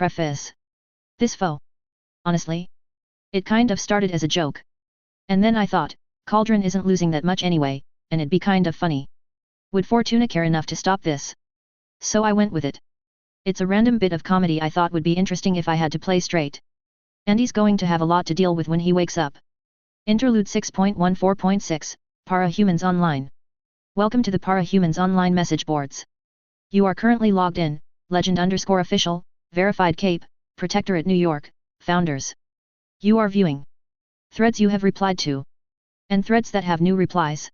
Preface. This foe. Honestly? It kind of started as a joke. And then I thought, Cauldron isn't losing that much anyway, and it'd be kind of funny. Would Fortuna care enough to stop this? So I went with it. It's a random bit of comedy I thought would be interesting if I had to play straight. Andy's going to have a lot to deal with when he wakes up. Interlude 6.14.6, Para-Humans Online. Welcome to the Para-Humans Online message boards. You are currently logged in, Legend_Official, Verified Cape, Protectorate New York, Founders. You are viewing threads you have replied to, and threads that have new replies,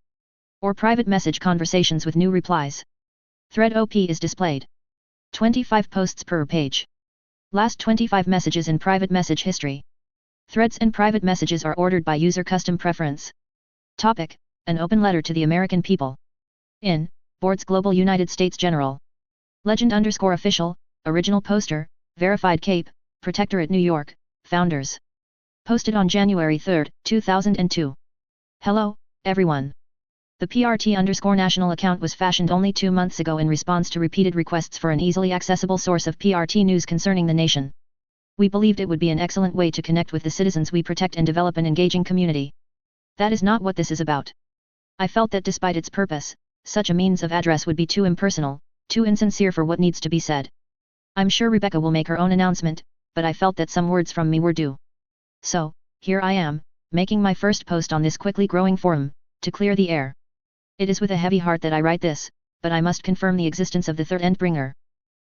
or private message conversations with new replies. Thread OP is displayed. 25 posts per page. Last 25 messages in private message history. Threads and private messages are ordered by user custom preference. Topic: An open letter to the American people. In Boards Global United States General. Legend_Official, Original Poster, Verified Cape, Protectorate New York, Founders. Posted on January 3, 2002. Hello, everyone. The PRT_national account was fashioned only 2 months ago in response to repeated requests for an easily accessible source of PRT news concerning the nation. We believed it would be an excellent way to connect with the citizens we protect and develop an engaging community. That is not what this is about. I felt that despite its purpose, such a means of address would be too impersonal, too insincere for what needs to be said. I'm sure Rebecca will make her own announcement, but I felt that some words from me were due. So, here I am, making my first post on this quickly growing forum, to clear the air. It is with a heavy heart that I write this, but I must confirm the existence of the third Endbringer.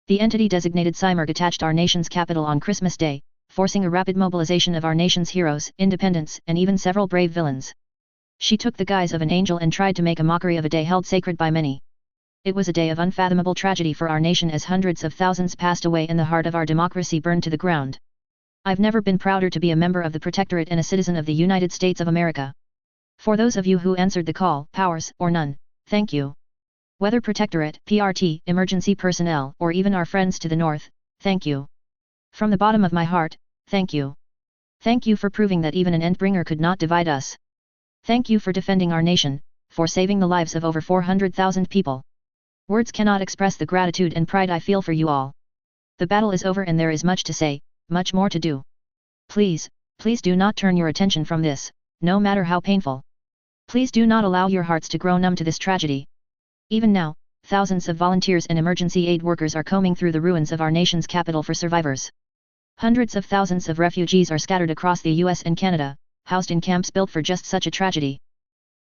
The entity designated Cymerg attached our nation's capital on Christmas Day, forcing a rapid mobilization of our nation's heroes, independents, and even several brave villains. She took the guise of an angel and tried to make a mockery of a day held sacred by many. It was a day of unfathomable tragedy for our nation as hundreds of thousands passed away and the heart of our democracy burned to the ground. I've never been prouder to be a member of the Protectorate and a citizen of the United States of America. For those of you who answered the call, powers or none, thank you. Whether Protectorate, PRT, emergency personnel, or even our friends to the north, thank you. From the bottom of my heart, thank you. Thank you for proving that even an Endbringer could not divide us. Thank you for defending our nation, for saving the lives of over 400,000 people. Words cannot express the gratitude and pride I feel for you all. The battle is over and there is much to say, much more to do. Please, please do not turn your attention from this, no matter how painful. Please do not allow your hearts to grow numb to this tragedy. Even now, thousands of volunteers and emergency aid workers are combing through the ruins of our nation's capital for survivors. Hundreds of thousands of refugees are scattered across the US and Canada, housed in camps built for just such a tragedy.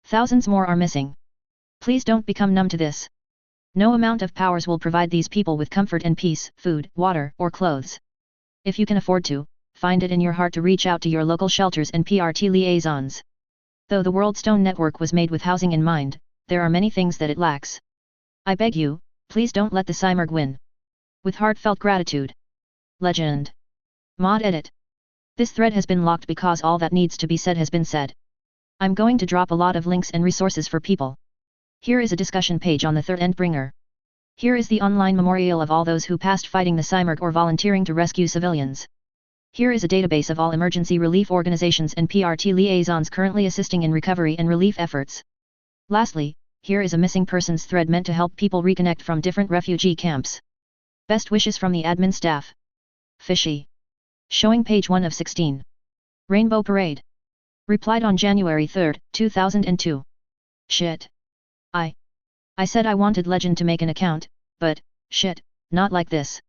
Thousands more are missing. Please don't become numb to this. No amount of powers will provide these people with comfort and peace, food, water, or clothes. If you can afford to, find it in your heart to reach out to your local shelters and PRT liaisons. Though the World Stone Network was made with housing in mind, there are many things that it lacks. I beg you, please don't let the Cymerg win. With heartfelt gratitude. Legend. Mod edit. This thread has been locked because all that needs to be said has been said. I'm going to drop a lot of links and resources for people. Here is a discussion page on the third Endbringer. Here is the online memorial of all those who passed fighting the Cymerg or volunteering to rescue civilians. Here is a database of all emergency relief organizations and PRT liaisons currently assisting in recovery and relief efforts. Lastly, here is a missing persons thread meant to help people reconnect from different refugee camps. Best wishes from the admin staff. Fishy. Showing page 1 of 16. Rainbow Parade. Replied on January 3, 2002. Shit. I said I wanted Legend to make an account, but, shit, not like this.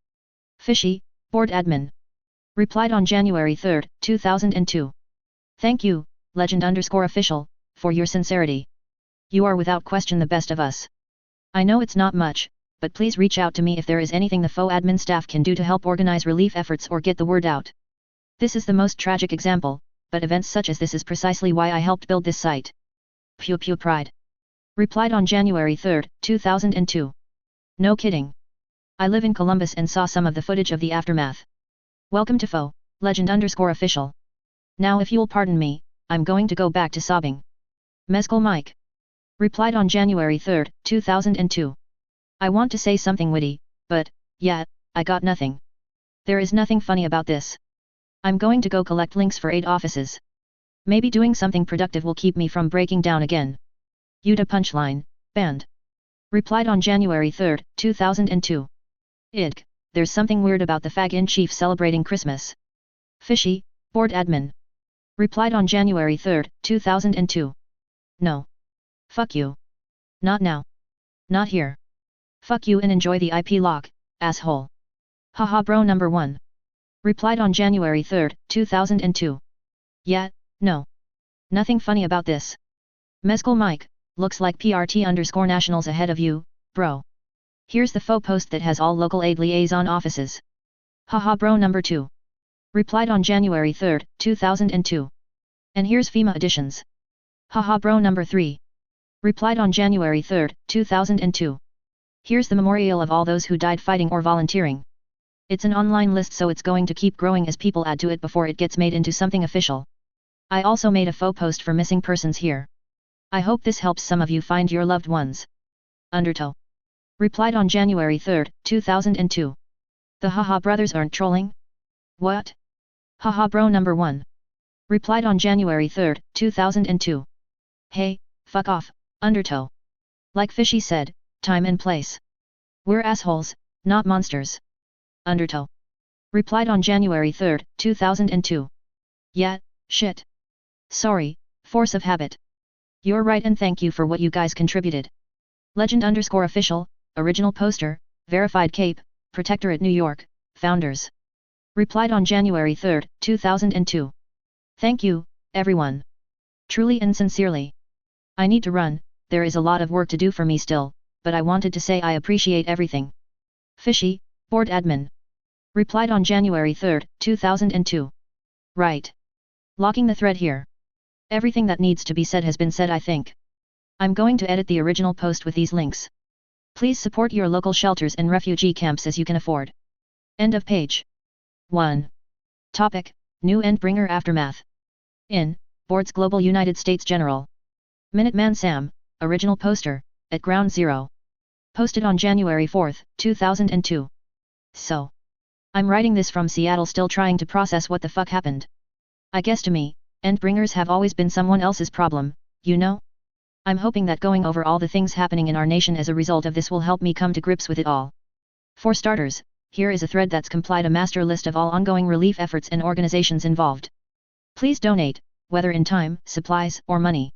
Fishy, board admin. Replied on January 3, 2002. Thank you, Legend_Official, for your sincerity. You are without question the best of us. I know it's not much, but please reach out to me if there is anything the FO admin staff can do to help organize relief efforts or get the word out. This is the most tragic example, but events such as this is precisely why I helped build this site. Pew pew pride. Replied on January 3, 2002. No kidding. I live in Columbus and saw some of the footage of the aftermath. Welcome to FO, Legend_Official. Now if you'll pardon me, I'm going to go back to sobbing. Mezcal Mike. Replied on January 3, 2002. I want to say something witty, but, yeah, I got nothing. There is nothing funny about this. I'm going to go collect links for 8 offices. Maybe doing something productive will keep me from breaking down again. Yuta punchline, banned. Replied on January 3, 2002. Idk, there's something weird about the fag-in-chief celebrating Christmas. Fishy, board admin. Replied on January 3, 2002. No. Fuck you. Not now. Not here. Fuck you and enjoy the IP lock, asshole. Haha bro number 1. Replied on January 3, 2002. Yeah, no. Nothing funny about this. Mezcal Mike, looks like part_nationals ahead of you, bro. Here's the faux post that has all local aid liaison offices. Haha bro number 2. Replied on January 3, 2002. And here's FEMA additions. Haha bro number 3. Replied on January 3, 2002. Here's the memorial of all those who died fighting or volunteering. It's an online list, so it's going to keep growing as people add to it before it gets made into something official. I also made a faux post for missing persons here. I hope this helps some of you find your loved ones. Undertow. Replied on January 3, 2002. The Haha brothers aren't trolling? What? Haha bro number 1. Replied on January 3, 2002. Hey, fuck off, Undertow. Like Fishy said, time and place. We're assholes, not monsters. Undertow. Replied on January 3, 2002. Yeah, shit. Sorry, force of habit. You're right and thank you for what you guys contributed. Legend_official, original poster, verified cape, Protectorate New York, founders. Replied on January 3, 2002. Thank you, everyone. Truly and sincerely. I need to run, there is a lot of work to do for me still, but I wanted to say I appreciate everything. Fishy, board admin. Replied on January 3, 2002. Right. Locking the thread here. Everything that needs to be said has been said, I think. I'm going to edit the original post with these links. Please support your local shelters and refugee camps as you can afford. End of page. 1. Topic, New Endbringer Aftermath. In, Boards Global United States General. Minuteman Sam, original poster, at Ground Zero. Posted on January 4, 2002. So. I'm writing this from Seattle, still trying to process what the fuck happened. I guess to me, Endbringers have always been someone else's problem, you know? I'm hoping that going over all the things happening in our nation as a result of this will help me come to grips with it all. For starters, here is a thread that's compiled a master list of all ongoing relief efforts and organizations involved. Please donate, whether in time, supplies, or money.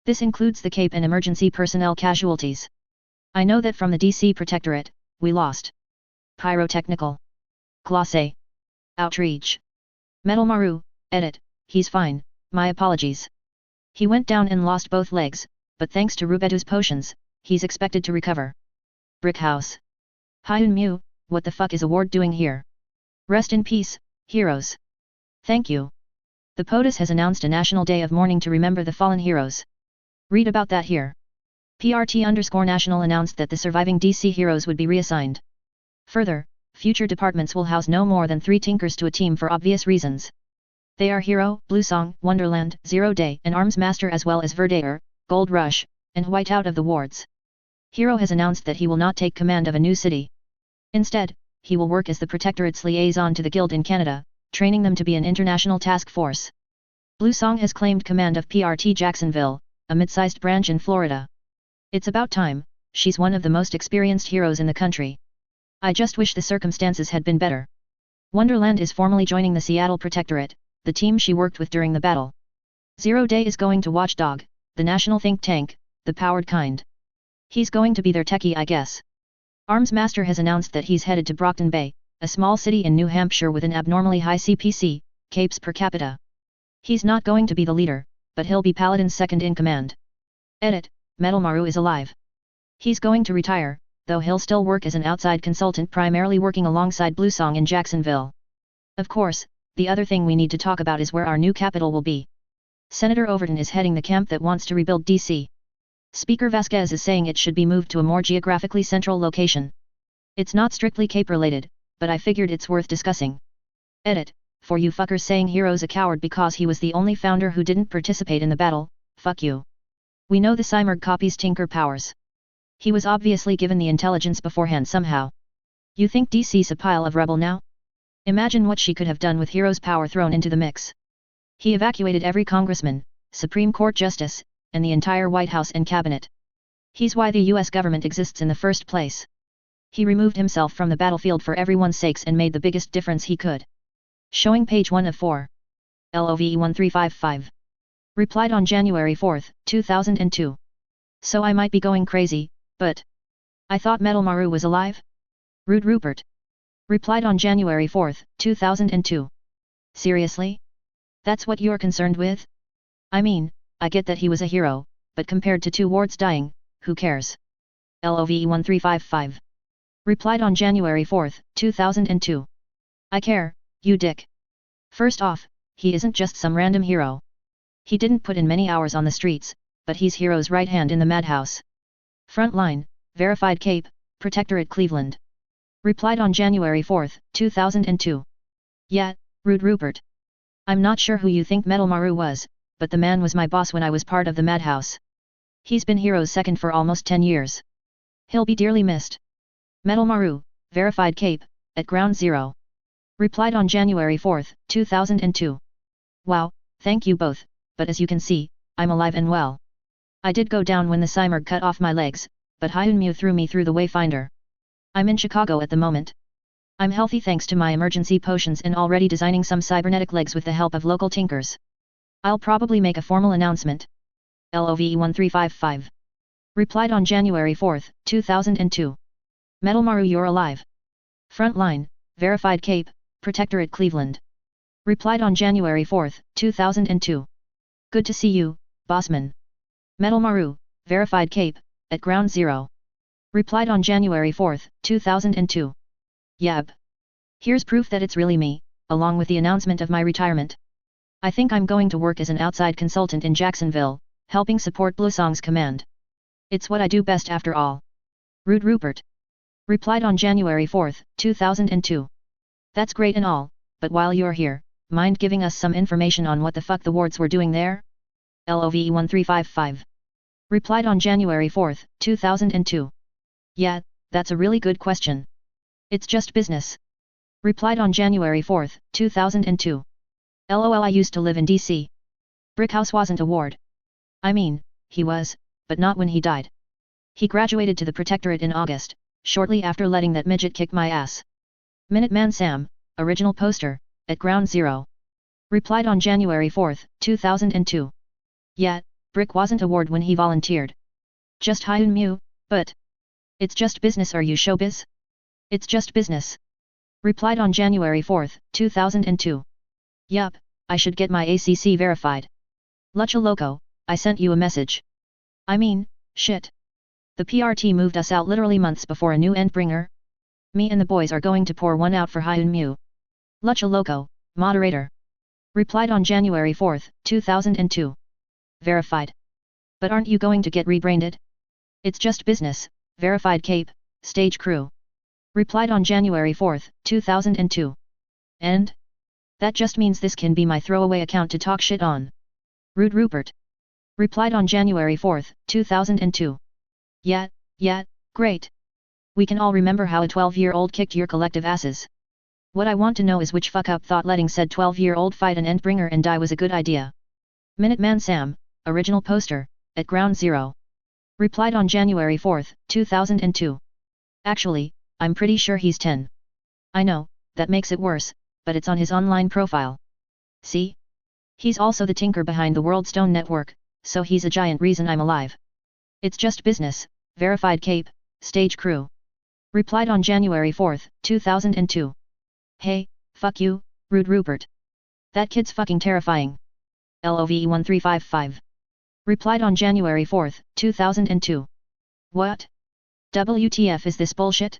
This includes the CAPE and emergency personnel casualties. I know that from the DC Protectorate, we lost Pyrotechnical. Glosse. Outreach. Metal Maru, edit, he's fine, my apologies. He went down and lost both legs, but thanks to Rubetu's potions, he's expected to recover. Brickhouse. Hyun Mew, what the fuck is award doing here? Rest in peace, heroes. Thank you. The POTUS has announced a national day of mourning to remember the fallen heroes. Read about that here. part_national announced that the surviving DC heroes would be reassigned. Further, future departments will house no more than 3 Tinkers to a team for obvious reasons. They are Hero, Bluesong, Wonderland, Zero Day, and Arms Master, as well as Verdayer, Gold Rush, and Whiteout of the wards. Hero has announced that he will not take command of a new city. Instead, he will work as the Protectorate's liaison to the Guild in Canada, training them to be an international task force. Bluesong has claimed command of PRT Jacksonville, a mid-sized branch in Florida. It's about time, she's one of the most experienced heroes in the country. I just wish the circumstances had been better. Wonderland is formally joining the Seattle Protectorate, the team she worked with during the battle. Zero Day is going to Watchdog, the national think tank, the powered kind. He's going to be their techie, I guess. Arms Master has announced that he's headed to Brockton Bay, a small city in New Hampshire with an abnormally high CPC, capes per capita. He's not going to be the leader, but he'll be Paladin's second in command. Edit, Metal Maru is alive. He's going to retire, though he'll still work as an outside consultant, primarily working alongside Bluesong in Jacksonville. Of course, the other thing we need to talk about is where our new capital will be. Senator Overton is heading the camp that wants to rebuild DC. Speaker Vasquez is saying it should be moved to a more geographically central location. It's not strictly Cape related, but I figured it's worth discussing. Edit, for you fuckers saying Hero's a coward because he was the only founder who didn't participate in the battle, fuck you. We know the Cymurg copies Tinker powers. He was obviously given the intelligence beforehand somehow. You think DC's a pile of rubble now? Imagine what she could have done with Hero's power thrown into the mix. He evacuated every congressman, Supreme Court justice, and the entire White House and cabinet. He's why the US government exists in the first place. He removed himself from the battlefield for everyone's sakes and made the biggest difference he could. Showing page 1 of 4. LOVE 1355. Replied on January 4, 2002. So I might be going crazy, but I thought Metal Maru was alive? Rude Rupert. Replied on January 4, 2002. Seriously? That's what you're concerned with? I mean, I get that he was a hero, but compared to 2 wards dying, who cares? LOVE 1355. Replied on January 4, 2002. I care, you dick. First off, he isn't just some random hero. He didn't put in many hours on the streets, but he's hero's right hand in the madhouse. Frontline, verified cape, Protectorate Cleveland. Replied on January 4, 2002. Yeah, Rude Rupert. I'm not sure who you think Metal Maru was, but the man was my boss when I was part of the madhouse. He's been hero's second for almost 10 years. He'll be dearly missed. Metal Maru, verified cape, at ground zero. Replied on January 4, 2002. Wow, thank you both, but as you can see, I'm alive and well. I did go down when the Cymerg cut off my legs, but Hyunmu threw me through the Wayfinder. I'm in Chicago at the moment. I'm healthy thanks to my emergency potions and already designing some cybernetic legs with the help of local tinkers. I'll probably make a formal announcement. LOVE 1355. Replied on January 4, 2002. Metal Maru, you're alive. Frontline, verified cape, Protectorate Cleveland. Replied on January 4, 2002. Good to see you, bossman. Metal Maru, verified cape, at ground zero. Replied on January 4, 2002. Yep. Here's proof that it's really me, along with the announcement of my retirement. I think I'm going to work as an outside consultant in Jacksonville, helping support Bluesong's command. It's what I do best after all. Rude Rupert. Replied on January 4, 2002. That's great and all, but while you're here, mind giving us some information on what the fuck the wards were doing there? LOVE 1355. Replied on January 4, 2002. Yeah, that's a really good question. It's just business. Replied on January 4, 2002. LOL, I used to live in DC. Brickhouse wasn't a ward. I mean, he was, but not when he died. He graduated to the Protectorate in August, shortly after letting that midget kick my ass. Minuteman Sam, original poster, at ground zero. Replied on January 4, 2002. Yeah, Brick wasn't a ward when he volunteered. Just Hyunmu, but it's just business. Are you showbiz? It's just business. Replied on January 4, 2002. Yup, I should get my ACC verified. Lucha Loco, I sent you a message. I mean, shit. The PRT moved us out literally months before a new Endbringer. Me and the boys are going to pour one out for Hyunmu. Lucha Loco, moderator. Replied on January 4, 2002. Verified. But aren't you going to get rebranded? It's just business, verified cape, stage crew. Replied on January 4, 2002. And? That just means this can be my throwaway account to talk shit on. Rude Rupert. Replied on January 4, 2002. Yeah, great. We can all remember how a 12-year-old kicked your collective asses. What I want to know is which fuck-up thought letting said 12-year-old fight an Endbringer and die was a good idea. Minuteman Sam, original poster, at ground zero. Replied on January 4, 2002. Actually, I'm pretty sure he's 10. I know, that makes it worse, but it's on his online profile. See? He's also the tinker behind the World Stone Network, so he's a giant reason I'm alive. It's just business, verified cape, stage crew. Replied on January 4, 2002. Hey, fuck you, Rude Rupert. That kid's fucking terrifying. LOVE 1355. Replied on January 4, 2002. What? WTF is this bullshit?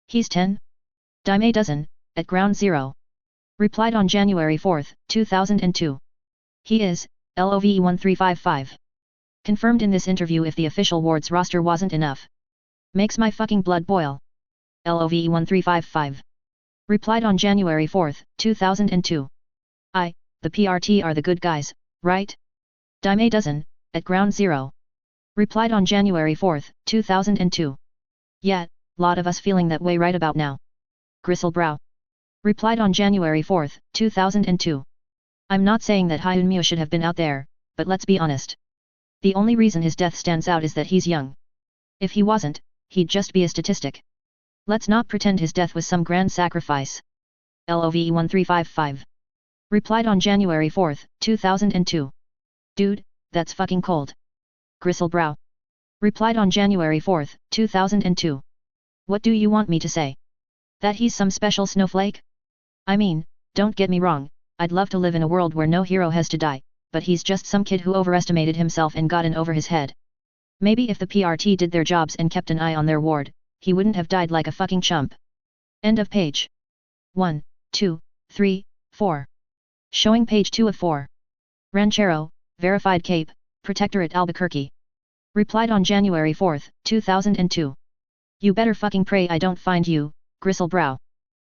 He's 10? Dime a dozen, at ground zero. Replied on January 4, 2002. He is, LOVE 1355. Confirmed in this interview if the official wards roster wasn't enough. Makes my fucking blood boil. LOVE 1355. Replied on January 4, 2002. The PRT are the good guys, right? Dime a dozen, at ground zero. Replied on January 4, 2002. Yeah, lot of us feeling that way right about now. Gristlebrow. Replied on January 4, 2002. I'm not saying that Hyunmu should have been out there, but let's be honest. The only reason his death stands out is that he's young. If he wasn't, he'd just be a statistic. Let's not pretend his death was some grand sacrifice. LOVE 1355. Replied on January 4, 2002. Dude, that's fucking cold. Gristlebrow. Replied on January 4, 2002. What do you want me to say? That he's some special snowflake? I mean, don't get me wrong, I'd love to live in a world where no hero has to die, but he's just some kid who overestimated himself and got in over his head. Maybe if the PRT did their jobs and kept an eye on their ward, he wouldn't have died like a fucking chump. End of page. 1, 2, 3, 4. Showing page 2 of 4. Ranchero, verified Cape, Protectorate Albuquerque. Replied on January 4, 2002. You better fucking pray I don't find you, Gristlebrow.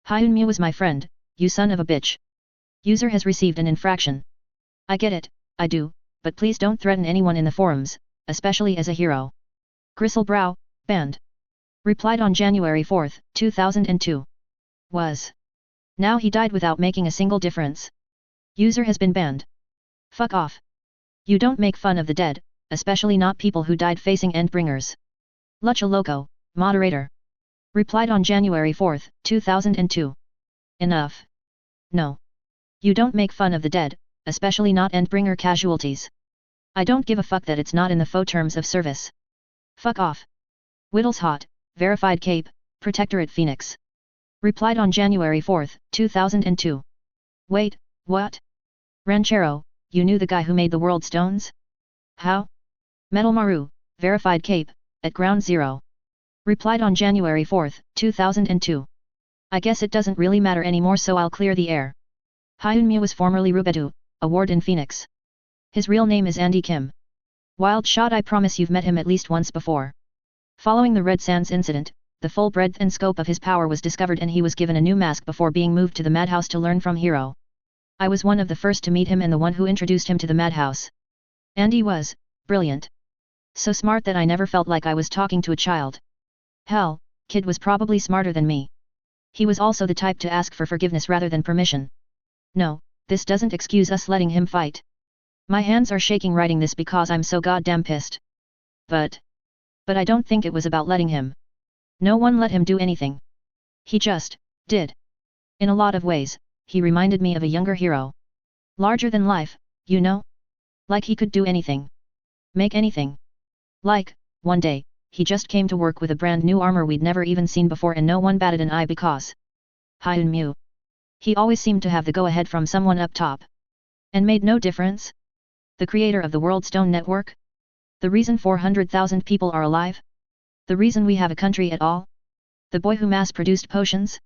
Hyunmu was my friend, you son of a bitch. User has received an infraction. I get it, I do, but please don't threaten anyone in the forums, especially as a hero. Gristlebrow, banned. Replied on January 4, 2002. Was. Now he died without making a single difference. User has been banned. Fuck off. You don't make fun of the dead, especially not people who died facing Endbringers. Lucha Loco, moderator. Replied on January 4, 2002. Enough. No. You don't make fun of the dead, especially not Endbringer casualties. I don't give a fuck that it's not in the faux terms of service. Fuck off. Whittles Hot, verified Cape, Protectorate Phoenix. Replied on January 4, 2002. Wait, what? Ranchero, you knew the guy who made the world stones? How? Metal Maru, verified Cape, at Ground Zero. Replied on January 4, 2002. I guess it doesn't really matter anymore, so I'll clear the air. Hyunmu was formerly Rubedu, a ward in Phoenix. His real name is Andy Kim. Wild shot, I promise you've met him at least once before. Following the Red Sands incident, the full breadth and scope of his power was discovered and he was given a new mask before being moved to the Madhouse to learn from Hero. I was one of the first to meet him and the one who introduced him to the Madhouse. Andy was brilliant. So smart that I never felt like I was talking to a child. Hell, kid was probably smarter than me. He was also the type to ask for forgiveness rather than permission. No, this doesn't excuse us letting him fight. My hands are shaking writing this because I'm so goddamn pissed. But I don't think it was about letting him. No one let him do anything. He just did. In a lot of ways, he reminded me of a younger hero. Larger than life, you know? Like he could do anything. Make anything. Like, one day, he just came to work with a brand new armor we'd never even seen before and no one batted an eye because Hyunmu. He always seemed to have the go-ahead from someone up top. And made no difference? The creator of the World Stone Network? The reason 400,000 people are alive? The reason we have a country at all? The boy who mass-produced potions?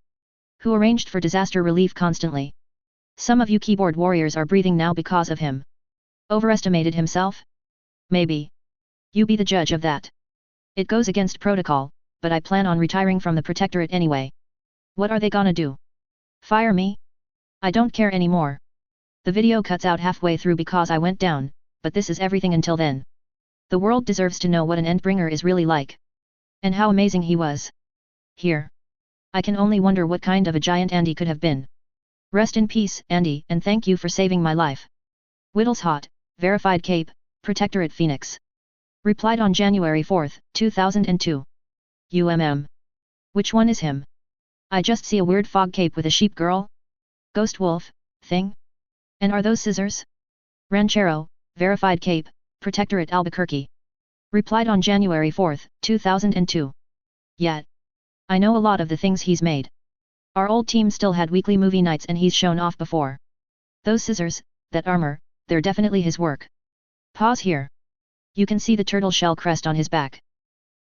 Who arranged for disaster relief constantly? Some of you keyboard warriors are breathing now because of him. Overestimated himself? Maybe. You be the judge of that. It goes against protocol, but I plan on retiring from the Protectorate anyway. What are they gonna do? Fire me? I don't care anymore. The video cuts out halfway through because I went down, but this is everything until then. The world deserves to know what an Endbringer is really like. And how amazing he was. Here. I can only wonder what kind of a giant Andy could have been. Rest in peace, Andy, and thank you for saving my life. Whittles Hot, verified Cape, Protectorate Phoenix. Replied on January 4, 2002. Which one is him? I just see a weird fog cape with a sheep girl? Ghost wolf, thing? And are those scissors? Ranchero, verified Cape, Protectorate Albuquerque. Replied on January 4, 2002. Yet. I know a lot of the things he's made. Our old team still had weekly movie nights and he's shown off before. Those scissors, that armor, they're definitely his work. Pause here. You can see the turtle shell crest on his back.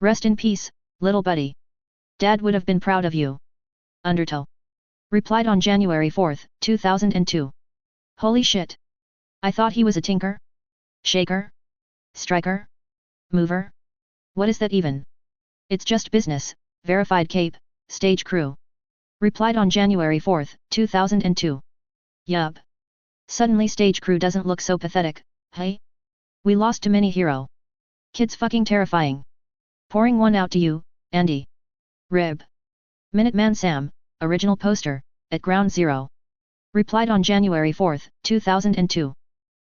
Rest in peace, little buddy. Dad would have been proud of you. Undertow. Replied on January 4, 2002. Holy shit. I thought he was a tinker? Shaker? Striker? Mover? What is that even? It's just business, verified Cape, stage crew. Replied on January 4, 2002. Yup. Suddenly stage crew doesn't look so pathetic, hey? We lost too many hero. Kids fucking terrifying. Pouring one out to you, Andy. Rib. Minuteman Sam, original poster, at Ground Zero. Replied on January 4, 2002.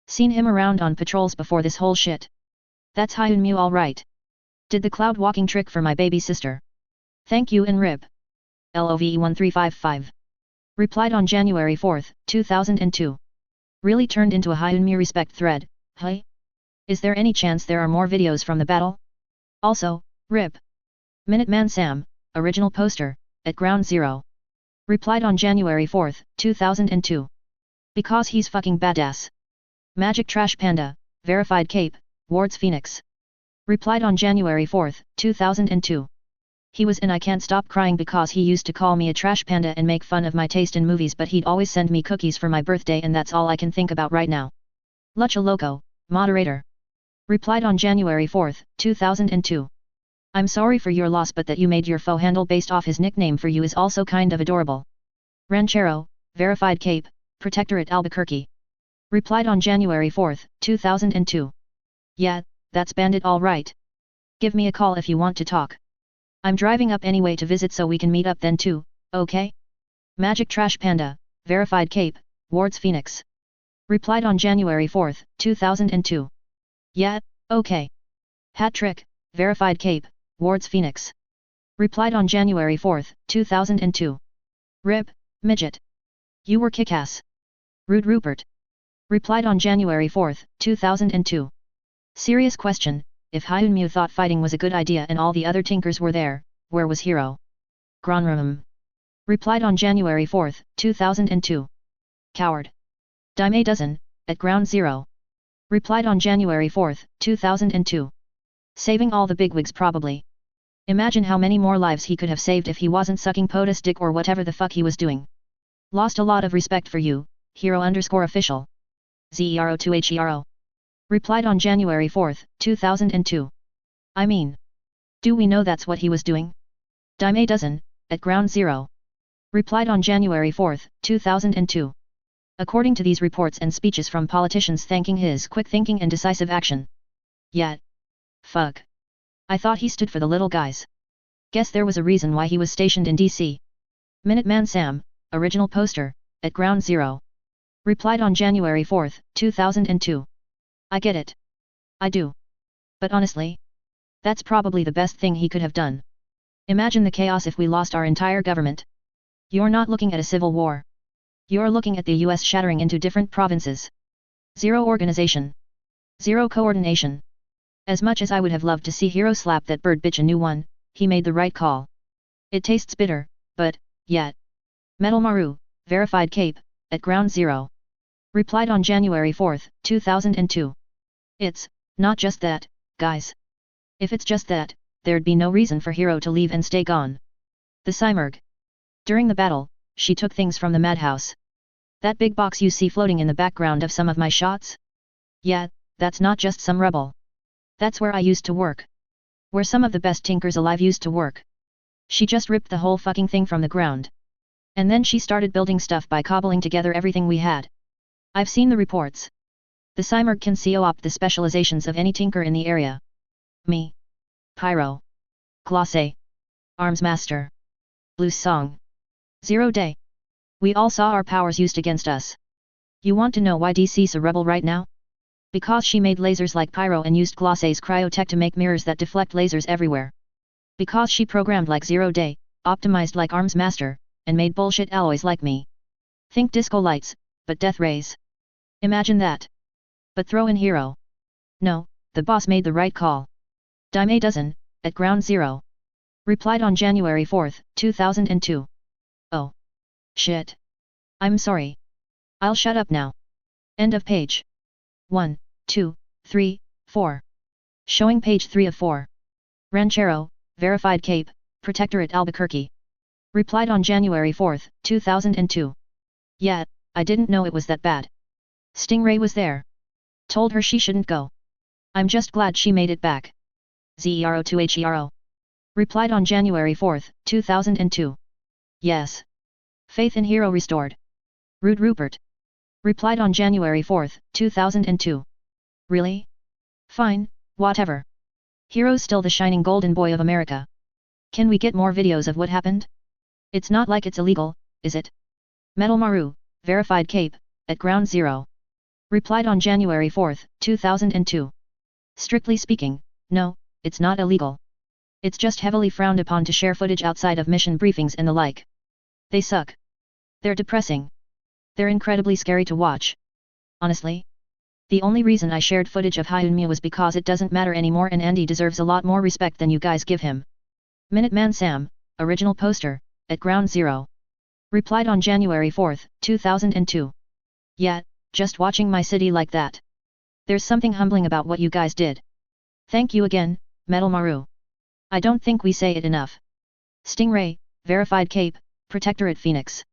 Seen him around on patrols before this whole shit. That's Hyunmu alright. Did the cloud walking trick for my baby sister. Thank you and Rib. LOVE1355. Replied on January 4, 2002. Really turned into a Hyunmi respect thread, hey? Is there any chance there are more videos from the battle? Also, RIP. Minuteman Sam, original poster, at Ground Zero. Replied on January 4, 2002. Because he's fucking badass. Magic Trash Panda, verified cape, Wards Phoenix. Replied on January 4, 2002. He was in I can't stop crying because he used to call me a trash panda and make fun of my taste in movies, but he'd always send me cookies for my birthday, and that's all I can think about right now. Lucha Loco, moderator. Replied on January 4, 2002. I'm sorry for your loss, but that you made your foe handle based off his nickname for you is also kind of adorable. Ranchero, verified cape, Protectorate Albuquerque. Replied on January 4, 2002. Yeah, that's Bandit alright. Give me a call if you want to talk. I'm driving up anyway to visit, so we can meet up then too, okay? Magic Trash Panda, verified cape, Wards Phoenix. Replied on January 4, 2002. Yeah, okay. Hat Trick, verified cape, Wards Phoenix. Replied on January 4, 2002. RIP, midget. You were kick-ass. Rude Rupert. Replied on January 4, 2002. Serious question, if Hyunmu thought fighting was a good idea and all the other tinkers were there, where was Hero? Gronrum. Replied on January 4, 2002. Coward. Dime dozen, at Ground Zero. Replied on January 4, 2002. Saving all the bigwigs probably. Imagine how many more lives he could have saved if he wasn't sucking POTUS dick or whatever the fuck he was doing. Lost a lot of respect for you, Hero_official. Zero2Hero. Replied on January 4, 2002. I mean. Do we know that's what he was doing? Dime dozen, at Ground Zero. Replied on January 4, 2002. According to these reports and speeches from politicians thanking his quick thinking and decisive action. Yet. Fuck. I thought he stood for the little guys. Guess there was a reason why he was stationed in DC. Minuteman Sam, original poster, at Ground Zero. Replied on January 4, 2002. I get it. I do. But honestly, that's probably the best thing he could have done. Imagine the chaos if we lost our entire government. You're not looking at a civil war. You're looking at the US shattering into different provinces. Zero organization. Zero coordination. As much as I would have loved to see Hero slap that bird bitch a new one, he made the right call. It tastes bitter, but, yet. Metal Maru, verified cape, at Ground Zero. Replied on January 4, 2002. It's not just that, guys. If it's just that, there'd be no reason for Hero to leave and stay gone. The Cymurg. During the battle, she took things from the madhouse. That big box you see floating in the background of some of my shots? Yeah, that's not just some rebel. That's where I used to work. Where some of the best tinkers alive used to work. She just ripped the whole fucking thing from the ground. And then she started building stuff by cobbling together everything we had. I've seen the reports. The Cymurg can co-opt the specializations of any tinker in the area. Me. Pyro. Glosse. Arms Master. Blue Song. 0 Day. We all saw our powers used against us. You want to know why DC's a rebel right now? Because she made lasers like Pyro and used Glosse's cryotech to make mirrors that deflect lasers everywhere. Because she programmed like 0 Day, optimized like Arms Master, and made bullshit alloys like me. Think disco lights, but death rays. Imagine that. But throw in Hero. No, the boss made the right call. Dime dozen, at Ground Zero. Replied on January 4, 2002. Oh. Shit. I'm sorry. I'll shut up now. End of page. 1, 2, 3, 4. Showing page 3 of 4. Ranchero, verified cape, Protectorate Albuquerque. Replied on January 4, 2002. Yeah, I didn't know it was that bad. Stingray was there. Told her she shouldn't go. I'm just glad she made it back. Zero2Hero. Replied on January 4, 2002. Yes. Faith in Hero restored. Rude Rupert. Replied on January 4, 2002. Really? Fine, whatever. Hero's still the shining golden boy of America. Can we get more videos of what happened? It's not like it's illegal, is it? Metal Maru, verified cape, at Ground Zero. Replied on January 4, 2002. Strictly speaking, no, it's not illegal. It's just heavily frowned upon to share footage outside of mission briefings and the like. They suck. They're depressing. They're incredibly scary to watch. Honestly. The only reason I shared footage of Hyunmyu was because it doesn't matter anymore and Andy deserves a lot more respect than you guys give him. Minuteman Sam, original poster, at Ground Zero. Replied on January 4, 2002. Yeah, just watching my city like that. There's something humbling about what you guys did. Thank you again, Metal Maru. I don't think we say it enough. Stingray, verified Cape, Protectorate Phoenix.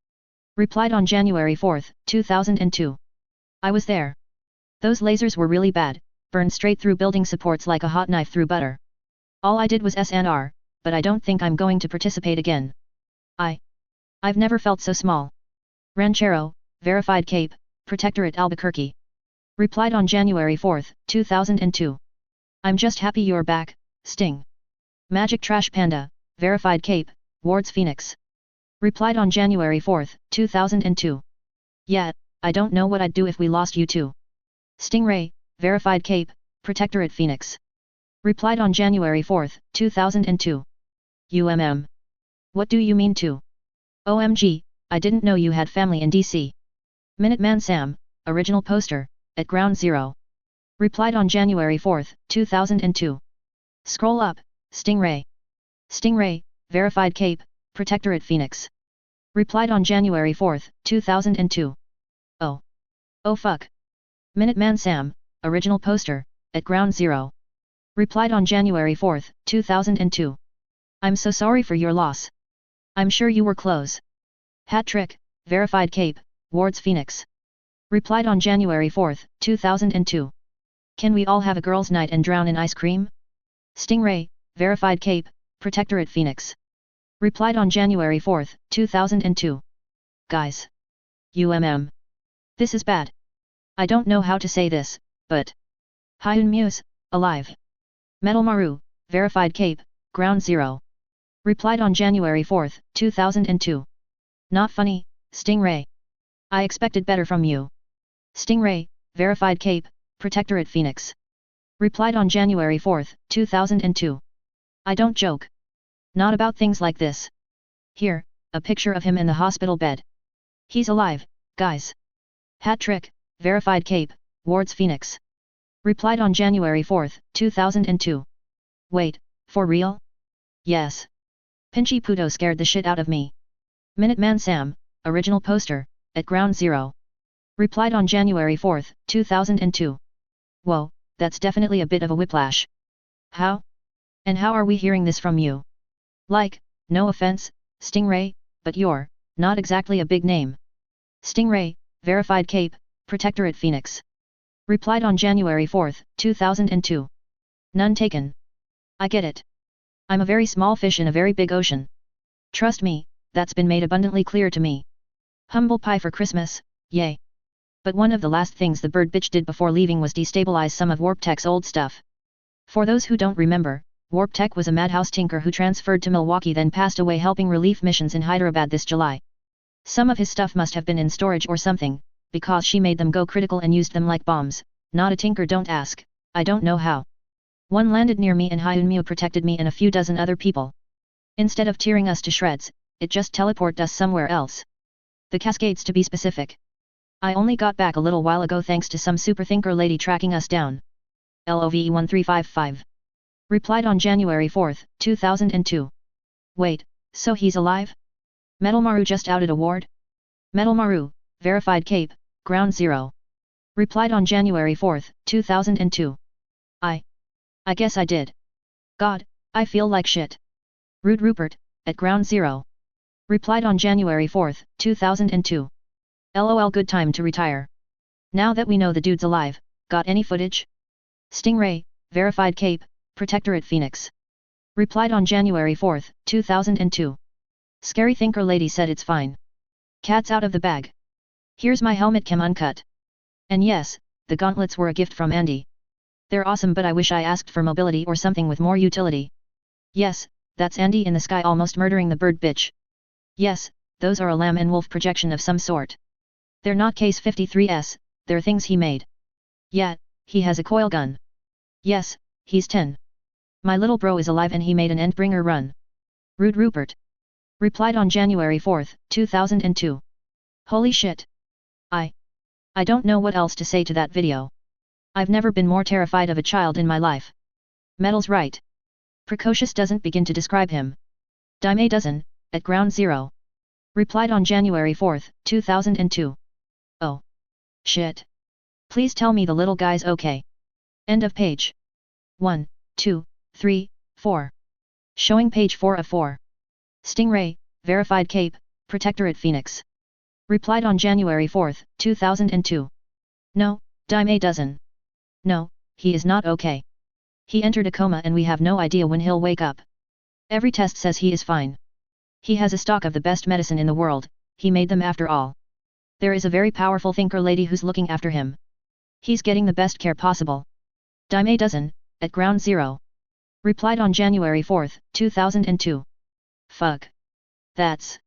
Replied on January 4, 2002. I was there. Those lasers were really bad, burned straight through building supports like a hot knife through butter. All I did was SNR, but I don't think I'm going to participate again. I've never felt so small. Ranchero, verified Cape, Protectorate Albuquerque. Replied on January 4, 2002. I'm just happy you're back, Sting. Magic Trash Panda, verified Cape, Wards Phoenix. Replied on January 4, 2002. Yeah, I don't know what I'd do if we lost you too. Stingray, verified Cape, Protectorate Phoenix. Replied on January 4, 2002. What do you mean too? OMG, I didn't know you had family in DC. Minuteman Sam, original poster, at Ground Zero. Replied on January 4, 2002. Scroll up, Stingray. Stingray, verified Cape, Protectorate Phoenix. Replied on January 4, 2002. Oh fuck. Minuteman Sam, original poster, at Ground Zero. Replied on January 4, 2002. I'm so sorry for your loss. I'm sure you were close. Hat trick, verified Cape, Wards Phoenix. Replied on January 4, 2002. Can we all have a girls' night and drown in ice cream? Stingray, verified Cape, Protectorate Phoenix. Replied on January 4, 2002. Guys. This is bad. I don't know how to say this, but Hyunmyu's alive. Metal Maru, verified Cape, Ground Zero. Replied on January 4, 2002. Not funny, Stingray. I expected better from you. Stingray, verified Cape, Protectorate Phoenix. Replied on January 4, 2002. I don't joke. Not about things like this. Here, a picture of him in the hospital bed. He's alive, guys. Hat trick, verified Cape, Wards Phoenix. Replied on January 4, 2002. Wait, for real? Yes. Pinchy Puto scared the shit out of me. Minuteman Sam, original poster, at Ground Zero. Replied on January 4, 2002. Whoa, that's definitely a bit of a whiplash. How? And how are we hearing this from you? Like, no offense, Stingray, but you're not exactly a big name. Stingray, verified Cape, Protectorate Phoenix. Replied on January 4, 2002. None taken. I get it. I'm a very small fish in a very big ocean. Trust me, that's been made abundantly clear to me. Humble pie for Christmas, yay. But one of the last things the bird bitch did before leaving was destabilize some of WarpTech's old stuff. For those who don't remember, WarpTech was a madhouse tinker who transferred to Milwaukee then passed away helping relief missions in Hyderabad this July. Some of his stuff must have been in storage or something, because she made them go critical and used them like bombs. Not a tinker, don't ask, I don't know how. One landed near me and Hyunmyu protected me and a few dozen other people. Instead of tearing us to shreds, it just teleported us somewhere else. The Cascades to be specific. I only got back a little while ago thanks to some super thinker lady tracking us down. LOVE 1355. Replied on January 4, 2002. Wait, so he's alive? Metal Maru just outed a ward? Metal Maru, verified Cape, Ground Zero. Replied on January 4, 2002. I guess I did. God, I feel like shit. Rude Rupert, at Ground Zero. Replied on January 4, 2002. LOL, good time to retire. Now that we know the dude's alive, got any footage? Stingray, verified Cape, Protectorate Phoenix. Replied on January 4, 2002. Scary thinker lady said it's fine. Cat's out of the bag. Here's my helmet chem uncut. And yes, the gauntlets were a gift from Andy. They're awesome, but I wish I asked for mobility or something with more utility. Yes, that's Andy in the sky almost murdering the bird bitch. Yes, those are a lamb and wolf projection of some sort. They're not Case 53s, they're things he made. Yeah, he has a coil gun. Yes, he's 10. My little bro is alive and he made an Endbringer run. Rude Rupert. Replied on January 4, 2002. Holy shit. I don't know what else to say to that video. I've never been more terrified of a child in my life. Metal's right. Precocious doesn't begin to describe him. Dime a dozen, at ground zero. Replied on January 4, 2002. Oh. Shit. Please tell me the little guy's okay. End of page. 1, 2, 3, 4. Showing page 4 of 4. Stingray, verified cape, Protectorate Phoenix. Replied on January 4, 2002. No, dime a dozen. No, he is not okay. He entered a coma and we have no idea when he'll wake up. Every test says he is fine. He has a stock of the best medicine in the world, he made them after all. There is a very powerful thinker lady who's looking after him. He's getting the best care possible. Dime a dozen, at ground zero. Replied on January 4, 2002. Fuck. That's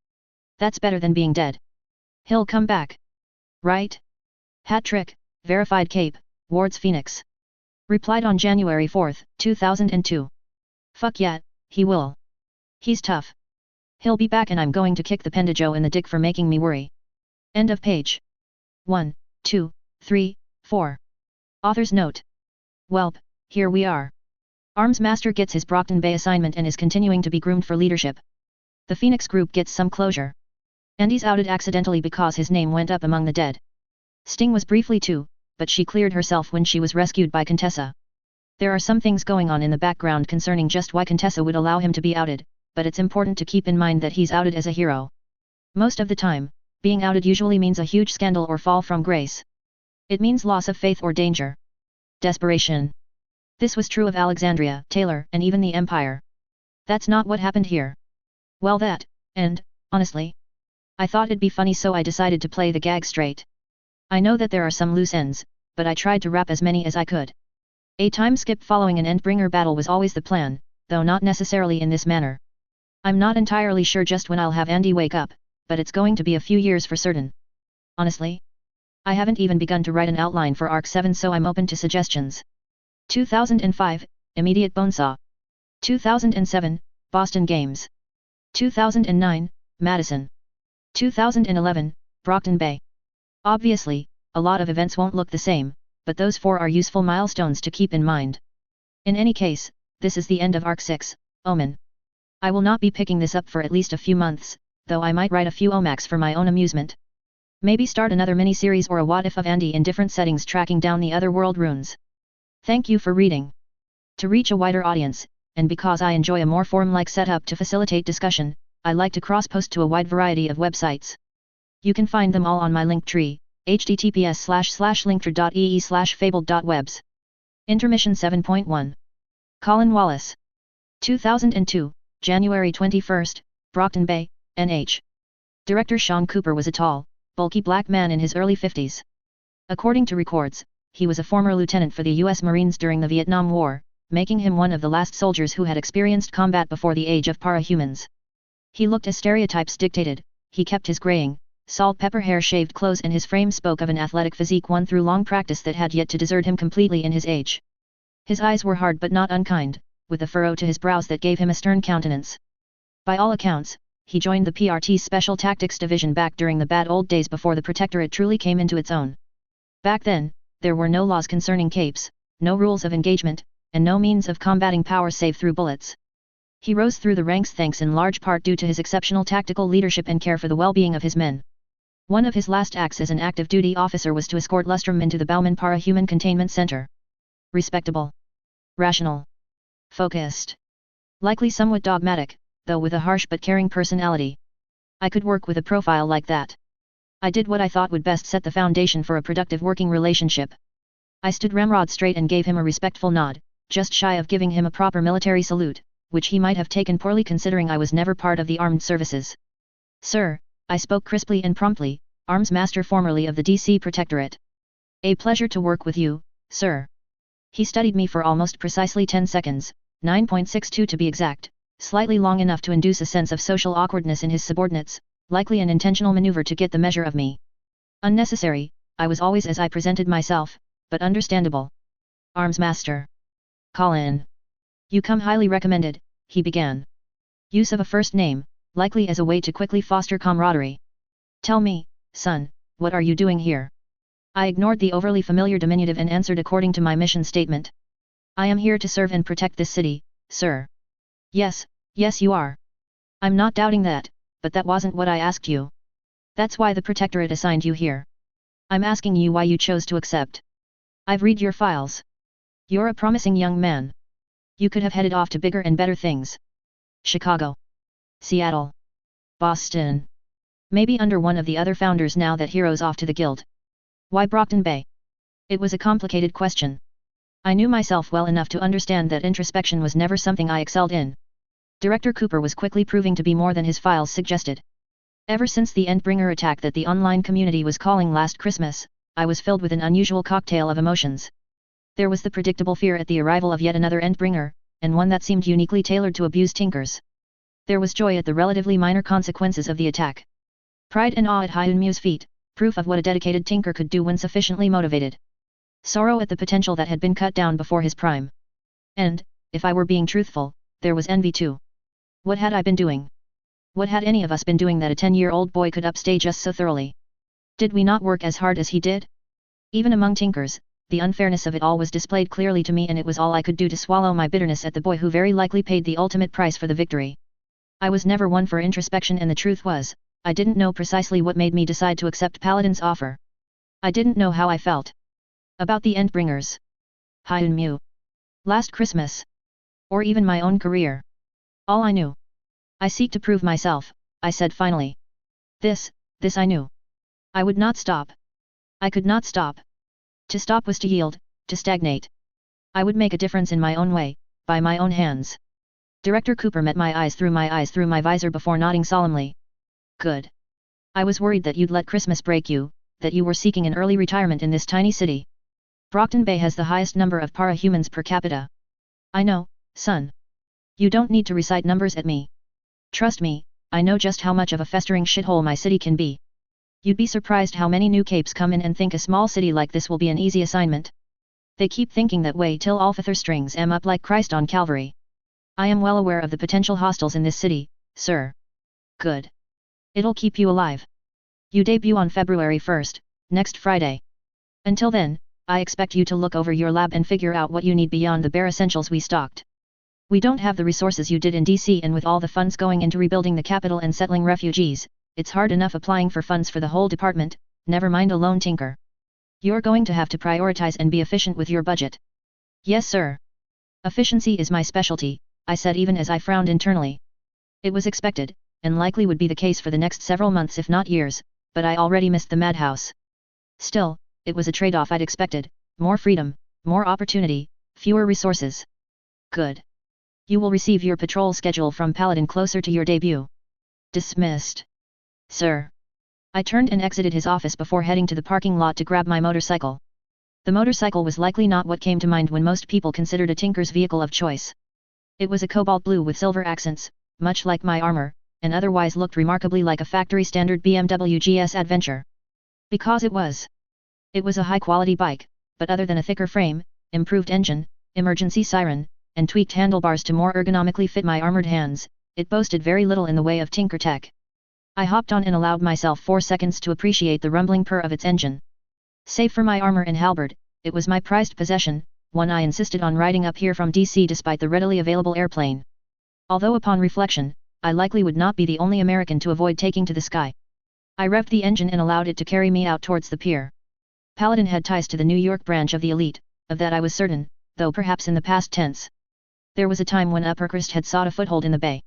better than being dead. He'll come back. Right? Hat trick, verified cape, Ward's Phoenix. Replied on January 4, 2002. Fuck yeah, he will. He's tough. He'll be back and I'm going to kick the Pendajo in the dick for making me worry. End of page. 1, 2, 3, 4. Author's note. Welp, here we are. Arms Master gets his Brockton Bay assignment and is continuing to be groomed for leadership. The Phoenix group gets some closure. Andy's outed accidentally because his name went up among the dead. Sting was briefly too, but she cleared herself when she was rescued by Contessa. There are some things going on in the background concerning just why Contessa would allow him to be outed, but it's important to keep in mind that he's outed as a hero. Most of the time, being outed usually means a huge scandal or fall from grace. It means loss of faith or danger. Desperation. This was true of Alexandria, Taylor, and even the Empire. That's not what happened here. Well and, honestly, I thought it'd be funny so I decided to play the gag straight. I know that there are some loose ends, but I tried to wrap as many as I could. A time skip following an Endbringer battle was always the plan, though not necessarily in this manner. I'm not entirely sure just when I'll have Andy wake up, but it's going to be a few years for certain. Honestly, I haven't even begun to write an outline for Arc 7 so I'm open to suggestions. 2005, Immediate Bonesaw. 2007, Boston Games. 2009, Madison. 2011, Brockton Bay. Obviously, a lot of events won't look the same, but those 4 are useful milestones to keep in mind. In any case, this is the end of Arc 6, Omen. I will not be picking this up for at least a few months, though I might write a few OMACs for my own amusement. Maybe start another mini-series or a what if of Andy in different settings tracking down the other world runes. Thank you for reading. To reach a wider audience, and because I enjoy a more forum-like setup to facilitate discussion, I like to cross-post to a wide variety of websites. You can find them all on my Linktree, https://linktree.ee/fabled.webs. Intermission 7.1. Colin Wallace. 2002, January 21, Brockton Bay, NH. Director Sean Cooper was a tall, bulky black man in his early 50s. According to records, he was a former lieutenant for the U.S. Marines during the Vietnam War, making him one of the last soldiers who had experienced combat before the age of para-humans. He looked as stereotypes dictated, he kept his graying, salt-pepper hair shaved clothes and his frame spoke of an athletic physique won through long practice that had yet to desert him completely in his age. His eyes were hard but not unkind, with a furrow to his brows that gave him a stern countenance. By all accounts, he joined the PRT's Special Tactics Division back during the bad old days before the Protectorate truly came into its own. Back then, there were no laws concerning capes, no rules of engagement, and no means of combating power save through bullets. He rose through the ranks thanks in large part due to his exceptional tactical leadership and care for the well-being of his men. One of his last acts as an active duty officer was to escort Lustrum into the Bauman Para-Human Containment Center. Respectable. Rational. Focused. Likely somewhat dogmatic, though with a harsh but caring personality. I could work with a profile like that. I did what I thought would best set the foundation for a productive working relationship. I stood Ramrod straight and gave him a respectful nod, just shy of giving him a proper military salute, which he might have taken poorly considering I was never part of the armed services. Sir, I spoke crisply and promptly, Arms Master formerly of the DC Protectorate. A pleasure to work with you, sir. He studied me for almost precisely 10 seconds, 9.62 to be exact, slightly long enough to induce a sense of social awkwardness in his subordinates, likely an intentional maneuver to get the measure of me. Unnecessary, I was always as I presented myself, but understandable. Arms Master. Colin. You come highly recommended, he began. Use of a first name, likely as a way to quickly foster camaraderie. Tell me, son, what are you doing here? I ignored the overly familiar diminutive and answered according to my mission statement. I am here to serve and protect this city, sir. Yes, yes you are. I'm not doubting that, but that wasn't what I asked you. That's why the Protectorate assigned you here. I'm asking you why you chose to accept. I've read your files. You're a promising young man. You could have headed off to bigger and better things. Chicago. Seattle. Boston. Maybe under one of the other founders now that hero's off to the guild. Why Brockton Bay? It was a complicated question. I knew myself well enough to understand that introspection was never something I excelled in. Director Cooper was quickly proving to be more than his files suggested. Ever since the Endbringer attack that the online community was calling last Christmas, I was filled with an unusual cocktail of emotions. There was the predictable fear at the arrival of yet another Endbringer, and one that seemed uniquely tailored to abuse tinkers. There was joy at the relatively minor consequences of the attack. Pride and awe at Hyunmu's feat, proof of what a dedicated tinker could do when sufficiently motivated. Sorrow at the potential that had been cut down before his prime. And, if I were being truthful, there was envy too. What had I been doing? What had any of us been doing that a 10-year-old boy could upstage us so thoroughly? Did we not work as hard as he did? Even among tinkers, the unfairness of it all was displayed clearly to me, and it was all I could do to swallow my bitterness at the boy who very likely paid the ultimate price for the victory. I was never one for introspection, and the truth was, I didn't know precisely what made me decide to accept Paladin's offer. I didn't know how I felt about the Endbringers, Hyunmu, last Christmas, or even my own career. All I knew. I seek to prove myself, I said finally. This I knew. I would not stop. I could not stop. To stop was to yield, to stagnate. I would make a difference in my own way, by my own hands. Director Cooper met my eyes through my visor before nodding solemnly. Good. I was worried that you'd let Christmas break you, that you were seeking an early retirement in this tiny city. Brockton Bay has the highest number of para-humans per capita. I know, son. You don't need to recite numbers at me. Trust me, I know just how much of a festering shithole my city can be. You'd be surprised how many new capes come in and think a small city like this will be an easy assignment. They keep thinking that way till Alfather strings em up like Christ on Calvary. I am well aware of the potential hostiles in this city, sir. Good. It'll keep you alive. You debut on February 1st, next Friday. Until then, I expect you to look over your lab and figure out what you need beyond the bare essentials we stocked. We don't have the resources you did in DC, and with all the funds going into rebuilding the capital and settling refugees, it's hard enough applying for funds for the whole department, never mind a lone tinker. You're going to have to prioritize and be efficient with your budget. Yes sir. Efficiency is my specialty, I said even as I frowned internally. It was expected, and likely would be the case for the next several months if not years, but I already missed the madhouse. Still, it was a trade-off I'd expected: more freedom, more opportunity, fewer resources. Good. You will receive your patrol schedule from Paladin closer to your debut. Dismissed. Sir. I turned and exited his office before heading to the parking lot to grab my motorcycle. The motorcycle was likely not what came to mind when most people considered a tinker's vehicle of choice. It was a cobalt blue with silver accents, much like my armor, and otherwise looked remarkably like a factory-standard BMW GS Adventure. Because it was. It was a high-quality bike, but other than a thicker frame, improved engine, emergency siren, and tweaked handlebars to more ergonomically fit my armored hands, it boasted very little in the way of tinker tech. I hopped on and allowed myself 4 seconds to appreciate the rumbling purr of its engine. Save for my armor and halberd, it was my prized possession, one I insisted on riding up here from DC despite the readily available airplane. Although upon reflection, I likely would not be the only American to avoid taking to the sky. I revved the engine and allowed it to carry me out towards the pier. Paladin had ties to the New York branch of the elite, of that I was certain, though perhaps in the past tense. There was a time when Uppercrest had sought a foothold in the bay.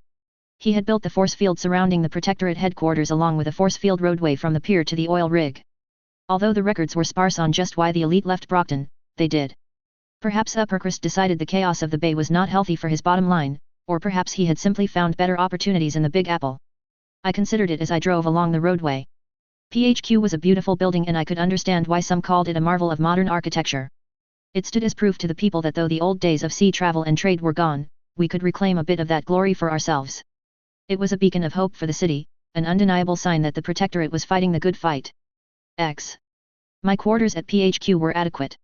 He had built the force field surrounding the Protectorate headquarters along with a force field roadway from the pier to the oil rig. Although the records were sparse on just why the elite left Brockton, they did. Perhaps Uppercrest decided the chaos of the bay was not healthy for his bottom line, or perhaps he had simply found better opportunities in the Big Apple. I considered it as I drove along the roadway. PHQ was a beautiful building, and I could understand why some called it a marvel of modern architecture. It stood as proof to the people that though the old days of sea travel and trade were gone, we could reclaim a bit of that glory for ourselves. It was a beacon of hope for the city, an undeniable sign that the Protectorate was fighting the good fight. My quarters at PHQ were adequate.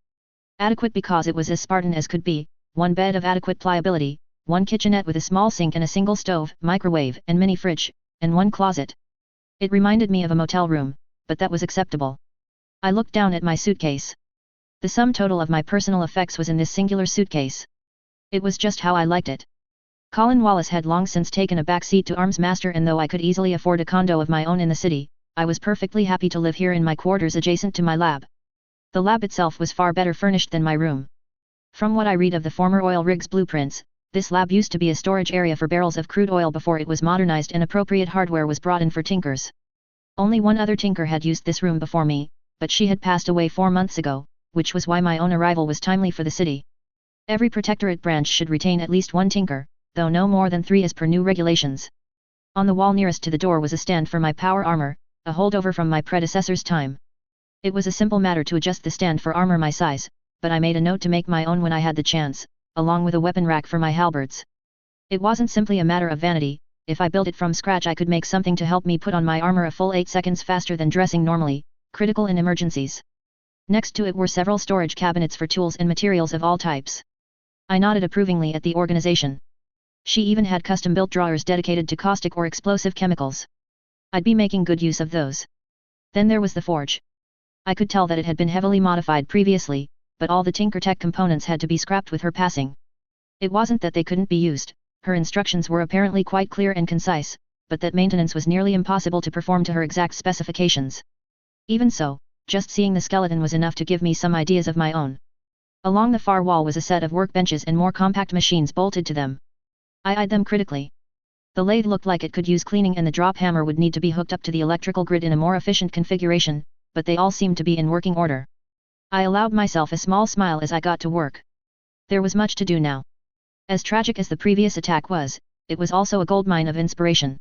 Adequate because it was as Spartan as could be, one bed of adequate pliability, one kitchenette with a small sink and a single stove, microwave, and mini fridge, and one closet. It reminded me of a motel room, but that was acceptable. I looked down at my suitcase. The sum total of my personal effects was in this singular suitcase. It was just how I liked it. Colin Wallace had long since taken a back seat to Arms Master, and though I could easily afford a condo of my own in the city, I was perfectly happy to live here in my quarters adjacent to my lab. The lab itself was far better furnished than my room. From what I read of the former oil rigs blueprints, this lab used to be a storage area for barrels of crude oil before it was modernized and appropriate hardware was brought in for tinkers. Only one other tinker had used this room before me, but she had passed away 4 months ago, which was why my own arrival was timely for the city. Every protectorate branch should retain at least one tinker, though no more than 3 as per new regulations. On the wall nearest to the door was a stand for my power armor, a holdover from my predecessor's time. It was a simple matter to adjust the stand for armor my size, but I made a note to make my own when I had the chance, along with a weapon rack for my halberds. It wasn't simply a matter of vanity. If I built it from scratch I could make something to help me put on my armor a full 8 seconds faster than dressing normally, critical in emergencies. Next to it were several storage cabinets for tools and materials of all types. I nodded approvingly at the organization. She even had custom-built drawers dedicated to caustic or explosive chemicals. I'd be making good use of those. Then there was the forge. I could tell that it had been heavily modified previously, but all the Tinkertech components had to be scrapped with her passing. It wasn't that they couldn't be used, her instructions were apparently quite clear and concise, but that maintenance was nearly impossible to perform to her exact specifications. Even so, just seeing the skeleton was enough to give me some ideas of my own. Along the far wall was a set of workbenches and more compact machines bolted to them. I eyed them critically. The lathe looked like it could use cleaning and the drop hammer would need to be hooked up to the electrical grid in a more efficient configuration, but they all seemed to be in working order. I allowed myself a small smile as I got to work. There was much to do now. As tragic as the previous attack was, it was also a goldmine of inspiration.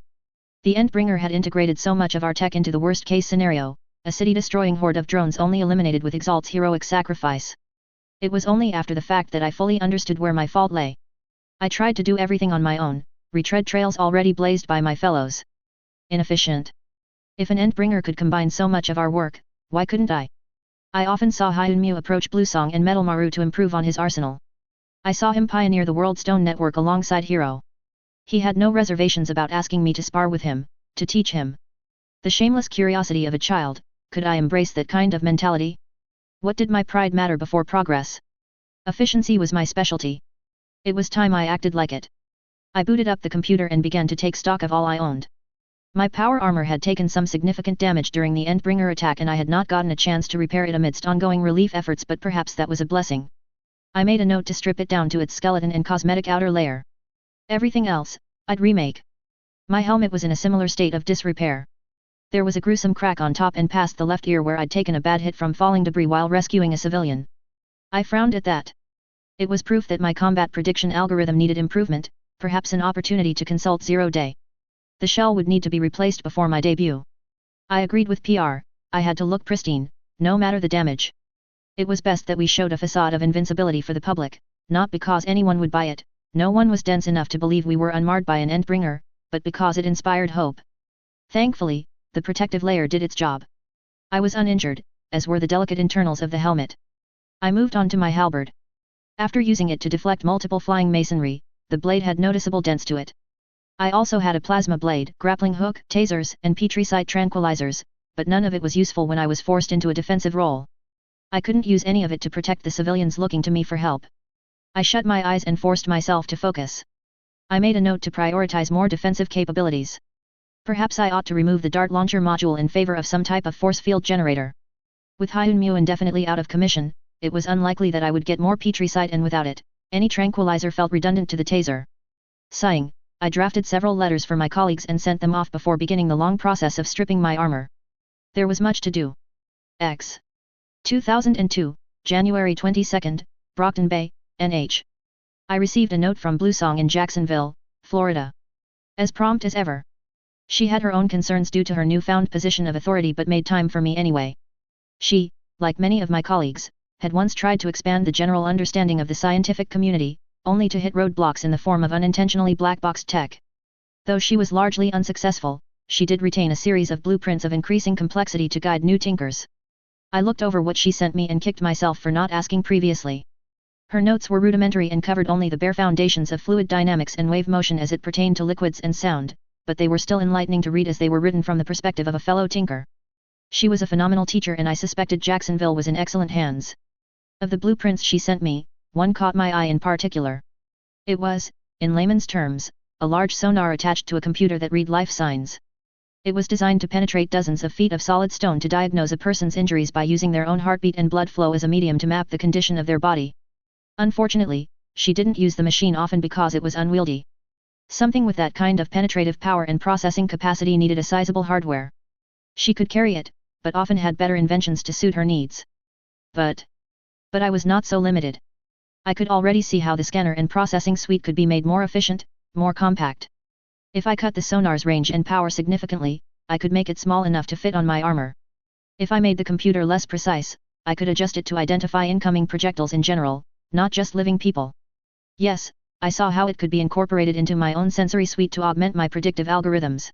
The Endbringer had integrated so much of our tech into the worst-case scenario, a city-destroying horde of drones only eliminated with Exalt's heroic sacrifice. It was only after the fact that I fully understood where my fault lay. I tried to do everything on my own, retread trails already blazed by my fellows. Inefficient. If an Endbringer could combine so much of our work, why couldn't I? I often saw Hyunmu approach Bluesong and Metal Maru to improve on his arsenal. I saw him pioneer the World Stone network alongside Hero. He had no reservations about asking me to spar with him, to teach him. The shameless curiosity of a child, could I embrace that kind of mentality? What did my pride matter before progress? Efficiency was my specialty. It was time I acted like it. I booted up the computer and began to take stock of all I owned. My power armor had taken some significant damage during the Endbringer attack and I had not gotten a chance to repair it amidst ongoing relief efforts, but perhaps that was a blessing. I made a note to strip it down to its skeleton and cosmetic outer layer. Everything else, I'd remake. My helmet was in a similar state of disrepair. There was a gruesome crack on top and past the left ear where I'd taken a bad hit from falling debris while rescuing a civilian. I frowned at that. It was proof that my combat prediction algorithm needed improvement, perhaps an opportunity to consult Zero Day. The shell would need to be replaced before my debut. I agreed with PR, I had to look pristine, no matter the damage. It was best that we showed a facade of invincibility for the public, not because anyone would buy it, no one was dense enough to believe we were unmarred by an Endbringer, but because it inspired hope. Thankfully, the protective layer did its job. I was uninjured, as were the delicate internals of the helmet. I moved on to my halberd. After using it to deflect multiple flying masonry, the blade had noticeable dents to it. I also had a plasma blade, grappling hook, tasers, and Petri site tranquilizers, but none of it was useful when I was forced into a defensive role. I couldn't use any of it to protect the civilians looking to me for help. I shut my eyes and forced myself to focus. I made a note to prioritize more defensive capabilities. Perhaps I ought to remove the dart launcher module in favor of some type of force field generator. With Hyunmu indefinitely out of commission, it was unlikely that I would get more Petri site, and without it, any tranquilizer felt redundant to the taser. Sighing, I drafted several letters for my colleagues and sent them off before beginning the long process of stripping my armor. There was much to do. X. 2002, January 22, Brockton Bay, NH. I received a note from Bluesong in Jacksonville, Florida. As prompt as ever. She had her own concerns due to her newfound position of authority but made time for me anyway. She, like many of my colleagues, had once tried to expand the general understanding of the scientific community, only to hit roadblocks in the form of unintentionally black-boxed tech. Though she was largely unsuccessful, she did retain a series of blueprints of increasing complexity to guide new tinkers. I looked over what she sent me and kicked myself for not asking previously. Her notes were rudimentary and covered only the bare foundations of fluid dynamics and wave motion as it pertained to liquids and sound, but they were still enlightening to read as they were written from the perspective of a fellow tinker. She was a phenomenal teacher and I suspected Jacksonville was in excellent hands. Of the blueprints she sent me, one caught my eye in particular. It was, in layman's terms, a large sonar attached to a computer that read life signs. It was designed to penetrate dozens of feet of solid stone to diagnose a person's injuries by using their own heartbeat and blood flow as a medium to map the condition of their body. Unfortunately, she didn't use the machine often because it was unwieldy. Something with that kind of penetrative power and processing capacity needed a sizable hardware. She could carry it, but often had better inventions to suit her needs. But I was not so limited. I could already see how the scanner and processing suite could be made more efficient, more compact. If I cut the sonar's range and power significantly, I could make it small enough to fit on my armor. If I made the computer less precise, I could adjust it to identify incoming projectiles in general, not just living people. Yes, I saw how it could be incorporated into my own sensory suite to augment my predictive algorithms.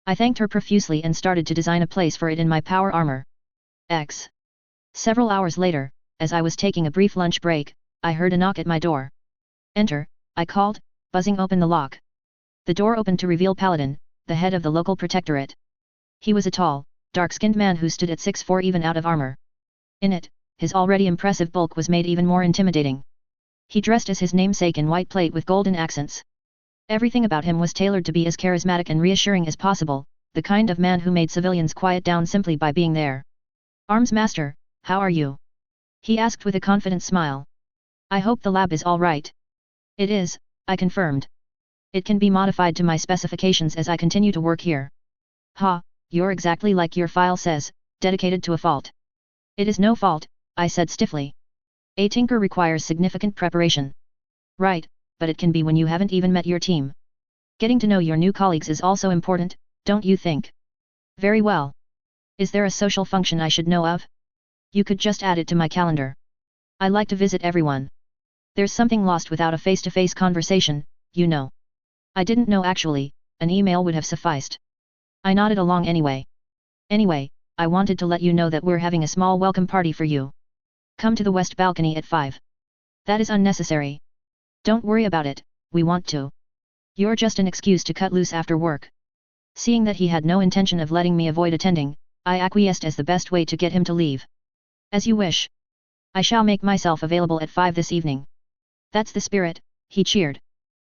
I thanked her profusely and started to design a place for it in my power armor. Several hours later, as I was taking a brief lunch break, I heard a knock at my door. "Enter," I called, buzzing open the lock. The door opened to reveal Paladin, the head of the local protectorate. He was a tall, dark-skinned man who stood at 6'4" even out of armor. In it, his already impressive bulk was made even more intimidating. He dressed as his namesake in white plate with golden accents. Everything about him was tailored to be as charismatic and reassuring as possible, the kind of man who made civilians quiet down simply by being there. "Arms Master, how are you?" he asked with a confident smile. "I hope the lab is all right." "It is," I confirmed. "It can be modified to my specifications as I continue to work here." "Ha, you're exactly like your file says, dedicated to a fault." "It is no fault," I said stiffly. "A tinker requires significant preparation." "Right, but it can be when you haven't even met your team. Getting to know your new colleagues is also important, don't you think?" "Very well. Is there a social function I should know of?" "You could just add it to my calendar. I like to visit everyone. There's something lost without a face-to-face conversation, you know." I didn't know actually, an email would have sufficed. I nodded along anyway. "Anyway, I wanted to let you know that we're having a small welcome party for you. Come to the west balcony at 5. "That is unnecessary. Don't worry about it, we want to. You're just an excuse to cut loose after work." Seeing that he had no intention of letting me avoid attending, I acquiesced as the best way to get him to leave. "As you wish. I shall make myself available at 5 this evening." "That's the spirit," he cheered.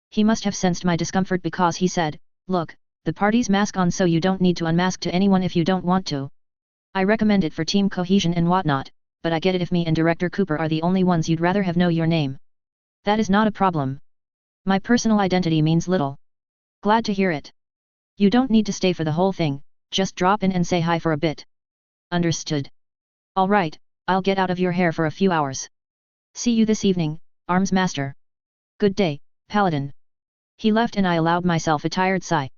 He must have sensed my discomfort because he said, "Look, the party's mask on so you don't need to unmask to anyone if you don't want to. I recommend it for team cohesion and whatnot, but I get it if me and Director Cooper are the only ones you'd rather have know your name. That is not a problem. My personal identity means little." "Glad to hear it. You don't need to stay for the whole thing, just drop in and say hi for a bit." "Understood. All right, I'll get out of your hair for a few hours. See you this evening, Arms Master." "Good day, Paladin." He left and I allowed myself a tired sigh.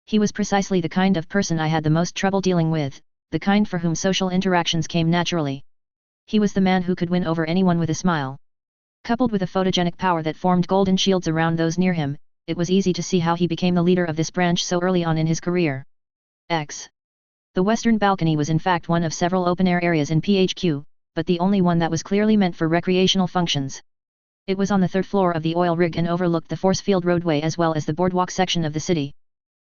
He was precisely the kind of person I had the most trouble dealing with, the kind for whom social interactions came naturally. He was the man who could win over anyone with a smile. Coupled with a photogenic power that formed golden shields around those near him, it was easy to see how he became the leader of this branch so early on in his career. The western balcony was in fact one of several open-air areas in PHQ, but the only one that was clearly meant for recreational functions. It was on the 3rd floor of the oil rig and overlooked the force field roadway as well as the boardwalk section of the city.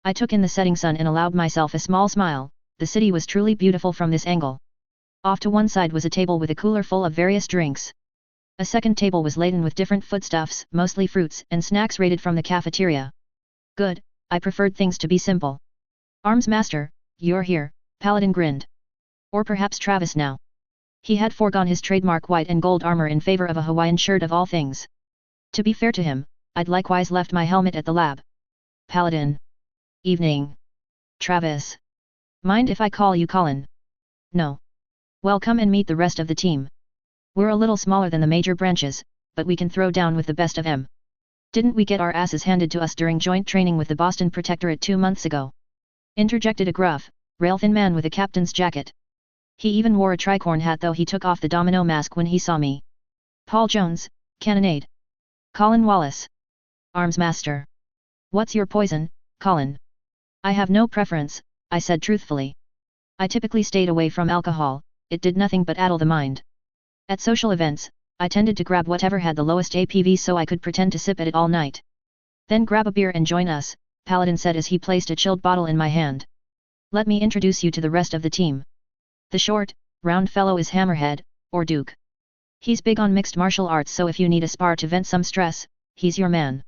I took in the setting sun and allowed myself a small smile. The city was truly beautiful from this angle. Off to one side was a table with a cooler full of various drinks. A second table was laden with different foodstuffs, mostly fruits and snacks raided from the cafeteria. Good, I preferred things to be simple. "Arms Master, you're here," Paladin grinned. "Or perhaps Travis now." He had foregone his trademark white and gold armor in favor of a Hawaiian shirt of all things. To be fair to him, I'd likewise left my helmet at the lab. "Paladin." "Evening." "Travis." "Mind if I call you Colin?" "No." "Well, come and meet the rest of the team. We're a little smaller than the major branches, but we can throw down with the best of 'em. Didn't we get our asses handed to us during joint training with the Boston Protectorate 2 months ago?" interjected a gruff, rail-thin man with a captain's jacket. He even wore a tricorn hat though he took off the domino mask when he saw me. "Paul Jones, Cannonade." "Colin Wallace." "Arms Master." "What's your poison, Colin?" "I have no preference," I said truthfully. I typically stayed away from alcohol, it did nothing but addle the mind. At social events, I tended to grab whatever had the lowest APV so I could pretend to sip at it all night. Then grab a beer and join us, Paladin said as he placed a chilled bottle in my hand. Let me introduce you to the rest of the team. The short, round fellow is Hammerhead, or Duke. He's big on mixed martial arts, so if you need a spar to vent some stress, he's your man.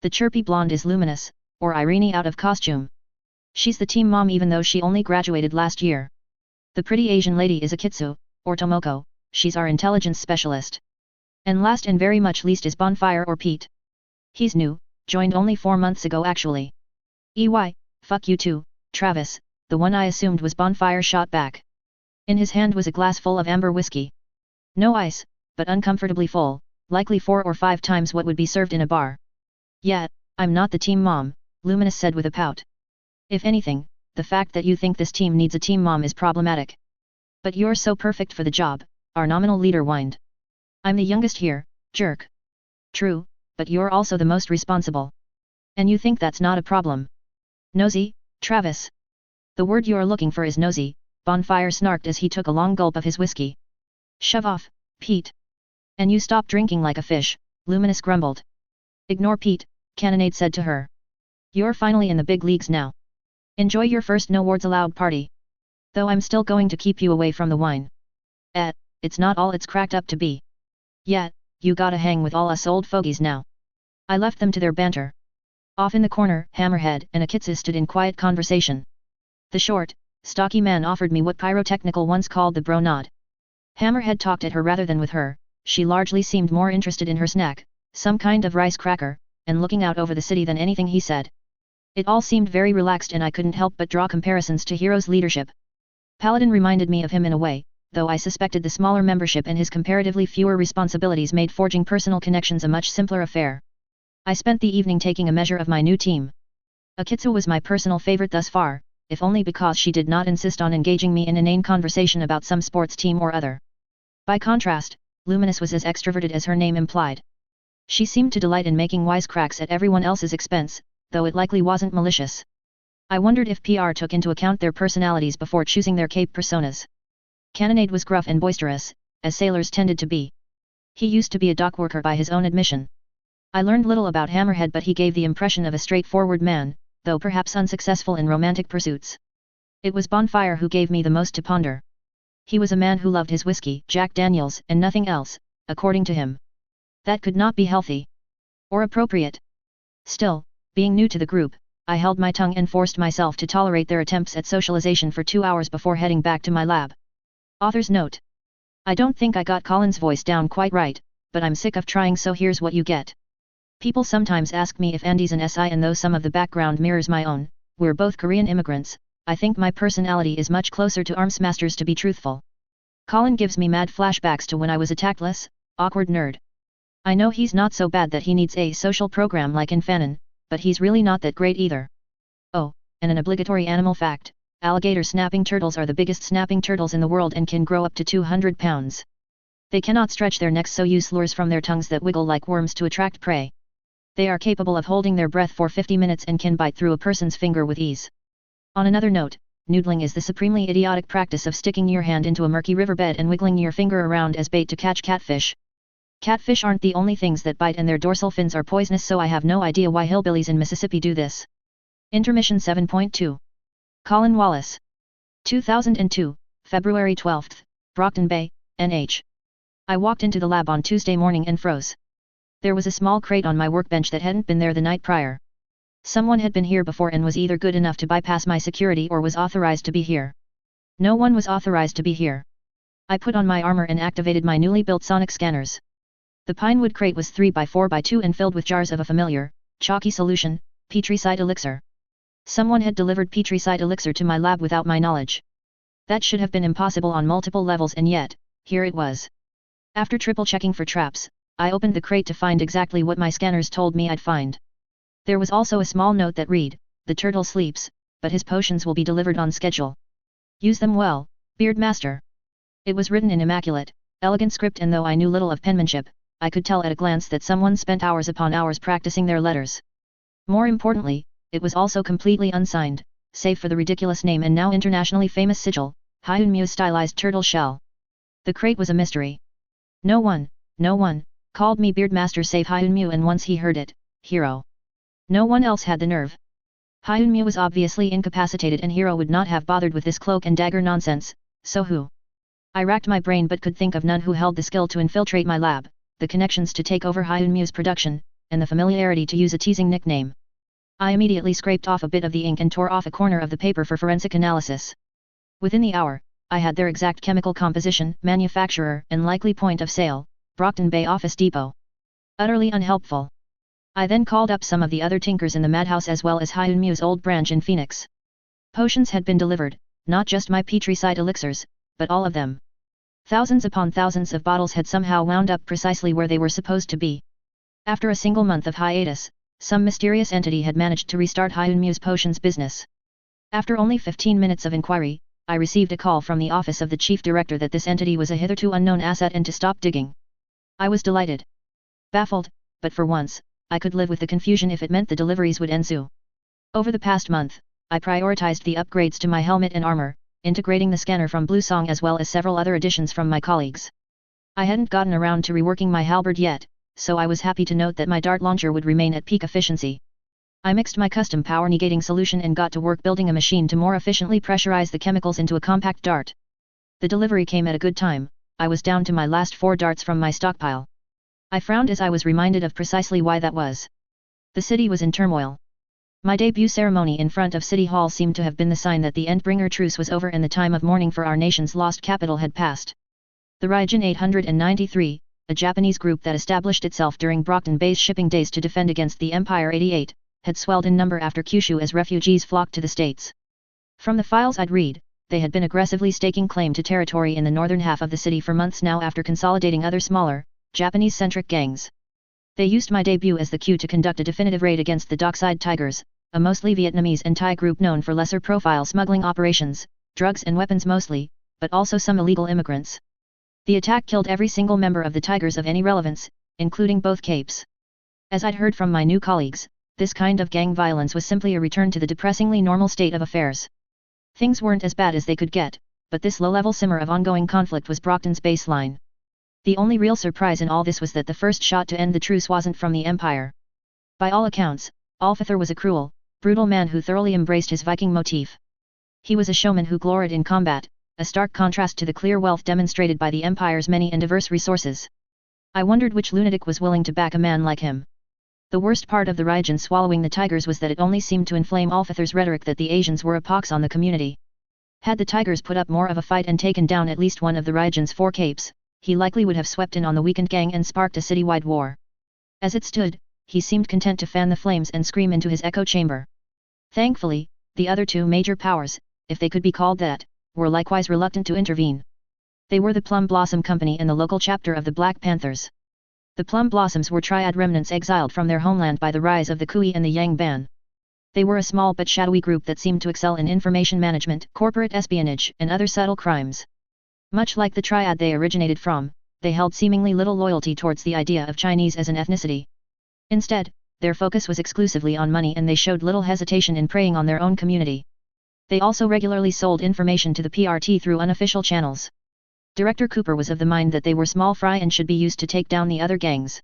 The chirpy blonde is Luminous, or Irene out of costume. She's the team mom even though she only graduated last year. The pretty Asian lady is Akitsu, or Tomoko, she's our intelligence specialist. And last and very much least is Bonfire or Pete. He's new, joined only 4 months ago actually. Fuck you too, Travis, the one I assumed was Bonfire shot back. In his hand was a glass full of amber whiskey. No ice, but uncomfortably full, likely 4 or 5 times what would be served in a bar. Yeah, I'm not the team mom, Luminous said with a pout. If anything, the fact that you think this team needs a team mom is problematic. But you're so perfect for the job, our nominal leader whined. I'm the youngest here, jerk. True, but you're also the most responsible. And you think that's not a problem? Nosy, Travis. The word you're looking for is nosy, Bonfire snarked as he took a long gulp of his whiskey. Shove off, Pete. And you stop drinking like a fish, Luminous grumbled. Ignore Pete, Cannonade said to her. You're finally in the big leagues now. Enjoy your first no words allowed party. Though I'm still going to keep you away from the wine. It's not all it's cracked up to be. Yet, you gotta hang with all us old fogies now. I left them to their banter. Off in the corner, Hammerhead and Akitsu stood in quiet conversation. The short, stocky man offered me what pyrotechnical once called the bro nod. Hammerhead talked at her rather than with her, she largely seemed more interested in her snack, some kind of rice cracker, and looking out over the city than anything he said. It all seemed very relaxed and I couldn't help but draw comparisons to Hero's leadership. Paladin reminded me of him in a way, though I suspected the smaller membership and his comparatively fewer responsibilities made forging personal connections a much simpler affair. I spent the evening taking a measure of my new team. Akitsu was my personal favorite thus far, if only because she did not insist on engaging me in inane conversation about some sports team or other. By contrast, Luminous was as extroverted as her name implied. She seemed to delight in making wisecracks at everyone else's expense, though it likely wasn't malicious. I wondered if PR took into account their personalities before choosing their cape personas. Cannonade was gruff and boisterous, as sailors tended to be. He used to be a dock worker by his own admission. I learned little about Hammerhead, but he gave the impression of a straightforward man, though perhaps unsuccessful in romantic pursuits. It was Bonfire who gave me the most to ponder. He was a man who loved his whiskey, Jack Daniels, and nothing else, according to him. That could not be healthy. Or appropriate. Still, being new to the group, I held my tongue and forced myself to tolerate their attempts at socialization for 2 hours before heading back to my lab. Author's note. I don't think I got Colin's voice down quite right, but I'm sick of trying, so here's what you get. People sometimes ask me if Andy's an SI, and though some of the background mirrors my own, we're both Korean immigrants, I think my personality is much closer to Armsmaster's to be truthful. Colin gives me mad flashbacks to when I was a tactless, awkward nerd. I know he's not so bad that he needs a social program like in Fanon, but he's really not that great either. Oh, and an obligatory animal fact, alligator snapping turtles are the biggest snapping turtles in the world and can grow up to 200 pounds. They cannot stretch their necks, so use lures from their tongues that wiggle like worms to attract prey. They are capable of holding their breath for 50 minutes and can bite through a person's finger with ease. On another note, noodling is the supremely idiotic practice of sticking your hand into a murky riverbed and wiggling your finger around as bait to catch catfish. Catfish aren't the only things that bite, and their dorsal fins are poisonous, so I have no idea why hillbillies in Mississippi do this. Intermission 7.2. Colin Wallace. 2002, February 12, Brockton Bay, NH. I walked into the lab on Tuesday morning and froze. There was a small crate on my workbench that hadn't been there the night prior. Someone had been here before and was either good enough to bypass my security or was authorized to be here. No one was authorized to be here. I put on my armor and activated my newly built sonic scanners. The pinewood crate was 3x4x2 and filled with jars of a familiar, chalky solution, Petricide elixir. Someone had delivered Petricide elixir to my lab without my knowledge. That should have been impossible on multiple levels, and yet, here it was. After triple checking for traps, I opened the crate to find exactly what my scanners told me I'd find. There was also a small note that read, "The turtle sleeps, but his potions will be delivered on schedule. Use them well, Beardmaster." It was written in immaculate, elegant script, and though I knew little of penmanship, I could tell at a glance that someone spent hours upon hours practicing their letters. More importantly, it was also completely unsigned, save for the ridiculous name and now internationally famous sigil, Hyunmu stylized turtle shell. The crate was a mystery. No one, No one called me Beardmaster save Hyunmu, and once he heard it, Hero. No one else had the nerve. Hyunmu was obviously incapacitated and Hero would not have bothered with this cloak and dagger nonsense, so who? I racked my brain but could think of none who held the skill to infiltrate my lab, the connections to take over Hyunmu's production, and the familiarity to use a teasing nickname. I immediately scraped off a bit of the ink and tore off a corner of the paper for forensic analysis. Within the hour, I had their exact chemical composition, manufacturer, and likely point of sale, Brockton Bay Office Depot. Utterly unhelpful. I then called up some of the other tinkers in the madhouse as well as Hyunmu's old branch in Phoenix. Potions had been delivered, not just my petri-site elixirs, but all of them. Thousands upon thousands of bottles had somehow wound up precisely where they were supposed to be. After a single month of hiatus, some mysterious entity had managed to restart Hyunmu's potions business. After only 15 minutes of inquiry, I received a call from the office of the chief director that this entity was a hitherto unknown asset and to stop digging. I was delighted. Baffled, but for once, I could live with the confusion if it meant the deliveries would ensue. Over the past month, I prioritized the upgrades to my helmet and armor, integrating the scanner from Bluesong as well as several other additions from my colleagues. I hadn't gotten around to reworking my halberd yet, so I was happy to note that my dart launcher would remain at peak efficiency. I mixed my custom power negating solution and got to work building a machine to more efficiently pressurize the chemicals into a compact dart. The delivery came at a good time. I was down to my last 4 darts from my stockpile. I frowned as I was reminded of precisely why that was. The city was in turmoil. My debut ceremony in front of City Hall seemed to have been the sign that the Endbringer truce was over and the time of mourning for our nation's lost capital had passed. The Raijin 893, a Japanese group that established itself during Brockton Bay's shipping days to defend against the Empire 88, had swelled in number after Kyushu as refugees flocked to the States. From the files I'd read, they had been aggressively staking claim to territory in the northern half of the city for months now after consolidating other smaller, Japanese-centric gangs. They used my debut as the cue to conduct a definitive raid against the Dockside Tigers, a mostly Vietnamese and Thai group known for lesser-profile smuggling operations, drugs and weapons mostly, but also some illegal immigrants. The attack killed every single member of the Tigers of any relevance, including both capes. As I'd heard from my new colleagues, this kind of gang violence was simply a return to the depressingly normal state of affairs. Things weren't as bad as they could get, but this low-level simmer of ongoing conflict was Brockton's baseline. The only real surprise in all this was that the first shot to end the truce wasn't from the Empire. By all accounts, Alfather was a cruel, brutal man who thoroughly embraced his Viking motif. He was a showman who gloried in combat, a stark contrast to the clear wealth demonstrated by the Empire's many and diverse resources. I wondered which lunatic was willing to back a man like him. The worst part of the Raijin swallowing the Tigers was that it only seemed to inflame Alfather's rhetoric that the Asians were a pox on the community. Had the Tigers put up more of a fight and taken down at least one of the Raijin's 4 capes, he likely would have swept in on the weakened gang and sparked a citywide war. As it stood, he seemed content to fan the flames and scream into his echo chamber. Thankfully, the other 2 major powers, if they could be called that, were likewise reluctant to intervene. They were the Plum Blossom Company and the local chapter of the Black Panthers. The Plum Blossoms were triad remnants exiled from their homeland by the rise of the Kui and the Yang Ban. They were a small but shadowy group that seemed to excel in information management, corporate espionage, and other subtle crimes. Much like the triad they originated from, they held seemingly little loyalty towards the idea of Chinese as an ethnicity. Instead, their focus was exclusively on money and they showed little hesitation in preying on their own community. They also regularly sold information to the PRT through unofficial channels. Director Cooper was of the mind that they were small fry and should be used to take down the other gangs.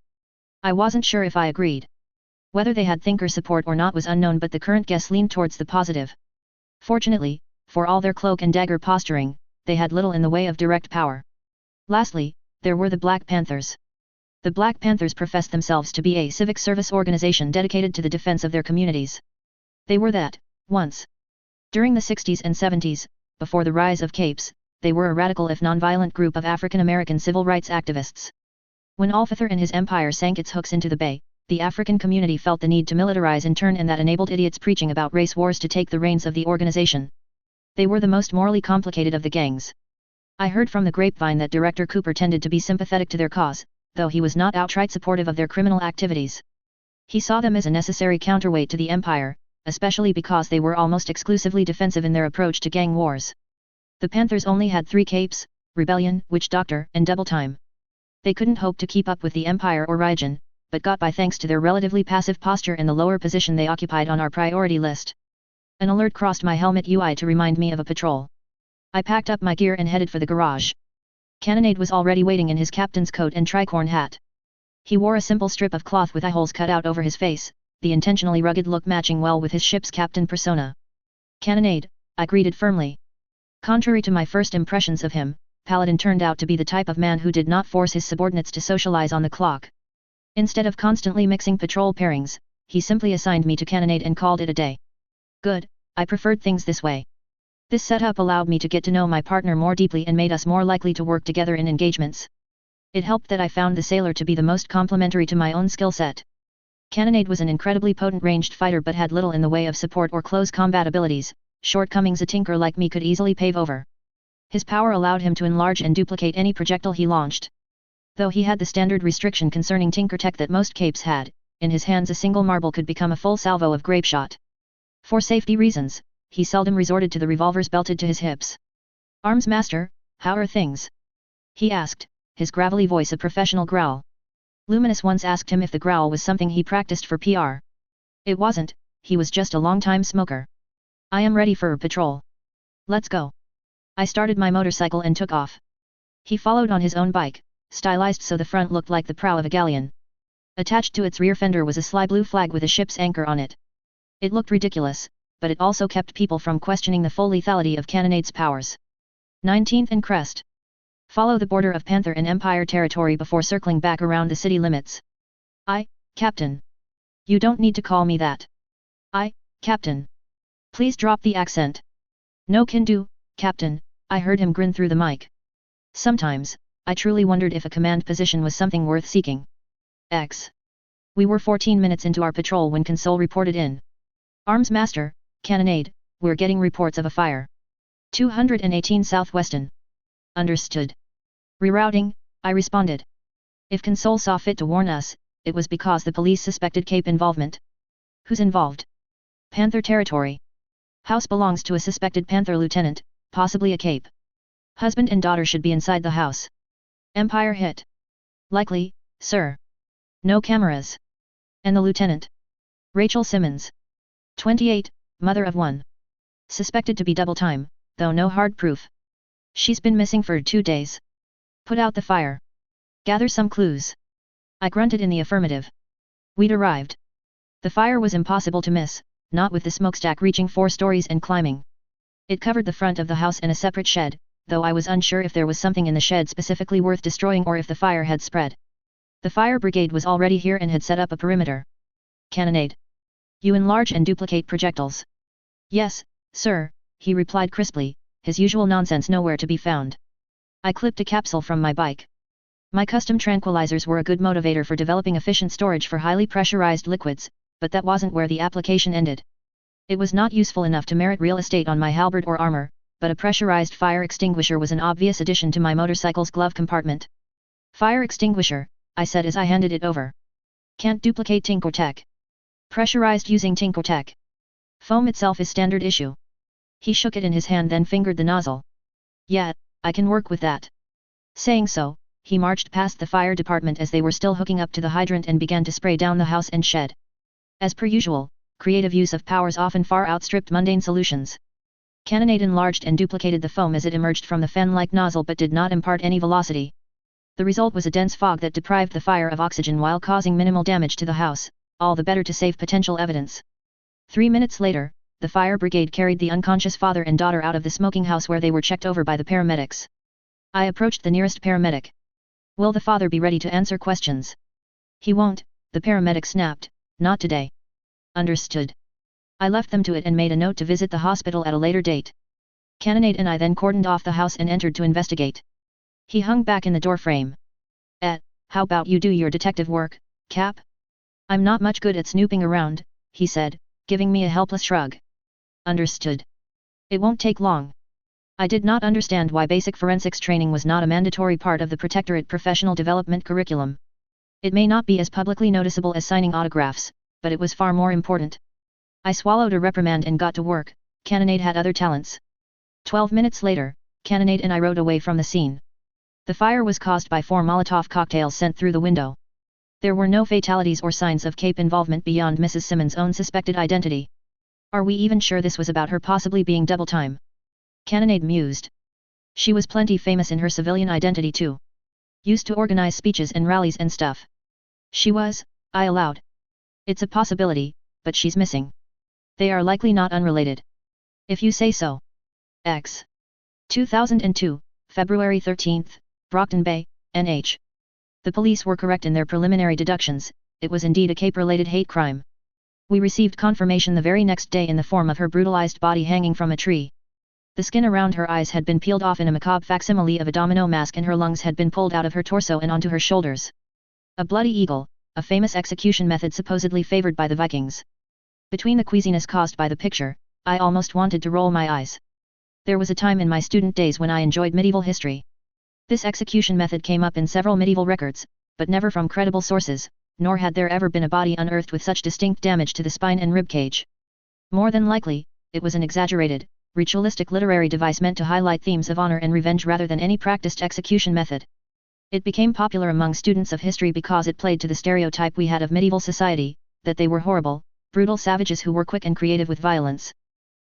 I wasn't sure if I agreed. Whether they had thinker support or not was unknown, but the current guess leaned towards the positive. Fortunately, for all their cloak and dagger posturing, they had little in the way of direct power. Lastly, there were the Black Panthers. The Black Panthers professed themselves to be a civic service organization dedicated to the defense of their communities. They were that, once. During the 60s and 70s, before the rise of capes, they were a radical if non-violent group of African American civil rights activists. When Alfather and his empire sank its hooks into the bay, the African community felt the need to militarize in turn, and that enabled idiots preaching about race wars to take the reins of the organization. They were the most morally complicated of the gangs. I heard from the grapevine that Director Cooper tended to be sympathetic to their cause, though he was not outright supportive of their criminal activities. He saw them as a necessary counterweight to the empire, especially because they were almost exclusively defensive in their approach to gang wars. The Panthers only had 3 capes: Rebellion, Witch Doctor, and Double Time. They couldn't hope to keep up with the Empire or Raijin, but got by thanks to their relatively passive posture and the lower position they occupied on our priority list. An alert crossed my helmet UI to remind me of a patrol. I packed up my gear and headed for the garage. Cannonade was already waiting in his captain's coat and tricorn hat. He wore a simple strip of cloth with eye holes cut out over his face, the intentionally rugged look matching well with his ship's captain persona. Cannonade, I greeted firmly. Contrary to my first impressions of him, Paladin turned out to be the type of man who did not force his subordinates to socialize on the clock. Instead of constantly mixing patrol pairings, he simply assigned me to Cannonade and called it a day. Good, I preferred things this way. This setup allowed me to get to know my partner more deeply and made us more likely to work together in engagements. It helped that I found the sailor to be the most complementary to my own skill set. Cannonade was an incredibly potent ranged fighter but had little in the way of support or close combat abilities, shortcomings a tinker like me could easily pave over. His power allowed him to enlarge and duplicate any projectile he launched. Though he had the standard restriction concerning tinker tech that most capes had, in his hands a single marble could become a full salvo of grapeshot. For safety reasons, he seldom resorted to the revolvers belted to his hips. "Arms master, how are things?" he asked, his gravelly voice a professional growl. Luminous once asked him if the growl was something he practiced for PR. It wasn't, he was just a long-time smoker. "I am ready for a patrol. Let's go." I started my motorcycle and took off. He followed on his own bike, stylized so the front looked like the prow of a galleon. Attached to its rear fender was a sly blue flag with a ship's anchor on it. It looked ridiculous, but it also kept people from questioning the full lethality of Cannonade's powers. 19th and Crest. Follow the border of Panther and Empire territory before circling back around the city limits. Captain. You don't need to call me that. Captain. Please drop the accent. No can do, Captain, I heard him grin through the mic. Sometimes, I truly wondered if a command position was something worth seeking. We were 14 minutes into our patrol when Console reported in. "Arms Master, Cannonade, we're getting reports of a fire. 218 Southwestern. Understood. Rerouting," I responded. If Console saw fit to warn us, it was because the police suspected Cape involvement. Who's involved? Panther territory. House belongs to a suspected Panther lieutenant, possibly a Cape. Husband and daughter should be inside the house. Empire hit. Likely, sir. No cameras. And the lieutenant? Rachel Simmons. 28, mother of one. Suspected to be double time, though no hard proof. She's been missing for 2 days. Put out the fire. Gather some clues. I grunted in the affirmative. We'd arrived. The fire was impossible to miss, not with the smokestack reaching 4 stories and climbing. It covered the front of the house and a separate shed, though I was unsure if there was something in the shed specifically worth destroying or if the fire had spread. The fire brigade was already here and had set up a perimeter. Cannonade. You enlarge and duplicate projectiles. Yes, sir, he replied crisply, his usual nonsense nowhere to be found. I clipped a capsule from my bike. My custom tranquilizers were a good motivator for developing efficient storage for highly pressurized liquids, but that wasn't where the application ended. It was not useful enough to merit real estate on my halberd or armor, but a pressurized fire extinguisher was an obvious addition to my motorcycle's glove compartment. "Fire extinguisher," I said as I handed it over. "Can't duplicate Tinker Tech. Pressurized using Tinker Tech. Foam itself is standard issue." He shook it in his hand then fingered the nozzle. "Yeah, I can work with that." Saying so, he marched past the fire department as they were still hooking up to the hydrant and began to spray down the house and shed. As per usual, creative use of powers often far outstripped mundane solutions. Cannonade enlarged and duplicated the foam as it emerged from the fan-like nozzle but did not impart any velocity. The result was a dense fog that deprived the fire of oxygen while causing minimal damage to the house, all the better to save potential evidence. 3 minutes later, the fire brigade carried the unconscious father and daughter out of the smoking house where they were checked over by the paramedics. I approached the nearest paramedic. "Will the father be ready to answer questions?" "He won't," the paramedic snapped, "not today." Understood. I left them to it and made a note to visit the hospital at a later date. Cannonade and I then cordoned off the house and entered to investigate. He hung back in the doorframe. How about you do your detective work, Cap?" "I'm not much good at snooping around," he said, giving me a helpless shrug. Understood. It won't take long. I did not understand why basic forensics training was not a mandatory part of the Protectorate professional development curriculum. It may not be as publicly noticeable as signing autographs, but it was far more important. I swallowed a reprimand and got to work. Cannonade had other talents. 12 minutes later, Cannonade and I rode away from the scene. The fire was caused by 4 Molotov cocktails sent through the window. There were no fatalities or signs of Cape involvement beyond Mrs. Simmons' own suspected identity. Are we even sure this was about her possibly being double time? Cannonade mused. She was plenty famous in her civilian identity too. Used to organize speeches and rallies and stuff. She was, I allowed. It's a possibility, but she's missing. They are likely not unrelated. If you say so. X. 2002, February 13th, Brockton Bay, NH. The police were correct in their preliminary deductions, it was indeed a Cape-related hate crime. We received confirmation the very next day in the form of her brutalized body hanging from a tree. The skin around her eyes had been peeled off in a macabre facsimile of a domino mask and her lungs had been pulled out of her torso and onto her shoulders. A bloody eagle, a famous execution method supposedly favored by the Vikings. Between the queasiness caused by the picture, I almost wanted to roll my eyes. There was a time in my student days when I enjoyed medieval history. This execution method came up in several medieval records, but never from credible sources, nor had there ever been a body unearthed with such distinct damage to the spine and ribcage. More than likely, it was an exaggerated, ritualistic literary device meant to highlight themes of honor and revenge rather than any practiced execution method. It became popular among students of history because it played to the stereotype we had of medieval society, that they were horrible, brutal savages who were quick and creative with violence.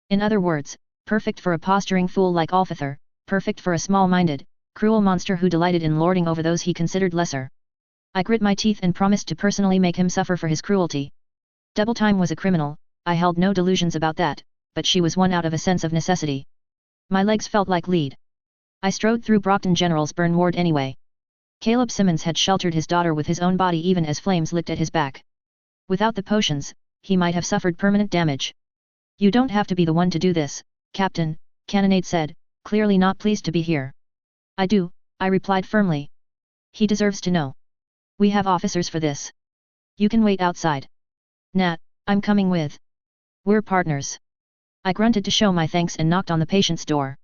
In other words, perfect for a posturing fool like Alfethor, perfect for a small-minded, cruel monster who delighted in lording over those he considered lesser. I grit my teeth and promised to personally make him suffer for his cruelty. Double Time was a criminal, I held no delusions about that, but she was one out of a sense of necessity. My legs felt like lead. I strode through Brockton General's burn ward anyway. Caleb Simmons had sheltered his daughter with his own body even as flames licked at his back. Without the potions, he might have suffered permanent damage. You don't have to be the one to do this, Captain, Cannonade said, clearly not pleased to be here. I do, I replied firmly. He deserves to know. We have officers for this. You can wait outside. Nat, I'm coming with. We're partners. I grunted to show my thanks and knocked on the patient's door.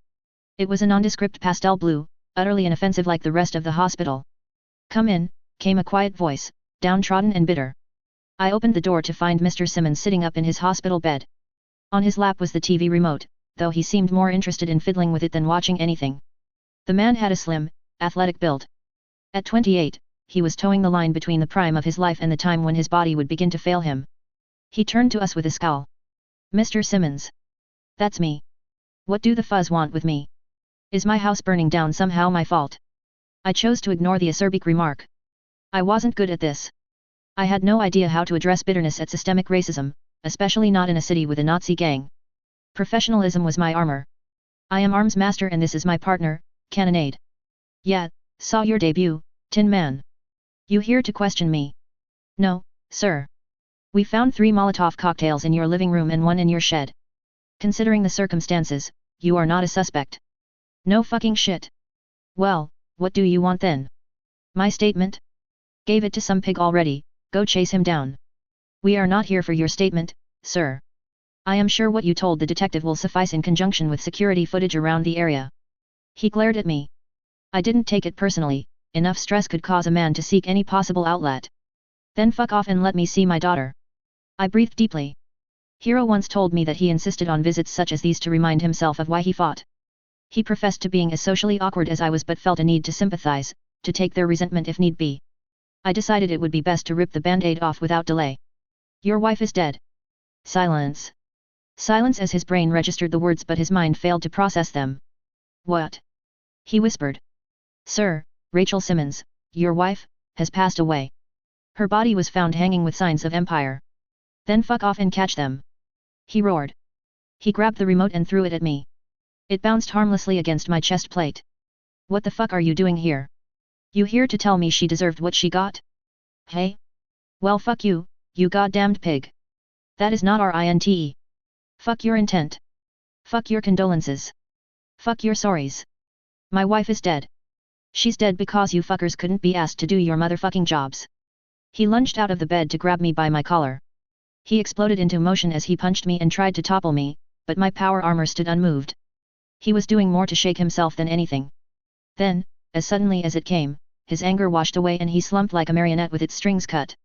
It was a nondescript pastel blue, utterly inoffensive like the rest of the hospital. Come in, came a quiet voice, downtrodden and bitter. I opened the door to find Mr. Simmons sitting up in his hospital bed. On his lap was the TV remote, though he seemed more interested in fiddling with it than watching anything. The man had a slim, athletic build. At 28, he was towing the line between the prime of his life and the time when his body would begin to fail him. He turned to us with a scowl. Mr. Simmons. That's me. What do the fuzz want with me? Is my house burning down somehow my fault? I chose to ignore the acerbic remark. I wasn't good at this. I had no idea how to address bitterness at systemic racism, especially not in a city with a Nazi gang. Professionalism was my armor. I am arms master and this is my partner, Cannonade. Yeah, saw your debut, Tin Man. You here to question me? No, sir. We found 3 Molotov cocktails in your living room and 1 in your shed. Considering the circumstances, you are not a suspect. No fucking shit. Well, what do you want then? My statement? Gave it to some pig already, go chase him down. We are not here for your statement, sir. I am sure what you told the detective will suffice in conjunction with security footage around the area. He glared at me. I didn't take it personally, enough stress could cause a man to seek any possible outlet. Then fuck off and let me see my daughter. I breathed deeply. Hero once told me that he insisted on visits such as these to remind himself of why he fought. He professed to being as socially awkward as I was but felt a need to sympathize, to take their resentment if need be. I decided it would be best to rip the band-aid off without delay. Your wife is dead. Silence. Silence as his brain registered the words but his mind failed to process them. What? He whispered. Sir, Rachel Simmons, your wife, has passed away. Her body was found hanging with signs of empire. Then fuck off and catch them. He roared. He grabbed the remote and threw it at me. It bounced harmlessly against my chest plate. What the fuck are you doing here? You here to tell me she deserved what she got? Hey? Well fuck you, you goddamned pig. That is not our INTE. Fuck your intent. Fuck your condolences. Fuck your sorries. My wife is dead. She's dead because you fuckers couldn't be asked to do your motherfucking jobs. He lunged out of the bed to grab me by my collar. He exploded into motion as he punched me and tried to topple me, but my power armor stood unmoved. He was doing more to shake himself than anything. Then, as suddenly as it came, his anger washed away and he slumped like a marionette with its strings cut.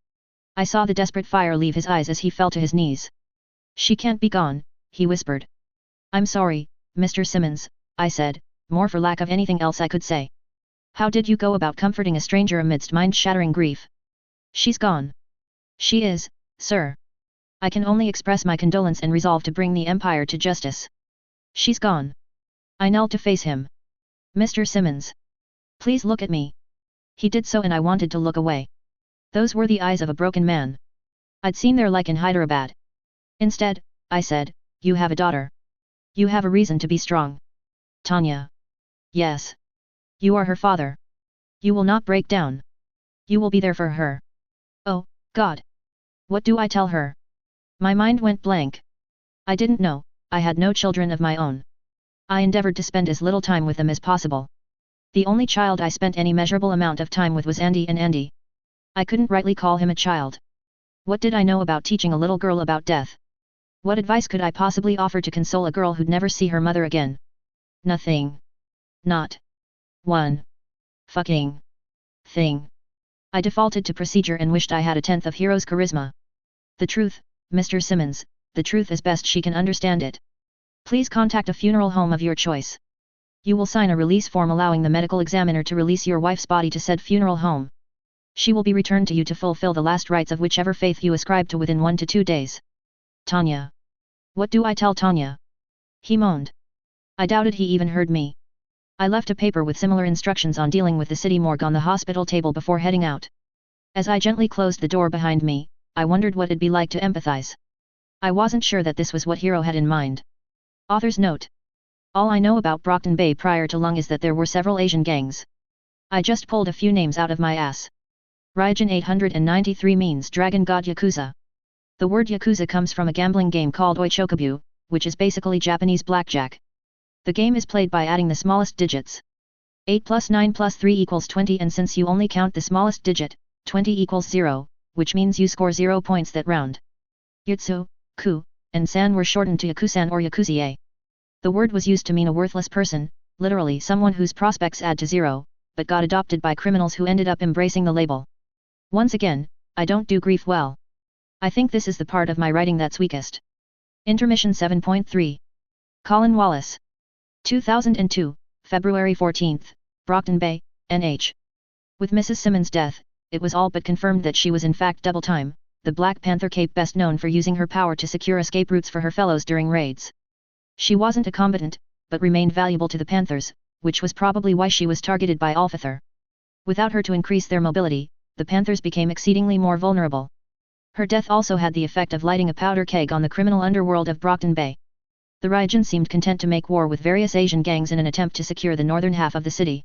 I saw the desperate fire leave his eyes as he fell to his knees. She can't be gone, he whispered. I'm sorry, Mr. Simmons, I said, more for lack of anything else I could say. How did you go about comforting a stranger amidst mind-shattering grief? She's gone. She is, sir. I can only express my condolence and resolve to bring the Empire to justice. She's gone. I knelt to face him. Mr. Simmons. Please look at me. He did so and I wanted to look away. Those were the eyes of a broken man. I'd seen their like in Hyderabad. Instead, I said, you have a daughter. You have a reason to be strong. Tanya. Yes. You are her father. You will not break down. You will be there for her. Oh, God. What do I tell her? My mind went blank. I didn't know, I had no children of my own. I endeavored to spend as little time with them as possible. The only child I spent any measurable amount of time with was Andy, and Andy. I couldn't rightly call him a child. What did I know about teaching a little girl about death? What advice could I possibly offer to console a girl who'd never see her mother again? Nothing. Not one fucking thing. I defaulted to procedure and wished I had a tenth of Hero's charisma. The truth, Mr. Simmons, the truth as best she can understand it. Please contact a funeral home of your choice. You will sign a release form allowing the medical examiner to release your wife's body to said funeral home. She will be returned to you to fulfill the last rites of whichever faith you ascribe to within 1 to 2 days. Tanya. What do I tell Tanya? He moaned. I doubted he even heard me. I left a paper with similar instructions on dealing with the city morgue on the hospital table before heading out. As I gently closed the door behind me, I wondered what it'd be like to empathize. I wasn't sure that this was what Hero had in mind. Author's note. All I know about Brockton Bay prior to Lung is that there were several Asian gangs. I just pulled a few names out of my ass. Raijin 893 means Dragon God Yakuza. The word Yakuza comes from a gambling game called Oichokabu, which is basically Japanese blackjack. The game is played by adding the smallest digits. 8 plus 9 plus 3 equals 20, and since you only count the smallest digit, 20 equals 0, which means you score 0 points that round. Yutsu, Ku, and San were shortened to Yakusan or Yakuzie. The word was used to mean a worthless person, literally someone whose prospects add to 0, but got adopted by criminals who ended up embracing the label. Once again, I don't do grief well. I think this is the part of my writing that's weakest. Intermission 7.3. Colin Wallace. 2002, February 14, Brockton Bay, NH. With Mrs. Simmons' death, it was all but confirmed that she was in fact Double Time, the Black Panther cape best known for using her power to secure escape routes for her fellows during raids. She wasn't a combatant, but remained valuable to the Panthers, which was probably why she was targeted by Alfather. Without her to increase their mobility, the Panthers became exceedingly more vulnerable. Her death also had the effect of lighting a powder keg on the criminal underworld of Brockton Bay. The Raijin seemed content to make war with various Asian gangs in an attempt to secure the northern half of the city.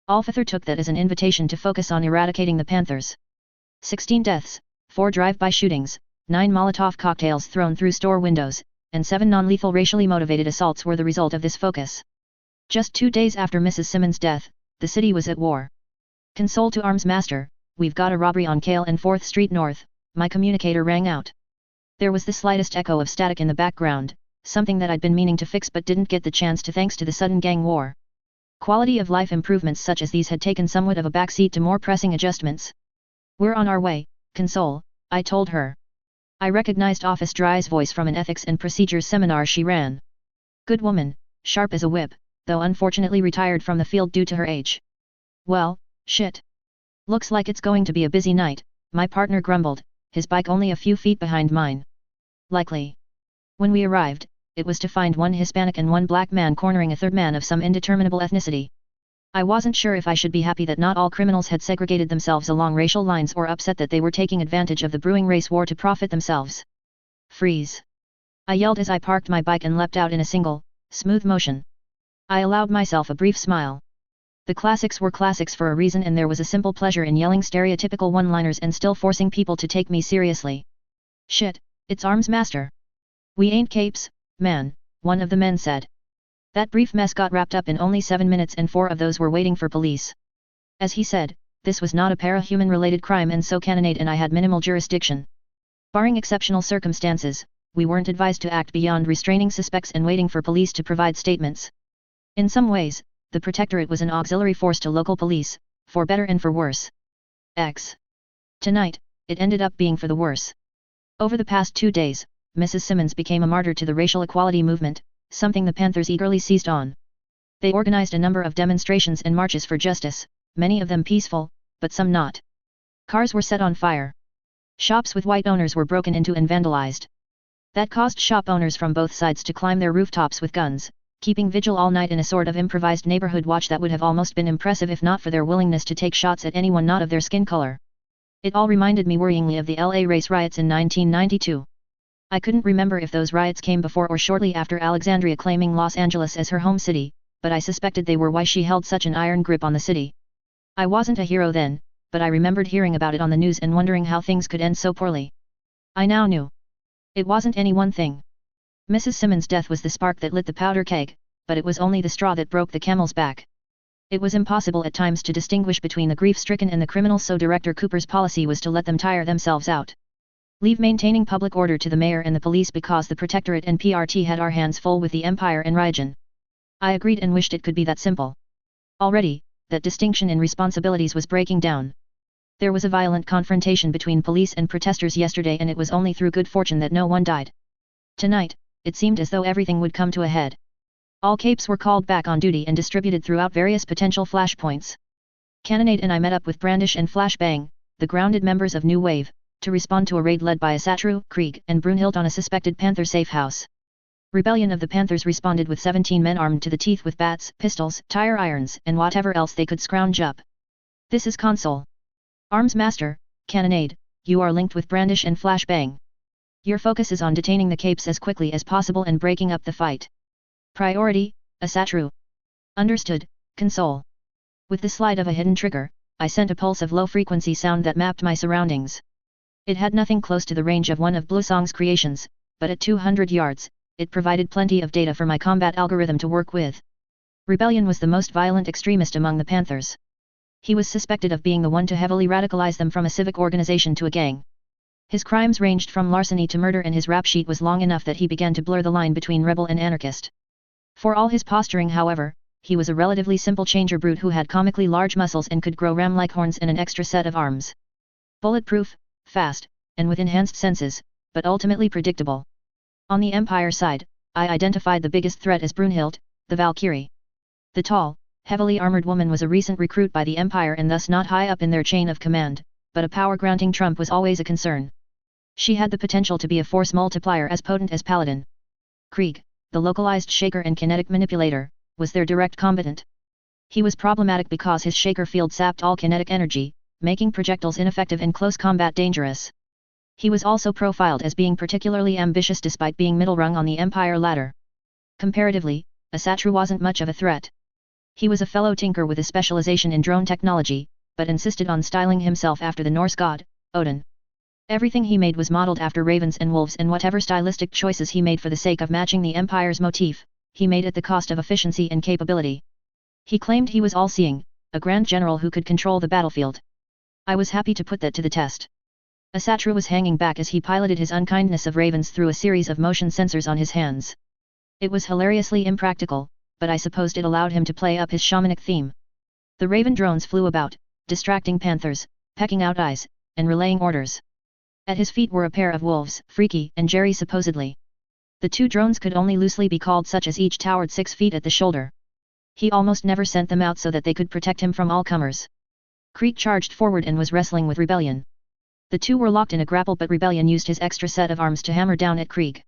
Alfather took that as an invitation to focus on eradicating the Panthers. 16 deaths, 4 drive-by shootings, 9 Molotov cocktails thrown through store windows, and 7 non-lethal racially motivated assaults were the result of this focus. Just 2 days after Mrs. Simmons' death, the city was at war. Console to Arms Master, we've got a robbery on Kale and 4th Street North, my communicator rang out. There was the slightest echo of static in the background, something that I'd been meaning to fix but didn't get the chance to thanks to the sudden gang war. Quality of life improvements such as these had taken somewhat of a backseat to more pressing adjustments. We're on our way, Console, I told her. I recognized Office Dry's voice from an ethics and procedures seminar she ran. Good woman, sharp as a whip, though unfortunately retired from the field due to her age. Well, shit. Looks like it's going to be a busy night, my partner grumbled, his bike only a few feet behind mine. Likely. When we arrived, it was to find one Hispanic and one black man cornering a third man of some indeterminable ethnicity. I wasn't sure if I should be happy that not all criminals had segregated themselves along racial lines or upset that they were taking advantage of the brewing race war to profit themselves. Freeze. I yelled as I parked my bike and leapt out in a single, smooth motion. I allowed myself a brief smile. The classics were classics for a reason, and there was a simple pleasure in yelling stereotypical one-liners and still forcing people to take me seriously. Shit, it's Arms Master. We ain't capes, man, one of the men said. That brief mess got wrapped up in only 7 minutes and 4 of those were waiting for police. As he said, this was not a parahuman-related crime and so Cannonade and I had minimal jurisdiction. Barring exceptional circumstances, we weren't advised to act beyond restraining suspects and waiting for police to provide statements. In some ways, the Protectorate was an auxiliary force to local police, for better and for worse. Tonight, it ended up being for the worse. Over the past 2 days, Mrs. Simmons became a martyr to the racial equality movement, something the Panthers eagerly seized on. They organized a number of demonstrations and marches for justice, many of them peaceful, but some not. Cars were set on fire. Shops with white owners were broken into and vandalized. That caused shop owners from both sides to climb their rooftops with guns, keeping vigil all night in a sort of improvised neighborhood watch that would have almost been impressive if not for their willingness to take shots at anyone not of their skin color. It all reminded me worryingly of the LA race riots in 1992. I couldn't remember if those riots came before or shortly after Alexandria claiming Los Angeles as her home city, but I suspected they were why she held such an iron grip on the city. I wasn't a hero then, but I remembered hearing about it on the news and wondering how things could end so poorly. I now knew. It wasn't any one thing. Mrs. Simmons' death was the spark that lit the powder keg, but it was only the straw that broke the camel's back. It was impossible at times to distinguish between the grief-stricken and the criminal, so Director Cooper's policy was to let them tire themselves out. Leave maintaining public order to the mayor and the police because the Protectorate and PRT had our hands full with the Empire and Rajan. I agreed and wished it could be that simple. Already, that distinction in responsibilities was breaking down. There was a violent confrontation between police and protesters yesterday, and it was only through good fortune that no one died. Tonight, it seemed as though everything would come to a head. All capes were called back on duty and distributed throughout various potential flashpoints. Cannonade and I met up with Brandish and Flashbang, the grounded members of New Wave, to respond to a raid led by Asatru, Krieg, and Brunhild on a suspected Panther safe house. Rebellion of the Panthers responded with 17 men armed to the teeth with bats, pistols, tire irons, and whatever else they could scrounge up. This is Console. Arms Master, Cannonade, you are linked with Brandish and Flashbang. Your focus is on detaining the capes as quickly as possible and breaking up the fight. Priority, Asatru. Understood, Console. With the slide of a hidden trigger, I sent a pulse of low-frequency sound that mapped my surroundings. It had nothing close to the range of one of Bluesong's creations, but at 200 yards, it provided plenty of data for my combat algorithm to work with. Rebellion was the most violent extremist among the Panthers. He was suspected of being the one to heavily radicalize them from a civic organization to a gang. His crimes ranged from larceny to murder, and his rap sheet was long enough that he began to blur the line between rebel and anarchist. For all his posturing, however, he was a relatively simple changer brute who had comically large muscles and could grow ram-like horns and an extra set of arms. Bulletproof, fast, and with enhanced senses, but ultimately predictable. On the Empire side, I identified the biggest threat as Brunhild, the Valkyrie. The tall, heavily armored woman was a recent recruit by the Empire and thus not high up in their chain of command, but a power-granting trump was always a concern. She had the potential to be a force multiplier as potent as Paladin. Krieg, the localized shaker and kinetic manipulator, was their direct combatant. He was problematic because his shaker field sapped all kinetic energy, making projectiles ineffective and close combat dangerous. He was also profiled as being particularly ambitious despite being middle-rung on the Empire ladder. Comparatively, Asatru wasn't much of a threat. He was a fellow tinker with a specialization in drone technology, but insisted on styling himself after the Norse god, Odin. Everything he made was modeled after ravens and wolves, and whatever stylistic choices he made for the sake of matching the Empire's motif, he made at the cost of efficiency and capability. He claimed he was all-seeing, a grand general who could control the battlefield. I was happy to put that to the test. Asatru was hanging back as he piloted his unkindness of ravens through a series of motion sensors on his hands. It was hilariously impractical, but I supposed it allowed him to play up his shamanic theme. The raven drones flew about, distracting panthers, pecking out eyes, and relaying orders. At his feet were a pair of wolves, Freaky and Jerry supposedly. The two drones could only loosely be called such as each towered 6 feet at the shoulder. He almost never sent them out so that they could protect him from all comers. Krieg charged forward and was wrestling with Rebellion. The two were locked in a grapple, but Rebellion used his extra set of arms to hammer down at Krieg.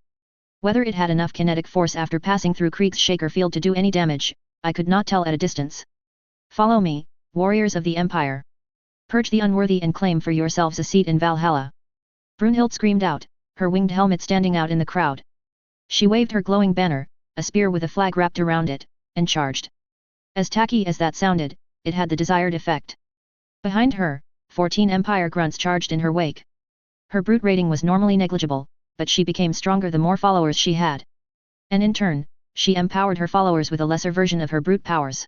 Whether it had enough kinetic force after passing through Krieg's shaker field to do any damage, I could not tell at a distance. Follow me, warriors of the Empire. Purge the unworthy and claim for yourselves a seat in Valhalla. Brunhild screamed out, her winged helmet standing out in the crowd. She waved her glowing banner, a spear with a flag wrapped around it, and charged. As tacky as that sounded, it had the desired effect. Behind her, 14 Empire grunts charged in her wake. Her brute rating was normally negligible, but she became stronger the more followers she had. And in turn, she empowered her followers with a lesser version of her brute powers.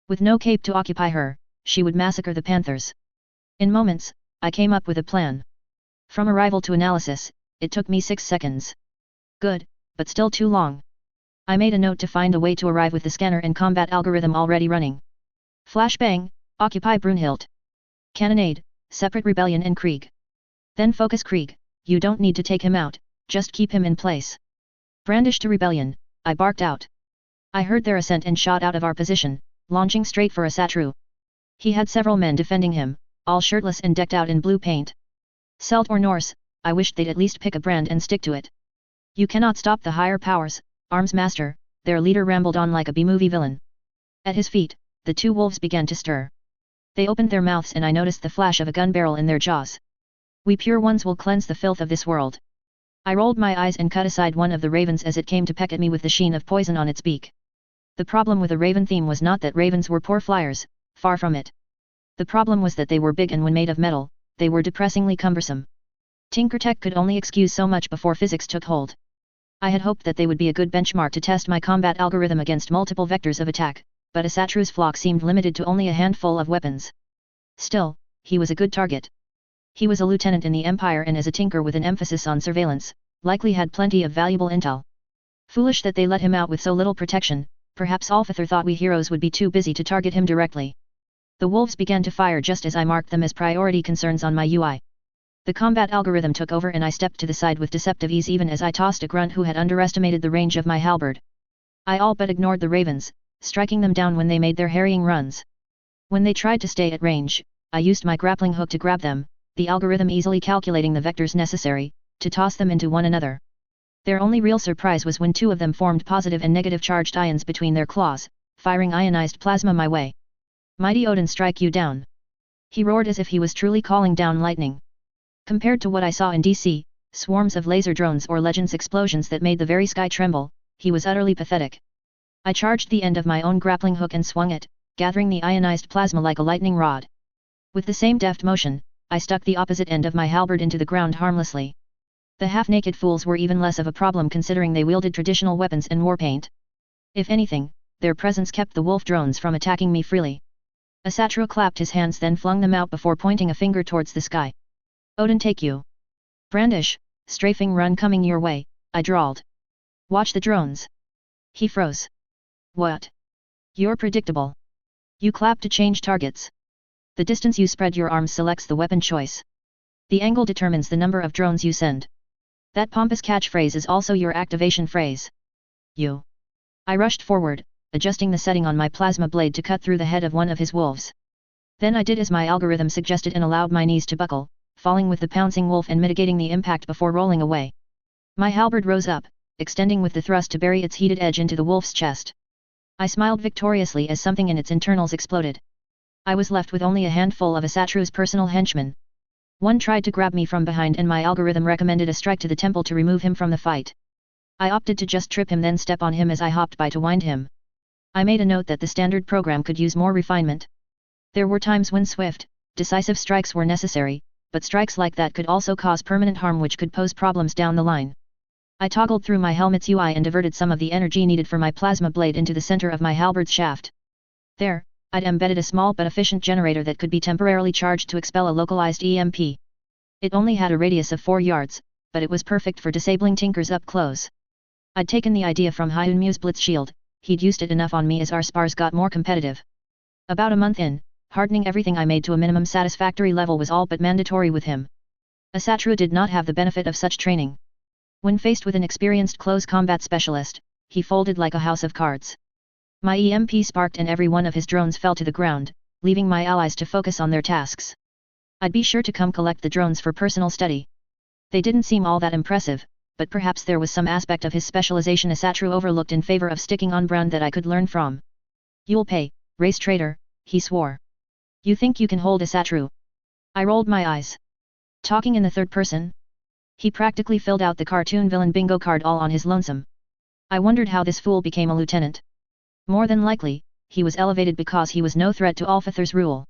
With no cape to occupy her, she would massacre the Panthers. In moments, I came up with a plan. From arrival to analysis, it took me 6 seconds. Good, but still too long. I made a note to find a way to arrive with the scanner and combat algorithm already running. Flashbang, occupy Brunhild. Cannonade, separate Rebellion and Krieg. Then focus Krieg, you don't need to take him out, just keep him in place. Brandish to Rebellion, I barked out. I heard their ascent and shot out of our position, launching straight for Asatru. He had several men defending him, all shirtless and decked out in blue paint. Celt or Norse, I wished they'd at least pick a brand and stick to it. You cannot stop the higher powers, Arms Master, their leader rambled on like a B-movie villain. At his feet, the two wolves began to stir. They opened their mouths and I noticed the flash of a gun barrel in their jaws. We pure ones will cleanse the filth of this world. I rolled my eyes and cut aside one of the ravens as it came to peck at me with the sheen of poison on its beak. The problem with a raven theme was not that ravens were poor flyers, far from it. The problem was that they were big and when made of metal, they were depressingly cumbersome. Tinkertech could only excuse so much before physics took hold. I had hoped that they would be a good benchmark to test my combat algorithm against multiple vectors of attack, but Asatru's flock seemed limited to only a handful of weapons. Still, he was a good target. He was a lieutenant in the Empire and as a tinker with an emphasis on surveillance, likely had plenty of valuable intel. Foolish that they let him out with so little protection, perhaps Alphather thought we heroes would be too busy to target him directly. The wolves began to fire just as I marked them as priority concerns on my UI. The combat algorithm took over and I stepped to the side with deceptive ease even as I tossed a grunt who had underestimated the range of my halberd. I all but ignored the ravens, striking them down when they made their harrying runs. When they tried to stay at range, I used my grappling hook to grab them, the algorithm easily calculating the vectors necessary to toss them into one another. Their only real surprise was when two of them formed positive and negative charged ions between their claws, firing ionized plasma my way. Mighty Odin, strike you down! He roared as if he was truly calling down lightning. Compared to what I saw in DC, swarms of laser drones or Legends explosions that made the very sky tremble, he was utterly pathetic. I charged the end of my own grappling hook and swung it, gathering the ionized plasma like a lightning rod. With the same deft motion, I stuck the opposite end of my halberd into the ground harmlessly. The half-naked fools were even less of a problem considering they wielded traditional weapons and war paint. If anything, their presence kept the wolf drones from attacking me freely. Asatru clapped his hands then flung them out before pointing a finger towards the sky. Odin, take you! Brandish, strafing run coming your way, I drawled. Watch the drones. He froze. What? You're predictable. You clap to change targets. The distance you spread your arms selects the weapon choice. The angle determines the number of drones you send. That pompous catchphrase is also your activation phrase. You. I rushed forward, adjusting the setting on my plasma blade to cut through the head of one of his wolves. Then I did as my algorithm suggested and allowed my knees to buckle, falling with the pouncing wolf and mitigating the impact before rolling away. My halberd rose up, extending with the thrust to bury its heated edge into the wolf's chest. I smiled victoriously as something in its internals exploded. I was left with only a handful of Asatru's personal henchmen. One tried to grab me from behind and my algorithm recommended a strike to the temple to remove him from the fight. I opted to just trip him then step on him as I hopped by to wind him. I made a note that the standard program could use more refinement. There were times when swift, decisive strikes were necessary, but strikes like that could also cause permanent harm which could pose problems down the line. I toggled through my helmet's UI and diverted some of the energy needed for my plasma blade into the center of my halberd's shaft. There, I'd embedded a small but efficient generator that could be temporarily charged to expel a localized EMP. It only had a radius of 4 yards, but it was perfect for disabling tinkers up close. I'd taken the idea from Hyunmu's blitz shield, he'd used it enough on me as our spars got more competitive. About a month in, hardening everything I made to a minimum satisfactory level was all but mandatory with him. Asatru did not have the benefit of such training. When faced with an experienced close combat specialist, he folded like a house of cards. My EMP sparked and every one of his drones fell to the ground, leaving my allies to focus on their tasks. I'd be sure to come collect the drones for personal study. They didn't seem all that impressive, but perhaps there was some aspect of his specialization Asatru overlooked in favor of sticking on brand that I could learn from. You'll pay, race traitor, he swore. You think you can hold Asatru? I rolled my eyes. Talking in the third person? He practically filled out the cartoon villain bingo card all on his lonesome. I wondered how this fool became a lieutenant. More than likely, he was elevated because he was no threat to Alphather's rule.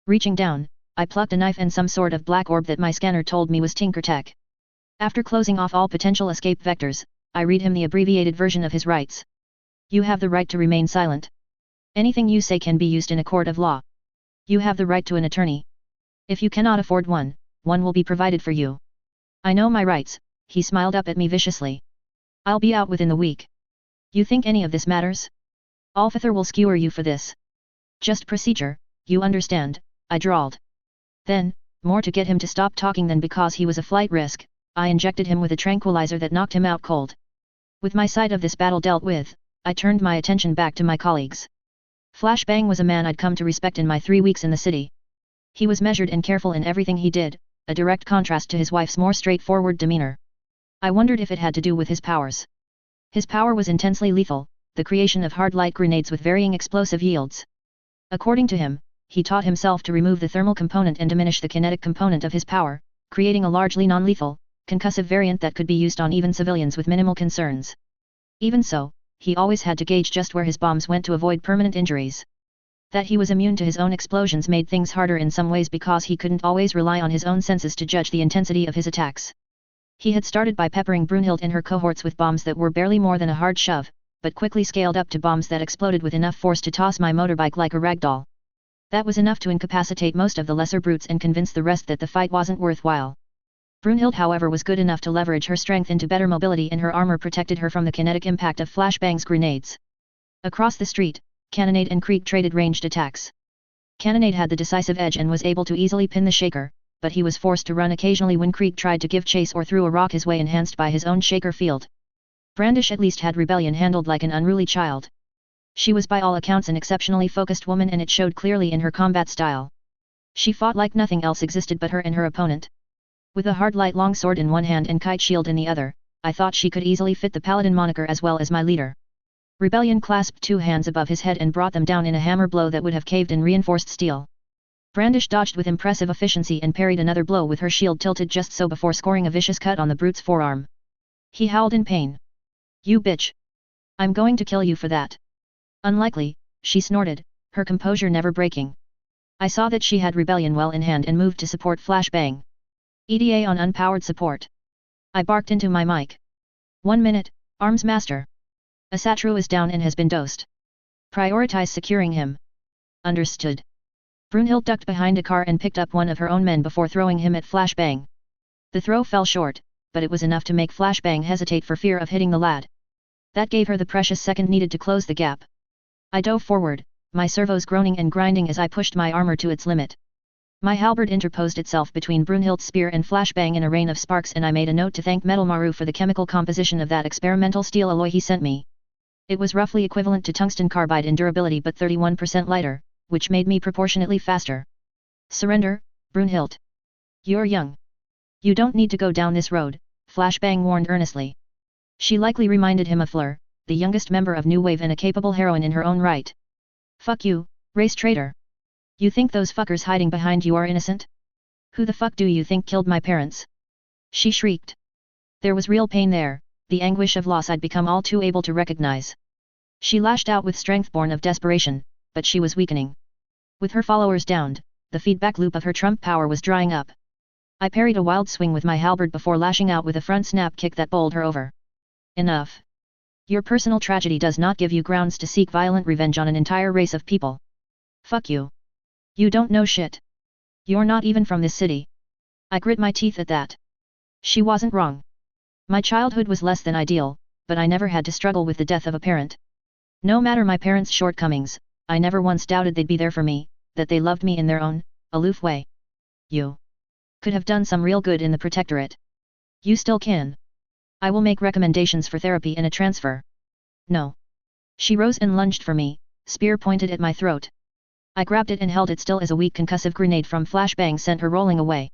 Reaching down, I plucked a knife and some sort of black orb that my scanner told me was Tinkertech. After closing off all potential escape vectors, I read him the abbreviated version of his rights. You have the right to remain silent. Anything you say can be used in a court of law. You have the right to an attorney. If you cannot afford one, one will be provided for you. I know my rights, he smiled up at me viciously. I'll be out within the week. You think any of this matters? Alphather will skewer you for this. Just procedure, you understand, I drawled. Then, more to get him to stop talking than because he was a flight risk, I injected him with a tranquilizer that knocked him out cold. With my side of this battle dealt with, I turned my attention back to my colleagues. Flashbang was a man I'd come to respect in my 3 weeks in the city. He was measured and careful in everything he did, a direct contrast to his wife's more straightforward demeanor. I wondered if it had to do with his powers. His power was intensely lethal, the creation of hard light grenades with varying explosive yields. According to him, he taught himself to remove the thermal component and diminish the kinetic component of his power, creating a largely non-lethal, concussive variant that could be used on even civilians with minimal concerns. Even so, he always had to gauge just where his bombs went to avoid permanent injuries. That he was immune to his own explosions made things harder in some ways because he couldn't always rely on his own senses to judge the intensity of his attacks. He had started by peppering Brunhild and her cohorts with bombs that were barely more than a hard shove, but quickly scaled up to bombs that exploded with enough force to toss my motorbike like a ragdoll. That was enough to incapacitate most of the lesser brutes and convince the rest that the fight wasn't worthwhile. Brunhild, however, was good enough to leverage her strength into better mobility, and her armor protected her from the kinetic impact of flashbangs grenades. Across the street, Cannonade and Krieg traded ranged attacks. Cannonade had the decisive edge and was able to easily pin the Shaker, but he was forced to run occasionally when Krieg tried to give chase or threw a rock his way, enhanced by his own Shaker field. Brandish at least had Rebellion handled like an unruly child. She was by all accounts an exceptionally focused woman, and it showed clearly in her combat style. She fought like nothing else existed but her and her opponent. With a hard light longsword in one hand and kite shield in the other, I thought she could easily fit the paladin moniker as well as my leader. Rebellion clasped two hands above his head and brought them down in a hammer blow that would have caved in reinforced steel. Brandish dodged with impressive efficiency and parried another blow with her shield tilted just so before scoring a vicious cut on the brute's forearm. He howled in pain. "You bitch! I'm going to kill you for that." "Unlikely," she snorted, her composure never breaking. I saw that she had Rebellion well in hand and moved to support Flashbang. EDA on unpowered support. I barked into my mic. 1 minute, Arms Master. Asatru is down and has been dosed. Prioritize securing him. Understood. Brunhild ducked behind a car and picked up one of her own men before throwing him at Flashbang. The throw fell short, but it was enough to make Flashbang hesitate for fear of hitting the lad. That gave her the precious second needed to close the gap. I dove forward, my servos groaning and grinding as I pushed my armor to its limit. My halberd interposed itself between Brunhild's spear and Flashbang in a rain of sparks, and I made a note to thank Metal Maru for the chemical composition of that experimental steel alloy he sent me. It was roughly equivalent to tungsten carbide in durability but 31% lighter, which made me proportionately faster. "Surrender, Brunhild. You're young. You don't need to go down this road," Flashbang warned earnestly. She likely reminded him of Fleur, the youngest member of New Wave and a capable heroine in her own right. "Fuck you, race traitor. You think those fuckers hiding behind you are innocent? Who the fuck do you think killed my parents?" She shrieked. There was real pain there, the anguish of loss I'd become all too able to recognize. She lashed out with strength born of desperation, but she was weakening. With her followers downed, the feedback loop of her trump power was drying up. I parried a wild swing with my halberd before lashing out with a front snap kick that bowled her over. "Enough. Your personal tragedy does not give you grounds to seek violent revenge on an entire race of people. Fuck you. You don't know shit. You're not even from this city." I grit my teeth at that. She wasn't wrong. My childhood was less than ideal, but I never had to struggle with the death of a parent. No matter my parents' shortcomings, I never once doubted they'd be there for me, that they loved me in their own, aloof way. You could have done some real good in the Protectorate. You still can. I will make recommendations for therapy and a transfer. No. She rose and lunged for me, spear pointed at my throat. I grabbed it and held it still as a weak concussive grenade from Flashbang sent her rolling away.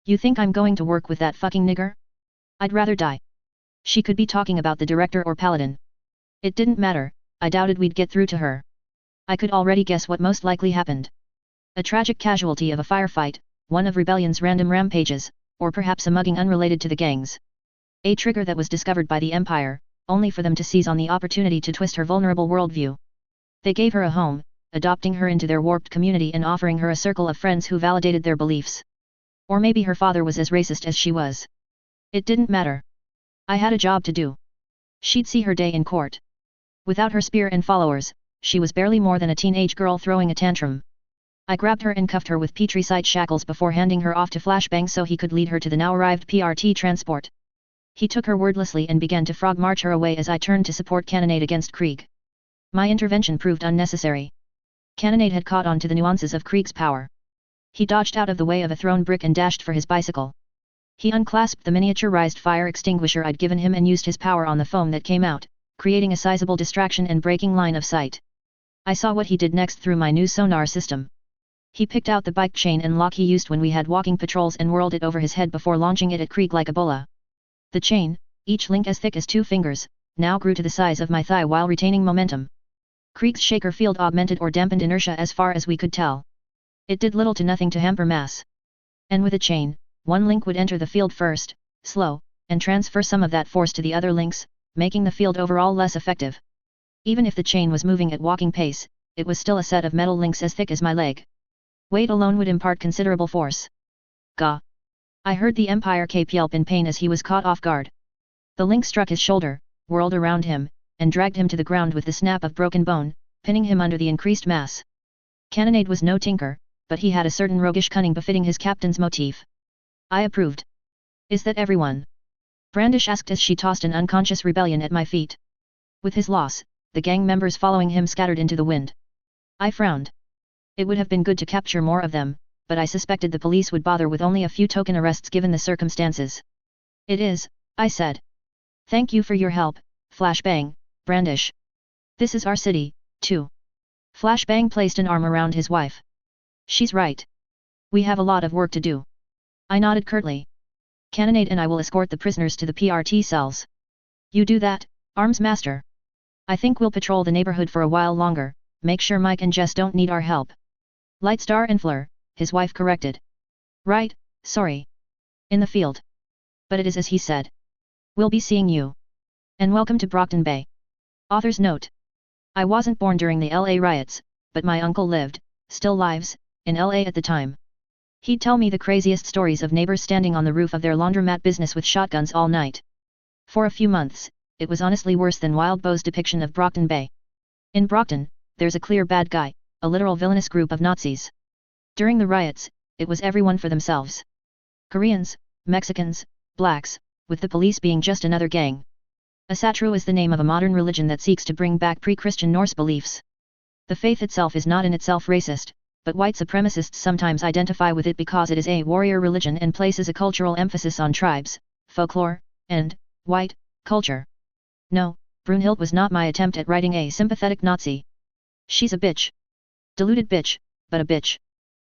"You think I'm going to work with that fucking nigger? I'd rather die." She could be talking about the director or paladin. It didn't matter, I doubted we'd get through to her. I could already guess what most likely happened. A tragic casualty of a firefight, one of Rebellion's random rampages, or perhaps a mugging unrelated to the gangs. A trigger that was discovered by the Empire, only for them to seize on the opportunity to twist her vulnerable worldview. They gave her a home, adopting her into their warped community and offering her a circle of friends who validated their beliefs. Or maybe her father was as racist as she was. It didn't matter. I had a job to do. She'd see her day in court. Without her spear and followers, she was barely more than a teenage girl throwing a tantrum. I grabbed her and cuffed her with Petri-site shackles before handing her off to Flashbang so he could lead her to the now-arrived PRT transport. He took her wordlessly and began to frog march her away as I turned to support Cannonade against Krieg. My intervention proved unnecessary. Cannonade had caught on to the nuances of Krieg's power. He dodged out of the way of a thrown brick and dashed for his bicycle. He unclasped the miniaturized fire extinguisher I'd given him and used his power on the foam that came out, creating a sizable distraction and breaking line of sight. I saw what he did next through my new sonar system. He picked out the bike chain and lock he used when we had walking patrols and whirled it over his head before launching it at Krieg like a bola. The chain, each link as thick as 2 fingers, now grew to the size of my thigh while retaining momentum. Krieg's shaker field augmented or dampened inertia as far as we could tell. It did little to nothing to hamper mass. And with a chain, one link would enter the field first, slow, and transfer some of that force to the other links, making the field overall less effective. Even if the chain was moving at walking pace, it was still a set of metal links as thick as my leg. Weight alone would impart considerable force. Gah! I heard the Empire cape yelp in pain as he was caught off guard. The link struck his shoulder, whirled around him, and dragged him to the ground with the snap of broken bone, pinning him under the increased mass. Cannonade was no tinker, but he had a certain roguish cunning befitting his captain's motif. I approved. Is that everyone? Brandish asked as she tossed an unconscious rebellion at my feet. With his loss, the gang members following him scattered into the wind. I frowned. It would have been good to capture more of them, but I suspected the police would bother with only a few token arrests given the circumstances. It is, I said. Thank you for your help, Flashbang, Brandish. This is our city, too. Flashbang placed an arm around his wife. She's right. We have a lot of work to do. I nodded curtly. Cannonade and I will escort the prisoners to the part cells. You do that, Arms Master. I think we'll patrol the neighborhood for a while longer, make sure Mike and Jess don't need our help. Lightstar and Fleur, his wife corrected. Right, sorry. In the field. But it is as he said. We'll be seeing you. And welcome to Brockton Bay. Author's note. I wasn't born during the LA riots, but my uncle lived, still lives, in LA at the time. He'd tell me the craziest stories of neighbors standing on the roof of their laundromat business with shotguns all night. For a few months, it was honestly worse than Wild Bo's depiction of Brockton Bay. In Brockton, there's a clear bad guy, a literal villainous group of Nazis. During the riots, it was everyone for themselves. Koreans, Mexicans, blacks, with the police being just another gang. Asatru is the name of a modern religion that seeks to bring back pre-Christian Norse beliefs. The faith itself is not in itself racist, but white supremacists sometimes identify with it because it is a warrior religion and places a cultural emphasis on tribes, folklore, and white culture. No, Brunhild was not my attempt at writing a sympathetic Nazi. She's a bitch. Deluded bitch, but a bitch.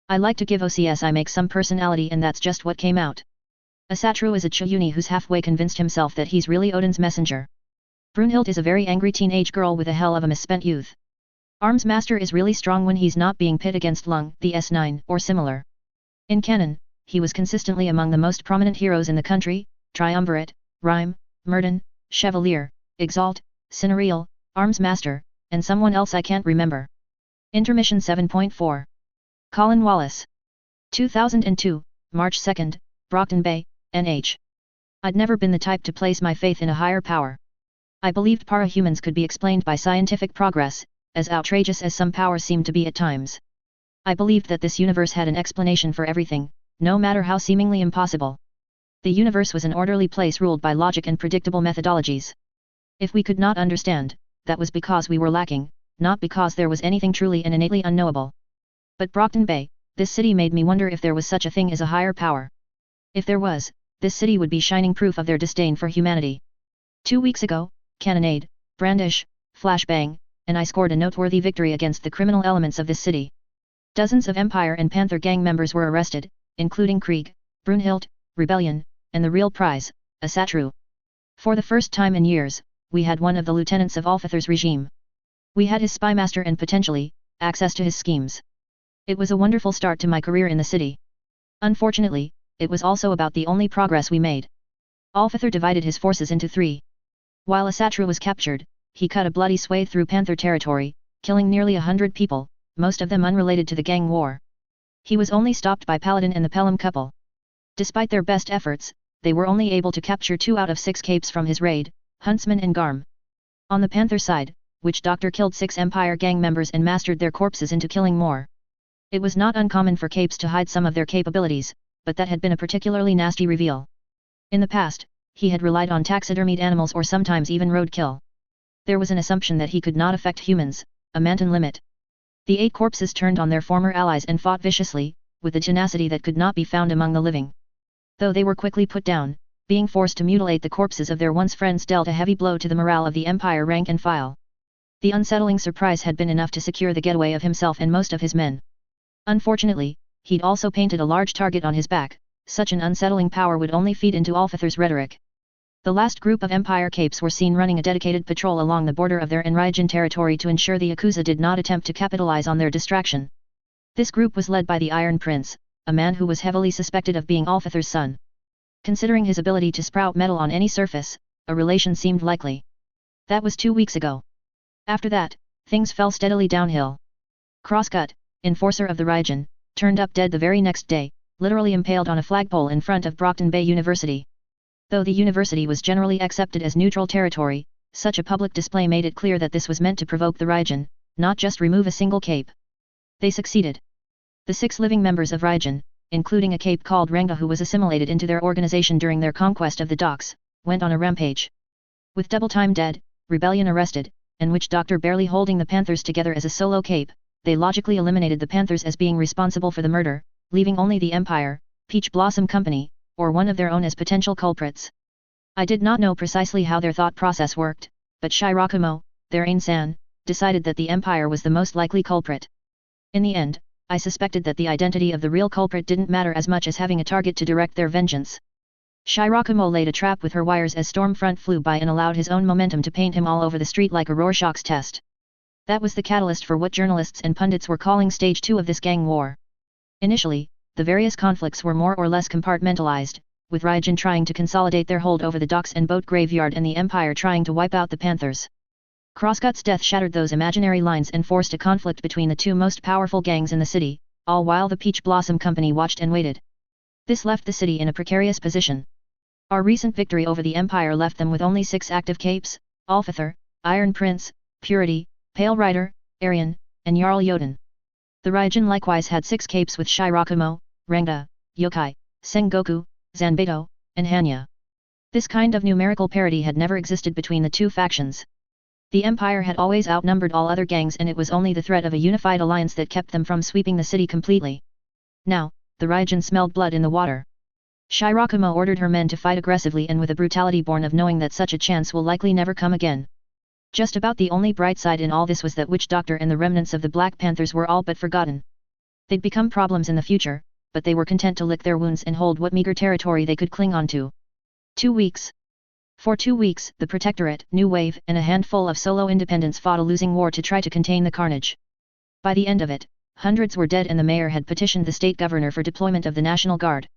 I like to give OCS I make some personality and that's just what came out. Asatru is a Chuyuni who's halfway convinced himself that he's really Odin's messenger. Brunhild is a very angry teenage girl with a hell of a misspent youth. Arms Master is really strong when he's not being pit against Lung, the S9, or similar. In canon, he was consistently among the most prominent heroes in the country, Triumvirate, Rhyme, Murden, Chevalier, Exalt, Cinereal, Arms Master, and someone else I can't remember. Intermission 7.4. Colin Wallace. 2002, March 2nd, Brockton Bay, NH. I'd never been the type to place my faith in a higher power. I believed parahumans could be explained by scientific progress, as outrageous as some powers seemed to be at times. I believed that this universe had an explanation for everything, no matter how seemingly impossible. The universe was an orderly place ruled by logic and predictable methodologies. If we could not understand, that was because we were lacking, not because there was anything truly and innately unknowable. But Brockton Bay, this city made me wonder if there was such a thing as a higher power. If there was, this city would be shining proof of their disdain for humanity. 2 weeks ago, Cannonade, Brandish, Flashbang, and I scored a noteworthy victory against the criminal elements of this city. Dozens of Empire and Panther gang members were arrested, including Krieg, Brunhild, Rebellion, and the real prize, Asatru. For the first time in years, we had one of the lieutenants of Alfather's regime. We had his spymaster and potentially, access to his schemes. It was a wonderful start to my career in the city. Unfortunately, it was also about the only progress we made. Alfather divided his forces into 3. While Asatru was captured, he cut a bloody swathe through Panther territory, killing nearly 100 people, most of them unrelated to the gang war. He was only stopped by Paladin and the Pelham couple. Despite their best efforts, they were only able to capture 2 out of 6 capes from his raid, Huntsman and Garm. On the Panther side, Witch Doctor killed 6 Empire gang members and mastered their corpses into killing more. It was not uncommon for capes to hide some of their capabilities, but that had been a particularly nasty reveal. In the past, he had relied on taxidermied animals or sometimes even roadkill. There was an assumption that he could not affect humans, a Manton limit. The 8 corpses turned on their former allies and fought viciously, with a tenacity that could not be found among the living. Though they were quickly put down, being forced to mutilate the corpses of their once friends dealt a heavy blow to the morale of the Empire rank and file. The unsettling surprise had been enough to secure the getaway of himself and most of his men. Unfortunately, he'd also painted a large target on his back. Such an unsettling power would only feed into Alfather's rhetoric. The last group of Empire capes were seen running a dedicated patrol along the border of their Enrigen territory to ensure the Yakuza did not attempt to capitalize on their distraction. This group was led by the Iron Prince, a man who was heavily suspected of being Alfather's son. Considering his ability to sprout metal on any surface, a relation seemed likely. That was 2 weeks ago. After that, things fell steadily downhill. Crosscut, enforcer of the Raijin, turned up dead the very next day, literally impaled on a flagpole in front of Brockton Bay University. Though the university was generally accepted as neutral territory, such a public display made it clear that this was meant to provoke the Raijin, not just remove a single cape. They succeeded. The 6 living members of Raijin, including a cape called Rangda who was assimilated into their organization during their conquest of the docks, went on a rampage. With Double Time dead, Rebellion arrested, and Witch Doctor barely holding the Panthers together as a solo cape, they logically eliminated the Panthers as being responsible for the murder, leaving only the Empire, Peach Blossom Company, or one of their own as potential culprits. I did not know precisely how their thought process worked, but Shirakumo, their Ain-san, decided that the Empire was the most likely culprit. In the end, I suspected that the identity of the real culprit didn't matter as much as having a target to direct their vengeance. Shirakumo laid a trap with her wires as Stormfront flew by and allowed his own momentum to paint him all over the street like a Rorschach's test. That was the catalyst for what journalists and pundits were calling Stage 2 of this gang war. Initially, the various conflicts were more or less compartmentalized, with Raijin trying to consolidate their hold over the docks and boat graveyard and the Empire trying to wipe out the Panthers. Crosscut's death shattered those imaginary lines and forced a conflict between the 2 most powerful gangs in the city, all while the Peach Blossom Company watched and waited. This left the city in a precarious position. Our recent victory over the Empire left them with only 6 active capes: Alfather, Iron Prince, Purity, Pale Rider, Arian, and Jarl Yoden. The Raijin likewise had 6 capes with Shirakumo, Rangda, Yokai, Sengoku, Zanbato, and Hanya. This kind of numerical parity had never existed between the 2 factions. The Empire had always outnumbered all other gangs and it was only the threat of a unified alliance that kept them from sweeping the city completely. Now, the Raijin smelled blood in the water. Shirakumo ordered her men to fight aggressively and with a brutality born of knowing that such a chance will likely never come again. Just about the only bright side in all this was that Witch Doctor and the remnants of the Black Panthers were all but forgotten. They'd become problems in the future, but they were content to lick their wounds and hold what meager territory they could cling on to. 2 weeks. For 2 weeks, the Protectorate, New Wave, and a handful of solo independents fought a losing war to try to contain the carnage. By the end of it, hundreds were dead and the mayor had petitioned the state governor for deployment of the National Guard.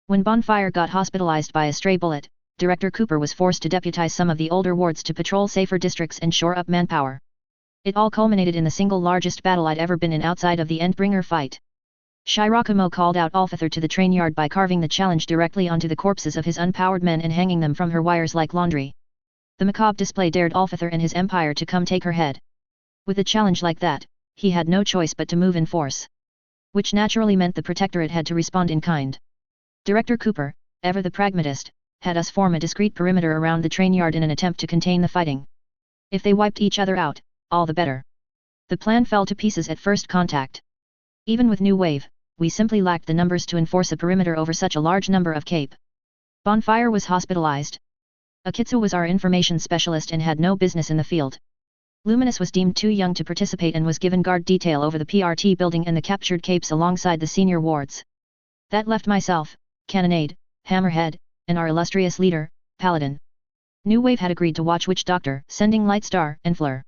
When Bonfire got hospitalized by a stray bullet, Director Cooper was forced to deputize some of the older wards to patrol safer districts and shore up manpower. It all culminated in the single largest battle I'd ever been in outside of the Endbringer fight. Shirakumo called out Alfather to the train yard by carving the challenge directly onto the corpses of his unpowered men and hanging them from her wires like laundry. The macabre display dared Alfather and his empire to come take her head. With a challenge like that, he had no choice but to move in force. Which naturally meant the Protectorate had to respond in kind. Director Cooper, ever the pragmatist, had us form a discreet perimeter around the train yard in an attempt to contain the fighting. If they wiped each other out, all the better. The plan fell to pieces at first contact. Even with New Wave, we simply lacked the numbers to enforce a perimeter over such a large number of cape. Bonfire was hospitalized. Akitsu was our information specialist and had no business in the field. Luminous was deemed too young to participate and was given guard detail over the PRT building and the captured capes alongside the senior wards. That left myself, Cannonade, Hammerhead, and our illustrious leader, Paladin. New Wave had agreed to watch Witch Doctor, sending Lightstar and Fleur.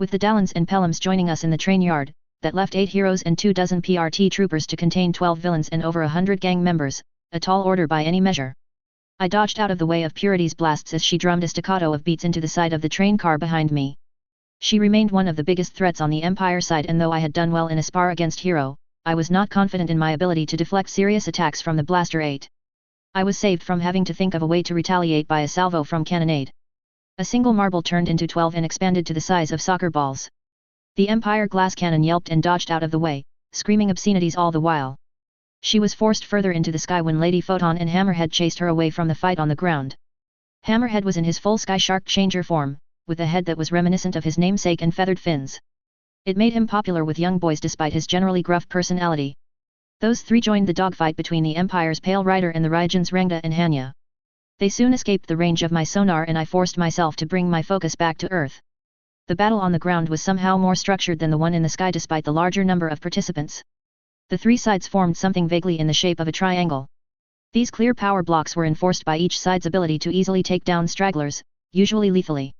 With the Dallins and Pelhams joining us in the train yard, that left 8 heroes and 24 PRT troopers to contain 12 villains and over 100 gang members, a tall order by any measure. I dodged out of the way of Purity's blasts as she drummed a staccato of beats into the side of the train car behind me. She remained one of the biggest threats on the Empire side, and though I had done well in a spar against Hero, I was not confident in my ability to deflect serious attacks from the Blaster 8. I was saved from having to think of a way to retaliate by a salvo from Cannonade. A single marble turned into 12 and expanded to the size of soccer balls. The Empire glass cannon yelped and dodged out of the way, screaming obscenities all the while. She was forced further into the sky when Lady Photon and Hammerhead chased her away from the fight on the ground. Hammerhead was in his full Sky Shark changer form, with a head that was reminiscent of his namesake and feathered fins. It made him popular with young boys despite his generally gruff personality. Those 3 joined the dogfight between the Empire's Pale Rider and the Raijin's Rangda and Hanya. They soon escaped the range of my sonar and I forced myself to bring my focus back to Earth. The battle on the ground was somehow more structured than the one in the sky despite the larger number of participants. The 3 sides formed something vaguely in the shape of a triangle. These clear power blocks were enforced by each side's ability to easily take down stragglers, usually lethally.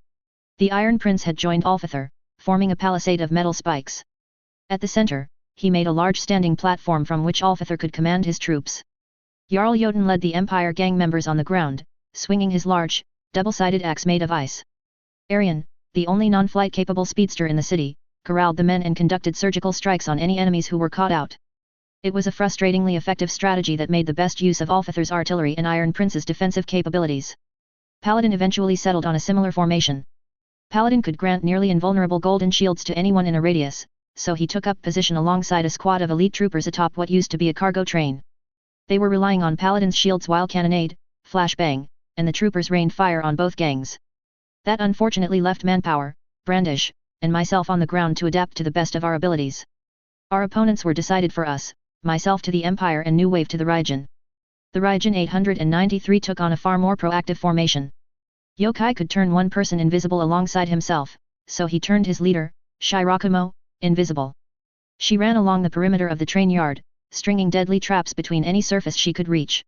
The Iron Prince had joined Alfather, forming a palisade of metal spikes. At the center, he made a large standing platform from which Alfather could command his troops. Jarl Jotun led the Empire gang members on the ground, swinging his large, double-sided axe made of ice. Arion, the only non-flight capable speedster in the city, corralled the men and conducted surgical strikes on any enemies who were caught out. It was a frustratingly effective strategy that made the best use of Alfather's artillery and Iron Prince's defensive capabilities. Paladin eventually settled on a similar formation. Paladin could grant nearly invulnerable golden shields to anyone in a radius, so he took up position alongside a squad of elite troopers atop what used to be a cargo train. They were relying on Paladin's shields while cannonade, flashbang, and the troopers rained fire on both gangs. That unfortunately left Manpower, Brandish, and myself on the ground to adapt to the best of our abilities. Our opponents were decided for us, myself to the Empire and New Wave to the Raijin. The Raijin 893 took on a far more proactive formation. Yokai could turn one person invisible alongside himself, so he turned his leader, Shirakumo, invisible. She ran along the perimeter of the train yard, stringing deadly traps between any surface she could reach.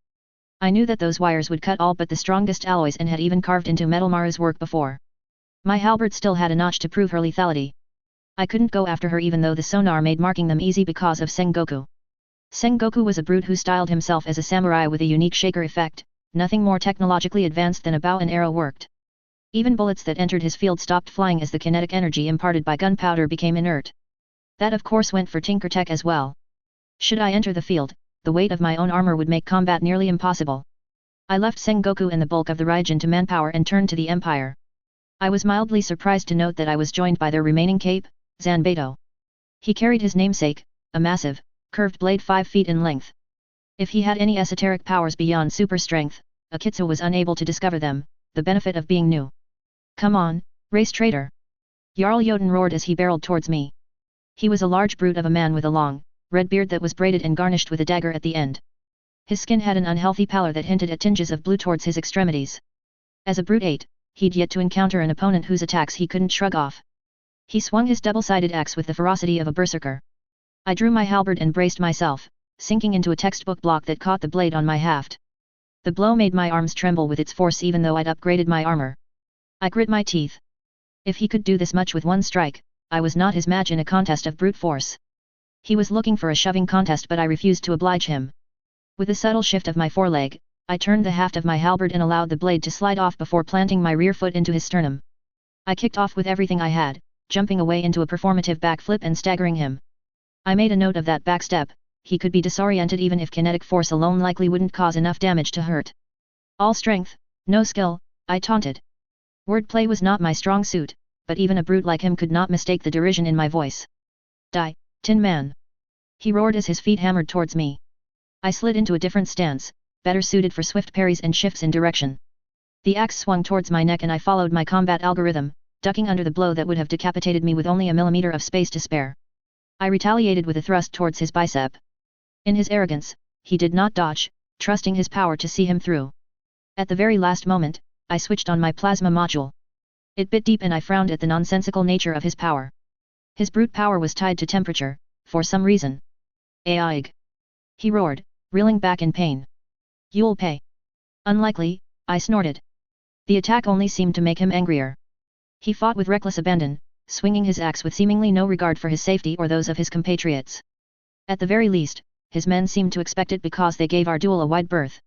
I knew that those wires would cut all but the strongest alloys and had even carved into Metal Maru's work before. My halberd still had a notch to prove her lethality. I couldn't go after her even though the sonar made marking them easy because of Sengoku. Sengoku was a brute who styled himself as a samurai with a unique shaker effect, nothing more technologically advanced than a bow and arrow worked. Even bullets that entered his field stopped flying as the kinetic energy imparted by gunpowder became inert. That of course went for Tinker Tech as well. Should I enter the field, the weight of my own armor would make combat nearly impossible. I left Sengoku and the bulk of the Raijin to Manpower and turned to the Empire. I was mildly surprised to note that I was joined by their remaining cape, Zanbato. He carried his namesake, a massive, curved blade 5 feet in length. If he had any esoteric powers beyond super strength, Akitsu was unable to discover them, the benefit of being new. Come on, race traitor! Jarl Jotun roared as he barreled towards me. He was a large brute of a man with a long, red beard that was braided and garnished with a dagger at the end. His skin had an unhealthy pallor that hinted at tinges of blue towards his extremities. As a brute 8, he'd yet to encounter an opponent whose attacks he couldn't shrug off. He swung his double-sided axe with the ferocity of a berserker. I drew my halberd and braced myself, sinking into a textbook block that caught the blade on my haft. The blow made my arms tremble with its force even though I'd upgraded my armor. I grit my teeth. If he could do this much with one strike, I was not his match in a contest of brute force. He was looking for a shoving contest but I refused to oblige him. With a subtle shift of my foreleg, I turned the haft of my halberd and allowed the blade to slide off before planting my rear foot into his sternum. I kicked off with everything I had, jumping away into a performative backflip and staggering him. I made a note of that backstep. He could be disoriented even if kinetic force alone likely wouldn't cause enough damage to hurt. All strength, no skill, I taunted. Wordplay was not my strong suit, but even a brute like him could not mistake the derision in my voice. Die, Tin Man! He roared as his feet hammered towards me. I slid into a different stance, better suited for swift parries and shifts in direction. The axe swung towards my neck and I followed my combat algorithm, ducking under the blow that would have decapitated me with only a millimeter of space to spare. I retaliated with a thrust towards his bicep. In his arrogance, he did not dodge, trusting his power to see him through. At the very last moment, I switched on my plasma module. It bit deep and I frowned at the nonsensical nature of his power. His brute power was tied to temperature, for some reason. Aig! He roared, reeling back in pain. You'll pay. Unlikely, I snorted. The attack only seemed to make him angrier. He fought with reckless abandon, swinging his axe with seemingly no regard for his safety or those of his compatriots. At the very least, his men seemed to expect it because they gave our duel a wide berth.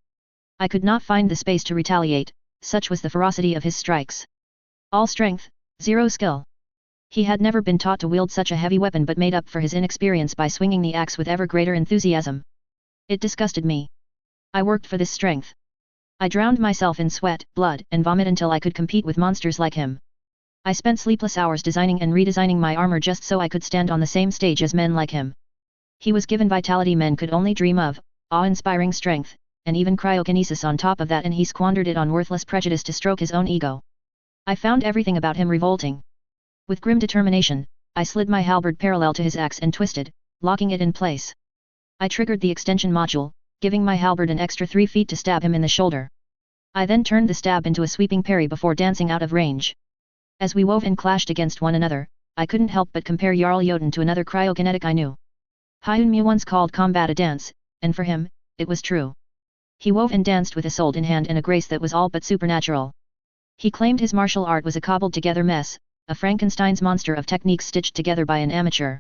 I could not find the space to retaliate, such was the ferocity of his strikes. All strength, zero skill. He had never been taught to wield such a heavy weapon but made up for his inexperience by swinging the axe with ever greater enthusiasm. It disgusted me. I worked for this strength. I drowned myself in sweat, blood, and vomit until I could compete with monsters like him. I spent sleepless hours designing and redesigning my armor just so I could stand on the same stage as men like him. He was given vitality men could only dream of, awe-inspiring strength, and even cryokinesis on top of that, and he squandered it on worthless prejudice to stroke his own ego. I found everything about him revolting. With grim determination, I slid my halberd parallel to his axe and twisted, locking it in place. I triggered the extension module, giving my halberd an extra 3 feet to stab him in the shoulder. I then turned the stab into a sweeping parry before dancing out of range. As we wove and clashed against one another, I couldn't help but compare Jarl Jotun to another cryokinetic I knew. Hyunmu once called combat a dance, and for him, it was true. He wove and danced with a sword in hand and a grace that was all but supernatural. He claimed his martial art was a cobbled-together mess, a Frankenstein's monster of techniques stitched together by an amateur.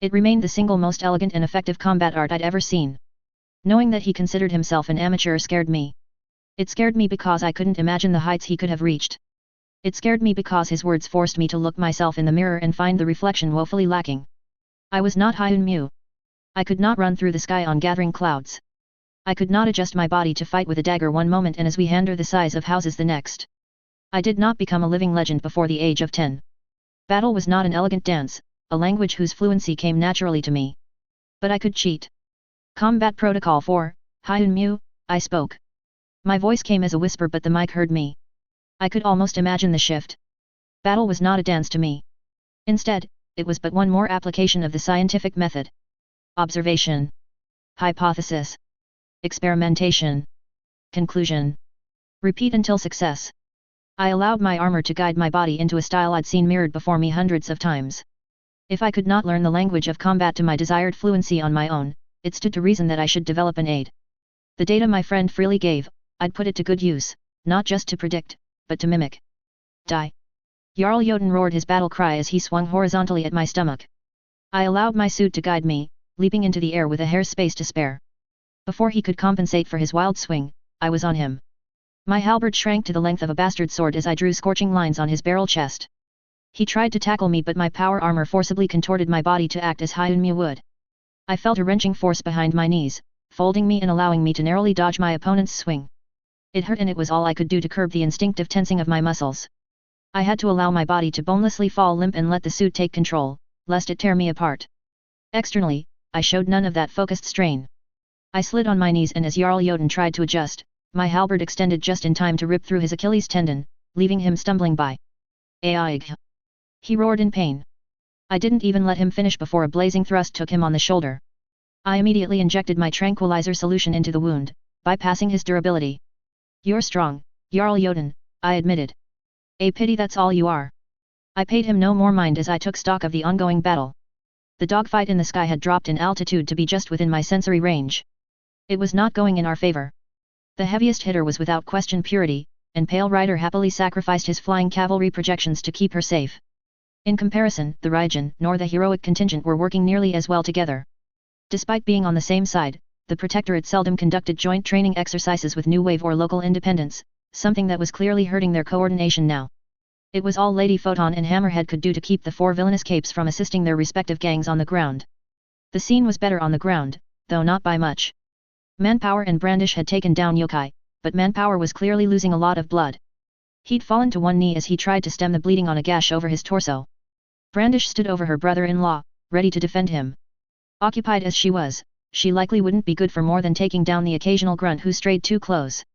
It remained the single most elegant and effective combat art I'd ever seen. Knowing that he considered himself an amateur scared me. It scared me because I couldn't imagine the heights he could have reached. It scared me because his words forced me to look myself in the mirror and find the reflection woefully lacking. I was not Hyun Mu. I could not run through the sky on gathering clouds. I could not adjust my body to fight with a dagger one moment and as we hander the size of houses the next. I did not become a living legend before the age of 10. Battle was not an elegant dance, a language whose fluency came naturally to me. But I could cheat. Combat Protocol 4, Hyun Mu, I spoke. My voice came as a whisper but the mic heard me. I could almost imagine the shift. Battle was not a dance to me. Instead, it was but one more application of the scientific method. Observation. Hypothesis. Experimentation. Conclusion. Repeat until success. I allowed my armor to guide my body into a style I'd seen mirrored before me hundreds of times. If I could not learn the language of combat to my desired fluency on my own, it stood to reason that I should develop an aid. The data my friend freely gave, I'd put it to good use, not just to predict, but to mimic. Die. Jarl Jotun roared his battle cry as he swung horizontally at my stomach. I allowed my suit to guide me, leaping into the air with a hair's space to spare. Before he could compensate for his wild swing, I was on him. My halberd shrank to the length of a bastard sword as I drew scorching lines on his barrel chest. He tried to tackle me but my power armor forcibly contorted my body to act as Hyun Mu would. I felt a wrenching force behind my knees, folding me and allowing me to narrowly dodge my opponent's swing. It hurt and it was all I could do to curb the instinctive tensing of my muscles. I had to allow my body to bonelessly fall limp and let the suit take control, lest it tear me apart. Externally, I showed none of that focused strain. I slid on my knees and as Jarl Jotun tried to adjust, my halberd extended just in time to rip through his Achilles tendon, leaving him stumbling by. Aigh! He roared in pain. I didn't even let him finish before a blazing thrust took him on the shoulder. I immediately injected my tranquilizer solution into the wound, bypassing his durability. You're strong, Jarl Jotun, I admitted. A pity that's all you are. I paid him no more mind as I took stock of the ongoing battle. The dogfight in the sky had dropped in altitude to be just within my sensory range. It was not going in our favor. The heaviest hitter was without question Purity, and Pale Rider happily sacrificed his flying cavalry projections to keep her safe. In comparison, the Raijin nor the heroic contingent were working nearly as well together. Despite being on the same side, the Protectorate seldom conducted joint training exercises with New Wave or local independents, something that was clearly hurting their coordination now. It was all Lady Photon and Hammerhead could do to keep the four villainous capes from assisting their respective gangs on the ground. The scene was better on the ground, though not by much. Manpower and Brandish had taken down Yokai, but Manpower was clearly losing a lot of blood. He'd fallen to one knee as he tried to stem the bleeding on a gash over his torso. Brandish stood over her brother-in-law, ready to defend him. Occupied as she was, she likely wouldn't be good for more than taking down the occasional grunt who strayed too close.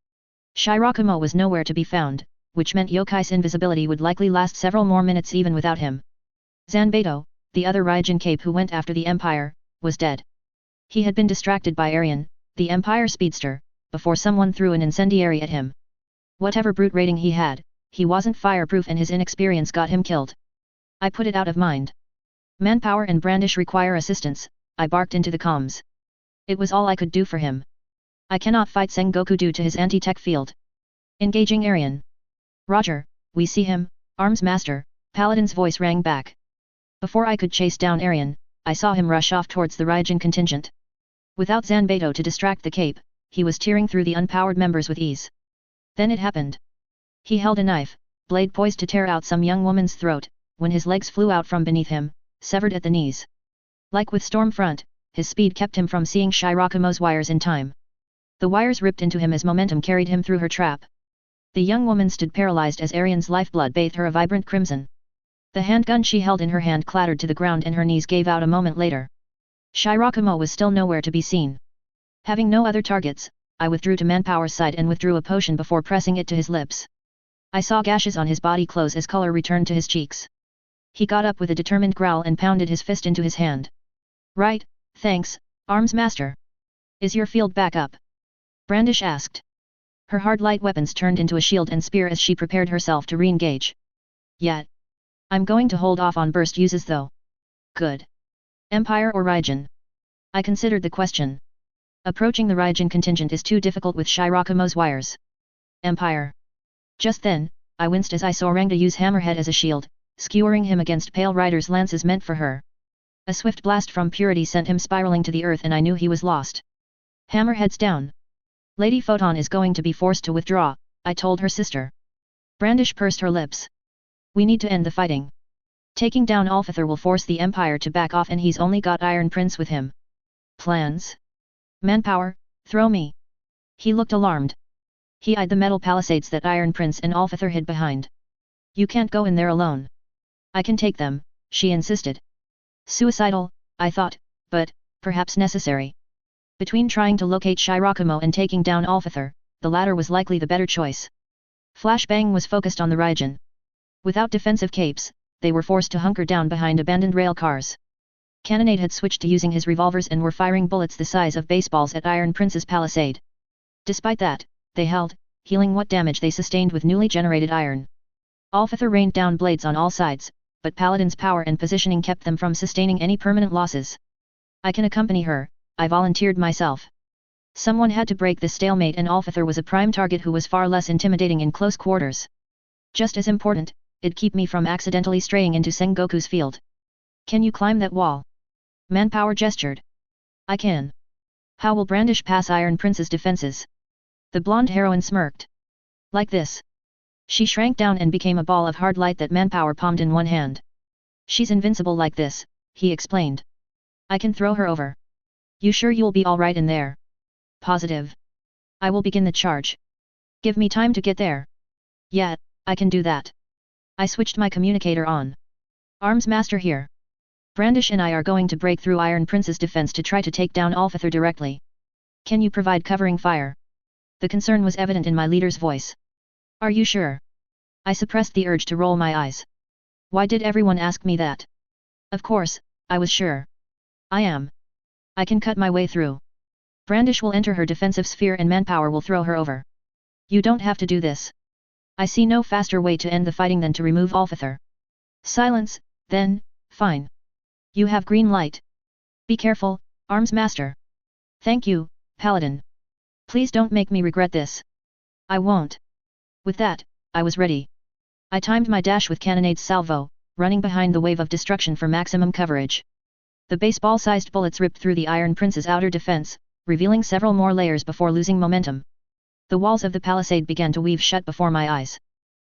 Shirakumo was nowhere to be found, which meant Yokai's invisibility would likely last several more minutes even without him. Zanbato, the other Raijin cape who went after the Empire, was dead. He had been distracted by Arian, the Empire speedster, before someone threw an incendiary at him. Whatever brute rating he had, he wasn't fireproof and his inexperience got him killed. I put it out of mind. Manpower and Brandish require assistance, I barked into the comms. It was all I could do for him. I cannot fight Sengoku due to his anti-tech field. Engaging Arian. Roger, we see him, Arms Master, Paladin's voice rang back. Before I could chase down Arian, I saw him rush off towards the Raijin contingent. Without Zanbato to distract the cape, he was tearing through the unpowered members with ease. Then it happened. He held a knife, blade poised to tear out some young woman's throat, when his legs flew out from beneath him, severed at the knees. Like with Stormfront, his speed kept him from seeing Shirakumo's wires in time. The wires ripped into him as momentum carried him through her trap. The young woman stood paralyzed as Arian's lifeblood bathed her a vibrant crimson. The handgun she held in her hand clattered to the ground and her knees gave out a moment later. Shirakumo was still nowhere to be seen. Having no other targets, I withdrew to Manpower's side and withdrew a potion before pressing it to his lips. I saw gashes on his body close as color returned to his cheeks. He got up with a determined growl and pounded his fist into his hand. Right, thanks, Arms Master. Is your field back up? Brandish asked. Her hard light weapons turned into a shield and spear as she prepared herself to re-engage. Yet. I'm going to hold off on burst uses though. Good. Empire or Raijin? I considered the question. Approaching the Raijin contingent is too difficult with Shirakumo's wires. Empire. Just then, I winced as I saw Rangda use Hammerhead as a shield, skewering him against Pale Rider's lances meant for her. A swift blast from Purity sent him spiraling to the earth and I knew he was lost. Hammerhead's down. Lady Photon is going to be forced to withdraw, I told her sister. Brandish pursed her lips. We need to end the fighting. Taking down Alfather will force the Empire to back off and he's only got Iron Prince with him. Plans? Manpower, throw me. He looked alarmed. He eyed the metal palisades that Iron Prince and Alfather hid behind. You can't go in there alone. I can take them, she insisted. Suicidal, I thought, but, perhaps necessary. Between trying to locate Shirakumo and taking down Alfather, the latter was likely the better choice. Flashbang was focused on the Raijin. Without defensive capes, they were forced to hunker down behind abandoned rail cars. Cannonade had switched to using his revolvers and were firing bullets the size of baseballs at Iron Prince's palisade. Despite that, they held, healing what damage they sustained with newly generated iron. Alfather rained down blades on all sides, but Paladin's power and positioning kept them from sustaining any permanent losses. I can accompany her, I volunteered myself. Someone had to break this stalemate and Alfather was a prime target who was far less intimidating in close quarters. Just as important, it'd keep me from accidentally straying into Sengoku's field. Can you climb that wall? Manpower gestured. I can. How will Brandish pass Iron Prince's defenses? The blonde heroine smirked. Like this. She shrank down and became a ball of hard light that Manpower palmed in one hand. She's invincible like this, he explained. I can throw her over. You sure you'll be alright in there? Positive. I will begin the charge. Give me time to get there. Yeah, I can do that. I switched my communicator on. Arms Master here. Brandish and I are going to break through Iron Prince's defense to try to take down Alfather directly. Can you provide covering fire? The concern was evident in my leader's voice. Are you sure? I suppressed the urge to roll my eyes. Why did everyone ask me that? Of course, I was sure. I am. I can cut my way through. Brandish will enter her defensive sphere and Manpower will throw her over. You don't have to do this. I see no faster way to end the fighting than to remove Alfather. Silence, then, fine. You have green light. Be careful, Arms Master. Thank you, Paladin. Please don't make me regret this. I won't. With that, I was ready. I timed my dash with Cannonade's salvo, running behind the wave of destruction for maximum coverage. The baseball-sized bullets ripped through the Iron Prince's outer defense, revealing several more layers before losing momentum. The walls of the palisade began to weave shut before my eyes.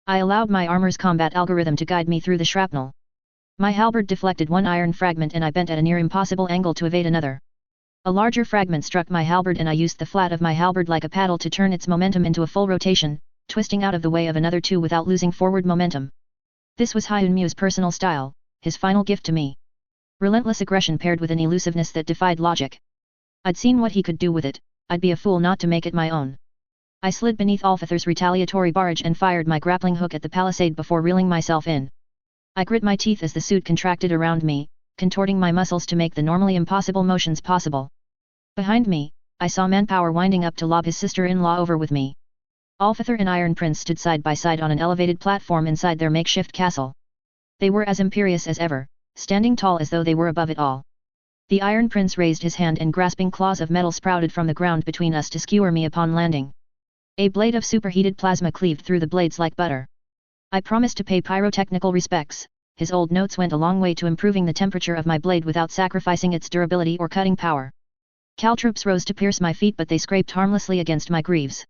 I allowed my armor's combat algorithm to guide me through the shrapnel. My halberd deflected one iron fragment and I bent at a near impossible angle to evade another. A larger fragment struck my halberd and I used the flat of my halberd like a paddle to turn its momentum into a full rotation, twisting out of the way of another two without losing forward momentum. This was Hyunmu's personal style, his final gift to me. Relentless aggression paired with an elusiveness that defied logic. I'd seen what he could do with it, I'd be a fool not to make it my own. I slid beneath Alfather's retaliatory barrage and fired my grappling hook at the palisade before reeling myself in. I grit my teeth as the suit contracted around me, contorting my muscles to make the normally impossible motions possible. Behind me, I saw Manpower winding up to lob his sister-in-law over with me. Alfather and Iron Prince stood side by side on an elevated platform inside their makeshift castle. They were as imperious as ever, standing tall as though they were above it all. The Iron Prince raised his hand and grasping claws of metal sprouted from the ground between us to skewer me upon landing. A blade of superheated plasma cleaved through the blades like butter. I promised to pay pyrotechnical respects. His old notes went a long way to improving the temperature of my blade without sacrificing its durability or cutting power. Caltrops rose to pierce my feet but they scraped harmlessly against my greaves.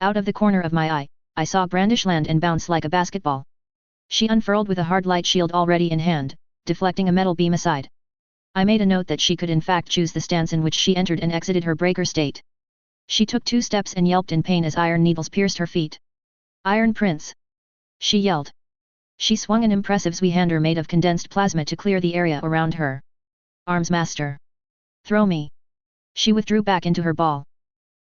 Out of the corner of my eye, I saw Brandish land and bounce like a basketball. She unfurled with a hard light shield already in hand, deflecting a metal beam aside. I made a note that she could in fact choose the stance in which she entered and exited her breaker state. She took 2 steps and yelped in pain as iron needles pierced her feet. Iron Prince! She yelled. She swung an impressive Zweihander made of condensed plasma to clear the area around her. Arms Master! Throw me! She withdrew back into her ball.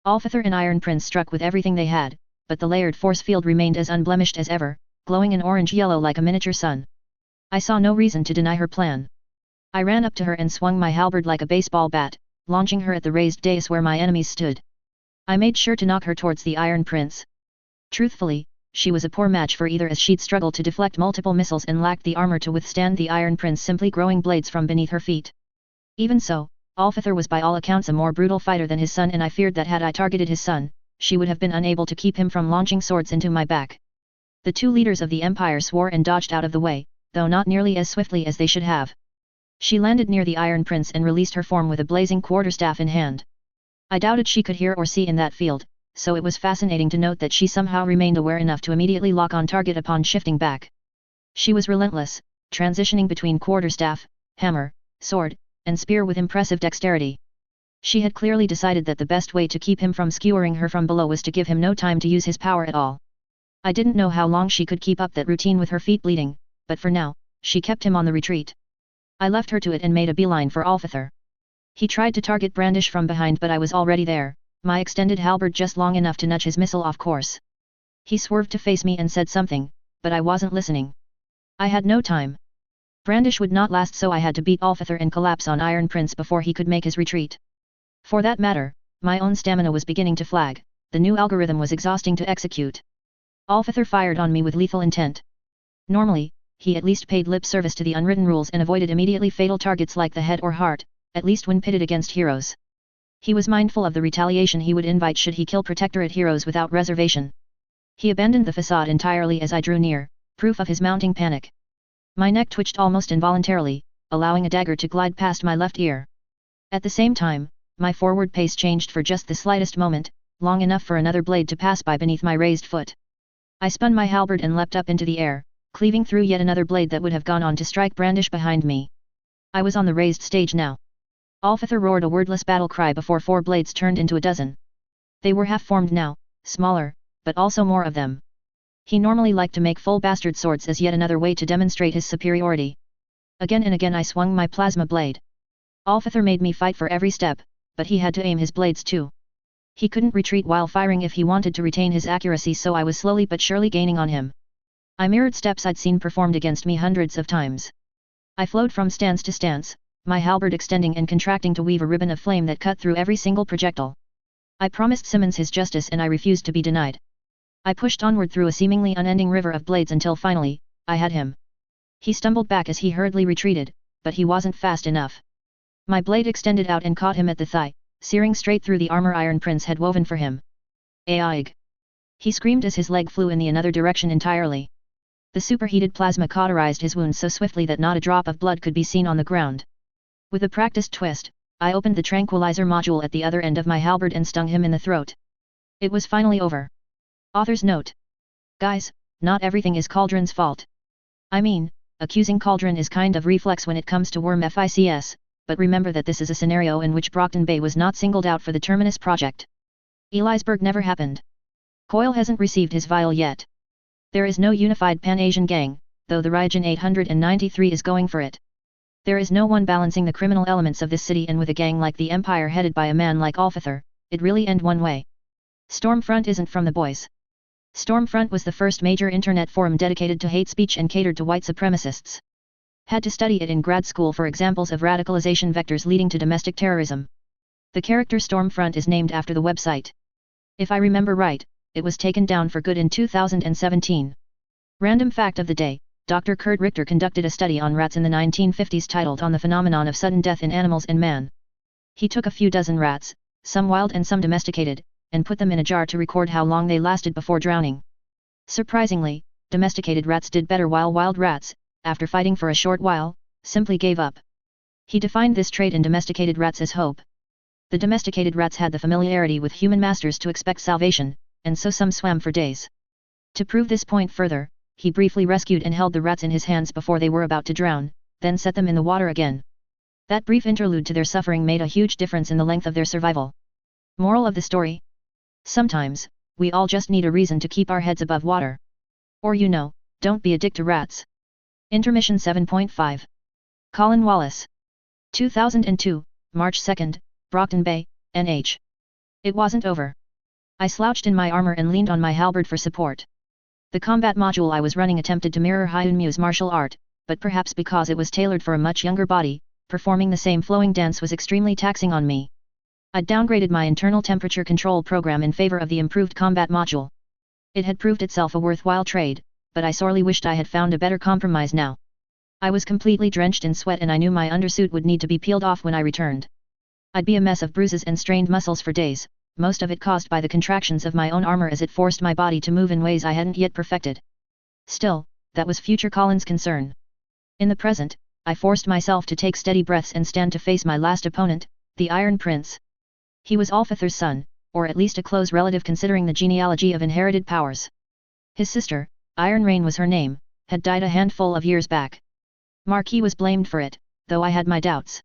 Alfather and Iron Prince struck with everything they had, but the layered force field remained as unblemished as ever, glowing an orange-yellow like a miniature sun. I saw no reason to deny her plan. I ran up to her and swung my halberd like a baseball bat, launching her at the raised dais where my enemies stood. I made sure to knock her towards the Iron Prince. Truthfully, she was a poor match for either as she'd struggled to deflect multiple missiles and lacked the armor to withstand the Iron Prince simply growing blades from beneath her feet. Even so, Alfithor was by all accounts a more brutal fighter than his son, and I feared that had I targeted his son, she would have been unable to keep him from launching swords into my back. The two leaders of the Empire swore and dodged out of the way, though not nearly as swiftly as they should have. She landed near the Iron Prince and released her form with a blazing quarterstaff in hand. I doubted she could hear or see in that field, so it was fascinating to note that she somehow remained aware enough to immediately lock on target upon shifting back. She was relentless, transitioning between quarterstaff, hammer, sword, and spear with impressive dexterity. She had clearly decided that the best way to keep him from skewering her from below was to give him no time to use his power at all. I didn't know how long she could keep up that routine with her feet bleeding, but for now, she kept him on the retreat. I left her to it and made a beeline for Alfithor. He tried to target Brandish from behind, but I was already there, my extended halberd just long enough to nudge his missile off course. He swerved to face me and said something, but I wasn't listening. I had no time. Brandish would not last, so I had to beat Alfithor and collapse on Iron Prince before he could make his retreat. For that matter, my own stamina was beginning to flag, the new algorithm was exhausting to execute. Alfithor fired on me with lethal intent. Normally, he at least paid lip service to the unwritten rules and avoided immediately fatal targets like the head or heart, at least when pitted against heroes. He was mindful of the retaliation he would invite should he kill Protectorate heroes without reservation. He abandoned the facade entirely as I drew near, proof of his mounting panic. My neck twitched almost involuntarily, allowing a dagger to glide past my left ear. At the same time, my forward pace changed for just the slightest moment, long enough for another blade to pass by beneath my raised foot. I spun my halberd and leapt up into the air, cleaving through yet another blade that would have gone on to strike Brandish behind me. I was on the raised stage now. Alfithor roared a wordless battle cry before 4 blades turned into a dozen. They were half-formed now, smaller, but also more of them. He normally liked to make full bastard swords as yet another way to demonstrate his superiority. Again and again I swung my plasma blade. Alfithor made me fight for every step, but he had to aim his blades too. He couldn't retreat while firing if he wanted to retain his accuracy, so I was slowly but surely gaining on him. I mirrored steps I'd seen performed against me hundreds of times. I flowed from stance to stance, my halberd extending and contracting to weave a ribbon of flame that cut through every single projectile. I promised Simmons his justice and I refused to be denied. I pushed onward through a seemingly unending river of blades until finally, I had him. He stumbled back as he hurriedly retreated, but he wasn't fast enough. My blade extended out and caught him at the thigh, searing straight through the armor Iron Prince had woven for him. Aig! He screamed as his leg flew in the another direction entirely. The superheated plasma cauterized his wound so swiftly that not a drop of blood could be seen on the ground. With a practiced twist, I opened the tranquilizer module at the other end of my halberd and stung him in the throat. It was finally over. Author's note. Guys, not everything is Cauldron's fault. I mean, accusing Cauldron is kind of reflex when it comes to Worm FICS, but remember that this is a scenario in which Brockton Bay was not singled out for the Terminus project. Elisberg never happened. Coyle hasn't received his vial yet. There is no unified Pan-Asian gang, though the Ryujin 893 is going for it. There is no one balancing the criminal elements of this city, and with a gang like the Empire headed by a man like Alfithor, it'd really end one way. Stormfront isn't from the boys. Stormfront was the first major internet forum dedicated to hate speech and catered to white supremacists. Had to study it in grad school for examples of radicalization vectors leading to domestic terrorism. The character Stormfront is named after the website. If I remember right, it was taken down for good in 2017. Random fact of the day, Dr. Kurt Richter conducted a study on rats in the 1950s titled On the Phenomenon of Sudden Death in Animals and Man. He took a few dozen rats, some wild and some domesticated, and put them in a jar to record how long they lasted before drowning. Surprisingly, domesticated rats did better, while wild rats, after fighting for a short while, simply gave up. He defined this trait in domesticated rats as hope. The domesticated rats had the familiarity with human masters to expect salvation, and so some swam for days. To prove this point further, he briefly rescued and held the rats in his hands before they were about to drown, then set them in the water again. That brief interlude to their suffering made a huge difference in the length of their survival. Moral of the story? Sometimes, we all just need a reason to keep our heads above water. Or don't be a dick to rats. Intermission 7.5. Colin Wallace. 2002, March 2nd, Brockton Bay, NH. It wasn't over. I slouched in my armor and leaned on my halberd for support. The combat module I was running attempted to mirror Hyun Mu's martial art, but perhaps because it was tailored for a much younger body, performing the same flowing dance was extremely taxing on me. I'd downgraded my internal temperature control program in favor of the improved combat module. It had proved itself a worthwhile trade, but I sorely wished I had found a better compromise now. I was completely drenched in sweat and I knew my undersuit would need to be peeled off when I returned. I'd be a mess of bruises and strained muscles for days, most of it caused by the contractions of my own armor as it forced my body to move in ways I hadn't yet perfected. Still, that was future Colin's concern. In the present, I forced myself to take steady breaths and stand to face my last opponent, the Iron Prince. He was Alfither's son, or at least a close relative considering the genealogy of inherited powers. His sister, Iron Rain was her name, had died a handful of years back. Marquis was blamed for it, though I had my doubts.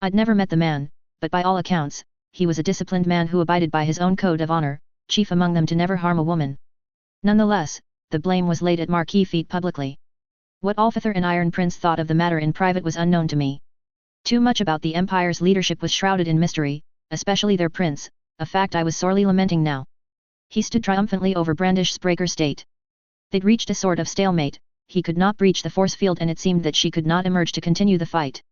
I'd never met the man, but by all accounts, he was a disciplined man who abided by his own code of honor, chief among them to never harm a woman. Nonetheless, the blame was laid at Marquis' feet publicly. What Alfither and Iron Prince thought of the matter in private was unknown to me. Too much about the Empire's leadership was shrouded in mystery, especially their prince, a fact I was sorely lamenting now. He stood triumphantly over Brandish's breaker state. They'd reached a sort of stalemate, he could not breach the force field and it seemed that she could not emerge to continue the fight.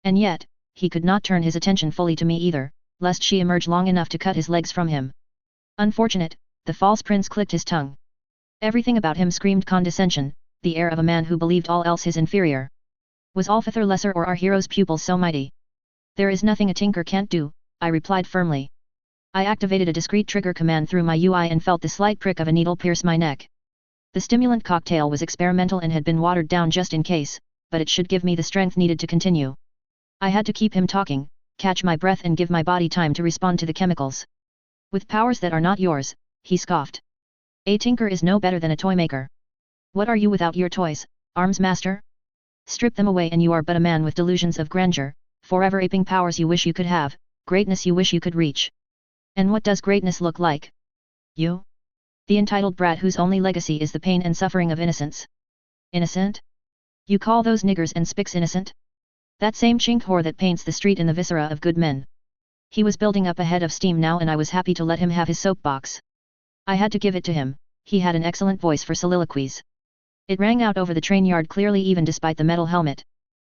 And yet, he could not turn his attention fully to me either, lest she emerge long enough to cut his legs from him. Unfortunate, the false prince clicked his tongue. Everything about him screamed condescension, the air of a man who believed all else his inferior. Was Alfither lesser or our hero's pupil so mighty? There is nothing a tinker can't do, I replied firmly. I activated a discreet trigger command through my UI and felt the slight prick of a needle pierce my neck. The stimulant cocktail was experimental and had been watered down just in case, but it should give me the strength needed to continue. I had to keep him talking, catch my breath and give my body time to respond to the chemicals. With powers that are not yours, he scoffed. A tinker is no better than a toy maker. What are you without your toys, arms master? Strip them away and you are but a man with delusions of grandeur, forever aping powers you wish you could have, greatness you wish you could reach. And what does greatness look like? You? The entitled brat whose only legacy is the pain and suffering of innocence. Innocent? You call those niggers and spics innocent? That same chink whore that paints the street in the viscera of good men. He was building up a head of steam now and I was happy to let him have his soapbox. I had to give it to him, he had an excellent voice for soliloquies. It rang out over the train yard clearly even despite the metal helmet.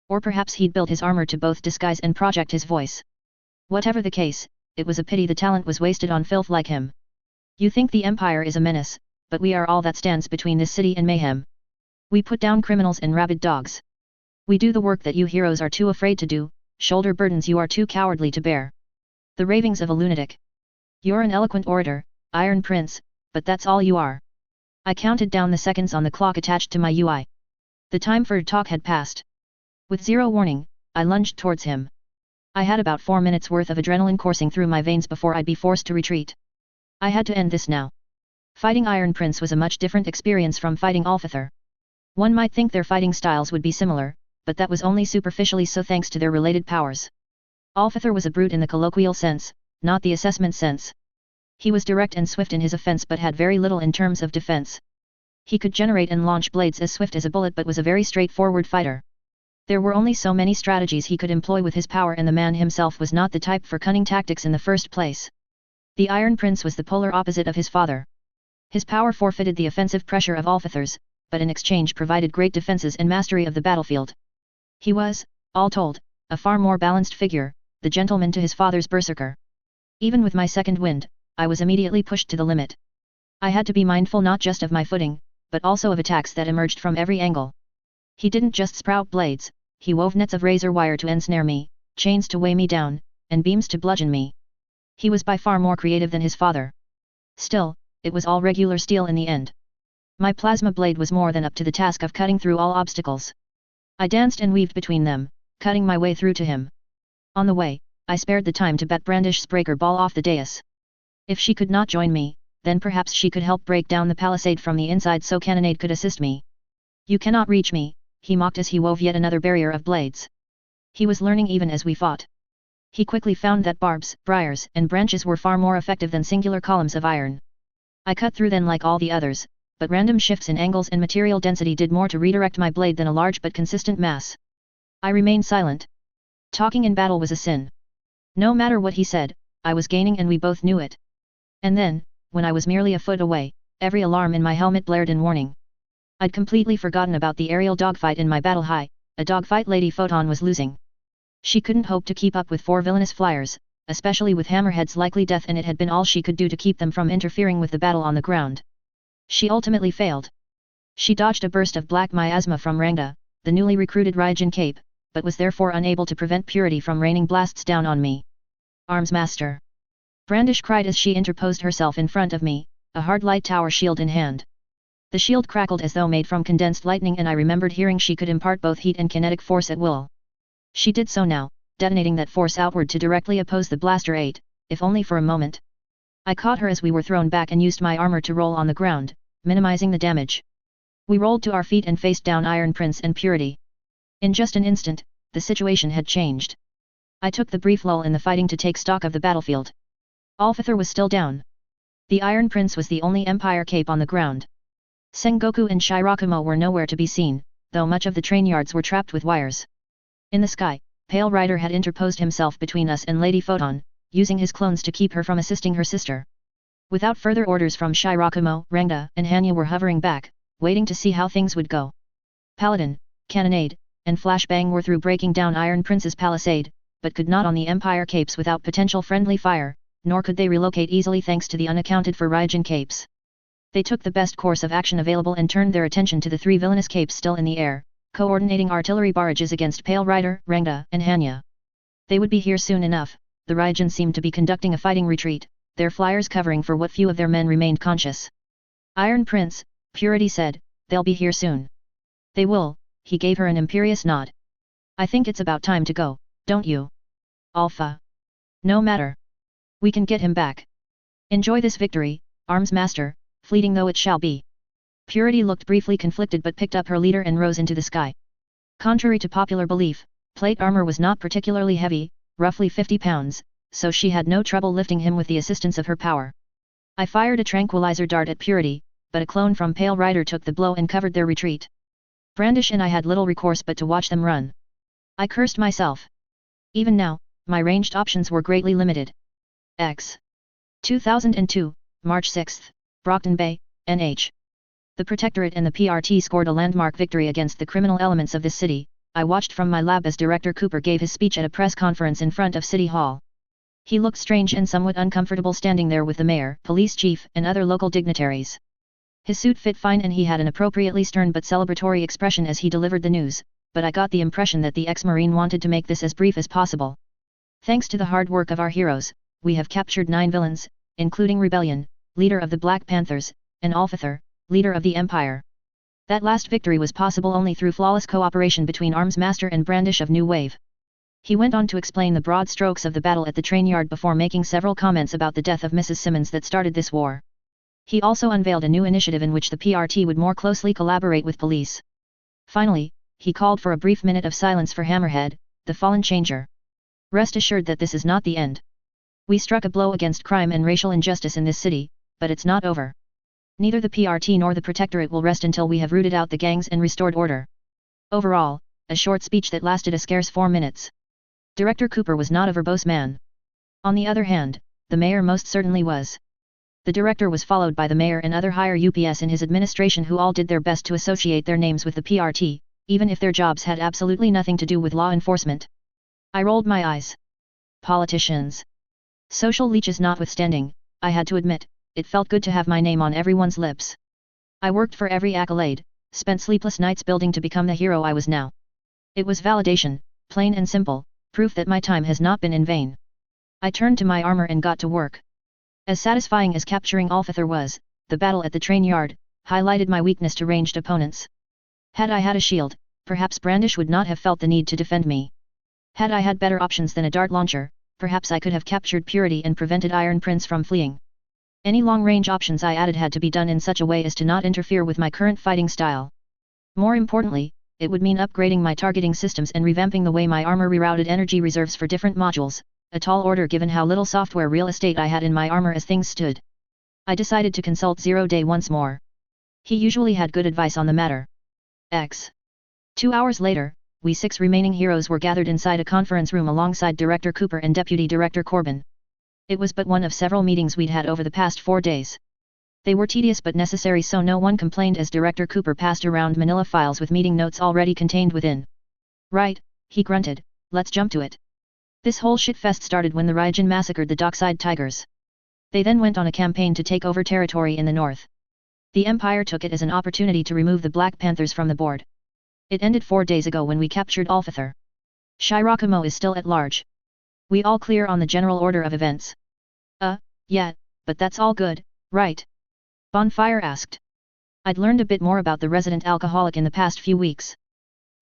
Or perhaps he'd built his armor to both disguise and project his voice. Whatever the case, it was a pity the talent was wasted on filth like him. You think the Empire is a menace, but we are all that stands between this city and mayhem. We put down criminals and rabid dogs. We do the work that you heroes are too afraid to do, shoulder burdens you are too cowardly to bear. The ravings of a lunatic. You're an eloquent orator, Iron Prince, but that's all you are. I counted down the seconds on the clock attached to my UI. The time for talk had passed. With zero warning, I lunged towards him. I had about 4 minutes worth of adrenaline coursing through my veins before I'd be forced to retreat. I had to end this now. Fighting Iron Prince was a much different experience from fighting Alfither. One might think their fighting styles would be similar, but that was only superficially so thanks to their related powers. Alfither was a brute in the colloquial sense, not the assessment sense. He was direct and swift in his offense but had very little in terms of defense. He could generate and launch blades as swift as a bullet but was a very straightforward fighter. There were only so many strategies he could employ with his power and the man himself was not the type for cunning tactics in the first place. The Iron Prince was the polar opposite of his father. His power forfeited the offensive pressure of Alfither's, but in exchange provided great defenses and mastery of the battlefield. He was, all told, a far more balanced figure, the gentleman to his father's berserker. Even with my second wind, I was immediately pushed to the limit. I had to be mindful not just of my footing, but also of attacks that emerged from every angle. He didn't just sprout blades, he wove nets of razor wire to ensnare me, chains to weigh me down, and beams to bludgeon me. He was by far more creative than his father. Still, it was all regular steel in the end. My plasma blade was more than up to the task of cutting through all obstacles. I danced and weaved between them, cutting my way through to him. On the way, I spared the time to bat Brandish's breaker ball off the dais. If she could not join me, then perhaps she could help break down the palisade from the inside so cannonade could assist me. You cannot reach me, he mocked as he wove yet another barrier of blades. He was learning even as we fought. He quickly found that barbs, briars, and branches were far more effective than singular columns of iron. I cut through them like all the others, but random shifts in angles and material density did more to redirect my blade than a large but consistent mass. I remained silent. Talking in battle was a sin. No matter what he said, I was gaining and we both knew it. And then, when I was merely a foot away, every alarm in my helmet blared in warning. I'd completely forgotten about the aerial dogfight in my battle high, a dogfight Lady Photon was losing. She couldn't hope to keep up with 4 villainous flyers, especially with Hammerhead's likely death and it had been all she could do to keep them from interfering with the battle on the ground. She ultimately failed. She dodged a burst of black miasma from Rangda, the newly recruited Raijin Cape, but was therefore unable to prevent Purity from raining blasts down on me. Arms Master! Brandish cried as she interposed herself in front of me, a hard light tower shield in hand. The shield crackled as though made from condensed lightning, and I remembered hearing she could impart both heat and kinetic force at will. She did so now, detonating that force outward to directly oppose the blaster 8, if only for a moment. I caught her as we were thrown back and used my armor to roll on the ground, minimizing the damage. We rolled to our feet and faced down Iron Prince and Purity. In just an instant, the situation had changed. I took the brief lull in the fighting to take stock of the battlefield. Alphather was still down. The Iron Prince was the only Empire cape on the ground. Sengoku and Shirakumo were nowhere to be seen, though much of the train yards were trapped with wires. In the sky, Pale Rider had interposed himself between us and Lady Photon, using his clones to keep her from assisting her sister. Without further orders from Shirakumo, Rangda and Hanya were hovering back, waiting to see how things would go. Paladin, Cannonade, and Flashbang were through breaking down Iron Prince's palisade, but could not on the Empire capes without potential friendly fire, nor could they relocate easily thanks to the unaccounted for Raijin capes. They took the best course of action available and turned their attention to the 3 villainous capes still in the air, coordinating artillery barrages against Pale Rider, Rangda, and Hanya. They would be here soon enough. The Raijin seemed to be conducting a fighting retreat, their flyers covering for what few of their men remained conscious. Iron Prince, Purity said, they'll be here soon. They will, he gave her an imperious nod. I think it's about time to go, don't you? Alpha. No matter. We can get him back. Enjoy this victory, Arms Master, fleeting though it shall be. Purity looked briefly conflicted but picked up her leader and rose into the sky. Contrary to popular belief, plate armor was not particularly heavy, roughly 50 pounds, so she had no trouble lifting him with the assistance of her power. I fired a tranquilizer dart at Purity, but a clone from Pale Rider took the blow and covered their retreat. Brandish and I had little recourse but to watch them run. I cursed myself. Even now, my ranged options were greatly limited. X. 2002, March 6, Brockton Bay, NH. The Protectorate and the PRT scored a landmark victory against the criminal elements of this city. I watched from my lab as Director Cooper gave his speech at a press conference in front of City Hall. He looked strange and somewhat uncomfortable standing there with the mayor, police chief, and other local dignitaries. His suit fit fine and he had an appropriately stern but celebratory expression as he delivered the news, but I got the impression that the ex-marine wanted to make this as brief as possible. Thanks to the hard work of our heroes, we have captured 9 villains, including Rebellion, leader of the Black Panthers, and Alphather, leader of the Empire. That last victory was possible only through flawless cooperation between Arms Master and Brandish of New Wave. He went on to explain the broad strokes of the battle at the train yard before making several comments about the death of Mrs. Simmons that started this war. He also unveiled a new initiative in which the PRT would more closely collaborate with police. Finally, he called for a brief minute of silence for Hammerhead, the fallen changer. Rest assured that this is not the end. We struck a blow against crime and racial injustice in this city, but it's not over. Neither the PRT nor the Protectorate will rest until we have rooted out the gangs and restored order. Overall, a short speech that lasted a scarce 4 minutes. Director Cooper was not a verbose man. On the other hand, the mayor most certainly was. The director was followed by the mayor and other higher UPS in his administration who all did their best to associate their names with the PRT, even if their jobs had absolutely nothing to do with law enforcement. I rolled my eyes. Politicians. Social leeches notwithstanding, I had to admit, it felt good to have my name on everyone's lips. I worked for every accolade, spent sleepless nights building to become the hero I was now. It was validation, plain and simple, proof that my time has not been in vain. I turned to my armor and got to work. As satisfying as capturing Alphather was, the battle at the train yard highlighted my weakness to ranged opponents. Had I had a shield, perhaps Brandish would not have felt the need to defend me. Had I had better options than a dart launcher, perhaps I could have captured Purity and prevented Iron Prince from fleeing. Any long-range options I added had to be done in such a way as to not interfere with my current fighting style. More importantly, it would mean upgrading my targeting systems and revamping the way my armor rerouted energy reserves for different modules, a tall order given how little software real estate I had in my armor as things stood. I decided to consult Zero Day once more. He usually had good advice on the matter. 2 hours later, we 6 remaining heroes were gathered inside a conference room alongside Director Cooper and Deputy Director Corbin. It was but one of several meetings we'd had over the past 4 days. They were tedious but necessary so no one complained as Director Cooper passed around manila files with meeting notes already contained within. Right, he grunted, let's jump to it. This whole shitfest started when the Raijin massacred the Dockside Tigers. They then went on a campaign to take over territory in the north. The Empire took it as an opportunity to remove the Black Panthers from the board. It ended 4 days ago when we captured Alphather. Shirakumo is still at large. We all clear on the general order of events? Yeah, but that's all good, right? Bonfire asked. I'd learned a bit more about the resident alcoholic in the past few weeks.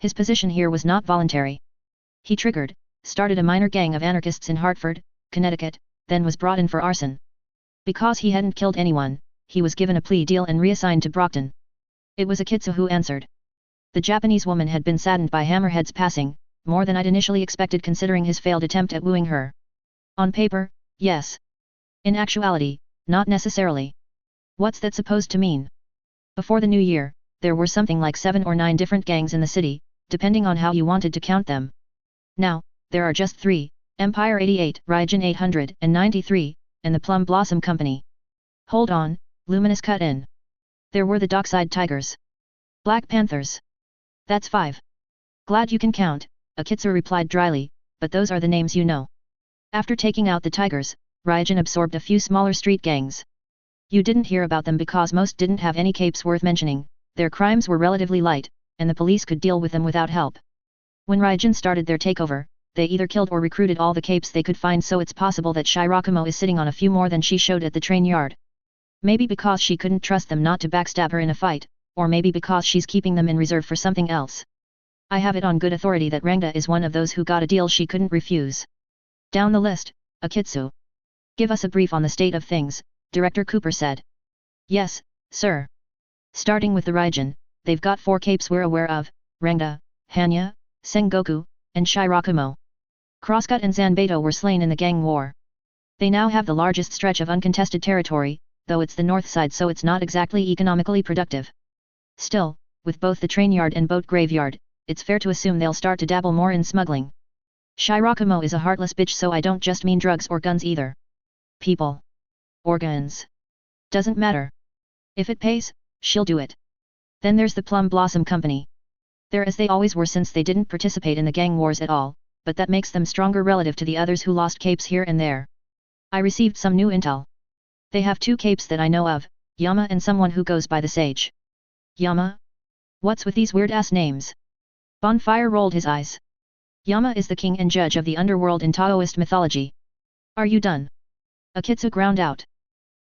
His position here was not voluntary. He started a minor gang of anarchists in Hartford, Connecticut, then was brought in for arson. Because he hadn't killed anyone, he was given a plea deal and reassigned to Brockton. It was Akitsu who answered. The Japanese woman had been saddened by Hammerhead's passing, more than I'd initially expected considering his failed attempt at wooing her. On paper, yes. In actuality, not necessarily. What's that supposed to mean? Before the new year, there were something like 7 or 9 different gangs in the city, depending on how you wanted to count them. Now, there are just 3, Empire 88, Raijin 893, and the Plum Blossom Company. Hold on, Luminous cut in. There were the Dockside Tigers. Black Panthers. That's 5. Glad you can count, Akitsu replied dryly, but those are the names you know. After taking out the Tigers, Raijin absorbed a few smaller street gangs. You didn't hear about them because most didn't have any capes worth mentioning, their crimes were relatively light, and the police could deal with them without help. When Raijin started their takeover, they either killed or recruited all the capes they could find, so it's possible that Shirakumo is sitting on a few more than she showed at the train yard. Maybe because she couldn't trust them not to backstab her in a fight, or maybe because she's keeping them in reserve for something else. I have it on good authority that Rangda is one of those who got a deal she couldn't refuse. Down the list, Akitsu. Give us a brief on the state of things, Director Cooper said. Yes, sir. Starting with the Raijin, they've got 4 capes we're aware of, Rangda, Hanya, Sengoku, and Shirakumo. Crosscut and Zanbato were slain in the gang war. They now have the largest stretch of uncontested territory, though it's the north side so it's not exactly economically productive. Still, with both the train yard and boat graveyard, it's fair to assume they'll start to dabble more in smuggling. Shirakumo is a heartless bitch, so I don't just mean drugs or guns either. People. Organs. Doesn't matter. If it pays, she'll do it. Then there's the Plum Blossom Company. They're as they always were since they didn't participate in the gang wars at all, but that makes them stronger relative to the others who lost capes here and there. I received some new intel. They have 2 capes that I know of, Yama and someone who goes by the Sage. Yama? What's with these weird-ass names? Bonfire rolled his eyes. Yama is the king and judge of the underworld in Taoist mythology. Are you done? Akitsu ground out.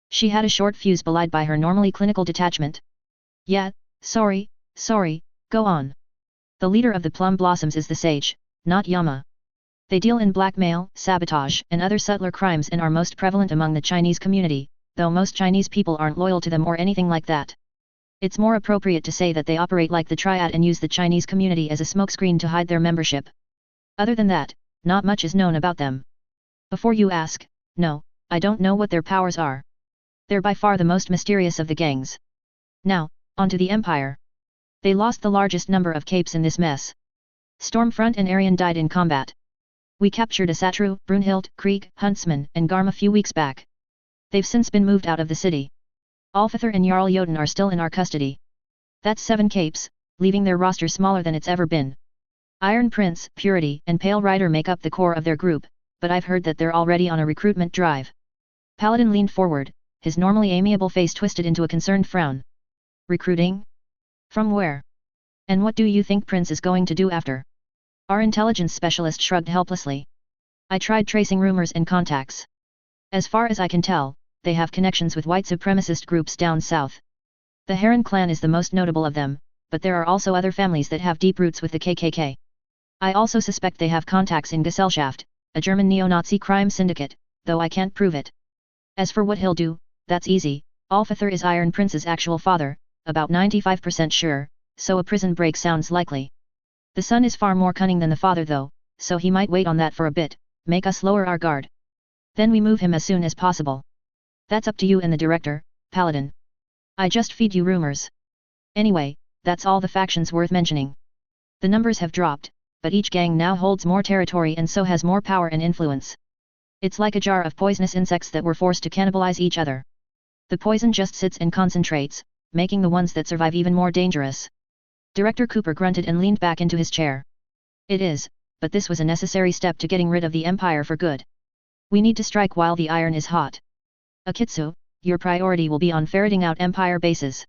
She had a short fuse belied by her normally clinical detachment. Yeah, sorry, go on. The leader of the Plum Blossoms is the Sage, not Yama. They deal in blackmail, sabotage, and other subtler crimes and are most prevalent among the Chinese community, though most Chinese people aren't loyal to them or anything like that. It's more appropriate to say that they operate like the Triad and use the Chinese community as a smokescreen to hide their membership. Other than that, not much is known about them. Before you ask, no, I don't know what their powers are. They're by far the most mysterious of the gangs. Now, onto the Empire. They lost the largest number of capes in this mess. Stormfront and Arian died in combat. We captured Asatru, Brunhild, Krieg, Huntsman, and Garm a few weeks back. They've since been moved out of the city. Alfather and Jarl Jotun are still in our custody. That's 7 capes, leaving their roster smaller than it's ever been. Iron Prince, Purity, and Pale Rider make up the core of their group, but I've heard that they're already on a recruitment drive. Paladin leaned forward, his normally amiable face twisted into a concerned frown. Recruiting? From where? And what do you think Prince is going to do after? Our intelligence specialist shrugged helplessly. I tried tracing rumors and contacts. As far as I can tell, they have connections with white supremacist groups down south. The Heron clan is the most notable of them, but there are also other families that have deep roots with the KKK. I also suspect they have contacts in Gesellschaft, a German neo-Nazi crime syndicate, though I can't prove it. As for what he'll do, that's easy. Alfather is Iron Prince's actual father, about 95% sure, so a prison break sounds likely. The son is far more cunning than the father though, so he might wait on that for a bit, make us lower our guard. Then we move him as soon as possible. That's up to you and the director, Paladin. I just feed you rumors. Anyway, that's all the factions worth mentioning. The numbers have dropped, but each gang now holds more territory and so has more power and influence. It's like a jar of poisonous insects that were forced to cannibalize each other. The poison just sits and concentrates, making the ones that survive even more dangerous. Director Cooper grunted and leaned back into his chair. It is, but this was a necessary step to getting rid of the Empire for good. We need to strike while the iron is hot. Akitsu, your priority will be on ferreting out Empire bases.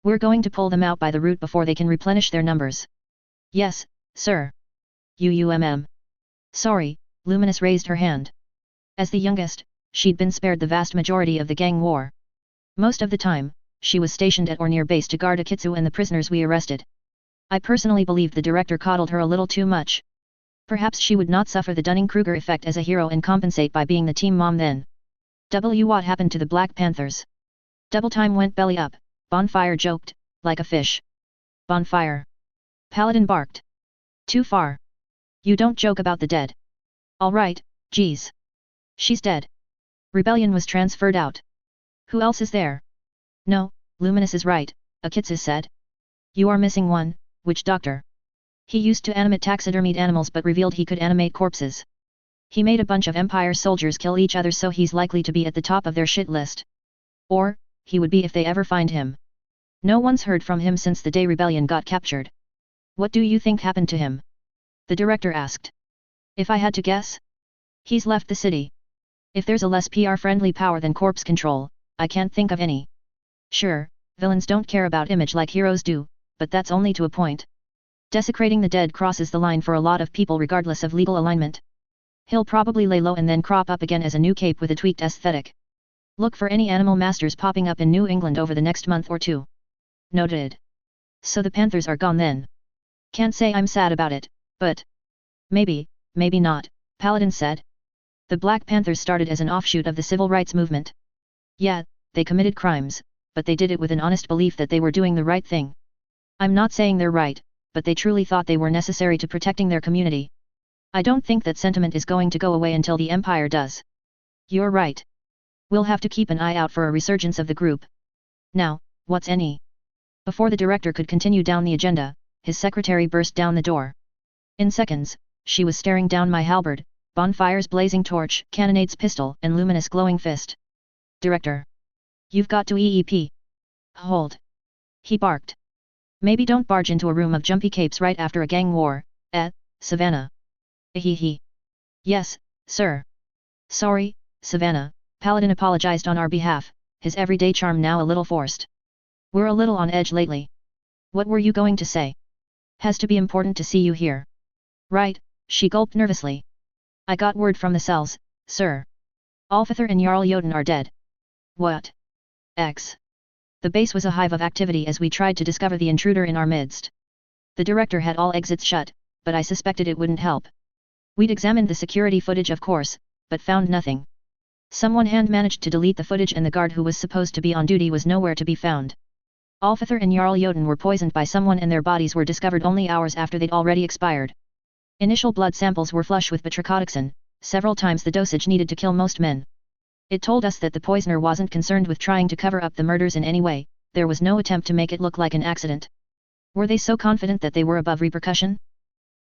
We're going to pull them out by the root before they can replenish their numbers. Yes, sir. Sorry, Luminous raised her hand. As the youngest, she'd been spared the vast majority of the gang war. Most of the time, she was stationed at or near base to guard Akitsu and the prisoners we arrested. I personally believed the director coddled her a little too much. Perhaps she would not suffer the Dunning-Kruger effect as a hero and compensate by being the team mom then. What happened to the Black Panthers? Double Time went belly up, Bonfire joked, like a fish. Bonfire. Paladin barked. Too far. You don't joke about the dead. Alright, geez. She's dead. Rebellion was transferred out. Who else is there? No, Luminous is right, Akitsu said. You are missing one, which doctor? He used to animate taxidermied animals but revealed he could animate corpses. He made a bunch of Empire soldiers kill each other, so he's likely to be at the top of their shit list. Or, he would be if they ever find him. No one's heard from him since the day Rebellion got captured. What do you think happened to him? The director asked. If I had to guess? He's left the city. If there's a less PR-friendly power than corpse control, I can't think of any. Sure, villains don't care about image like heroes do, but that's only to a point. Desecrating the dead crosses the line for a lot of people regardless of legal alignment. He'll probably lay low and then crop up again as a new cape with a tweaked aesthetic. Look for any animal masters popping up in New England over the next month or two. Noted. So the Panthers are gone then. Can't say I'm sad about it, but... maybe, maybe not, Paladin said. The Black Panthers started as an offshoot of the civil rights movement. Yeah, they committed crimes, but they did it with an honest belief that they were doing the right thing. I'm not saying they're right, but they truly thought they were necessary to protecting their community. I don't think that sentiment is going to go away until the Empire does. You're right. We'll have to keep an eye out for a resurgence of the group. Now, what's any? Before the director could continue down the agenda, his secretary burst down the door. In seconds, she was staring down my halberd, Bonfire's blazing torch, Cannonades pistol, and Luminous glowing fist. Director. You've got to EEP. Hold. He barked. Maybe don't barge into a room of jumpy capes right after a gang war, Savannah. Hehe. Yes, sir. Sorry, Savannah, Paladin apologized on our behalf, his everyday charm now a little forced. We're a little on edge lately. What were you going to say? Has to be important to see you here. Right, she gulped nervously. I got word from the cells, sir. Alfather and Jarl Jotun are dead. What? X. The base was a hive of activity as we tried to discover the intruder in our midst. The director had all exits shut, but I suspected it wouldn't help. We'd examined the security footage of course, but found nothing. Someone hand-managed to delete the footage and the guard who was supposed to be on duty was nowhere to be found. Alfather and Jarl Jotun were poisoned by someone and their bodies were discovered only hours after they'd already expired. Initial blood samples were flush with batrachotoxin, several times the dosage needed to kill most men. It told us that the poisoner wasn't concerned with trying to cover up the murders in any way, there was no attempt to make it look like an accident. Were they so confident that they were above repercussion?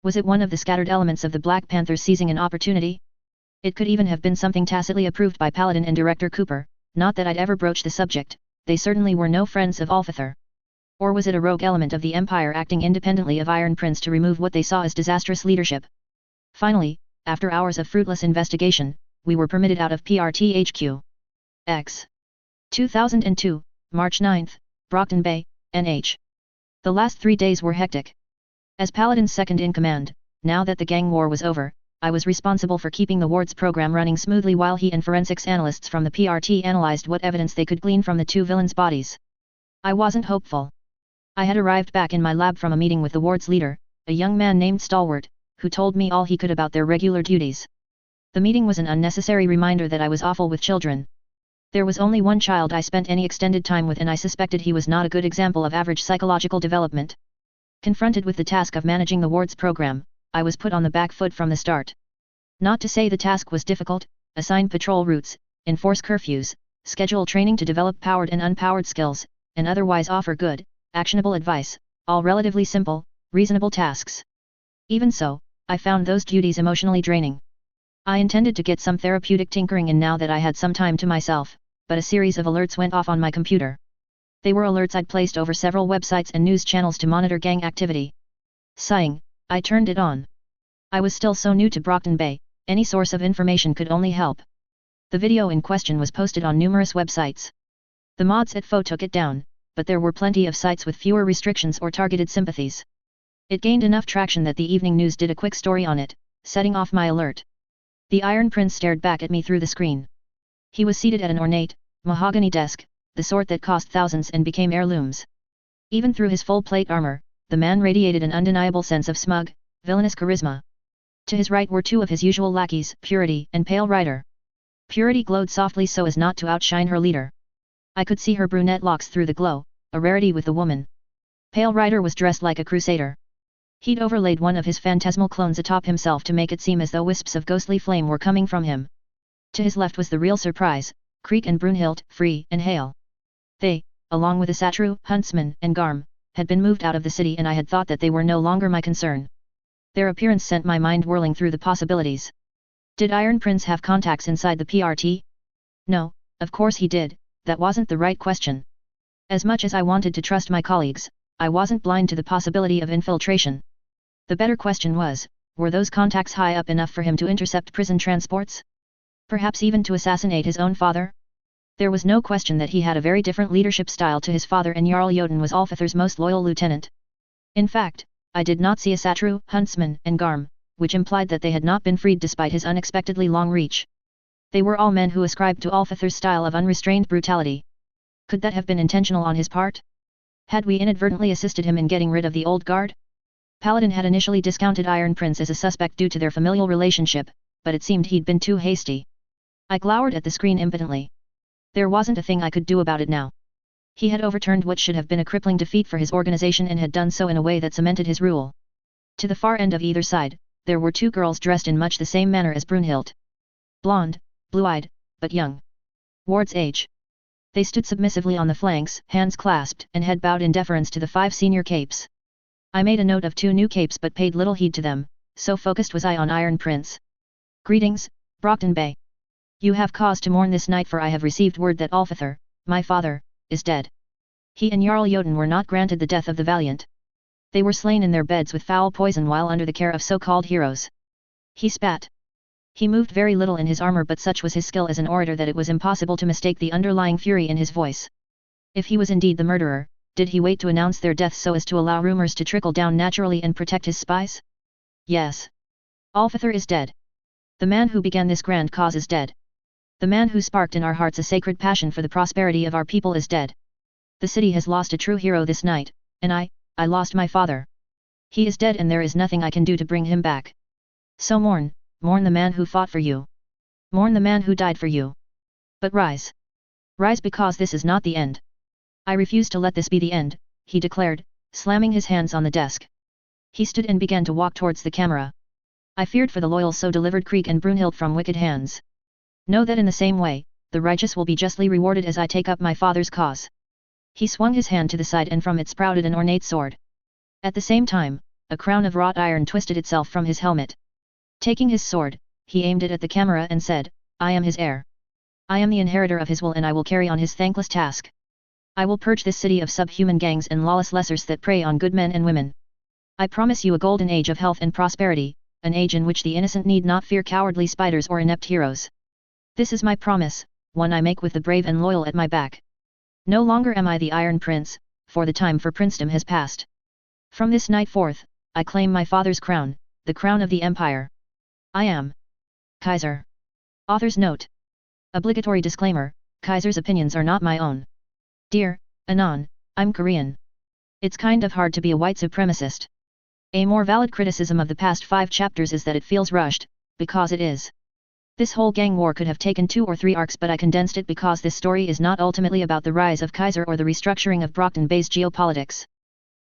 Was it one of the scattered elements of the Black Panthers seizing an opportunity? It could even have been something tacitly approved by Paladin and Director Cooper, not that I'd ever broach the subject, they certainly were no friends of Alfather. Or was it a rogue element of the Empire acting independently of Iron Prince to remove what they saw as disastrous leadership? Finally, after hours of fruitless investigation, we were permitted out of part3 HQ. X. 2002, March 9, Brockton Bay, NH. The last 3 days were hectic. As Paladin's second-in-command, now that the gang war was over, I was responsible for keeping the ward's program running smoothly while he and forensics analysts from the part analyzed what evidence they could glean from the two villains' bodies. I wasn't hopeful. I had arrived back in my lab from a meeting with the ward's leader, a young man named Stalwart, who told me all he could about their regular duties. The meeting was an unnecessary reminder that I was awful with children. There was only one child I spent any extended time with and I suspected he was not a good example of average psychological development. Confronted with the task of managing the ward's program, I was put on the back foot from the start. Not to say the task was difficult, assign patrol routes, enforce curfews, schedule training to develop powered and unpowered skills, and otherwise offer good, actionable advice, all relatively simple, reasonable tasks. Even so, I found those duties emotionally draining. I intended to get some therapeutic tinkering in now that I had some time to myself, but a series of alerts went off on my computer. They were alerts I'd placed over several websites and news channels to monitor gang activity. Sighing, I turned it on. I was still so new to Brockton Bay, any source of information could only help. The video in question was posted on numerous websites. The mods at FO took it down, but there were plenty of sites with fewer restrictions or targeted sympathies. It gained enough traction that the evening news did a quick story on it, setting off my alert. The Iron Prince stared back at me through the screen. He was seated at an ornate, mahogany desk, the sort that cost thousands and became heirlooms. Even through his full plate armor, the man radiated an undeniable sense of smug, villainous charisma. To his right were two of his usual lackeys, Purity and Pale Rider. Purity glowed softly so as not to outshine her leader. I could see her brunette locks through the glow, a rarity with the woman. Pale Rider was dressed like a crusader. He'd overlaid one of his phantasmal clones atop himself to make it seem as though wisps of ghostly flame were coming from him. To his left was the real surprise, Creek and Brunhild, free and hale. They, along with the Satru, Huntsman, and Garm, had been moved out of the city and I had thought that they were no longer my concern. Their appearance sent my mind whirling through the possibilities. Did Iron Prince have contacts inside the PRT? No, of course he did, that wasn't the right question. As much as I wanted to trust my colleagues, I wasn't blind to the possibility of infiltration. The better question was, were those contacts high up enough for him to intercept prison transports? Perhaps even to assassinate his own father? There was no question that he had a very different leadership style to his father and Jarl Jotun was Alfather's most loyal lieutenant. In fact, I did not see a Satru, Huntsman, and Garm, which implied that they had not been freed despite his unexpectedly long reach. They were all men who ascribed to Alfather's style of unrestrained brutality. Could that have been intentional on his part? Had we inadvertently assisted him in getting rid of the old guard? Paladin had initially discounted Iron Prince as a suspect due to their familial relationship, but it seemed he'd been too hasty. I glowered at the screen impotently. There wasn't a thing I could do about it now. He had overturned what should have been a crippling defeat for his organization and had done so in a way that cemented his rule. To the far end of either side, there were two girls dressed in much the same manner as Brunhild. Blonde, blue-eyed, but young. Ward's age. They stood submissively on the flanks, hands clasped and head bowed in deference to the 5 senior capes. I made a note of 2 new capes but paid little heed to them, so focused was I on Iron Prince. Greetings, Brockton Bey. You have cause to mourn this night for I have received word that Alfather, my father, is dead. He and Jarl Jotun were not granted the death of the valiant. They were slain in their beds with foul poison while under the care of so-called heroes. He spat. He moved very little in his armor but such was his skill as an orator that it was impossible to mistake the underlying fury in his voice. If he was indeed the murderer, did he wait to announce their death so as to allow rumors to trickle down naturally and protect his spies? Yes. Alfather is dead. The man who began this grand cause is dead. The man who sparked in our hearts a sacred passion for the prosperity of our people is dead. The city has lost a true hero this night, and I lost my father. He is dead and there is nothing I can do to bring him back. So mourn the man who fought for you. Mourn the man who died for you. But rise. Rise because this is not the end. I refuse to let this be the end, he declared, slamming his hands on the desk. He stood and began to walk towards the camera. I feared for the loyal so delivered Creek and Brunhild from wicked hands. Know that in the same way, the righteous will be justly rewarded as I take up my father's cause. He swung his hand to the side and from it sprouted an ornate sword. At the same time, a crown of wrought iron twisted itself from his helmet. Taking his sword, he aimed it at the camera and said, I am his heir. I am the inheritor of his will and I will carry on his thankless task. I will purge this city of subhuman gangs and lawless lessers that prey on good men and women. I promise you a golden age of health and prosperity, an age in which the innocent need not fear cowardly spiders or inept heroes. This is my promise, one I make with the brave and loyal at my back. No longer am I the Iron Prince, for the time for princedom has passed. From this night forth, I claim my father's crown, the crown of the Empire. I am Kaiser. Author's note. Obligatory disclaimer, Kaiser's opinions are not my own. Dear Anon, I'm Korean. It's kind of hard to be a white supremacist. A more valid criticism of the past 5 chapters is that it feels rushed, because it is. This whole gang war could have taken 2 or 3 arcs but I condensed it because this story is not ultimately about the rise of Kaiser or the restructuring of Brockton Bay's geopolitics.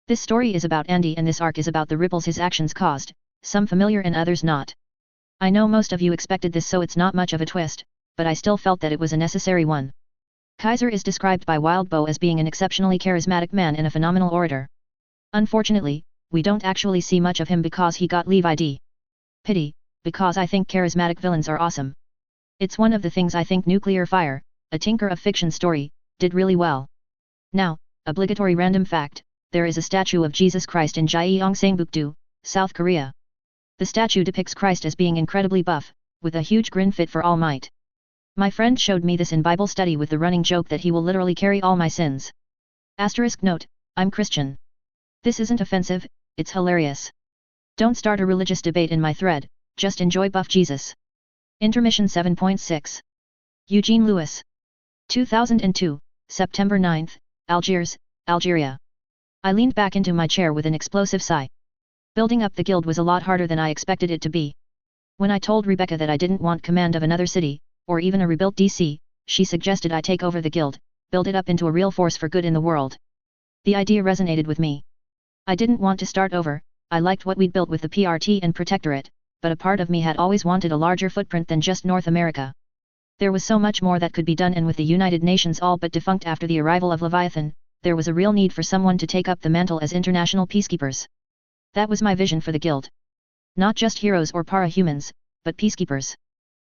This story is about Andy and this arc is about the ripples his actions caused, some familiar and others not. I know most of you expected this so it's not much of a twist, but I still felt that it was a necessary one. Kaiser is described by Wildbow as being an exceptionally charismatic man and a phenomenal orator. Unfortunately, we don't actually see much of him because he got leave ID. Pity, because I think charismatic villains are awesome. It's one of the things I think Nuclear Fire, a Tinker of Fiction story, did really well. Now, obligatory random fact, there is a statue of Jesus Christ in Gyeongsangbuk-do, South Korea. The statue depicts Christ as being incredibly buff, with a huge grin fit for all might. My friend showed me this in Bible study with the running joke that he will literally carry all my sins. Asterisk note, I'm Christian. This isn't offensive, it's hilarious. Don't start a religious debate in my thread, just enjoy buff Jesus. Intermission 7.6. Eugene Lewis. 2002, September 9, Algiers, Algeria. I leaned back into my chair with an explosive sigh. Building up the guild was a lot harder than I expected it to be. When I told Rebecca that I didn't want command of another city, or even a rebuilt DC, she suggested I take over the guild, build it up into a real force for good in the world. The idea resonated with me. I didn't want to start over, I liked what we'd built with the PRT and Protectorate, but a part of me had always wanted a larger footprint than just North America. There was so much more that could be done, and with the United Nations all but defunct after the arrival of Leviathan, there was a real need for someone to take up the mantle as international peacekeepers. That was my vision for the guild. Not just heroes or para-humans, but peacekeepers.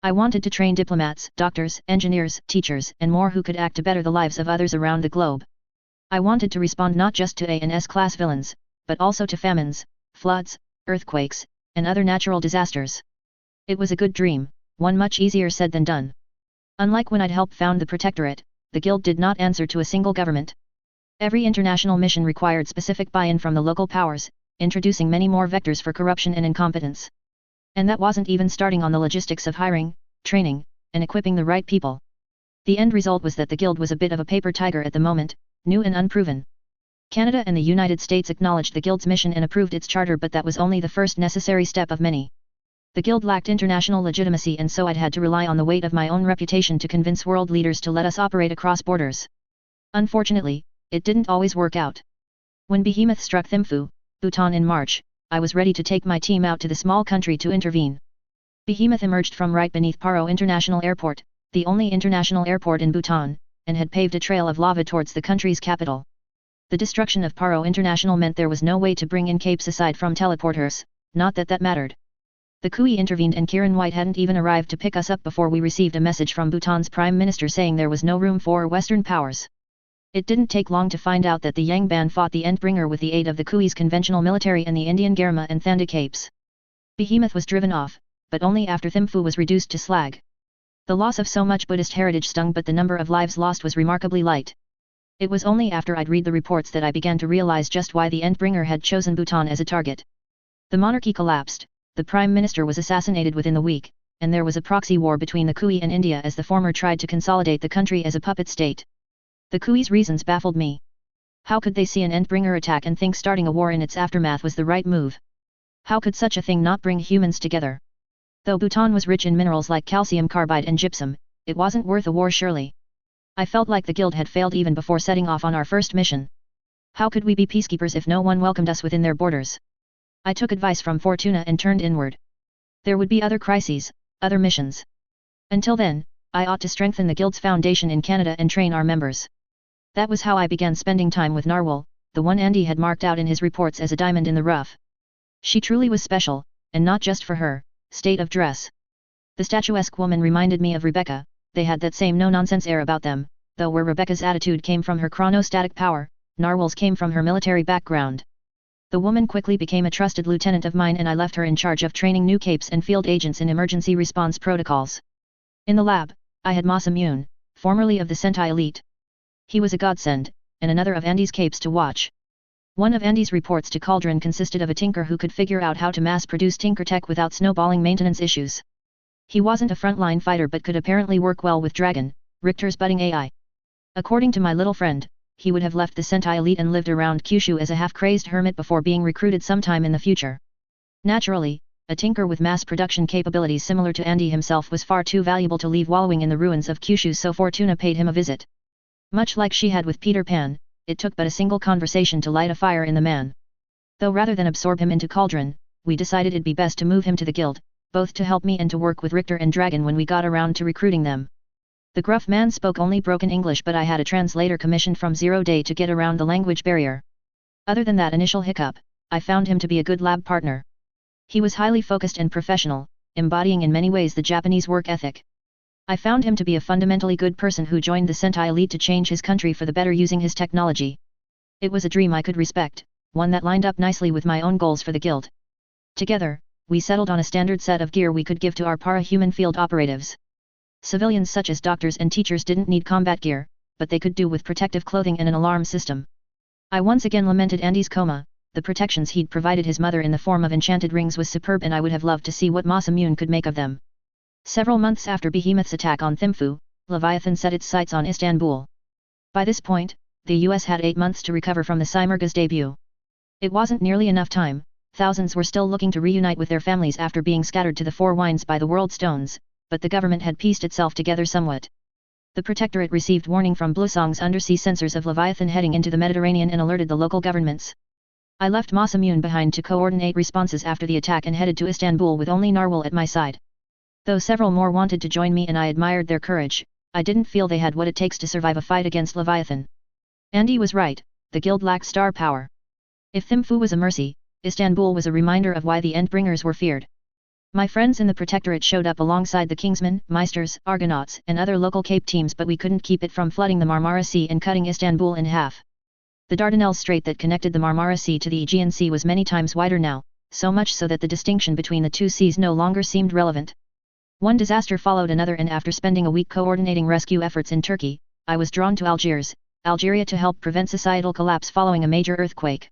I wanted to train diplomats, doctors, engineers, teachers, and more who could act to better the lives of others around the globe. I wanted to respond not just to A and S class villains, but also to famines, floods, earthquakes, and other natural disasters. It was a good dream, one much easier said than done. Unlike when I'd helped found the Protectorate, the guild did not answer to a single government. Every international mission required specific buy-in from the local powers, introducing many more vectors for corruption and incompetence. And that wasn't even starting on the logistics of hiring, training, and equipping the right people. The end result was that the guild was a bit of a paper tiger at the moment, new and unproven. Canada and the United States acknowledged the guild's mission and approved its charter, but that was only the first necessary step of many. The guild lacked international legitimacy, and so I'd had to rely on the weight of my own reputation to convince world leaders to let us operate across borders. Unfortunately, it didn't always work out. When Behemoth struck Thimphu, Bhutan in March, I was ready to take my team out to the small country to intervene. Behemoth emerged from right beneath Paro International Airport, the only international airport in Bhutan, and had paved a trail of lava towards the country's capital. The destruction of Paro International meant there was no way to bring in capes aside from teleporters, not that that mattered. The Kui intervened, and Kiran White hadn't even arrived to pick us up before we received a message from Bhutan's Prime Minister saying there was no room for Western powers. It didn't take long to find out that the Yangban fought the Endbringer with the aid of the Kui's conventional military and the Indian Garma and Thanda capes. Behemoth was driven off, but only after Thimphu was reduced to slag. The loss of so much Buddhist heritage stung, but the number of lives lost was remarkably light. It was only after I'd read the reports that I began to realize just why the Endbringer had chosen Bhutan as a target. The monarchy collapsed, the Prime Minister was assassinated within the week, and there was a proxy war between the Kui and India as the former tried to consolidate the country as a puppet state. The Kui's reasons baffled me. How could they see an Endbringer attack and think starting a war in its aftermath was the right move? How could such a thing not bring humans together? Though Bhutan was rich in minerals like calcium carbide and gypsum, it wasn't worth a war surely. I felt like the guild had failed even before setting off on our first mission. How could we be peacekeepers if no one welcomed us within their borders? I took advice from Fortuna and turned inward. There would be other crises, other missions. Until then, I ought to strengthen the guild's foundation in Canada and train our members. That was how I began spending time with Narwhal, the one Andy had marked out in his reports as a diamond in the rough. She truly was special, and not just for her state of dress. The statuesque woman reminded me of Rebecca. They had that same no-nonsense air about them, though where Rebecca's attitude came from her chronostatic power, Narwhal's came from her military background. The woman quickly became a trusted lieutenant of mine, and I left her in charge of training new capes and field agents in emergency response protocols. In the lab, I had Masamune, formerly of the Sentai Elite. He was a godsend, and another of Andy's capes to watch. One of Andy's reports to Cauldron consisted of a tinker who could figure out how to mass-produce tinker tech without snowballing maintenance issues. He wasn't a frontline fighter but could apparently work well with Dragon, Richter's budding AI. According to my little friend, he would have left the Sentai Elite and lived around Kyushu as a half-crazed hermit before being recruited sometime in the future. Naturally, a tinker with mass production capabilities similar to Andy himself was far too valuable to leave wallowing in the ruins of Kyushu, so Fortuna paid him a visit. Much like she had with Peter Pan, it took but a single conversation to light a fire in the man. Though rather than absorb him into Cauldron, we decided it'd be best to move him to the guild, both to help me and to work with Richter and Dragon when we got around to recruiting them. The gruff man spoke only broken English, but I had a translator commissioned from Zero Day to get around the language barrier. Other than that initial hiccup, I found him to be a good lab partner. He was highly focused and professional, embodying in many ways the Japanese work ethic. I found him to be a fundamentally good person who joined the Sentai Elite to change his country for the better using his technology. It was a dream I could respect, one that lined up nicely with my own goals for the guild. Together, we settled on a standard set of gear we could give to our para-human field operatives. Civilians such as doctors and teachers didn't need combat gear, but they could do with protective clothing and an alarm system. I once again lamented Andy's coma. The protections he'd provided his mother in the form of enchanted rings was superb, and I would have loved to see what Masamune could make of them. Several months after Behemoth's attack on Thimphu, Leviathan set its sights on Istanbul. By this point, the US had 8 months to recover from the Simurgha's debut. It wasn't nearly enough time, thousands were still looking to reunite with their families after being scattered to the four winds by the world stones, but the government had pieced itself together somewhat. The Protectorate received warning from Blusong's undersea sensors of Leviathan heading into the Mediterranean and alerted the local governments. I left Masamune behind to coordinate responses after the attack and headed to Istanbul with only Narwhal at my side. Though several more wanted to join me and I admired their courage, I didn't feel they had what it takes to survive a fight against Leviathan. Andy was right, the guild lacked star power. If Thimphu was a mercy, Istanbul was a reminder of why the Endbringers were feared. My friends in the Protectorate showed up alongside the Kingsmen, Meisters, Argonauts, and other local Cape teams, but we couldn't keep it from flooding the Marmara Sea and cutting Istanbul in half. The Dardanelles Strait that connected the Marmara Sea to the Aegean Sea was many times wider now, so much so that the distinction between the two seas no longer seemed relevant. One disaster followed another, and after spending a week coordinating rescue efforts in Turkey, I was drawn to Algeria to help prevent societal collapse following a major earthquake.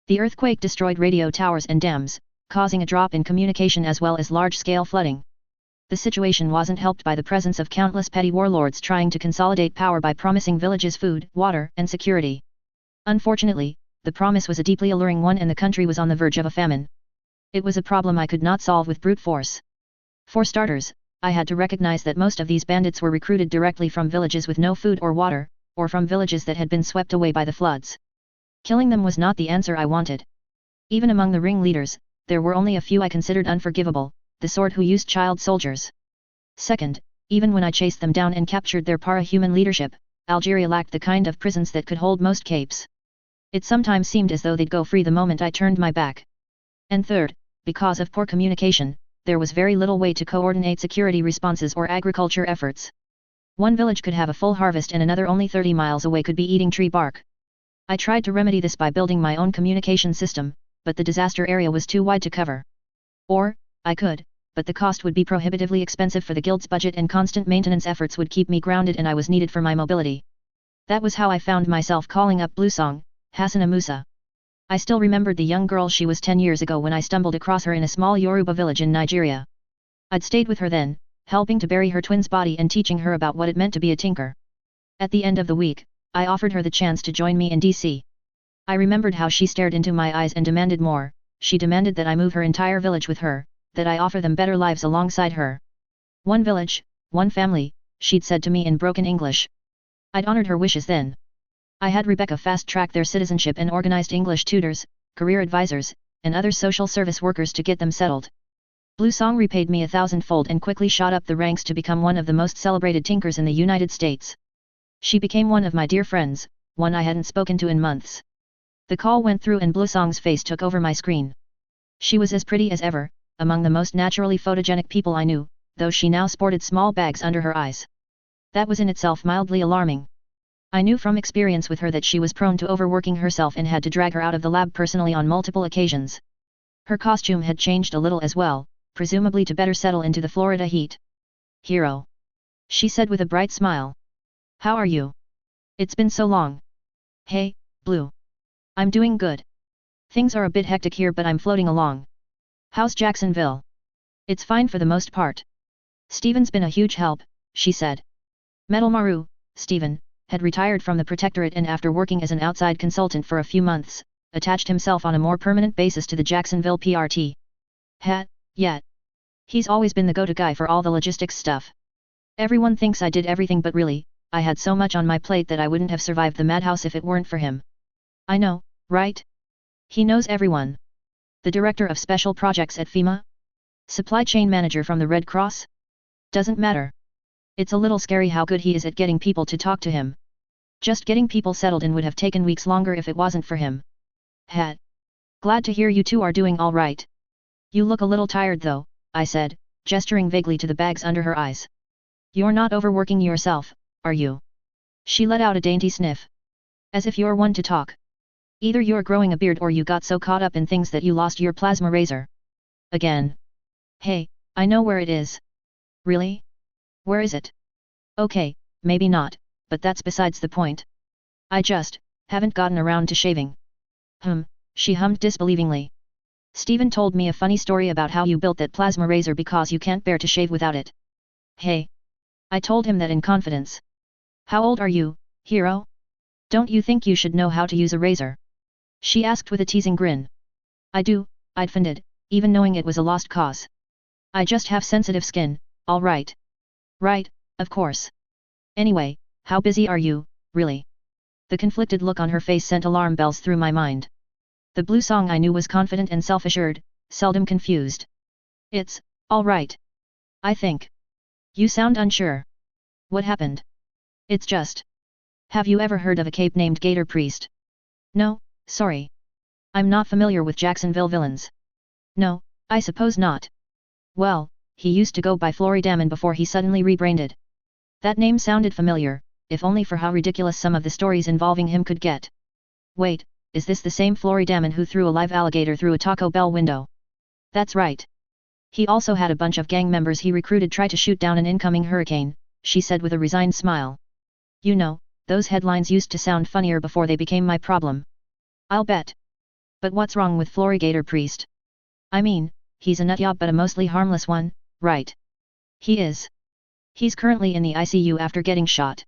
The earthquake destroyed radio towers and dams, causing a drop in communication as well as large-scale flooding. The situation wasn't helped by the presence of countless petty warlords trying to consolidate power by promising villages food, water, and security. Unfortunately, the promise was a deeply alluring one and the country was on the verge of a famine. It was a problem I could not solve with brute force. For starters, I had to recognize that most of these bandits were recruited directly from villages with no food or water, or from villages that had been swept away by the floods. Killing them was not the answer I wanted. Even among the ringleaders, there were only a few I considered unforgivable, the sort who used child soldiers. Second, even when I chased them down and captured their para-human leadership, Algeria lacked the kind of prisons that could hold most capes. It sometimes seemed as though they'd go free the moment I turned my back. And third, because of poor communication, there was very little way to coordinate security responses or agriculture efforts. One village could have a full harvest and another only 30 miles away could be eating tree bark. I tried to remedy this by building my own communication system, but the disaster area was too wide to cover. Or, I could, but the cost would be prohibitively expensive for the guild's budget and constant maintenance efforts would keep me grounded and I was needed for my mobility. That was how I found myself calling up Blusong, Hassana Musa. I still remembered the young girl she was 10 years ago when I stumbled across her in a small Yoruba village in Nigeria. I'd stayed with her then, helping to bury her twin's body and teaching her about what it meant to be a tinker. At the end of the week, I offered her the chance to join me in DC. I remembered how she stared into my eyes and demanded more. She demanded that I move her entire village with her, that I offer them better lives alongside her. One village, one family, she'd said to me in broken English. I'd honored her wishes then. I had Rebecca fast-track their citizenship and organized English tutors, career advisors, and other social service workers to get them settled. Blusong repaid me 1,000-fold and quickly shot up the ranks to become one of the most celebrated tinkers in the United States. She became one of my dear friends, one I hadn't spoken to in months. The call went through and Blusong's face took over my screen. She was as pretty as ever, among the most naturally photogenic people I knew, though she now sported small bags under her eyes. That was in itself mildly alarming. I knew from experience with her that she was prone to overworking herself and had to drag her out of the lab personally on multiple occasions. Her costume had changed a little as well, presumably to better settle into the Florida heat. "Hero," she said with a bright smile. "How are you? It's been so long." "Hey, Blue. I'm doing good. Things are a bit hectic here but I'm floating along. How's Jacksonville?" "It's fine for the most part. Steven's been a huge help," she said. Metalmaru, Steven, had retired from the Protectorate and after working as an outside consultant for a few months, attached himself on a more permanent basis to the Jacksonville PRT. Yet. He's always been the go-to guy for all the logistics stuff. Everyone thinks I did everything but really, I had so much on my plate that I wouldn't have survived the madhouse if it weren't for him. I know, right? He knows everyone. The director of special projects at FEMA? Supply chain manager from the Red Cross? Doesn't matter. It's a little scary how good he is at getting people to talk to him. Just getting people settled in would have taken weeks longer if it wasn't for him. Glad to hear you two are doing all right. You look a little tired though, I said, gesturing vaguely to the bags under her eyes. You're not overworking yourself, are you? She let out a dainty sniff. As if you're one to talk. Either you're growing a beard or you got so caught up in things that you lost your plasma razor. Again. Hey, I know where it is. Really? Where is it? Okay, maybe not, but that's besides the point. I just haven't gotten around to shaving. She hummed disbelievingly. Steven told me a funny story about how you built that plasma razor because you can't bear to shave without it. Hey. I told him that in confidence. How old are you, hero? Don't you think you should know how to use a razor? She asked with a teasing grin. I do, I'd offended, even knowing it was a lost cause. I just have sensitive skin, all right. Right, of course. Anyway, how busy are you, really? The conflicted look on her face sent alarm bells through my mind. The blue song I knew was confident and self-assured, seldom confused. It's, all right. I think. You sound unsure. What happened? It's just. Have you ever heard of a cape named Gator Priest? No, sorry. I'm not familiar with Jacksonville villains. No, I suppose not. Well, he used to go by Florydamon before he suddenly rebranded. That name sounded familiar, if only for how ridiculous some of the stories involving him could get. Wait, is this the same Florydamon who threw a live alligator through a Taco Bell window? That's right. He also had a bunch of gang members he recruited try to shoot down an incoming hurricane, she said with a resigned smile. You know, those headlines used to sound funnier before they became my problem. I'll bet. But what's wrong with Florigator Priest? I mean, he's a nutjob but a mostly harmless one, right? He is. He's currently in the ICU after getting shot.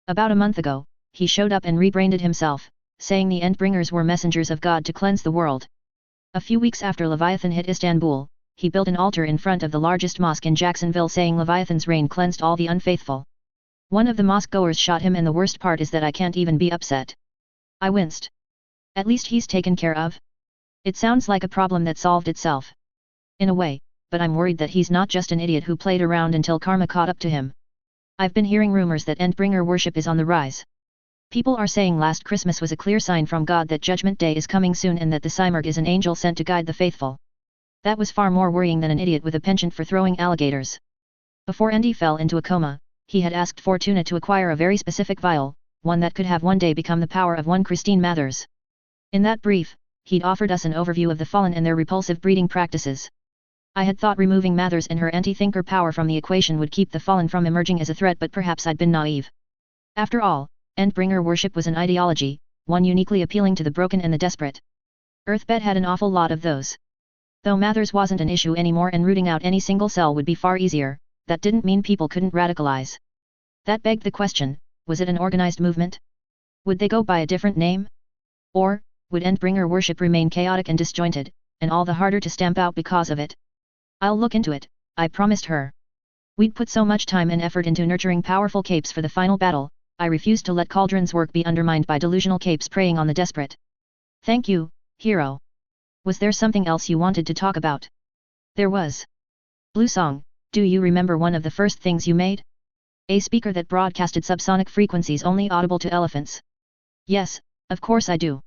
About a month ago, he showed up and rebranded himself, saying the Endbringers were messengers of God to cleanse the world. A few weeks after Leviathan hit Istanbul, he built an altar in front of the largest mosque in Jacksonville saying Leviathan's reign cleansed all the unfaithful. One of the mosque goers shot him and the worst part is that I can't even be upset. I winced. At least he's taken care of. It sounds like a problem that solved itself. In a way, but I'm worried that he's not just an idiot who played around until karma caught up to him. I've been hearing rumors that Endbringer worship is on the rise. People are saying last Christmas was a clear sign from God that Judgment Day is coming soon and that the Cymurg is an angel sent to guide the faithful. That was far more worrying than an idiot with a penchant for throwing alligators. Before Andy fell into a coma, he had asked Fortuna to acquire a very specific vial, one that could have one day become the power of one Christine Mathers. In that brief, he'd offered us an overview of the Fallen and their repulsive breeding practices. I had thought removing Mathers and her anti-thinker power from the equation would keep the Fallen from emerging as a threat, but perhaps I'd been naive. After all, Endbringer worship was an ideology, one uniquely appealing to the broken and the desperate. Earthbed had an awful lot of those. Though Mathers wasn't an issue anymore and rooting out any single cell would be far easier, that didn't mean people couldn't radicalize. That begged the question, was it an organized movement? Would they go by a different name? Or, would Endbringer worship remain chaotic and disjointed, and all the harder to stamp out because of it? I'll look into it, I promised her. We'd put so much time and effort into nurturing powerful capes for the final battle, I refused to let Cauldron's work be undermined by delusional capes preying on the desperate. Thank you, hero. Was there something else you wanted to talk about? There was. Blue Song, do you remember one of the first things you made? A speaker that broadcasted subsonic frequencies only audible to elephants. Yes, of course I do.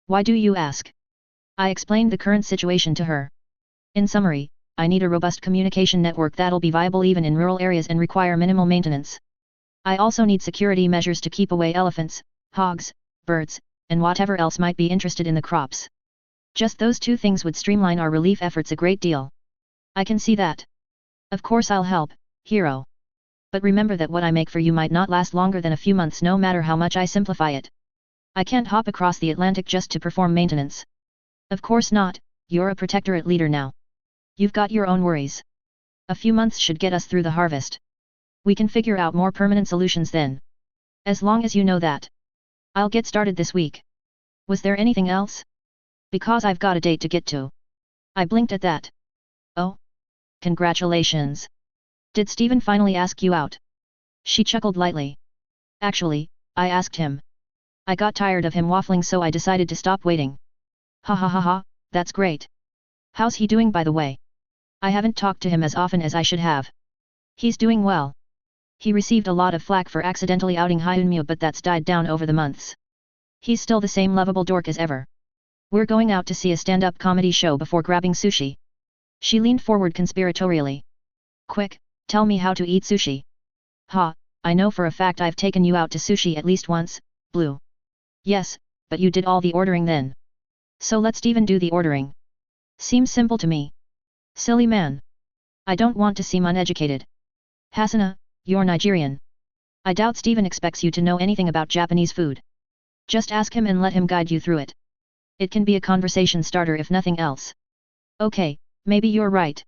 Why do you ask? I explained the current situation to her. In summary, I need a robust communication network that'll be viable even in rural areas and require minimal maintenance. I also need security measures to keep away elephants, hogs, birds, and whatever else might be interested in the crops. Just those two things would streamline our relief efforts a great deal. I can see that. Of course I'll help, hero. But remember that what I make for you might not last longer than a few months no matter how much I simplify it. I can't hop across the Atlantic just to perform maintenance. Of course not, you're a protectorate leader now. You've got your own worries. A few months should get us through the harvest. We can figure out more permanent solutions then. As long as you know that. I'll get started this week. Was there anything else? Because I've got a date to get to. I blinked at that. Oh? Congratulations. Did Steven finally ask you out? She chuckled lightly. Actually, I asked him. I got tired of him waffling so I decided to stop waiting. Ha ha ha ha, that's great. How's he doing by the way? I haven't talked to him as often as I should have. He's doing well. He received a lot of flack for accidentally outing Hyunmyo but that's died down over the months. He's still the same lovable dork as ever. We're going out to see a stand-up comedy show before grabbing sushi. She leaned forward conspiratorially. Quick, tell me how to eat sushi. Ha, I know for a fact I've taken you out to sushi at least once, Blue. Yes, but you did all the ordering then. So let Steven do the ordering. Seems simple to me. Silly man. I don't want to seem uneducated. Hasana, you're Nigerian. I doubt Steven expects you to know anything about Japanese food. Just ask him and let him guide you through it. It can be a conversation starter if nothing else. Okay, maybe you're right.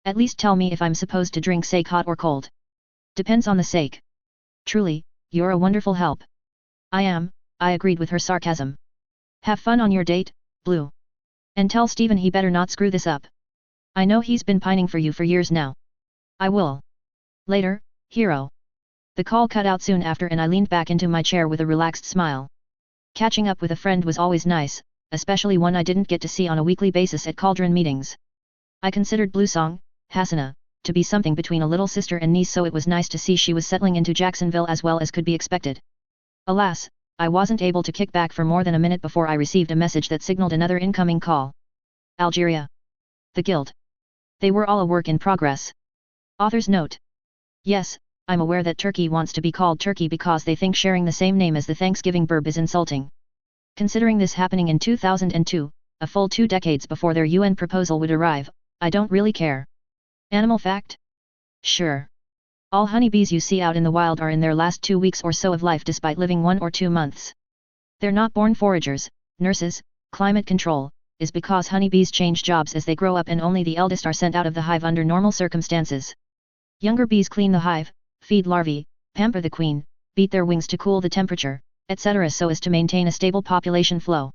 At least tell me if I'm supposed to drink sake hot or cold. Depends on the sake. Truly, you're a wonderful help. I am, I agreed with her sarcasm. Have fun on your date, Blue. And tell Steven he better not screw this up. I know he's been pining for you for years now. I will. Later, hero. The call cut out soon after and I leaned back into my chair with a relaxed smile. Catching up with a friend was always nice, especially one I didn't get to see on a weekly basis at Cauldron meetings. I considered Bluesong, Hasana, to be something between a little sister and niece, so it was nice to see she was settling into Jacksonville as well as could be expected. Alas, I wasn't able to kick back for more than a minute before I received a message that signaled another incoming call. Algeria. The Guild. They were all a work in progress. Author's note. Yes, I'm aware that Turkey wants to be called Turkey because they think sharing the same name as the Thanksgiving verb is insulting. Considering this happening in 2002, a full 2 decades before their UN proposal would arrive, I don't really care. Animal fact? Sure. All honeybees you see out in the wild are in their last 2 weeks or so of life despite living 1 or 2 months. They're not born foragers, nurses, climate control, is because honeybees change jobs as they grow up and only the eldest are sent out of the hive under normal circumstances. Younger bees clean the hive, feed larvae, pamper the queen, beat their wings to cool the temperature, etc. so as to maintain a stable population flow.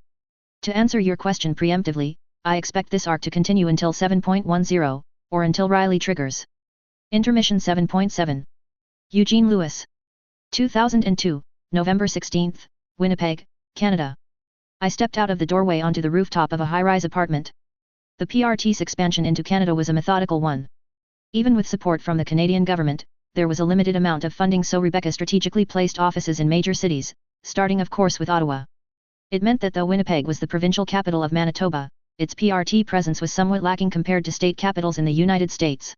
To answer your question preemptively, I expect this arc to continue until 7.10, or until Riley triggers. Intermission 7.7. Eugene Lewis. 2002, November 16, Winnipeg, Canada. I stepped out of the doorway onto the rooftop of a high-rise apartment. The part3's expansion into Canada was a methodical one. Even with support from the Canadian government, there was a limited amount of funding, so Rebecca strategically placed offices in major cities, starting of course with Ottawa. It meant that though Winnipeg was the provincial capital of Manitoba, its part3 presence was somewhat lacking compared to state capitals in the United States.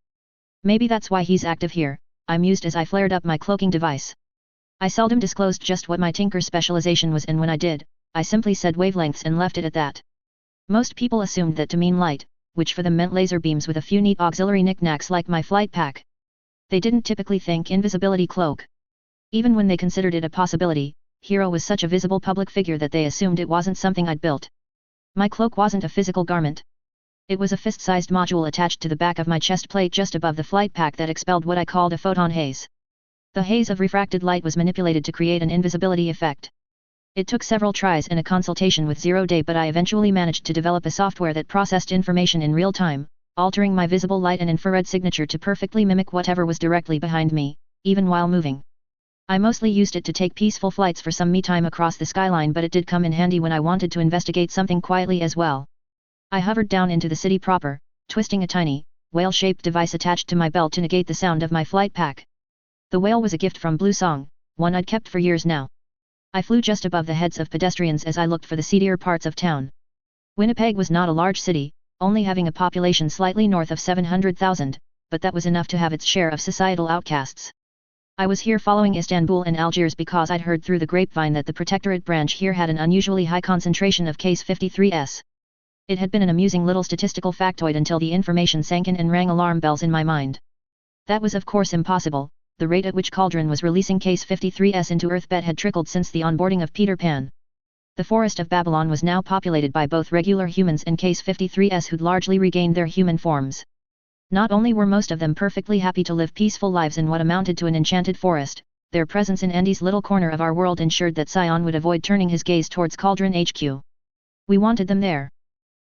Maybe that's why he's active here, I mused as I flared up my cloaking device. I seldom disclosed just what my tinker specialization was, and when I did, I simply said wavelengths and left it at that. Most people assumed that to mean light, which for them meant laser beams with a few neat auxiliary knickknacks like my flight pack. They didn't typically think invisibility cloak. Even when they considered it a possibility, Hero was such a visible public figure that they assumed it wasn't something I'd built. My cloak wasn't a physical garment. It was a fist-sized module attached to the back of my chest plate just above the flight pack that expelled what I called a photon haze. The haze of refracted light was manipulated to create an invisibility effect. It took several tries and a consultation with 0 Day, but I eventually managed to develop a software that processed information in real time, altering my visible light and infrared signature to perfectly mimic whatever was directly behind me, even while moving. I mostly used it to take peaceful flights for some me time across the skyline, but it did come in handy when I wanted to investigate something quietly as well. I hovered down into the city proper, twisting a tiny, whale-shaped device attached to my belt to negate the sound of my flight pack. The whale was a gift from Bluesong, one I'd kept for years now. I flew just above the heads of pedestrians as I looked for the seedier parts of town. Winnipeg was not a large city, only having a population slightly north of 700,000, but that was enough to have its share of societal outcasts. I was here following Istanbul and Algiers because I'd heard through the grapevine that the Protectorate branch here had an unusually high concentration of Case 53s. It had been an amusing little statistical factoid until the information sank in and rang alarm bells in my mind. That was of course impossible. The rate at which Cauldron was releasing Case 53s into Earthbed had trickled since the onboarding of Peter Pan. The forest of Babylon was now populated by both regular humans and Case 53s who'd largely regained their human forms. Not only were most of them perfectly happy to live peaceful lives in what amounted to an enchanted forest, their presence in Andy's little corner of our world ensured that Sion would avoid turning his gaze towards Cauldron HQ. We wanted them there.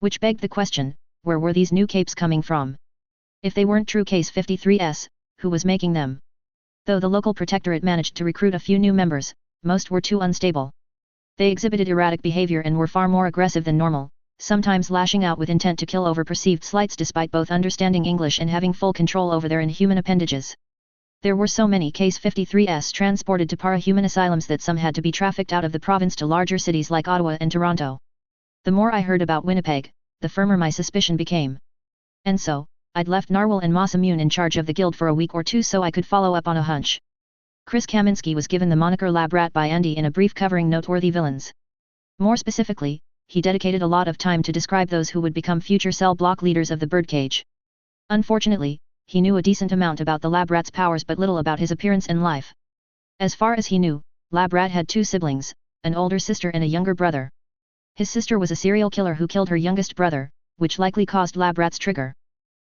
Which begged the question, where were these new capes coming from? If they weren't true Case 53s, who was making them? Though the local protectorate managed to recruit a few new members, most were too unstable. They exhibited erratic behavior and were far more aggressive than normal, sometimes lashing out with intent to kill over perceived slights despite both understanding English and having full control over their inhuman appendages. There were so many Case 53s transported to para-human asylums that some had to be trafficked out of the province to larger cities like Ottawa and Toronto. The more I heard about Winnipeg, the firmer my suspicion became. And so, I'd left Narwhal and Masamune in charge of the guild for a week or two so I could follow up on a hunch. Chris Kaminsky was given the moniker Lab Rat by Andy in a brief covering noteworthy villains. More specifically, he dedicated a lot of time to describe those who would become future cell block leaders of the birdcage. Unfortunately, he knew a decent amount about the Lab Rat's powers but little about his appearance and life. As far as he knew, Lab Rat had 2 siblings, an older sister and a younger brother. His sister was a serial killer who killed her youngest brother, which likely caused Lab Rat's trigger.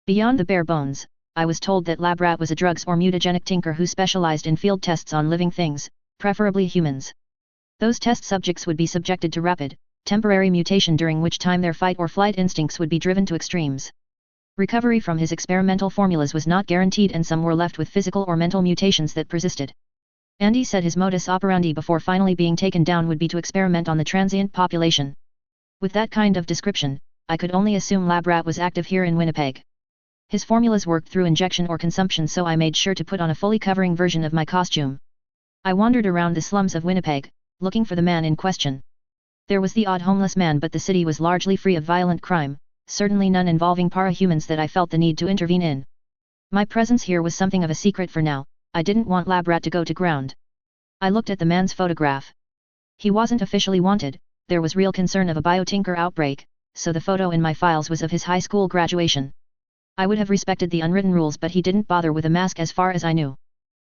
Beyond the bare bones, I was told that lab rat was a drugs or mutagenic tinker who specialized in field tests on living things, preferably humans. Those test subjects would be subjected to rapid, temporary mutation during which time their fight or flight instincts would be driven to extremes. Recovery from his experimental formulas was not guaranteed and some were left with physical or mental mutations that persisted. Andy said his modus operandi before finally being taken down would be to experiment on the transient population. With that kind of description, I could only assume lab rat was active here in Winnipeg. His formulas worked through injection or consumption, so I made sure to put on a fully covering version of my costume. I wandered around the slums of Winnipeg, looking for the man in question. There was the odd homeless man, but the city was largely free of violent crime, certainly none involving para-humans that I felt the need to intervene in. My presence here was something of a secret for now. I didn't want lab rat to go to ground. I looked at the man's photograph. He wasn't officially wanted, there was real concern of a biotinker outbreak, so the photo in my files was of his high school graduation. I would have respected the unwritten rules, but he didn't bother with a mask as far as I knew.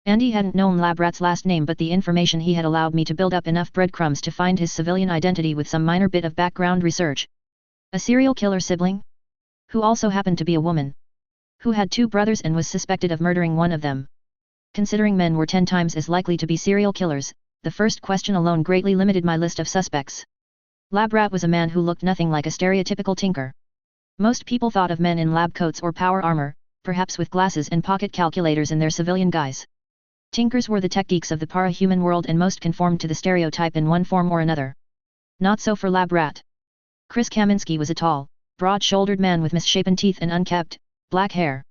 Andy hadn't known lab rat's last name, but the information he had allowed me to build up enough breadcrumbs to find his civilian identity with some minor bit of background research. A serial killer sibling? Who also happened to be a woman. Who had 2 brothers and was suspected of murdering one of them. Considering men were 10 times as likely to be serial killers, the first question alone greatly limited my list of suspects. Lab rat was a man who looked nothing like a stereotypical tinker. Most people thought of men in lab coats or power armor, perhaps with glasses and pocket calculators in their civilian guise. Tinkers were the tech geeks of the para-human world and most conformed to the stereotype in one form or another. Not so for lab rat. Chris Kaminsky was a tall, broad-shouldered man with misshapen teeth and unkempt, black hair.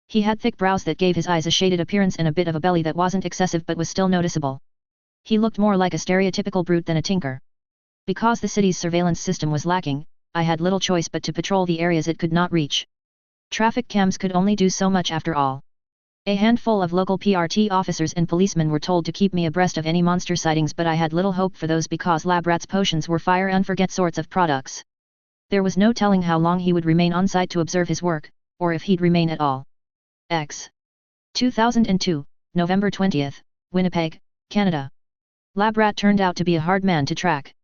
He had thick brows that gave his eyes a shaded appearance and a bit of a belly that wasn't excessive but was still noticeable. He looked more like a stereotypical brute than a tinker. Because the city's surveillance system was lacking, I had little choice but to patrol the areas it could not reach. Traffic cams could only do so much after all. A handful of local part3 officers and policemen were told to keep me abreast of any monster sightings, but I had little hope for those because lab rat's potions were fire and forget sorts of products. There was no telling how long he would remain on site to observe his work, or if he'd remain at all. 2002, November 20th, Winnipeg, Canada. Lab rat turned out to be a hard man to track.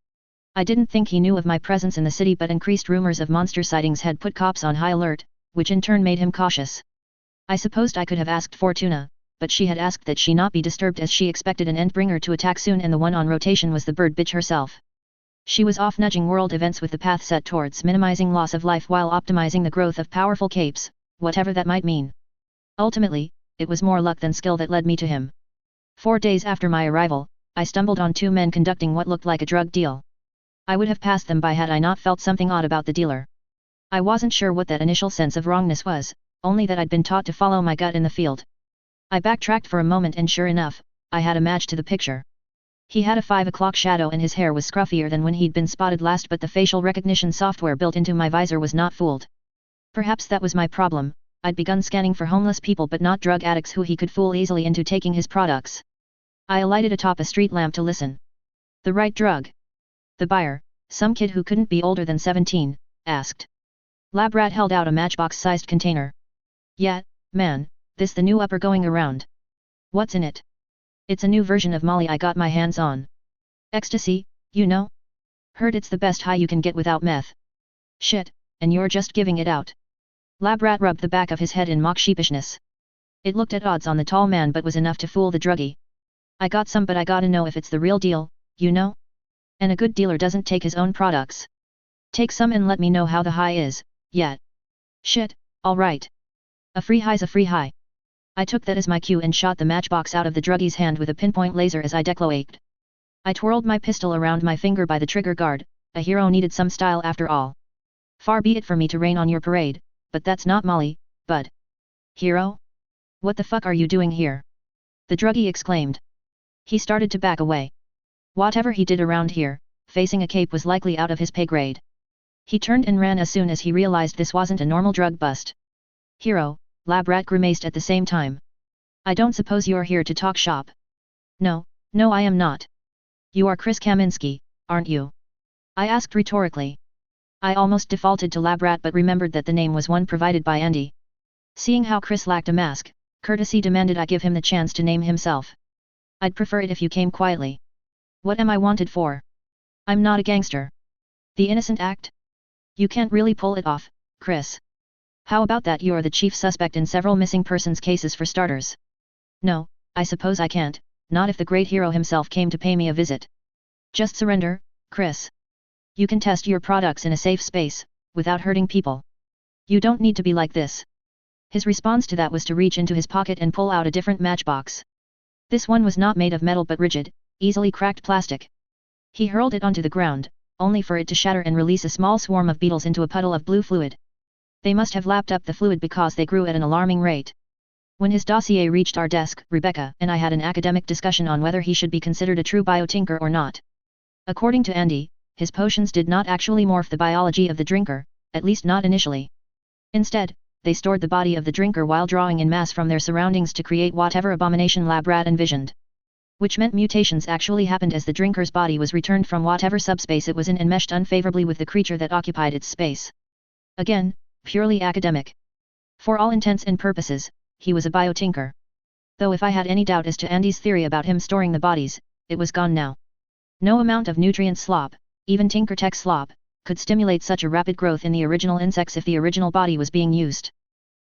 I didn't think he knew of my presence in the city, but increased rumors of monster sightings had put cops on high alert, which in turn made him cautious. I supposed I could have asked Fortuna, but she had asked that she not be disturbed as she expected an Endbringer to attack soon, and the one on rotation was the bird bitch herself. She was off nudging world events with the path set towards minimizing loss of life while optimizing the growth of powerful capes, whatever that might mean. Ultimately, it was more luck than skill that led me to him. 4 days after my arrival, I stumbled on 2 men conducting what looked like a drug deal. I would have passed them by had I not felt something odd about the dealer. I wasn't sure what that initial sense of wrongness was, only that I'd been taught to follow my gut in the field. I backtracked for a moment and sure enough, I had a match to the picture. He had a 5 o'clock shadow and his hair was scruffier than when he'd been spotted last, but the facial recognition software built into my visor was not fooled. Perhaps that was my problem. I'd begun scanning for homeless people but not drug addicts who he could fool easily into taking his products. I alighted atop a street lamp to listen. The right drug? The buyer, some kid who couldn't be older than 17, asked. Lab rat held out a matchbox-sized container. Yeah, man, this the new upper going around. What's in it? It's a new version of Molly I got my hands on. Ecstasy, you know? Heard it's the best high you can get without meth. Shit, and you're just giving it out. Lab rat rubbed the back of his head in mock sheepishness. It looked at odds on the tall man but was enough to fool the druggie. I got some, but I gotta know if it's the real deal, you know? And a good dealer doesn't take his own products. Take some and let me know how the high is, yeah. Shit, alright. A free high's a free high. I took that as my cue and shot the matchbox out of the druggie's hand with a pinpoint laser as I decloaked. I twirled my pistol around my finger by the trigger guard. A hero needed some style after all. Far be it for me to rain on your parade, but that's not Molly, bud. Hero? What the fuck are you doing here? The druggie exclaimed. He started to back away. Whatever he did around here, facing a cape was likely out of his pay grade. He turned and ran as soon as he realized this wasn't a normal drug bust. Hero, Lab rat grimaced at the same time. I don't suppose you're here to talk shop. No, no I am not. You are Chris Kaminsky, aren't you? I asked rhetorically. I almost defaulted to Lab rat but remembered that the name was one provided by Andy. Seeing how Chris lacked a mask, courtesy demanded I give him the chance to name himself. I'd prefer it if you came quietly. What am I wanted for? I'm not a gangster. The innocent act? You can't really pull it off, Chris. How about that you're the chief suspect in several missing persons cases for starters? No, I suppose I can't, not if the great hero himself came to pay me a visit. Just surrender, Chris. You can test your products in a safe space, without hurting people. You don't need to be like this. His response to that was to reach into his pocket and pull out a different matchbox. This one was not made of metal but rigid, easily cracked plastic. He hurled it onto the ground, only for it to shatter and release a small swarm of beetles into a puddle of blue fluid. They must have lapped up the fluid because they grew at an alarming rate. When his dossier reached our desk, Rebecca and I had an academic discussion on whether he should be considered a true biotinker or not. According to Andy, his potions did not actually morph the biology of the drinker, at least not initially. Instead, they stored the body of the drinker while drawing in mass from their surroundings to create whatever abomination Lab Rat envisioned. Which meant mutations actually happened as the drinker's body was returned from whatever subspace it was in and meshed unfavorably with the creature that occupied its space. Again, purely academic. For all intents and purposes, he was a biotinker. Though if I had any doubt as to Andy's theory about him storing the bodies, it was gone now. No amount of nutrient slop, even Tinker Tech slop, could stimulate such a rapid growth in the original insects if the original body was being used.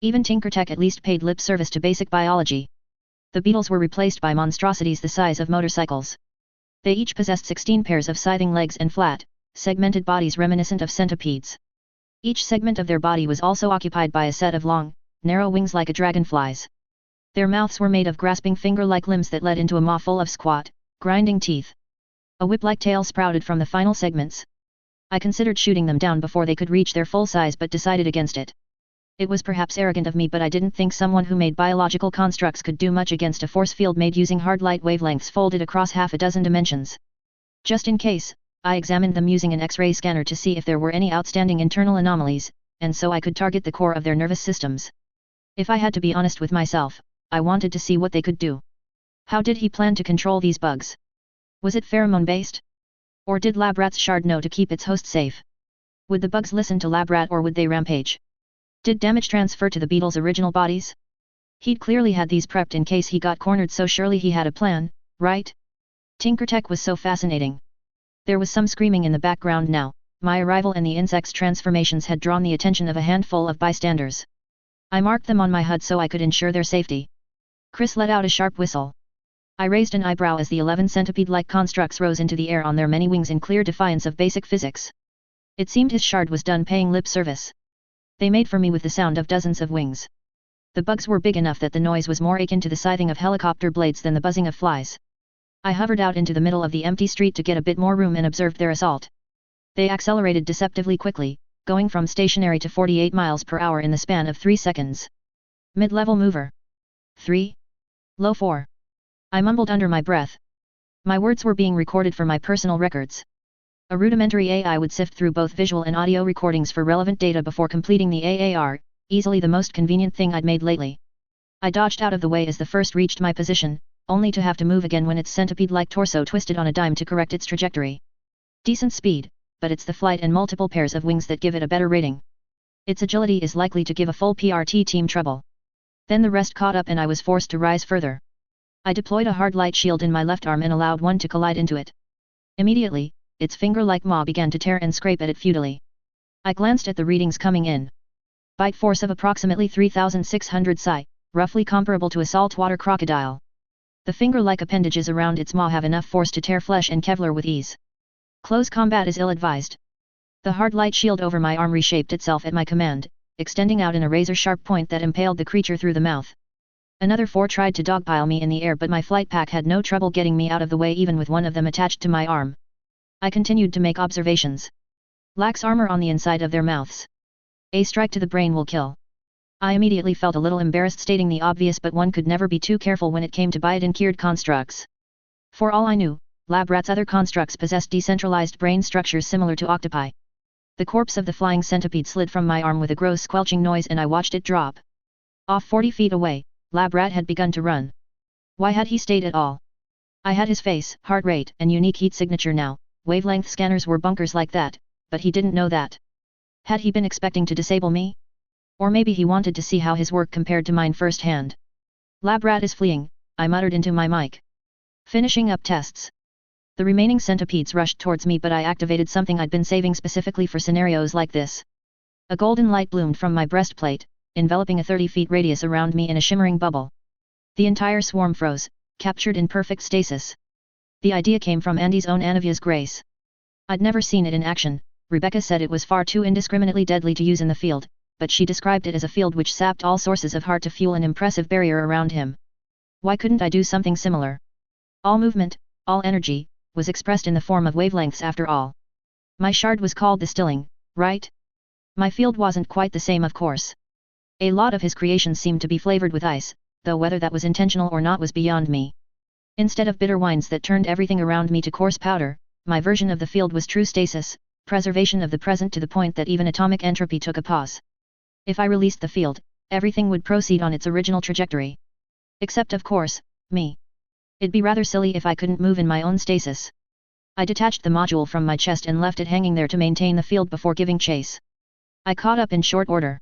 Even Tinker Tech at least paid lip service to basic biology. The beetles were replaced by monstrosities the size of motorcycles. They each possessed 16 pairs of scything legs and flat, segmented bodies reminiscent of centipedes. Each segment of their body was also occupied by a set of long, narrow wings like a dragonfly's. Their mouths were made of grasping finger-like limbs that led into a maw full of squat, grinding teeth. A whip-like tail sprouted from the final segments. I considered shooting them down before they could reach their full size but decided against it. It was perhaps arrogant of me, but I didn't think someone who made biological constructs could do much against a force field made using hard light wavelengths folded across half a dozen dimensions. Just in case, I examined them using an X-ray scanner to see if there were any outstanding internal anomalies, and so I could target the core of their nervous systems. If I had to be honest with myself, I wanted to see what they could do. How did he plan to control these bugs? Was it pheromone-based? Or did Lab Rat's shard know to keep its host safe? Would the bugs listen to Lab Rat or would they rampage? Did damage transfer to the beetles' original bodies? He'd clearly had these prepped in case he got cornered, so surely he had a plan, right? Tinker Tech was so fascinating. There was some screaming in the background now. My arrival and the insect's transformations had drawn the attention of a handful of bystanders. I marked them on my HUD so I could ensure their safety. Chris let out a sharp whistle. I raised an eyebrow as the 11 centipede-like constructs rose into the air on their many wings in clear defiance of basic physics. It seemed his shard was done paying lip service. They made for me with the sound of dozens of wings. The bugs were big enough that the noise was more akin to the scything of helicopter blades than the buzzing of flies. I hovered out into the middle of the empty street to get a bit more room and observed their assault. They accelerated deceptively quickly, going from stationary to 48 miles per hour in the span of 3 seconds. Mid-level mover. 3. Low 4. I mumbled under my breath. My words were being recorded for my personal records. A rudimentary AI would sift through both visual and audio recordings for relevant data before completing the AAR, easily the most convenient thing I'd made lately. I dodged out of the way as the first reached my position, only to have to move again when its centipede-like torso twisted on a dime to correct its trajectory. Decent speed, but it's the flight and multiple pairs of wings that give it a better rating. Its agility is likely to give a full PRT team trouble. Then the rest caught up and I was forced to rise further. I deployed a hard light shield in my left arm and allowed one to collide into it. Immediately, its finger-like maw began to tear and scrape at it futilely. I glanced at the readings coming in. Bite force of approximately 3,600 psi, roughly comparable to a saltwater crocodile. The finger-like appendages around its maw have enough force to tear flesh and Kevlar with ease. Close combat is ill-advised. The hard light shield over my arm reshaped itself at my command, extending out in a razor-sharp point that impaled the creature through the mouth. Another 4 tried to dogpile me in the air, but my flight pack had no trouble getting me out of the way even with one of them attached to my arm. I continued to make observations. Lacks armor on the inside of their mouths. A strike to the brain will kill. I immediately felt a little embarrassed stating the obvious, but one could never be too careful when it came to biotin-cured constructs. For all I knew, Lab Rat's other constructs possessed decentralized brain structures similar to octopi. The corpse of the flying centipede slid from my arm with a gross squelching noise and I watched it drop. Off 40 feet away, Lab Rat had begun to run. Why had he stayed at all? I had his face, heart rate, and unique heat signature now. Wavelength scanners were bunkers like that, but he didn't know that. Had he been expecting to disable me? Or maybe he wanted to see how his work compared to mine firsthand. Lab Rat is fleeing, I muttered into my mic. Finishing up tests. The remaining centipedes rushed towards me, but I activated something I'd been saving specifically for scenarios like this. A golden light bloomed from my breastplate, enveloping a 30 feet radius around me in a shimmering bubble. The entire swarm froze, captured in perfect stasis. The idea came from Andy's own Anavia's grace. I'd never seen it in action. Rebecca said it was far too indiscriminately deadly to use in the field, but she described it as a field which sapped all sources of heart to fuel an impressive barrier around him. Why couldn't I do something similar? All movement, all energy, was expressed in the form of wavelengths after all. My shard was called the stilling, right? My field wasn't quite the same, of course. A lot of his creations seemed to be flavored with ice, though whether that was intentional or not was beyond me. Instead of bitter wines that turned everything around me to coarse powder, my version of the field was true stasis, preservation of the present to the point that even atomic entropy took a pause. If I released the field, everything would proceed on its original trajectory. Except of course, me. It'd be rather silly if I couldn't move in my own stasis. I detached the module from my chest and left it hanging there to maintain the field before giving chase. I caught up in short order.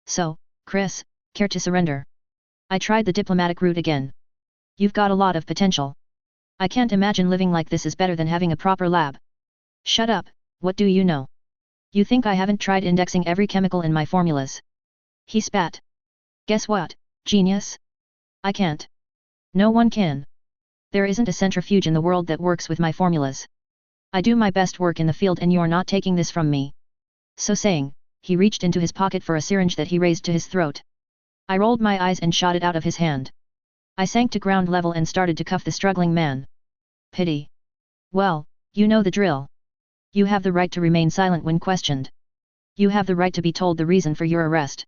So, Chris, care to surrender? I tried the diplomatic route again. You've got a lot of potential. I can't imagine living like this is better than having a proper lab. Shut up, what do you know? You think I haven't tried indexing every chemical in my formulas? He spat. Guess what, genius? I can't. No one can. There isn't a centrifuge in the world that works with my formulas. I do my best work in the field and you're not taking this from me. So saying, he reached into his pocket for a syringe that he raised to his throat. I rolled my eyes and shot it out of his hand. I sank to ground level and started to cuff the struggling man. Pity. Well, you know the drill. You have the right to remain silent when questioned. You have the right to be told the reason for your arrest.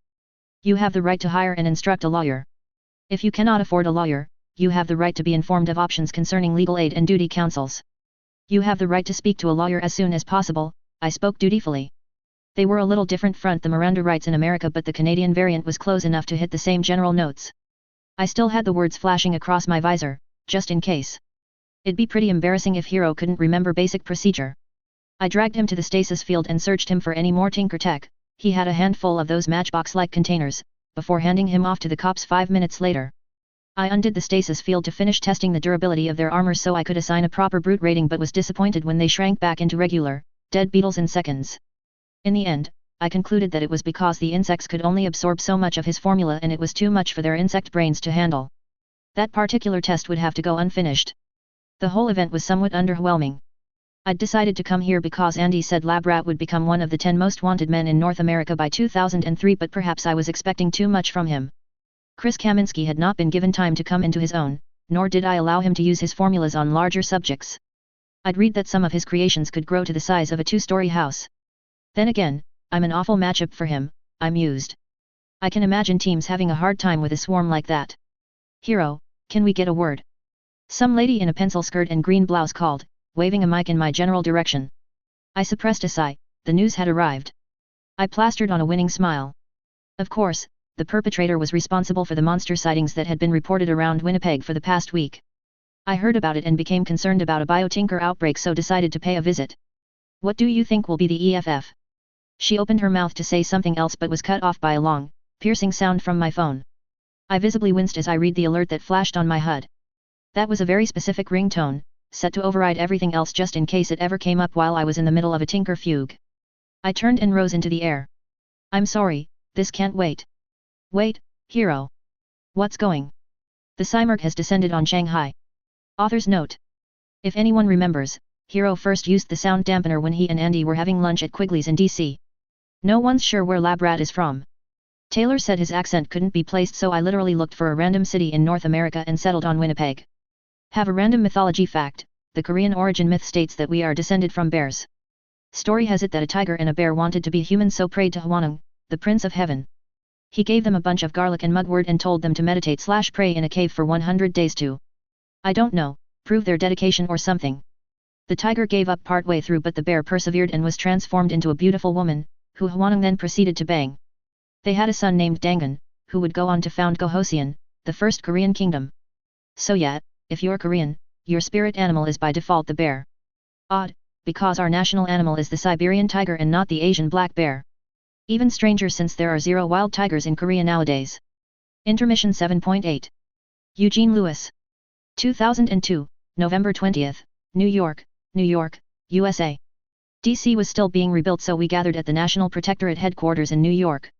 You have the right to hire and instruct a lawyer. If you cannot afford a lawyer, you have the right to be informed of options concerning legal aid and duty counsels. You have the right to speak to a lawyer as soon as possible, I spoke dutifully. They were a little different front the Miranda rights in America, but the Canadian variant was close enough to hit the same general notes. I still had the words flashing across my visor, just in case. It'd be pretty embarrassing if Hero couldn't remember basic procedure. I dragged him to the stasis field and searched him for any more Tinker tech. He had a handful of those matchbox-like containers, before handing him off to the cops 5 minutes later. I undid the stasis field to finish testing the durability of their armor so I could assign a proper brute rating, but was disappointed when they shrank back into regular, dead beetles in seconds. In the end, I concluded that it was because the insects could only absorb so much of his formula and it was too much for their insect brains to handle. That particular test would have to go unfinished. The whole event was somewhat underwhelming. I'd decided to come here because Andy said Lab Rat would become one of the 10 most wanted men in North America by 2003, but perhaps I was expecting too much from him. Chris Kaminsky had not been given time to come into his own, nor did I allow him to use his formulas on larger subjects. I'd read that some of his creations could grow to the size of a 2-story house. Then again, I'm an awful matchup for him, I mused. I can imagine teams having a hard time with a swarm like that. Hero, can we get a word? Some lady in a pencil skirt and green blouse called, waving a mic in my general direction. I suppressed a sigh. The news had arrived. I plastered on a winning smile. Of course, the perpetrator was responsible for the monster sightings that had been reported around Winnipeg for the past week. I heard about it and became concerned about a biotinker outbreak, so decided to pay a visit. What do you think will be the EFF? She opened her mouth to say something else but was cut off by a long, piercing sound from my phone. I visibly winced as I read the alert that flashed on my HUD. That was a very specific ringtone, set to override everything else just in case it ever came up while I was in the middle of a tinker fugue. I turned and rose into the air. I'm sorry, this can't wait. Wait, Hero. What's going? The Cymurk has descended on Shanghai. Author's note. If anyone remembers, Hero first used the sound dampener when he and Andy were having lunch at Quigley's in DC. No one's sure where Lab Rat is from. Taylor said his accent couldn't be placed, so I literally looked for a random city in North America and settled on Winnipeg. Have a random mythology fact: the Korean origin myth states that we are descended from bears. Story has it that a tiger and a bear wanted to be human, so prayed to Hwanung, the Prince of Heaven. He gave them a bunch of garlic and mugwort and told them to meditate/pray in a cave for 100 days to, I don't know, prove their dedication or something. The tiger gave up partway through, but the bear persevered and was transformed into a beautiful woman, who Hwanung then proceeded to bang. They had a son named Dangun, who would go on to found Gojoseon, the first Korean kingdom. So yeah, if you're Korean, your spirit animal is by default the bear. Odd, because our national animal is the Siberian tiger and not the Asian black bear. Even stranger since there are 0 wild tigers in Korea nowadays. Intermission 7.8. Eugene Lewis. 2002, November 20th, New York, USA. DC was still being rebuilt, so we gathered at the National Protectorate headquarters in New York.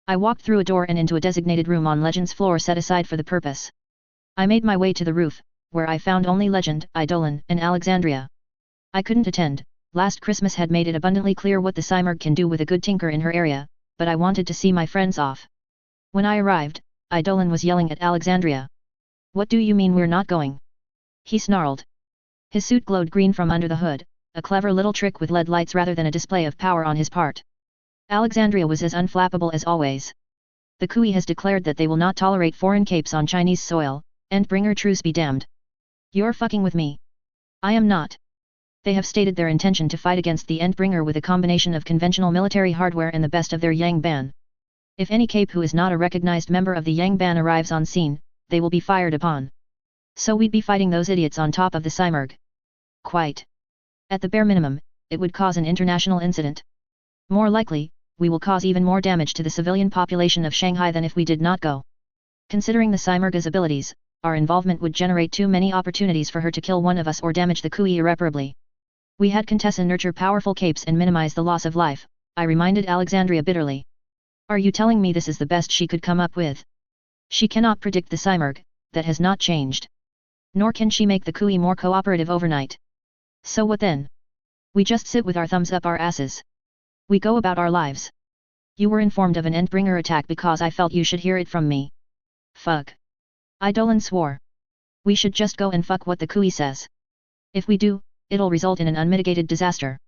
I walked through a door and into a designated room on Legend's floor set aside for the purpose. I made my way to the roof, where I found only Legend, Eidolon, and Alexandria. I couldn't attend. Last Christmas had made it abundantly clear what the Cymurg can do with a good tinker in her area, but I wanted to see my friends off. When I arrived, Eidolon was yelling at Alexandria. "What do you mean we're not going?" he snarled. His suit glowed green from under the hood, a clever little trick with LED lights rather than a display of power on his part. Alexandria was as unflappable as always. "The Kui has declared that they will not tolerate foreign capes on Chinese soil, Endbringer truce be damned. You're fucking with me." "I am not. They have stated their intention to fight against the Endbringer with a combination of conventional military hardware and the best of their Yang Ban. If any cape who is not a recognized member of the Yang Ban arrives on scene, they will be fired upon. So we'd be fighting those idiots on top of the Cymurg." "Quite. At the bare minimum, it would cause an international incident. More likely, we will cause even more damage to the civilian population of Shanghai than if we did not go. Considering the Cymurg's abilities, our involvement would generate too many opportunities for her to kill one of us or damage the Kui irreparably. We had Contessa nurture powerful capes and minimize the loss of life," I reminded Alexandria bitterly. "Are you telling me this is the best she could come up with? She cannot predict the Cymurg, that has not changed. Nor can she make the Kui more cooperative overnight. So what then? We just sit with our thumbs up our asses. We go about our lives. You were informed of an Endbringer attack because I felt you should hear it from me." "Fuck." Eidolon swore. "We should just go and fuck what the Kui says. If we do, it'll result in an unmitigated disaster.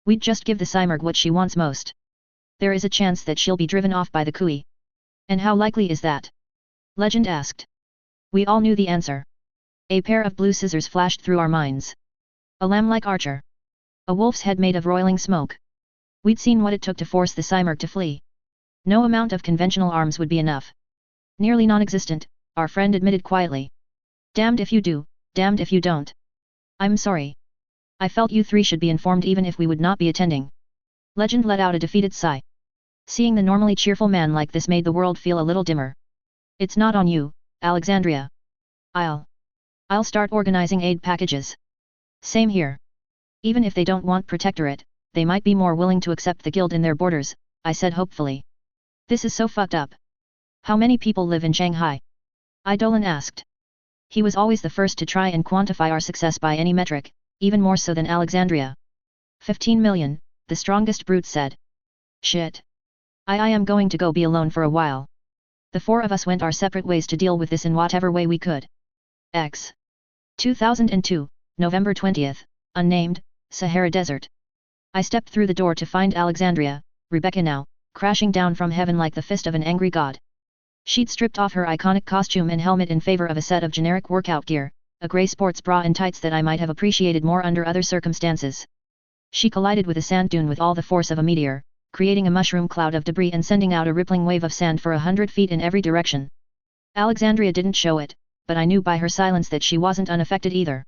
We'd just give the Cymurg what she wants most. There is a chance that she'll be driven off by the Kui." "And how likely is that?" Legend asked. We all knew the answer. A pair of blue scissors flashed through our minds. A lamb-like archer. A wolf's head made of roiling smoke. We'd seen what it took to force the Cymurg to flee. No amount of conventional arms would be enough. "Nearly non-existent," our friend admitted quietly. "Damned if you do, damned if you don't. I'm sorry. I felt you three should be informed even if we would not be attending." Legend let out a defeated sigh. Seeing the normally cheerful man like this made the world feel a little dimmer. "It's not on you, Alexandria. I'll start organizing aid packages." "Same here. Even if they don't want protectorate, they might be more willing to accept the guild in their borders," I said hopefully. "This is so fucked up. How many people live in Shanghai?" Eidolon asked. He was always the first to try and quantify our success by any metric, even more so than Alexandria. 15 million, the strongest brute said. "Shit. I am going to go be alone for a while." The four of us went our separate ways to deal with this in whatever way we could. 2002, November 20th, unnamed, Sahara Desert. I stepped through the door to find Alexandria, Rebecca now, crashing down from heaven like the fist of an angry god. She'd stripped off her iconic costume and helmet in favor of a set of generic workout gear, a grey sports bra and tights that I might have appreciated more under other circumstances. She collided with a sand dune with all the force of a meteor, creating a mushroom cloud of debris and sending out a rippling wave of sand for 100 feet in every direction. Alexandria didn't show it, but I knew by her silence that she wasn't unaffected either.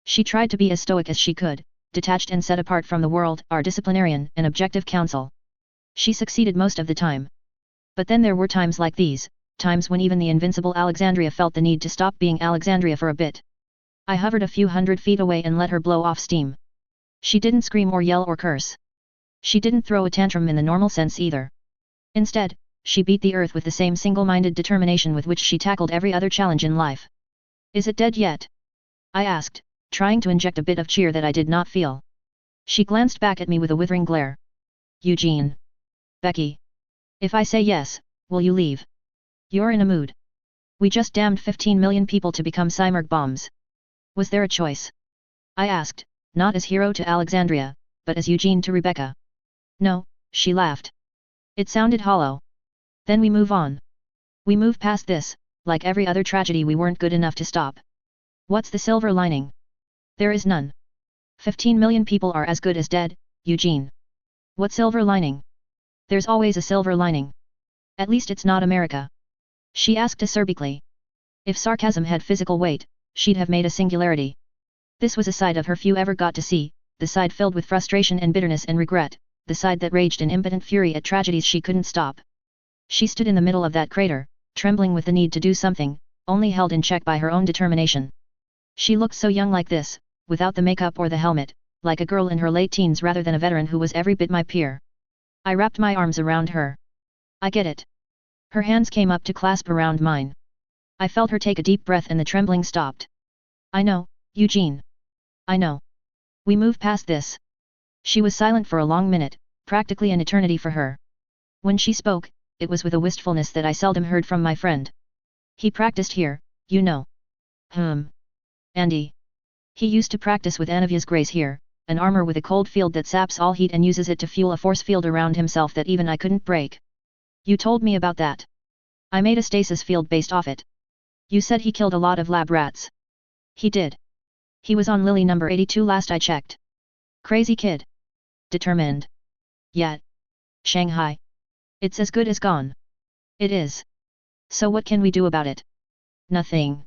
She tried to be as stoic as she could, detached and set apart from the world, our disciplinarian and objective counsel. She succeeded most of the time. But then there were times like these, times when even the invincible Alexandria felt the need to stop being Alexandria for a bit. I hovered a few hundred feet away and let her blow off steam. She didn't scream or yell or curse. She didn't throw a tantrum in the normal sense either. Instead, she beat the earth with the same single-minded determination with which she tackled every other challenge in life. "Is it dead yet?" I asked, trying to inject a bit of cheer that I did not feel. She glanced back at me with a withering glare. "Eugene. Becky. If I say yes, will you leave? You're in a mood. We just damned 15 million people to become Cymurg bombs. Was there a choice?" I asked, not as hero to Alexandria, but as Eugene to Rebecca. "No," she laughed. It sounded hollow. "Then we move on. We move past this, like every other tragedy we weren't good enough to stop. What's the silver lining? There is none. 15 million people are as good as dead, Eugene. What silver lining? There's always a silver lining. At least it's not America." She asked acerbically. If sarcasm had physical weight, she'd have made a singularity. This was a side of her few ever got to see, the side filled with frustration and bitterness and regret, the side that raged in impotent fury at tragedies she couldn't stop. She stood in the middle of that crater, trembling with the need to do something, only held in check by her own determination. She looked so young like this, without the makeup or the helmet, like a girl in her late teens rather than a veteran who was every bit my peer. I wrapped my arms around her. I get it. Her hands came up to clasp around mine. I felt her take a deep breath and the trembling stopped. I know, Eugene. I know. We move past this. She was silent for a long minute, practically an eternity for her. When she spoke, it was with a wistfulness that I seldom heard from my friend. He practiced here, you know. Andy. He used to practice with Anavia's Grace here, an armor with a cold field that saps all heat and uses it to fuel a force field around himself that even I couldn't break. You told me about that. I made a stasis field based off it. You said he killed a lot of lab rats. He did. He was on Lily number 82 last I checked. Crazy kid. Determined. Yet. Shanghai. It's as good as gone. It is. So what can we do about it? Nothing.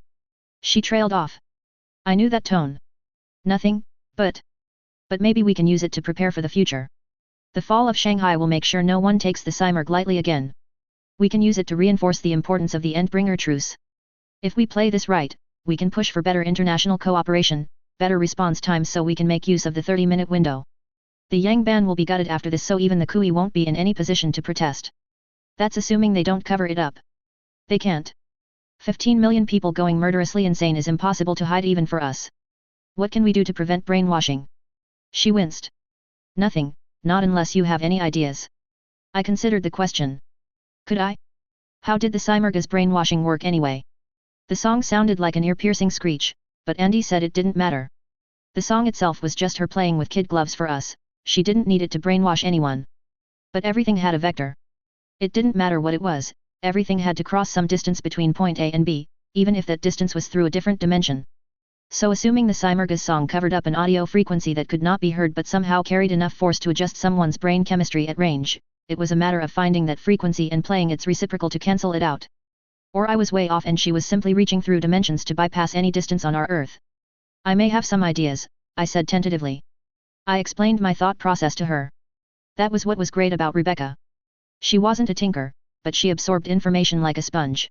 She trailed off. I knew that tone. Nothing, but maybe we can use it to prepare for the future. The fall of Shanghai will make sure no one takes the Cymurg lightly again. We can use it to reinforce the importance of the Endbringer truce. If we play this right, we can push for better international cooperation, better response times so we can make use of the 30-minute window. The Yang Ban will be gutted after this so even the Kui won't be in any position to protest. That's assuming they don't cover it up. They can't. 15 million people going murderously insane is impossible to hide even for us. What can we do to prevent brainwashing? She winced. Nothing, not unless you have any ideas. I considered the question. Could I? How did the Cymurga's brainwashing work anyway? The song sounded like an ear-piercing screech, but Andy said it didn't matter. The song itself was just her playing with kid gloves for us, she didn't need it to brainwash anyone. But everything had a vector. It didn't matter what it was, everything had to cross some distance between point A and B, even if that distance was through a different dimension. So assuming the Cymurga's song covered up an audio frequency that could not be heard but somehow carried enough force to adjust someone's brain chemistry at range, it was a matter of finding that frequency and playing its reciprocal to cancel it out. Or I was way off and she was simply reaching through dimensions to bypass any distance on our Earth. I may have some ideas, I said tentatively. I explained my thought process to her. That was what was great about Rebecca. She wasn't a tinker, but she absorbed information like a sponge.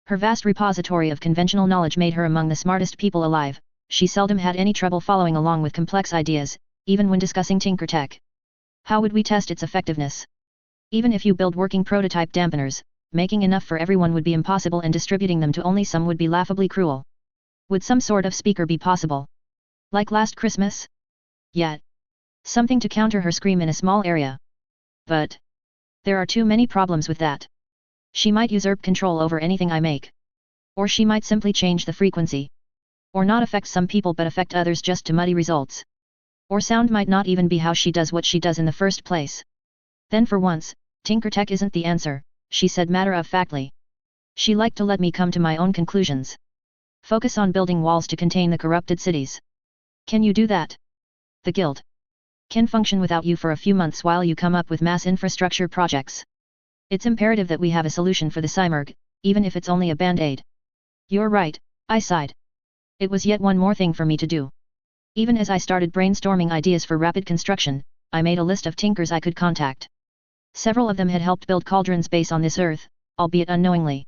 Her vast repository of conventional knowledge made her among the smartest people alive. She seldom had any trouble following along with complex ideas, even when discussing tinker tech. How would we test its effectiveness? Even if you build working prototype dampeners, making enough for everyone would be impossible and distributing them to only some would be laughably cruel. Would some sort of speaker be possible? Like last Christmas? Yet. Something to counter her scream in a small area. But there are too many problems with that. She might usurp control over anything I make. Or she might simply change the frequency. Or not affect some people but affect others just to muddy results. Or sound might not even be how she does what she does in the first place. Then for once, tinker tech isn't the answer, she said matter-of-factly. She liked to let me come to my own conclusions. Focus on building walls to contain the corrupted cities. Can you do that? The Guild can function without you for a few months while you come up with mass infrastructure projects. It's imperative that we have a solution for the Cymurg, even if it's only a band-aid. You're right, I sighed. It was yet one more thing for me to do. Even as I started brainstorming ideas for rapid construction, I made a list of tinkers I could contact. Several of them had helped build Cauldron's base on this Earth, albeit unknowingly.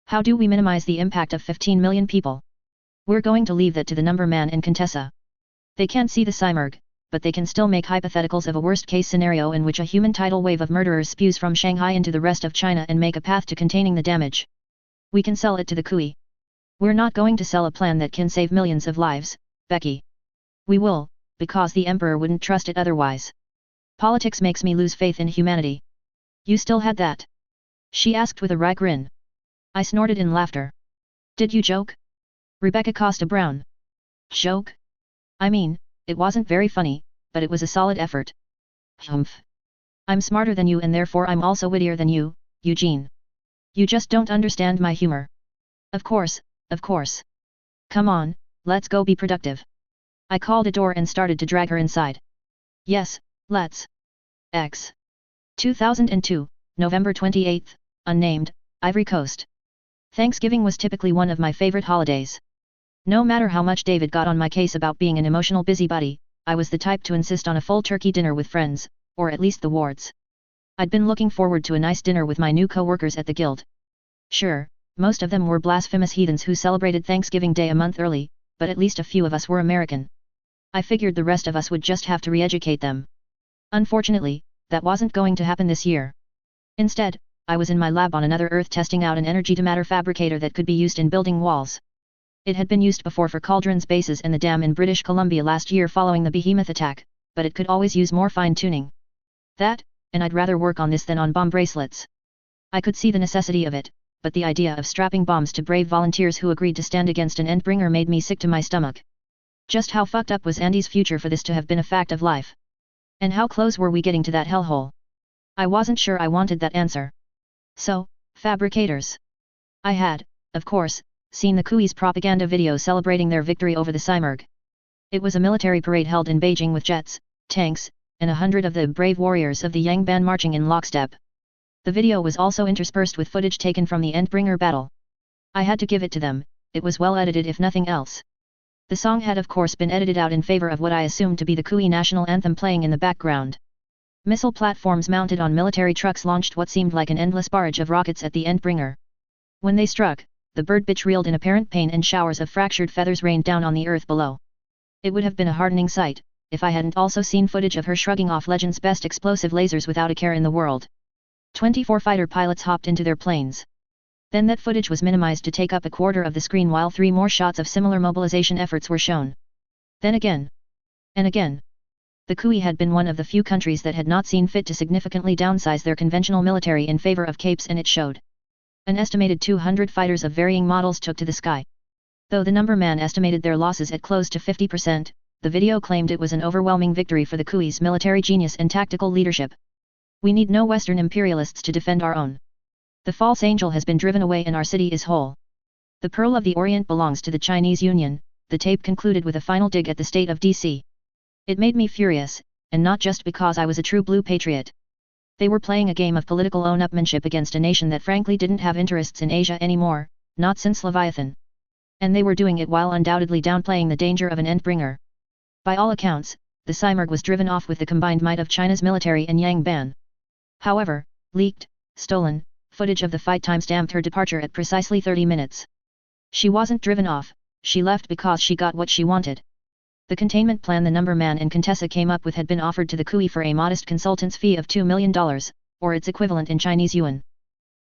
How do we minimize the impact of 15 million people? We're going to leave that to the number man and Contessa. They can't see the Cymurg, but they can still make hypotheticals of a worst-case scenario in which a human tidal wave of murderers spews from Shanghai into the rest of China and make a path to containing the damage. We can sell it to the Kui. We're not going to sell a plan that can save millions of lives, Becky. We will, because the Emperor wouldn't trust it otherwise. Politics makes me lose faith in humanity. You still had that? She asked with a wry grin. I snorted in laughter. Did you joke? Rebecca Costa Brown. Joke? I mean, it wasn't very funny, but it was a solid effort. Humph. I'm smarter than you and therefore I'm also wittier than you, Eugene. You just don't understand my humor. Of course, of course. Come on, let's go be productive. I called a door and started to drag her inside. Yes, let's. X. 2002, November 28th, unnamed, Ivory Coast. Thanksgiving was typically one of my favorite holidays. No matter how much David got on my case about being an emotional busybody, I was the type to insist on a full turkey dinner with friends, or at least the wards. I'd been looking forward to a nice dinner with my new co-workers at the Guild. Sure, most of them were blasphemous heathens who celebrated Thanksgiving Day a month early, but at least a few of us were American. I figured the rest of us would just have to re-educate them. Unfortunately, that wasn't going to happen this year. Instead, I was in my lab on another Earth testing out an energy-to-matter fabricator that could be used in building walls. It had been used before for Cauldron's bases and the dam in British Columbia last year following the Behemoth attack, but it could always use more fine-tuning. That, and I'd rather work on this than on bomb bracelets. I could see the necessity of it, but the idea of strapping bombs to brave volunteers who agreed to stand against an Endbringer made me sick to my stomach. Just how fucked up was Andy's future for this to have been a fact of life? And how close were we getting to that hellhole? I wasn't sure I wanted that answer. So, fabricators. I had, of course, seen the Kui's propaganda video celebrating their victory over the Simurgh. It was a military parade held in Beijing with jets, tanks, and 100 of the brave warriors of the Yangban marching in lockstep. The video was also interspersed with footage taken from the Endbringer battle. I had to give it to them, it was well edited if nothing else. The song had of course been edited out in favor of what I assumed to be the Kui national anthem playing in the background. Missile platforms mounted on military trucks launched what seemed like an endless barrage of rockets at the Endbringer. When they struck, the bird bitch reeled in apparent pain and showers of fractured feathers rained down on the earth below. It would have been a hardening sight, if I hadn't also seen footage of her shrugging off Legend's best explosive lasers without a care in the world. 24 fighter pilots hopped into their planes. Then that footage was minimized to take up a quarter of the screen while 3 more shots of similar mobilization efforts were shown. Then again. And again. The Kui had been one of the few countries that had not seen fit to significantly downsize their conventional military in favor of capes, and it showed. An estimated 200 fighters of varying models took to the sky. Though the number man estimated their losses at close to 50%, the video claimed it was an overwhelming victory for the Kui's military genius and tactical leadership. We need no Western imperialists to defend our own. The false angel has been driven away and our city is whole. The Pearl of the Orient belongs to the Chinese Union, the tape concluded with a final dig at the state of DC. It made me furious, and not just because I was a true blue patriot. They were playing a game of political own-upmanship against a nation that frankly didn't have interests in Asia anymore, not since Leviathan. And they were doing it while undoubtedly downplaying the danger of an Endbringer. By all accounts, the Simurgh was driven off with the combined might of China's military and Yangban. However, leaked, stolen, footage of the fight time-stamped her departure at precisely 30 minutes. She wasn't driven off, she left because she got what she wanted. The containment plan the number man and Contessa came up with had been offered to the Kui for a modest consultant's fee of $2 million, or its equivalent in Chinese yuan.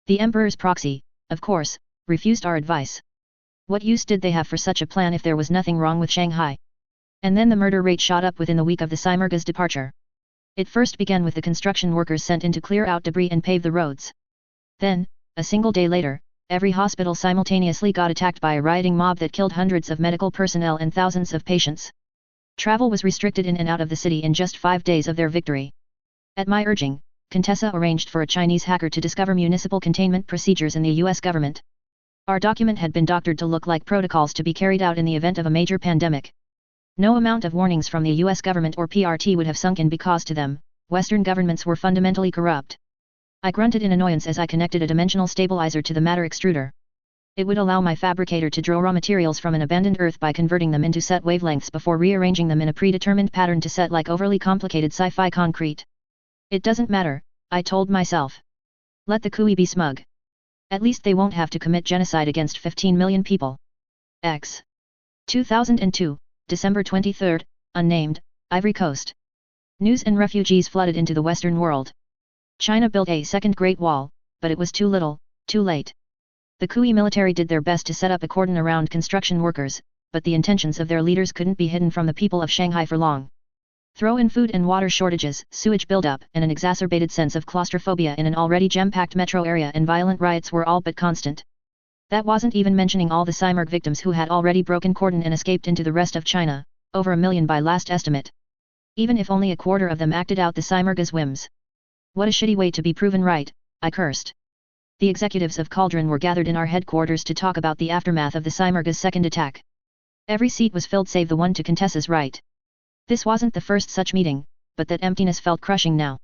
The Emperor's proxy, of course, refused our advice. What use did they have for such a plan if there was nothing wrong with Shanghai? And then the murder rate shot up within the week of the Simurgh's departure. It first began with the construction workers sent in to clear out debris and pave the roads. Then, a single day later, every hospital simultaneously got attacked by a rioting mob that killed hundreds of medical personnel and thousands of patients. Travel was restricted in and out of the city in just 5 days of their victory. At my urging, Contessa arranged for a Chinese hacker to discover municipal containment procedures in the US government. Our document had been doctored to look like protocols to be carried out in the event of a major pandemic. No amount of warnings from the US government or PRT would have sunk in because to them, Western governments were fundamentally corrupt. I grunted in annoyance as I connected a dimensional stabilizer to the matter extruder. It would allow my fabricator to draw raw materials from an abandoned Earth by converting them into set wavelengths before rearranging them in a predetermined pattern to set like overly complicated sci-fi concrete. It doesn't matter, I told myself. Let the Kui be smug. At least they won't have to commit genocide against 15 million people. X. 2002, December 23, unnamed, Ivory Coast. News and refugees flooded into the Western world. China built a second Great Wall, but it was too little, too late. The Kui military did their best to set up a cordon around construction workers, but the intentions of their leaders couldn't be hidden from the people of Shanghai for long. Throw in food and water shortages, sewage buildup, and an exacerbated sense of claustrophobia in an already jam-packed metro area, and violent riots were all but constant. That wasn't even mentioning all the Simurgh victims who had already broken cordon and escaped into the rest of China, over 1 million by last estimate. Even if only a quarter of them acted out the Simurgh's whims. What a shitty way to be proven right, I cursed. The executives of Cauldron were gathered in our headquarters to talk about the aftermath of the Simurgh's second attack. Every seat was filled save the one to Contessa's right. This wasn't the first such meeting, but that emptiness felt crushing now.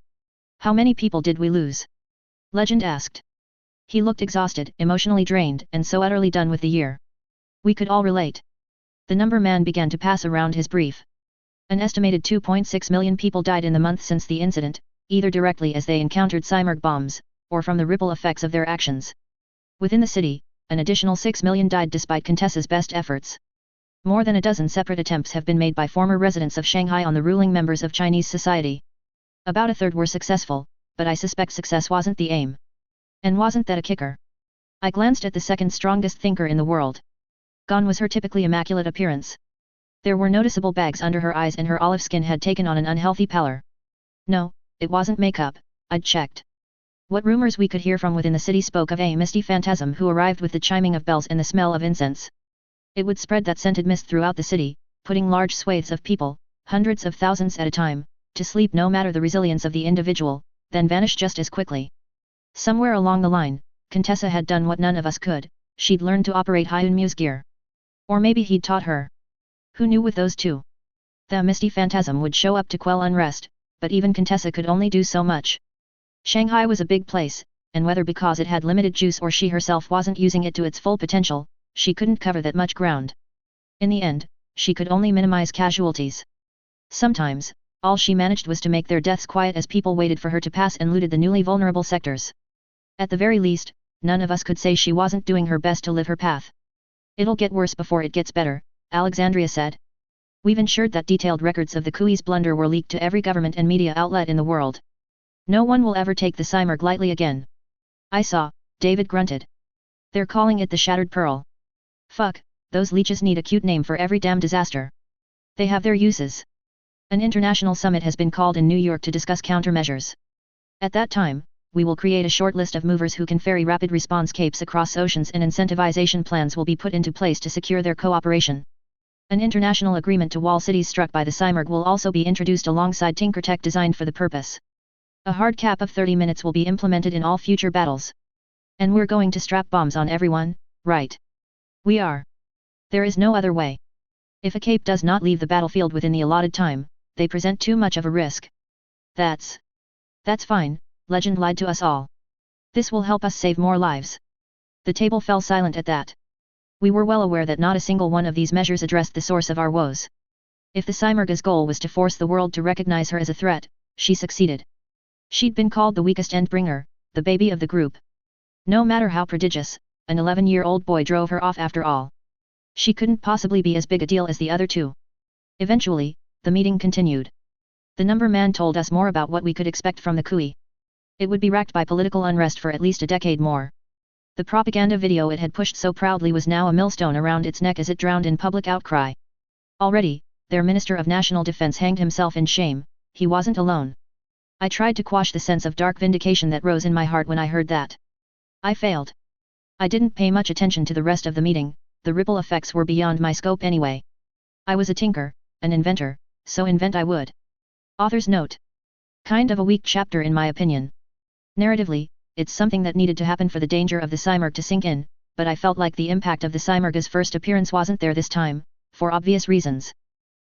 How many people did we lose? Legend asked. He looked exhausted, emotionally drained, and so utterly done with the year. We could all relate. The number man began to pass around his brief. An estimated 2.6 million people died in the month since the incident, either directly as they encountered Simurgh bombs, or from the ripple effects of their actions. Within the city, an additional 6 million died despite Contessa's best efforts. More than a dozen separate attempts have been made by former residents of Shanghai on the ruling members of Chinese society. About a third were successful, but I suspect success wasn't the aim. And wasn't that a kicker? I glanced at the second strongest thinker in the world. Gone was her typically immaculate appearance. There were noticeable bags under her eyes and her olive skin had taken on an unhealthy pallor. No, it wasn't makeup, I'd checked. What rumors we could hear from within the city spoke of a misty phantasm who arrived with the chiming of bells and the smell of incense. It would spread that scented mist throughout the city, putting large swathes of people, hundreds of thousands at a time, to sleep no matter the resilience of the individual, then vanish just as quickly. Somewhere along the line, Contessa had done what none of us could, she'd learned to operate Hyunmu's gear. Or maybe he'd taught her. Who knew with those two? The misty phantasm would show up to quell unrest, but even Contessa could only do so much. Shanghai was a big place, and whether because it had limited juice or she herself wasn't using it to its full potential, she couldn't cover that much ground. In the end, she could only minimize casualties. Sometimes, all she managed was to make their deaths quiet as people waited for her to pass and looted the newly vulnerable sectors. At the very least, none of us could say she wasn't doing her best to live her path. It'll get worse before it gets better, Alexandria said. We've ensured that detailed records of the coup's blunder were leaked to every government and media outlet in the world. No one will ever take the Cimurg lightly again. I saw, David grunted. They're calling it the Shattered Pearl. Fuck, those leeches need a cute name for every damn disaster. They have their uses. An international summit has been called in New York to discuss countermeasures. At that time, we will create a short list of movers who can ferry rapid response capes across oceans and incentivization plans will be put into place to secure their cooperation. An international agreement to wall cities struck by the Cimurg will also be introduced alongside Tinkertech designed for the purpose. A hard cap of 30 minutes will be implemented in all future battles. And we're going to strap bombs on everyone, right? We are. There is no other way. If a cape does not leave the battlefield within the allotted time, they present too much of a risk. That's fine, Legend lied to us all. This will help us save more lives. The table fell silent at that. We were well aware that not a single one of these measures addressed the source of our woes. If the Cimurg's goal was to force the world to recognize her as a threat, she succeeded. She'd been called the weakest endbringer, the baby of the group. No matter how prodigious, an 11-year-old boy drove her off after all. She couldn't possibly be as big a deal as the other two. Eventually, the meeting continued. The number man told us more about what we could expect from the coup. It would be racked by political unrest for at least a decade more. The propaganda video it had pushed so proudly was now a millstone around its neck as it drowned in public outcry. Already, their Minister of National Defense hanged himself in shame. He wasn't alone. I tried to quash the sense of dark vindication that rose in my heart when I heard that. I failed. I didn't pay much attention to the rest of the meeting, the ripple effects were beyond my scope anyway. I was a tinker, an inventor, so invent I would. Author's note. Kind of a weak chapter in my opinion. Narratively, it's something that needed to happen for the danger of the Cimurg to sink in, but I felt like the impact of the Cimurg's first appearance wasn't there this time, for obvious reasons.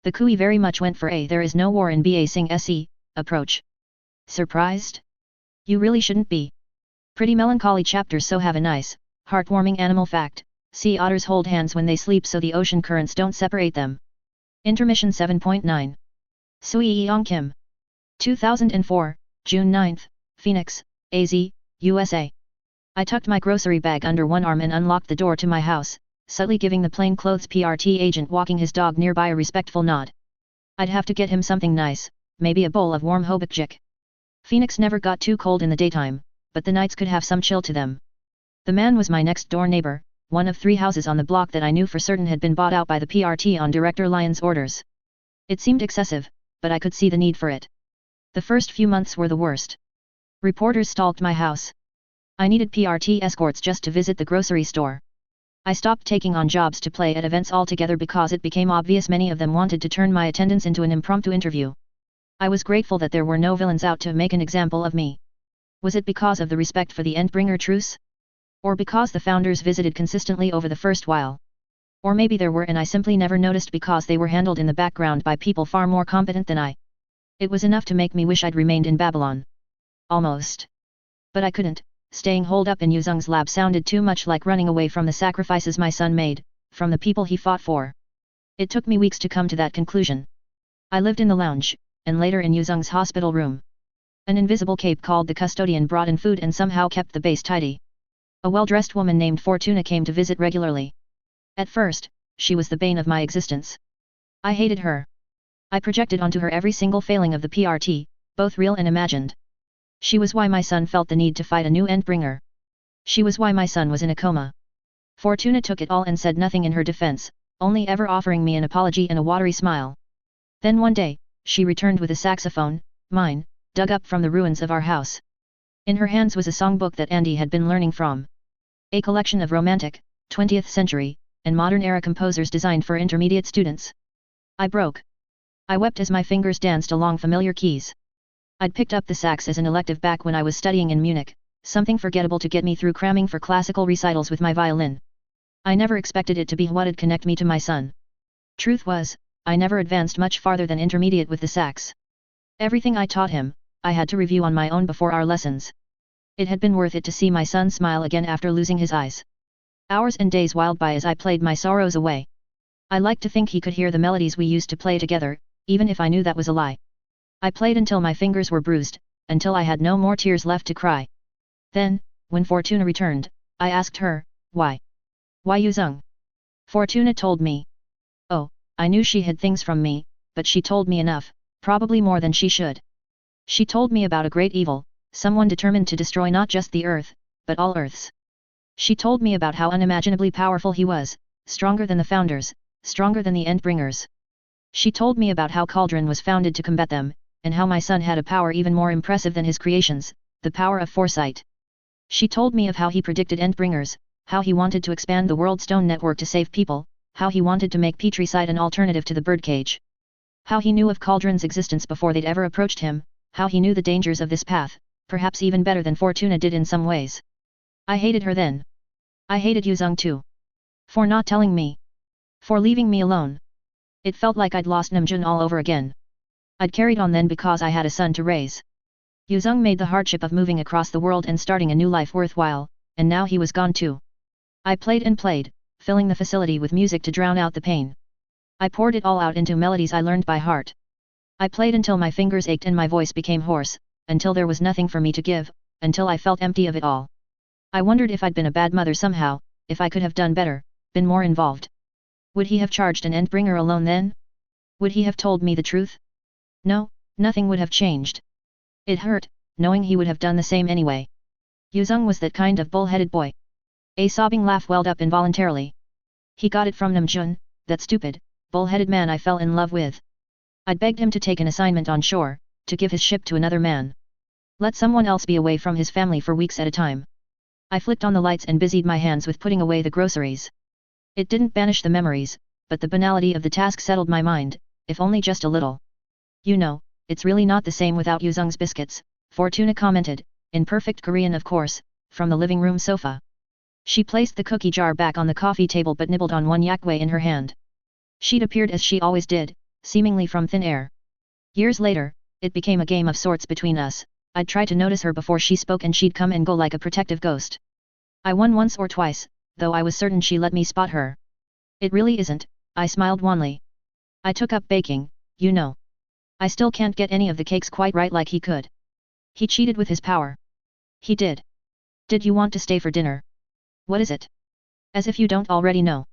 The coup very much went for a there is no war in Ba Sing Se approach. Surprised? You really shouldn't be. Pretty melancholy chapters so have a nice, heartwarming animal fact, sea otters hold hands when they sleep so the ocean currents don't separate them. Intermission 7.9. Sui Yeong Kim. 2004, June 9, Phoenix, AZ, USA. I tucked my grocery bag under one arm and unlocked the door to my house, subtly giving the plainclothes PRT agent walking his dog nearby a respectful nod. I'd have to get him something nice, maybe a bowl of warm hobakjik. Phoenix never got too cold in the daytime, but the nights could have some chill to them. The man was my next door neighbor, one of 3 houses on the block that I knew for certain had been bought out by the PRT on Director Lyon's orders. It seemed excessive, but I could see the need for it. The first few months were the worst. Reporters stalked my house. I needed PRT escorts just to visit the grocery store. I stopped taking on jobs to play at events altogether because it became obvious many of them wanted to turn my attendance into an impromptu interview. I was grateful that there were no villains out to make an example of me. Was it because of the respect for the Endbringer truce? Or because the founders visited consistently over the first while? Or maybe there were and I simply never noticed because they were handled in the background by people far more competent than I. It was enough to make me wish I'd remained in Babylon. Almost. But I couldn't, staying holed up in Yuzong's lab sounded too much like running away from the sacrifices my son made, from the people he fought for. It took me weeks to come to that conclusion. I lived in the lounge, and later in Yuzong's hospital room. An invisible cape called the custodian brought in food and somehow kept the base tidy. A well-dressed woman named Fortuna came to visit regularly. At first, she was the bane of my existence. I hated her. I projected onto her every single failing of the part, both real and imagined. She was why my son felt the need to fight a new Endbringer. She was why my son was in a coma. Fortuna took it all and said nothing in her defense, only ever offering me an apology and a watery smile. Then one day, she returned with a saxophone, mine, dug up from the ruins of our house. In her hands was a songbook that Andy had been learning from. A collection of romantic, 20th century, and modern-era composers designed for intermediate students. I broke. I wept as my fingers danced along familiar keys. I'd picked up the sax as an elective back when I was studying in Munich, something forgettable to get me through cramming for classical recitals with my violin. I never expected it to be what'd connect me to my son. Truth was, I never advanced much farther than intermediate with the sax. Everything I taught him, I had to review on my own before our lessons. It had been worth it to see my son smile again after losing his eyes. Hours and days whiled by as I played my sorrows away. I liked to think he could hear the melodies we used to play together, even if I knew that was a lie. I played until my fingers were bruised, until I had no more tears left to cry. Then, when Fortuna returned, I asked her, why? Why Yuzong? Fortuna told me. Oh, I knew she hid things from me, but she told me enough, probably more than she should. She told me about a great evil, someone determined to destroy not just the earth, but all earths. She told me about how unimaginably powerful he was, stronger than the founders, stronger than the Endbringers. She told me about how Cauldron was founded to combat them, and how my son had a power even more impressive than his creations, the power of foresight. She told me of how he predicted Endbringers, how he wanted to expand the World Stone network to save people, how he wanted to make Petricide an alternative to the birdcage. How he knew of Cauldron's existence before they'd ever approached him, how he knew the dangers of this path, perhaps even better than Fortuna did in some ways. I hated her then. I hated Yuzong too. For not telling me. For leaving me alone. It felt like I'd lost Namjoon all over again. I'd carried on then because I had a son to raise. Yuzong made the hardship of moving across the world and starting a new life worthwhile, and now he was gone too. I played and played, filling the facility with music to drown out the pain. I poured it all out into melodies I learned by heart. I played until my fingers ached and my voice became hoarse, until there was nothing for me to give, until I felt empty of it all. I wondered if I'd been a bad mother somehow, if I could have done better, been more involved. Would he have charged an Endbringer alone then? Would he have told me the truth? No, nothing would have changed. It hurt, knowing he would have done the same anyway. Yuzong was that kind of bull-headed boy. A sobbing laugh welled up involuntarily. He got it from Namjoon, that stupid, bull-headed man I fell in love with. I'd begged him to take an assignment on shore, to give his ship to another man. Let someone else be away from his family for weeks at a time. I flicked on the lights and busied my hands with putting away the groceries. It didn't banish the memories, but the banality of the task settled my mind, if only just a little. You know, it's really not the same without Yuzong's biscuits, Fortuna commented, in perfect Korean of course, from the living room sofa. She placed the cookie jar back on the coffee table but nibbled on one yakway in her hand. She'd appeared as she always did, seemingly from thin air. Years later, it became a game of sorts between us. I'd try to notice her before she spoke and she'd come and go like a protective ghost. I won once or twice, though I was certain she let me spot her. It really isn't, I smiled wanly. I took up baking, you know. I still can't get any of the cakes quite right like he could. He cheated with his power. He did. Did you want to stay for dinner? What is it? As if you don't already know.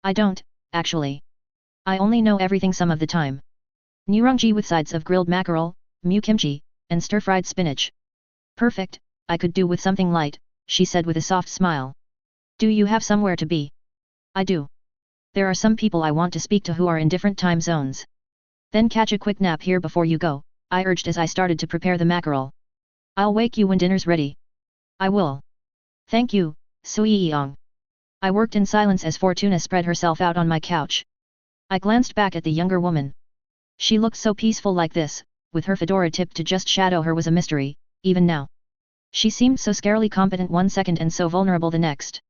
I don't, actually. I only know everything some of the time. Nurungji with sides of grilled mackerel, mu kimchi, and stir-fried spinach. Perfect, I could do with something light, she said with a soft smile. Do you have somewhere to be? I do. There are some people I want to speak to who are in different time zones. Then catch a quick nap here before you go, I urged as I started to prepare the mackerel. I'll wake you when dinner's ready. I will. Thank you, Sui-Yeong. I worked in silence as Fortuna spread herself out on my couch. I glanced back at the younger woman. She looked so peaceful like this, with her fedora tipped to just shadow her was a mystery, even now. She seemed so scarily competent one second and so vulnerable the next.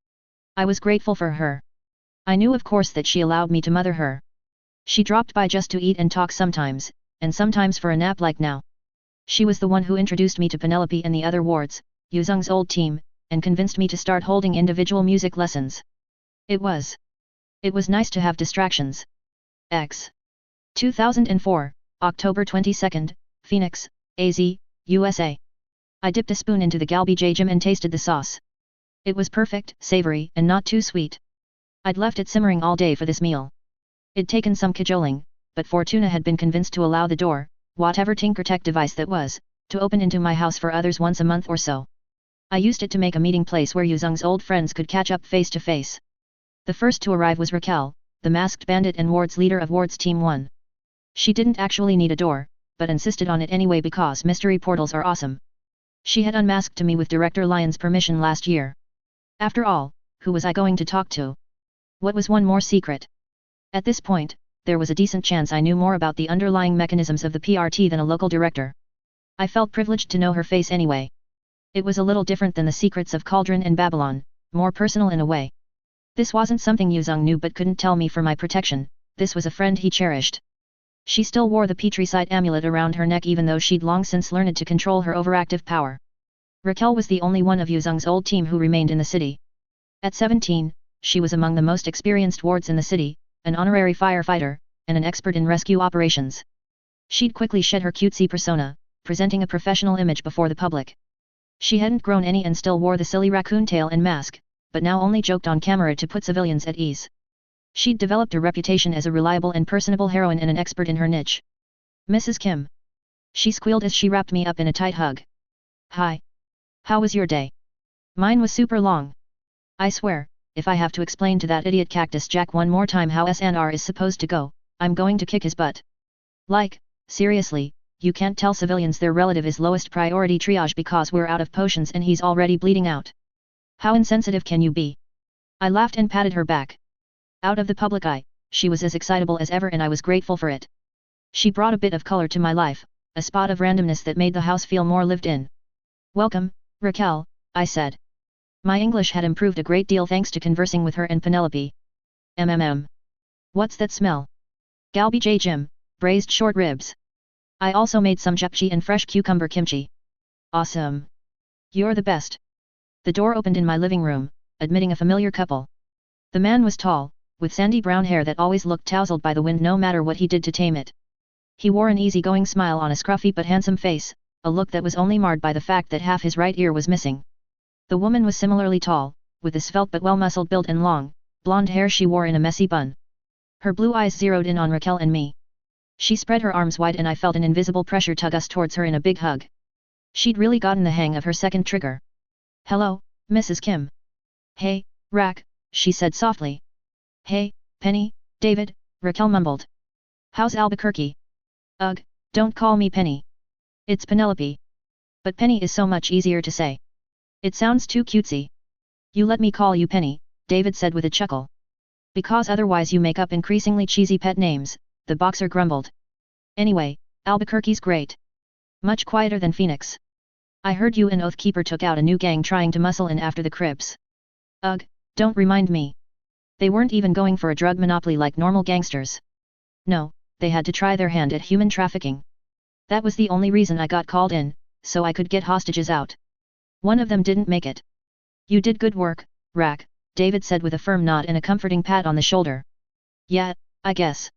I was grateful for her. I knew of course that she allowed me to mother her. She dropped by just to eat and talk sometimes, and sometimes for a nap like now. She was the one who introduced me to Penelope and the other wards, Yuzong's old team, and convinced me to start holding individual music lessons. It was nice to have distractions. X. 2004, October 22nd, Phoenix, AZ, USA. I dipped a spoon into the galbi jjim and tasted the sauce. It was perfect, savory, and not too sweet. I'd left it simmering all day for this meal. It'd taken some cajoling, but Fortuna had been convinced to allow the door, whatever Tinkertech device that was, to open into my house for others once a month or so. I used it to make a meeting place where Yuzong's old friends could catch up face to face. The first to arrive was Raquel, the masked bandit and Ward's leader of Ward's Team 1. She didn't actually need a door, but insisted on it anyway because mystery portals are awesome. She had unmasked to me with Director Lyon's permission last year. After all, who was I going to talk to? What was one more secret? At this point, there was a decent chance I knew more about the underlying mechanisms of the PRT than a local director. I felt privileged to know her face anyway. It was a little different than the secrets of Cauldron and Babylon, more personal in a way. This wasn't something Yuzong knew but couldn't tell me for my protection, this was a friend he cherished. She still wore the Petricide amulet around her neck even though she'd long since learned to control her overactive power. Raquel was the only one of Yuzong's old team who remained in the city. At 17, she was among the most experienced wards in the city, an honorary firefighter, and an expert in rescue operations. She'd quickly shed her cutesy persona, presenting a professional image before the public. She hadn't grown any and still wore the silly raccoon tail and mask, but now only joked on camera to put civilians at ease. She'd developed a reputation as a reliable and personable heroine and an expert in her niche. Mrs. Kim. She squealed as she wrapped me up in a tight hug. Hi. How was your day? Mine was super long. I swear, if I have to explain to that idiot Cactus Jack one more time how SNR is supposed to go, I'm going to kick his butt. Like, seriously, you can't tell civilians their relative is lowest priority triage because we're out of potions and he's already bleeding out. How insensitive can you be? I laughed and patted her back. Out of the public eye, she was as excitable as ever and I was grateful for it. She brought a bit of color to my life, a spot of randomness that made the house feel more lived in. Welcome, Raquel, I said. My English had improved a great deal thanks to conversing with her and Penelope. What's that smell? Galbi J. Jim, braised short ribs. I also made some japchae and fresh cucumber kimchi. Awesome. You're the best. The door opened in my living room, admitting a familiar couple. The man was tall, with sandy brown hair that always looked tousled by the wind no matter what he did to tame it. He wore an easygoing smile on a scruffy but handsome face, a look that was only marred by the fact that half his right ear was missing. The woman was similarly tall, with a svelte but well-muscled build and long, blonde hair she wore in a messy bun. Her blue eyes zeroed in on Raquel and me. She spread her arms wide and I felt an invisible pressure tug us towards her in a big hug. She'd really gotten the hang of her second trigger. Hello, Mrs. Kim. Hey, Rack, she said softly. Hey, Penny, David, Raquel mumbled. How's Albuquerque? Ugh, don't call me Penny. It's Penelope. But Penny is so much easier to say. It sounds too cutesy. You let me call you Penny, David said with a chuckle. Because otherwise you make up increasingly cheesy pet names, the boxer grumbled. Anyway, Albuquerque's great. Much quieter than Phoenix. I heard you and Oathkeeper took out a new gang trying to muscle in after the Crips. Ugh, don't remind me. They weren't even going for a drug monopoly like normal gangsters. No, they had to try their hand at human trafficking. That was the only reason I got called in, so I could get hostages out. One of them didn't make it. You did good work, Rack, David said with a firm nod and a comforting pat on the shoulder. Yeah, I guess.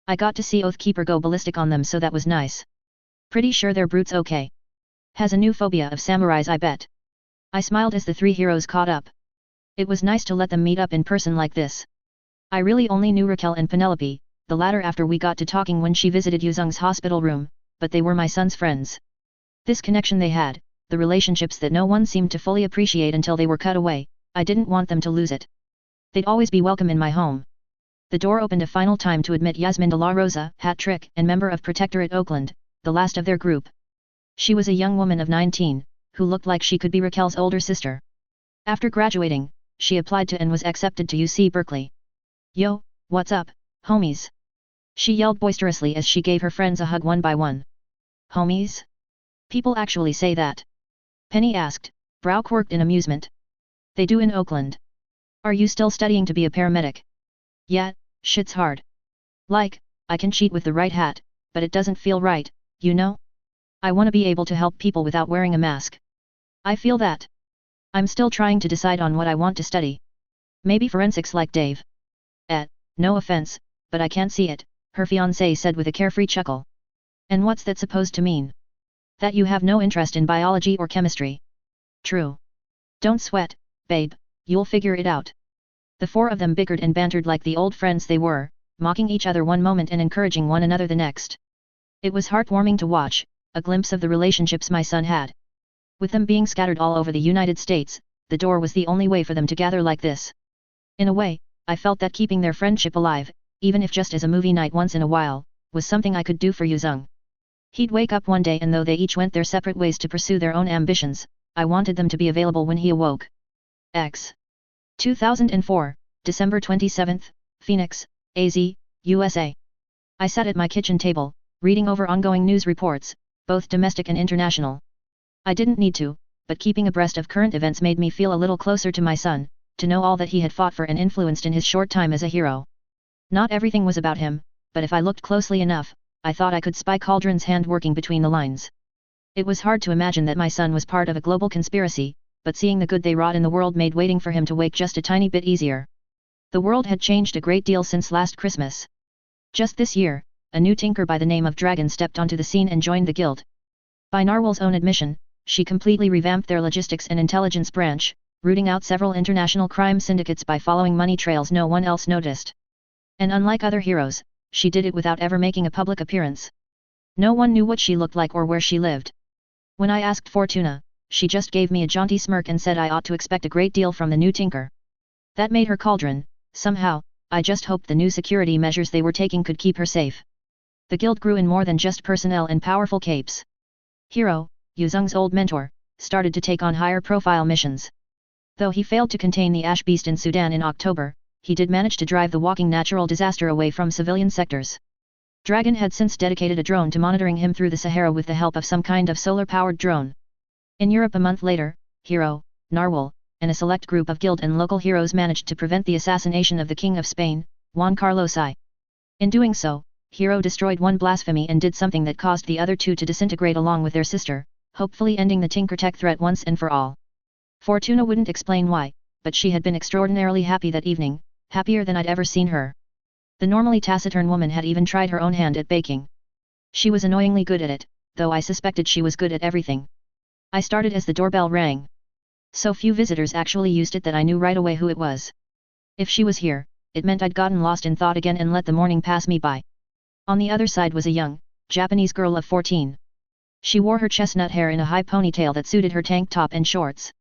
I got to see Oathkeeper go ballistic on them so that was nice. Pretty sure their brute's okay. Has a new phobia of samurais I bet. I smiled as the three heroes caught up. It was nice to let them meet up in person like this. I really only knew Raquel and Penelope, the latter after we got to talking when she visited Yuzong's hospital room, but they were my son's friends. This connection they had, the relationships that no one seemed to fully appreciate until they were cut away, I didn't want them to lose it. They'd always be welcome in my home. The door opened a final time to admit Yasmin de la Rosa, hat trick and member of Protectorate Oakland, the last of their group. She was a young woman of 19, who looked like she could be Raquel's older sister. After graduating, she applied to and was accepted to UC Berkeley. Yo, what's up, homies? She yelled boisterously as she gave her friends a hug one by one. Homies? People actually say that? Penny asked, brow quirked in amusement. They do in Oakland. Are you still studying to be a paramedic? Yeah, shit's hard. Like, I can cheat with the right hat, but it doesn't feel right, you know? I want to be able to help people without wearing a mask. I feel that. I'm still trying to decide on what I want to study. Maybe forensics like Dave. No offense, but I can't see it, her fiancé said with a carefree chuckle. And what's that supposed to mean? That you have no interest in biology or chemistry. True. Don't sweat, babe, you'll figure it out. The four of them bickered and bantered like the old friends they were, mocking each other one moment and encouraging one another the next. It was heartwarming to watch, a glimpse of the relationships my son had. With them being scattered all over the United States, the door was the only way for them to gather like this. In a way, I felt that keeping their friendship alive, even if just as a movie night once in a while, was something I could do for Yuzong. He'd wake up one day and though they each went their separate ways to pursue their own ambitions, I wanted them to be available when he awoke. X. 2004, December 27, Phoenix, AZ, USA. I sat at my kitchen table, reading over ongoing news reports, both domestic and international. I didn't need to, but keeping abreast of current events made me feel a little closer to my son, to know all that he had fought for and influenced in his short time as a hero. Not everything was about him, but if I looked closely enough, I thought I could spy Cauldron's hand working between the lines. It was hard to imagine that my son was part of a global conspiracy, but seeing the good they wrought in the world made waiting for him to wake just a tiny bit easier. The world had changed a great deal since last Christmas. Just this year, a new tinker by the name of Dragon stepped onto the scene and joined the guild. By Narwhal's own admission, she completely revamped their logistics and intelligence branch, rooting out several international crime syndicates by following money trails no one else noticed. And unlike other heroes, she did it without ever making a public appearance. No one knew what she looked like or where she lived. When I asked Fortuna, she just gave me a jaunty smirk and said I ought to expect a great deal from the new tinker. That made her Cauldron. Somehow, I just hoped the new security measures they were taking could keep her safe. The guild grew in more than just personnel and powerful capes. Hero, Yuzong's old mentor, started to take on higher profile missions. Though he failed to contain the ash beast in Sudan in October, he did manage to drive the walking natural disaster away from civilian sectors. Dragon had since dedicated a drone to monitoring him through the Sahara with the help of some kind of solar-powered drone. In Europe a month later, Hero, Narwhal, and a select group of guild and local heroes managed to prevent the assassination of the King of Spain, Juan Carlos I. In doing so, Hero destroyed one blasphemy and did something that caused the other two to disintegrate along with their sister, hopefully ending the Tinker Tech threat once and for all. Fortuna wouldn't explain why, but she had been extraordinarily happy that evening, happier than I'd ever seen her. The normally taciturn woman had even tried her own hand at baking. She was annoyingly good at it, though I suspected she was good at everything. I started as the doorbell rang. So few visitors actually used it that I knew right away who it was. If she was here, it meant I'd gotten lost in thought again and let the morning pass me by. On the other side was a young, Japanese girl of 14. She wore her chestnut hair in a high ponytail that suited her tank top and shorts.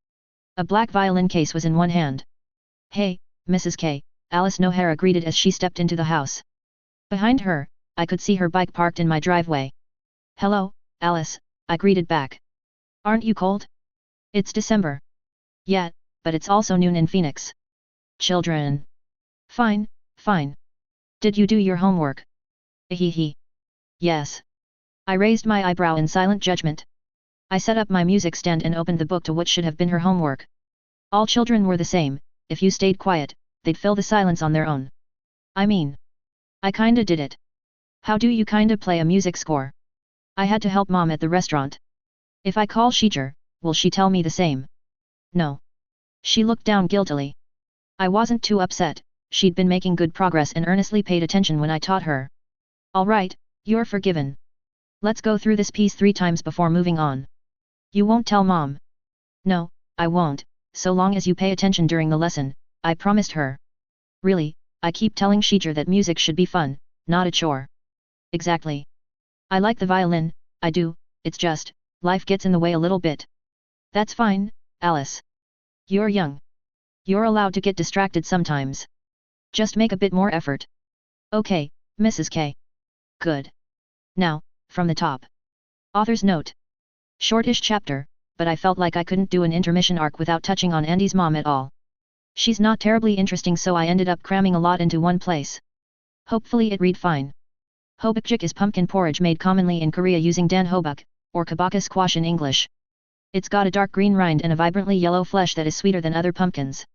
A black violin case was in one hand. "Hey, Mrs. K," Alice Nohara greeted as she stepped into the house. Behind her, I could see her bike parked in my driveway. "Hello, Alice," I greeted back. "Aren't you cold? It's December." "Yeah, but it's also noon in Phoenix." "Children." "Fine, fine. Did you do your homework?" "Hehe. Yes." I raised my eyebrow in silent judgment. I set up my music stand and opened the book to what should have been her homework. All children were the same, if you stayed quiet, they'd fill the silence on their own. I mean, I kinda did it. How do you kinda play a music score? I had to help Mom at the restaurant. If I call Sheecher, will she tell me the same? No. She looked down guiltily. I wasn't too upset, she'd been making good progress and earnestly paid attention when I taught her. All right, you're forgiven. Let's go through this piece 3 times before moving on. You won't tell Mom? No, I won't, so long as you pay attention during the lesson, I promised her. Really, I keep telling Sheecher that music should be fun, not a chore. Exactly. I like the violin, I do, it's just, life gets in the way a little bit. That's fine, Alice. You're young. You're allowed to get distracted sometimes. Just make a bit more effort. Okay, Mrs. K. Good. Now, from the top. Author's note. Shortish chapter, but I felt like I couldn't do an intermission arc without touching on Andy's mom at all. She's not terribly interesting, so I ended up cramming a lot into one place. Hopefully it read fine. Hobakjik is pumpkin porridge made commonly in Korea using dan hobak, or kabaka squash in English. It's got a dark green rind and a vibrantly yellow flesh that is sweeter than other pumpkins.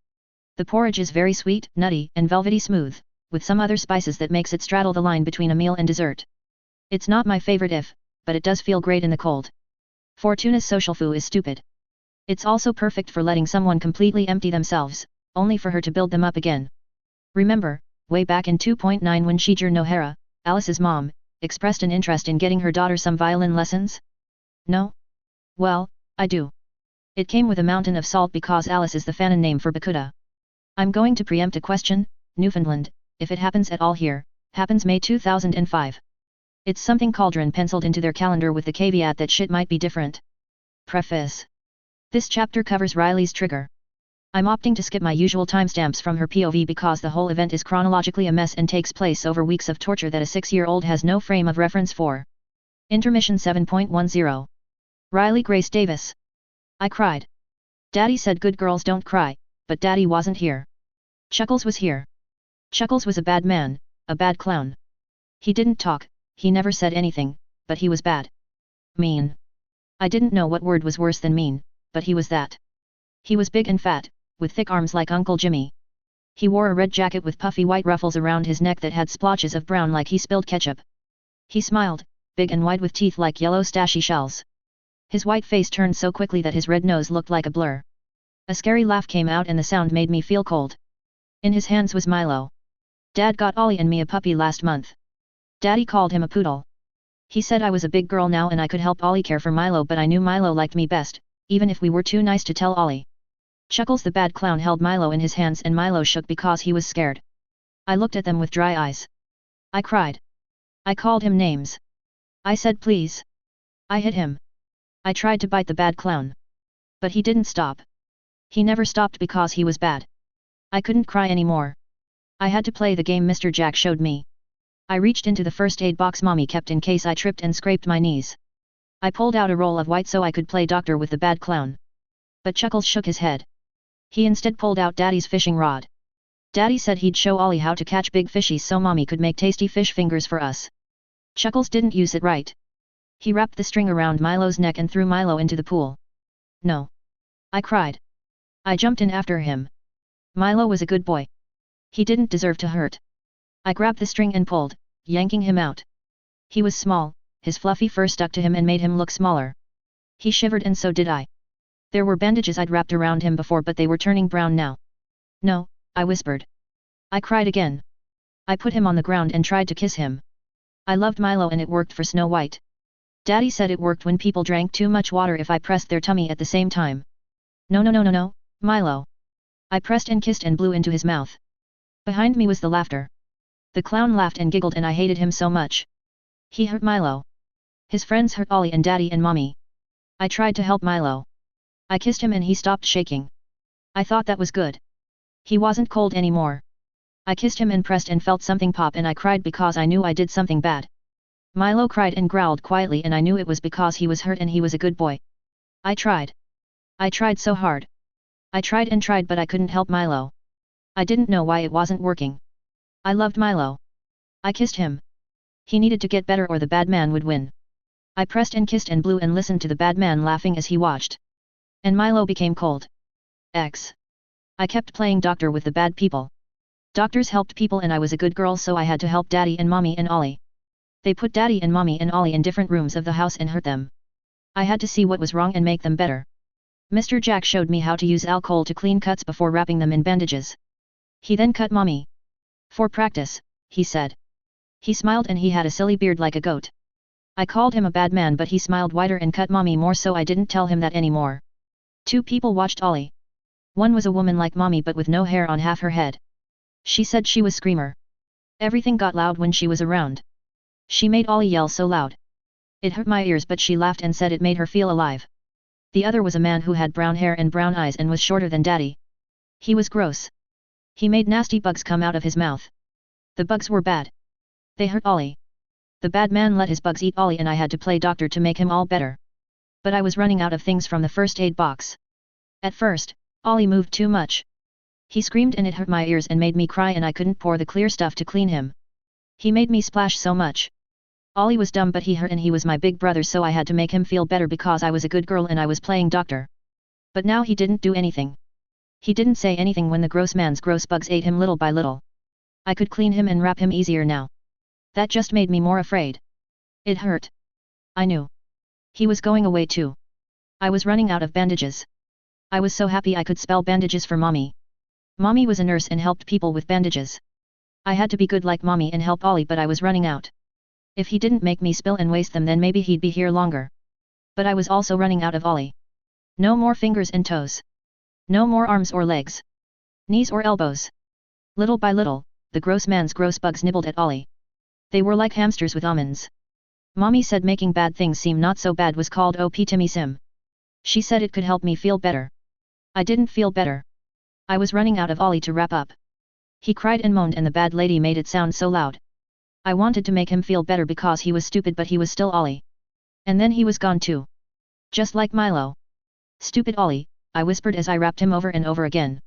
The porridge is very sweet, nutty, and velvety smooth, with some other spices that makes it straddle the line between a meal and dessert. It's not my favorite but it does feel great in the cold. Fortuna's social foo is stupid. It's also perfect for letting someone completely empty themselves, only for her to build them up again. Remember, way back in 2.9 when Shiger Nohara, Alice's mom, expressed an interest in getting her daughter some violin lessons? No? Well, I do. It came with a mountain of salt because Alice is the fanon name for Bakuda. I'm going to preempt a question. Newfoundland, if it happens at all here, happens May 2005. It's something Cauldron penciled into their calendar with the caveat that shit might be different. Preface. This chapter covers Riley's trigger. I'm opting to skip my usual timestamps from her POV because the whole event is chronologically a mess and takes place over weeks of torture that a 6-year-old has no frame of reference for. Intermission 7.10. Riley Grace Davis. I cried. Daddy said good girls don't cry, but Daddy wasn't here. Chuckles was here. Chuckles was a bad man, a bad clown. He didn't talk, he never said anything, but he was bad. Mean. I didn't know what word was worse than mean, but he was that. He was big and fat, with thick arms like Uncle Jimmy. He wore a red jacket with puffy white ruffles around his neck that had splotches of brown like he spilled ketchup. He smiled, big and wide with teeth like yellow stashy shells. His white face turned so quickly that his red nose looked like a blur. A scary laugh came out and the sound made me feel cold. In his hands was Milo. Dad got Ollie and me a puppy last month. Daddy called him a poodle. He said I was a big girl now and I could help Ollie care for Milo, but I knew Milo liked me best, even if we were too nice to tell Ollie. Chuckles the bad clown held Milo in his hands and Milo shook because he was scared. I looked at them with dry eyes. I cried. I called him names. I said please. I hit him. I tried to bite the bad clown. But he didn't stop. He never stopped because he was bad. I couldn't cry anymore. I had to play the game Mr. Jack showed me. I reached into the first aid box Mommy kept in case I tripped and scraped my knees. I pulled out a roll of white so I could play doctor with the bad clown. But Chuckles shook his head. He instead pulled out Daddy's fishing rod. Daddy said he'd show Ollie how to catch big fishies so Mommy could make tasty fish fingers for us. Chuckles didn't use it right. He wrapped the string around Milo's neck and threw Milo into the pool. No. I cried. I jumped in after him. Milo was a good boy. He didn't deserve to hurt. I grabbed the string and pulled, yanking him out. He was small, his fluffy fur stuck to him and made him look smaller. He shivered and so did I. There were bandages I'd wrapped around him before but they were turning brown now. No, I whispered. I cried again. I put him on the ground and tried to kiss him. I loved Milo and it worked for Snow White. Daddy said it worked when people drank too much water if I pressed their tummy at the same time. No, Milo. I pressed and kissed and blew into his mouth. Behind me was the laughter. The clown laughed and giggled and I hated him so much. He hurt Milo. His friends hurt Ollie and Daddy and Mommy. I tried to help Milo. I kissed him and he stopped shaking. I thought that was good. He wasn't cold anymore. I kissed him and pressed and felt something pop and I cried because I knew I did something bad. Milo cried and growled quietly and I knew it was because he was hurt and he was a good boy. I tried. I tried so hard. I tried and tried but I couldn't help Milo. I didn't know why it wasn't working. I loved Milo. I kissed him. He needed to get better or the bad man would win. I pressed and kissed and blew and listened to the bad man laughing as he watched. And Milo became cold. I kept playing doctor with the bad people. Doctors helped people and I was a good girl so I had to help Daddy and Mommy and Ollie. They put Daddy and Mommy and Ollie in different rooms of the house and hurt them. I had to see what was wrong and make them better. Mr. Jack showed me how to use alcohol to clean cuts before wrapping them in bandages. He then cut Mommy. For practice, he said. He smiled and he had a silly beard like a goat. I called him a bad man but he smiled wider and cut Mommy more so I didn't tell him that anymore. 2 people watched Ollie. One was a woman like Mommy but with no hair on half her head. She said she was Screamer. Everything got loud when she was around. She made Ollie yell so loud. It hurt my ears but she laughed and said it made her feel alive. The other was a man who had brown hair and brown eyes and was shorter than Daddy. He was gross. He made nasty bugs come out of his mouth. The bugs were bad. They hurt Ollie. The bad man let his bugs eat Ollie and I had to play doctor to make him all better. But I was running out of things from the first aid box. At first, Ollie moved too much. He screamed and it hurt my ears and made me cry and I couldn't pour the clear stuff to clean him. He made me splash so much. Ollie was dumb but he hurt and he was my big brother so I had to make him feel better because I was a good girl and I was playing doctor. But now he didn't do anything. He didn't say anything when the gross man's gross bugs ate him little by little. I could clean him and wrap him easier now. That just made me more afraid. It hurt. I knew. He was going away too. I was running out of bandages. I was so happy I could spell bandages for Mommy. Mommy was a nurse and helped people with bandages. I had to be good like Mommy and help Ollie but I was running out. If he didn't make me spill and waste them then maybe he'd be here longer. But I was also running out of Ollie. No more fingers and toes. No more arms or legs. Knees or elbows? Little by little, the gross man's gross bugs nibbled at Ollie. They were like hamsters with almonds. Mommy said making bad things seem not so bad was called optimism. She said it could help me feel better. I didn't feel better. I was running out of Ollie to wrap up. He cried and moaned and the bad lady made it sound so loud. I wanted to make him feel better because he was stupid but he was still Ollie. And then he was gone too. Just like Milo. Stupid Ollie, I whispered as I wrapped him over and over again.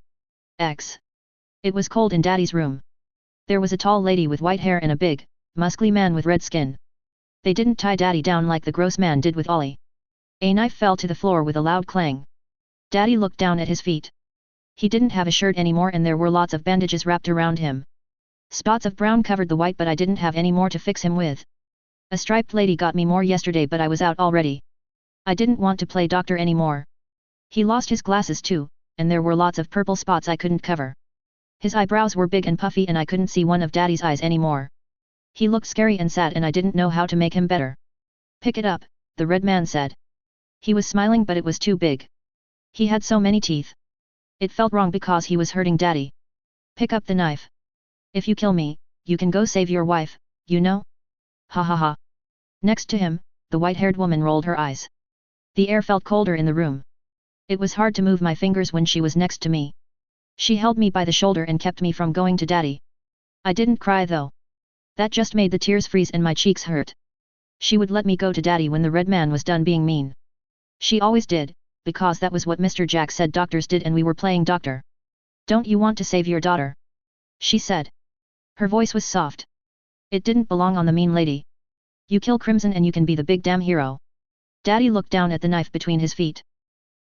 It was cold in Daddy's room. There was a tall lady with white hair and a big, muscly man with red skin. They didn't tie Daddy down like the gross man did with Ollie. A knife fell to the floor with a loud clang. Daddy looked down at his feet. He didn't have a shirt anymore and there were lots of bandages wrapped around him. Spots of brown covered the white but I didn't have any more to fix him with. A striped lady got me more yesterday but I was out already. I didn't want to play doctor anymore. He lost his glasses too, and there were lots of purple spots I couldn't cover. His eyebrows were big and puffy and I couldn't see one of Daddy's eyes anymore. He looked scary and sad and I didn't know how to make him better. Pick it up, the red man said. He was smiling but it was too big. He had so many teeth. It felt wrong because he was hurting Daddy. Pick up the knife. If you kill me, you can go save your wife, you know? Ha ha ha. Next to him, the white-haired woman rolled her eyes. The air felt colder in the room. It was hard to move my fingers when she was next to me. She held me by the shoulder and kept me from going to Daddy. I didn't cry though. That just made the tears freeze and my cheeks hurt. She would let me go to Daddy when the red man was done being mean. She always did, because that was what Mr. Jack said doctors did and we were playing doctor. Don't you want to save your daughter? She said. Her voice was soft. It didn't belong on the mean lady. You kill Crimson and you can be the big damn hero. Daddy looked down at the knife between his feet.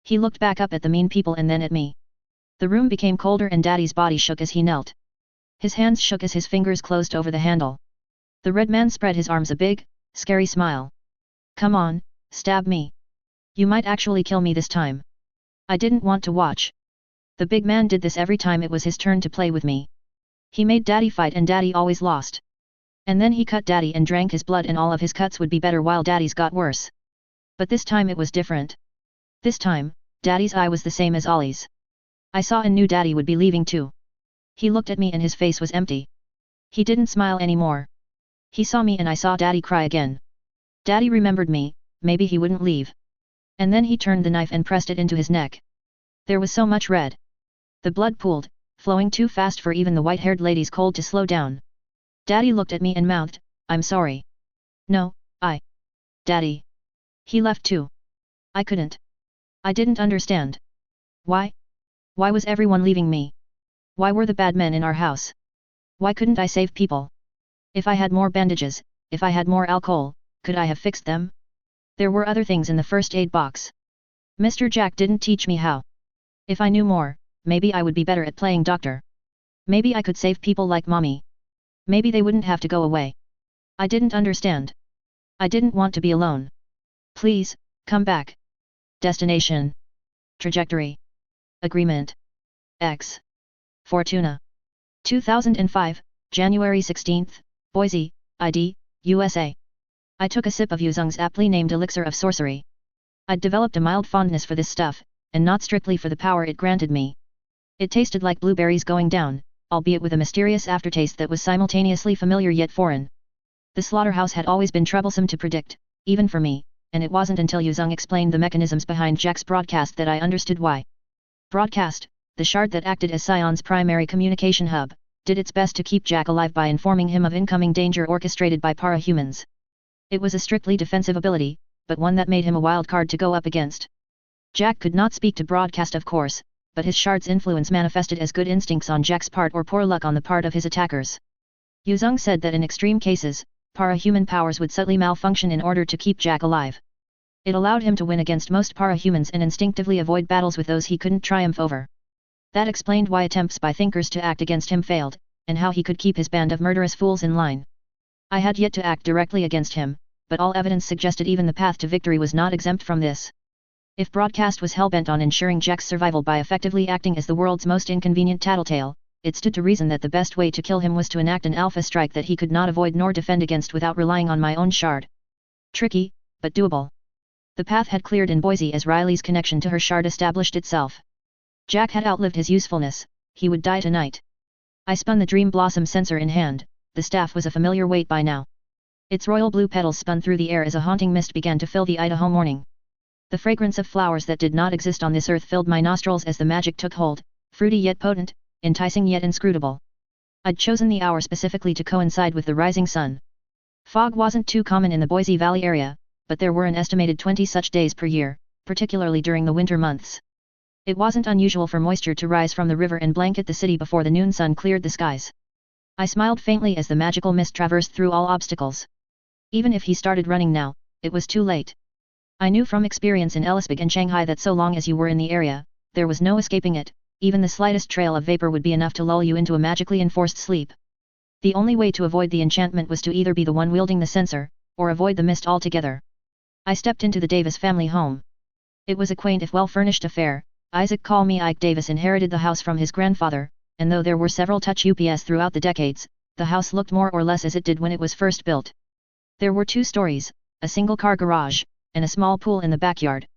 He looked back up at the mean people and then at me. The room became colder and Daddy's body shook as he knelt. His hands shook as his fingers closed over the handle. The red man spread his arms a big, scary smile. Come on, stab me. You might actually kill me this time. I didn't want to watch. The big man did this every time it was his turn to play with me. He made Daddy fight and Daddy always lost. And then he cut Daddy and drank his blood and all of his cuts would be better while Daddy's got worse. But this time it was different. This time, Daddy's eye was the same as Ollie's. I saw and knew Daddy would be leaving too. He looked at me and his face was empty. He didn't smile anymore. He saw me and I saw Daddy cry again. Daddy remembered me, maybe he wouldn't leave. And then he turned the knife and pressed it into his neck. There was so much red. The blood pooled, flowing too fast for even the white-haired lady's cold to slow down. Daddy looked at me and mouthed, I'm sorry. No, Daddy. He left too. I couldn't. I didn't understand. Why? Why was everyone leaving me? Why were the bad men in our house? Why couldn't I save people? If I had more bandages, if I had more alcohol, could I have fixed them? There were other things in the first aid box. Mr. Jack didn't teach me how. If I knew more, maybe I would be better at playing doctor. Maybe I could save people like Mommy. Maybe they wouldn't have to go away. I didn't understand. I didn't want to be alone. Please, come back. Destination. Trajectory. Agreement. X. Fortuna. 2005, January 16th, Boise, ID, USA. I took a sip of Yuzong's aptly named elixir of sorcery. I'd developed a mild fondness for this stuff, and not strictly for the power it granted me. It tasted like blueberries going down, albeit with a mysterious aftertaste that was simultaneously familiar yet foreign. The slaughterhouse had always been troublesome to predict, even for me, and it wasn't until Yuzong explained the mechanisms behind Jack's broadcast that I understood why. Broadcast, the shard that acted as Sion's primary communication hub, did its best to keep Jack alive by informing him of incoming danger orchestrated by para-humans. It was a strictly defensive ability, but one that made him a wild card to go up against. Jack could not speak to broadcast of course, but his shard's influence manifested as good instincts on Jack's part or poor luck on the part of his attackers. Yuzong said that in extreme cases, para-human powers would subtly malfunction in order to keep Jack alive. It allowed him to win against most para-humans and instinctively avoid battles with those he couldn't triumph over. That explained why attempts by thinkers to act against him failed, and how he could keep his band of murderous fools in line. I had yet to act directly against him, but all evidence suggested even the path to victory was not exempt from this. If broadcast was hellbent on ensuring Jack's survival by effectively acting as the world's most inconvenient tattletale, it stood to reason that the best way to kill him was to enact an alpha strike that he could not avoid nor defend against without relying on my own shard. Tricky, but doable. The path had cleared in Boise as Riley's connection to her shard established itself. Jack had outlived his usefulness, he would die tonight. I spun the Dream Blossom sensor in hand, the staff was a familiar weight by now. Its royal blue petals spun through the air as a haunting mist began to fill the Idaho morning. The fragrance of flowers that did not exist on this earth filled my nostrils as the magic took hold, fruity yet potent, enticing yet inscrutable. I'd chosen the hour specifically to coincide with the rising sun. Fog wasn't too common in the Boise Valley area, but there were an estimated 20 such days per year, particularly during the winter months. It wasn't unusual for moisture to rise from the river and blanket the city before the noon sun cleared the skies. I smiled faintly as the magical mist traversed through all obstacles. Even if he started running now, it was too late. I knew from experience in Ellisburg and Shanghai that so long as you were in the area, there was no escaping it, even the slightest trail of vapor would be enough to lull you into a magically enforced sleep. The only way to avoid the enchantment was to either be the one wielding the censer, or avoid the mist altogether. I stepped into the Davis family home. It was a quaint if well-furnished affair. Isaac Call Me Ike Davis inherited the house from his grandfather, and though there were several touch ups throughout the decades, the house looked more or less as it did when it was first built. There were 2 stories, a single-car garage, and a small pool in the backyard.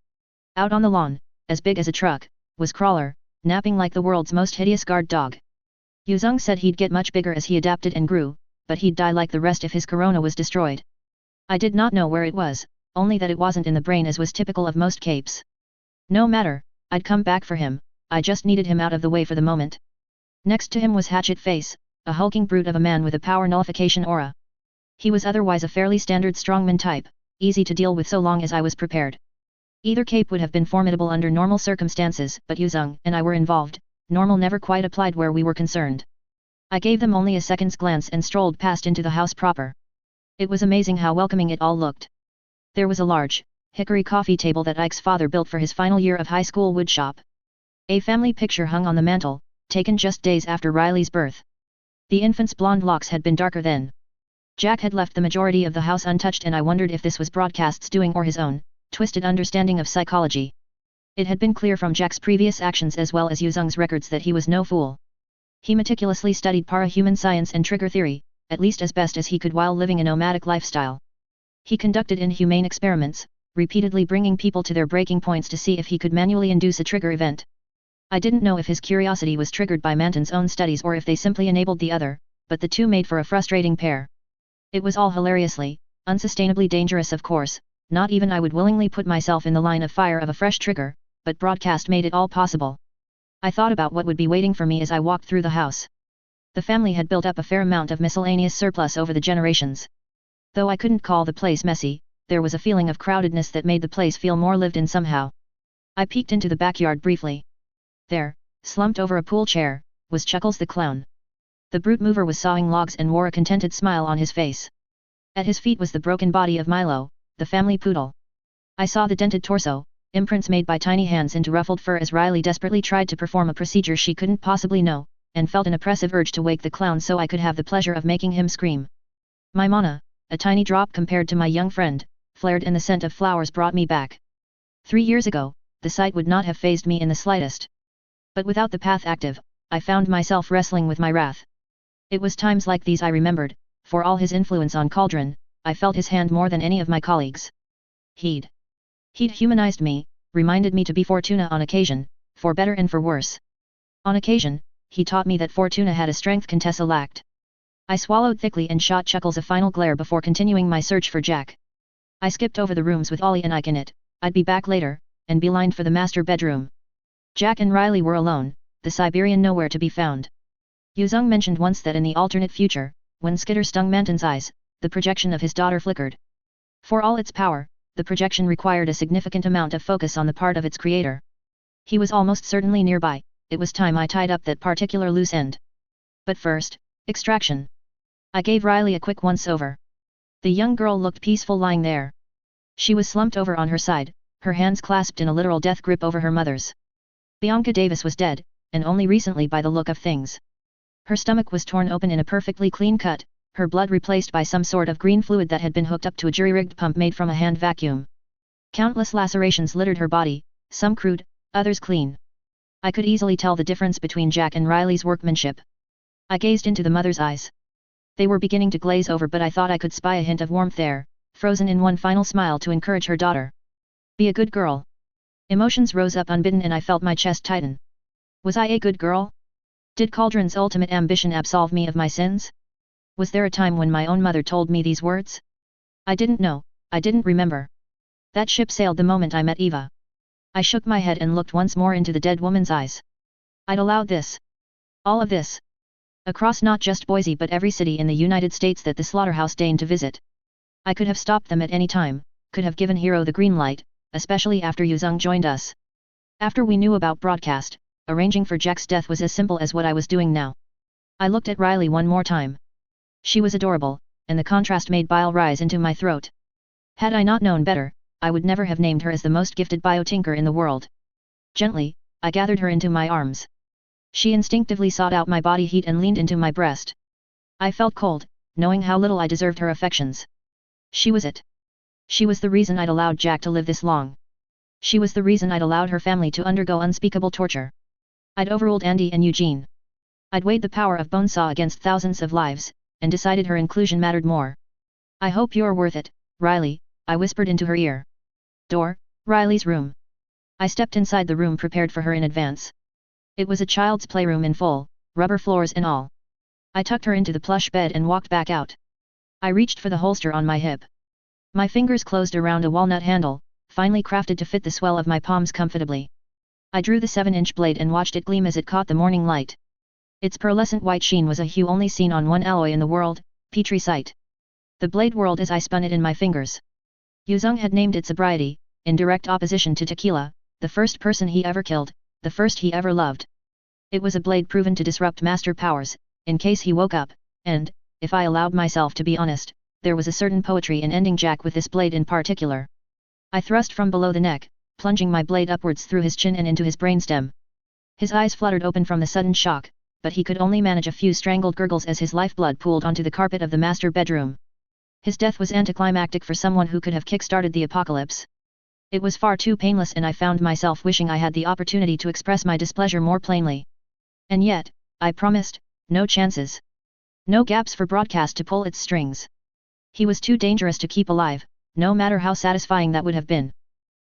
Out on the lawn, as big as a truck, was Crawler, napping like the world's most hideous guard dog. Yuzong said he'd get much bigger as he adapted and grew, but he'd die like the rest if his corona was destroyed. I did not know where it was, only that it wasn't in the brain as was typical of most capes. No matter, I'd come back for him, I just needed him out of the way for the moment. Next to him was Hatchet Face, a hulking brute of a man with a power nullification aura. He was otherwise a fairly standard strongman type, easy to deal with so long as I was prepared. Either cape would have been formidable under normal circumstances, but Yuzong and I were involved, normal never quite applied where we were concerned. I gave them only a second's glance and strolled past into the house proper. It was amazing how welcoming it all looked. There was a large, hickory coffee table that Ike's father built for his final year of high school woodshop. A family picture hung on the mantel, taken just days after Riley's birth. The infant's blonde locks had been darker then. Jack had left the majority of the house untouched, and I wondered if this was broadcast's doing or his own twisted understanding of psychology. It had been clear from Jack's previous actions as well as Yuzong's records that he was no fool. He meticulously studied para-human science and trigger theory, at least as best as he could while living a nomadic lifestyle. He conducted inhumane experiments, repeatedly bringing people to their breaking points to see if he could manually induce a trigger event. I didn't know if his curiosity was triggered by Manton's own studies or if they simply enabled the other, but the two made for a frustrating pair. It was all hilariously, unsustainably dangerous, of course. Not even I would willingly put myself in the line of fire of a fresh trigger, but broadcast made it all possible. I thought about what would be waiting for me as I walked through the house. The family had built up a fair amount of miscellaneous surplus over the generations. Though I couldn't call the place messy, there was a feeling of crowdedness that made the place feel more lived in somehow. I peeked into the backyard briefly. There, slumped over a pool chair, was Chuckles the clown. The brute mover was sawing logs and wore a contented smile on his face. At his feet was the broken body of Milo, the family poodle. I saw the dented torso, imprints made by tiny hands into ruffled fur as Riley desperately tried to perform a procedure she couldn't possibly know, and felt an oppressive urge to wake the clown so I could have the pleasure of making him scream. My mana, a tiny drop compared to my young friend, flared and the scent of flowers brought me back. 3 years ago, the sight would not have fazed me in the slightest. But without the path active, I found myself wrestling with my wrath. It was times like these I remembered, for all his influence on Cauldron, I felt his hand more than any of my colleagues. He'd humanized me, reminded me to be Fortuna on occasion, for better and for worse. On occasion, he taught me that Fortuna had a strength Contessa lacked. I swallowed thickly and shot Chuckles a final glare before continuing my search for Jack. I skipped over the rooms with Ollie and Ike in it, I'd be back later, and beelined for the master bedroom. Jack and Riley were alone, the Siberian nowhere to be found. Yuzong mentioned once that in the alternate future, when Skitter stung Manton's eyes, the projection of his daughter flickered. For all its power, the projection required a significant amount of focus on the part of its creator. He was almost certainly nearby, it was time I tied up that particular loose end. But first, extraction. I gave Riley a quick once-over. The young girl looked peaceful lying there. She was slumped over on her side, her hands clasped in a literal death grip over her mother's. Bianca Davis was dead, and only recently by the look of things. Her stomach was torn open in a perfectly clean cut, her blood replaced by some sort of green fluid that had been hooked up to a jury-rigged pump made from a hand vacuum. Countless lacerations littered her body, some crude, others clean. I could easily tell the difference between Jack and Riley's workmanship. I gazed into the mother's eyes. They were beginning to glaze over, but I thought I could spy a hint of warmth there, frozen in one final smile to encourage her daughter. Be a good girl. Emotions rose up unbidden and I felt my chest tighten. Was I a good girl? Did Cauldron's ultimate ambition absolve me of my sins? Was there a time when my own mother told me these words? I didn't know, I didn't remember. That ship sailed the moment I met Eva. I shook my head and looked once more into the dead woman's eyes. I'd allowed this. All of this. Across not just Boise but every city in the United States that the slaughterhouse deigned to visit. I could have stopped them at any time, could have given Hero the green light, especially after Yuzong joined us. After we knew about broadcast, arranging for Jack's death was as simple as what I was doing now. I looked at Riley one more time. She was adorable, and the contrast made bile rise into my throat. Had I not known better, I would never have named her as the most gifted biotinker in the world. Gently, I gathered her into my arms. She instinctively sought out my body heat and leaned into my breast. I felt cold, knowing how little I deserved her affections. She was it. She was the reason I'd allowed Jack to live this long. She was the reason I'd allowed her family to undergo unspeakable torture. I'd overruled Andy and Eugene. I'd weighed the power of Bonesaw against thousands of lives, and decided her inclusion mattered more. I hope you're worth it, Riley, I whispered into her ear. Door, Riley's room. I stepped inside the room prepared for her in advance. It was a child's playroom in full, rubber floors and all. I tucked her into the plush bed and walked back out. I reached for the holster on my hip. My fingers closed around a walnut handle, finely crafted to fit the swell of my palms comfortably. I drew the 7-inch blade and watched it gleam as it caught the morning light. Its pearlescent white sheen was a hue only seen on one alloy in the world, Petricite. The blade whirled as I spun it in my fingers. Yuzong had named it sobriety, in direct opposition to tequila, the first person he ever killed, the first he ever loved. It was a blade proven to disrupt master powers, in case he woke up, and, if I allowed myself to be honest, there was a certain poetry in ending Jack with this blade in particular. I thrust from below the neck, plunging my blade upwards through his chin and into his brainstem. His eyes fluttered open from the sudden shock, but he could only manage a few strangled gurgles as his lifeblood pooled onto the carpet of the master bedroom. His death was anticlimactic for someone who could have kick-started the apocalypse. It was far too painless and I found myself wishing I had the opportunity to express my displeasure more plainly. And yet, I promised, no chances. No gaps for broadcast to pull its strings. He was too dangerous to keep alive, no matter how satisfying that would have been.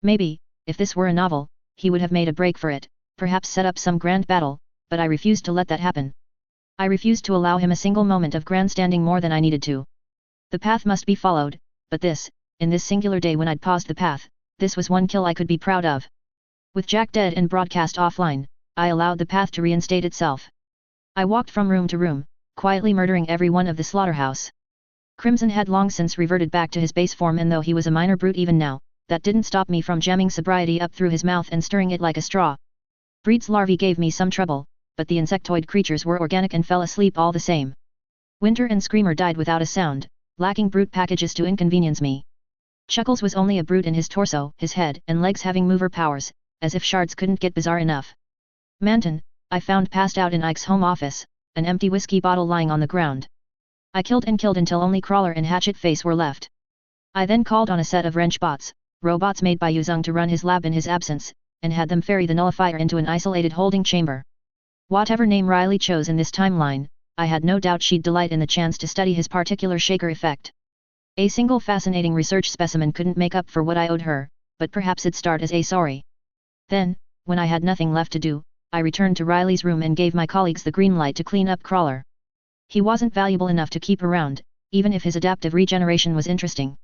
Maybe, if this were a novel, he would have made a break for it, perhaps set up some grand battle, but I refused to let that happen. I refused to allow him a single moment of grandstanding more than I needed to. The path must be followed, but this, in this singular day when I'd paused the path, this was one kill I could be proud of. With Jack dead and broadcast offline, I allowed the path to reinstate itself. I walked from room to room, quietly murdering every one of the slaughterhouse. Crimson had long since reverted back to his base form, and though he was a minor brute even now, that didn't stop me from jamming sobriety up through his mouth and stirring it like a straw. Breed's larvae gave me some trouble, but the insectoid creatures were organic and fell asleep all the same. Winter and Screamer died without a sound, lacking brute packages to inconvenience me. Chuckles was only a brute in his torso, his head and legs having mover powers, as if shards couldn't get bizarre enough. Manton, I found passed out in Ike's home office, an empty whiskey bottle lying on the ground. I killed until only Crawler and Hatchet Face were left. I then called on a set of wrench bots, robots made by Yuzong to run his lab in his absence, and had them ferry the nullifier into an isolated holding chamber. Whatever name Riley chose in this timeline, I had no doubt she'd delight in the chance to study his particular shaker effect. A single fascinating research specimen couldn't make up for what I owed her, but perhaps it'd start as a sorry. Then, when I had nothing left to do, I returned to Riley's room and gave my colleagues the green light to clean up Crawler. He wasn't valuable enough to keep around, even if his adaptive regeneration was interesting.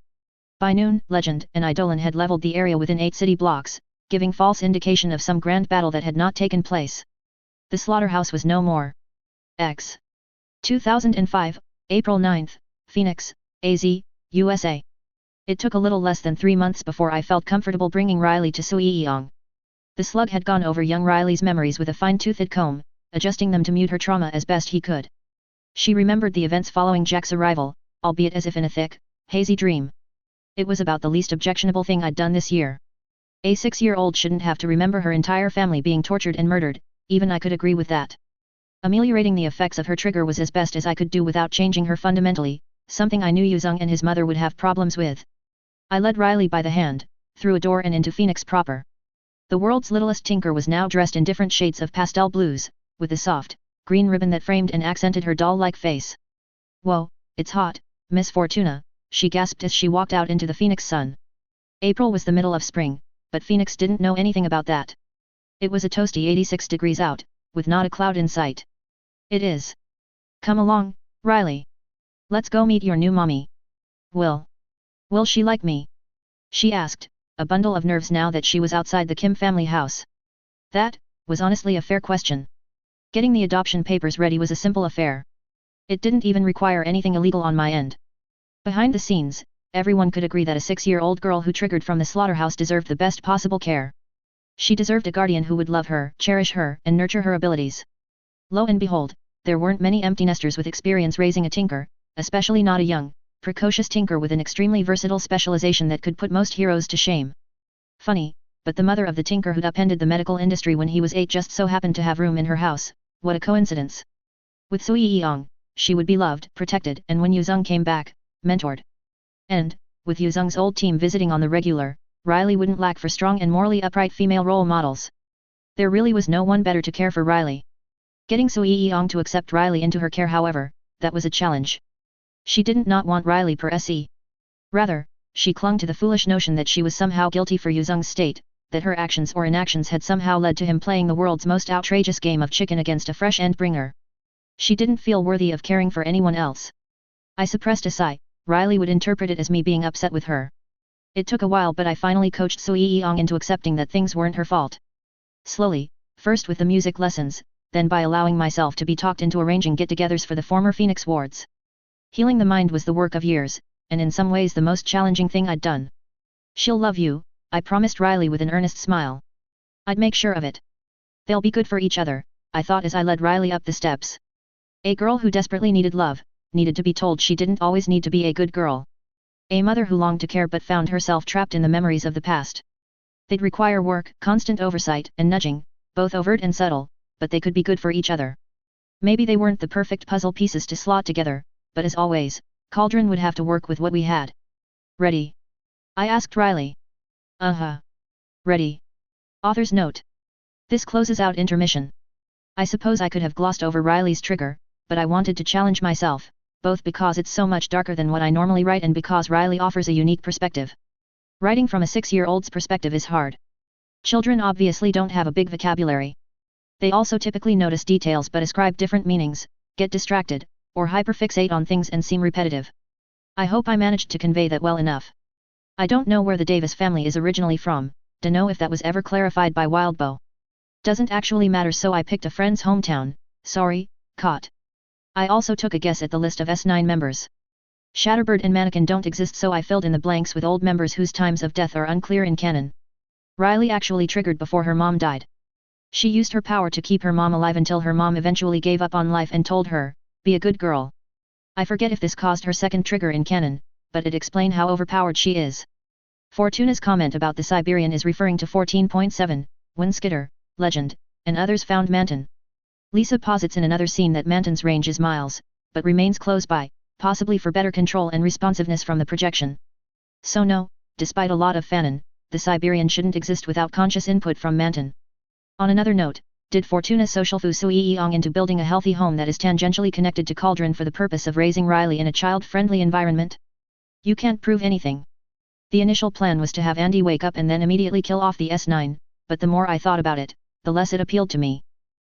By noon, Legend and Eidolon had leveled the area within 8 city blocks, giving false indication of some grand battle that had not taken place. The slaughterhouse was no more. X. 2005, April 9, Phoenix, AZ, USA. It took a little less than 3 months before I felt comfortable bringing Riley to Suiyang. The slug had gone over young Riley's memories with a fine-toothed comb, adjusting them to mute her trauma as best he could. She remembered the events following Jack's arrival, albeit as if in a thick, hazy dream. It was about the least objectionable thing I'd done this year. A 6-year-old shouldn't have to remember her entire family being tortured and murdered, even I could agree with that. Ameliorating the effects of her trigger was as best as I could do without changing her fundamentally, something I knew Yuzong and his mother would have problems with. I led Riley by the hand, through a door and into Phoenix proper. The world's littlest tinker was now dressed in different shades of pastel blues, with a soft, green ribbon that framed and accented her doll-like face. "Whoa, it's hot, Miss Fortuna," she gasped as she walked out into the Phoenix sun. April was the middle of spring, but Phoenix didn't know anything about that. It was a toasty 86 degrees out, with not a cloud in sight. It is. Come along, Riley. Let's go meet your new mommy. Will she like me? She asked, a bundle of nerves now that she was outside the Kim family house. That was honestly a fair question. Getting the adoption papers ready was a simple affair. It didn't even require anything illegal on my end. Behind the scenes, everyone could agree that a 6-year-old girl who triggered from the slaughterhouse deserved the best possible care. She deserved a guardian who would love her, cherish her, and nurture her abilities. Lo and behold, there weren't many empty nesters with experience raising a tinker, especially not a young, precocious tinker with an extremely versatile specialization that could put most heroes to shame. Funny, but the mother of the tinker who'd upended the medical industry when he was 8 just so happened to have room in her house. What a coincidence. With Sui Yeong, she would be loved, protected, and when Yuzong came back, mentored. And, with Yuzong's old team visiting on the regular, Riley wouldn't lack for strong and morally upright female role models. There really was no one better to care for Riley. Getting Sui Yeong to accept Riley into her care, however, that was a challenge. She didn't not want Riley per se. Rather, she clung to the foolish notion that she was somehow guilty for Yuzong's state, that her actions or inactions had somehow led to him playing the world's most outrageous game of chicken against a fresh Endbringer. She didn't feel worthy of caring for anyone else. I suppressed a sigh. Riley would interpret it as me being upset with her. It took a while, but I finally coached Sui Yeong into accepting that things weren't her fault. Slowly, first with the music lessons, then by allowing myself to be talked into arranging get-togethers for the former Phoenix wards. Healing the mind was the work of years, and in some ways the most challenging thing I'd done. She'll love you, I promised Riley with an earnest smile. I'd make sure of it. They'll be good for each other, I thought as I led Riley up the steps. A girl who desperately needed love, needed to be told she didn't always need to be a good girl. A mother who longed to care but found herself trapped in the memories of the past. They'd require work, constant oversight, and nudging, both overt and subtle, but they could be good for each other. Maybe they weren't the perfect puzzle pieces to slot together, but as always, Cauldron would have to work with what we had. Ready? I asked Riley. Ready. Author's note. This closes out intermission. I suppose I could have glossed over Riley's trigger, but I wanted to challenge myself, both because it's so much darker than what I normally write and because Riley offers a unique perspective. Writing from a 6-year-old's perspective is hard. Children obviously don't have a big vocabulary. They also typically notice details but ascribe different meanings, get distracted, or hyperfixate on things and seem repetitive. I hope I managed to convey that well enough. I don't know where the Davis family is originally from, dunno if that was ever clarified by Wildbow. Doesn't actually matter, so I picked a friend's hometown, sorry, Cot. I also took a guess at the list of S9 members. Shatterbird and Mannequin don't exist, so I filled in the blanks with old members whose times of death are unclear in canon. Riley actually triggered before her mom died. She used her power to keep her mom alive until her mom eventually gave up on life and told her, be a good girl. I forget if this caused her second trigger in canon, but it explained how overpowered she is. Fortuna's comment about the Siberian is referring to 14.7, when Skitter, Legend, and others found Manton. Lisa posits in another scene that Manton's range is miles, but remains close by, possibly for better control and responsiveness from the projection. So no, despite a lot of fanon, the Siberian shouldn't exist without conscious input from Manton. On another note, did Fortuna social fu Sui Yeong into building a healthy home that is tangentially connected to Cauldron for the purpose of raising Riley in a child-friendly environment? You can't prove anything. The initial plan was to have Andy wake up and then immediately kill off the S9, but the more I thought about it, the less it appealed to me.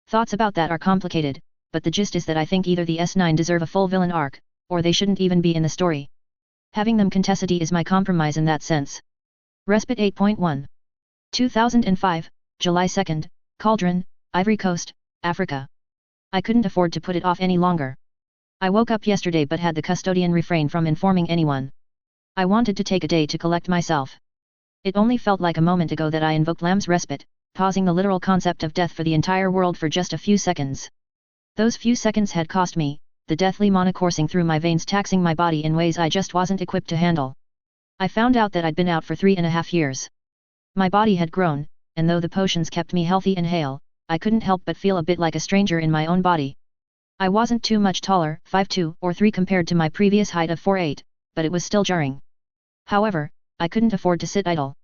Thoughts about that are complicated, but the gist is that I think either the S9 deserve a full villain arc, or they shouldn't even be in the story. Having them contested is my compromise in that sense. Respite 8.1. 2005, July 2nd, Cauldron, Ivory Coast, Africa. I couldn't afford to put it off any longer. I woke up yesterday but had the custodian refrain from informing anyone. I wanted to take a day to collect myself. It only felt like a moment ago that I invoked Lamb's respite, pausing the literal concept of death for the entire world for just a few seconds. Those few seconds had cost me, the deathly mana coursing through my veins, taxing my body in ways I just wasn't equipped to handle. I found out that I'd been out for 3.5 years. My body had grown, and though the potions kept me healthy and hale, I couldn't help but feel a bit like a stranger in my own body. I wasn't too much taller, 5'2" or 3 compared to my previous height of 4'8", but it was still jarring. However, I couldn't afford to sit idle.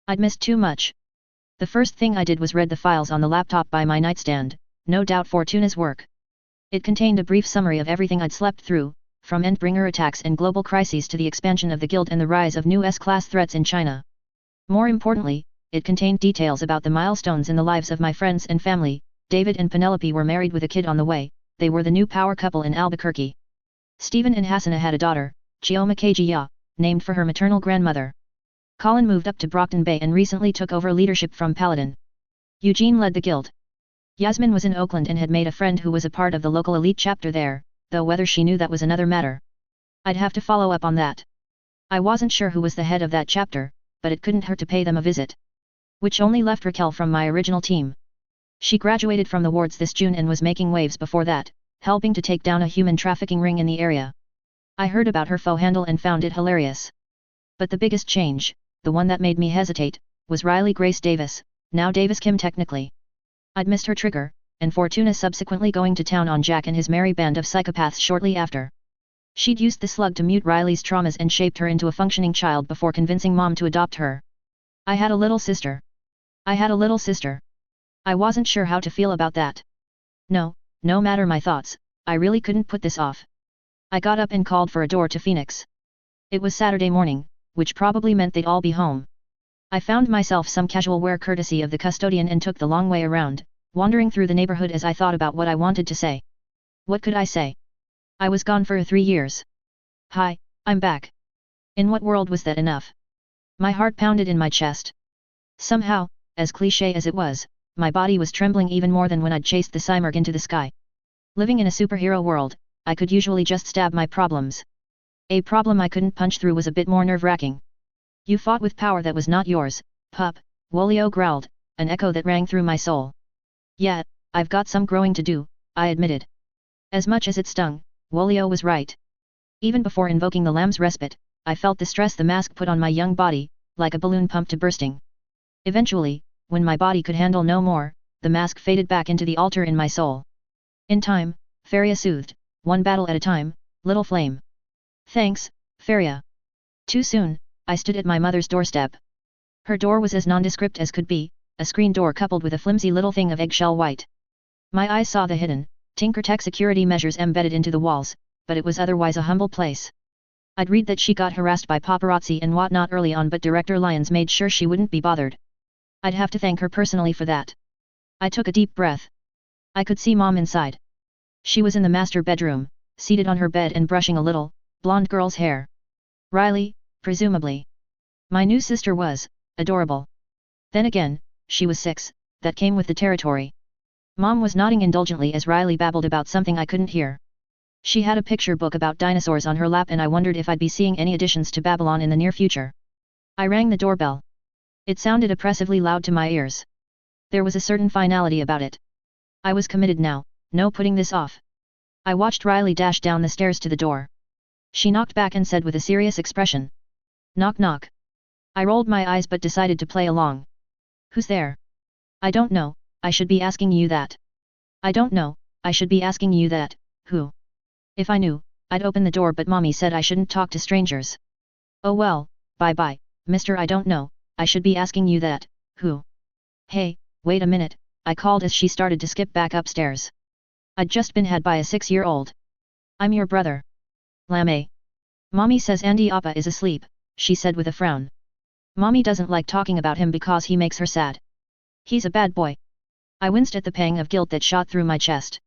I'd missed too much. The first thing I did was read the files on the laptop by my nightstand, no doubt Fortuna's work. It contained a brief summary of everything I'd slept through, from Endbringer attacks and global crises to the expansion of the guild and the rise of new S-class threats in China. More importantly, it contained details about the milestones in the lives of my friends and family. David and Penelope were married with a kid on the way, they were the new power couple in Albuquerque. Stephen and Hassana had a daughter, Chioma Kejia, named for her maternal grandmother. Colin moved up to Brockton Bay and recently took over leadership from Paladin. Eugene led the guild. Yasmin was in Oakland and had made a friend who was a part of the local elite chapter there, though whether she knew that was another matter. I'd have to follow up on that. I wasn't sure who was the head of that chapter, but it couldn't hurt to pay them a visit. Which only left Raquel from my original team. She graduated from the wards this June and was making waves before that, helping to take down a human trafficking ring in the area. I heard about her faux handle and found it hilarious. But the biggest change, the one that made me hesitate, was Riley Grace Davis, now Davis Kim technically. I'd missed her trigger, and Fortuna subsequently going to town on Jack and his merry band of psychopaths shortly after. She'd used the slug to mute Riley's traumas and shaped her into a functioning child before convincing Mom to adopt her. I had a little sister. I wasn't sure how to feel about that. No matter my thoughts, I really couldn't put this off. I got up and called for a door to Phoenix. It was Saturday morning, which probably meant they'd all be home. I found myself some casual wear courtesy of the custodian and took the long way around, wandering through the neighborhood as I thought about what I wanted to say. What could I say? I was gone for 3 years. Hi, I'm back. In what world was that enough? My heart pounded in my chest. Somehow, as cliché as it was, my body was trembling even more than when I'd chased the Cymurg into the sky. Living in a superhero world, I could usually just stab my problems. A problem I couldn't punch through was a bit more nerve-wracking. You fought with power that was not yours, pup, Wolio growled, an echo that rang through my soul. Yeah, I've got some growing to do, I admitted. As much as it stung, Wolio was right. Even before invoking the lamb's respite, I felt the stress the mask put on my young body, like a balloon pumped to bursting. Eventually, when my body could handle no more, the mask faded back into the altar in my soul. In time, Faria soothed, one battle at a time, little flame. Thanks, Faria. Too soon, I stood at my mother's doorstep. Her door was as nondescript as could be, a screen door coupled with a flimsy little thing of eggshell white. My eyes saw the hidden, Tinkertech security measures embedded into the walls, but it was otherwise a humble place. I'd read that she got harassed by paparazzi and whatnot early on, but Director Lyons made sure she wouldn't be bothered. I'd have to thank her personally for that. I took a deep breath. I could see Mom inside. She was in the master bedroom, seated on her bed and brushing a little, blonde girl's hair. Riley, presumably. My new sister was, adorable. Then again, she was 6, that came with the territory. Mom was nodding indulgently as Riley babbled about something I couldn't hear. She had a picture book about dinosaurs on her lap and I wondered if I'd be seeing any additions to Babylon in the near future. I rang the doorbell. It sounded oppressively loud to my ears. There was a certain finality about it. I was committed now, no putting this off. I watched Riley dash down the stairs to the door. She knocked back and said with a serious expression. Knock knock. I rolled my eyes but decided to play along. Who's there? I don't know, I should be asking you that. I don't know, I should be asking you that, who? If I knew, I'd open the door but Mommy said I shouldn't talk to strangers. Oh well, bye, Mr. I don't know, I should be asking you that, who? Hey, wait a minute, I called as she started to skip back upstairs. I'd just been had by a 6-year-old. I'm your brother. Lame. Mommy says Andy Appa is asleep, she said with a frown. Mommy doesn't like talking about him because he makes her sad. He's a bad boy. I winced at the pang of guilt that shot through my chest.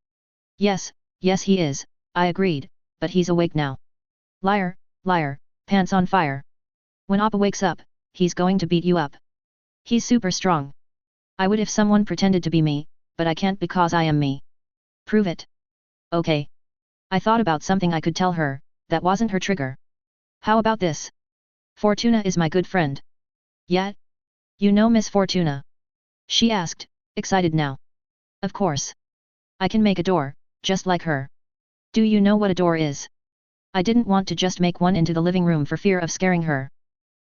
Yes he is, I agreed, but he's awake now. Liar, pants on fire. When Appa wakes up, he's going to beat you up. He's super strong. I would if someone pretended to be me, but I can't because I am me. Prove it. Okay. I thought about something I could tell her, that wasn't her trigger. How about this? Fortuna is my good friend. Yeah? You know Miss Fortuna? She asked, excited now. Of course. I can make a door, just like her. Do you know what a door is? I didn't want to just make one into the living room for fear of scaring her.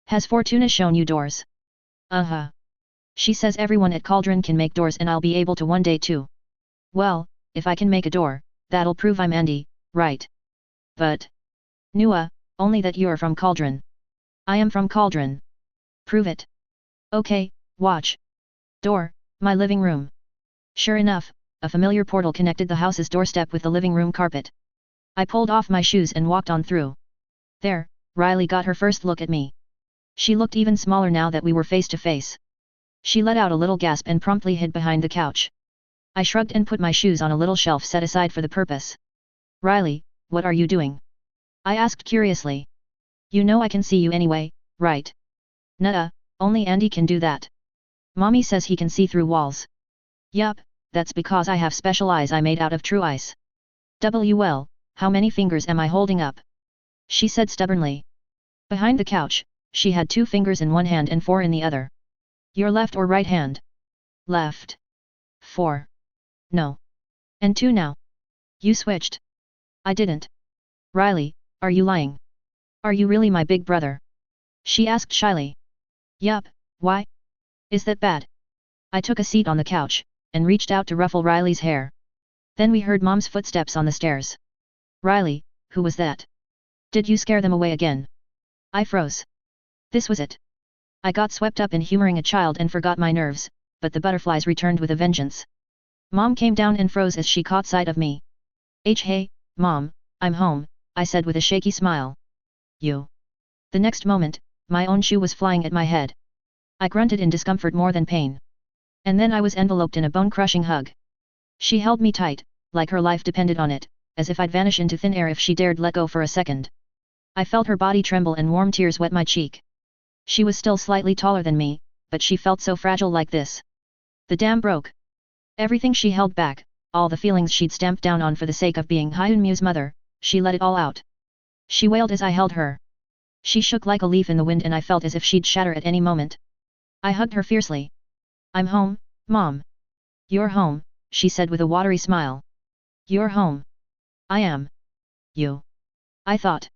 Has Fortuna shown you doors? Uh-huh. She says everyone at Cauldron can make doors and I'll be able to one day too. Well, if I can make a door, that'll prove I'm Andy, right? But... Nua, only that you're from Cauldron. I am from Cauldron. Prove it. Okay, watch. Door, my living room. Sure enough, a familiar portal connected the house's doorstep with the living room carpet. I pulled off my shoes and walked on through. There, Riley got her first look at me. She looked even smaller now that we were face to face. She let out a little gasp and promptly hid behind the couch. I shrugged and put my shoes on a little shelf set aside for the purpose. Riley, what are you doing? I asked curiously. You know I can see you anyway, right? Nuh-uh, only Andy can do that. Mommy says he can see through walls. Yup, that's because I have special eyes I made out of true ice. Well, how many fingers am I holding up? She said stubbornly. Behind the couch, she had 2 fingers in one hand and 4 in the other. Your left or right hand? Left. 4. No. And 2 now. You switched. I didn't. Riley, are you lying? Are you really my big brother? She asked shyly. Yup, why? Is that bad? I took a seat on the couch, and reached out to ruffle Riley's hair. Then we heard Mom's footsteps on the stairs. Riley, who was that? Did you scare them away again? I froze. This was it. I got swept up in humoring a child and forgot my nerves, but the butterflies returned with a vengeance. Mom came down and froze as she caught sight of me. Hey, Mom, I'm home, I said with a shaky smile. You. The next moment, my own shoe was flying at my head. I grunted in discomfort more than pain. And then I was enveloped in a bone-crushing hug. She held me tight, like her life depended on it, as if I'd vanish into thin air if she dared let go for a second. I felt her body tremble and warm tears wet my cheek. She was still slightly taller than me, but she felt so fragile like this. The dam broke. Everything she held back, all the feelings she'd stamped down on for the sake of being Hyunmu's mother, she let it all out. She wailed as I held her. She shook like a leaf in the wind and I felt as if she'd shatter at any moment. I hugged her fiercely. I'm home, Mom. You're home, she said with a watery smile. You're home. I am. You. I thought.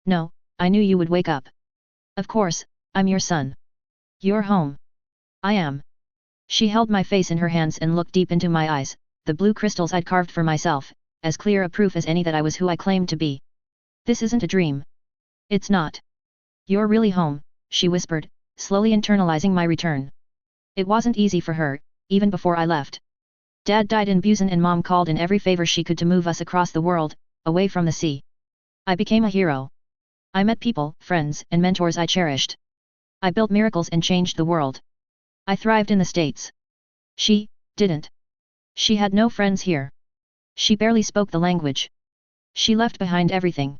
No, I knew you would wake up. Of course, I'm your son. You're home. I am. She held my face in her hands and looked deep into my eyes, the blue crystals I'd carved for myself, as clear a proof as any that I was who I claimed to be. This isn't a dream. It's not. You're really home, she whispered, slowly internalizing my return. It wasn't easy for her, even before I left. Dad died in Busan and Mom called in every favor she could to move us across the world, away from the sea. I became a hero. I met people, friends, and mentors I cherished. I built miracles and changed the world. I thrived in the States. She didn't. She had no friends here. She barely spoke the language. She left behind everything.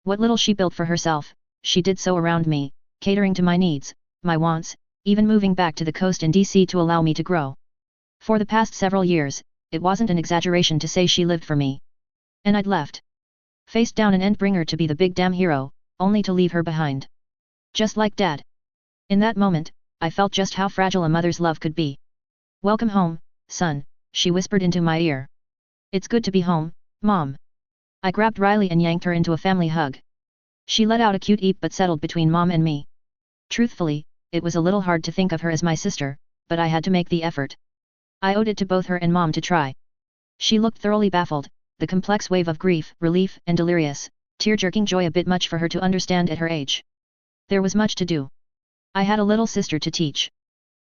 What little she built for herself, she did so around me, catering to my needs, my wants, even moving back to the coast in DC to allow me to grow. For the past several years, it wasn't an exaggeration to say she lived for me. And I'd left. Faced down an Endbringer to be the big damn hero, only to leave her behind. Just like Dad. In that moment, I felt just how fragile a mother's love could be. Welcome home, son, she whispered into my ear. It's good to be home, Mom. I grabbed Riley and yanked her into a family hug. She let out a cute eep but settled between Mom and me. Truthfully, it was a little hard to think of her as my sister, but I had to make the effort. I owed it to both her and Mom to try. She looked thoroughly baffled, the complex wave of grief, relief, and delirious, tear-jerking joy a bit much for her to understand at her age. There was much to do. I had a little sister to teach.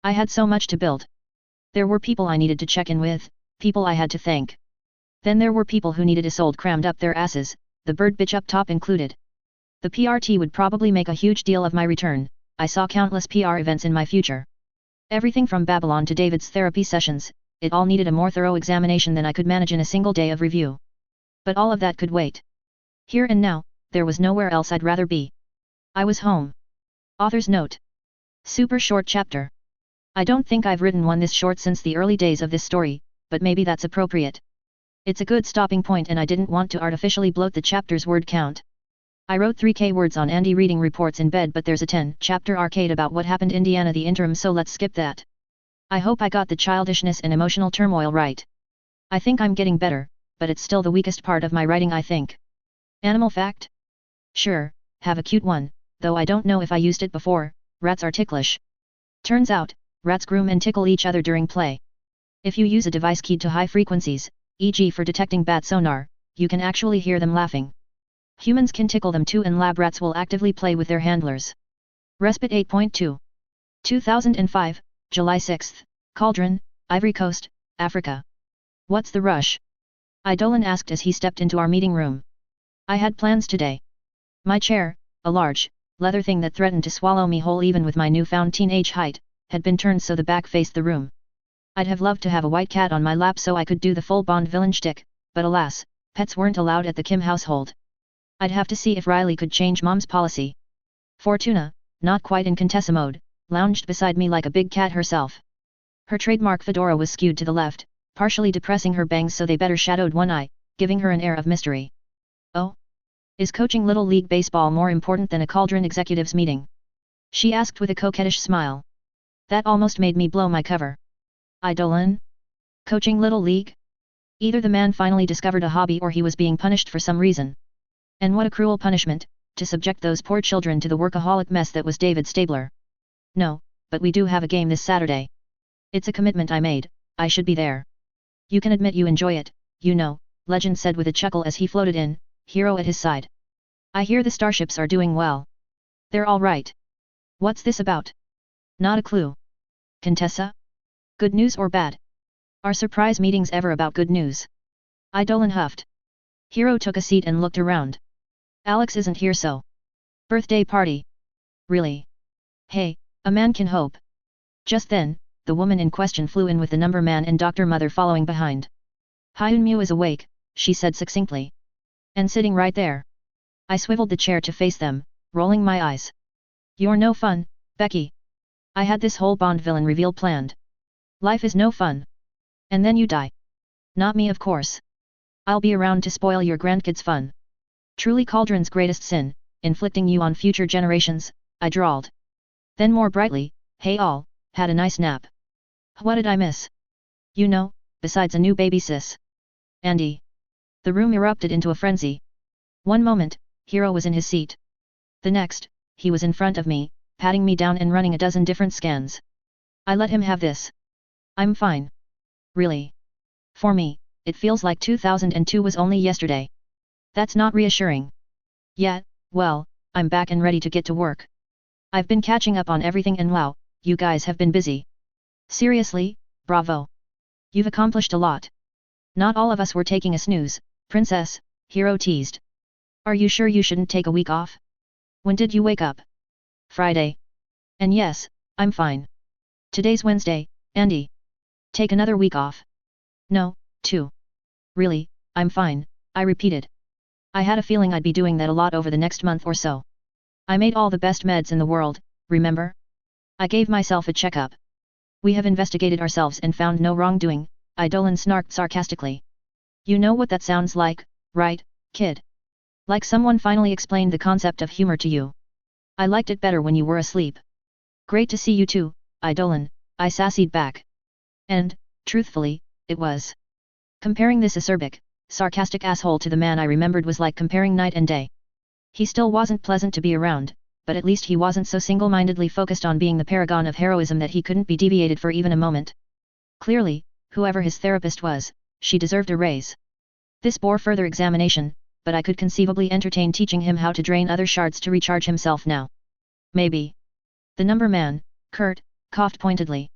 I had so much to build. There were people I needed to check in with, people I had to thank. Then there were people who needed Isolde crammed up their asses, the bird bitch up top included. The PRT would probably make a huge deal of my return. I saw countless PR events in my future. Everything from Babylon to David's therapy sessions, it all needed a more thorough examination than I could manage in a single day of review. But all of that could wait. Here and now, there was nowhere else I'd rather be. I was home. Author's note. Super short chapter. I don't think I've written one this short since the early days of this story, but maybe that's appropriate. It's a good stopping point and I didn't want to artificially bloat the chapter's word count. I wrote 3K words on Andy reading reports in bed but there's a 10-chapter arcade about what happened in Indiana the interim so let's skip that. I hope I got the childishness and emotional turmoil right. I think I'm getting better, but it's still the weakest part of my writing I think. Animal fact? Sure, have a cute one, though I don't know if I used it before, rats are ticklish. Turns out, rats groom and tickle each other during play. If you use a device keyed to high frequencies, e.g. for detecting bat sonar, you can actually hear them laughing. Humans can tickle them too and lab rats will actively play with their handlers. Respite 8.2. 2005, July 6, Cauldron, Ivory Coast, Africa. What's the rush? Idolin asked as he stepped into our meeting room. I had plans today. My chair, a large, leather thing that threatened to swallow me whole even with my newfound teenage height, had been turned so the back faced the room. I'd have loved to have a white cat on my lap so I could do the full Bond villain shtick, but alas, pets weren't allowed at the Kim household. I'd have to see if Riley could change Mom's policy. Fortuna, not quite in Contessa mode, lounged beside me like a big cat herself. Her trademark fedora was skewed to the left, partially depressing her bangs so they better shadowed one eye, giving her an air of mystery. Oh? Is coaching Little League Baseball more important than a Cauldron executives meeting? She asked with a coquettish smile. That almost made me blow my cover. Idolin? Coaching Little League? Either the man finally discovered a hobby or he was being punished for some reason. And what a cruel punishment, to subject those poor children to the workaholic mess that was David Stabler. No, but we do have a game this Saturday. It's a commitment I made, I should be there. You can admit you enjoy it, you know, Legend said with a chuckle as he floated in, Hero at his side. I hear the starships are doing well. They're all right. What's this about? Not a clue. Contessa? Good news or bad? Are surprise meetings ever about good news? Idolin huffed. Hero took a seat and looked around. Alex isn't here so. Birthday party. Really? Hey, a man can hope. Just then, the woman in question flew in with the number man and Dr. Mother following behind. Hyunmu is awake, she said succinctly. And sitting right there. I swiveled the chair to face them, rolling my eyes. You're no fun, Becky. I had this whole Bond villain reveal planned. Life is no fun. And then you die. Not me of course. I'll be around to spoil your grandkids' fun. Truly Cauldron's greatest sin, inflicting you on future generations, I drawled. Then more brightly, hey all, had a nice nap. What did I miss? You know, besides a new baby sis. Andy. The room erupted into a frenzy. One moment, Hero was in his seat. The next, he was in front of me, patting me down and running a dozen different scans. I let him have this. I'm fine. Really. For me, it feels like 2002 was only yesterday. That's not reassuring. Yet, well, I'm back and ready to get to work. I've been catching up on everything and wow, you guys have been busy. Seriously, bravo. You've accomplished a lot. Not all of us were taking a snooze, Princess, Hero teased. Are you sure you shouldn't take a week off? When did you wake up? Friday. And yes, I'm fine. Today's Wednesday, Andy. Take another week off. No, 2. Really, I'm fine, I repeated. I had a feeling I'd be doing that a lot over the next month or so. I made all the best meds in the world, remember? I gave myself a checkup. We have investigated ourselves and found no wrongdoing, Idolin snarked sarcastically. You know what that sounds like, right, kid? Like someone finally explained the concept of humor to you. I liked it better when you were asleep. Great to see you too, Idolin, I sassied back. And, truthfully, it was. Comparing this acerbic, sarcastic asshole to the man I remembered was like comparing night and day. He still wasn't pleasant to be around, but at least he wasn't so single-mindedly focused on being the paragon of heroism that he couldn't be deviated for even a moment. Clearly, whoever his therapist was, she deserved a raise. This bore further examination, but I could conceivably entertain teaching him how to drain other shards to recharge himself now. Maybe. The number man, Kurt, coughed pointedly.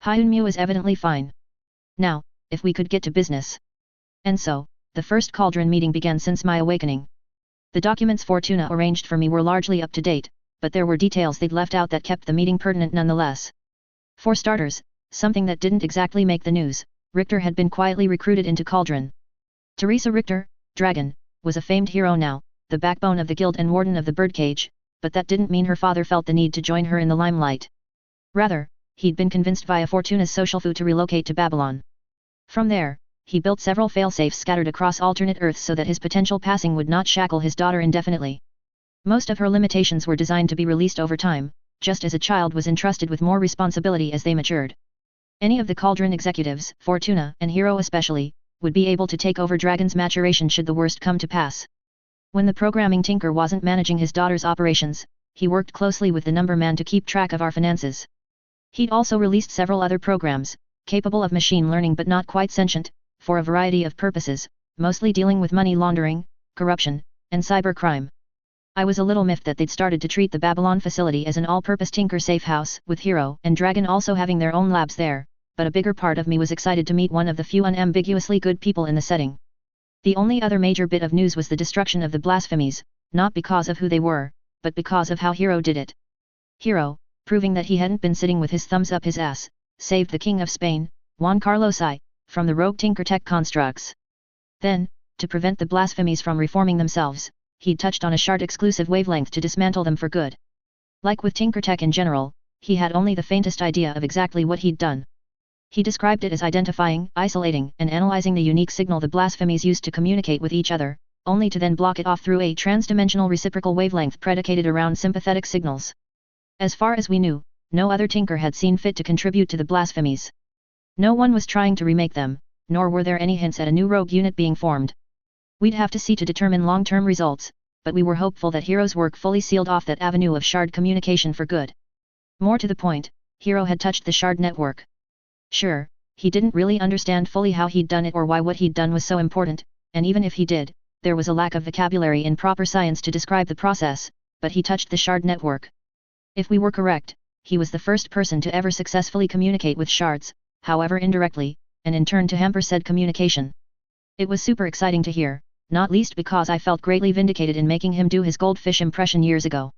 Hyunmu is evidently fine. Now, if we could get to business. And so, the first Cauldron meeting began since my awakening. The documents Fortuna arranged for me were largely up to date, but there were details they'd left out that kept the meeting pertinent nonetheless. For starters, something that didn't exactly make the news, Richter had been quietly recruited into Cauldron. Teresa Richter, Dragon, was a famed hero now, the backbone of the guild and warden of the birdcage, but that didn't mean her father felt the need to join her in the limelight. Rather, he'd been convinced via Fortuna's social foo to relocate to Babylon. From there, he built several failsafes scattered across alternate Earths so that his potential passing would not shackle his daughter indefinitely. Most of her limitations were designed to be released over time, just as a child was entrusted with more responsibility as they matured. Any of the Cauldron executives, Fortuna and Hero especially, would be able to take over Dragon's maturation should the worst come to pass. When the programming tinker wasn't managing his daughter's operations, he worked closely with the number man to keep track of our finances. He'd also released several other programs, capable of machine learning but not quite sentient, for a variety of purposes, mostly dealing with money laundering, corruption, and cybercrime. I was a little miffed that they'd started to treat the Babylon facility as an all-purpose tinker safe house, with Hero and Dragon also having their own labs there, but a bigger part of me was excited to meet one of the few unambiguously good people in the setting. The only other major bit of news was the destruction of the blasphemies, not because of who they were, but because of how Hero did it. Hero, proving that he hadn't been sitting with his thumbs up his ass, saved the King of Spain, Juan Carlos I, from the rogue Tinker Tech constructs. Then, to prevent the blasphemies from reforming themselves, he'd touched on a shard-exclusive wavelength to dismantle them for good. Like with Tinker Tech in general, he had only the faintest idea of exactly what he'd done. He described it as identifying, isolating, and analyzing the unique signal the blasphemies used to communicate with each other, only to then block it off through a transdimensional reciprocal wavelength predicated around sympathetic signals. As far as we knew, no other Tinker had seen fit to contribute to the blasphemies. No one was trying to remake them, nor were there any hints at a new rogue unit being formed. We'd have to see to determine long-term results, but we were hopeful that Hero's work fully sealed off that avenue of shard communication for good. More to the point, Hero had touched the shard network. Sure, he didn't really understand fully how he'd done it or why what he'd done was so important, and even if he did, there was a lack of vocabulary in proper science to describe the process, but he touched the shard network. If we were correct, he was the first person to ever successfully communicate with shards, however indirectly, and in turn to hamper said communication. It was super exciting to hear, not least because I felt greatly vindicated in making him do his goldfish impression years ago.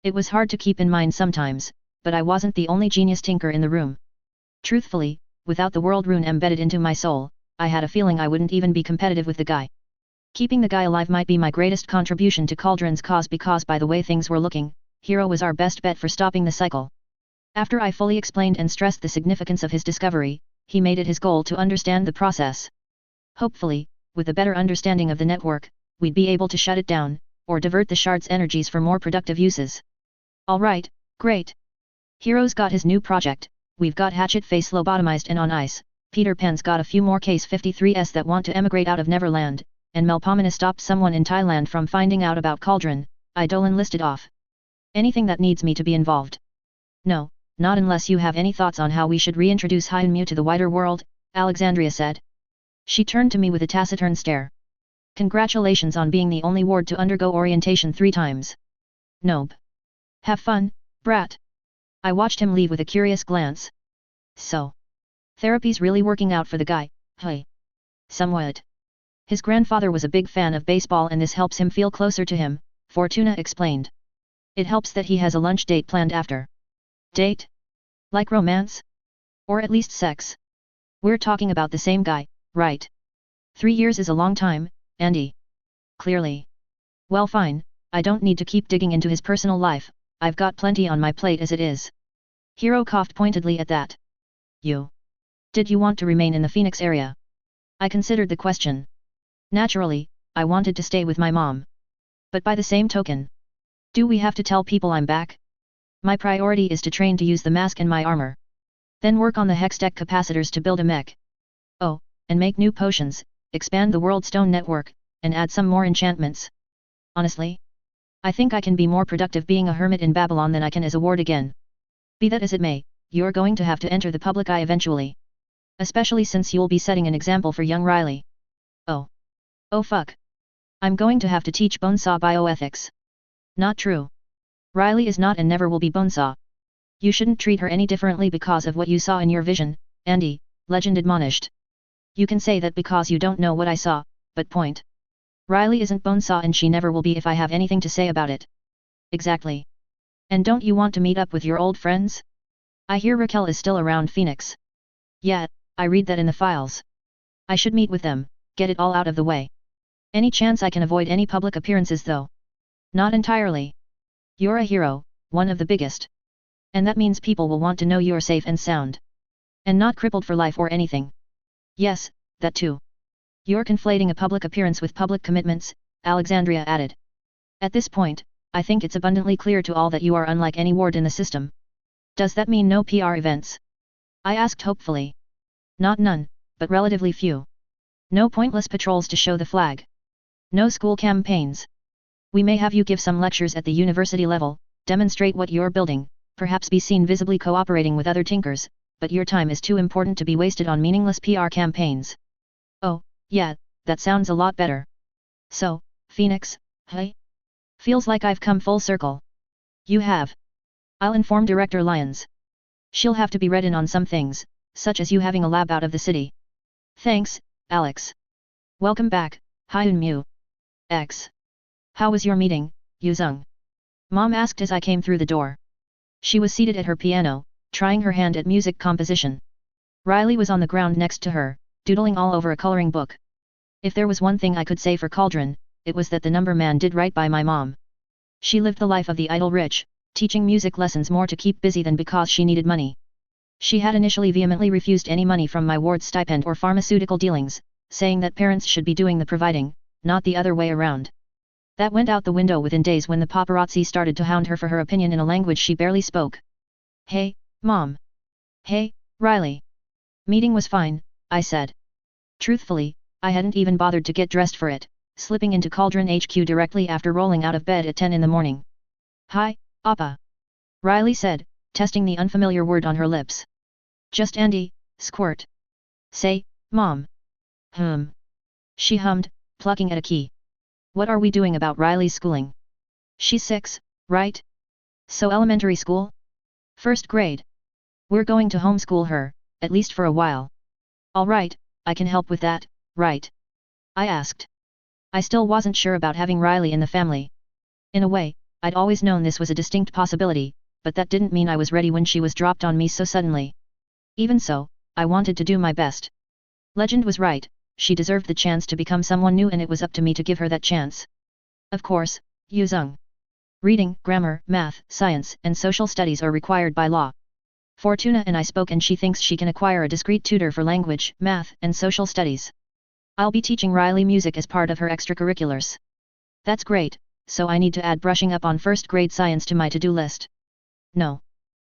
It was hard to keep in mind sometimes, but I wasn't the only genius Tinker in the room. Truthfully, without the world rune embedded into my soul, I had a feeling I wouldn't even be competitive with the guy. Keeping the guy alive might be my greatest contribution to Cauldron's cause because by the way things were looking, Hero was our best bet for stopping the cycle. After I fully explained and stressed the significance of his discovery, he made it his goal to understand the process. Hopefully, with a better understanding of the network, we'd be able to shut it down, or divert the shard's energies for more productive uses. Alright, great. Hero's got his new project, we've got Hatchet Face lobotomized and on ice, Peter Pan's got a few more Case 53s that want to emigrate out of Neverland, and Melpomene stopped someone in Thailand from finding out about Cauldron, Eidolon listed off. Anything that needs me to be involved? No, not unless you have any thoughts on how we should reintroduce Hyunmu to the wider world, Alexandria said. She turned to me with a taciturn stare. Congratulations on being the only ward to undergo orientation 3 times. Nope. Have fun, brat. I watched him leave with a curious glance. So. Therapy's really working out for the guy, hey. Somewhat. His grandfather was a big fan of baseball and this helps him feel closer to him, Fortuna explained. It helps that he has a lunch date planned after. Date? Like romance? Or at least sex? We're talking about the same guy, right? 3 years is a long time, Andy. Clearly. Well fine, I don't need to keep digging into his personal life, I've got plenty on my plate as it is. Hero coughed pointedly at that. You. Did you want to remain in the Phoenix area? I considered the question. Naturally, I wanted to stay with my mom. But by the same token. Do we have to tell people I'm back? My priority is to train to use the mask and my armor. Then work on the Hextech capacitors to build a mech. Oh, and make new potions, expand the World Stone network, and add some more enchantments. Honestly? I think I can be more productive being a hermit in Babylon than I can as a ward again. Be that as it may, you're going to have to enter the public eye eventually. Especially since you'll be setting an example for young Riley. Oh. Oh fuck. I'm going to have to teach Bonesaw bioethics. Not true. Riley is not and never will be Bonesaw. You shouldn't treat her any differently because of what you saw in your vision, Andy, Legend admonished. You can say that because you don't know what I saw, but point. Riley isn't Bonesaw and she never will be if I have anything to say about it. Exactly. And don't you want to meet up with your old friends? I hear Raquel is still around Phoenix. Yeah, I read that in the files. I should meet with them, get it all out of the way. Any chance I can avoid any public appearances though? Not entirely. You're a hero, one of the biggest. And that means people will want to know you're safe and sound. And not crippled for life or anything. Yes, that too. You're conflating a public appearance with public commitments, Alexandria added. At this point, I think it's abundantly clear to all that you are unlike any ward in the system. Does that mean no PR events? I asked hopefully. Not none, but relatively few. No pointless patrols to show the flag. No school campaigns. We may have you give some lectures at the university level, demonstrate what you're building, perhaps be seen visibly cooperating with other Tinkers, but your time is too important to be wasted on meaningless PR campaigns. Oh, yeah, that sounds a lot better. So, Phoenix, hey? Feels like I've come full circle. You have. I'll inform Director Lyons. She'll have to be read in on some things, such as you having a lab out of the city. Thanks, Alex. Welcome back, Hyunmu. X. How was your meeting, Yuzung? Mom asked as I came through the door. She was seated at her piano, trying her hand at music composition. Riley was on the ground next to her, doodling all over a coloring book. If there was one thing I could say for Cauldron, it was that the number man did right by my mom. She lived the life of the idle rich, teaching music lessons more to keep busy than because she needed money. She had initially vehemently refused any money from my ward's stipend or pharmaceutical dealings, saying that parents should be doing the providing, not the other way around. That went out the window within days when the paparazzi started to hound her for her opinion in a language she barely spoke. "Hey, Mom. Hey, Riley." "Meeting was fine," I said. Truthfully, I hadn't even bothered to get dressed for it, slipping into Cauldron HQ directly after rolling out of bed at 10 in the morning. "Hi, Appa," Riley said, testing the unfamiliar word on her lips. "Just Andy, squirt." "Say, Mom." She hummed, plucking at a key. "What are we doing about Riley's schooling?" "She's 6, right? So elementary school? First grade. We're going to homeschool her, at least for a while." "All right, I can help with that, right?" I asked. I still wasn't sure about having Riley in the family. In a way, I'd always known this was a distinct possibility, but that didn't mean I was ready when she was dropped on me so suddenly. Even so, I wanted to do my best. Legend was right, she deserved the chance to become someone new and it was up to me to give her that chance. Of course, Yuzhong. Reading, grammar, math, science, and social studies are required by law. Fortuna and I spoke and she thinks she can acquire a discreet tutor for language, math, and social studies. I'll be teaching Riley music as part of her extracurriculars. That's great, so I need to add brushing up on first grade science to my to-do list. No.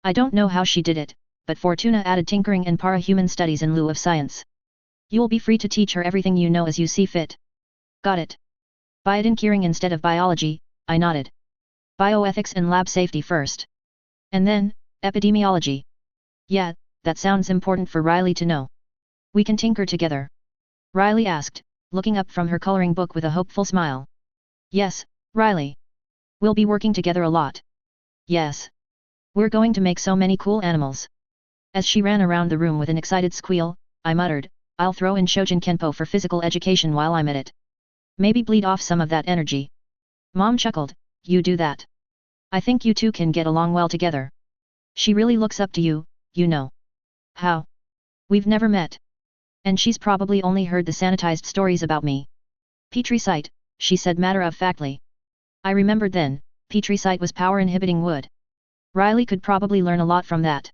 I don't know how she did it, but Fortuna added tinkering and para-human studies in lieu of science. You'll be free to teach her everything you know as you see fit. Got it. Bioengineering instead of biology, I nodded. Bioethics and lab safety first. And then, epidemiology. Yeah, that sounds important for Riley to know. We can tinker together? Riley asked, looking up from her coloring book with a hopeful smile. Yes, Riley. We'll be working together a lot. Yes. We're going to make so many cool animals. As she ran around the room with an excited squeal, I muttered, I'll throw in Shojin Kenpo for physical education while I'm at it. Maybe bleed off some of that energy. Mom chuckled, you do that. I think you two can get along well together. She really looks up to you, you know. How? We've never met. And she's probably only heard the sanitized stories about me. Petri site, she said matter-of-factly. I remembered then, Petri site was power-inhibiting wood. Riley could probably learn a lot from that.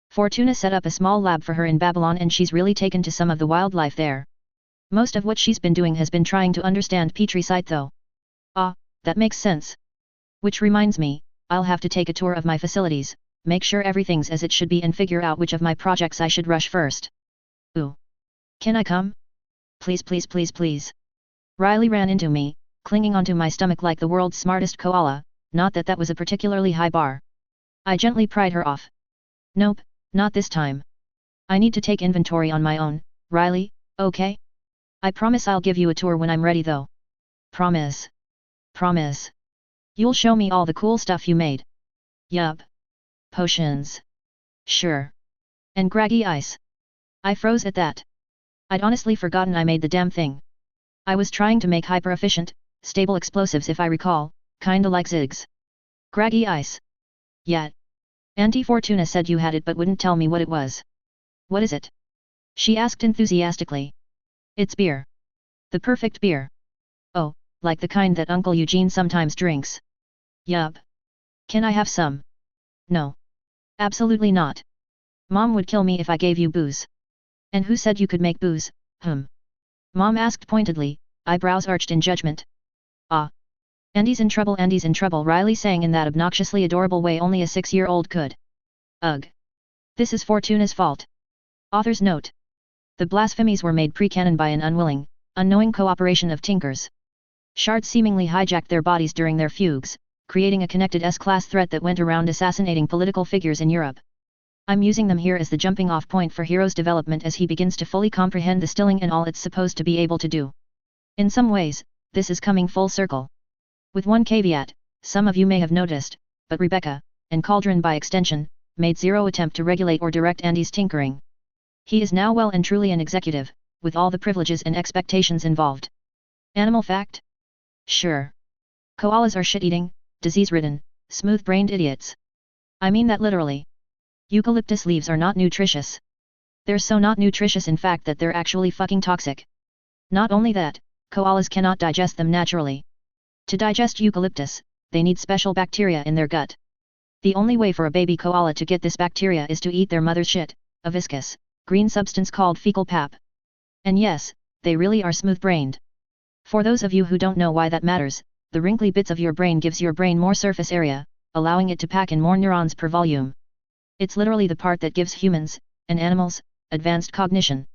Fortuna set up a small lab for her in Babylon and she's really taken to some of the wildlife there. Most of what she's been doing has been trying to understand Petri site though. Ah, that makes sense. Which reminds me, I'll have to take a tour of my facilities, make sure everything's as it should be and figure out which of my projects I should rush first. Ooh. Can I come? Please please please please. Riley ran into me, clinging onto my stomach like the world's smartest koala, not that that was a particularly high bar. I gently pried her off. Nope, not this time. I need to take inventory on my own, Riley, okay? I promise I'll give you a tour when I'm ready though. Promise. Promise. You'll show me all the cool stuff you made. Yup. Potions. Sure. And Graggy Ice. I froze at that. I'd honestly forgotten I made the damn thing. I was trying to make hyper-efficient, stable explosives if I recall, kinda like Ziggs. Graggy Ice. Yeah. Auntie Fortuna said you had it but wouldn't tell me what it was. What is it? She asked enthusiastically. It's beer. The perfect beer. Oh, like the kind that Uncle Eugene sometimes drinks. Yup. Can I have some? No. Absolutely not. Mom would kill me if I gave you booze. And who said you could make booze, Mom asked pointedly, eyebrows arched in judgment. Ah. Andy's in trouble, Riley sang in that obnoxiously adorable way only a 6-year-old could. Ugh. This is Fortuna's fault. Author's note. The blasphemies were made pre-canon by an unwilling, unknowing cooperation of tinkers. Shards seemingly hijacked their bodies during their fugues, creating a connected S-class threat that went around assassinating political figures in Europe. I'm using them here as the jumping-off point for Hero's development as he begins to fully comprehend the stilling and all it's supposed to be able to do. In some ways, this is coming full circle. With one caveat, some of you may have noticed, but Rebecca, and Cauldron by extension, made zero attempt to regulate or direct Andy's tinkering. He is now well and truly an executive, with all the privileges and expectations involved. Animal fact? Sure. Koalas are shit-eating, disease-ridden, smooth-brained idiots. I mean that literally. Eucalyptus leaves are not nutritious. They're so not nutritious in fact that they're actually fucking toxic. Not only that, koalas cannot digest them naturally. To digest eucalyptus, they need special bacteria in their gut. The only way for a baby koala to get this bacteria is to eat their mother's shit, a viscous, green substance called fecal pap. And yes, they really are smooth-brained. For those of you who don't know why that matters, the wrinkly bits of your brain gives your brain more surface area, allowing it to pack in more neurons per volume. It's literally the part that gives humans, and animals, advanced cognition.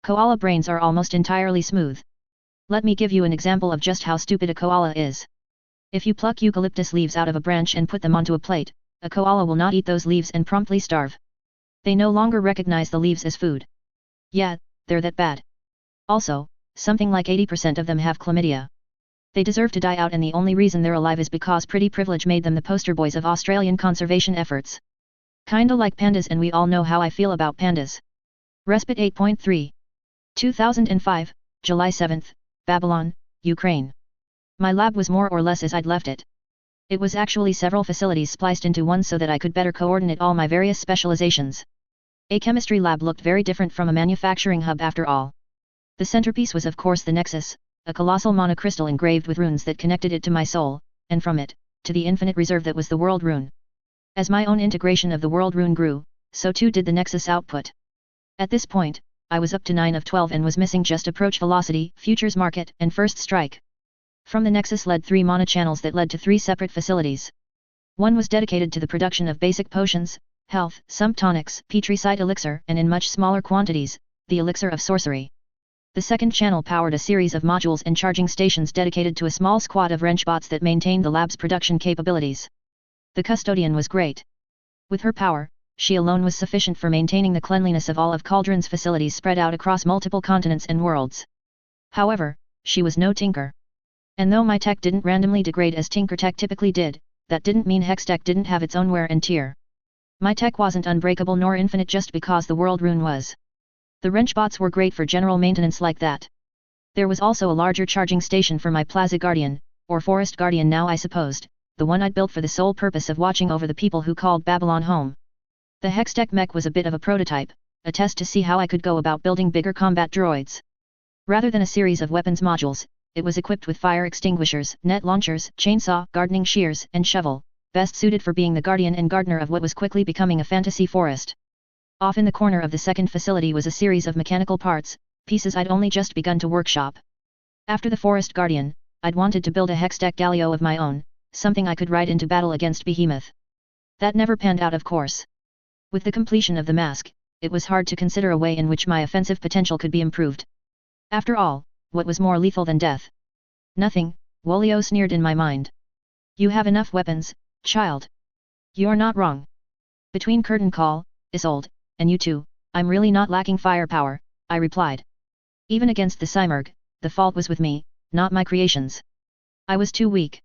Koala brains are almost entirely smooth. Let me give you an example of just how stupid a koala is. If you pluck eucalyptus leaves out of a branch and put them onto a plate, a koala will not eat those leaves and promptly starve. They no longer recognize the leaves as food. Yeah, they're that bad. Also, something like 80% of them have chlamydia. They deserve to die out, and the only reason they're alive is because pretty privilege made them the poster boys of Australian conservation efforts. Kinda like pandas, and we all know how I feel about pandas. Respite 8.3. 2005, July 7th, Babylon, Ukraine. My lab was more or less as I'd left it. It was actually several facilities spliced into one so that I could better coordinate all my various specializations. A chemistry lab looked very different from a manufacturing hub after all. The centerpiece was of course the Nexus, a colossal monocrystal engraved with runes that connected it to my soul, and from it, to the infinite reserve that was the World Rune. As my own integration of the World Rune grew, so too did the Nexus output. At this point, I was up to 9 of 12 and was missing just approach velocity, futures market, and first strike. From the Nexus led 3 monochannels that led to 3 separate facilities. One was dedicated to the production of basic potions, health, some tonics, Petri site elixir, and in much smaller quantities, the elixir of sorcery. The second channel powered a series of modules and charging stations dedicated to a small squad of wrench bots that maintained the lab's production capabilities. The custodian was great. With her power, she alone was sufficient for maintaining the cleanliness of all of Cauldron's facilities spread out across multiple continents and worlds. However, she was no tinker. And though my tech didn't randomly degrade as tinker tech typically did, that didn't mean Hextech didn't have its own wear and tear. My tech wasn't unbreakable nor infinite just because the World Rune was. The wrench bots were great for general maintenance like that. There was also a larger charging station for my Plaza Guardian, or Forest Guardian now I supposed, the one I'd built for the sole purpose of watching over the people who called Babylon home. The Hextech mech was a bit of a prototype, a test to see how I could go about building bigger combat droids. Rather than a series of weapons modules, it was equipped with fire extinguishers, net launchers, chainsaw, gardening shears, and shovel, best suited for being the guardian and gardener of what was quickly becoming a fantasy forest. Off in the corner of the second facility was a series of mechanical parts, pieces I'd only just begun to workshop. After the Forest Guardian, I'd wanted to build a Hextech Galio of my own, something I could ride into battle against Behemoth. That never panned out of course. With the completion of the mask, it was hard to consider a way in which my offensive potential could be improved. After all, what was more lethal than death? Nothing, Wolio sneered in my mind. You have enough weapons, child. You're not wrong. Between Curtain Call, Isolde, and you two, I'm really not lacking firepower, I replied. Even against the Cymurg, the fault was with me, not my creations. I was too weak.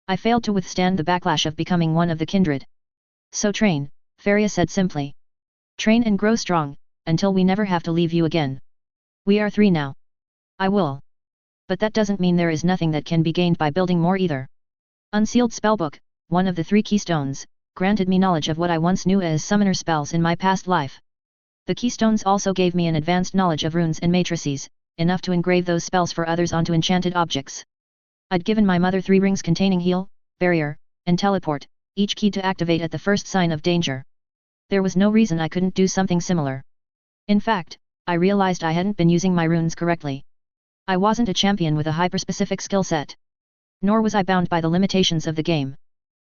I failed to withstand the backlash of becoming one of the kindred. So train, Faria said simply. Train and grow strong, until we never have to leave you again. We are 3 now. I will. But that doesn't mean there is nothing that can be gained by building more either. Unsealed Spellbook, one of the 3 keystones, granted me knowledge of what I once knew as summoner spells in my past life. The keystones also gave me an advanced knowledge of runes and matrices, enough to engrave those spells for others onto enchanted objects. I'd given my mother 3 rings containing heal, barrier, and teleport, each keyed to activate at the first sign of danger. There was no reason I couldn't do something similar. In fact, I realized I hadn't been using my runes correctly. I wasn't a champion with a hyper-specific skill set. Nor was I bound by the limitations of the game.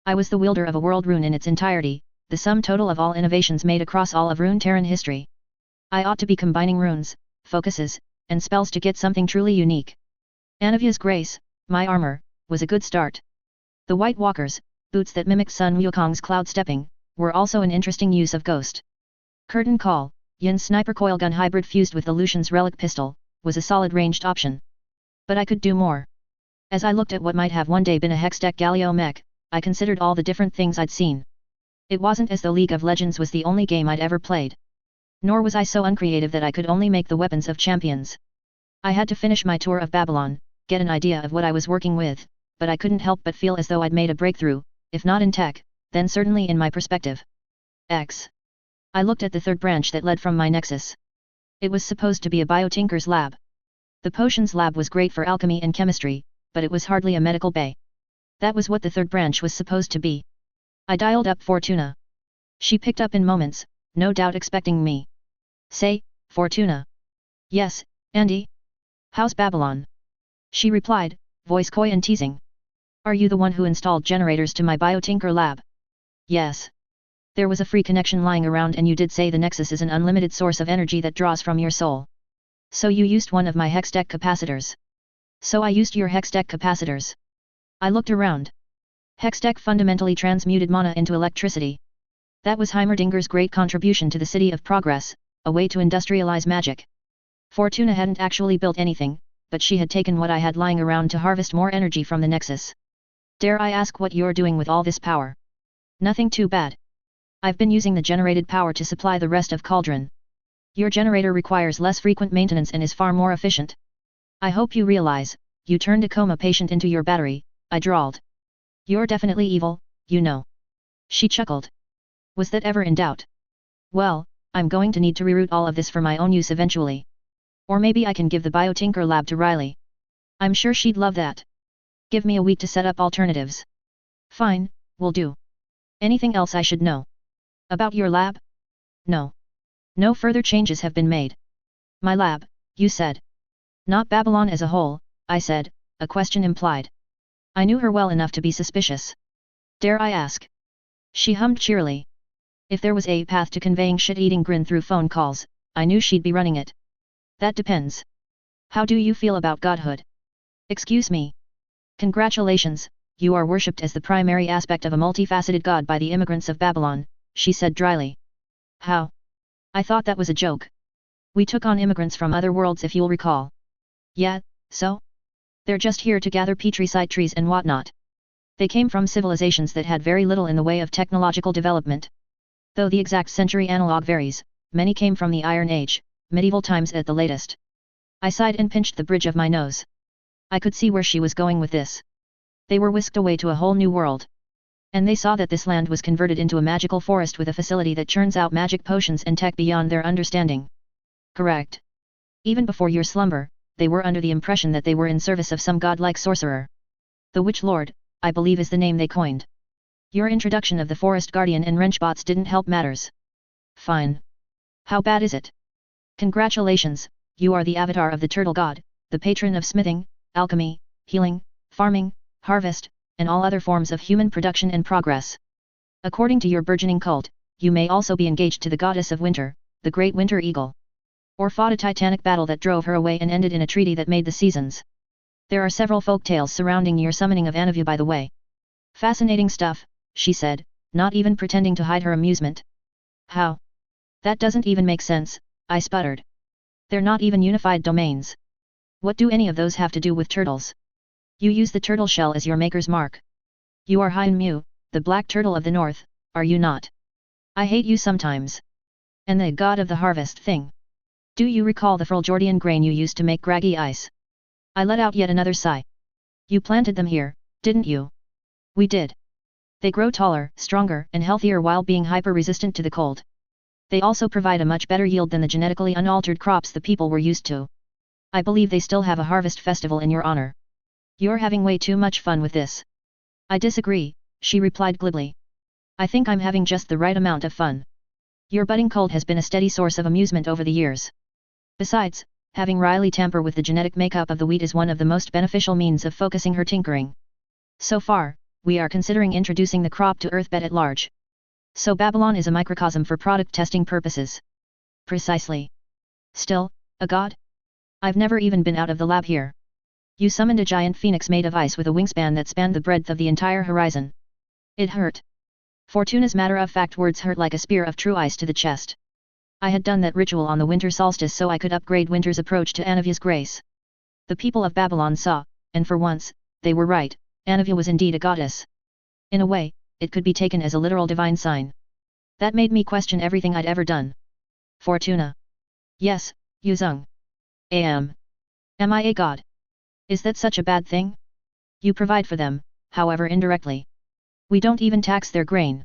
I was the wielder of a world rune in its entirety, the sum total of all innovations made across all of Runeterran history. I ought to be combining runes, focuses, and spells to get something truly unique. Anavia's Grace, my armor, was a good start. The White Walkers, boots that mimicked Sun Wukong's cloud stepping, were also an interesting use of Ghost. Curtain Call, Yin's sniper coil gun hybrid fused with the Lucian's relic pistol, was a solid ranged option. But I could do more. As I looked at what might have one day been a Hextech Galio mech, I considered all the different things I'd seen. It wasn't as though League of Legends was the only game I'd ever played. Nor was I so uncreative that I could only make the weapons of champions. I had to finish my tour of Babylon, get an idea of what I was working with, but I couldn't help but feel as though I'd made a breakthrough, if not in tech, then certainly in my perspective. I looked at the third branch that led from my nexus. It was supposed to be a biotinker's lab. The potions lab was great for alchemy and chemistry, but it was hardly a medical bay. That was what the third branch was supposed to be. I dialed up Fortuna. She picked up in moments, no doubt expecting me. Say, Fortuna. Yes, Andy? How's Babylon? She replied, voice coy and teasing. Are you the one who installed generators to my biotinker lab? Yes. There was a free connection lying around and you did say the Nexus is an unlimited source of energy that draws from your soul. So you used one of my hextech capacitors. So I used your hextech capacitors. I looked around. Hextech fundamentally transmuted mana into electricity. That was Heimerdinger's great contribution to the City of Progress, a way to industrialize magic. Fortuna hadn't actually built anything, but she had taken what I had lying around to harvest more energy from the Nexus. Dare I ask what you're doing with all this power? Nothing too bad. I've been using the generated power to supply the rest of Cauldron. Your generator requires less frequent maintenance and is far more efficient. I hope you realize, you turned a coma patient into your battery, I drawled. You're definitely evil, you know. She chuckled. Was that ever in doubt? Well, I'm going to need to reroute all of this for my own use eventually. Or maybe I can give the biotinker lab to Riley. I'm sure she'd love that. Give me a week to set up alternatives. Fine, will do. Anything else I should know? About your lab? No. No further changes have been made. My lab, you said. Not Babylon as a whole, I said, a question implied. I knew her well enough to be suspicious. Dare I ask? She hummed cheerily. If there was a path to conveying shit-eating grin through phone calls, I knew she'd be running it. That depends. How do you feel about godhood? Excuse me. Congratulations, you are worshipped as the primary aspect of a multifaceted god by the immigrants of Babylon, she said dryly. How? I thought that was a joke. We took on immigrants from other worlds if you'll recall. Yeah, so? They're just here to gather petricide trees and whatnot. They came from civilizations that had very little in the way of technological development. Though the exact century analog varies, many came from the Iron Age, medieval times at the latest. I sighed and pinched the bridge of my nose. I could see where she was going with this. They were whisked away to a whole new world. And they saw that this land was converted into a magical forest with a facility that churns out magic potions and tech beyond their understanding. Correct. Even before your slumber, they were under the impression that they were in service of some godlike sorcerer. The Witch Lord, I believe is the name they coined. Your introduction of the Forest Guardian and Wrenchbots didn't help matters. Fine. How bad is it? Congratulations, you are the avatar of the Turtle God, the patron of smithing, alchemy, healing, farming, harvest, and all other forms of human production and progress. According to your burgeoning cult, you may also be engaged to the goddess of winter, the great winter eagle. Or fought a titanic battle that drove her away and ended in a treaty that made the seasons. There are several folk tales surrounding your summoning of Anavu by the way. Fascinating stuff, she said, not even pretending to hide her amusement. How? That doesn't even make sense, I sputtered. They're not even unified domains. What do any of those have to do with turtles? You use the turtle shell as your maker's mark. You are Hien-Mu, the black turtle of the north, are you not? I hate you sometimes. And the god of the harvest thing. Do you recall the Freljordian grain you used to make graggy ice? I let out yet another sigh. You planted them here, didn't you? We did. They grow taller, stronger, and healthier while being hyper-resistant to the cold. They also provide a much better yield than the genetically unaltered crops the people were used to. I believe they still have a harvest festival in your honor. You're having way too much fun with this. I disagree, she replied glibly. I think I'm having just the right amount of fun. Your budding cult has been a steady source of amusement over the years. Besides, having Riley tamper with the genetic makeup of the wheat is one of the most beneficial means of focusing her tinkering. So far, we are considering introducing the crop to Earthbed at large. So Babylon is a microcosm for product testing purposes. Precisely. Still, a god? I've never even been out of the lab here. You summoned a giant phoenix made of ice with a wingspan that spanned the breadth of the entire horizon. It hurt. Fortuna's matter-of-fact words hurt like a spear of true ice to the chest. I had done that ritual on the winter solstice so I could upgrade winter's approach to Anavia's grace. The people of Babylon saw, and for once, they were right, Anavia was indeed a goddess. In a way, it could be taken as a literal divine sign. That made me question everything I'd ever done. Fortuna. Yes, Yuzong. Am I a god? Is that such a bad thing? You provide for them, however indirectly. We don't even tax their grain.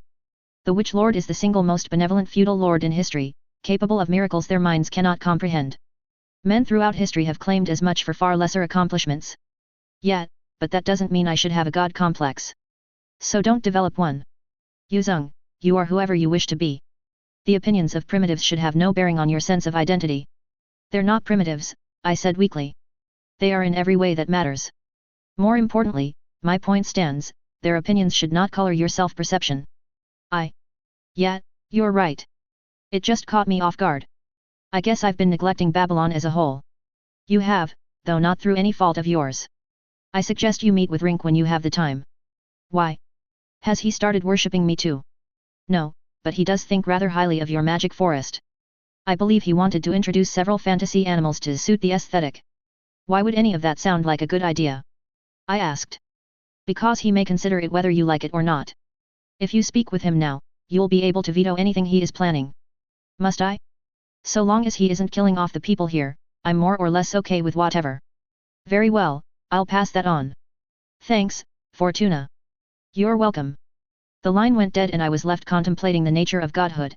The Witch Lord is the single most benevolent feudal lord in history, capable of miracles their minds cannot comprehend. Men throughout history have claimed as much for far lesser accomplishments. Yet, but that doesn't mean I should have a god complex. So don't develop one. Yuzong, you are whoever you wish to be. The opinions of primitives should have no bearing on your sense of identity. They're not primitives, I said weakly. They are in every way that matters. More importantly, my point stands, their opinions should not color your self-perception. Yeah, you're right. It just caught me off guard. I guess I've been neglecting Babylon as a whole. You have, though not through any fault of yours. I suggest you meet with Rink when you have the time. Why? Has he started worshipping me too? No, but he does think rather highly of your magic forest. I believe he wanted to introduce several fantasy animals to suit the aesthetic. Why would any of that sound like a good idea? I asked. Because he may consider it whether you like it or not. If you speak with him now, you'll be able to veto anything he is planning. Must I? So long as he isn't killing off the people here, I'm more or less okay with whatever. Very well, I'll pass that on. Thanks, Fortuna. You're welcome. The line went dead and I was left contemplating the nature of godhood.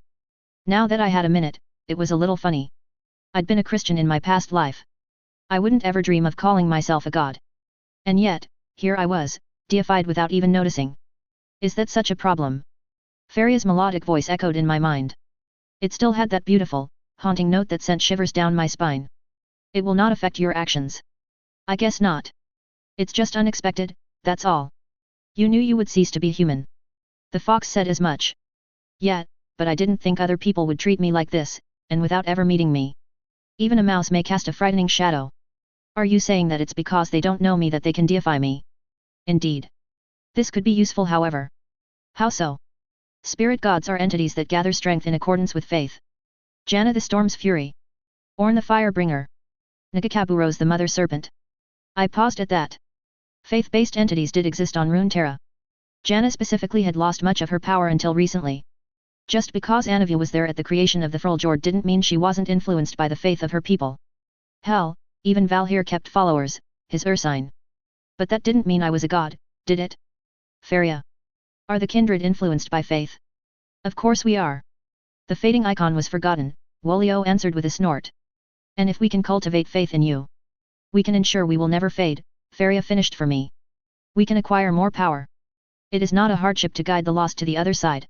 Now that I had a minute, it was a little funny. I'd been a Christian in my past life. I wouldn't ever dream of calling myself a god. And yet, here I was, deified without even noticing. Is that such a problem? Faria's melodic voice echoed in my mind. It still had that beautiful, haunting note that sent shivers down my spine. It will not affect your actions. I guess not. It's just unexpected, that's all. You knew you would cease to be human. The fox said as much. Yeah, but I didn't think other people would treat me like this, and without ever meeting me. Even a mouse may cast a frightening shadow. Are you saying that it's because they don't know me that they can deify me? Indeed. This could be useful however. How so? Spirit gods are entities that gather strength in accordance with faith. Janna the storm's fury. Orn the firebringer. Nagakaburos the mother serpent. I paused at that. Faith-based entities did exist on Runeterra. Janna specifically had lost much of her power until recently. Just because Anivia was there at the creation of the Freljord didn't mean she wasn't influenced by the faith of her people. Hell, even Valhir kept followers, his Ursine. But that didn't mean I was a god, did it? Faria. Are the kindred influenced by faith? Of course we are. The fading icon was forgotten, Wolio answered with a snort. And if we can cultivate faith in you, we can ensure we will never fade, Faria finished for me. We can acquire more power. It is not a hardship to guide the lost to the other side.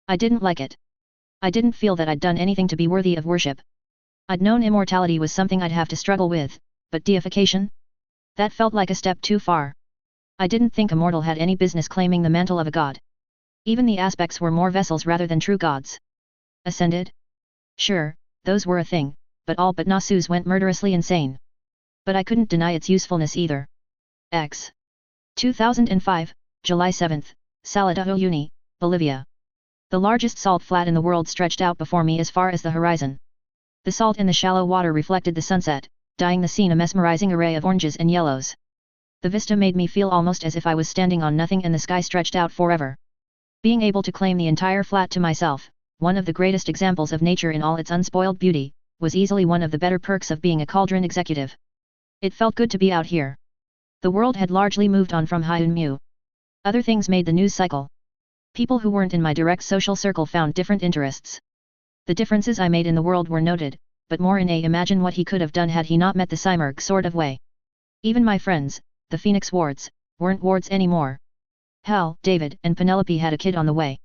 I didn't like it. I didn't feel that I'd done anything to be worthy of worship. I'd known immortality was something I'd have to struggle with, but deification? That felt like a step too far. I didn't think a mortal had any business claiming the mantle of a god. Even the aspects were more vessels rather than true gods. Ascended? Sure, those were a thing, but all but Nasus went murderously insane. But I couldn't deny its usefulness either. X. 2005, July 7th, Salado Uni, Bolivia. The largest salt flat in the world stretched out before me as far as the horizon. The salt in the shallow water reflected the sunset, dyeing the scene a mesmerizing array of oranges and yellows. The vista made me feel almost as if I was standing on nothing and the sky stretched out forever. Being able to claim the entire flat to myself, one of the greatest examples of nature in all its unspoiled beauty, was easily one of the better perks of being a cauldron executive. It felt good to be out here. The world had largely moved on from Hyun Mu. Other things made the news cycle. People who weren't in my direct social circle found different interests. The differences I made in the world were noted, but more in a imagine what he could have done had he not met the Cymurg sort of way. Even my friends, the Phoenix Wards, weren't wards anymore. Hell, David and Penelope had a kid on the way.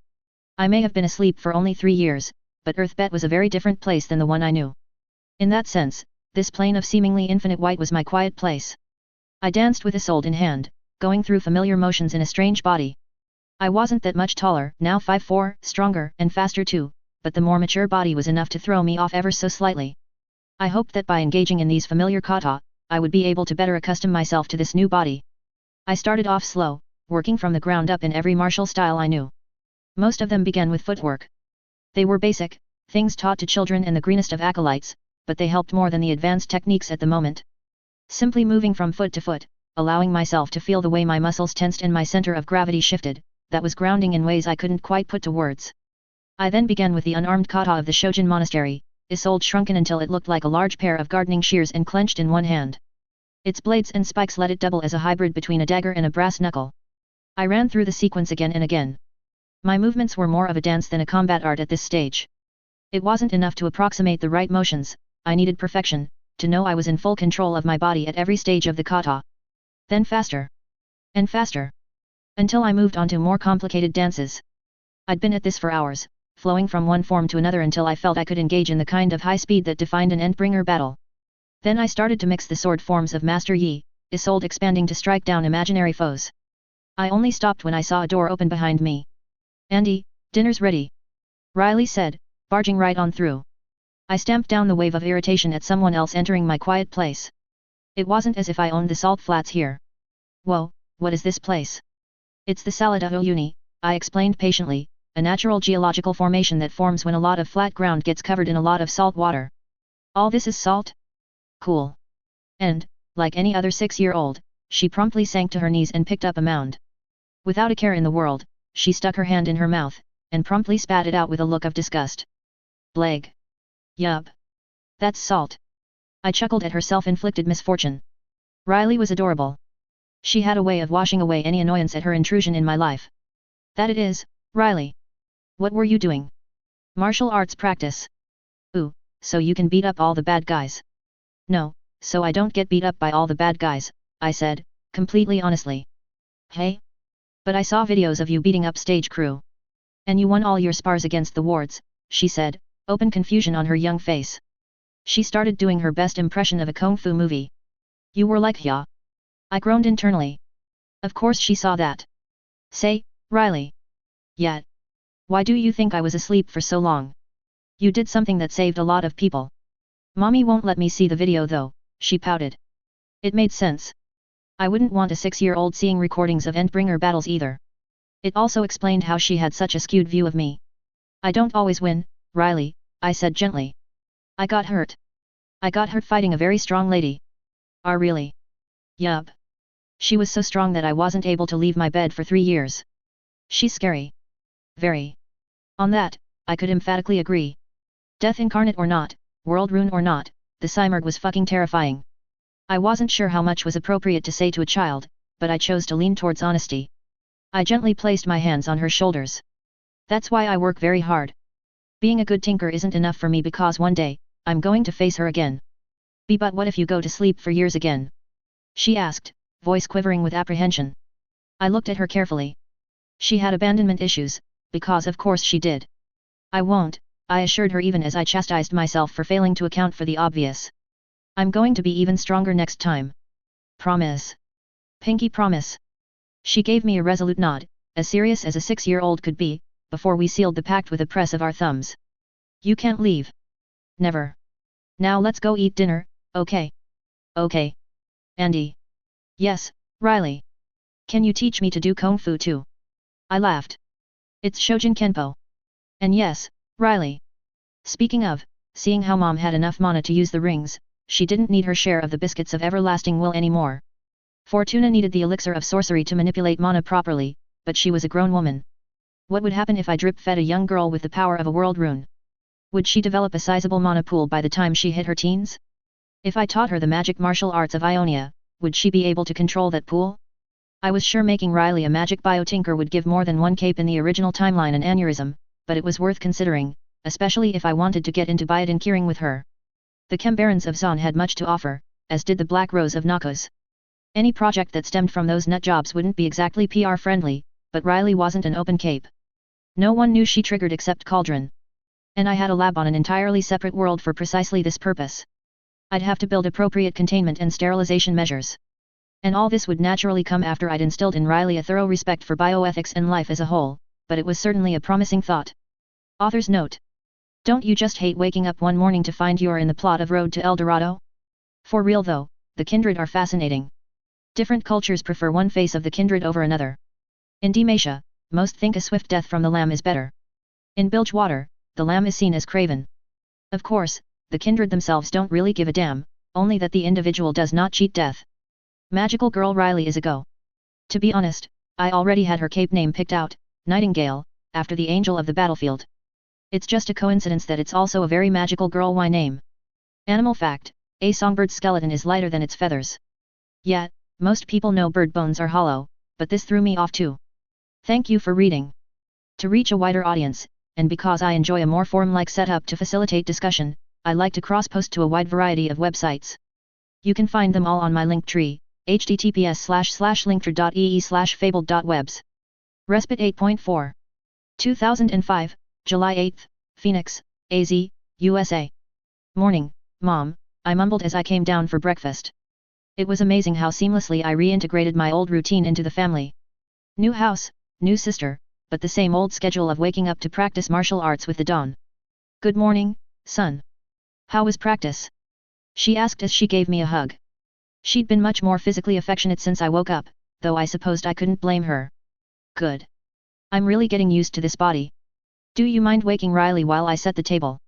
I may have been asleep for only 3 years, but Earthbet was a very different place than the one I knew. In that sense, this plane of seemingly infinite white was my quiet place. I danced with Isolde in hand, going through familiar motions in a strange body. I wasn't that much taller, now 5'4", stronger and faster too, but the more mature body was enough to throw me off ever so slightly. I hoped that by engaging in these familiar kata, I would be able to better accustom myself to this new body. I started off slow, working from the ground up in every martial style I knew. Most of them began with footwork. They were basic, things taught to children and the greenest of acolytes, but they helped more than the advanced techniques at the moment. Simply moving from foot to foot, allowing myself to feel the way my muscles tensed and my center of gravity shifted, that was grounding in ways I couldn't quite put to words. I then began with the unarmed kata of the Shojin Monastery, Isolde shrunken until it looked like a large pair of gardening shears and clenched in one hand. Its blades and spikes let it double as a hybrid between a dagger and a brass knuckle. I ran through the sequence again and again. My movements were more of a dance than a combat art at this stage. It wasn't enough to approximate the right motions, I needed perfection, to know I was in full control of my body at every stage of the kata. Then faster. And faster. Until I moved on to more complicated dances. I'd been at this for hours, flowing from one form to another until I felt I could engage in the kind of high speed that defined an endbringer battle. Then I started to mix the sword forms of Master Yi, Isolde expanding to strike down imaginary foes. I only stopped when I saw a door open behind me. "Andy, dinner's ready," Riley said, barging right on through. I stamped down the wave of irritation at someone else entering my quiet place. It wasn't as if I owned the salt flats here. "Whoa, what is this place?" "It's the Salada Uyuni," I explained patiently, "a natural geological formation that forms when a lot of flat ground gets covered in a lot of salt water." "All this is salt? Cool." And, like any other 6-year-old, she promptly sank to her knees and picked up a mound. Without a care in the world, she stuck her hand in her mouth, and promptly spat it out with a look of disgust. "Bleg. Yup. That's salt." I chuckled at her self-inflicted misfortune. Riley was adorable. She had a way of washing away any annoyance at her intrusion in my life. "That it is, Riley. What were you doing?" "Martial arts practice." "Ooh, so you can beat up all the bad guys." "No, so I don't get beat up by all the bad guys," I said, completely honestly. "Hey? But I saw videos of you beating up stage crew. And you won all your spars against the wards," she said, open confusion on her young face. She started doing her best impression of a kung fu movie. "You were like ya." I groaned internally. Of course she saw that. "Say, Riley. Yet. Why do you think I was asleep for so long? You did something that saved a lot of people." "Mommy won't let me see the video though," she pouted. It made sense. I wouldn't want a 6-year-old seeing recordings of Endbringer battles either. It also explained how she had such a skewed view of me. "I don't always win, Riley," I said gently. "I got hurt. I got hurt fighting a very strong lady." "Ah, really?" "Yup. She was so strong that I wasn't able to leave my bed for 3 years. She's scary. Very." On that, I could emphatically agree. Death incarnate or not, world rune or not, the Cymurg was fucking terrifying. I wasn't sure how much was appropriate to say to a child, but I chose to lean towards honesty. I gently placed my hands on her shoulders. "That's why I work very hard. Being a good tinker isn't enough for me because one day, I'm going to face her again." But what if you go to sleep for years again?" she asked, voice quivering with apprehension. I looked at her carefully. She had abandonment issues, because of course she did. "I won't," I assured her even as I chastised myself for failing to account for the obvious. "I'm going to be even stronger next time. Promise. Pinky promise." She gave me a resolute nod, as serious as a 6-year-old could be, before we sealed the pact with a press of our thumbs. "You can't leave." "Never. Now let's go eat dinner, okay?" "Okay. Andy." "Yes, Riley. Can you teach me to do kung fu too?" I laughed. "It's Shojin Kenpo." "And yes, Riley. Speaking of, seeing how Mom had enough mana to use the rings, she didn't need her share of the biscuits of everlasting will anymore. Fortuna needed the elixir of sorcery to manipulate mana properly, but she was a grown woman. What would happen if I drip-fed a young girl with the power of a world rune? Would she develop a sizable mana pool by the time she hit her teens? If I taught her the magic martial arts of Ionia, would she be able to control that pool? I was sure making Riley a magic biotinker would give more than one cape in the original timeline an aneurysm, but it was worth considering, especially if I wanted to get into biotinkeering with her. The Chembarons of Zon had much to offer, as did the Black Rose of Nakos. Any project that stemmed from those nut jobs wouldn't be exactly PR friendly, but Riley wasn't an open cape. No one knew she triggered except Cauldron. And I had a lab on an entirely separate world for precisely this purpose. I'd have to build appropriate containment and sterilization measures. And all this would naturally come after I'd instilled in Riley a thorough respect for bioethics and life as a whole, but it was certainly a promising thought. Author's note. Don't you just hate waking up one morning to find you're in the plot of Road to El Dorado? For real though, the kindred are fascinating. Different cultures prefer one face of the kindred over another. In Demacia, most think a swift death from the lamb is better. In Bilgewater, the lamb is seen as craven. Of course, the kindred themselves don't really give a damn, only that the individual does not cheat death. Magical Girl Riley is a go. To be honest, I already had her cape name picked out, Nightingale, after the angel of the battlefield. It's just a coincidence that it's also a very magical girl Y name. Animal fact, a songbird's skeleton is lighter than its feathers. Yet, most people know bird bones are hollow, but this threw me off too. Thank you for reading. To reach a wider audience, and because I enjoy a more forum-like setup to facilitate discussion, I like to cross-post to a wide variety of websites. You can find them all on my Linktree, https://linktree.ee/fabled.webs. Respite 8.4. 2005, July 8, Phoenix, AZ, USA. Morning, Mom, I mumbled as I came down for breakfast. It was amazing how seamlessly I reintegrated my old routine into the family. New house, new sister, but the same old schedule of waking up to practice martial arts with the dawn. Good morning, son. How was practice? She asked as she gave me a hug. She'd been much more physically affectionate since I woke up, though I supposed I couldn't blame her. Good. I'm really getting used to this body. Do you mind waking Riley while I set the table?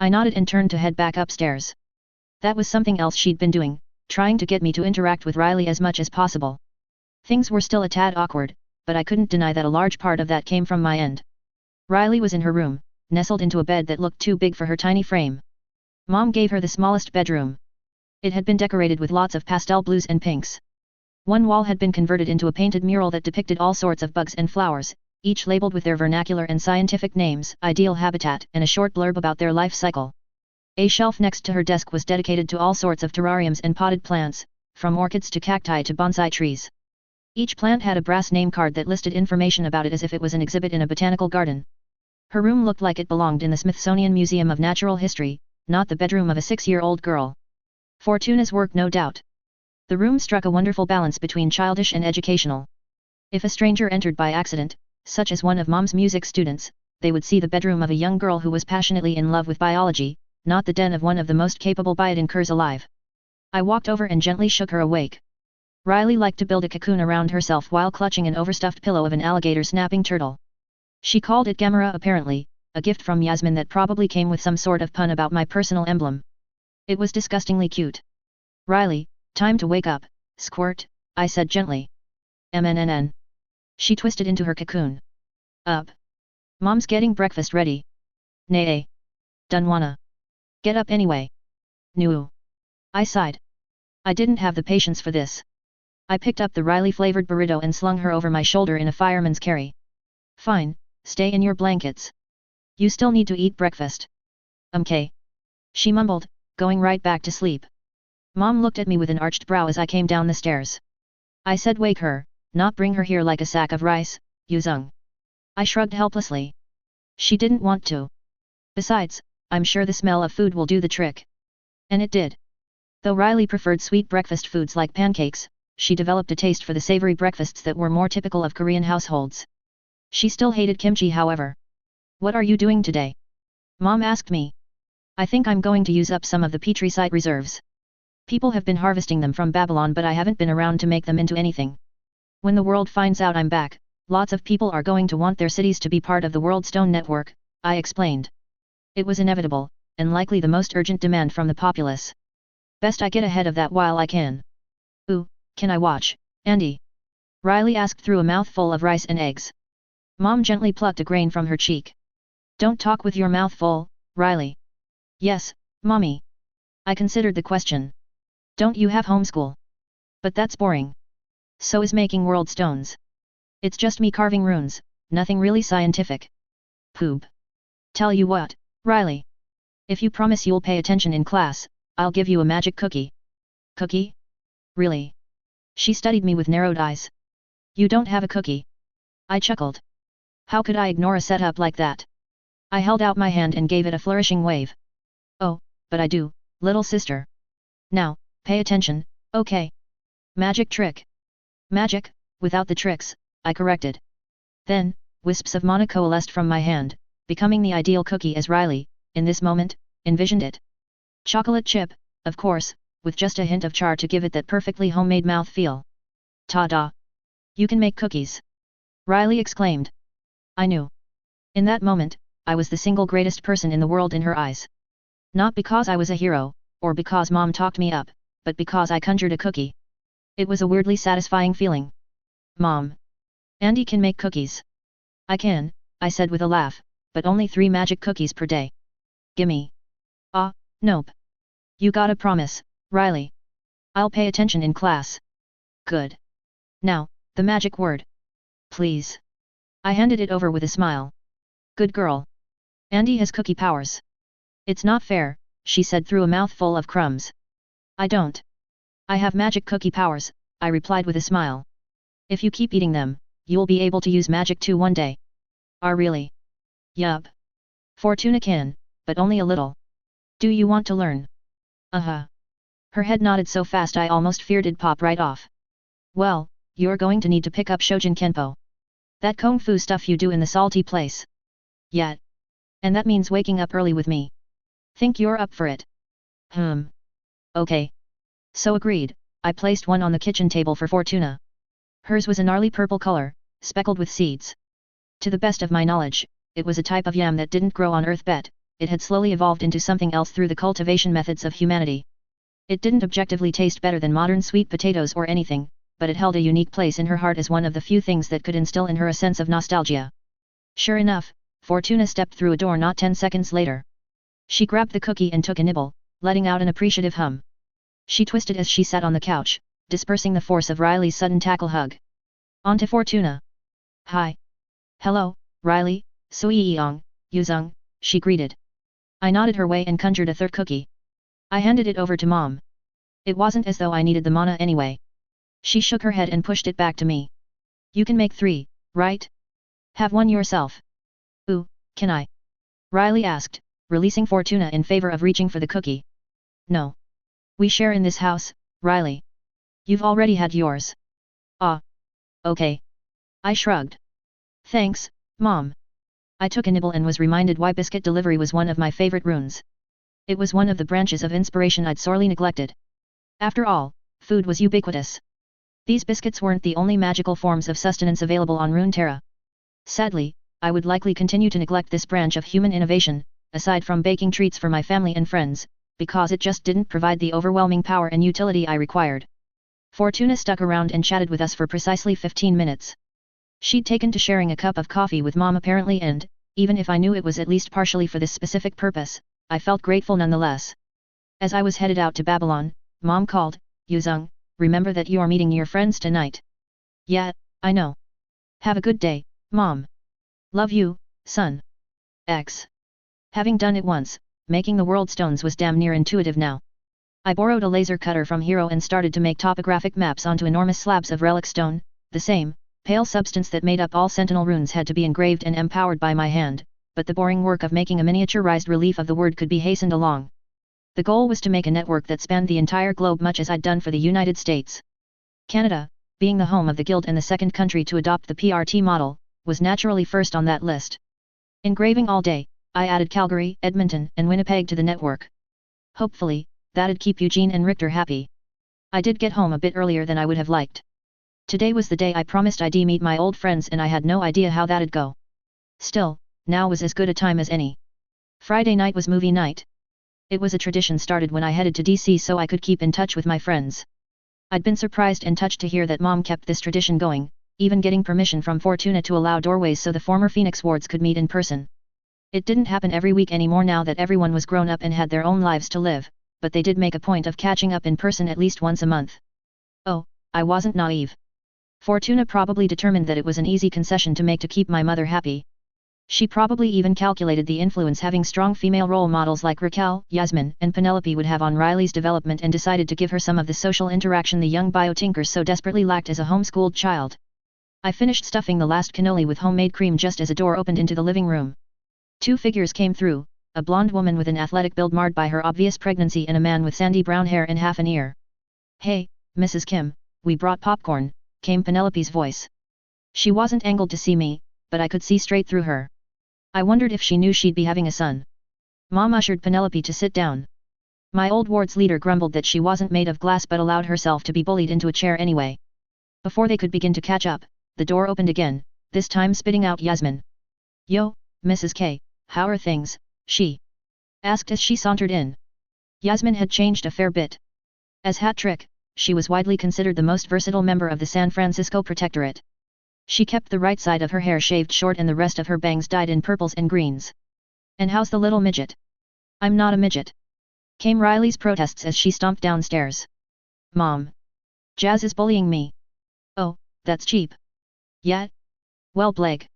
I nodded and turned to head back upstairs. That was something else she'd been doing, trying to get me to interact with Riley as much as possible. Things were still a tad awkward, but I couldn't deny that a large part of that came from my end. Riley was in her room, nestled into a bed that looked too big for her tiny frame. Mom gave her the smallest bedroom. It had been decorated with lots of pastel blues and pinks. One wall had been converted into a painted mural that depicted all sorts of bugs and flowers, each labeled with their vernacular and scientific names, ideal habitat, and a short blurb about their life cycle. A shelf next to her desk was dedicated to all sorts of terrariums and potted plants, from orchids to cacti to bonsai trees. Each plant had a brass name card that listed information about it as if it was an exhibit in a botanical garden. Her room looked like it belonged in the Smithsonian Museum of Natural History, not the bedroom of a 6-year-old girl. Fortuna's work, no doubt. The room struck a wonderful balance between childish and educational. If a stranger entered by accident, such as one of Mom's music students, they would see the bedroom of a young girl who was passionately in love with biology, not the den of one of the most capable biotinkers alive. I walked over and gently shook her awake. Riley liked to build a cocoon around herself while clutching an overstuffed pillow of an alligator snapping turtle. She called it Gamera apparently, a gift from Yasmin that probably came with some sort of pun about my personal emblem. It was disgustingly cute. Riley, time to wake up, squirt, I said gently. MNNN. She twisted into her cocoon. Up. Mom's getting breakfast ready. Nay. Done wanna. Get up anyway. No. I sighed. I didn't have the patience for this. I picked up the Riley-flavored burrito and slung her over my shoulder in a fireman's carry. Fine, stay in your blankets. You still need to eat breakfast. Okay. She mumbled, going right back to sleep. Mom looked at me with an arched brow as I came down the stairs. I said wake her, not bring her here like a sack of rice, Yuzung. I shrugged helplessly. She didn't want to. Besides, I'm sure the smell of food will do the trick. And it did. Though Riley preferred sweet breakfast foods like pancakes, she developed a taste for the savory breakfasts that were more typical of Korean households. She still hated kimchi, however. What are you doing today? Mom asked me. I think I'm going to use up some of the Petri site reserves. People have been harvesting them from Babylon, but I haven't been around to make them into anything. When the world finds out I'm back, lots of people are going to want their cities to be part of the World Stone Network, I explained. It was inevitable, and likely the most urgent demand from the populace. Best I get ahead of that while I can. Ooh, can I watch, Andy? Riley asked through a mouthful of rice and eggs. Mom gently plucked a grain from her cheek. Don't talk with your mouth full, Riley. Yes, Mommy. I considered the question. Don't you have homeschool? But that's boring. So is making world stones. It's just me carving runes, nothing really scientific. Poop. Tell you what, Riley. If you promise you'll pay attention in class, I'll give you a magic cookie. Cookie? Really? She studied me with narrowed eyes. You don't have a cookie? I chuckled. How could I ignore a setup like that? I held out my hand and gave it a flourishing wave. Oh, but I do, little sister. Now, pay attention, okay? Magic trick. Magic, without the tricks, I corrected. Then, wisps of mana coalesced from my hand, becoming the ideal cookie as Riley, in this moment, envisioned it. Chocolate chip, of course, with just a hint of char to give it that perfectly homemade mouth feel. Ta-da! You can make cookies! Riley exclaimed. I knew. In that moment, I was the single greatest person in the world in her eyes. Not because I was a hero, or because Mom talked me up, but because I conjured a cookie. It was a weirdly satisfying feeling. Mom. Andy can make cookies. I can, I said with a laugh, but only 3 magic cookies per day. Gimme. Ah, nope. You gotta promise, Riley. I'll pay attention in class. Good. Now, the magic word. Please. I handed it over with a smile. Good girl. Andy has cookie powers. It's not fair, she said through a mouthful of crumbs. I don't. I have magic cookie powers, I replied with a smile. If you keep eating them, you'll be able to use magic too one day. Really? Yup. Fortuna can, but only a little. Do you want to learn? Uh-huh. Her head nodded so fast I almost feared it'd pop right off. Well, you're going to need to pick up Shojin Kenpo. That kung fu stuff you do in the salty place. Yeah. And that means waking up early with me. Think you're up for it? Okay. So agreed, I placed one on the kitchen table for Fortuna. Hers was a gnarly purple color, speckled with seeds. To the best of my knowledge, it was a type of yam that didn't grow on Earth bet, it had slowly evolved into something else through the cultivation methods of humanity. It didn't objectively taste better than modern sweet potatoes or anything, but it held a unique place in her heart as one of the few things that could instill in her a sense of nostalgia. Sure enough, Fortuna stepped through a door not 10 seconds later. She grabbed the cookie and took a nibble, letting out an appreciative hum. She twisted as she sat on the couch, dispersing the force of Riley's sudden tackle hug. On to Fortuna. Hi. Hello, Riley, Suiyong, Yuzong, she greeted. I nodded her way and conjured a third cookie. I handed it over to Mom. It wasn't as though I needed the mana anyway. She shook her head and pushed it back to me. You can make 3, right? Have one yourself. Ooh, can I? Riley asked, releasing Fortuna in favor of reaching for the cookie. No. We share in this house, Riley. You've already had yours. Ah. Okay. I shrugged. Thanks, Mom. I took a nibble and was reminded why biscuit delivery was one of my favorite runes. It was one of the branches of inspiration I'd sorely neglected. After all, food was ubiquitous. These biscuits weren't the only magical forms of sustenance available on Runeterra. Sadly, I would likely continue to neglect this branch of human innovation, aside from baking treats for my family and friends, because it just didn't provide the overwhelming power and utility I required. Fortuna stuck around and chatted with us for precisely 15 minutes. She'd taken to sharing a cup of coffee with Mom apparently and, even if I knew it was at least partially for this specific purpose, I felt grateful nonetheless. As I was headed out to Babylon, Mom called, Yuzong, remember that you're meeting your friends tonight. Yeah, I know. Have a good day, Mom. Love you, son. X. Having done it once, making the world stones was damn near intuitive now. I borrowed a laser cutter from Hero and started to make topographic maps onto enormous slabs of relic stone, the same, pale substance that made up all sentinel runes had to be engraved and empowered by my hand, but the boring work of making a miniaturized relief of the word could be hastened along. The goal was to make a network that spanned the entire globe much as I'd done for the United States. Canada, being the home of the guild and the second country to adopt the PRT model, was naturally first on that list. Engraving all day, I added Calgary, Edmonton, and Winnipeg to the network. Hopefully, that'd keep Eugene and Richter happy. I did get home a bit earlier than I would have liked. Today was the day I promised I'd meet my old friends and I had no idea how that'd go. Still, now was as good a time as any. Friday night was movie night. It was a tradition started when I headed to DC so I could keep in touch with my friends. I'd been surprised and touched to hear that Mom kept this tradition going, even getting permission from Fortuna to allow doorways so the former Phoenix wards could meet in person. It didn't happen every week anymore now that everyone was grown up and had their own lives to live, but they did make a point of catching up in person at least once a month. Oh, I wasn't naive. Fortuna probably determined that it was an easy concession to make to keep my mother happy. She probably even calculated the influence having strong female role models like Raquel, Yasmin, and Penelope would have on Riley's development and decided to give her some of the social interaction the young biotinker so desperately lacked as a homeschooled child. I finished stuffing the last cannoli with homemade cream just as a door opened into the living room. 2 figures came through, a blonde woman with an athletic build marred by her obvious pregnancy and a man with sandy brown hair and half an ear. Hey, Mrs. Kim, we brought popcorn, came Penelope's voice. She wasn't angled to see me, but I could see straight through her. I wondered if she knew she'd be having a son. Mom ushered Penelope to sit down. My old ward's leader grumbled that she wasn't made of glass but allowed herself to be bullied into a chair anyway. Before they could begin to catch up, the door opened again, this time spitting out Yasmin. Yo, Mrs. K, how are things, she asked as she sauntered in. Yasmin had changed a fair bit. As hat trick, she was widely considered the most versatile member of the San Francisco Protectorate. She kept the right side of her hair shaved short and the rest of her bangs dyed in purples and greens. And how's the little midget? I'm not a midget. Came Riley's protests as she stomped downstairs. Mom. Jazz is bullying me. Oh, that's cheap. Yeah? Well Blake.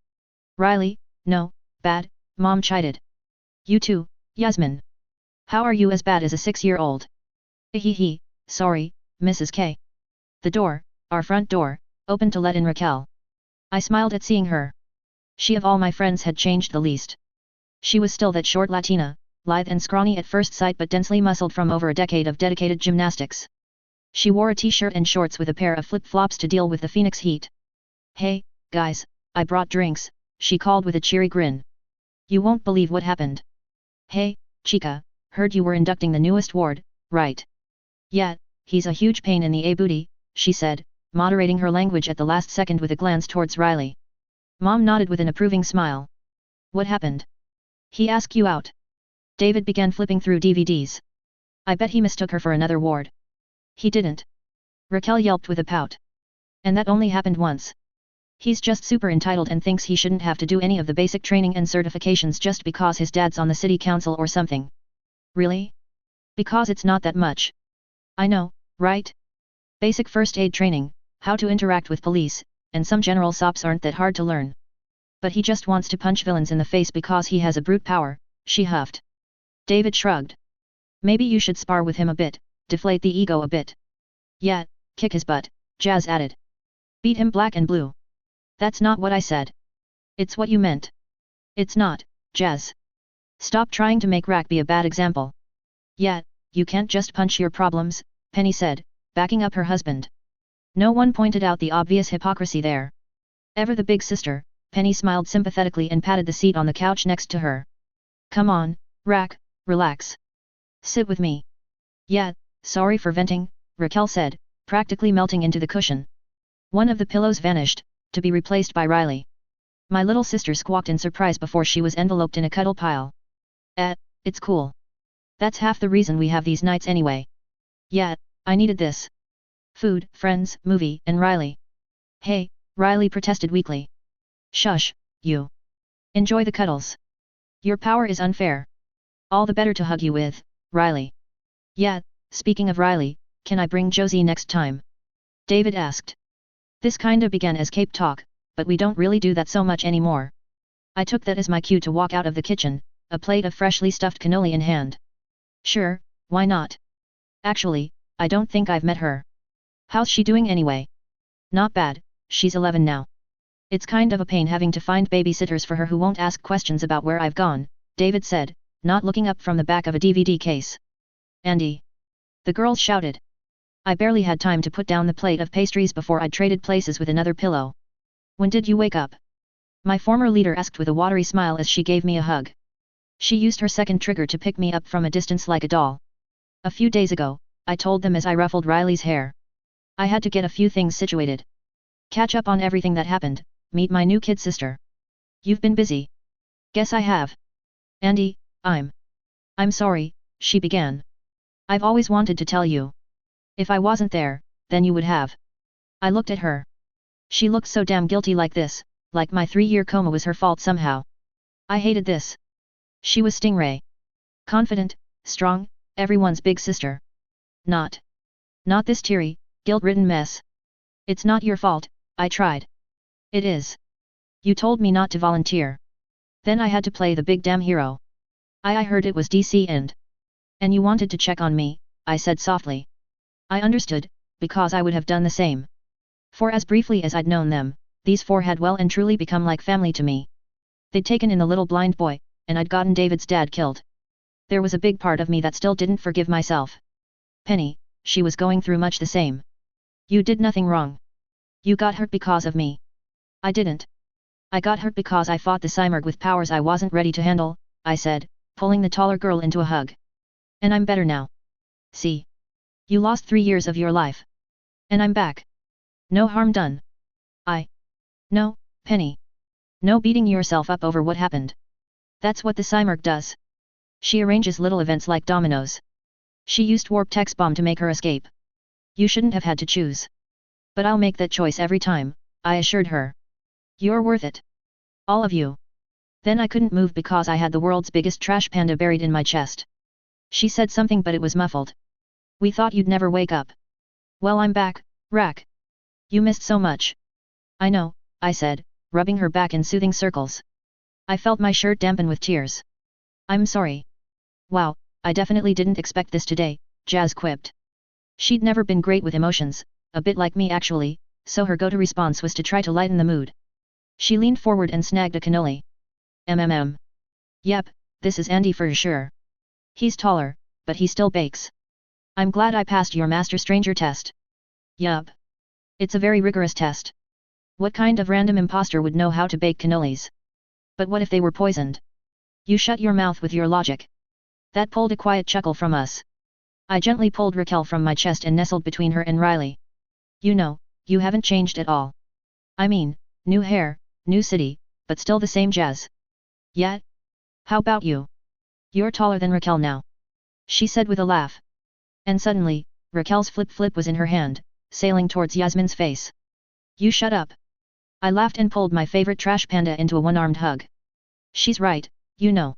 Riley, no, bad, Mom chided. You too, Yasmin. How are you as bad as a 6-year-old? Hehe, sorry, Mrs. K. The door, our front door, opened to let in Raquel. I smiled at seeing her. She of all my friends had changed the least. She was still that short Latina, lithe and scrawny at first sight but densely muscled from over a decade of dedicated gymnastics. She wore a t-shirt and shorts with a pair of flip-flops to deal with the Phoenix heat. Hey, guys, I brought drinks, she called with a cheery grin. You won't believe what happened. Hey, Chica, heard you were inducting the newest ward, right? Yeah, he's a huge pain in the booty, she said, moderating her language at the last second with a glance towards Riley. Mom nodded with an approving smile. What happened? He asked you out. David began flipping through DVDs. I bet he mistook her for another ward. He didn't. Raquel yelped with a pout. And that only happened once. He's just super entitled and thinks he shouldn't have to do any of the basic training and certifications just because his dad's on the city council or something. Really? Because it's not that much. I know, right? Basic first aid training, how to interact with police, and some general sops aren't that hard to learn. But he just wants to punch villains in the face because he has a brute power, she huffed. David shrugged. Maybe you should spar with him a bit, deflate the ego a bit. Yeah, kick his butt, Jazz added. Beat him black and blue. That's not what I said. It's what you meant. It's not, Jazz. Stop trying to make Rack be a bad example. Yeah, you can't just punch your problems, Penny said, backing up her husband. No one pointed out the obvious hypocrisy there. Ever the big sister, Penny smiled sympathetically and patted the seat on the couch next to her. Come on, Rack, relax. Sit with me. Yeah, sorry for venting, Raquel said, practically melting into the cushion. One of the pillows vanished, to be replaced by Riley. My little sister squawked in surprise before she was enveloped in a cuddle pile. It's cool. That's half the reason we have these nights anyway. Yeah, I needed this. Food, friends, movie, and Riley. Hey, Riley protested weakly. Shush, you. Enjoy the cuddles. Your power is unfair. All the better to hug you with, Riley. Yeah, speaking of Riley, can I bring Josie next time? David asked. This kinda began as cape talk, but we don't really do that so much anymore. I took that as my cue to walk out of the kitchen, a plate of freshly stuffed cannoli in hand. Sure, why not? Actually, I don't think I've met her. How's she doing anyway? Not bad, she's 11 now. It's kind of a pain having to find babysitters for her who won't ask questions about where I've gone, David said, not looking up from the back of a DVD case. Andy! The girls shouted. I barely had time to put down the plate of pastries before I'd traded places with another pillow. When did you wake up? My former leader asked with a watery smile as she gave me a hug. She used her second trigger to pick me up from a distance like a doll. A few days ago, I told them as I ruffled Riley's hair. I had to get a few things situated. Catch up on everything that happened, meet my new kid sister. You've been busy. Guess I have. Andy, I'm sorry, she began. I've always wanted to tell you. If I wasn't there, then you would have. I looked at her. She looked so damn guilty like this, like my 3-year coma was her fault somehow. I hated this. She was Stingray. Confident, strong, everyone's big sister. Not this teary, guilt-ridden mess. It's not your fault, I tried. It is. You told me not to volunteer. Then I had to play the big damn hero. I heard it was DC and you wanted to check on me, I said softly. I understood, because I would have done the same. For as briefly as I'd known them, these four had well and truly become like family to me. They'd taken in the little blind boy, and I'd gotten David's dad killed. There was a big part of me that still didn't forgive myself. Penny, she was going through much the same. You did nothing wrong. You got hurt because of me. I didn't. I got hurt because I fought the Cymurg with powers I wasn't ready to handle, I said, pulling the taller girl into a hug. And I'm better now. See? You lost 3 years of your life. And I'm back. No harm done. No, Penny. No beating yourself up over what happened. That's what the Cymurg does. She arranges little events like dominoes. She used Warp Tech's bomb to make her escape. You shouldn't have had to choose. But I'll make that choice every time, I assured her. You're worth it. All of you. Then I couldn't move because I had the world's biggest trash panda buried in my chest. She said something but it was muffled. We thought you'd never wake up. Well, I'm back, Rack. You missed so much. I know, I said, rubbing her back in soothing circles. I felt my shirt dampen with tears. I'm sorry. Wow, I definitely didn't expect this today, Jazz quipped. She'd never been great with emotions, a bit like me actually, so her go-to response was to try to lighten the mood. She leaned forward and snagged a cannoli. Yep, this is Andy for sure. He's taller, but he still bakes. I'm glad I passed your Master Stranger test. Yup. It's a very rigorous test. What kind of random imposter would know how to bake cannolis? But what if they were poisoned? You shut your mouth with your logic. That pulled a quiet chuckle from us. I gently pulled Raquel from my chest and nestled between her and Riley. You know, you haven't changed at all. I mean, new hair, new city, but still the same Jazz. Yet? How about you? You're taller than Raquel now. She said with a laugh. And suddenly, Raquel's flip-flip was in her hand, sailing towards Yasmin's face. You shut up. I laughed and pulled my favorite trash panda into a one-armed hug. She's right, you know.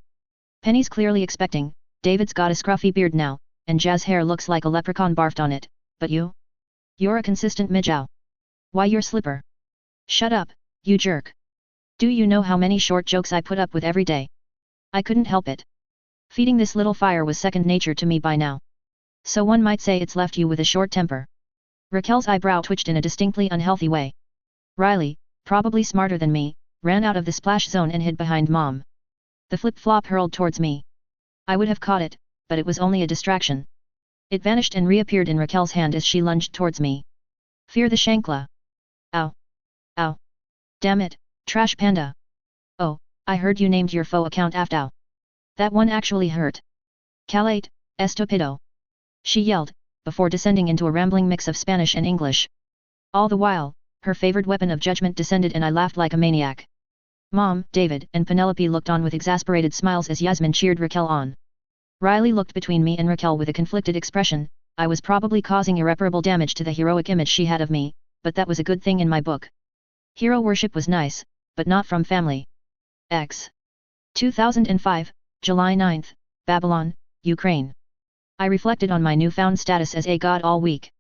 Penny's clearly expecting, David's got a scruffy beard now, and Jazz hair looks like a leprechaun barfed on it, but you? You're a consistent midjow. Why your slipper? Shut up, you jerk. Do you know how many short jokes I put up with every day? I couldn't help it. Feeding this little fire was second nature to me by now. So one might say it's left you with a short temper. Raquel's eyebrow twitched in a distinctly unhealthy way. Riley, probably smarter than me, ran out of the splash zone and hid behind Mom. The flip-flop hurled towards me. I would have caught it, but it was only a distraction. It vanished and reappeared in Raquel's hand as she lunged towards me. Fear the Shankla. Ow. Ow. Damn it, trash panda. Oh, I heard you named your faux account Aftao. That one actually hurt. Calate, estupido. She yelled, before descending into a rambling mix of Spanish and English. All the while, her favored weapon of judgment descended and I laughed like a maniac. Mom, David, and Penelope looked on with exasperated smiles as Yasmin cheered Raquel on. Riley looked between me and Raquel with a conflicted expression. I was probably causing irreparable damage to the heroic image she had of me, but that was a good thing in my book. Hero worship was nice, but not from family. X. 2005, July 9, Babylon, Ukraine. I reflected on my newfound status as a god all week.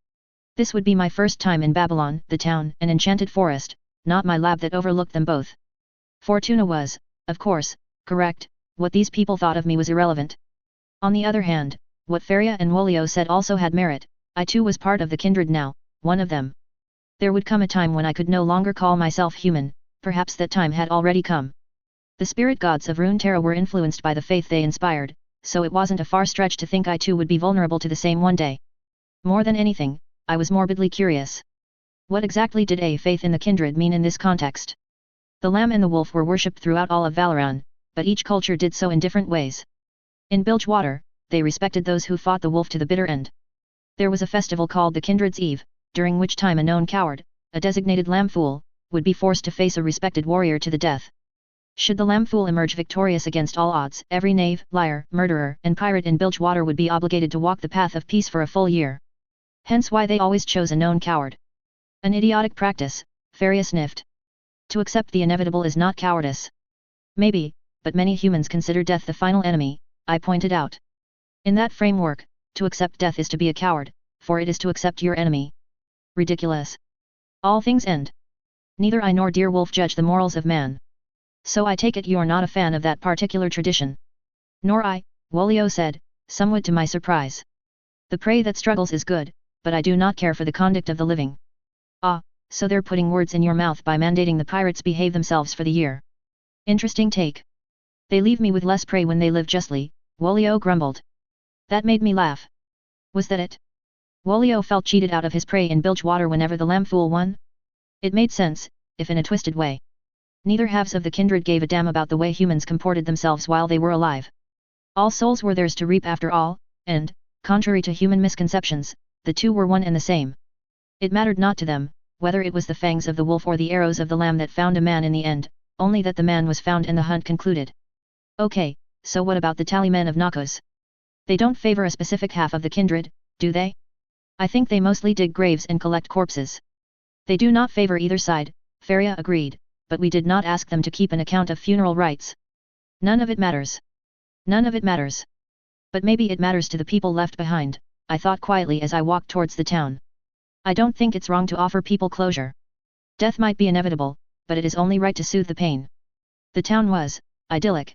This would be my first time in Babylon, the town, and enchanted forest, not my lab that overlooked them both. Fortuna was, of course, correct, what these people thought of me was irrelevant. On the other hand, what Feria and Wolio said also had merit. I too was part of the kindred now, one of them. There would come a time when I could no longer call myself human, perhaps that time had already come. The spirit gods of Runeterra were influenced by the faith they inspired, so it wasn't a far stretch to think I too would be vulnerable to the same one day. More than anything, I was morbidly curious. What exactly did a faith in the kindred mean in this context? The lamb and the wolf were worshipped throughout all of Valoran, but each culture did so in different ways. In Bilgewater, they respected those who fought the wolf to the bitter end. There was a festival called the Kindred's Eve, during which time a known coward, a designated lamb fool, would be forced to face a respected warrior to the death. Should the lamb fool emerge victorious against all odds, every knave, liar, murderer, and pirate in Bilgewater would be obligated to walk the path of peace for a full year. Hence why they always chose a known coward. An idiotic practice, Feria sniffed. To accept the inevitable is not cowardice. Maybe, but many humans consider death the final enemy, I pointed out. In that framework, to accept death is to be a coward, for it is to accept your enemy. Ridiculous. All things end. Neither I nor Dear Wolf judge the morals of man. So I take it you're not a fan of that particular tradition. Nor I, Wolio said, somewhat to my surprise. The prey that struggles is good, but I do not care for the conduct of the living. Ah, so they're putting words in your mouth by mandating the pirates behave themselves for the year. Interesting take. They leave me with less prey when they live justly, Wolio grumbled. That made me laugh. Was that it? Wolio felt cheated out of his prey in Bilgewater whenever the lamb fool won? It made sense, if in a twisted way. Neither halves of the kindred gave a damn about the way humans comported themselves while they were alive. All souls were theirs to reap after all, and, contrary to human misconceptions, the two were one and the same. It mattered not to them, whether it was the fangs of the wolf or the arrows of the lamb that found a man in the end, only that the man was found and the hunt concluded. Okay, so what about the tallymen of Nakos? They don't favor a specific half of the kindred, do they? I think they mostly dig graves and collect corpses. They do not favor either side, Feria agreed, but we did not ask them to keep an account of funeral rites. None of it matters. None of it matters. But maybe it matters to the people left behind, I thought quietly as I walked towards the town. I don't think it's wrong to offer people closure. Death might be inevitable, but it is only right to soothe the pain. The town was idyllic.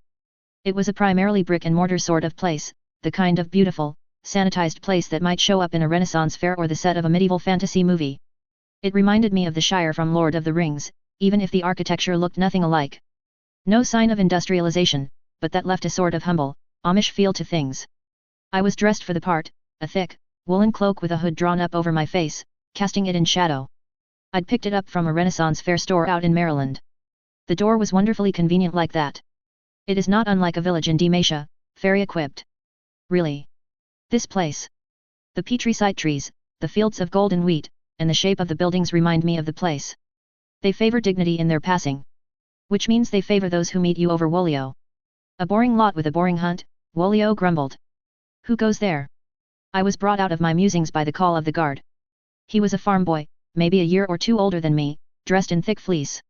It was a primarily brick and mortar sort of place, the kind of beautiful, sanitized place that might show up in a Renaissance fair or the set of a medieval fantasy movie. It reminded me of the Shire from Lord of the Rings, even if the architecture looked nothing alike. No sign of industrialization, but that left a sort of humble, Amish feel to things. I was dressed for the part, a thick, woolen cloak with a hood drawn up over my face, casting it in shadow. I'd picked it up from a Renaissance fair store out in Maryland. The door was wonderfully convenient like that. It is not unlike a village in Dalmatia, fairy equipped. Really. This place. The petricite trees, the fields of golden wheat, and the shape of the buildings remind me of the place. They favor dignity in their passing. Which means they favor those who meet you over Wolio. A boring lot with a boring hunt, Wolio grumbled. Who goes there? I was brought out of my musings by the call of the guard. He was a farm boy, maybe a year or two older than me, dressed in thick fleece.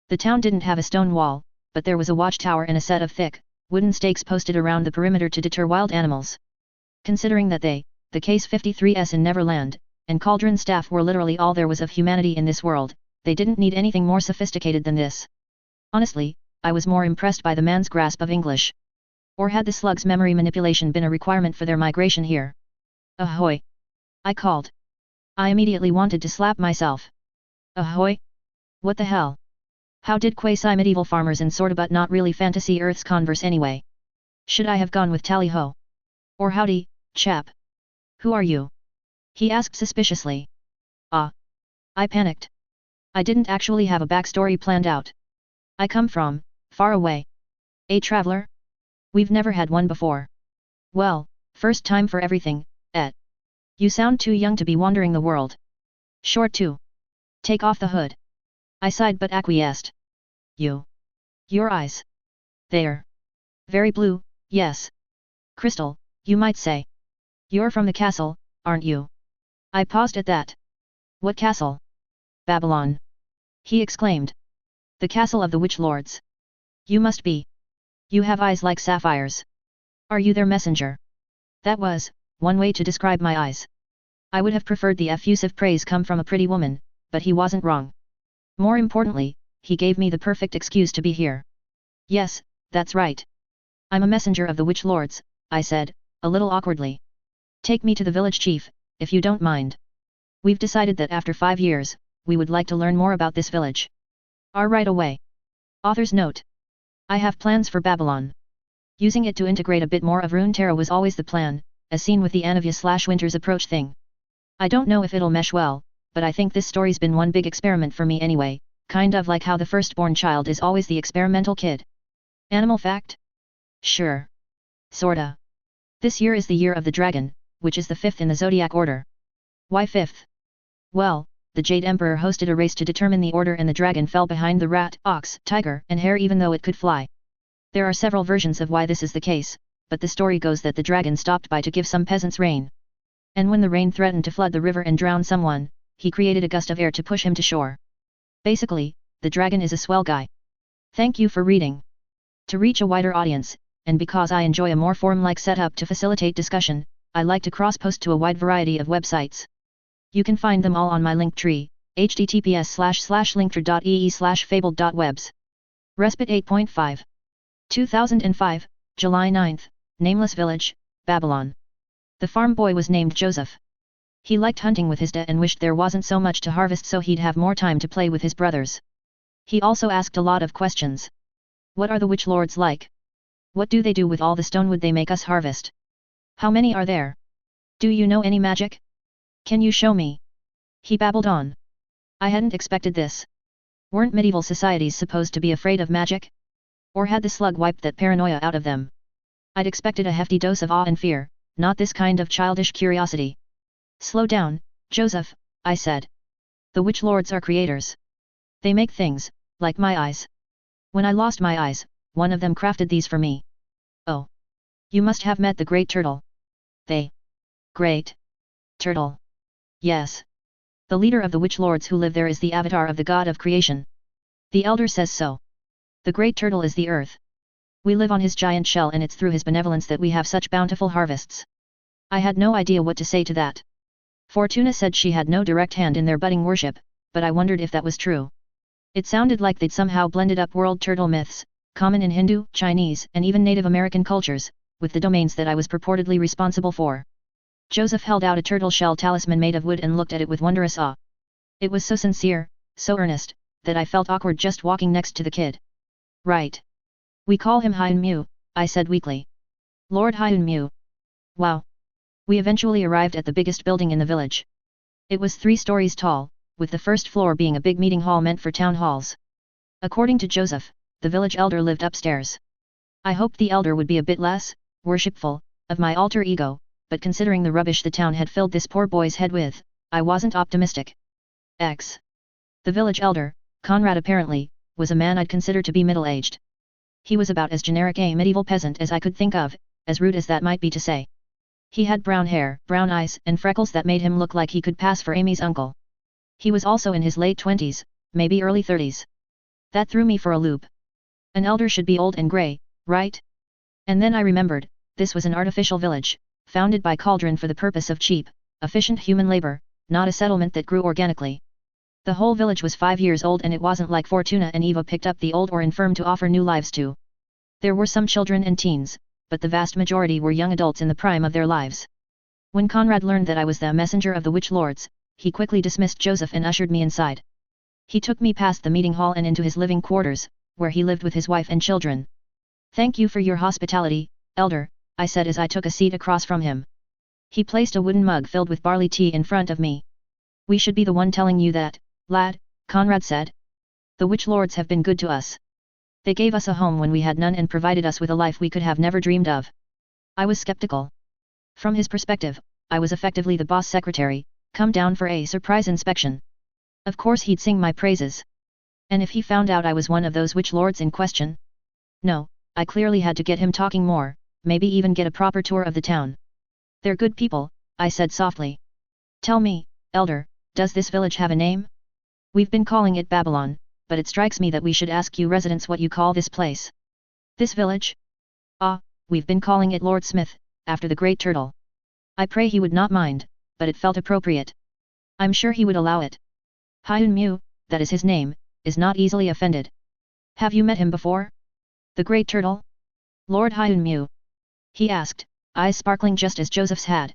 The town didn't have a stone wall, but there was a watchtower and a set of thick, wooden stakes posted around the perimeter to deter wild animals. Considering that they, the Case 53s in Neverland, and Cauldron staff were literally all there was of humanity in this world, they didn't need anything more sophisticated than this. Honestly, I was more impressed by the man's grasp of English. Or had the slug's memory manipulation been a requirement for their migration here? Ahoy! I called. I immediately wanted to slap myself. Ahoy! What the hell? How did quasi-medieval farmers in sorta but not really fantasy Earths converse anyway? Should I have gone with tally-ho? Or howdy, chap? Who are you? He asked suspiciously. Ah. I panicked. I didn't actually have a backstory planned out. I come from, far away. A traveler? We've never had one before. Well, first time for everything, et. You sound too young to be wandering the world. Short too. Take off the hood. I sighed but acquiesced. You. Your eyes. They're very blue, yes. Crystal, you might say. You're from the castle, aren't you? I paused at that. What castle? Babylon. He exclaimed. The castle of the witch lords. You must be. You have eyes like sapphires. Are you their messenger? That was one way to describe my eyes. I would have preferred the effusive praise come from a pretty woman, but he wasn't wrong. More importantly, he gave me the perfect excuse to be here. Yes, that's right. I'm a messenger of the witch lords, I said, a little awkwardly. Take me to the village chief, if you don't mind. We've decided that after 5 years, we would like to learn more about this village. Right away. Author's note. I have plans for Babylon. Using it to integrate a bit more of Runeterra was always the plan, as seen with the Anivia/Winter's approach thing. I don't know if it'll mesh well, but I think this story's been one big experiment for me anyway, kind of like how the firstborn child is always the experimental kid. Animal fact? Sure. Sorta. This year is the year of the dragon, which is the 5th in the zodiac order. Why 5th? Well, the Jade Emperor hosted a race to determine the order and the dragon fell behind the rat, ox, tiger, and hare even though it could fly. There are several versions of why this is the case, but the story goes that the dragon stopped by to give some peasants rain. And when the rain threatened to flood the river and drown someone, he created a gust of air to push him to shore. Basically, the dragon is a swell guy. Thank you for reading. To reach a wider audience, and because I enjoy a more forum-like setup to facilitate discussion, I like to cross-post to a wide variety of websites. You can find them all on my Linktree, https://linktree.ee/fabled.webs. Respite 8.5. 2005, July 9, Nameless Village, Babylon. The farm boy was named Joseph. He liked hunting with his dad and wished there wasn't so much to harvest so he'd have more time to play with his brothers. He also asked a lot of questions. What are the witch lords like? What do they do with all the stonewood they make us harvest? How many are there? Do you know any magic? Can you show me? He babbled on. I hadn't expected this. Weren't medieval societies supposed to be afraid of magic? Or had the slug wiped that paranoia out of them? I'd expected a hefty dose of awe and fear, not this kind of childish curiosity. Slow down, Joseph, I said. The witch lords are creators. They make things, like my eyes. When I lost my eyes, one of them crafted these for me. Oh. You must have met the Great Turtle. They. Great. Turtle. Yes. The leader of the witch lords who live there is the avatar of the god of creation. The elder says so. The Great Turtle is the earth. We live on his giant shell and it's through his benevolence that we have such bountiful harvests. I had no idea what to say to that. Fortuna said she had no direct hand in their budding worship, but I wondered if that was true. It sounded like they'd somehow blended up world turtle myths, common in Hindu, Chinese, and even Native American cultures, with the domains that I was purportedly responsible for. Joseph held out a turtle shell talisman made of wood and looked at it with wondrous awe. It was so sincere, so earnest, that I felt awkward just walking next to the kid. Right. We call him Hyun Mu, I said weakly. Lord Hyun Mu. Wow. We eventually arrived at the biggest building in the village. It was 3 stories tall, with the first floor being a big meeting hall meant for town halls. According to Joseph, the village elder lived upstairs. I hoped the elder would be a bit less worshipful of my alter ego, but considering the rubbish the town had filled this poor boy's head with, I wasn't optimistic. The village elder, Conrad apparently, was a man I'd consider to be middle-aged. He was about as generic a medieval peasant as I could think of, as rude as that might be to say. He had brown hair, brown eyes, and freckles that made him look like he could pass for Amy's uncle. He was also in his late 20s, maybe early 30s. That threw me for a loop. An elder should be old and grey, right? And then I remembered, this was an artificial village, founded by Cauldron for the purpose of cheap, efficient human labor, not a settlement that grew organically. The whole village was 5 years old and it wasn't like Fortuna and Eva picked up the old or infirm to offer new lives to. There were some children and teens, but the vast majority were young adults in the prime of their lives. When Conrad learned that I was the messenger of the Witch Lords, he quickly dismissed Joseph and ushered me inside. He took me past the meeting hall and into his living quarters, where he lived with his wife and children. Thank you for your hospitality, Elder, I said as I took a seat across from him. He placed a wooden mug filled with barley tea in front of me. We should be the one telling you that, lad, Conrad said. The Witch Lords have been good to us. They gave us a home when we had none and provided us with a life we could have never dreamed of. I was skeptical. From his perspective, I was effectively the boss secretary, come down for a surprise inspection. Of course he'd sing my praises. And if he found out I was one of those Witch Lords in question? No, I clearly had to get him talking more, maybe even get a proper tour of the town. They're good people, I said softly. Tell me, Elder, does this village have a name? We've been calling it Babylon, but it strikes me that we should ask you residents what you call this place. This village? Ah, we've been calling it Lord Smith, after the Great Turtle. I pray he would not mind, but it felt appropriate. I'm sure he would allow it. Hyun Mu, that is his name, is not easily offended. Have you met him before? The Great Turtle? Lord Hyun Mu? He asked, eyes sparkling just as Joseph's had.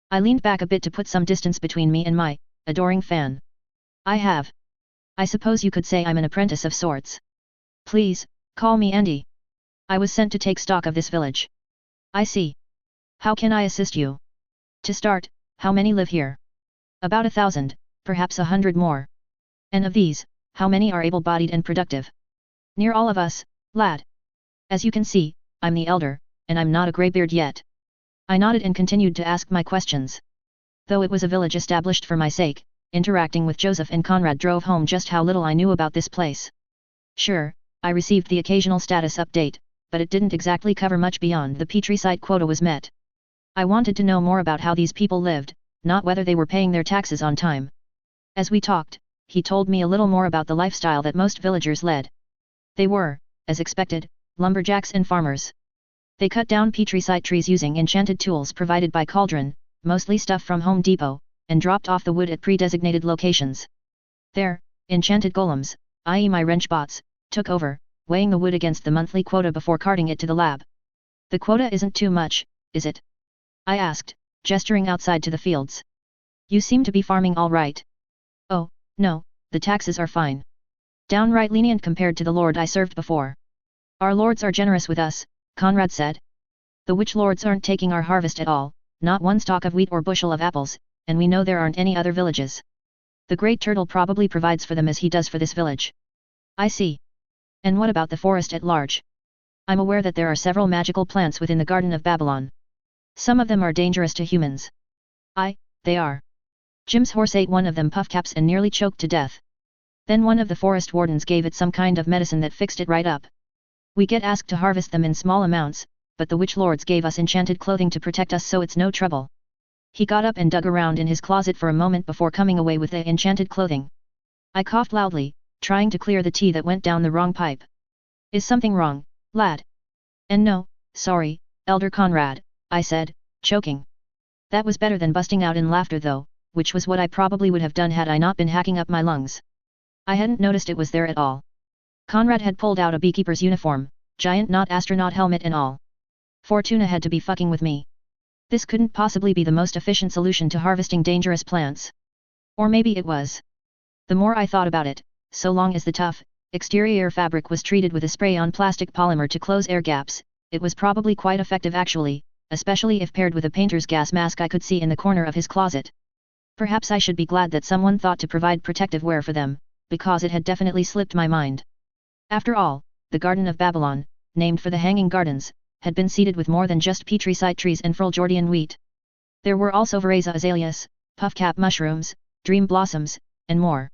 I leaned back a bit to put some distance between me and my adoring fan. I have. I suppose you could say I'm an apprentice of sorts. Please, call me Andy. I was sent to take stock of this village. I see. How can I assist you? To start, how many live here? About 1,000, perhaps 100 more. And of these, how many are able-bodied and productive? Near all of us, lad. As you can see, I'm the elder, and I'm not a greybeard yet. I nodded and continued to ask my questions. Though it was a village established for my sake, interacting with Joseph and Conrad drove home just how little I knew about this place. Sure, I received the occasional status update, but it didn't exactly cover much beyond the Petri site quota was met. I wanted to know more about how these people lived, not whether they were paying their taxes on time. As we talked, he told me a little more about the lifestyle that most villagers led. They were, as expected, lumberjacks and farmers. They cut down Petri site trees using enchanted tools provided by Cauldron, mostly stuff from Home Depot, and dropped off the wood at pre-designated locations. Their enchanted golems, i.e. my wrench bots, took over, weighing the wood against the monthly quota before carting it to the lab. The quota isn't too much, is it? I asked, gesturing outside to the fields. You seem to be farming all right. Oh, no, the taxes are fine. Downright lenient compared to the lord I served before. Our lords are generous with us, Conrad said. The Witch Lords aren't taking our harvest at all, not one stalk of wheat or bushel of apples, and we know there aren't any other villages. The Great Turtle probably provides for them as he does for this village. I see. And what about the forest at large? I'm aware that there are several magical plants within the Garden of Babylon. Some of them are dangerous to humans. They are. Jim's horse ate one of them puffcaps and nearly choked to death. Then one of the forest wardens gave it some kind of medicine that fixed it right up. We get asked to harvest them in small amounts, but the Witch Lords gave us enchanted clothing to protect us so it's no trouble. He got up and dug around in his closet for a moment before coming away with the enchanted clothing. I coughed loudly, trying to clear the tea that went down the wrong pipe. Is something wrong, lad? And no, sorry, Elder Conrad, I said, choking. That was better than busting out in laughter though, which was what I probably would have done had I not been hacking up my lungs. I hadn't noticed it was there at all. Conrad had pulled out a beekeeper's uniform, giant knot astronaut helmet and all. Fortuna had to be fucking with me. This couldn't possibly be the most efficient solution to harvesting dangerous plants. Or maybe it was. The more I thought about it, so long as the tough, exterior fabric was treated with a spray-on plastic polymer to close air gaps, it was probably quite effective actually, especially if paired with a painter's gas mask I could see in the corner of his closet. Perhaps I should be glad that someone thought to provide protective wear for them, because it had definitely slipped my mind. After all, the Garden of Babylon, named for the Hanging Gardens, had been seeded with more than just Petri-site trees and Frulgeordian wheat. There were also Vareza azaleas, puffcap mushrooms, dream blossoms, and more.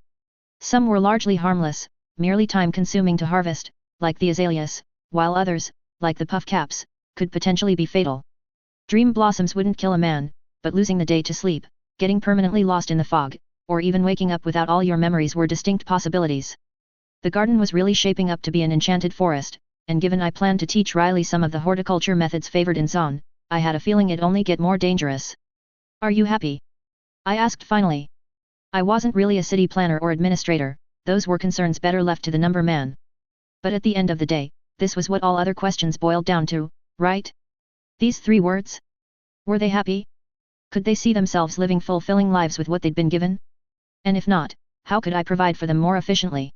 Some were largely harmless, merely time-consuming to harvest, like the azaleas, while others, like the puffcaps, could potentially be fatal. Dream blossoms wouldn't kill a man, but losing the day to sleep, getting permanently lost in the fog, or even waking up without all your memories were distinct possibilities. The garden was really shaping up to be an enchanted forest, and given I planned to teach Riley some of the horticulture methods favored in Zon, I had a feeling it'd only get more dangerous. Are you happy? I asked finally. I wasn't really a city planner or administrator, those were concerns better left to the number man. But at the end of the day, this was what all other questions boiled down to, right? These 3 words? Were they happy? Could they see themselves living fulfilling lives with what they'd been given? And if not, how could I provide for them more efficiently?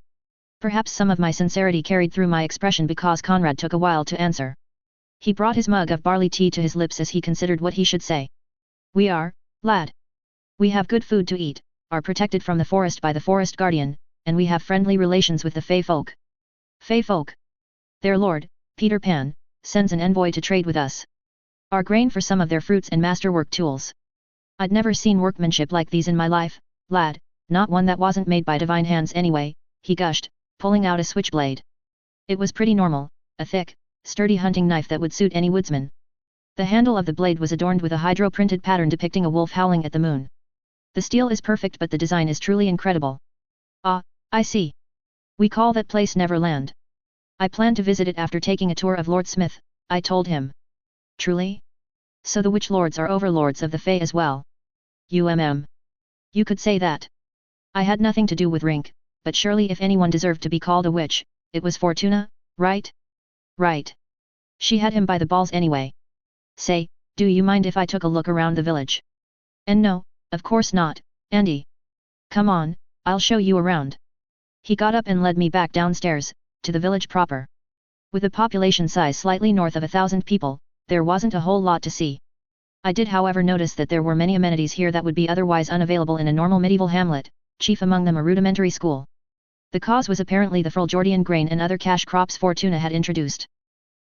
Perhaps some of my sincerity carried through my expression because Conrad took a while to answer. He brought his mug of barley tea to his lips as he considered what he should say. We are, lad. We have good food to eat, are protected from the forest by the forest guardian, and we have friendly relations with the Fey folk. Fey folk. Their lord, Peter Pan, sends an envoy to trade with us. Our grain for some of their fruits and masterwork tools. I'd never seen workmanship like these in my life, lad, not one that wasn't made by divine hands anyway, he gushed, pulling out a switchblade. It was pretty normal, a thick, sturdy hunting knife that would suit any woodsman. The handle of the blade was adorned with a hydro-printed pattern depicting a wolf howling at the moon. The steel is perfect but the design is truly incredible. Ah, I see. We call that place Neverland. I plan to visit it after taking a tour of Lord Smith, I told him. Truly? So the Witch Lords are overlords of the Fae as well. You could say that. I had nothing to do with Rink, but surely if anyone deserved to be called a witch, it was Fortuna, right? Right. She had him by the balls anyway. Say, do you mind if I took a look around the village? And no, of course not, Andy. Come on, I'll show you around. He got up and led me back downstairs, to the village proper. With a population size slightly north of 1,000 people, there wasn't a whole lot to see. I did however notice that there were many amenities here that would be otherwise unavailable in a normal medieval hamlet, chief among them a rudimentary school. The cause was apparently the Frulgeordian grain and other cash crops Fortuna had introduced.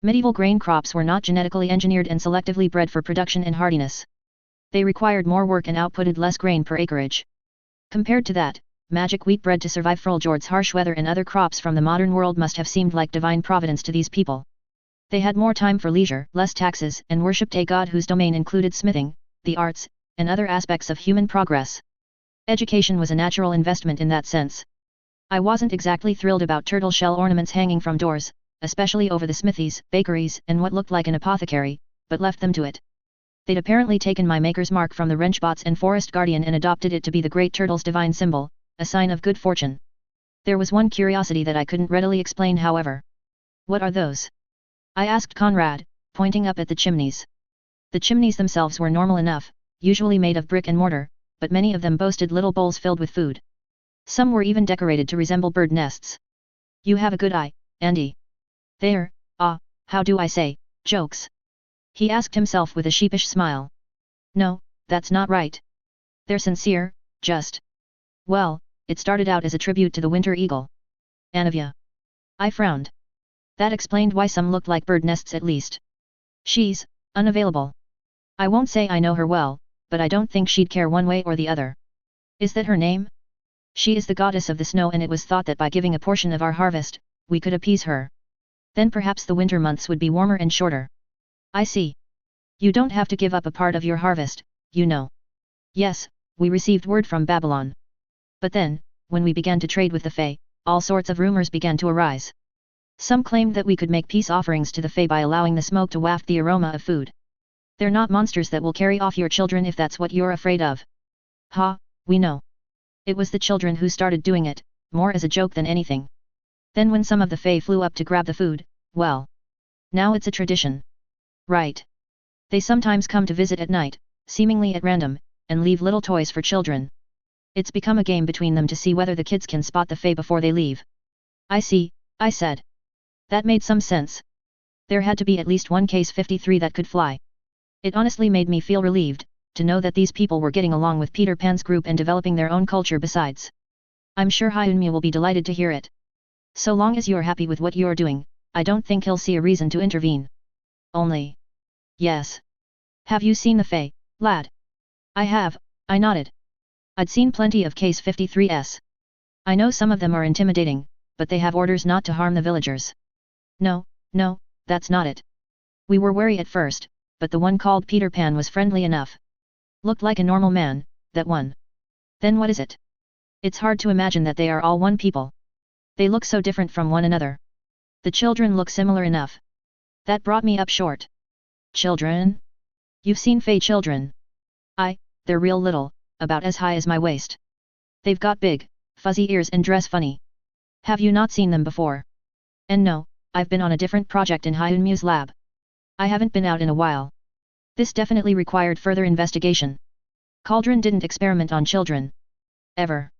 Medieval grain crops were not genetically engineered and selectively bred for production and hardiness. They required more work and outputted less grain per acreage. Compared to that, magic wheat bred to survive Frulgeord's harsh weather and other crops from the modern world must have seemed like divine providence to these people. They had more time for leisure, less taxes, and worshipped a god whose domain included smithing, the arts, and other aspects of human progress. Education was a natural investment in that sense. I wasn't exactly thrilled about turtle shell ornaments hanging from doors, especially over the smithies, bakeries, and what looked like an apothecary, but left them to it. They'd apparently taken my maker's mark from the wrenchbots and forest guardian and adopted it to be the great turtle's divine symbol, a sign of good fortune. There was one curiosity that I couldn't readily explain however. What are those? I asked Conrad, pointing up at the chimneys. The chimneys themselves were normal enough, usually made of brick and mortar, but many of them boasted little bowls filled with food. Some were even decorated to resemble bird nests. You have a good eye, Andy. How do I say, jokes? He asked himself with a sheepish smile. No, that's not right. They're sincere, just. Well, it started out as a tribute to the winter eagle. Anavia. I frowned. That explained why some looked like bird nests at least. She's unavailable. I won't say I know her well, but I don't think she'd care one way or the other. Is that her name? She is the goddess of the snow and it was thought that by giving a portion of our harvest, we could appease her. Then perhaps the winter months would be warmer and shorter. I see. You don't have to give up a part of your harvest, you know. Yes, we received word from Babylon. But then, when we began to trade with the Fae, all sorts of rumors began to arise. Some claimed that we could make peace offerings to the Fae by allowing the smoke to waft the aroma of food. They're not monsters that will carry off your children if that's what you're afraid of. Ha, we know. It was the children who started doing it, more as a joke than anything. Then when some of the Fae flew up to grab the food, well, now it's a tradition. Right. They sometimes come to visit at night, seemingly at random, and leave little toys for children. It's become a game between them to see whether the kids can spot the Fae before they leave. I see, I said. That made some sense. There had to be at least one case 53 that could fly. It honestly made me feel relieved, to know that these people were getting along with Peter Pan's group and developing their own culture besides. I'm sure Hyunmyu will be delighted to hear it. So long as you're happy with what you're doing, I don't think he'll see a reason to intervene. Only. Yes. Have you seen the Fae, lad? I have, I nodded. I'd seen plenty of case 53s. I know some of them are intimidating, but they have orders not to harm the villagers. No, that's not it. We were wary at first, but the one called Peter Pan was friendly enough. Looked like a normal man, that one. Then what is it? It's hard to imagine that they are all one people. They look so different from one another. The children look similar enough. That brought me up short. Children? You've seen Fae children? They're real little, about as high as my waist. They've got big, fuzzy ears and dress funny. Have you not seen them before? And no, I've been on a different project in Hyunmu's lab. I haven't been out in a while. This definitely required further investigation. Cauldron didn't experiment on children. Ever.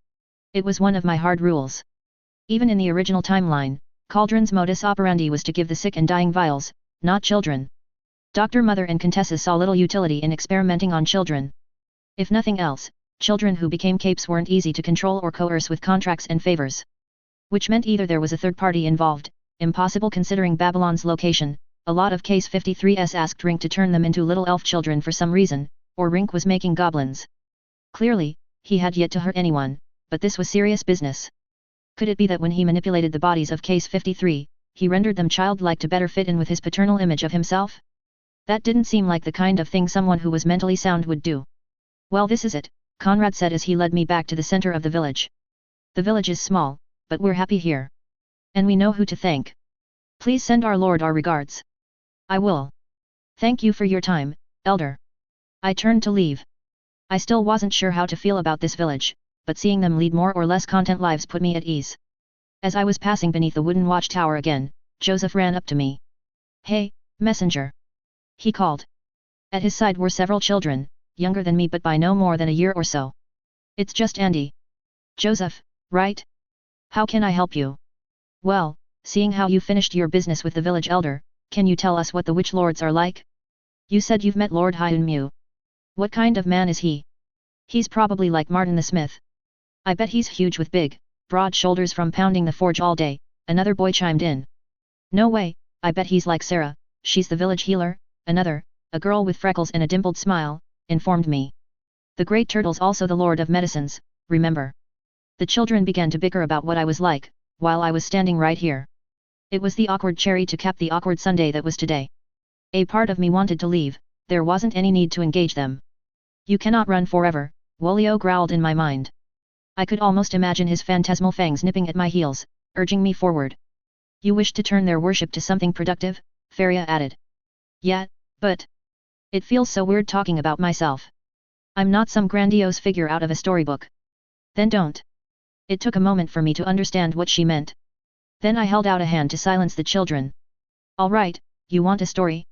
It was one of my hard rules. Even in the original timeline, Cauldron's modus operandi was to give the sick and dying vials, not children. Dr. Mother and Contessa saw little utility in experimenting on children. If nothing else, children who became capes weren't easy to control or coerce with contracts and favors. Which meant either there was a third party involved, impossible considering Babylon's location, a lot of case 53s asked Rink to turn them into little elf children for some reason, or Rink was making goblins. Clearly, he had yet to hurt anyone, but this was serious business. Could it be that when he manipulated the bodies of case 53, he rendered them childlike to better fit in with his paternal image of himself? That didn't seem like the kind of thing someone who was mentally sound would do. Well, this is it, Conrad said as he led me back to the center of the village. The village is small, but we're happy here. And we know who to thank. Please send our lord our regards. I will. Thank you for your time, elder. I turned to leave. I still wasn't sure how to feel about this village, but seeing them lead more or less content lives put me at ease. As I was passing beneath the wooden watchtower again, Joseph ran up to me. Hey, messenger. He called. At his side were several children, younger than me but by no more than a year or so. It's just Andy. Joseph, right? How can I help you? Well, seeing how you finished your business with the village elder, can you tell us what the witch lords are like? You said you've met Lord Hyunmu. What kind of man is he? He's probably like Martin the Smith. I bet he's huge with big, broad shoulders from pounding the forge all day, another boy chimed in. No way, I bet he's like Sarah, she's the village healer, another, a girl with freckles and a dimpled smile, informed me. The Great Turtle's also the Lord of Medicines, remember? The children began to bicker about what I was like, while I was standing right here. It was the awkward cherry to cap the awkward Sunday that was today. A part of me wanted to leave, there wasn't any need to engage them. You cannot run forever, Wolio growled in my mind. I could almost imagine his phantasmal fangs nipping at my heels, urging me forward. You wish to turn their worship to something productive? Faria added. Yeah, but... It feels so weird talking about myself. I'm not some grandiose figure out of a storybook. Then don't. It took a moment for me to understand what she meant. Then I held out a hand to silence the children. Alright, you want a story?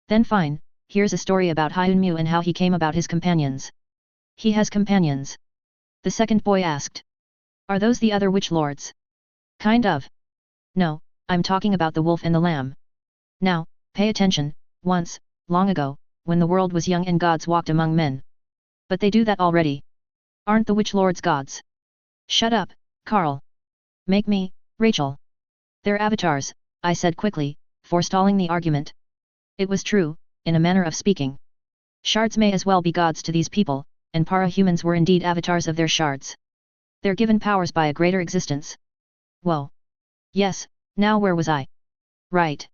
Then fine, here's a story about Hyunmu and how he came about his companions. He has companions? The second boy asked. Are those the other witch lords? Kind of. No, I'm talking about the wolf and the lamb. Now, pay attention, once, long ago, when the world was young and gods walked among men. But they do that already. Aren't the witch lords gods? Shut up, Carl. Make me, Rachel. They're avatars, I said quickly, forestalling the argument. It was true, in a manner of speaking. Shards may as well be gods to these people, and para-humans were indeed avatars of their shards. They're given powers by a greater existence. Whoa. Yes, now where was I? Right.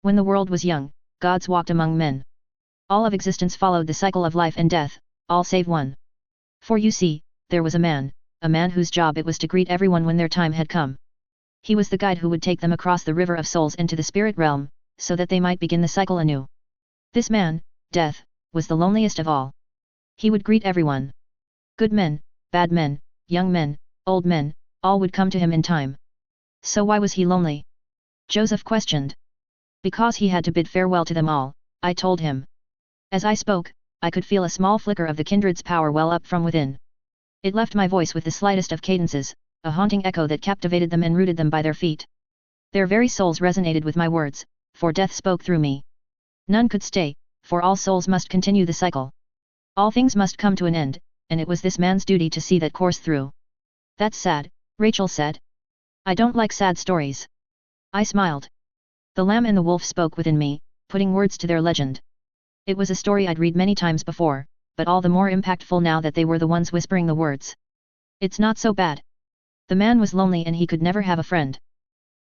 When the world was young, gods walked among men. All of existence followed the cycle of life and death, all save one. For you see, there was a man whose job it was to greet everyone when their time had come. He was the guide who would take them across the river of souls into the spirit realm, so that they might begin the cycle anew. This man, Death, was the loneliest of all. He would greet everyone. Good men, bad men, young men, old men, all would come to him in time. So why was he lonely? Joseph questioned. Because he had to bid farewell to them all, I told him. As I spoke, I could feel a small flicker of the kindred's power well up from within. It left my voice with the slightest of cadences, a haunting echo that captivated them and rooted them by their feet. Their very souls resonated with my words, for death spoke through me. None could stay, for all souls must continue the cycle. All things must come to an end, and it was this man's duty to see that course through. That's sad, Rachel said. I don't like sad stories. I smiled. The Lamb and the Wolf spoke within me, putting words to their legend. It was a story I'd read many times before, but all the more impactful now that they were the ones whispering the words. It's not so bad. The man was lonely and he could never have a friend.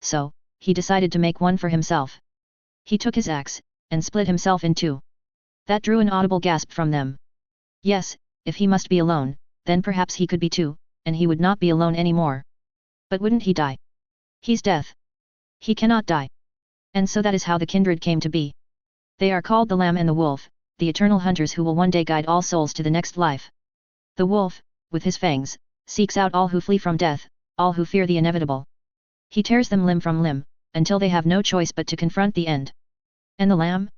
So, he decided to make one for himself. He took his axe, and split himself in two. That drew an audible gasp from them. Yes, if he must be alone, then perhaps he could be too, and he would not be alone anymore. But wouldn't he die? He's death. He cannot die. And so that is how the kindred came to be. They are called the Lamb and the Wolf, the eternal hunters who will one day guide all souls to the next life. The wolf, with his fangs, seeks out all who flee from death, all who fear the inevitable. He tears them limb from limb, until they have no choice but to confront the end. And the lamb?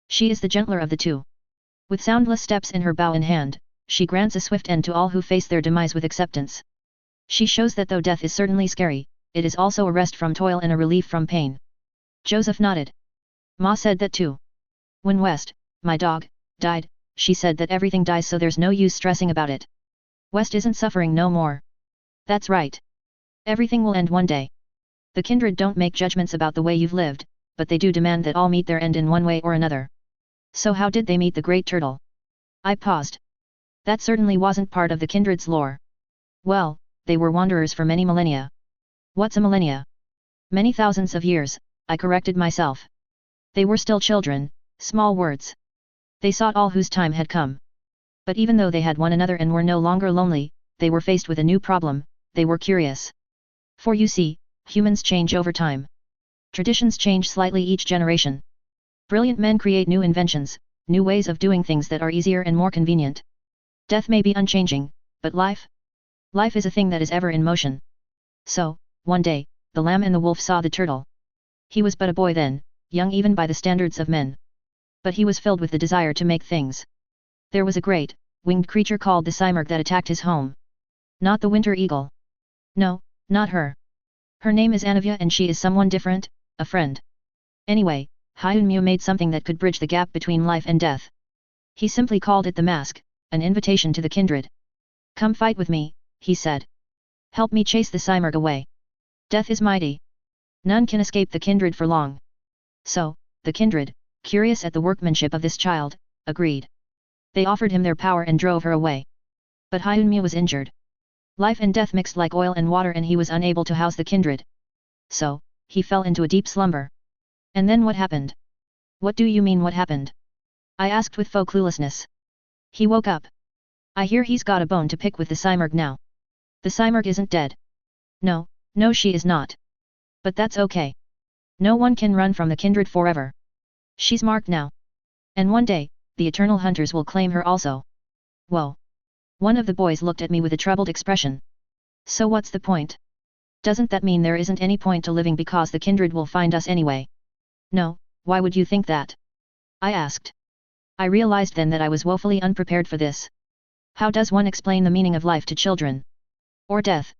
She is the gentler of the two. With soundless steps in her bow in hand, she grants a swift end to all who face their demise with acceptance. She shows that though death is certainly scary, it is also a rest from toil and a relief from pain. Joseph nodded. Ma said that too. When West, my dog, died, she said that everything dies so there's no use stressing about it. West isn't suffering no more. That's right. Everything will end one day. The kindred don't make judgments about the way you've lived, but they do demand that all meet their end in one way or another. So how did they meet the great turtle? I paused. That certainly wasn't part of the kindred's lore. Well, they were wanderers for many millennia. What's a millennia? Many thousands of years, I corrected myself. They were still children, small words. They sought all whose time had come. But even though they had one another and were no longer lonely, they were faced with a new problem, they were curious. For you see, humans change over time. Traditions change slightly each generation. Brilliant men create new inventions, new ways of doing things that are easier and more convenient. Death may be unchanging, but life? Life is a thing that is ever in motion. So, one day, the Lamb and the Wolf saw the turtle. He was but a boy then, young even by the standards of men. But he was filled with the desire to make things. There was a great, winged creature called the Simurgh that attacked his home. Not the winter eagle. No, not her. Her name is Anivia and she is someone different, a friend. Anyway, Hyunmu made something that could bridge the gap between life and death. He simply called it the mask, an invitation to the kindred. Come fight with me, he said. Help me chase the Simurgh away. Death is mighty. None can escape the kindred for long. So, the kindred, curious at the workmanship of this child, agreed. They offered him their power and drove her away. But Hyunmu was injured. Life and death mixed like oil and water and he was unable to house the kindred. So, he fell into a deep slumber. And then what happened? What do you mean what happened? I asked with faux cluelessness. He woke up. I hear he's got a bone to pick with the Simurgh now. The Simurgh isn't dead. No, no she is not. But that's okay. No one can run from the kindred forever. She's marked now. And one day, the eternal hunters will claim her also. Whoa. One of the boys looked at me with a troubled expression. So what's the point? Doesn't that mean there isn't any point to living because the kindred will find us anyway? No, why would you think that? I asked. I realized then that I was woefully unprepared for this. How does one explain the meaning of life to children? Or death?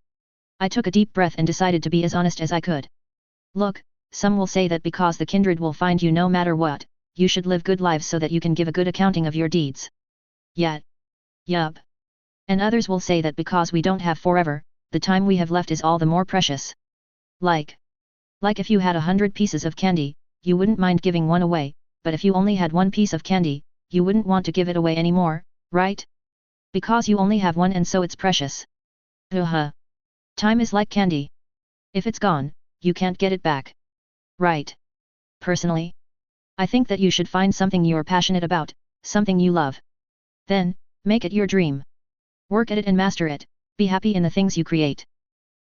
I took a deep breath and decided to be as honest as I could. Look, some will say that because the kindred will find you no matter what, you should live good lives so that you can give a good accounting of your deeds. Yet. Yup. And others will say that because we don't have forever, the time we have left is all the more precious. Like if you had 100 pieces of candy, you wouldn't mind giving one away, but if you only had one piece of candy, you wouldn't want to give it away anymore, right? Because you only have one and so it's precious. Time is like candy. If it's gone, you can't get it back. Right. Personally, I think that you should find something you're passionate about, something you love. Then, make it your dream. Work at it and master it, be happy in the things you create.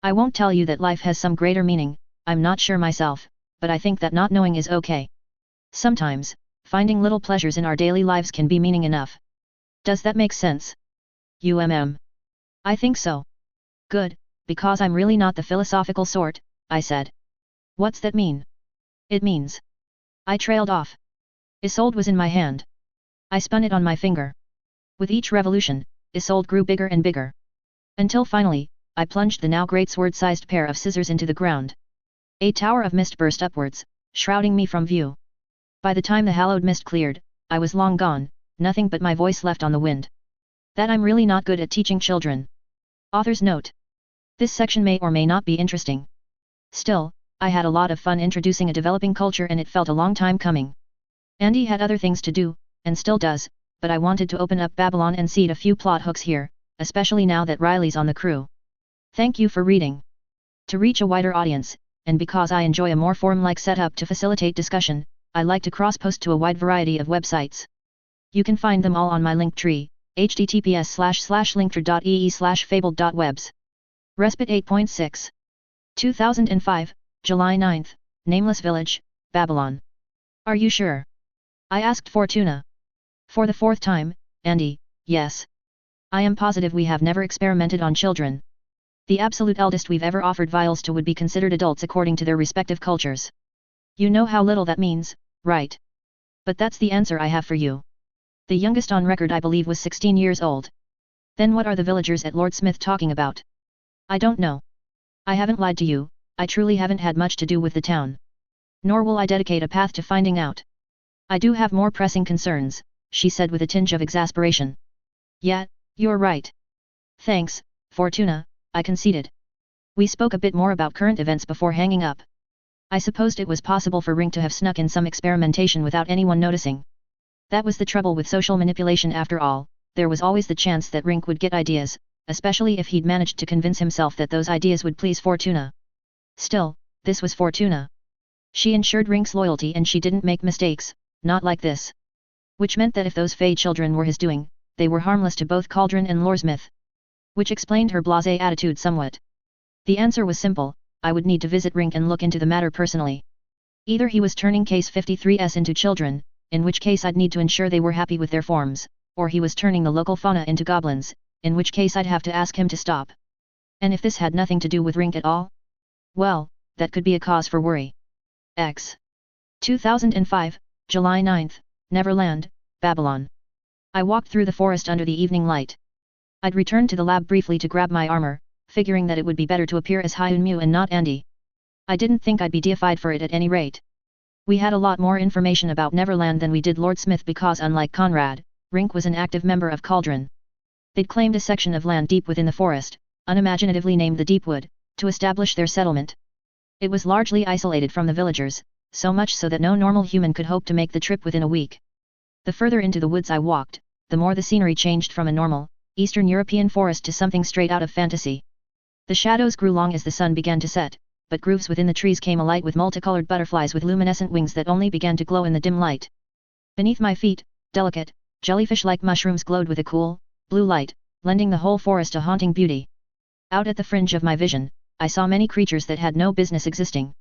I won't tell you that life has some greater meaning, I'm not sure myself, but I think that not knowing is okay. Sometimes, finding little pleasures in our daily lives can be meaning enough. Does that make sense? I think so. Good, because I'm really not the philosophical sort, I said. What's that mean? It means. I trailed off. Isolde was in my hand. I spun it on my finger. With each revolution, Isolde grew bigger and bigger. Until finally, I plunged the now great sword-sized pair of scissors into the ground. A tower of mist burst upwards, shrouding me from view. By the time the hallowed mist cleared, I was long gone, nothing but my voice left on the wind. That I'm really not good at teaching children. Author's note. This section may or may not be interesting. Still, I had a lot of fun introducing a developing culture and it felt a long time coming. Andy had other things to do, and still does, but I wanted to open up Babylon and seed a few plot hooks here, especially now that Riley's on the crew. Thank you for reading. To reach a wider audience, and because I enjoy a more forum-like setup to facilitate discussion, I like to cross-post to a wide variety of websites. You can find them all on my Linktree, https://linktree.ee/fabled.webs. Respite 8.6. 2005, July 9th, Nameless Village, Babylon. Are you sure? I asked Fortuna. For the fourth time, Andy, yes. I am positive we have never experimented on children. The absolute eldest we've ever offered vials to would be considered adults according to their respective cultures. You know how little that means, right? But that's the answer I have for you. The youngest on record I believe was 16 years old. Then what are the villagers at Lord Smith talking about? I don't know. I haven't lied to you, I truly haven't had much to do with the town. Nor will I dedicate a path to finding out. I do have more pressing concerns, she said with a tinge of exasperation. Yeah, you're right. Thanks, Fortuna, I conceded. We spoke a bit more about current events before hanging up. I supposed it was possible for Rink to have snuck in some experimentation without anyone noticing. That was the trouble with social manipulation after all, there was always the chance that Rink would get ideas, especially if he'd managed to convince himself that those ideas would please Fortuna. Still, this was Fortuna. She ensured Rink's loyalty and she didn't make mistakes, not like this. Which meant that if those Fae children were his doing, they were harmless to both Cauldron and Loresmith. Which explained her blasé attitude somewhat. The answer was simple, I would need to visit Rink and look into the matter personally. Either he was turning Case 53s into children, in which case I'd need to ensure they were happy with their forms, or he was turning the local fauna into goblins, in which case I'd have to ask him to stop. And if this had nothing to do with Rink at all? Well, that could be a cause for worry. X. 2005, July 9th, Neverland, Babylon. I walked through the forest under the evening light. I'd returned to the lab briefly to grab my armor, figuring that it would be better to appear as Hyun Mu and not Andy. I didn't think I'd be deified for it at any rate. We had a lot more information about Neverland than we did Lord Smith because unlike Conrad, Rink was an active member of Cauldron. They'd claimed a section of land deep within the forest, unimaginatively named the Deepwood, to establish their settlement. It was largely isolated from the villagers, so much so that no normal human could hope to make the trip within a week. The further into the woods I walked, the more the scenery changed from a normal, Eastern European forest to something straight out of fantasy. The shadows grew long as the sun began to set, but grooves within the trees came alight with multicolored butterflies with luminescent wings that only began to glow in the dim light. Beneath my feet, delicate, jellyfish-like mushrooms glowed with a cool, blue light, lending the whole forest a haunting beauty. Out at the fringe of my vision, I saw many creatures that had no business existing.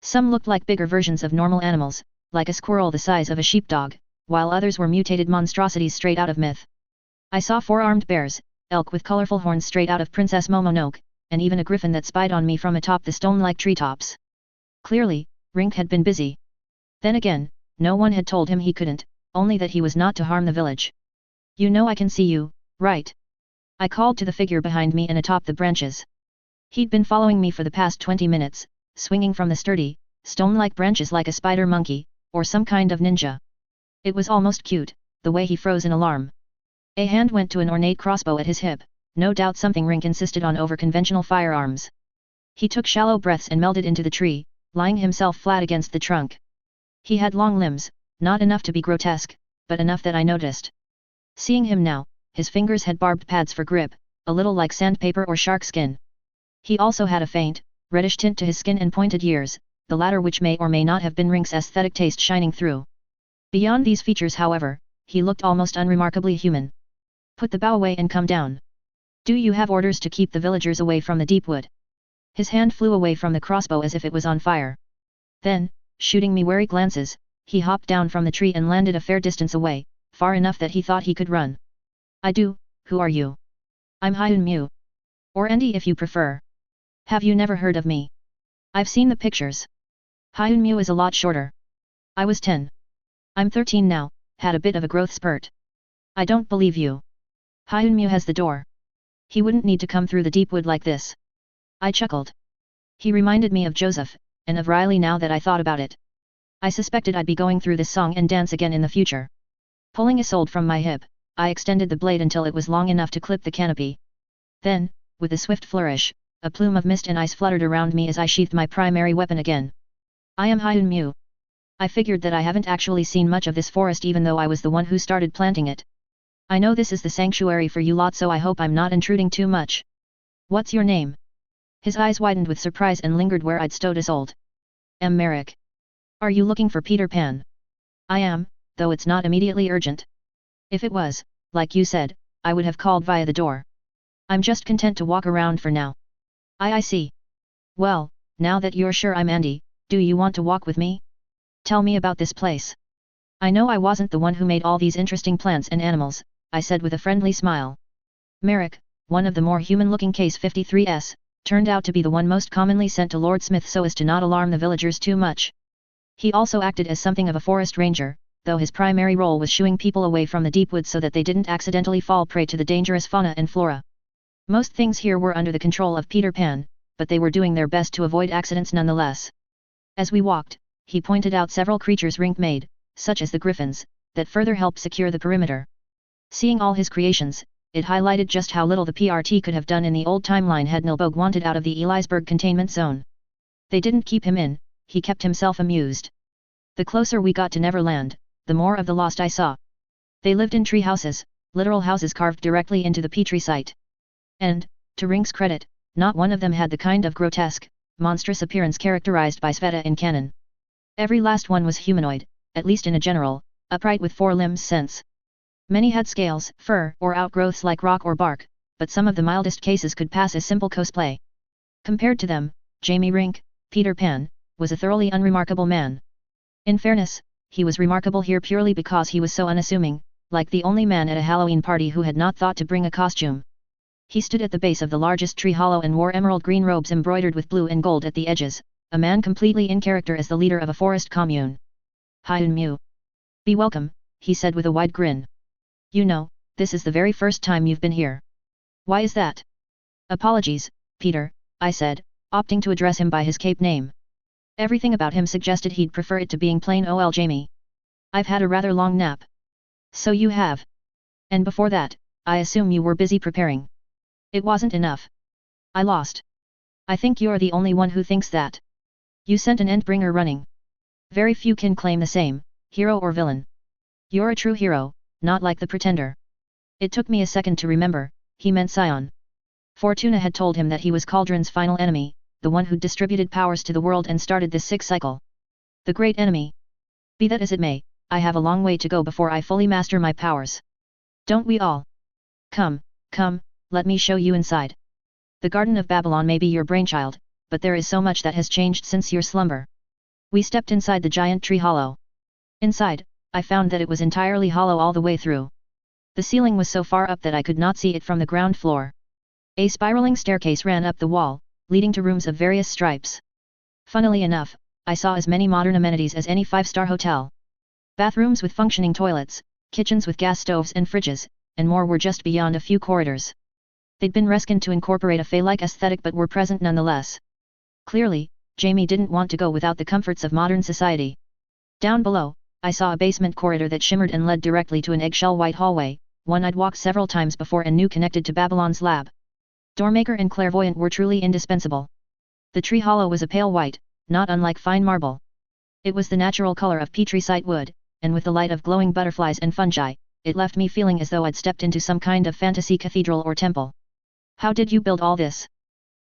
Some looked like bigger versions of normal animals, like a squirrel the size of a sheepdog, while others were mutated monstrosities straight out of myth. I saw four-armed bears, elk with colorful horns straight out of Princess Momonoke, and even a griffin that spied on me from atop the stone-like treetops. Clearly, Rink had been busy. Then again, no one had told him he couldn't, only that he was not to harm the village. You know I can see you, right? I called to the figure behind me and atop the branches. He'd been following me for the past 20 minutes, swinging from the sturdy, stone-like branches like a spider monkey, or some kind of ninja. It was almost cute, the way he froze in alarm. A hand went to an ornate crossbow at his hip, no doubt something Rink insisted on over conventional firearms. He took shallow breaths and melded into the tree, lying himself flat against the trunk. He had long limbs, not enough to be grotesque, but enough that I noticed. Seeing him now, his fingers had barbed pads for grip, a little like sandpaper or shark skin. He also had a faint, reddish tint to his skin and pointed ears, the latter which may or may not have been Rink's aesthetic taste shining through. Beyond these features however, he looked almost unremarkably human. Put the bow away and come down. Do you have orders to keep the villagers away from the Deepwood? His hand flew away from the crossbow as if it was on fire. Then, shooting me wary glances, he hopped down from the tree and landed a fair distance away, far enough that he thought he could run. I do, who are you? I'm Hyun Mu. Or Andy if you prefer. Have you never heard of me? I've seen the pictures. Hyunmu is a lot shorter. I was 10. I'm 13 now, had a bit of a growth spurt. I don't believe you. Hyunmu has the door. He wouldn't need to come through the deep wood like this. I chuckled. He reminded me of Joseph, and of Riley now that I thought about it. I suspected I'd be going through this song and dance again in the future. Pulling a sword from my hip, I extended the blade until it was long enough to clip the canopy. Then, with a swift flourish, a plume of mist and ice fluttered around me as I sheathed my primary weapon again. I am Hyunmu. I figured that I haven't actually seen much of this forest even though I was the one who started planting it. I know this is the sanctuary for you lot, so I hope I'm not intruding too much. What's your name? His eyes widened with surprise and lingered where I'd stowed his old. Merrick. Are you looking for Peter Pan? I am, though it's not immediately urgent. If it was, like you said, I would have called via the door. I'm just content to walk around for now. I see. Well, now that you're sure I'm Andy, do you want to walk with me? Tell me about this place. I know I wasn't the one who made all these interesting plants and animals, I said with a friendly smile. Merrick, one of the more human-looking Case 53s, turned out to be the one most commonly sent to Lord Smith so as to not alarm the villagers too much. He also acted as something of a forest ranger, though his primary role was shooing people away from the deep woods so that they didn't accidentally fall prey to the dangerous fauna and flora. Most things here were under the control of Peter Pan, but they were doing their best to avoid accidents nonetheless. As we walked, he pointed out several creatures Rink made, such as the griffins, that further helped secure the perimeter. Seeing all his creations, it highlighted just how little the PRT could have done in the old timeline had Nilbog wanted out of the Elisburg containment zone. They didn't keep him in, he kept himself amused. The closer we got to Neverland, the more of the lost I saw. They lived in tree houses, literal houses carved directly into the Petri site. And, to Rink's credit, not one of them had the kind of grotesque, monstrous appearance characterized by Sveta in canon. Every last one was humanoid, at least in a general, upright with four limbs sense. Many had scales, fur, or outgrowths like rock or bark, but some of the mildest cases could pass as simple cosplay. Compared to them, Jamie Rink, Peter Pan, was a thoroughly unremarkable man. In fairness, he was remarkable here purely because he was so unassuming, like the only man at a Halloween party who had not thought to bring a costume. He stood at the base of the largest tree hollow and wore emerald green robes embroidered with blue and gold at the edges, a man completely in character as the leader of a forest commune. Hyunmu. Be welcome, he said with a wide grin. You know, this is the very first time you've been here. Why is that? Apologies, Peter, I said, opting to address him by his cape name. Everything about him suggested he'd prefer it to being plain ol' Jamie. I've had a rather long nap. So you have. And before that, I assume you were busy preparing. It wasn't enough. I lost. I think you're the only one who thinks that. You sent an Endbringer running. Very few can claim the same, hero or villain. You're a true hero, not like the pretender. It took me a second to remember, he meant Sion. Fortuna had told him that he was Cauldron's final enemy, the one who distributed powers to the world and started this sick cycle. The great enemy. Be that as it may, I have a long way to go before I fully master my powers. Don't we all? Come, come, let me show you inside. The Garden of Babylon may be your brainchild, but there is so much that has changed since your slumber. We stepped inside the giant tree hollow. Inside, I found that it was entirely hollow all the way through. The ceiling was so far up that I could not see it from the ground floor. A spiraling staircase ran up the wall, leading to rooms of various stripes. Funnily enough, I saw as many modern amenities as any five-star hotel. Bathrooms with functioning toilets, kitchens with gas stoves and fridges, and more were just beyond a few corridors. They'd been reskinned to incorporate a fae-like aesthetic but were present nonetheless. Clearly, Jamie didn't want to go without the comforts of modern society. Down below, I saw a basement corridor that shimmered and led directly to an eggshell white hallway, one I'd walked several times before and knew connected to Babylon's lab. Doormaker and clairvoyant were truly indispensable. The tree hollow was a pale white, not unlike fine marble. It was the natural color of Petri site wood, and with the light of glowing butterflies and fungi, it left me feeling as though I'd stepped into some kind of fantasy cathedral or temple. How did you build all this?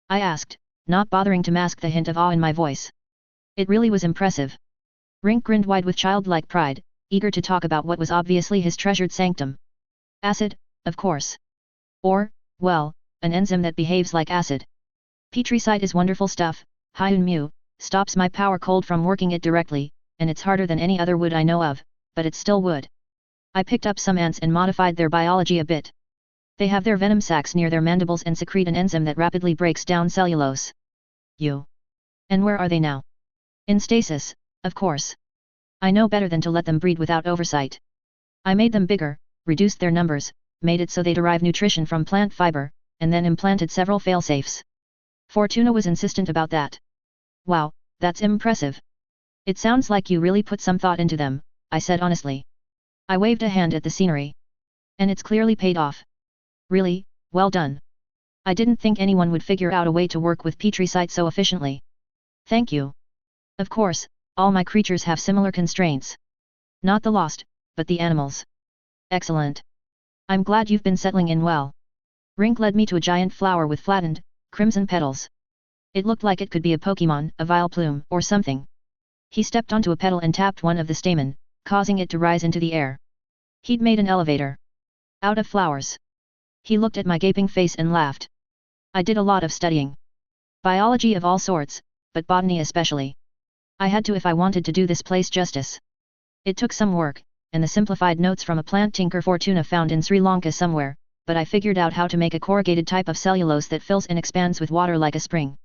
I asked, not bothering to mask the hint of awe in my voice. It really was impressive. Rink grinned wide with childlike pride, eager to talk about what was obviously his treasured sanctum. Acid, of course. Or, well, an enzyme that behaves like acid. Petri site is wonderful stuff, Hyunmu, stops my power cold from working it directly, and it's harder than any other wood I know of, but it's still wood. I picked up some ants and modified their biology a bit. They have their venom sacs near their mandibles and secrete an enzyme that rapidly breaks down cellulose. you. And where are they now? In stasis, of course. I know better than to let them breed without oversight. I made them bigger, reduced their numbers, made it so they derive nutrition from plant fiber, and then implanted several failsafes. Fortuna was insistent about that. Wow, that's impressive. It sounds like you really put some thought into them, I said honestly. I waved a hand at the scenery. And it's clearly paid off. Really, well done. I didn't think anyone would figure out a way to work with Petri sites so efficiently. Thank you. Of course, all my creatures have similar constraints. Not the lost, but the animals. Excellent. I'm glad you've been settling in well. Rink led me to a giant flower with flattened, crimson petals. It looked like it could be a Pokemon, a Vileplume, or something. He stepped onto a petal and tapped one of the stamen, causing it to rise into the air. He'd made an elevator. Out of flowers. He looked at my gaping face and laughed. I did a lot of studying. Biology of all sorts, but botany especially. I had to if I wanted to do this place justice. It took some work, and the simplified notes from a plant tinker Fortuna found in Sri Lanka somewhere, but I figured out how to make a corrugated type of cellulose that fills and expands with water like a spring.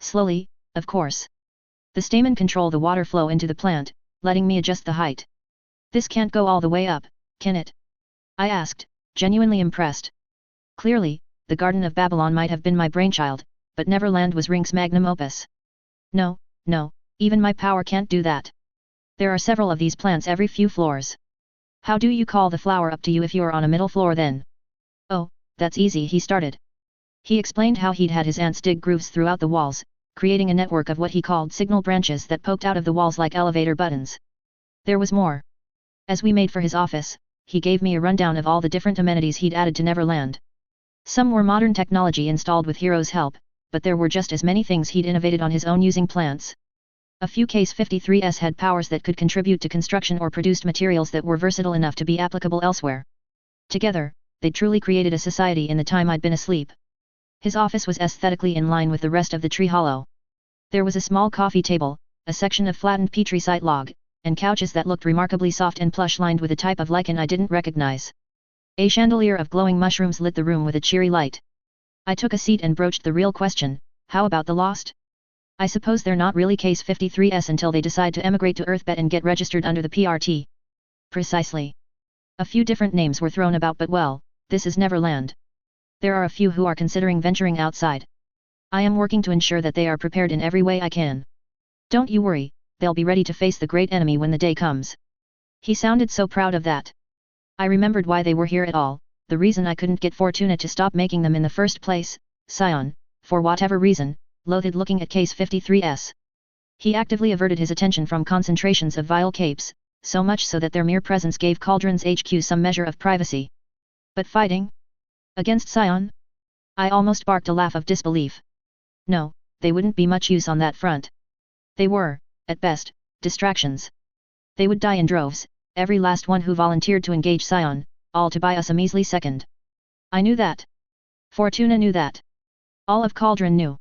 Slowly, of course. The stamen control the water flow into the plant, letting me adjust the height. This can't go all the way up, can it? I asked, genuinely impressed. Clearly, the Garden of Babylon might have been my brainchild, but Neverland was Rink's magnum opus. No, even my power can't do that. There are several of these plants every few floors. How do you call the flower up to you if you're on a middle floor then? Oh, that's easy, he started. He explained how he'd had his ants dig grooves throughout the walls, creating a network of what he called signal branches that poked out of the walls like elevator buttons. There was more. As we made for his office, he gave me a rundown of all the different amenities he'd added to Neverland. Some were modern technology installed with Hero's help, but there were just as many things he'd innovated on his own using plants. A few Case 53s had powers that could contribute to construction or produced materials that were versatile enough to be applicable elsewhere. Together, they truly created a society in the time I'd been asleep. His office was aesthetically in line with the rest of the tree hollow. There was a small coffee table, a section of flattened Petri site log, and couches that looked remarkably soft and plush lined with a type of lichen I didn't recognize. A chandelier of glowing mushrooms lit the room with a cheery light. I took a seat and broached the real question, how about the lost? I suppose they're not really Case 53s until they decide to emigrate to Earthbet and get registered under the PRT. Precisely. A few different names were thrown about, but well, this is Neverland. There are a few who are considering venturing outside. I am working to ensure that they are prepared in every way I can. Don't you worry, they'll be ready to face the great enemy when the day comes. He sounded so proud of that. I remembered why they were here at all, the reason I couldn't get Fortuna to stop making them in the first place. Sion, for whatever reason, loathed looking at Case 53s. He actively averted his attention from concentrations of vile capes, so much so that their mere presence gave Cauldron's HQ some measure of privacy. But fighting? Against Sion? I almost barked a laugh of disbelief. No, they wouldn't be much use on that front. They were, at best, distractions. They would die in droves, every last one who volunteered to engage Sion, all to buy us a measly second. I knew that. Fortuna knew that. All of Cauldron knew.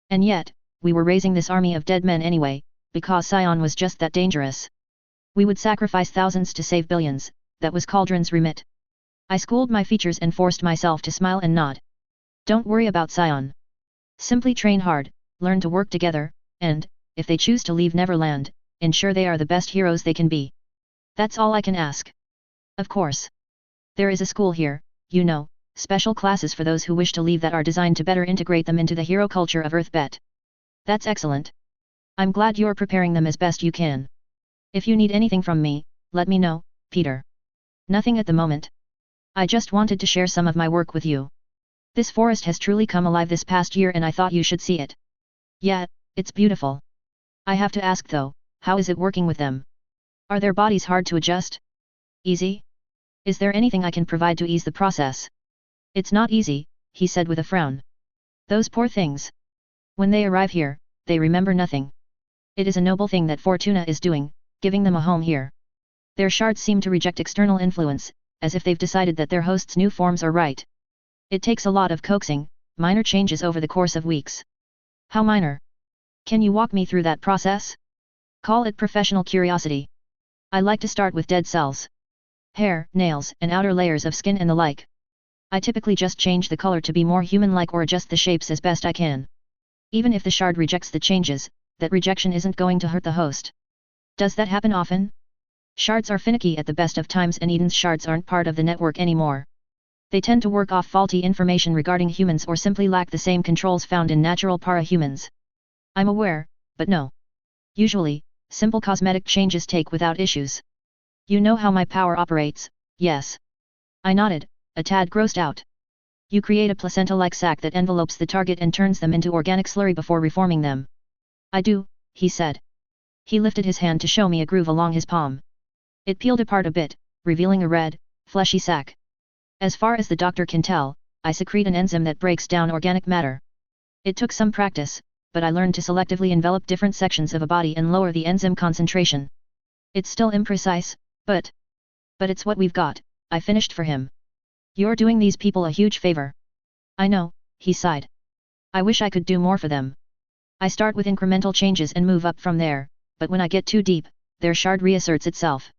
And yet, we were raising this army of dead men anyway, because Sion was just that dangerous. We would sacrifice thousands to save billions, that was Cauldron's remit. I schooled my features and forced myself to smile and nod. Don't worry about Sion. Simply train hard, learn to work together, and, if they choose to leave Neverland, ensure they are the best heroes they can be. That's all I can ask. Of course. There is a school here, you know, special classes for those who wish to leave that are designed to better integrate them into the hero culture of Earthbet. That's excellent. I'm glad you're preparing them as best you can. If you need anything from me, let me know, Peter. Nothing at the moment. I just wanted to share some of my work with you. This forest has truly come alive this past year and I thought you should see it. Yeah, it's beautiful. I have to ask though, how is it working with them? Are their bodies hard to adjust? Easy? Is there anything I can provide to ease the process? It's not easy, he said with a frown. Those poor things. When they arrive here, they remember nothing. It is a noble thing that Fortuna is doing, giving them a home here. Their shards seem to reject external influence, as if they've decided that their host's new forms are right. It takes a lot of coaxing, minor changes over the course of weeks. How minor? Can you walk me through that process? Call it professional curiosity. I like to start with dead cells. Hair, nails, and outer layers of skin and the like. I typically just change the color to be more human-like or adjust the shapes as best I can. Even if the shard rejects the changes, that rejection isn't going to hurt the host. Does that happen often? Shards are finicky at the best of times, and Eden's shards aren't part of the network anymore. They tend to work off faulty information regarding humans or simply lack the same controls found in natural para-humans. I'm aware, but no. Usually, simple cosmetic changes take without issues. You know how my power operates, yes. I nodded, a tad grossed out. You create a placenta-like sac that envelopes the target and turns them into organic slurry before reforming them. I do, he said. He lifted his hand to show me a groove along his palm. It peeled apart a bit, revealing a red, fleshy sac. As far as the doctor can tell, I secrete an enzyme that breaks down organic matter. It took some practice, but I learned to selectively envelop different sections of a body and lower the enzyme concentration. It's still imprecise, but it's what we've got, I finished for him. You're doing these people a huge favor. I know, he sighed. I wish I could do more for them. I start with incremental changes and move up from there, but when I get too deep, their shard reasserts itself.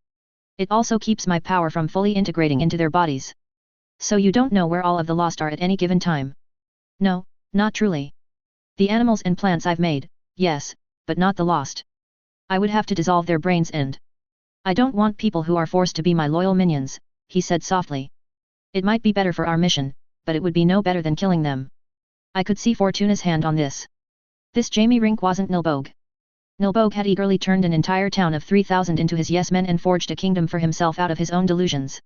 It also keeps my power from fully integrating into their bodies. So you don't know where all of the lost are at any given time? No, not truly. The animals and plants I've made, yes, but not the lost. I would have to dissolve their brains and... I don't want people who are forced to be my loyal minions, he said softly. It might be better for our mission, but it would be no better than killing them. I could see Fortuna's hand on this. This Jamie Rink wasn't Nilbogue. Nilbogue had eagerly turned an entire town of 3,000 into his yes-men and forged a kingdom for himself out of his own delusions.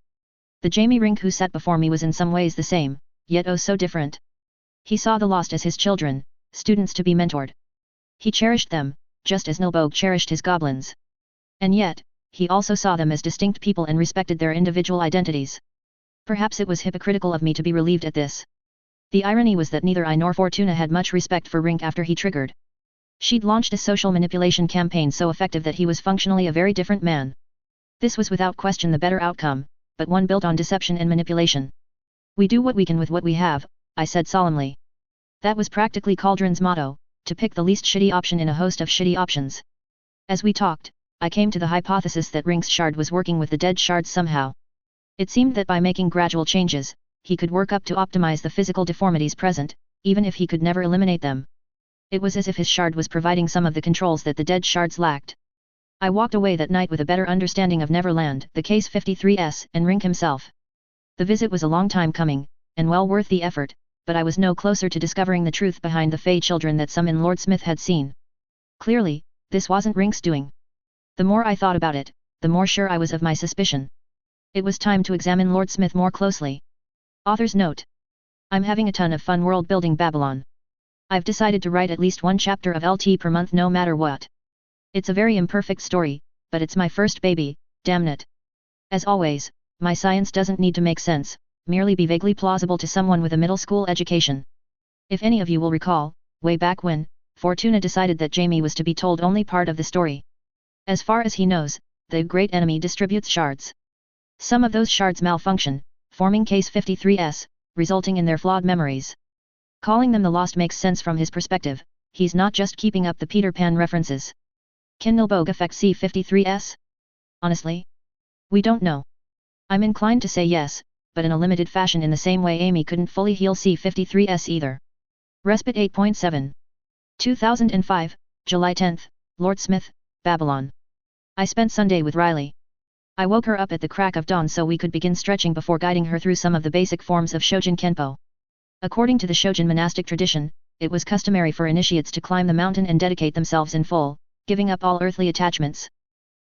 The Jamie Rink who sat before me was in some ways the same, yet oh so different. He saw the lost as his children, students to be mentored. He cherished them, just as Nilbogue cherished his goblins. And yet, he also saw them as distinct people and respected their individual identities. Perhaps it was hypocritical of me to be relieved at this. The irony was that neither I nor Fortuna had much respect for Rink after he triggered. She'd launched a social manipulation campaign so effective that he was functionally a very different man. This was without question the better outcome, but one built on deception and manipulation. We do what we can with what we have, I said solemnly. That was practically Cauldron's motto, to pick the least shitty option in a host of shitty options. As we talked, I came to the hypothesis that Rink's shard was working with the dead shards somehow. It seemed that by making gradual changes, he could work up to optimize the physical deformities present, even if he could never eliminate them. It was as if his shard was providing some of the controls that the dead shards lacked. I walked away that night with a better understanding of Neverland, the Case 53S, and Rink himself. The visit was a long time coming, and well worth the effort, but I was no closer to discovering the truth behind the Fey children that some in Lord Smith had seen. Clearly, this wasn't Rink's doing. The more I thought about it, the more sure I was of my suspicion. It was time to examine Lord Smith more closely. Author's note. I'm having a ton of fun world-building Babylon. I've decided to write at least one chapter of LT per month no matter what. It's a very imperfect story, but it's my first baby, damn it. As always, my science doesn't need to make sense, merely be vaguely plausible to someone with a middle school education. If any of you will recall, way back when, Fortuna decided that Jamie was to be told only part of the story. As far as he knows, the great enemy distributes shards. Some of those shards malfunction, forming Case 53S, resulting in their flawed memories. Calling them the Lost makes sense from his perspective, he's not just keeping up the Peter Pan references. Can Nilbogue affect C-53S? Honestly? We don't know. I'm inclined to say yes, but in a limited fashion in the same way Amy couldn't fully heal C-53S either. Respite 8.7. 2005, July 10, Lord Smith, Babylon. I spent Sunday with Riley. I woke her up at the crack of dawn so we could begin stretching before guiding her through some of the basic forms of Shojin Kenpo. According to the Shojin monastic tradition, it was customary for initiates to climb the mountain and dedicate themselves in full, giving up all earthly attachments.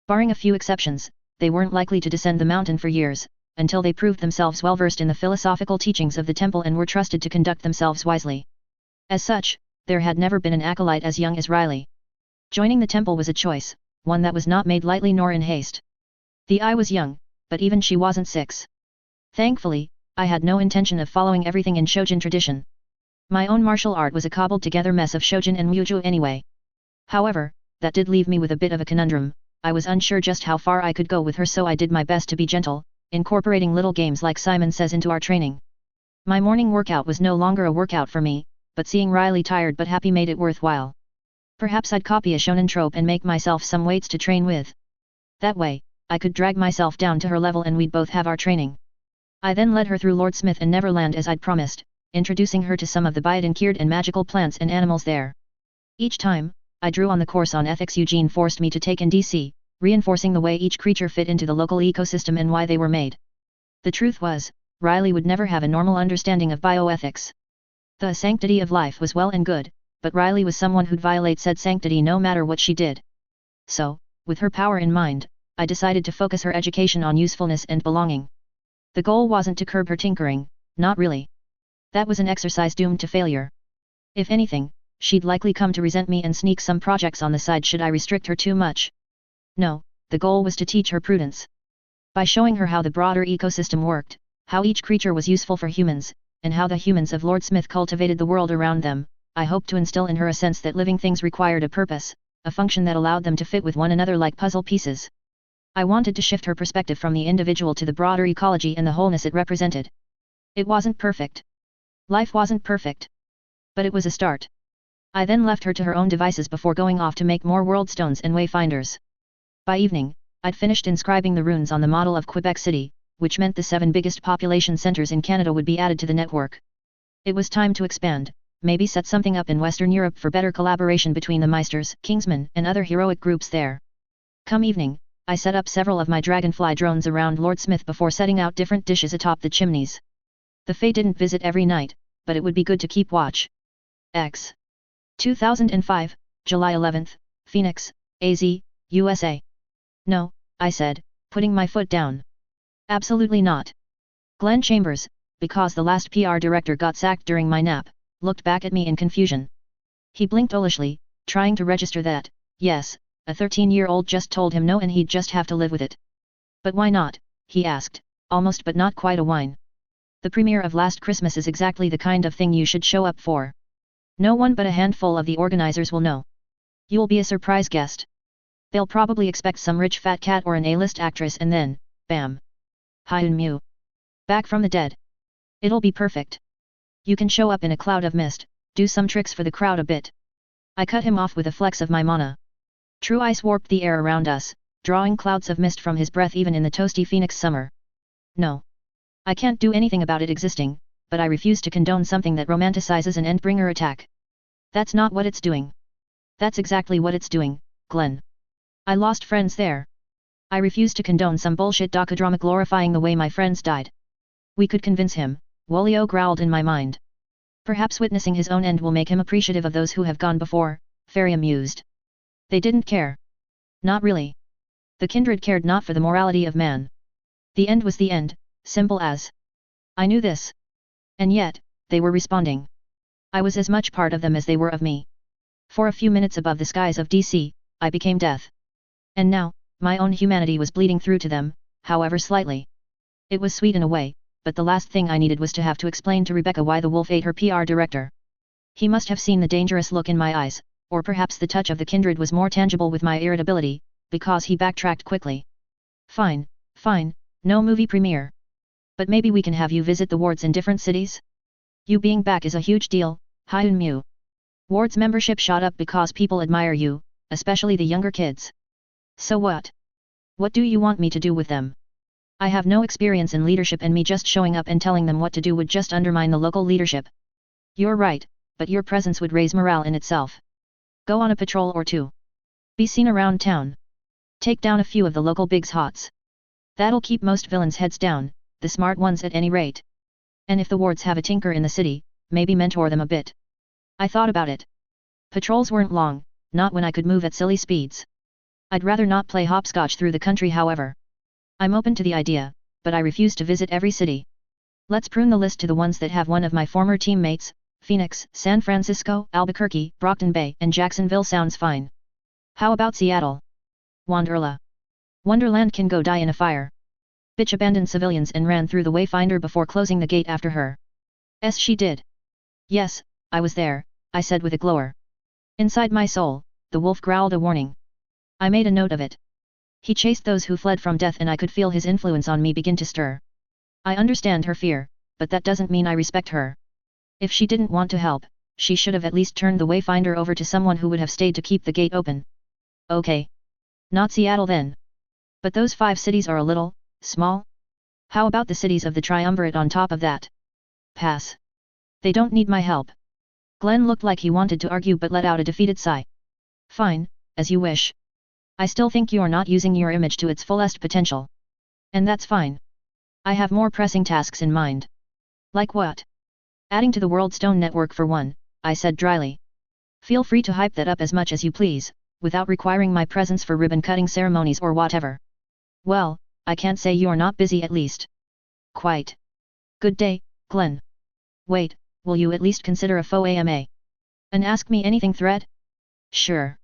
Barring a few exceptions, they weren't likely to descend the mountain for years, until they proved themselves well versed in the philosophical teachings of the temple and were trusted to conduct themselves wisely. As such, there had never been an acolyte as young as Riley. Joining the temple was a choice, one that was not made lightly nor in haste. The eye was young, but even she wasn't 6. Thankfully, I had no intention of following everything in Shojin tradition. My own martial art was a cobbled-together mess of Shojin and Muju anyway. However, that did leave me with a bit of a conundrum. I was unsure just how far I could go with her, so I did my best to be gentle, incorporating little games like Simon Says into our training. My morning workout was no longer a workout for me, but seeing Riley tired but happy made it worthwhile. Perhaps I'd copy a shonen trope and make myself some weights to train with. That way, I could drag myself down to her level and we'd both have our training. I then led her through Lord Smith and Neverland as I'd promised, introducing her to some of the Biodan-cured and magical plants and animals there. Each time, I drew on the course on ethics Eugene forced me to take in DC, reinforcing the way each creature fit into the local ecosystem and why they were made. The truth was, Riley would never have a normal understanding of bioethics. The sanctity of life was well and good, but Riley was someone who'd violate said sanctity no matter what she did. So, with her power in mind, I decided to focus her education on usefulness and belonging. The goal wasn't to curb her tinkering, not really. That was an exercise doomed to failure. If anything, she'd likely come to resent me and sneak some projects on the side should I restrict her too much. No, the goal was to teach her prudence. By showing her how the broader ecosystem worked, how each creature was useful for humans, and how the humans of Lord Smith cultivated the world around them, I hoped to instill in her a sense that living things required a purpose, a function that allowed them to fit with one another like puzzle pieces. I wanted to shift her perspective from the individual to the broader ecology and the wholeness it represented. It wasn't perfect. Life wasn't perfect. But it was a start. I then left her to her own devices before going off to make more world stones and wayfinders. By evening, I'd finished inscribing the runes on the model of Quebec City, which meant the 7 biggest population centers in Canada would be added to the network. It was time to expand, maybe set something up in Western Europe for better collaboration between the Meisters, Kingsmen, and other heroic groups there. Come evening, I set up several of my dragonfly drones around Lord Smith before setting out different dishes atop the chimneys. The Fae didn't visit every night, but it would be good to keep watch. X. 2005, July 11th, Phoenix, AZ, USA. No, I said, putting my foot down. Absolutely not. Glenn Chambers, because the last PR director got sacked during my nap, looked back at me in confusion. He blinked owlishly, trying to register that, yes, a 13-year-old just told him no and he'd just have to live with it. But why not, he asked, almost but not quite a whine. The premiere of Last Christmas is exactly the kind of thing you should show up for. No one but a handful of the organizers will know. You'll be a surprise guest. They'll probably expect some rich fat cat or an A-list actress and then, bam. Hyun Mew. Back from the dead. It'll be perfect. You can show up in a cloud of mist, do some tricks for the crowd a bit. I cut him off with a flex of my mana. True ice warped the air around us, drawing clouds of mist from his breath even in the toasty Phoenix summer. No. I can't do anything about it existing, but I refuse to condone something that romanticizes an Endbringer attack. That's not what it's doing. That's exactly what it's doing, Glenn. I lost friends there. I refuse to condone some bullshit docudrama glorifying the way my friends died. We could convince him, Wolio growled in my mind. Perhaps witnessing his own end will make him appreciative of those who have gone before, Fairy mused. They didn't care. Not really. The kindred cared not for the morality of man. The end was the end, simple as. I knew this. And yet, they were responding. I was as much part of them as they were of me. For a few minutes above the skies of DC, I became death. And now, my own humanity was bleeding through to them, however slightly. It was sweet in a way, but the last thing I needed was to have to explain to Rebecca why the wolf ate her PR director. He must have seen the dangerous look in my eyes, or perhaps the touch of the kindred was more tangible with my irritability, because he backtracked quickly. Fine, fine, no movie premiere. But maybe we can have you visit the wards in different cities? You being back is a huge deal, Hyun Mew. Ward's membership shot up because people admire you, especially the younger kids. So what? What do you want me to do with them? I have no experience in leadership and me just showing up and telling them what to do would just undermine the local leadership. You're right, but your presence would raise morale in itself. Go on a patrol or two. Be seen around town. Take down a few of the local big hots. That'll keep most villains' heads down, the smart ones at any rate. And if the wards have a tinker in the city, maybe mentor them a bit. I thought about it. Patrols weren't long, not when I could move at silly speeds. I'd rather not play hopscotch through the country however. I'm open to the idea, but I refuse to visit every city. Let's prune the list to the ones that have one of my former teammates. Phoenix, San Francisco, Albuquerque, Brockton Bay, and Jacksonville sounds fine. How about Seattle? Wonderla. Wonderland can go die in a fire. Bitch abandoned civilians and ran through the Wayfinder before closing the gate after her. Yes, she did. Yes, I was there, I said with a glower. Inside my soul, the wolf growled a warning. I made a note of it. He chased those who fled from death and I could feel his influence on me begin to stir. I understand her fear, but that doesn't mean I respect her. If she didn't want to help, she should have at least turned the Wayfinder over to someone who would have stayed to keep the gate open. Okay. Not Seattle then. But those 5 cities are a little small? How about the cities of the Triumvirate on top of that? Pass. They don't need my help. Glenn looked like he wanted to argue but let out a defeated sigh. Fine, as you wish. I still think you're not using your image to its fullest potential. And that's fine. I have more pressing tasks in mind. Like what? Adding to the World Stone network for one, I said dryly. Feel free to hype that up as much as you please, without requiring my presence for ribbon-cutting ceremonies or whatever. Well, I can't say you're not busy at least. Quite. Good day, Glenn. Wait, will you at least consider a faux AMA? And ask me anything thread? Sure.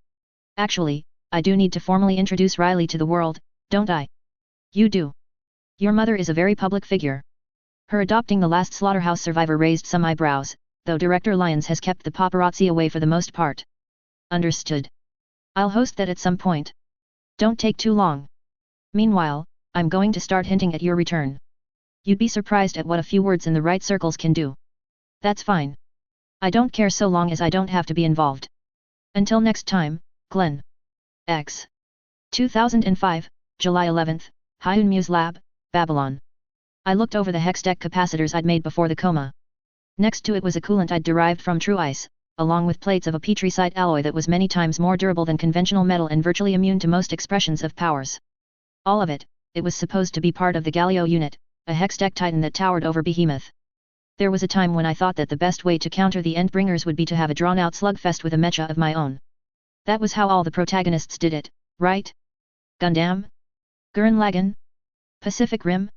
Actually, I do need to formally introduce Riley to the world, don't I? You do. Your mother is a very public figure. Her adopting the last slaughterhouse survivor raised some eyebrows, though Director Lyons has kept the paparazzi away for the most part. Understood. I'll host that at some point. Don't take too long. Meanwhile, I'm going to start hinting at your return. You'd be surprised at what a few words in the right circles can do. That's fine. I don't care so long as I don't have to be involved. Until next time, Glenn. X. 2005, July 11th, Hyun Muse Lab, Babylon. I looked over the hex deck capacitors I'd made before the coma. Next to it was a coolant I'd derived from true ice, along with plates of a petri-site alloy that was many times more durable than conventional metal and virtually immune to most expressions of powers. All of it, it was supposed to be part of the Galio unit, a hex deck titan that towered over Behemoth. There was a time when I thought that the best way to counter the Endbringers would be to have a drawn-out slugfest with a mecha of my own. That was how all the protagonists did it, right? Gundam? Gurren Lagann? Pacific Rim?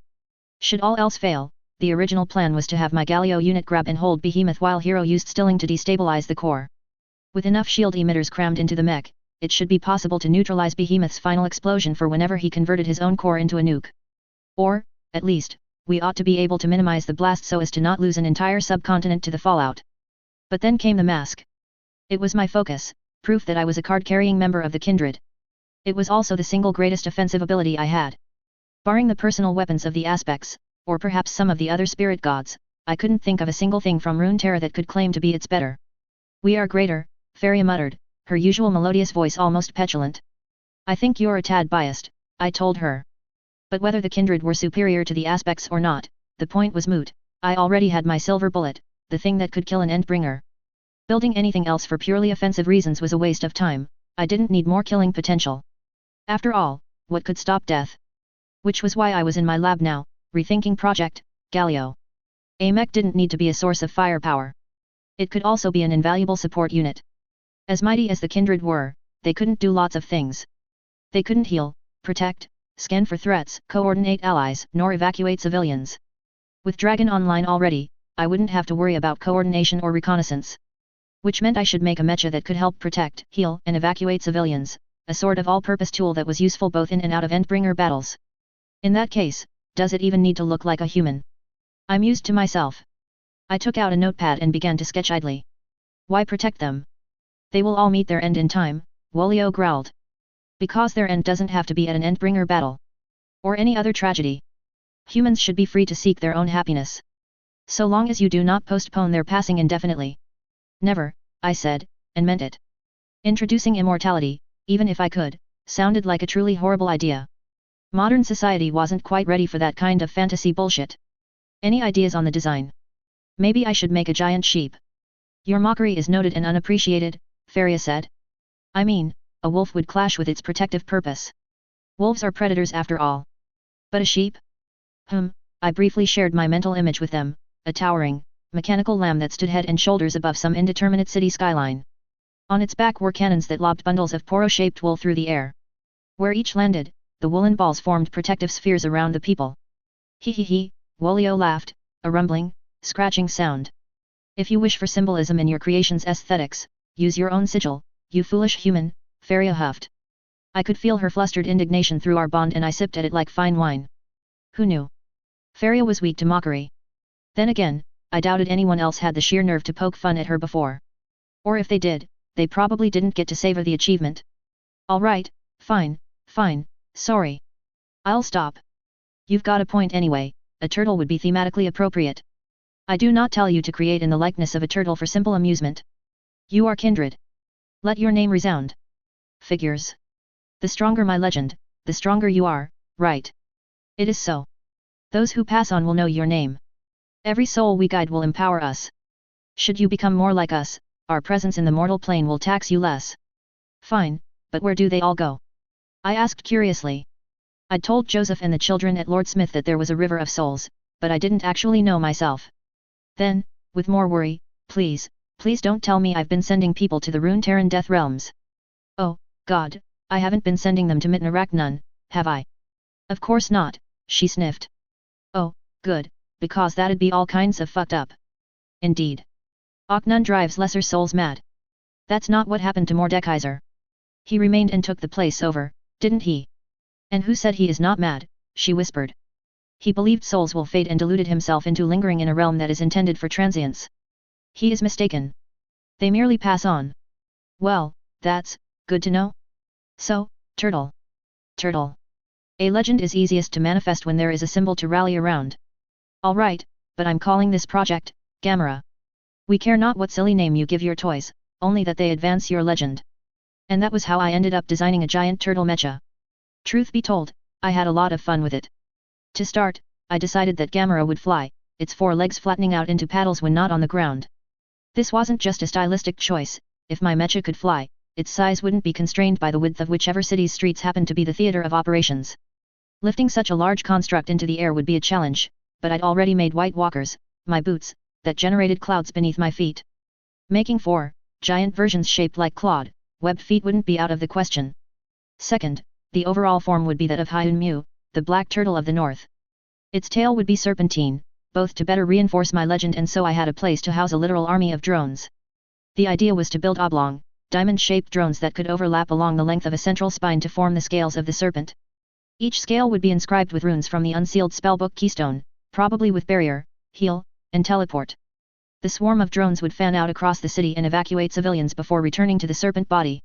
Should all else fail, the original plan was to have my Galio unit grab and hold Behemoth while Hero used Stilling to destabilize the core. With enough shield emitters crammed into the mech, it should be possible to neutralize Behemoth's final explosion for whenever he converted his own core into a nuke. Or, at least, we ought to be able to minimize the blast so as to not lose an entire subcontinent to the fallout. But then came the mask. It was my focus, proof that I was a card-carrying member of the Kindred. It was also the single greatest offensive ability I had. Barring the personal weapons of the aspects, or perhaps some of the other spirit gods, I couldn't think of a single thing from Runeterra that could claim to be its better. We are greater, Faria muttered, her usual melodious voice almost petulant. I think you're a tad biased, I told her. But whether the Kindred were superior to the aspects or not, the point was moot. I already had my silver bullet, the thing that could kill an Endbringer. Building anything else for purely offensive reasons was a waste of time. I didn't need more killing potential. After all, what could stop death? Which was why I was in my lab now, rethinking Project Galio. A mech didn't need to be a source of firepower. It could also be an invaluable support unit. As mighty as the Kindred were, they couldn't do lots of things. They couldn't heal, protect, scan for threats, coordinate allies, nor evacuate civilians. With Dragon Online already, I wouldn't have to worry about coordination or reconnaissance. Which meant I should make a mecha that could help protect, heal, and evacuate civilians, a sort of all-purpose tool that was useful both in and out of Endbringer battles. In that case, does it even need to look like a human? I mused to myself. I took out a notepad and began to sketch idly. Why protect them? They will all meet their end in time, Wolio growled. Because their end doesn't have to be at an Endbringer battle. Or any other tragedy. Humans should be free to seek their own happiness. So long as you do not postpone their passing indefinitely. Never, I said, and meant it. Introducing immortality, even if I could, sounded like a truly horrible idea. Modern society wasn't quite ready for that kind of fantasy bullshit. Any ideas on the design? Maybe I should make a giant sheep. Your mockery is noted and unappreciated, Faria said. I mean, a wolf would clash with its protective purpose. Wolves are predators after all. But a sheep? I briefly shared my mental image with them, a towering, mechanical lamb that stood head and shoulders above some indeterminate city skyline. On its back were cannons that lobbed bundles of poro-shaped wool through the air. Where each landed, the woolen balls formed protective spheres around the people. Hee, Wolio laughed, a rumbling, scratching sound. If you wish for symbolism in your creation's aesthetics, use your own sigil, you foolish human, Faria huffed. I could feel her flustered indignation through our bond and I sipped at it like fine wine. Who knew? Faria was weak to mockery. Then again, I doubted anyone else had the sheer nerve to poke fun at her before. Or if they did, they probably didn't get to savor the achievement. Alright, fine, sorry. I'll stop. You've got a point anyway, a turtle would be thematically appropriate. I do not tell you to create in the likeness of a turtle for simple amusement. You are Kindred. Let your name resound. Figures. The stronger my legend, the stronger you are, right? It is so. Those who pass on will know your name. Every soul we guide will empower us. Should you become more like us, our presence in the mortal plane will tax you less. Fine, but where do they all go? I asked curiously. I'd told Joseph and the children at Lord Smith that there was a river of souls, but I didn't actually know myself. Then, with more worry, please don't tell me I've been sending people to the Runeterran Death Realms. Oh, God, I haven't been sending them to Mitnaraknun, have I? Of course not, she sniffed. Oh, good, because that'd be all kinds of fucked up. Indeed. Aknun drives lesser souls mad. That's not what happened to Mordekaiser. He remained and took the place over, didn't he? And who said he is not mad, she whispered. He believed souls will fade and deluded himself into lingering in a realm that is intended for transience. He is mistaken. They merely pass on. Well, that's good to know. So, turtle. Turtle. A legend is easiest to manifest when there is a symbol to rally around. Alright, but I'm calling this project, Gamera. We care not what silly name you give your toys, only that they advance your legend. And that was how I ended up designing a giant turtle mecha. Truth be told, I had a lot of fun with it. To start, I decided that Gamera would fly, its 4 legs flattening out into paddles when not on the ground. This wasn't just a stylistic choice. If my mecha could fly, its size wouldn't be constrained by the width of whichever city's streets happened to be the theater of operations. Lifting such a large construct into the air would be a challenge, but I'd already made White Walkers, my boots, that generated clouds beneath my feet. Making 4 giant versions shaped like clawed, webbed feet wouldn't be out of the question. Second, the overall form would be that of Hyunmu, the black turtle of the north. Its tail would be serpentine, both to better reinforce my legend and so I had a place to house a literal army of drones. The idea was to build oblong, diamond-shaped drones that could overlap along the length of a central spine to form the scales of the serpent. Each scale would be inscribed with runes from the unsealed spellbook Keystone, probably with barrier, heal, and teleport. The swarm of drones would fan out across the city and evacuate civilians before returning to the serpent body.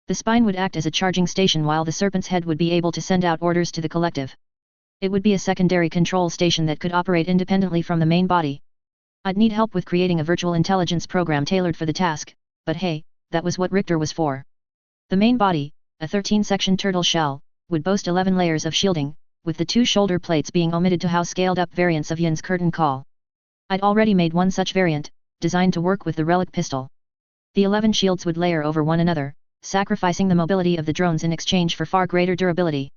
The spine would act as a charging station while the serpent's head would be able to send out orders to the collective. It would be a secondary control station that could operate independently from the main body. I'd need help with creating a virtual intelligence program tailored for the task, but hey, that was what Richter was for. The main body, a 13-section turtle shell, would boast 11 layers of shielding, with the 2 shoulder plates being omitted to house scaled-up variants of Yin's curtain call. I'd already made one such variant, designed to work with the relic pistol. The 11 shields would layer over one another, sacrificing the mobility of the drones in exchange for far greater durability.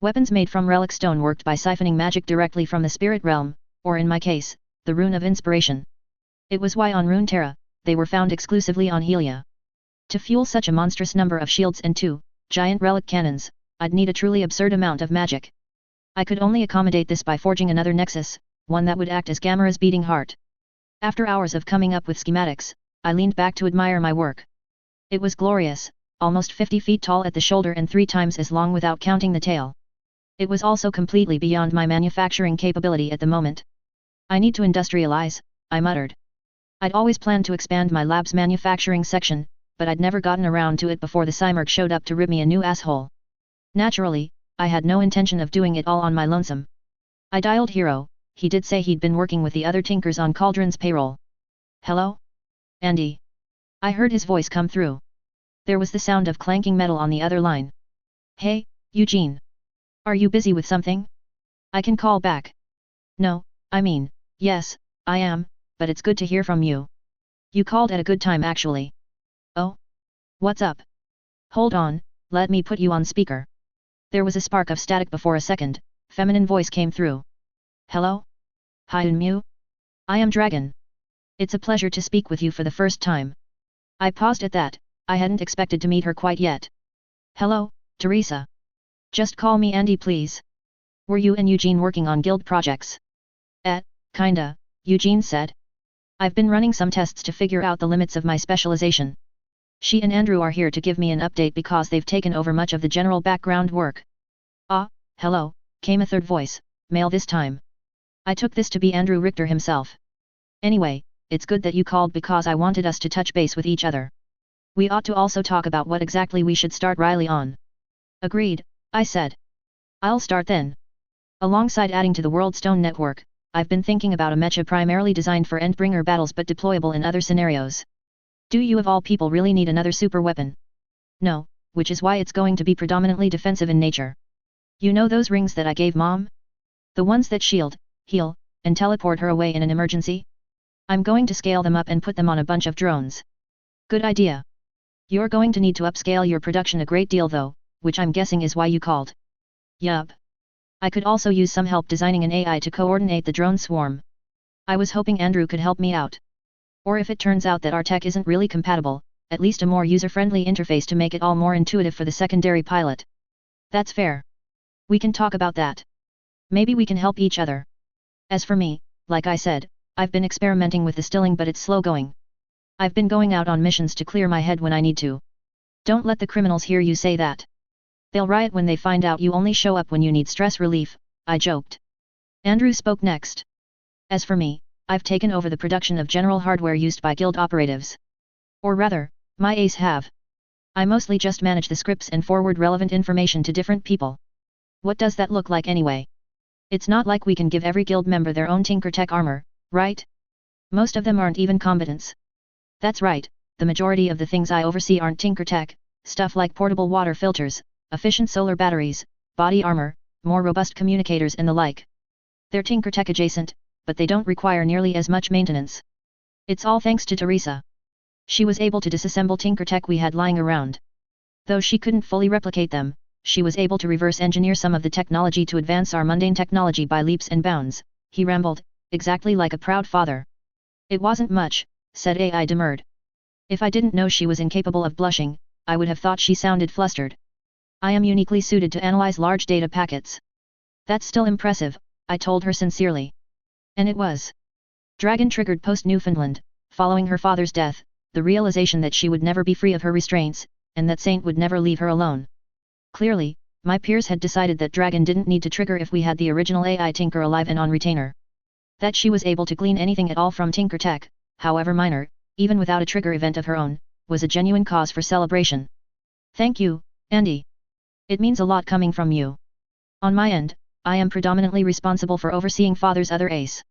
Weapons made from relic stone worked by siphoning magic directly from the spirit realm, or in my case, the rune of inspiration. It was why on Runeterra, they were found exclusively on Helia. To fuel such a monstrous number of shields and 2 giant relic cannons, I'd need a truly absurd amount of magic. I could only accommodate this by forging another nexus, one that would act as Gamera's beating heart. After hours of coming up with schematics, I leaned back to admire my work. It was glorious, almost 50 feet tall at the shoulder and 3 times as long without counting the tail. It was also completely beyond my manufacturing capability at the moment. I need to industrialize, I muttered. I'd always planned to expand my lab's manufacturing section, but I'd never gotten around to it before the Cymerk showed up to rib me a new asshole. Naturally, I had no intention of doing it all on my lonesome. I dialed Hero. He did say he'd been working with the other Tinkers on Cauldron's payroll. Hello? Andy. I heard his voice come through. There was the sound of clanking metal on the other line. Hey, Eugene. Are you busy with something? I can call back. No, I mean, yes, I am, but it's good to hear from you. You called at a good time actually. Oh? What's up? Hold on, let me put you on speaker. There was a spark of static before a second, feminine voice came through. Hello? Hyunmu? I am Dragon. It's a pleasure to speak with you for the first time. I paused at that, I hadn't expected to meet her quite yet. Hello, Teresa. Just call me Andy please. Were you and Eugene working on guild projects? Kinda, Eugene said. I've been running some tests to figure out the limits of my specialization. She and Andrew are here to give me an update because they've taken over much of the general background work. Ah, hello, came a third voice, male this time. I took this to be Andrew Richter himself. Anyway, it's good that you called because I wanted us to touch base with each other. We ought to also talk about what exactly we should start Riley on. Agreed, I said. I'll start then. Alongside adding to the World Stone network, I've been thinking about a mecha primarily designed for Endbringer battles but deployable in other scenarios. Do you of all people really need another super weapon? No, which is why it's going to be predominantly defensive in nature. You know those rings that I gave Mom? The ones that shield, heal, and teleport her away in an emergency? I'm going to scale them up and put them on a bunch of drones. Good idea. You're going to need to upscale your production a great deal though, which I'm guessing is why you called. Yup. I could also use some help designing an AI to coordinate the drone swarm. I was hoping Andrew could help me out. Or if it turns out that our tech isn't really compatible, at least a more user-friendly interface to make it all more intuitive for the secondary pilot. That's fair. We can talk about that. Maybe we can help each other. As for me, like I said, I've been experimenting with distilling but it's slow going. I've been going out on missions to clear my head when I need to. Don't let the criminals hear you say that. They'll riot when they find out you only show up when you need stress relief, I joked. Andrew spoke next. As for me, I've taken over the production of general hardware used by guild operatives. Or rather, my ace have. I mostly just manage the scripts and forward relevant information to different people. What does that look like anyway? It's not like we can give every guild member their own TinkerTech armor, right? Most of them aren't even combatants. That's right, the majority of the things I oversee aren't TinkerTech, stuff like portable water filters, efficient solar batteries, body armor, more robust communicators and the like. They're TinkerTech adjacent, but they don't require nearly as much maintenance. It's all thanks to Teresa. She was able to disassemble TinkerTech we had lying around. Though she couldn't fully replicate them, she was able to reverse engineer some of the technology to advance our mundane technology by leaps and bounds, he rambled, exactly like a proud father. It wasn't much, said AI demurred. If I didn't know she was incapable of blushing, I would have thought she sounded flustered. I am uniquely suited to analyze large data packets. That's still impressive, I told her sincerely. And it was. Dragon triggered post-Newfoundland, following her father's death, the realization that she would never be free of her restraints, and that Saint would never leave her alone. Clearly, my peers had decided that Dragon didn't need to trigger if we had the original AI Tinker alive and on retainer. That she was able to glean anything at all from TinkerTech, however minor, even without a trigger event of her own, was a genuine cause for celebration. Thank you, Andy. It means a lot coming from you. On my end, I am predominantly responsible for overseeing Father's other ace.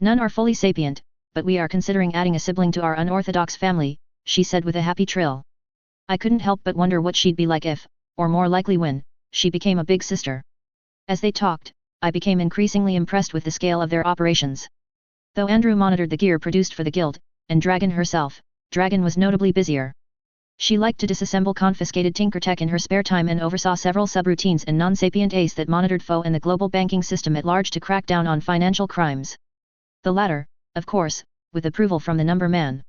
None are fully sapient, but we are considering adding a sibling to our unorthodox family, she said with a happy trill. I couldn't help but wonder what she'd be like if, or more likely when, she became a big sister. As they talked, I became increasingly impressed with the scale of their operations. Though Andrew monitored the gear produced for the guild, and Dragon herself, Dragon was notably busier. She liked to disassemble confiscated TinkerTech in her spare time and oversaw several subroutines and non-sapient ace that monitored FO and the global banking system at large to crack down on financial crimes. The latter, of course, with approval from the number man.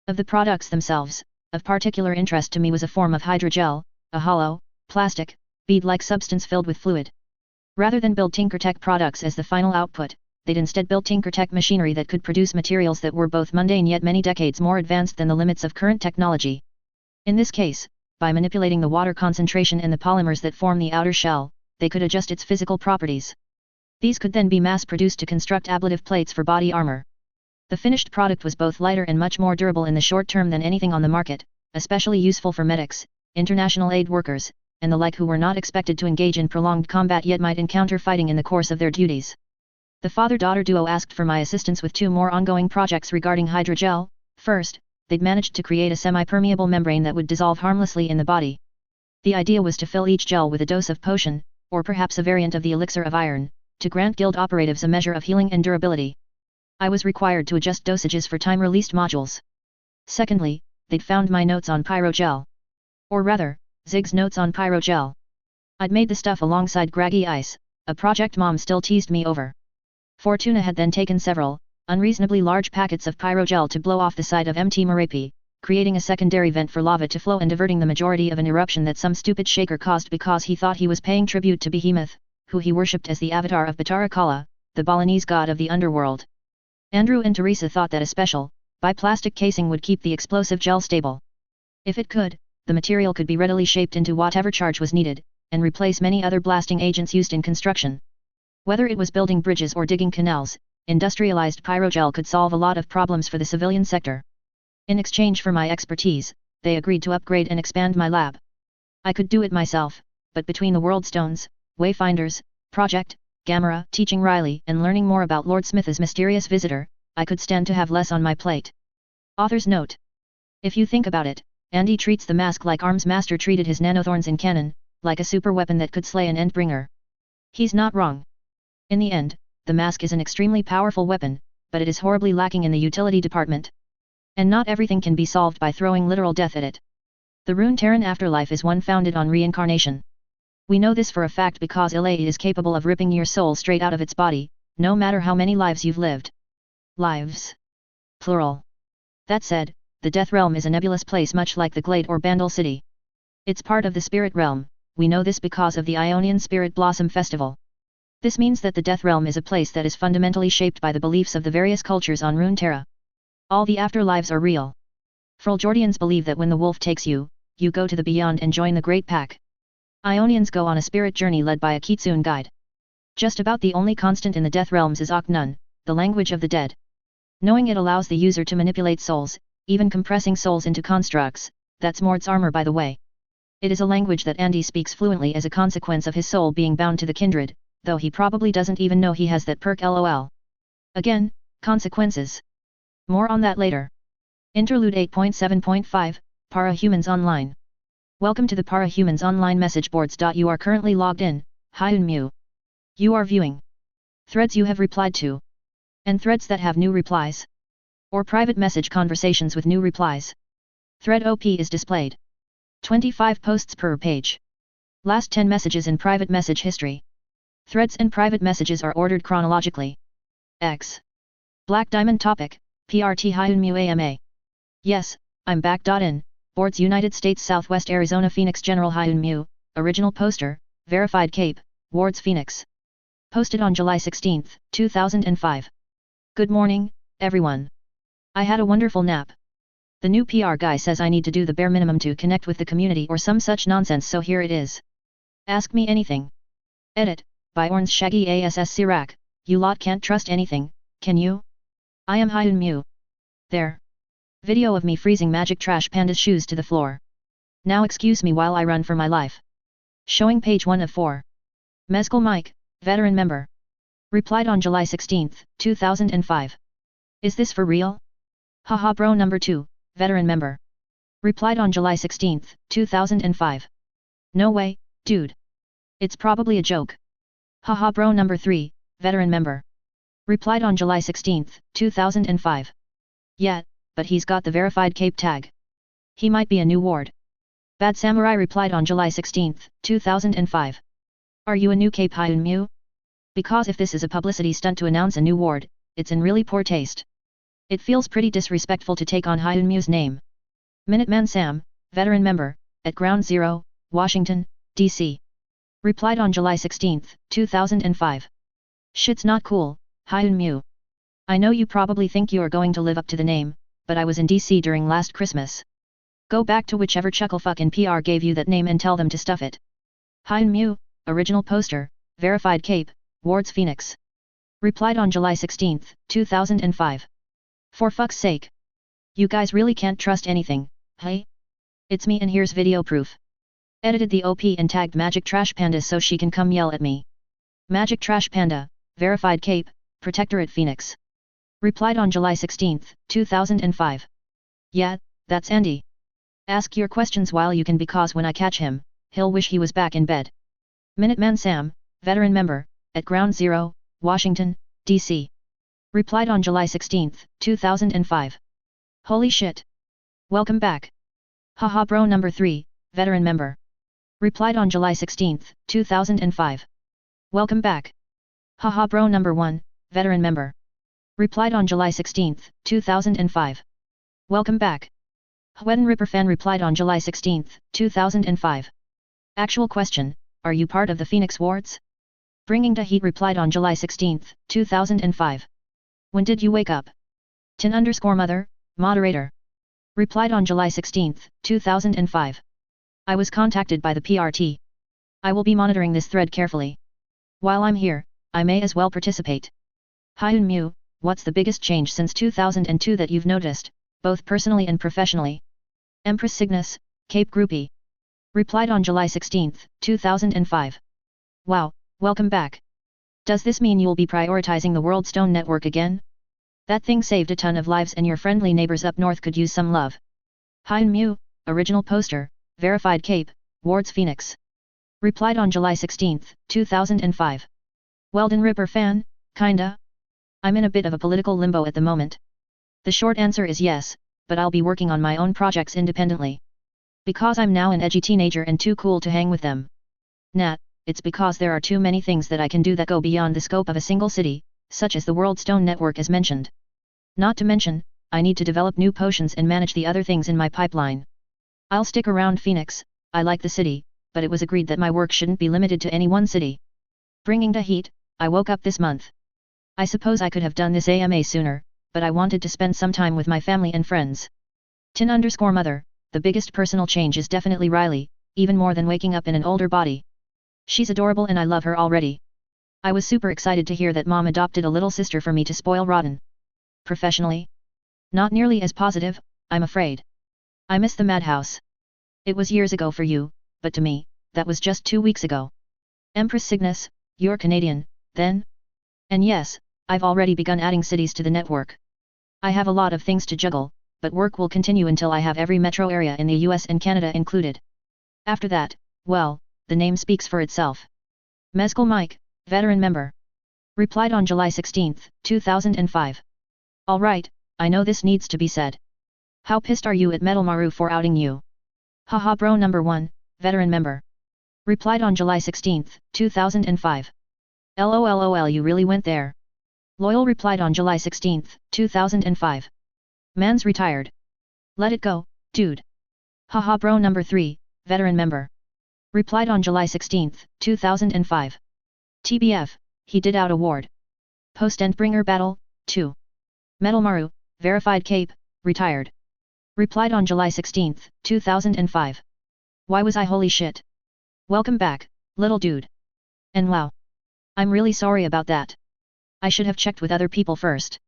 Of the products themselves, of particular interest to me was a form of hydrogel, a hollow, plastic, bead-like substance filled with fluid. Rather than build TinkerTech products as the final output, they'd instead built TinkerTech machinery that could produce materials that were both mundane yet many decades more advanced than the limits of current technology. In this case, by manipulating the water concentration in the polymers that form the outer shell, they could adjust its physical properties. These could then be mass-produced to construct ablative plates for body armor. The finished product was both lighter and much more durable in the short term than anything on the market, especially useful for medics, international aid workers, and the like who were not expected to engage in prolonged combat yet might encounter fighting in the course of their duties. The father-daughter duo asked for my assistance with two more ongoing projects regarding hydrogel. First, they'd managed to create a semi-permeable membrane that would dissolve harmlessly in the body. The idea was to fill each gel with a dose of potion, or perhaps a variant of the elixir of iron, to grant guild operatives a measure of healing and durability. I was required to adjust dosages for time-released modules. Secondly, they'd found my notes on pyrogel. Or rather, Zig's notes on pyrogel. I'd made the stuff alongside Graggy Ice, a project mom still teased me over. Fortuna had then taken several, unreasonably large packets of pyrogel to blow off the side of Mt. Merapi, creating a secondary vent for lava to flow and diverting the majority of an eruption that some stupid shaker caused because he thought he was paying tribute to Behemoth, who he worshipped as the avatar of Batara Kala, the Balinese god of the underworld. Andrew and Teresa thought that a special, bi-plastic casing would keep the explosive gel stable. If it could, the material could be readily shaped into whatever charge was needed, and replace many other blasting agents used in construction. Whether it was building bridges or digging canals, industrialized pyrogel could solve a lot of problems for the civilian sector. In exchange for my expertise, they agreed to upgrade and expand my lab. I could do it myself, but between the World Stones, Wayfinders, Project, Gamera, teaching Riley and learning more about Lord Smith's mysterious visitor, I could stand to have less on my plate. Author's note. If you think about it, Andy treats the mask like Arms Master treated his nanothorns in canon, like a super weapon that could slay an Endbringer. He's not wrong. In the end, the mask is an extremely powerful weapon, but it is horribly lacking in the utility department. And not everything can be solved by throwing literal death at it. The Runeterran afterlife is one founded on reincarnation. We know this for a fact because LA is capable of ripping your soul straight out of its body, no matter how many lives you've lived. Lives. Plural. That said, the Death Realm is a nebulous place much like the Glade or Bandle City. It's part of the Spirit Realm, we know this because of the Ionian Spirit Blossom Festival. This means that the Death Realm is a place that is fundamentally shaped by the beliefs of the various cultures on Runeterra. All the afterlives are real. Freljordians believe that when the wolf takes you, you go to the beyond and join the Great Pack. Ionians go on a spirit journey led by a Kitsune guide. Just about the only constant in the Death Realms is Aknun, the language of the dead. Knowing it allows the user to manipulate souls, even compressing souls into constructs. That's Mord's armor by the way. It is a language that Andy speaks fluently as a consequence of his soul being bound to the kindred, though he probably doesn't even know he has that perk lol. Again, consequences. More on that later. Interlude 8.7.5, Para-Humans Online. Welcome to the Para-Humans Online message boards. You are currently logged in, Hyun Mu. You are viewing threads you have replied to, and threads that have new replies, or private message conversations with new replies. Thread OP is displayed. 25 posts per page. Last 10 messages in private message history. Threads and private messages are ordered chronologically. X. Black Diamond topic, PRT Hyun Mu AMA. Yes, I'm back. In Boards United States Southwest Arizona Phoenix General Hyun Mu, original poster, verified Cape, Wards Phoenix. Posted on July 16, 2005. Good morning, everyone. I had a wonderful nap. The new PR guy says I need to do the bare minimum to connect with the community or some such nonsense, so here it is. Ask me anything. Edit, by Orns Shaggy ASS Sirac, you lot can't trust anything, can you? I am Hyun Mu. There. Video of me freezing Magic Trash Panda's shoes to the floor. Now excuse me while I run for my life. Showing page 1 of 4. Mezcal Mike, veteran member. Replied on July 16, 2005. Is this for real? Haha bro number 2, veteran member. Replied on July 16, 2005. No way, dude. It's probably a joke. Haha bro number 3, veteran member. Replied on July 16, 2005. Yeah, but he's got the verified Cape tag. He might be a new ward. Bad Samurai replied on July 16, 2005. Are you a new Cape Hyun Mu? Because if this is a publicity stunt to announce a new ward, it's in really poor taste. It feels pretty disrespectful to take on Hyun Mu's name. Minuteman Sam, veteran member, at Ground Zero, Washington, D.C. Replied on July 16, 2005. Shit's not cool, Hyun Mu. I know you probably think you are going to live up to the name, but I was in DC during last Christmas. Go back to whichever chucklefuck in PR gave you that name and tell them to stuff it. Hyun Mu, original poster, verified Cape, Wards Phoenix. Replied on July 16, 2005. For fuck's sake. You guys really can't trust anything, hey? It's me and here's video proof. Edited the OP and tagged Magic Trash Panda so she can come yell at me. Magic Trash Panda, verified Cape, Protectorate Phoenix. Replied on July 16, 2005. Yeah, that's Andy. Ask your questions while you can because when I catch him, he'll wish he was back in bed. Minuteman Sam, veteran member, at Ground Zero, Washington, D.C. Replied on July 16, 2005. Holy shit. Welcome back. Haha bro number 3, veteran member. Replied on July 16, 2005. Welcome back. Haha bro number 1, veteran member. Replied on July 16, 2005. Welcome back. Hweden Ripper fan replied on July 16, 2005. Actual question, are you part of the Phoenix Wards? Bringing to Heat replied on July 16, 2005. When did you wake up? Tin_mother, moderator. Replied on July 16, 2005. I was contacted by the PRT. I will be monitoring this thread carefully. While I'm here, I may as well participate. Hyun Mu, what's the biggest change since 2002 that you've noticed, both personally and professionally? Empress Cygnus, Cape Groupie. Replied on July 16, 2005. Wow, welcome back. Does this mean you'll be prioritizing the World Stone Network again? That thing saved a ton of lives and your friendly neighbors up north could use some love. Hyun Mu, original poster, verified Cape, Wards Phoenix. Replied on July 16, 2005. Weldon Ripper fan, kinda? I'm in a bit of a political limbo at the moment. The short answer is yes, but I'll be working on my own projects independently. Because I'm now an edgy teenager and too cool to hang with them. Nah, it's because there are too many things that I can do that go beyond the scope of a single city, such as the World Stone Network as mentioned. Not to mention, I need to develop new potions and manage the other things in my pipeline. I'll stick around Phoenix. I like the city, but it was agreed that my work shouldn't be limited to any one city. Bringing the heat, I woke up this month. I suppose I could have done this AMA sooner, but I wanted to spend some time with my family and friends. Tin_mother, the biggest personal change is definitely Riley, even more than waking up in an older body. She's adorable and I love her already. I was super excited to hear that mom adopted a little sister for me to spoil rotten. Professionally? Not nearly as positive, I'm afraid. I miss the madhouse. It was years ago for you, but to me, that was just 2 weeks ago. Empress Cygnus, you're Canadian, then? And yes, I've already begun adding cities to the network. I have a lot of things to juggle, but work will continue until I have every metro area in the US and Canada included. After that, well, the name speaks for itself. Mezcal Mike, veteran member. Replied on July 16, 2005. Alright, I know this needs to be said. How pissed are you at Metal Maru for outing you? Haha bro number 1, veteran member. Replied on July 16, 2005. LOLOL you really went there. Loyal replied on July 16, 2005. Man's retired. Let it go, dude. Haha bro number 3, veteran member. Replied on July 16, 2005. TBF, he did out award. Post Endbringer battle, 2. Metal Maru, verified cape, retired. Replied on July 16, 2005. Why was I holy shit? Welcome back, little dude. And wow. I'm really sorry about that. I should have checked with other people first.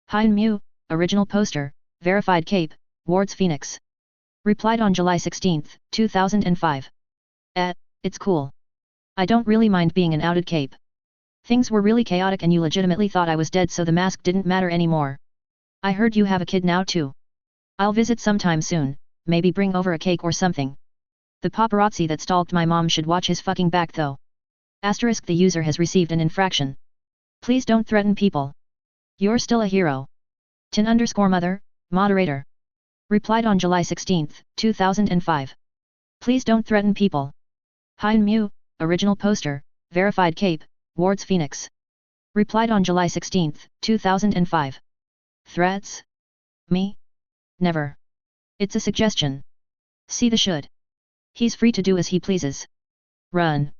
Hein Mew, original poster, verified cape, wards Phoenix. Replied on July 16, 2005. It's cool. I don't really mind being an outed cape. Things were really chaotic and you legitimately thought I was dead so the mask didn't matter anymore. I heard you have a kid now too. I'll visit sometime soon, maybe bring over a cake or something. The paparazzi that stalked my mom should watch his fucking back though. Asterisk the user has received an infraction. Please don't threaten people. You're still a hero. Tin_mother, moderator. Replied on July 16, 2005. Please don't threaten people. Hein Mew, original poster, verified cape, wards Phoenix. Replied on July 16, 2005. Threats? Me? Never. It's a suggestion. See the should. He's free to do as he pleases. Run.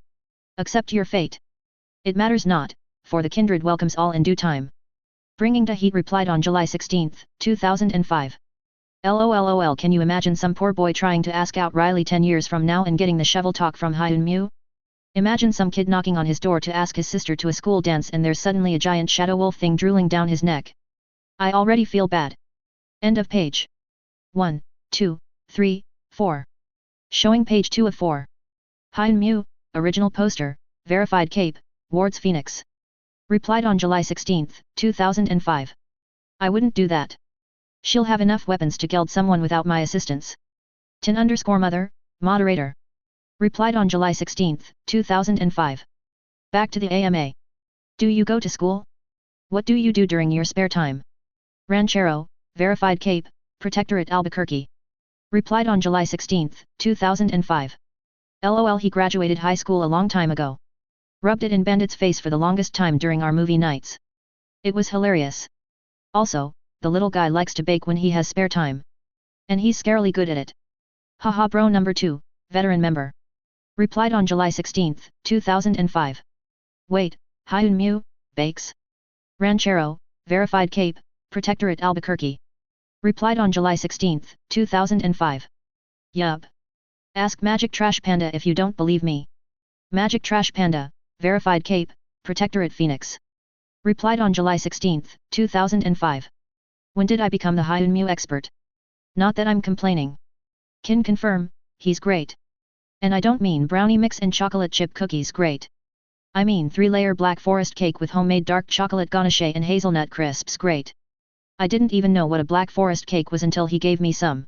Accept your fate. It matters not, for the kindred welcomes all in due time. Bringing the heat replied on July 16, 2005. LOLOL can you imagine some poor boy trying to ask out Riley 10 years from now and getting the shovel talk from Hyun Mew? Imagine some kid knocking on his door to ask his sister to a school dance and there's suddenly a giant shadow wolf thing drooling down his neck. I already feel bad. End of page. 1, 2, 3, 4. Showing page 2 of 4. Hyun Mew, original poster, verified cape, wards Phoenix. Replied on July 16, 2005. I wouldn't do that. She'll have enough weapons to geld someone without my assistance. Tin_mother, moderator. Replied on July 16, 2005. Back to the AMA. Do you go to school? What do you do during your spare time? Ranchero, verified cape, Protectorate Albuquerque. Replied on July 16, 2005. LOL he graduated high school a long time ago. Rubbed it in Bandit's face for the longest time during our movie nights. It was hilarious. Also, the little guy likes to bake when he has spare time. And he's scarily good at it. Haha bro number 2, veteran member. Replied on July 16, 2005. Wait, Hyun Mew, bakes? Ranchero, verified cape, Protectorate Albuquerque. Replied on July 16, 2005. Yup. Ask Magic Trash Panda if you don't believe me. Magic Trash Panda, verified cape, Protectorate Phoenix. Replied on July 16, 2005. When did I become the Hyun Mew expert? Not that I'm complaining. Can confirm, he's great. And I don't mean brownie mix and chocolate chip cookies great. I mean 3-layer black forest cake with homemade dark chocolate ganache and hazelnut crisps great. I didn't even know what a black forest cake was until he gave me some.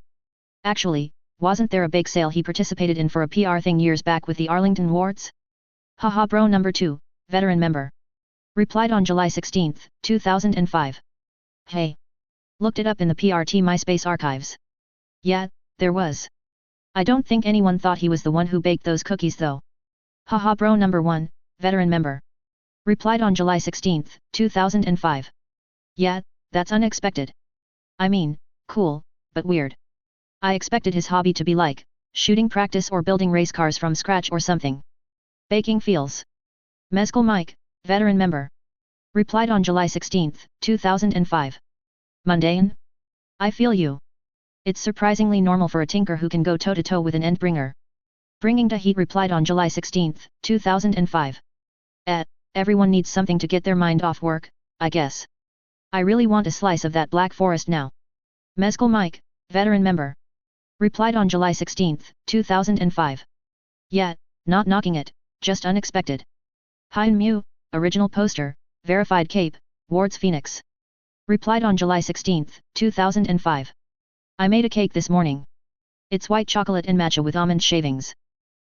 Actually, wasn't there a bake sale he participated in for a PR thing years back with the Arlington Wards? Haha bro number 2, veteran member. Replied on July 16, 2005. Hey. Looked it up in the part3 MySpace archives. Yeah, there was. I don't think anyone thought he was the one who baked those cookies though. Haha bro number 1, veteran member. Replied on July 16, 2005. Yeah, that's unexpected. I mean, cool, but weird. I expected his hobby to be like, shooting practice or building race cars from scratch or something. Baking feels. Mezcal Mike, veteran member. Replied on July 16, 2005. Mundane? I feel you. It's surprisingly normal for a tinker who can go toe-to-toe with an Endbringer. Bringing the heat replied on July 16, 2005. Everyone needs something to get their mind off work, I guess. I really want a slice of that Black Forest now. Mezcal Mike, veteran member. Replied on July 16, 2005. Yeah, not knocking it, just unexpected. Hein Mew, original poster, verified cape, Wards Phoenix. Replied on July 16, 2005. I made a cake this morning. It's white chocolate and matcha with almond shavings.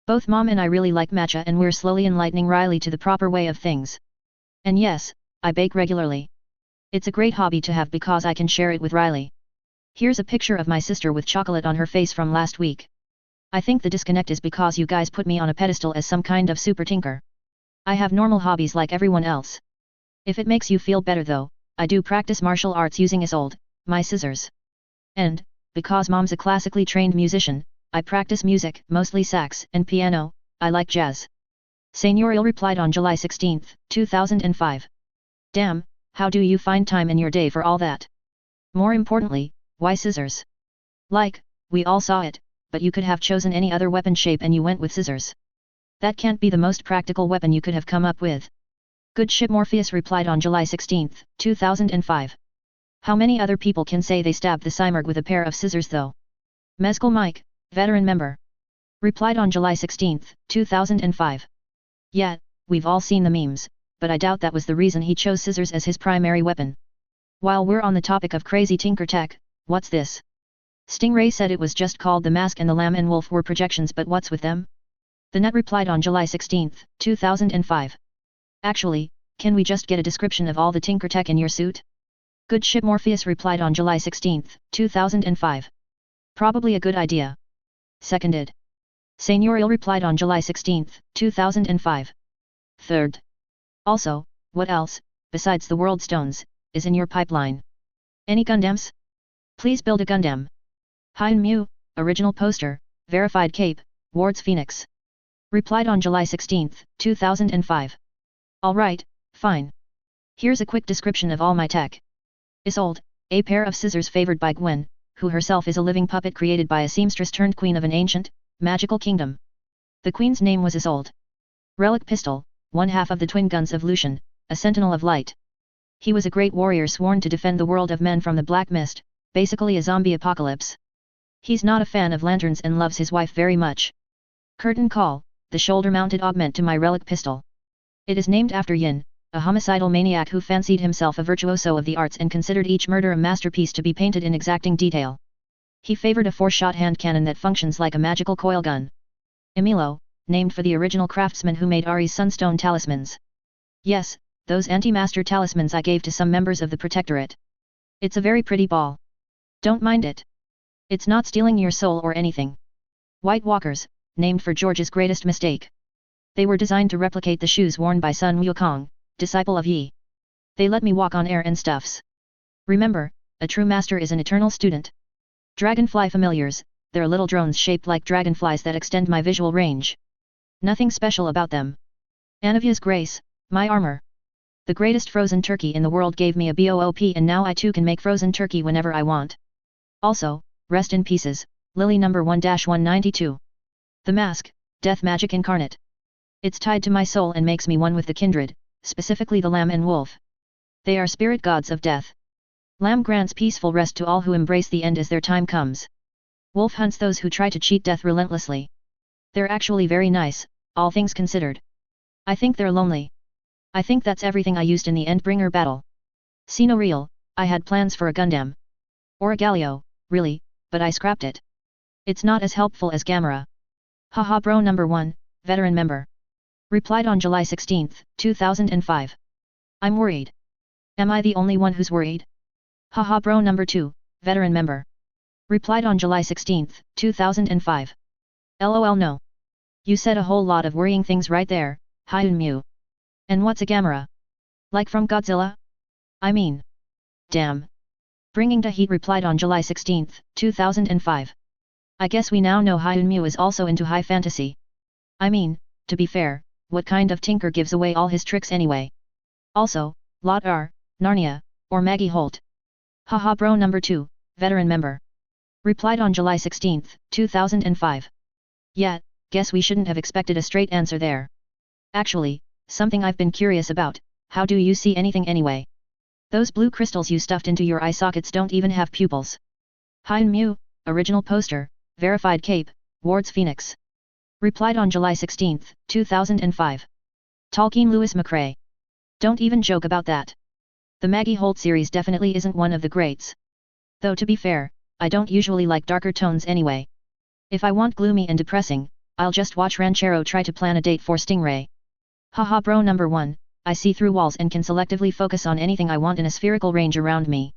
Both Mom and I really like matcha and we're slowly enlightening Riley to the proper way of things. And yes, I bake regularly. It's a great hobby to have because I can share it with Riley. Here's a picture of my sister with chocolate on her face from last week. I think the disconnect is because you guys put me on a pedestal as some kind of super tinker. I have normal hobbies like everyone else. If it makes you feel better though, I do practice martial arts using Isolde, my scissors. And, because Mom's a classically trained musician, I practice music, mostly sax and piano, I like jazz. Señorial replied on July 16, 2005. Damn, how do you find time in your day for all that? More importantly, why scissors? Like, we all saw it, but you could have chosen any other weapon shape and you went with scissors. That can't be the most practical weapon you could have come up with. Good shit Morpheus replied on July 16, 2005. How many other people can say they stabbed the Cymurg with a pair of scissors though? Mezcal Mike, veteran member. Replied on July 16, 2005. Yeah, we've all seen the memes, but I doubt that was the reason he chose scissors as his primary weapon. While we're on the topic of crazy tinker tech, what's this? Stingray said it was just called the Mask and the Lamb and Wolf were projections, but what's with them? The Nut replied on July 16, 2005. Actually, can we just get a description of all the tinker tech in your suit? Good shit Morpheus replied on July 16, 2005. Probably a good idea. Seconded. Señorial replied on July 16, 2005. Third. Also, what else, besides the World Stones, is in your pipeline? Any Gundams? Please build a Gundam. Hein Mew, original poster, verified cape, Wards Phoenix. Replied on July 16, 2005. Alright, fine. Here's a quick description of all my tech. Isolde, a pair of scissors favored by Gwen, who herself is a living puppet created by a seamstress turned queen of an ancient, magical kingdom. The queen's name was Isolde. Relic pistol, one half of the twin guns of Lucian, a sentinel of light. He was a great warrior sworn to defend the world of men from the black mist, basically a zombie apocalypse. He's not a fan of lanterns and loves his wife very much. Curtain call, the shoulder-mounted augment to my relic pistol. It is named after Yin, a homicidal maniac who fancied himself a virtuoso of the arts and considered each murder a masterpiece to be painted in exacting detail. He favored a 4-shot hand cannon that functions like a magical coil gun. Emilo, named for the original craftsman who made Ari's sunstone talismans. Yes, those anti-master talismans I gave to some members of the Protectorate. It's a very pretty ball. Don't mind it. It's not stealing your soul or anything. White Walkers, named for George's greatest mistake. They were designed to replicate the shoes worn by Sun Wukong, disciple of Yi. They let me walk on air and stuffs. Remember, a true master is an eternal student. Dragonfly familiars, they're little drones shaped like dragonflies that extend my visual range. Nothing special about them. Anavia's grace, my armor. The greatest frozen turkey in the world gave me a BOOP and now I too can make frozen turkey whenever I want. Also, rest in pieces, Lily number 1-192. The mask, death magic incarnate. It's tied to my soul and makes me one with the kindred, specifically the lamb and wolf. They are spirit gods of death. Lamb grants peaceful rest to all who embrace the end as their time comes. Wolf hunts those who try to cheat death relentlessly. They're actually very nice, all things considered. I think they're lonely. I think that's everything I used in the Endbringer battle. See no real, I had plans for a Gundam. Or a Galio, really, but I scrapped it. It's not as helpful as Gamera. Haha bro number 1, veteran member. Replied on July 16, 2005. I'm worried. Am I the only one who's worried? Haha bro number 2, veteran member. Replied on July 16, 2005. LOL no. You said a whole lot of worrying things right there, Hyun Mew. And what's a Gamera? Like from Godzilla? I mean. Damn. Bringing the heat replied on July 16, 2005. I guess we now know Hyun Mew is also into high fantasy. I mean, to be fair, what kind of tinker gives away all his tricks anyway? Also, Lot R, Narnia, or Maggie Holt? Haha bro number 2, veteran member. Replied on July 16, 2005. Yeah, guess we shouldn't have expected a straight answer there. Actually, something I've been curious about, how do you see anything anyway? Those blue crystals you stuffed into your eye sockets don't even have pupils. Hyun Mew, original poster, verified cape, Ward's Phoenix. Replied on July 16, 2005. Tolkien Lewis McRae. Don't even joke about that. The Maggie Holt series definitely isn't one of the greats. Though to be fair, I don't usually like darker tones anyway. If I want gloomy and depressing, I'll just watch Ranchero try to plan a date for Stingray. Haha bro number 1, I see through walls and can selectively focus on anything I want in a spherical range around me.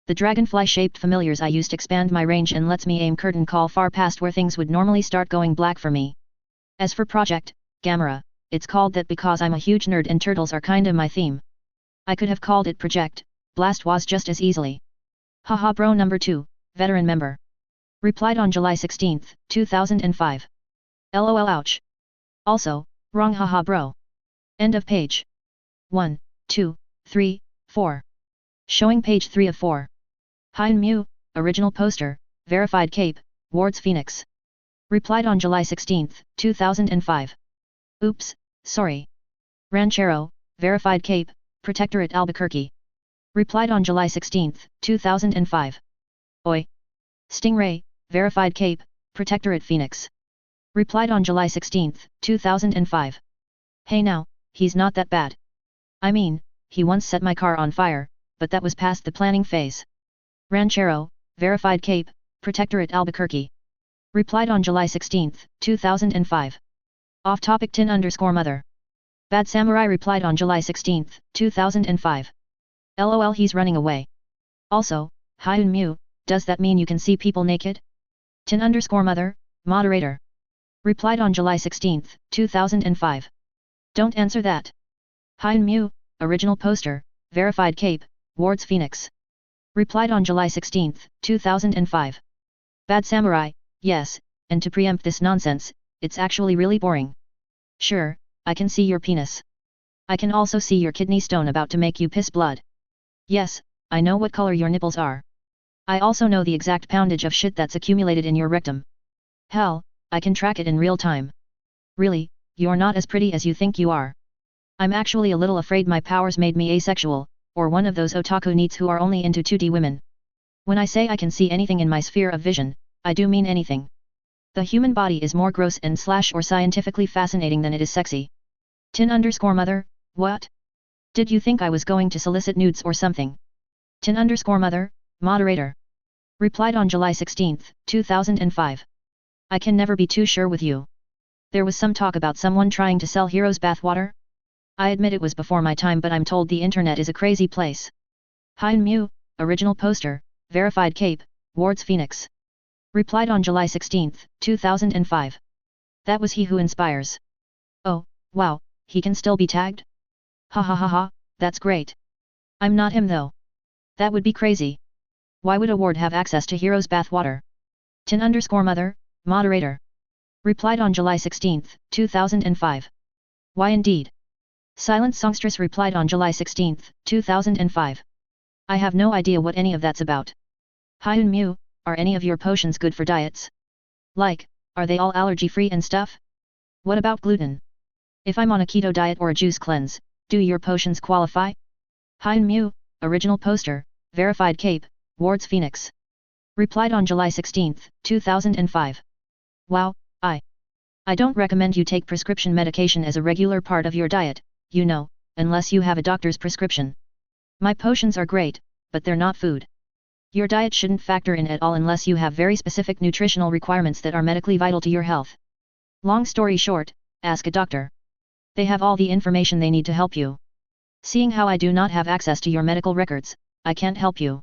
The dragonfly-shaped familiars I used expand my range and lets me aim curtain call far past where things would normally start going black for me. As for Project Gamera, it's called that because I'm a huge nerd and turtles are kinda my theme. I could have called it Project Blast was just as easily. Haha bro number 2, veteran member. Replied on July 16, 2005. LOL ouch. Also, wrong haha bro. End of page. 1, 2, 3, 4. Showing page 3 of 4. Hyun Mew, original poster, verified cape, Ward's Phoenix. Replied on July 16, 2005. Oops, sorry. Ranchero, verified cape, Protectorate Albuquerque. Replied on July 16, 2005. Oi. Stingray, verified cape, Protectorate Phoenix. Replied on July 16, 2005. Hey now, he's not that bad. I mean, he once set my car on fire, but that was past the planning phase. Ranchero, verified cape, Protectorate Albuquerque. Replied on July 16, 2005. Off topic tin_mother. Bad Samurai replied on July 16, 2005. LOL he's running away. Also, Hyun Mew, does that mean you can see people naked? Tin_mother, moderator. Replied on July 16, 2005. Don't answer that. Hyun Mew, original poster, verified cape, Ward's Phoenix. Replied on July 16, 2005. Bad Samurai, yes, and to preempt this nonsense, it's actually really boring. Sure, I can see your penis. I can also see your kidney stone about to make you piss blood. Yes, I know what color your nipples are. I also know the exact poundage of shit that's accumulated in your rectum. Hell, I can track it in real time. Really, you're not as pretty as you think you are. I'm actually a little afraid my powers made me asexual, or one of those otaku neets who are only into 2D women. When I say I can see anything in my sphere of vision, I do mean anything. The human body is more gross and / or scientifically fascinating than it is sexy. Tin_mother, what? Did you think I was going to solicit nudes or something? Tin_mother, moderator. Replied on July 16, 2005. I can never be too sure with you. There was some talk about someone trying to sell Heroes bathwater? I admit it was before my time, but I'm told the internet is a crazy place. Hyun Mew, original poster, verified cape, Ward's Phoenix. Replied on July 16, 2005. That was he who inspires. Oh, wow, he can still be tagged? Ha ha ha ha, that's great. I'm not him though. That would be crazy. Why would a Ward have access to Heroes bathwater? Tin_mother, moderator. Replied on July 16, 2005. Why indeed? Silent Songstress replied on July 16, 2005. I have no idea what any of that's about. Hyun Mew, are any of your potions good for diets? Like, are they all allergy-free and stuff? What about gluten? If I'm on a keto diet or a juice cleanse, do your potions qualify? Hyun Mew, original poster, verified cape, Ward's Phoenix. Replied on July 16, 2005. Wow, I don't recommend you take prescription medication as a regular part of your diet, you know, unless you have a doctor's prescription. My potions are great, but they're not food. Your diet shouldn't factor in at all unless you have very specific nutritional requirements that are medically vital to your health. Long story short, ask a doctor. They have all the information they need to help you. Seeing how I do not have access to your medical records, I can't help you.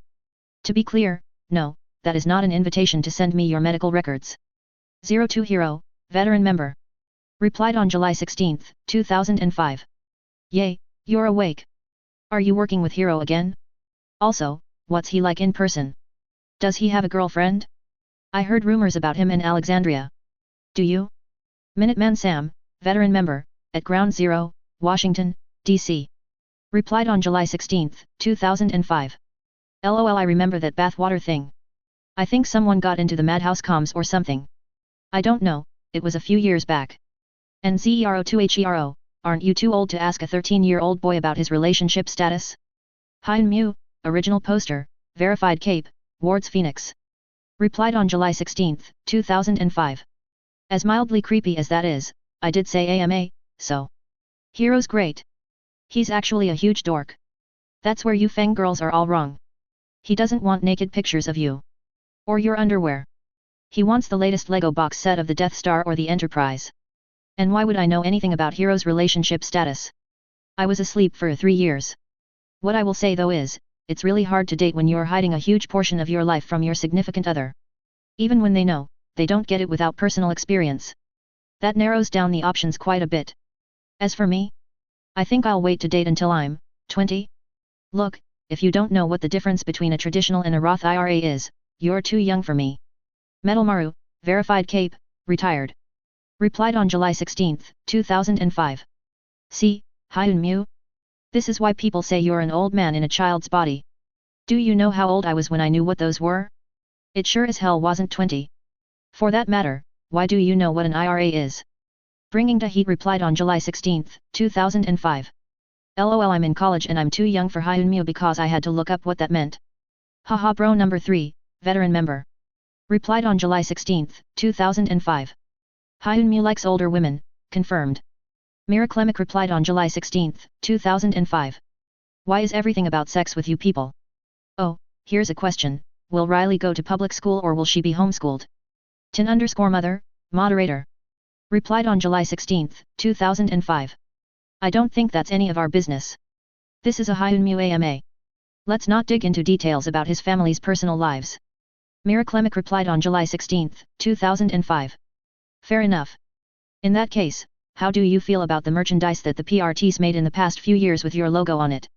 To be clear, no, that is not an invitation to send me your medical records. 02 Hero, veteran member. Replied on July 16, 2005. Yay, you're awake. Are you working with Hero again? Also, what's he like in person? Does he have a girlfriend? I heard rumors about him in Alexandria. Do you? Minuteman Sam, veteran member, at Ground Zero, Washington, D.C. Replied on July 16, 2005. LOL, I remember that bathwater thing. I think someone got into the Madhouse comms or something. I don't know, it was a few years back. NZERO2HERO, aren't you too old to ask a 13-year-old boy about his relationship status? Hyun Mew, original poster, verified cape, Wards Phoenix. Replied on July 16, 2005. As mildly creepy as that is, I did say AMA, so. Hero's great. He's actually a huge dork. That's where you fangirls are all wrong. He doesn't want naked pictures of you. Or your underwear. He wants the latest Lego box set of the Death Star or the Enterprise. And why would I know anything about Hero's relationship status? I was asleep for 3 years. What I will say though is, it's really hard to date when you're hiding a huge portion of your life from your significant other. Even when they know, they don't get it without personal experience. That narrows down the options quite a bit. As for me, I think I'll wait to date until I'm 20. Look, if you don't know what the difference between a traditional and a Roth IRA is, you're too young for me. Metal Maru, verified cape, retired. Replied on July 16, 2005. See, Hyun Mew? This is why people say you're an old man in a child's body. Do you know how old I was when I knew what those were? It sure as hell wasn't 20. For that matter, why do you know what an IRA is? Bringing the Heat replied on July 16, 2005. LOL, I'm in college and I'm too young for Hyun Mew because I had to look up what that meant. Haha bro number 3, veteran member. Replied on July 16, 2005. Hyun Mew likes older women, confirmed. Miraclemic replied on July 16, 2005. Why is everything about sex with you people? Oh, here's a question, will Riley go to public school or will she be homeschooled? Tin_mother, moderator. Replied on July 16, 2005. I don't think that's any of our business. This is a Hyun Mew AMA. Let's not dig into details about his family's personal lives. Miraclemic replied on July 16, 2005. Fair enough. In that case, how do you feel about the merchandise that the PRT's made in the past few years with your logo on it?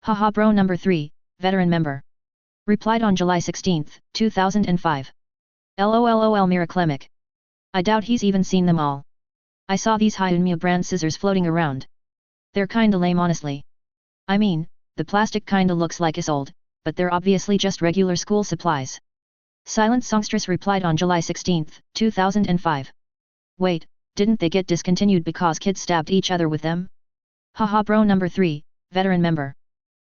Haha bro number 3, veteran member. Replied on July 16, 2005. LOLOL Miraclemic. I doubt he's even seen them all. I saw these Hyun Mew brand scissors floating around. They're kinda lame honestly. I mean, the plastic kinda looks like it's old, but they're obviously just regular school supplies. Silent Songstress replied on July 16, 2005. Wait, didn't they get discontinued because kids stabbed each other with them? Haha bro number 3, veteran member.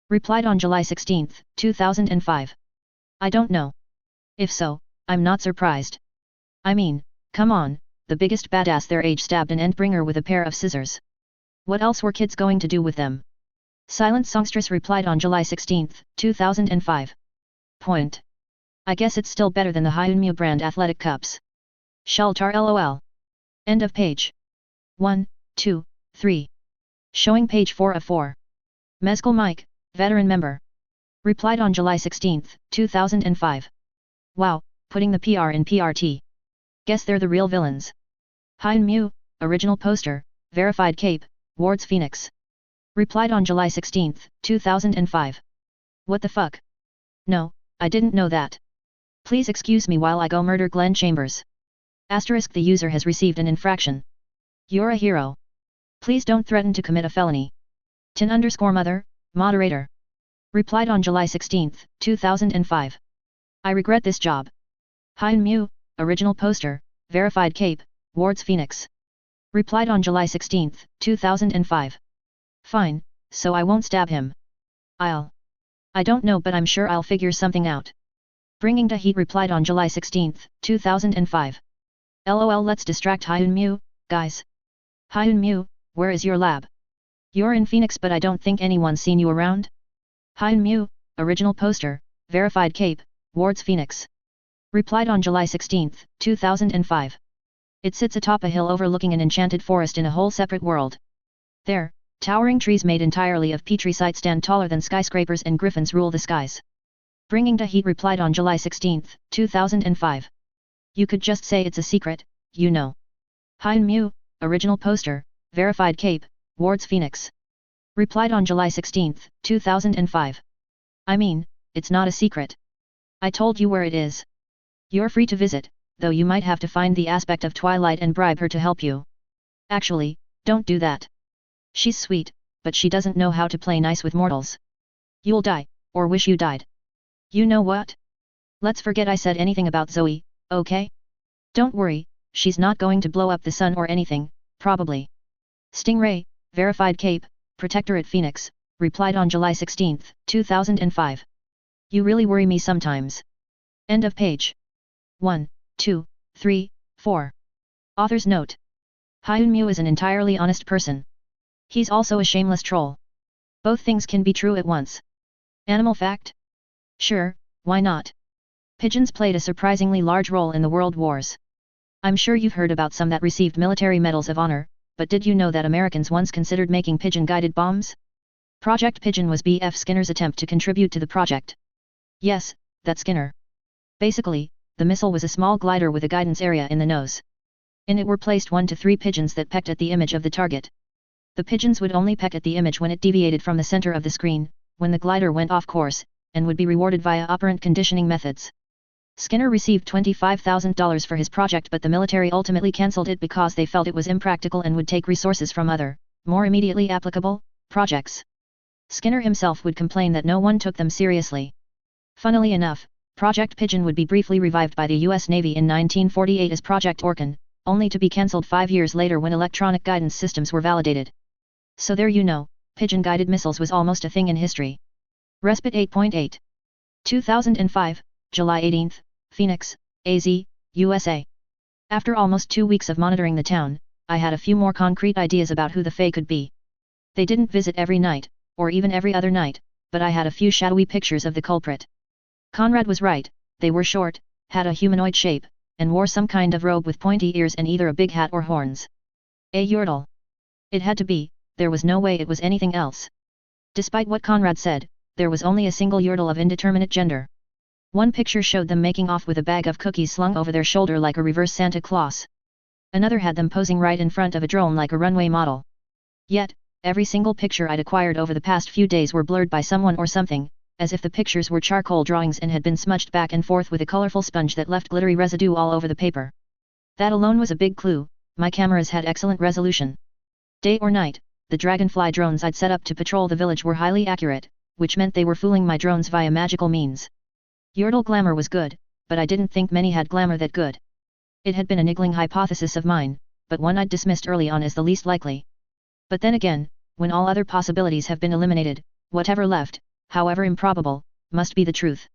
Replied on July 16, 2005. I don't know. If so, I'm not surprised. I mean, come on, the biggest badass their age stabbed an endbringer with a pair of scissors. What else were kids going to do with them? Silent Songstress replied on July 16, 2005. Point. I guess it's still better than the Hyun Mew brand athletic cups. Shultar LOL. End of page. 1, 2, 3. Showing page 4 of 4. Mezcal Mike, veteran member. Replied on July 16, 2005. Wow, putting the PR in PRT. Guess they're the real villains. Hyun Mew, original poster, verified cape, Wards Phoenix. Replied on July 16, 2005. What the fuck? No, I didn't know that. Please excuse me while I go murder Glenn Chambers. Asterisk the user has received an infraction. You're a hero. Please don't threaten to commit a felony. Tin_mother, moderator. Replied on July 16, 2005. I regret this job. Hyun Mew, original poster, verified cape, Wards Phoenix. Replied on July 16, 2005. Fine, so I won't stab him. I don't know but I'm sure I'll figure something out. Bringing the Heat replied on July 16, 2005. LOL let's distract Hyun Mew, guys. Hyun Mew, where is your lab? You're in Phoenix but I don't think anyone's seen you around? Hyun Mew, original poster, verified cape, Wards Phoenix. Replied on July 16, 2005. It sits atop a hill overlooking an enchanted forest in a whole separate world. There, towering trees made entirely of Petri site stand taller than skyscrapers and griffins rule the skies. Bringing the heat replied on July 16, 2005. You could just say it's a secret, you know. Hyun Mu, original poster, verified Cape, Wards Phoenix. Replied on July 16, 2005. I mean, it's not a secret. I told you where it is. You're free to visit, though you might have to find the aspect of Twilight and bribe her to help you. Actually, don't do that. She's sweet, but she doesn't know how to play nice with mortals. You'll die, or wish you died. You know what? Let's forget I said anything about Zoe, okay? Don't worry, she's not going to blow up the sun or anything, probably. Stingray, verified Cape, Protectorate Phoenix, replied on July 16, 2005. You really worry me sometimes. End of page. 1, 2, 3, 4. Author's note. Hyun Mu is an entirely honest person. He's also a shameless troll. Both things can be true at once. Animal fact? Sure, why not? Pigeons played a surprisingly large role in the world wars. I'm sure you've heard about some that received military medals of honor, but did you know that Americans once considered making pigeon-guided bombs? Project Pigeon was B.F. Skinner's attempt to contribute to the project. Yes, that's Skinner. Basically, the missile was a small glider with a guidance area in the nose. In it were placed 1 to 3 pigeons that pecked at the image of the target. The pigeons would only peck at the image when it deviated from the center of the screen, when the glider went off course, and would be rewarded via operant conditioning methods. Skinner received $25,000 for his project, but the military ultimately cancelled it because they felt it was impractical and would take resources from other, more immediately applicable, projects. Skinner himself would complain that no one took them seriously. Funnily enough, Project Pigeon would be briefly revived by the US Navy in 1948 as Project Orkan, only to be cancelled 5 years later when electronic guidance systems were validated. So there you know, pigeon-guided missiles was almost a thing in history. Respite 8.8. 2005, July 18, Phoenix, AZ, USA. After almost 2 weeks of monitoring the town, I had a few more concrete ideas about who the Fae could be. They didn't visit every night, or even every other night, but I had a few shadowy pictures of the culprit. Conrad was right, they were short, had a humanoid shape, and wore some kind of robe with pointy ears and either a big hat or horns. A yordle. It had to be, there was no way it was anything else. Despite what Conrad said, there was only a single yordle of indeterminate gender. One picture showed them making off with a bag of cookies slung over their shoulder like a reverse Santa Claus. Another had them posing right in front of a drone like a runway model. Yet, every single picture I'd acquired over the past few days were blurred by someone or something, as if the pictures were charcoal drawings and had been smudged back and forth with a colorful sponge that left glittery residue all over the paper. That alone was a big clue. My cameras had excellent resolution. Day or night, the Dragonfly drones I'd set up to patrol the village were highly accurate, which meant they were fooling my drones via magical means. Yordle glamour was good, but I didn't think many had glamour that good. It had been a niggling hypothesis of mine, but one I'd dismissed early on as the least likely. But then again, when all other possibilities have been eliminated, whatever left, however improbable, must be the truth.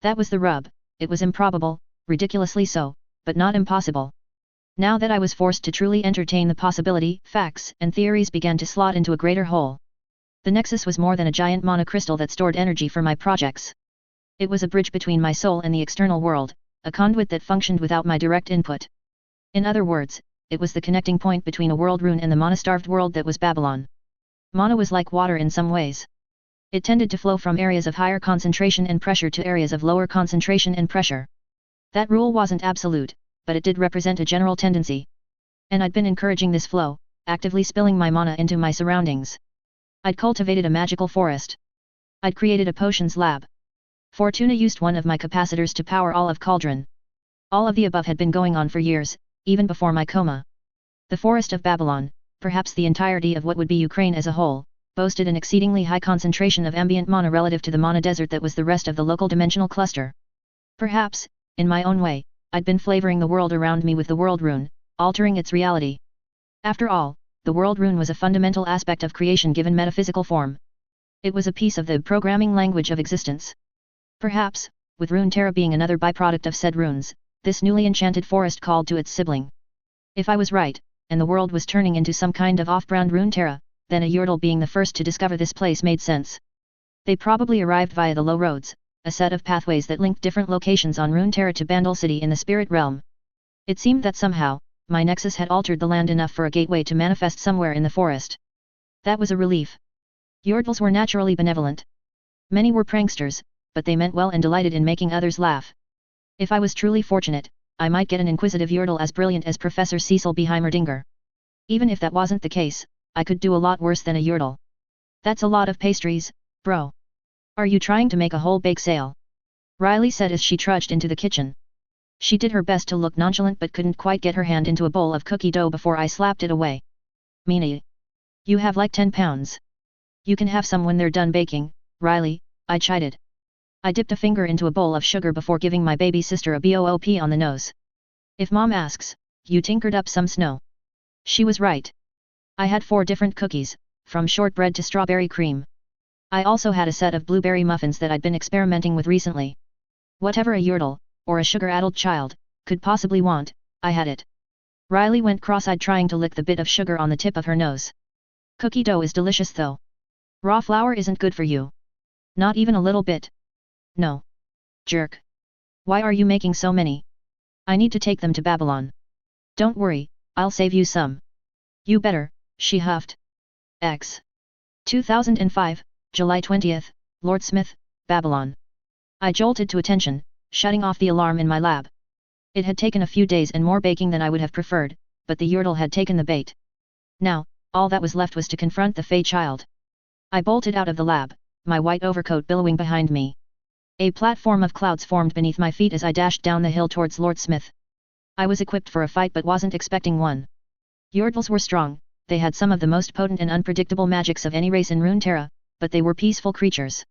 That was the rub, it was improbable, ridiculously so, but not impossible. Now that I was forced to truly entertain the possibility, facts and theories began to slot into a greater whole. The Nexus was more than a giant monocrystal that stored energy for my projects. It was a bridge between my soul and the external world, a conduit that functioned without my direct input. In other words, it was the connecting point between a world rune and the mana-starved world that was Babylon. Mana was like water in some ways. It tended to flow from areas of higher concentration and pressure to areas of lower concentration and pressure. That rule wasn't absolute, but it did represent a general tendency. And I'd been encouraging this flow, actively spilling my mana into my surroundings. I'd cultivated a magical forest. I'd created a potions lab. Fortuna used one of my capacitors to power all of Cauldron. All of the above had been going on for years, even before my coma. The Forest of Babylon, perhaps the entirety of what would be Ukraine as a whole, boasted an exceedingly high concentration of ambient mana relative to the mana desert that was the rest of the local dimensional cluster. Perhaps, in my own way, I'd been flavoring the world around me with the world rune, altering its reality. After all, the world rune was a fundamental aspect of creation given metaphysical form. It was a piece of the programming language of existence. Perhaps, with Runeterra being another byproduct of said runes, this newly enchanted forest called to its sibling. If I was right, and the world was turning into some kind of off-brand Runeterra, then a Yordle being the first to discover this place made sense. They probably arrived via the low roads, a set of pathways that linked different locations on Runeterra to Bandle City in the spirit realm. It seemed that somehow, my nexus had altered the land enough for a gateway to manifest somewhere in the forest. That was a relief. Yordles were naturally benevolent. Many were pranksters, but they meant well and delighted in making others laugh. If I was truly fortunate, I might get an inquisitive Yordle as brilliant as Professor Cecil B. Heimerdinger. Even if that wasn't the case, I could do a lot worse than a Yordle. That's a lot of pastries, bro. Are you trying to make a whole bake sale? Riley said as she trudged into the kitchen. She did her best to look nonchalant but couldn't quite get her hand into a bowl of cookie dough before I slapped it away. Meanie. You have like 10 pounds. You can have some when they're done baking, Riley, I chided. I dipped a finger into a bowl of sugar before giving my baby sister a BOOP on the nose. If Mom asks, you tinkered up some snow. She was right. I had 4 different cookies, from shortbread to strawberry cream. I also had a set of blueberry muffins that I'd been experimenting with recently. Whatever a Yordle, or a sugar-addled child, could possibly want, I had it. Riley went cross-eyed trying to lick the bit of sugar on the tip of her nose. Cookie dough is delicious though. Raw flour isn't good for you. Not even a little bit. No. Jerk. Why are you making so many? I need to take them to Babylon. Don't worry, I'll save you some. You better, she huffed. X. 2005, July 20th, Lord Smith, Babylon. I jolted to attention, shutting off the alarm in my lab. It had taken a few days and more baking than I would have preferred, but the Yordle had taken the bait. Now, all that was left was to confront the Fey child. I bolted out of the lab, my white overcoat billowing behind me. A platform of clouds formed beneath my feet as I dashed down the hill towards Lord Smith. I was equipped for a fight but wasn't expecting one. Yordles were strong, they had some of the most potent and unpredictable magics of any race in Runeterra, but they were peaceful creatures.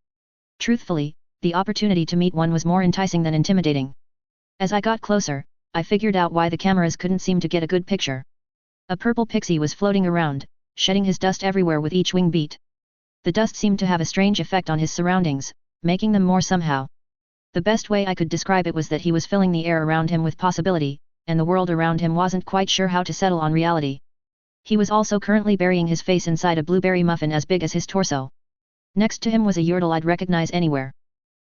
Truthfully, the opportunity to meet one was more enticing than intimidating. As I got closer, I figured out why the cameras couldn't seem to get a good picture. A purple pixie was floating around, shedding his dust everywhere with each wing beat. The dust seemed to have a strange effect on his surroundings, making them more somehow. The best way I could describe it was that he was filling the air around him with possibility, and the world around him wasn't quite sure how to settle on reality. He was also currently burying his face inside a blueberry muffin as big as his torso. Next to him was a Yordle I'd recognize anywhere.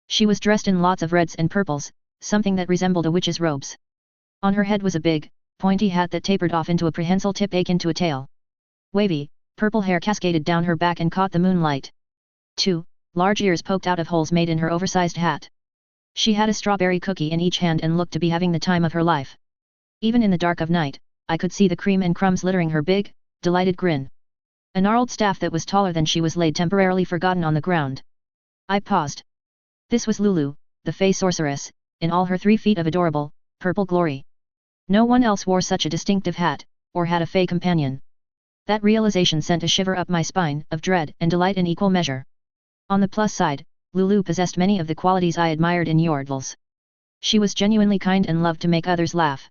She was dressed in lots of reds and purples, something that resembled a witch's robes. On her head was a big, pointy hat that tapered off into a prehensile tip akin to a tail. Wavy, purple hair cascaded down her back and caught the moonlight. 2 large ears poked out of holes made in her oversized hat. She had a strawberry cookie in each hand and looked to be having the time of her life. Even in the dark of night, I could see the cream and crumbs littering her big, delighted grin. A gnarled staff that was taller than she was laid temporarily forgotten on the ground. I paused. This was Lulu, the Fey sorceress, in all her 3 feet of adorable, purple glory. No one else wore such a distinctive hat, or had a Fey companion. That realization sent a shiver up my spine, of dread and delight in equal measure. On the plus side, Lulu possessed many of the qualities I admired in Yordles. She was genuinely kind and loved to make others laugh.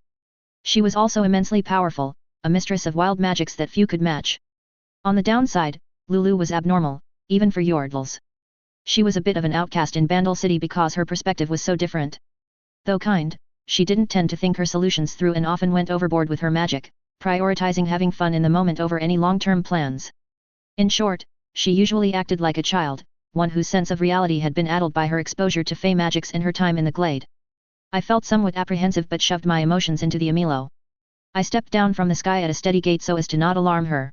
She was also immensely powerful, a mistress of wild magics that few could match. On the downside, Lulu was abnormal, even for Yordles. She was a bit of an outcast in Bandle City because her perspective was so different. Though kind, she didn't tend to think her solutions through and often went overboard with her magic, prioritizing having fun in the moment over any long-term plans. In short, she usually acted like a child, one whose sense of reality had been addled by her exposure to Fey magics in her time in the glade. I felt somewhat apprehensive but shoved my emotions into the Amilo. I stepped down from the sky at a steady gait so as to not alarm her.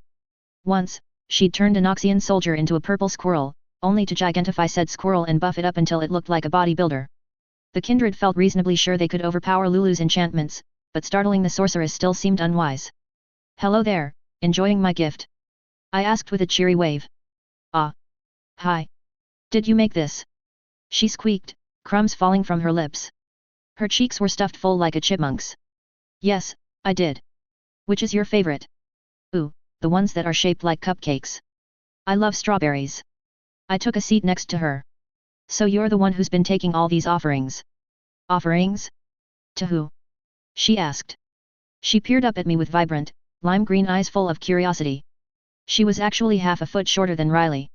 Once, she'd turned a Noxian soldier into a purple squirrel, only to gigantify said squirrel and buff it up until it looked like a bodybuilder. The kindred felt reasonably sure they could overpower Lulu's enchantments, but startling the sorceress still seemed unwise. "Hello there, enjoying my gift?" I asked with a cheery wave. "Ah. Hi. Did you make this?" She squeaked, crumbs falling from her lips. Her cheeks were stuffed full like a chipmunk's. "Yes, I did. Which is your favorite?" "Ooh, the ones that are shaped like cupcakes. I love strawberries." I took a seat next to her. "So you're the one who's been taking all these offerings?" "Offerings? To who?" she asked. She peered up at me with vibrant, lime green eyes full of curiosity. She was actually half a foot shorter than Riley.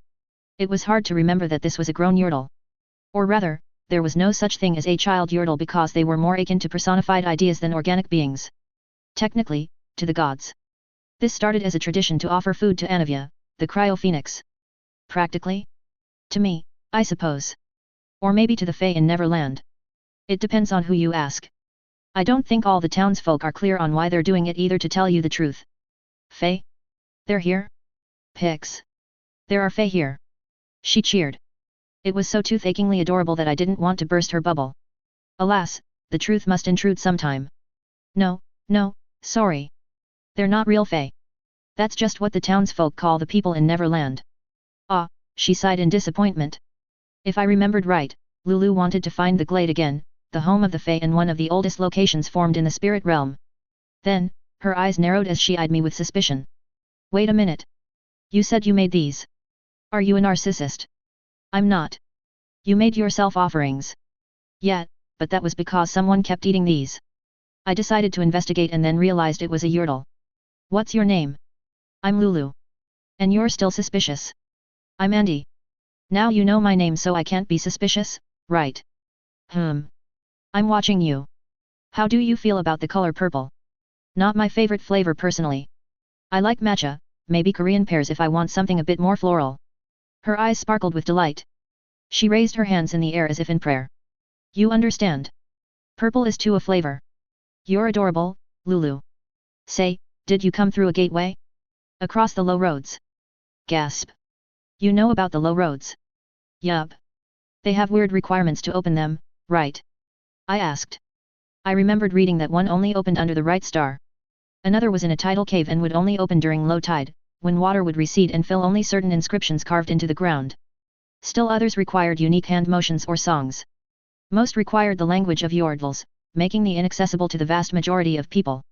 It was hard to remember that this was a grown Yordle. Or rather, there was no such thing as a child Yordle because they were more akin to personified ideas than organic beings. Technically, to the gods. This started as a tradition to offer food to Anavia, the cryo-phoenix. Practically? To me, I suppose. Or maybe to the Fae in Neverland. It depends on who you ask. I don't think all the townsfolk are clear on why they're doing it either, to tell you the truth. Fae? They're here? Pix. There are Fae here. She cheered. It was so tooth-achingly adorable that I didn't want to burst her bubble. Alas, the truth must intrude sometime. No, sorry. They're not real fae. That's just what the townsfolk call the people in Neverland. Ah, she sighed in disappointment. If I remembered right, Lulu wanted to find the glade again, the home of the fae and one of the oldest locations formed in the spirit realm. Then, her eyes narrowed as she eyed me with suspicion. Wait a minute. You said you made these. Are you a narcissist? I'm not. You made yourself offerings. Yeah, but that was because someone kept eating these. I decided to investigate and then realized it was a yordle. What's your name? I'm Lulu. And you're still suspicious. I'm Andy. Now you know my name so I can't be suspicious, right? I'm watching you. How do you feel about the color purple? Not my favorite flavor personally. I like matcha, maybe Korean pears if I want something a bit more floral. Her eyes sparkled with delight. She raised her hands in the air as if in prayer. You understand. Purple is too a flavor. You're adorable, Lulu. Say, did you come through a gateway? Across the low roads. Gasp. You know about the low roads? Yup. They have weird requirements to open them, right? I asked. I remembered reading that one only opened under the right star. Another was in a tidal cave and would only open during low tide, when water would recede and fill only certain inscriptions carved into the ground. Still others required unique hand motions or songs. Most required the language of yordles, making the inaccessible to the vast majority of people.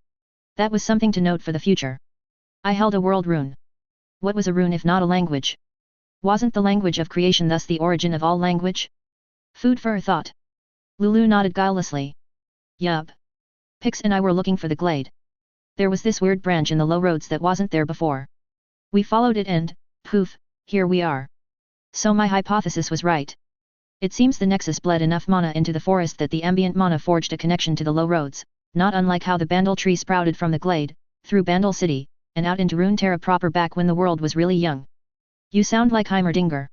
That was something to note for the future. I held a world rune. What was a rune if not a language? Wasn't the language of creation thus the origin of all language? Food for thought. Lulu nodded guilelessly. Yup. Pix and I were looking for the glade. There was this weird branch in the low roads that wasn't there before. We followed it and, poof, here we are. So my hypothesis was right. It seems the Nexus bled enough mana into the forest that the ambient mana forged a connection to the low roads, not unlike how the Bandle tree sprouted from the glade, through Bandle City, and out into Runeterra proper back when the world was really young. You sound like Heimerdinger.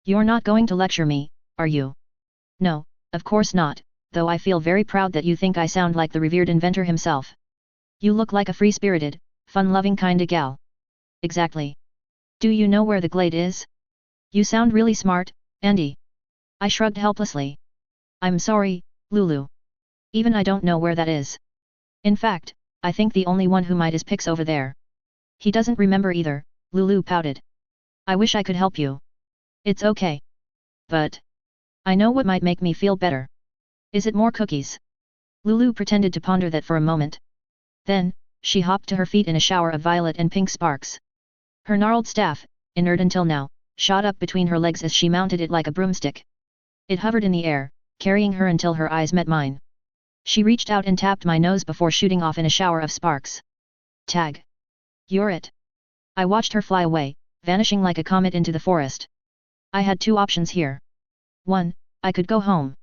You're not going to lecture me, are you? No, of course not, though I feel very proud that you think I sound like the revered inventor himself. You look like a free-spirited, fun-loving kinda gal. Exactly. Do you know where the glade is? You sound really smart, Andy. I shrugged helplessly. I'm sorry, Lulu. Even I don't know where that is. In fact, I think the only one who might is Pix over there. He doesn't remember either, Lulu pouted. I wish I could help you. It's okay. But I know what might make me feel better. Is it more cookies? Lulu pretended to ponder that for a moment. Then, she hopped to her feet in a shower of violet and pink sparks. Her gnarled staff, inert until now, shot up between her legs as she mounted it like a broomstick. It hovered in the air, carrying her until her eyes met mine. She reached out and tapped my nose before shooting off in a shower of sparks. Tag. You're it. I watched her fly away, vanishing like a comet into the forest. I had two options here. 1. I could go home.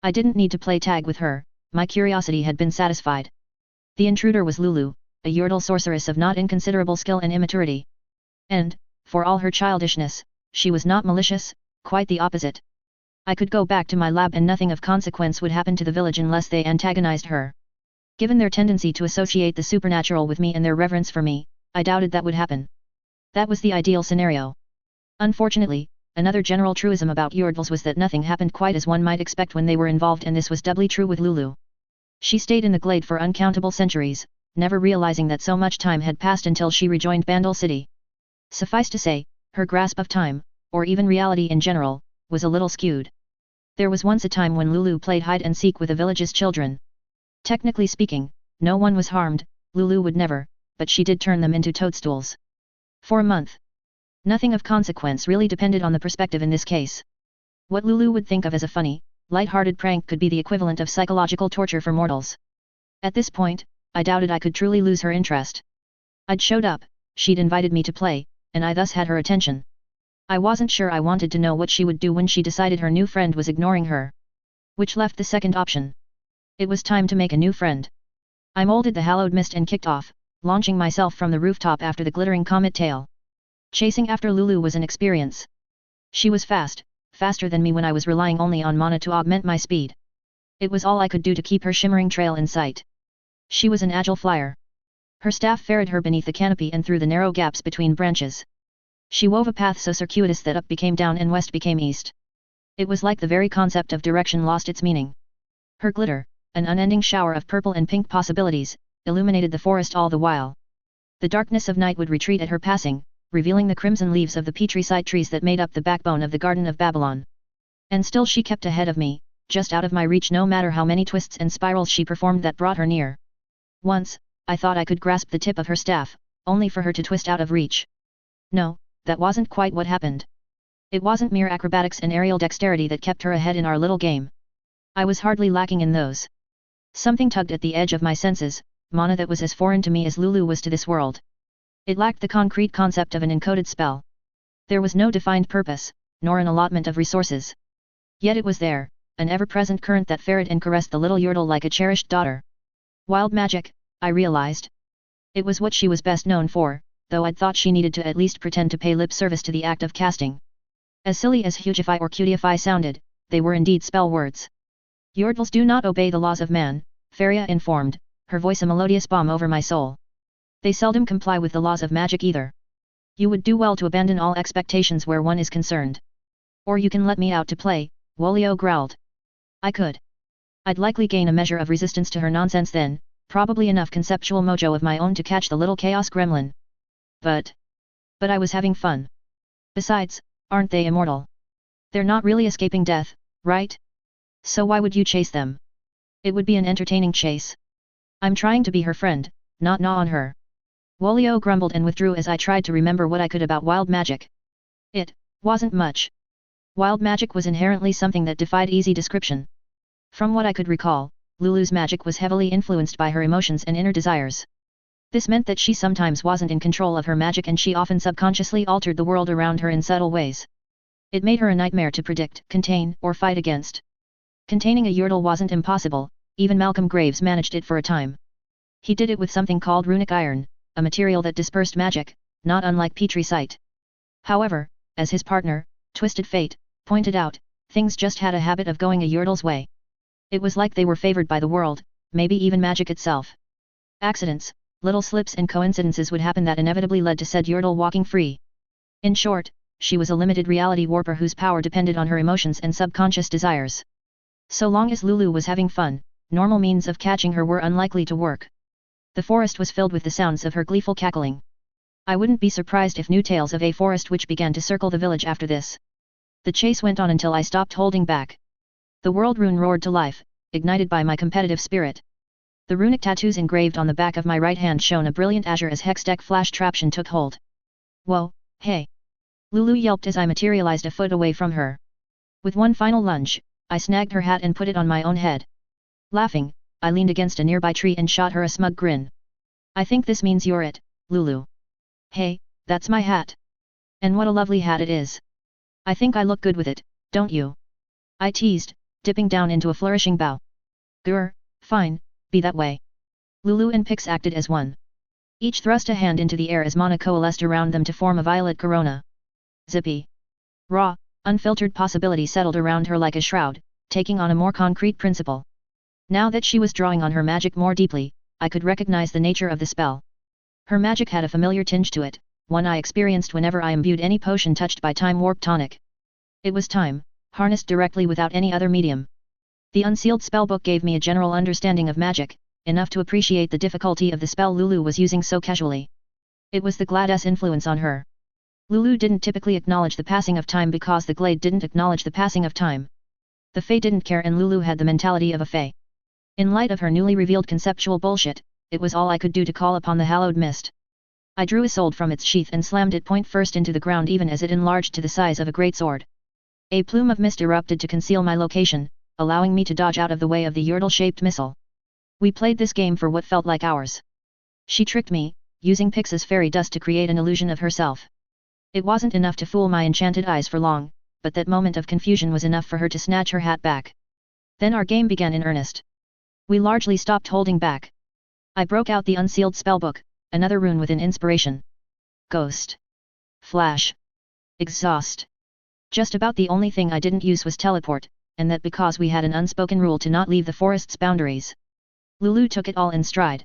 I didn't need to play tag with her, my curiosity had been satisfied. The intruder was Lulu, a yordle sorceress of not inconsiderable skill and immaturity. And, for all her childishness, she was not malicious, quite the opposite. I could go back to my lab and nothing of consequence would happen to the village unless they antagonized her. Given their tendency to associate the supernatural with me and their reverence for me, I doubted that would happen. That was the ideal scenario. Unfortunately, another general truism about yordles was that nothing happened quite as one might expect when they were involved, and this was doubly true with Lulu. She stayed in the glade for uncountable centuries, never realizing that so much time had passed until she rejoined Bandle City. Suffice to say, her grasp of time, or even reality in general, was a little skewed. There was once a time when Lulu played hide and seek with the village's children. Technically speaking, no one was harmed, Lulu would never, but she did turn them into toadstools. For a month. Nothing of consequence really depended on the perspective in this case. What Lulu would think of as a funny, light-hearted prank could be the equivalent of psychological torture for mortals. At this point, I doubted I could truly lose her interest. I'd showed up, she'd invited me to play, and I thus had her attention. I wasn't sure I wanted to know what she would do when she decided her new friend was ignoring her. Which left the second option. It was time to make a new friend. I molded the hallowed mist and kicked off, launching myself from the rooftop after the glittering comet tail. Chasing after Lulu was an experience. She was fast, faster than me when I was relying only on mana to augment my speed. It was all I could do to keep her shimmering trail in sight. She was an agile flyer. Her staff ferried her beneath the canopy and through the narrow gaps between branches. She wove a path so circuitous that up became down and west became east. It was like the very concept of direction lost its meaning. Her glitter, an unending shower of purple and pink possibilities, illuminated the forest all the while. The darkness of night would retreat at her passing, revealing the crimson leaves of the petricite trees that made up the backbone of the Garden of Babylon. And still she kept ahead of me, just out of my reach no matter how many twists and spirals she performed that brought her near. Once, I thought I could grasp the tip of her staff, only for her to twist out of reach. No, that wasn't quite what happened. It wasn't mere acrobatics and aerial dexterity that kept her ahead in our little game. I was hardly lacking in those. Something tugged at the edge of my senses, mana that was as foreign to me as Lulu was to this world. It lacked the concrete concept of an encoded spell. There was no defined purpose, nor an allotment of resources. Yet it was there, an ever-present current that ferreted and caressed the little Yordle like a cherished daughter. Wild magic, I realized. It was what she was best known for, though I'd thought she needed to at least pretend to pay lip service to the act of casting. As silly as hugify or cutify sounded, they were indeed spell words. Yordles do not obey the laws of man, Faria informed, her voice a melodious balm over my soul. They seldom comply with the laws of magic either. You would do well to abandon all expectations where one is concerned. Or you can let me out to play, Wolio growled. I could. I'd likely gain a measure of resistance to her nonsense then, probably enough conceptual mojo of my own to catch the little chaos gremlin. But I was having fun. Besides, aren't they immortal? They're not really escaping death, right? So why would you chase them? It would be an entertaining chase. I'm trying to be her friend, not gnaw on her. Wolio grumbled and withdrew as I tried to remember what I could about wild magic. It wasn't much. Wild magic was inherently something that defied easy description. From what I could recall, Lulu's magic was heavily influenced by her emotions and inner desires. This meant that she sometimes wasn't in control of her magic and she often subconsciously altered the world around her in subtle ways. It made her a nightmare to predict, contain, or fight against. Containing a Yordle wasn't impossible, even Malcolm Graves managed it for a time. He did it with something called runic iron, a material that dispersed magic, not unlike petricite. However, as his partner, Twisted Fate, pointed out, things just had a habit of going a Yordle's way. It was like they were favored by the world, maybe even magic itself. Accidents, little slips and coincidences would happen that inevitably led to said Yordle walking free. In short, she was a limited reality warper whose power depended on her emotions and subconscious desires. So long as Lulu was having fun, normal means of catching her were unlikely to work. The forest was filled with the sounds of her gleeful cackling. I wouldn't be surprised if new tales of a forest witch began to circle the village after this. The chase went on until I stopped holding back. The world rune roared to life, ignited by my competitive spirit. The runic tattoos engraved on the back of my right hand shone a brilliant azure as Hextech Flash Traption took hold. Whoa, hey! Lulu yelped as I materialized a foot away from her. With one final lunge, I snagged her hat and put it on my own head. Laughing, I leaned against a nearby tree and shot her a smug grin. I think this means you're it, Lulu. Hey, that's my hat. And what a lovely hat it is. I think I look good with it, don't you? I teased, dipping down into a flourishing bow. Grr, fine, be that way. Lulu and Pix acted as one. Each thrust a hand into the air as mana coalesced around them to form a violet corona. Zippy. Raw, unfiltered possibility settled around her like a shroud, taking on a more concrete principle. Now that she was drawing on her magic more deeply, I could recognize the nature of the spell. Her magic had a familiar tinge to it, one I experienced whenever I imbued any potion touched by Time Warp Tonic. It was time, harnessed directly without any other medium. The unsealed spellbook gave me a general understanding of magic, enough to appreciate the difficulty of the spell Lulu was using so casually. It was the Glad's influence on her. Lulu didn't typically acknowledge the passing of time because the Glade didn't acknowledge the passing of time. The Fae didn't care and Lulu had the mentality of a Fae. In light of her newly revealed conceptual bullshit, it was all I could do to call upon the hallowed mist. I drew a sword from its sheath and slammed it point first into the ground even as it enlarged to the size of a greatsword. A plume of mist erupted to conceal my location, allowing me to dodge out of the way of the Yordle-shaped missile. We played this game for what felt like hours. She tricked me, using Pix's fairy dust to create an illusion of herself. It wasn't enough to fool my enchanted eyes for long, but that moment of confusion was enough for her to snatch her hat back. Then our game began in earnest. We largely stopped holding back. I broke out the unsealed spellbook, another rune with an inspiration. Ghost. Flash. Exhaust. Just about the only thing I didn't use was teleport, and that because we had an unspoken rule to not leave the forest's boundaries. Lulu took it all in stride.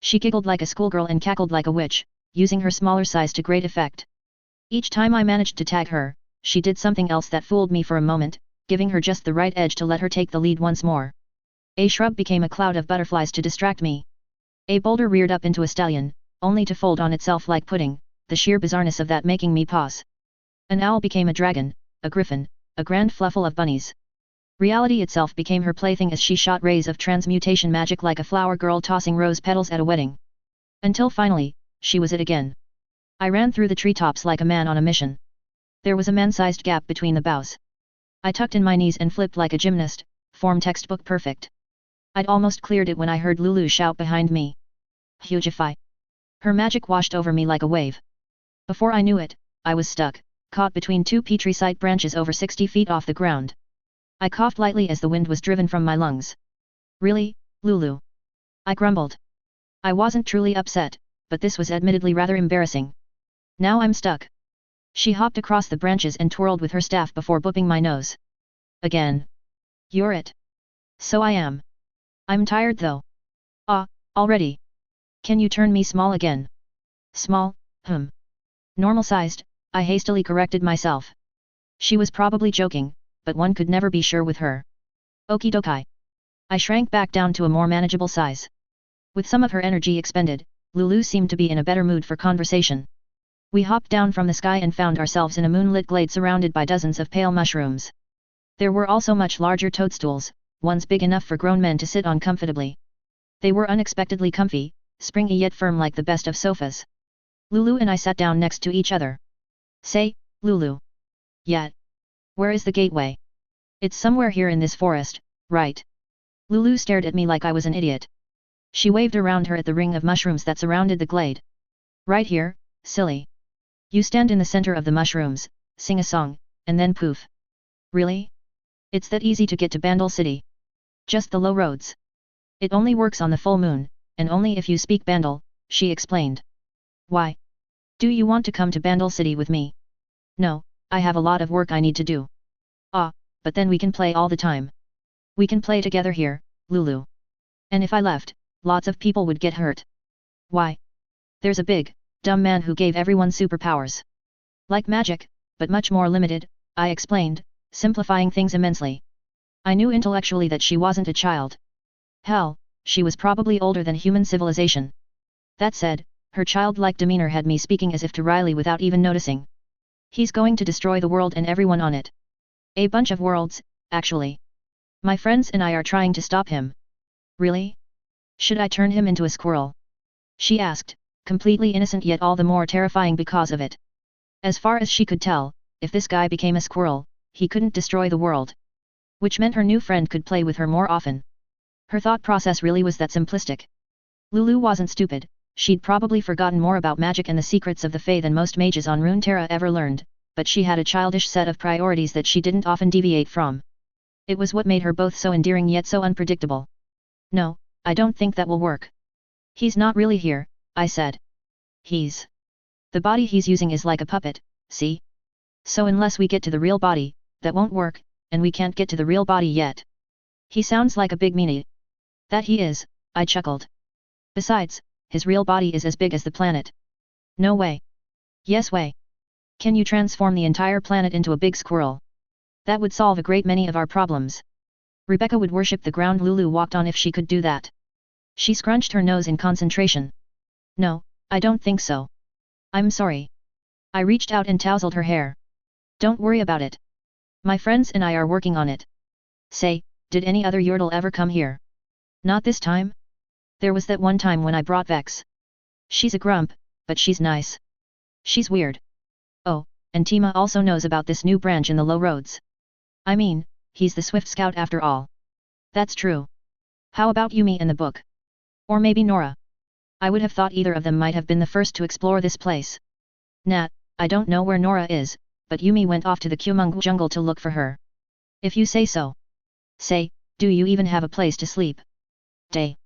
She giggled like a schoolgirl and cackled like a witch, using her smaller size to great effect. Each time I managed to tag her, she did something else that fooled me for a moment, giving her just the right edge to let her take the lead once more. A shrub became a cloud of butterflies to distract me. A boulder reared up into a stallion, only to fold on itself like pudding, the sheer bizarreness of that making me pause. An owl became a dragon, a griffin, a grand fluffle of bunnies. Reality itself became her plaything as she shot rays of transmutation magic like a flower girl tossing rose petals at a wedding. Until finally, she was it again. I ran through the treetops like a man on a mission. There was a man-sized gap between the boughs. I tucked in my knees and flipped like a gymnast, form textbook perfect. I'd almost cleared it when I heard Lulu shout behind me. Hugify. Her magic washed over me like a wave. Before I knew it, I was stuck, caught between two petri site branches over 60 feet off the ground. I coughed lightly as the wind was driven from my lungs. Really, Lulu? I grumbled. I wasn't truly upset, but this was admittedly rather embarrassing. Now I'm stuck. She hopped across the branches and twirled with her staff before booping my nose. Again. You're it. So I am. I'm tired though. Already. Can you turn me small again? Small, Normal-sized, I hastily corrected myself. She was probably joking, but one could never be sure with her. Okie dokie. I shrank back down to a more manageable size. With some of her energy expended, Lulu seemed to be in a better mood for conversation. We hopped down from the sky and found ourselves in a moonlit glade surrounded by dozens of pale mushrooms. There were also much larger toadstools, ones big enough for grown men to sit on comfortably. They were unexpectedly comfy, springy yet firm like the best of sofas. Lulu and I sat down next to each other. Say, Lulu. Yeah. Where is the gateway? It's somewhere here in this forest, right? Lulu stared at me like I was an idiot. She waved around her at the ring of mushrooms that surrounded the glade. Right here, silly. You stand in the center of the mushrooms, sing a song, and then poof. Really? It's that easy to get to Bandle City. Just the low roads. It only works on the full moon, and only if you speak Bandle, she explained. Why? Do you want to come to Bandle City with me? No, I have a lot of work I need to do. But then we can play all the time. We can play together here, Lulu. And if I left, lots of people would get hurt. Why? There's a big, dumb man who gave everyone superpowers. Like magic, but much more limited, I explained, simplifying things immensely. I knew intellectually that she wasn't a child. Hell, she was probably older than human civilization. That said, her childlike demeanor had me speaking as if to Riley without even noticing. He's going to destroy the world and everyone on it. A bunch of worlds, actually. My friends and I are trying to stop him. Really? Should I turn him into a squirrel? She asked, completely innocent yet all the more terrifying because of it. As far as she could tell, if this guy became a squirrel, he couldn't destroy the world. Which meant her new friend could play with her more often. Her thought process really was that simplistic. Lulu wasn't stupid, she'd probably forgotten more about magic and the secrets of the Fae than most mages on Runeterra ever learned, but she had a childish set of priorities that she didn't often deviate from. It was what made her both so endearing yet so unpredictable. No, I don't think that will work. He's not really here, I said. The body he's using is like a puppet, see? So unless we get to the real body, that won't work, and we can't get to the real body yet. He sounds like a big meanie. That he is, I chuckled. Besides, his real body is as big as the planet. No way. Yes way. Can you transform the entire planet into a big squirrel? That would solve a great many of our problems. Rebecca would worship the ground Lulu walked on if she could do that. She scrunched her nose in concentration. No, I don't think so. I'm sorry. I reached out and tousled her hair. Don't worry about it. My friends and I are working on it. Say, did any other Yordle ever come here? Not this time? There was that one time when I brought Vex. She's a grump, but she's nice. She's weird. Oh, and Tima also knows about this new branch in the low roads. I mean, he's the Swift Scout after all. That's true. How about Yumi and the book? Or maybe Nora? I would have thought either of them might have been the first to explore this place. Nah, I don't know where Nora is, but Yumi went off to the Kumungu jungle to look for her. If you say so. Say, do you even have a place to sleep? Day.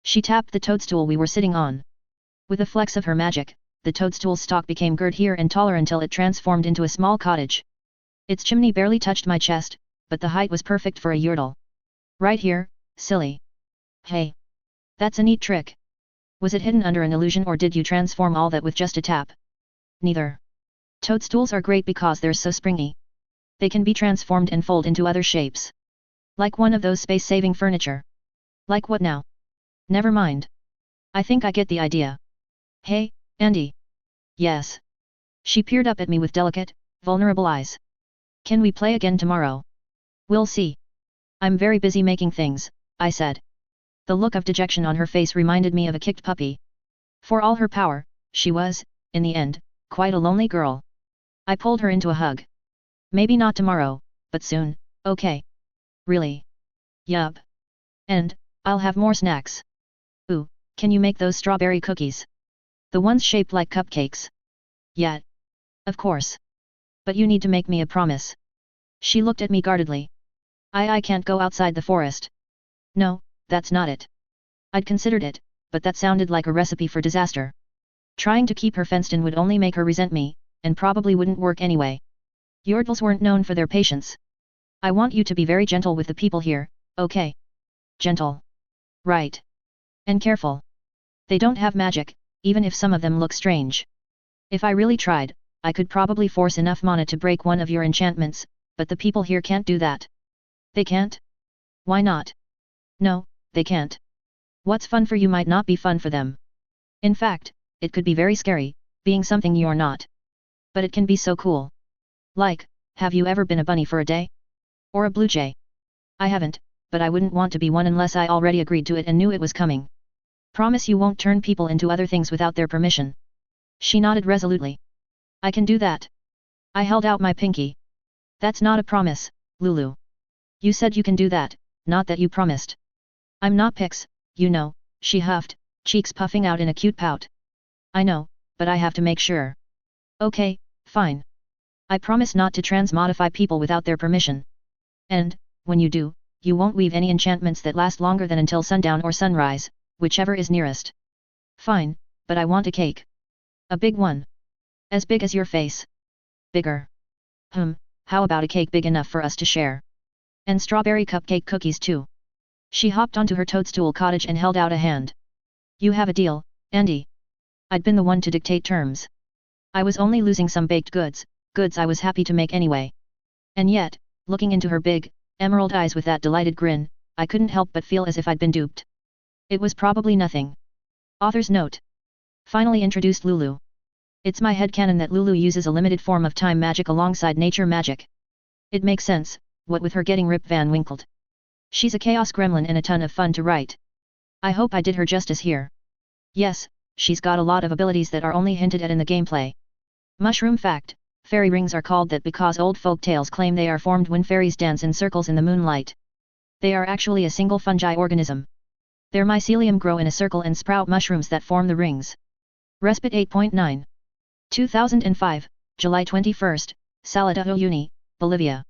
She tapped the toadstool we were sitting on. With a flex of her magic, the toadstool's stalk became girthier and taller until it transformed into a small cottage. Its chimney barely touched my chest, but the height was perfect for a Yordle. Right here, silly. Hey. That's a neat trick. Was it hidden under an illusion or did you transform all that with just a tap? Neither. Toadstools are great because they're so springy. They can be transformed and fold into other shapes. Like one of those space-saving furniture. Like what now? Never mind. I think I get the idea. Hey, Andy. Yes. She peered up at me with delicate, vulnerable eyes. Can we play again tomorrow? We'll see. I'm very busy making things, I said. The look of dejection on her face reminded me of a kicked puppy. For all her power, she was, in the end, quite a lonely girl. I pulled her into a hug. Maybe not tomorrow, but soon, okay? Really? Yup. And, I'll have more snacks. Ooh, can you make those strawberry cookies? The ones shaped like cupcakes? Yeah. Of course. But you need to make me a promise. She looked at me guardedly. I can't go outside the forest. No, that's not it. I'd considered it, but that sounded like a recipe for disaster. Trying to keep her fenced in would only make her resent me, and probably wouldn't work anyway. Yordles weren't known for their patience. I want you to be very gentle with the people here, okay? Gentle. Right. And careful. They don't have magic, even if some of them look strange. If I really tried, I could probably force enough mana to break one of your enchantments, but the people here can't do that. They can't? Why not? No, they can't. What's fun for you might not be fun for them. In fact, it could be very scary, being something you're not. But it can be so cool. Like, have you ever been a bunny for a day? Or a blue jay? I haven't, but I wouldn't want to be one unless I already agreed to it and knew it was coming. Promise you won't turn people into other things without their permission. She nodded resolutely. I can do that. I held out my pinky. That's not a promise, Lulu. You said you can do that, not that you promised. I'm not Pix, you know, she huffed, cheeks puffing out in a cute pout. I know, but I have to make sure. Okay, fine. I promise not to transmodify people without their permission. And, when you do, you won't weave any enchantments that last longer than until sundown or sunrise, whichever is nearest. Fine, but I want a cake. A big one. As big as your face. Bigger. How about a cake big enough for us to share? And strawberry cupcake cookies too. She hopped onto her toadstool cottage and held out a hand. You have a deal, Andy. I'd been the one to dictate terms. I was only losing some baked goods I was happy to make anyway. And yet, looking into her big, emerald eyes with that delighted grin, I couldn't help but feel as if I'd been duped. It was probably nothing. Author's note. Finally introduced Lulu. It's my headcanon that Lulu uses a limited form of time magic alongside nature magic. It makes sense, what with her getting Rip Van Winkled. She's a chaos gremlin and a ton of fun to write. I hope I did her justice here. Yes, she's got a lot of abilities that are only hinted at in the gameplay. Mushroom fact. Fairy rings are called that because old folk tales claim they are formed when fairies dance in circles in the moonlight. They are actually a single fungi organism. Their mycelium grow in a circle and sprout mushrooms that form the rings. Respite 8.9. 2005, July 21, Salado Uni, Bolivia.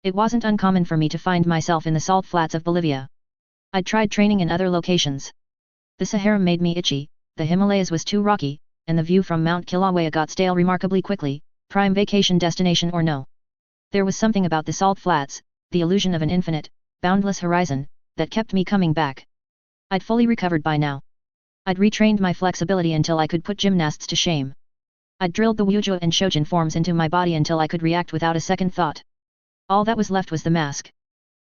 It wasn't uncommon for me to find myself in the salt flats of Bolivia. I'd tried training in other locations. The Sahara made me itchy, the Himalayas was too rocky, and the view from Mount Kilauea got stale remarkably quickly, prime vacation destination or no. There was something about the salt flats, the illusion of an infinite, boundless horizon, that kept me coming back. I'd fully recovered by now. I'd retrained my flexibility until I could put gymnasts to shame. I'd drilled the Wuzhou and Shojin forms into my body until I could react without a second thought. All that was left was the mask.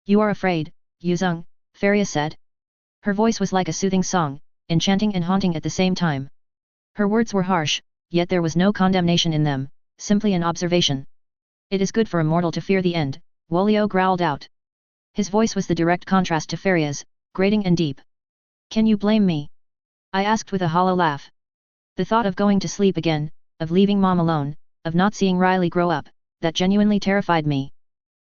You are afraid, Yuzong, Faria said. Her voice was like a soothing song, enchanting and haunting at the same time. Her words were harsh, yet there was no condemnation in them, simply an observation. It is good for a mortal to fear the end, Wolio growled out. His voice was the direct contrast to Faria's, grating and deep. Can you blame me? I asked with a hollow laugh. The thought of going to sleep again, of leaving Mom alone, of not seeing Riley grow up, that genuinely terrified me.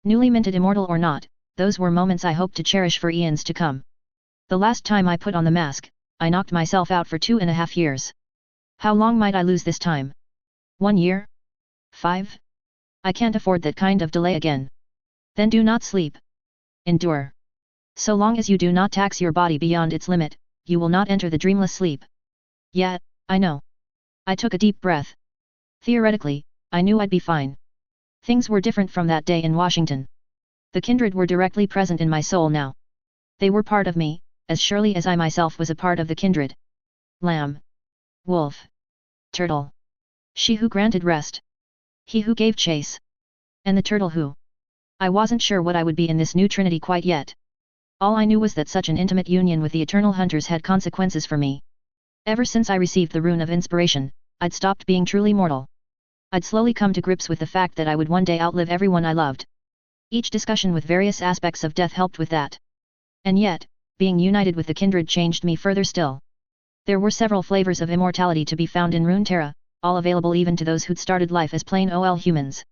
Newly minted immortal or not, those were moments I hoped to cherish for eons to come. The last time I put on the mask, I knocked myself out for 2.5 years. How long might I lose this time? 1 year? 5? I can't afford that kind of delay again. Then do not sleep. Endure. So long as you do not tax your body beyond its limit, you will not enter the dreamless sleep. Yeah, I know. I took a deep breath. Theoretically, I knew I'd be fine. Things were different from that day in Washington. The kindred were directly present in my soul now. They were part of me, as surely as I myself was a part of the kindred. Lamb. Wolf. Turtle. She who granted rest. He who gave chase. And the turtle who, I wasn't sure what I would be in this new trinity quite yet. All I knew was that such an intimate union with the Eternal Hunters had consequences for me. Ever since I received the rune of inspiration, I'd stopped being truly mortal. I'd slowly come to grips with the fact that I would one day outlive everyone I loved. Each discussion with various aspects of death helped with that. And yet, being united with the kindred changed me further still. There were several flavors of immortality to be found in Runeterra, all available even to those who'd started life as plain OL humans.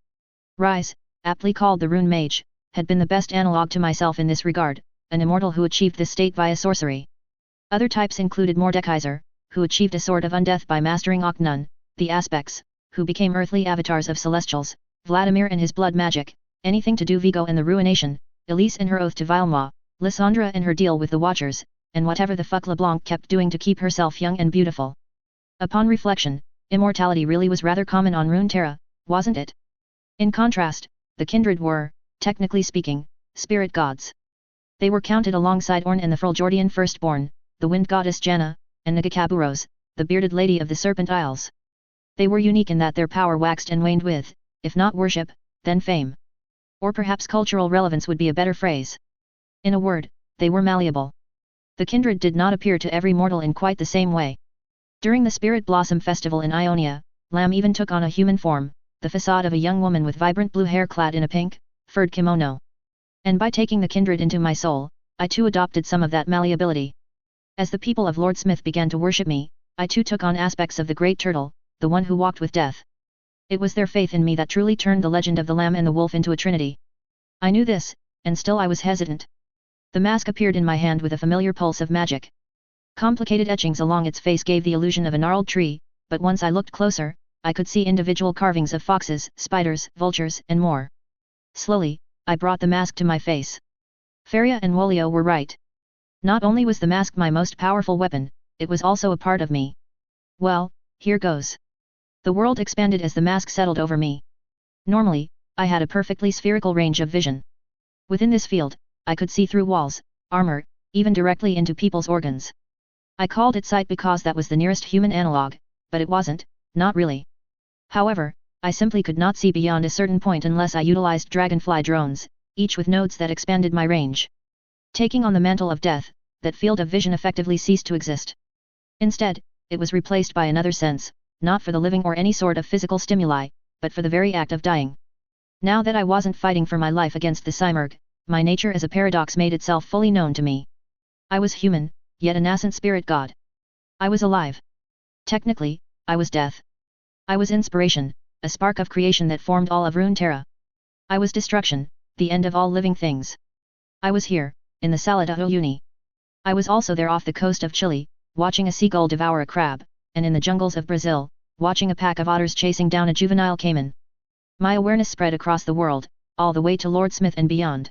Rise, aptly called the Rune Mage, had been the best analog to myself in this regard, an immortal who achieved this state via sorcery. Other types included Mordekaiser, who achieved a sort of undeath by mastering Ochnun, the Aspects, who became earthly avatars of Celestials, Vladimir and his blood magic, anything to do Vigo and the Ruination, Elise and her oath to Vilmois, Lysandra and her deal with the Watchers, and whatever the fuck LeBlanc kept doing to keep herself young and beautiful. Upon reflection, immortality really was rather common on Runeterra, wasn't it? In contrast, the kindred were, technically speaking, spirit gods. They were counted alongside Ornn and the Freljordian Firstborn, the wind goddess Janna, and Nagakaburos, the bearded lady of the Serpent Isles. They were unique in that their power waxed and waned with, if not worship, then fame. Or perhaps cultural relevance would be a better phrase. In a word, they were malleable. The kindred did not appear to every mortal in quite the same way. During the Spirit Blossom Festival in Ionia, Lam even took on a human form, the facade of a young woman with vibrant blue hair clad in a pink, furred kimono. And by taking the kindred into my soul, I too adopted some of that malleability. As the people of Lord Smith began to worship me, I too took on aspects of the Great Turtle, the one who walked with death. It was their faith in me that truly turned the legend of the Lamb and the Wolf into a trinity. I knew this, and still I was hesitant. The mask appeared in my hand with a familiar pulse of magic. Complicated etchings along its face gave the illusion of a gnarled tree, but once I looked closer, I could see individual carvings of foxes, spiders, vultures, and more. Slowly, I brought the mask to my face. Feria and Wolio were right. Not only was the mask my most powerful weapon, it was also a part of me. Well, here goes. The world expanded as the mask settled over me. Normally, I had a perfectly spherical range of vision. Within this field, I could see through walls, armor, even directly into people's organs. I called it sight because that was the nearest human analog, but it wasn't, not really. However, I simply could not see beyond a certain point unless I utilized dragonfly drones, each with nodes that expanded my range. Taking on the mantle of death, that field of vision effectively ceased to exist. Instead, it was replaced by another sense, not for the living or any sort of physical stimuli, but for the very act of dying. Now that I wasn't fighting for my life against the Cymurg, my nature as a paradox made itself fully known to me. I was human, yet a nascent spirit god. I was alive. Technically, I was death. I was inspiration, a spark of creation that formed all of Runeterra. I was destruction, the end of all living things. I was here, in the Salada Uyuni. I was also there off the coast of Chile, watching a seagull devour a crab, and in the jungles of Brazil, watching a pack of otters chasing down a juvenile caiman. My awareness spread across the world, all the way to Lord Smith and beyond.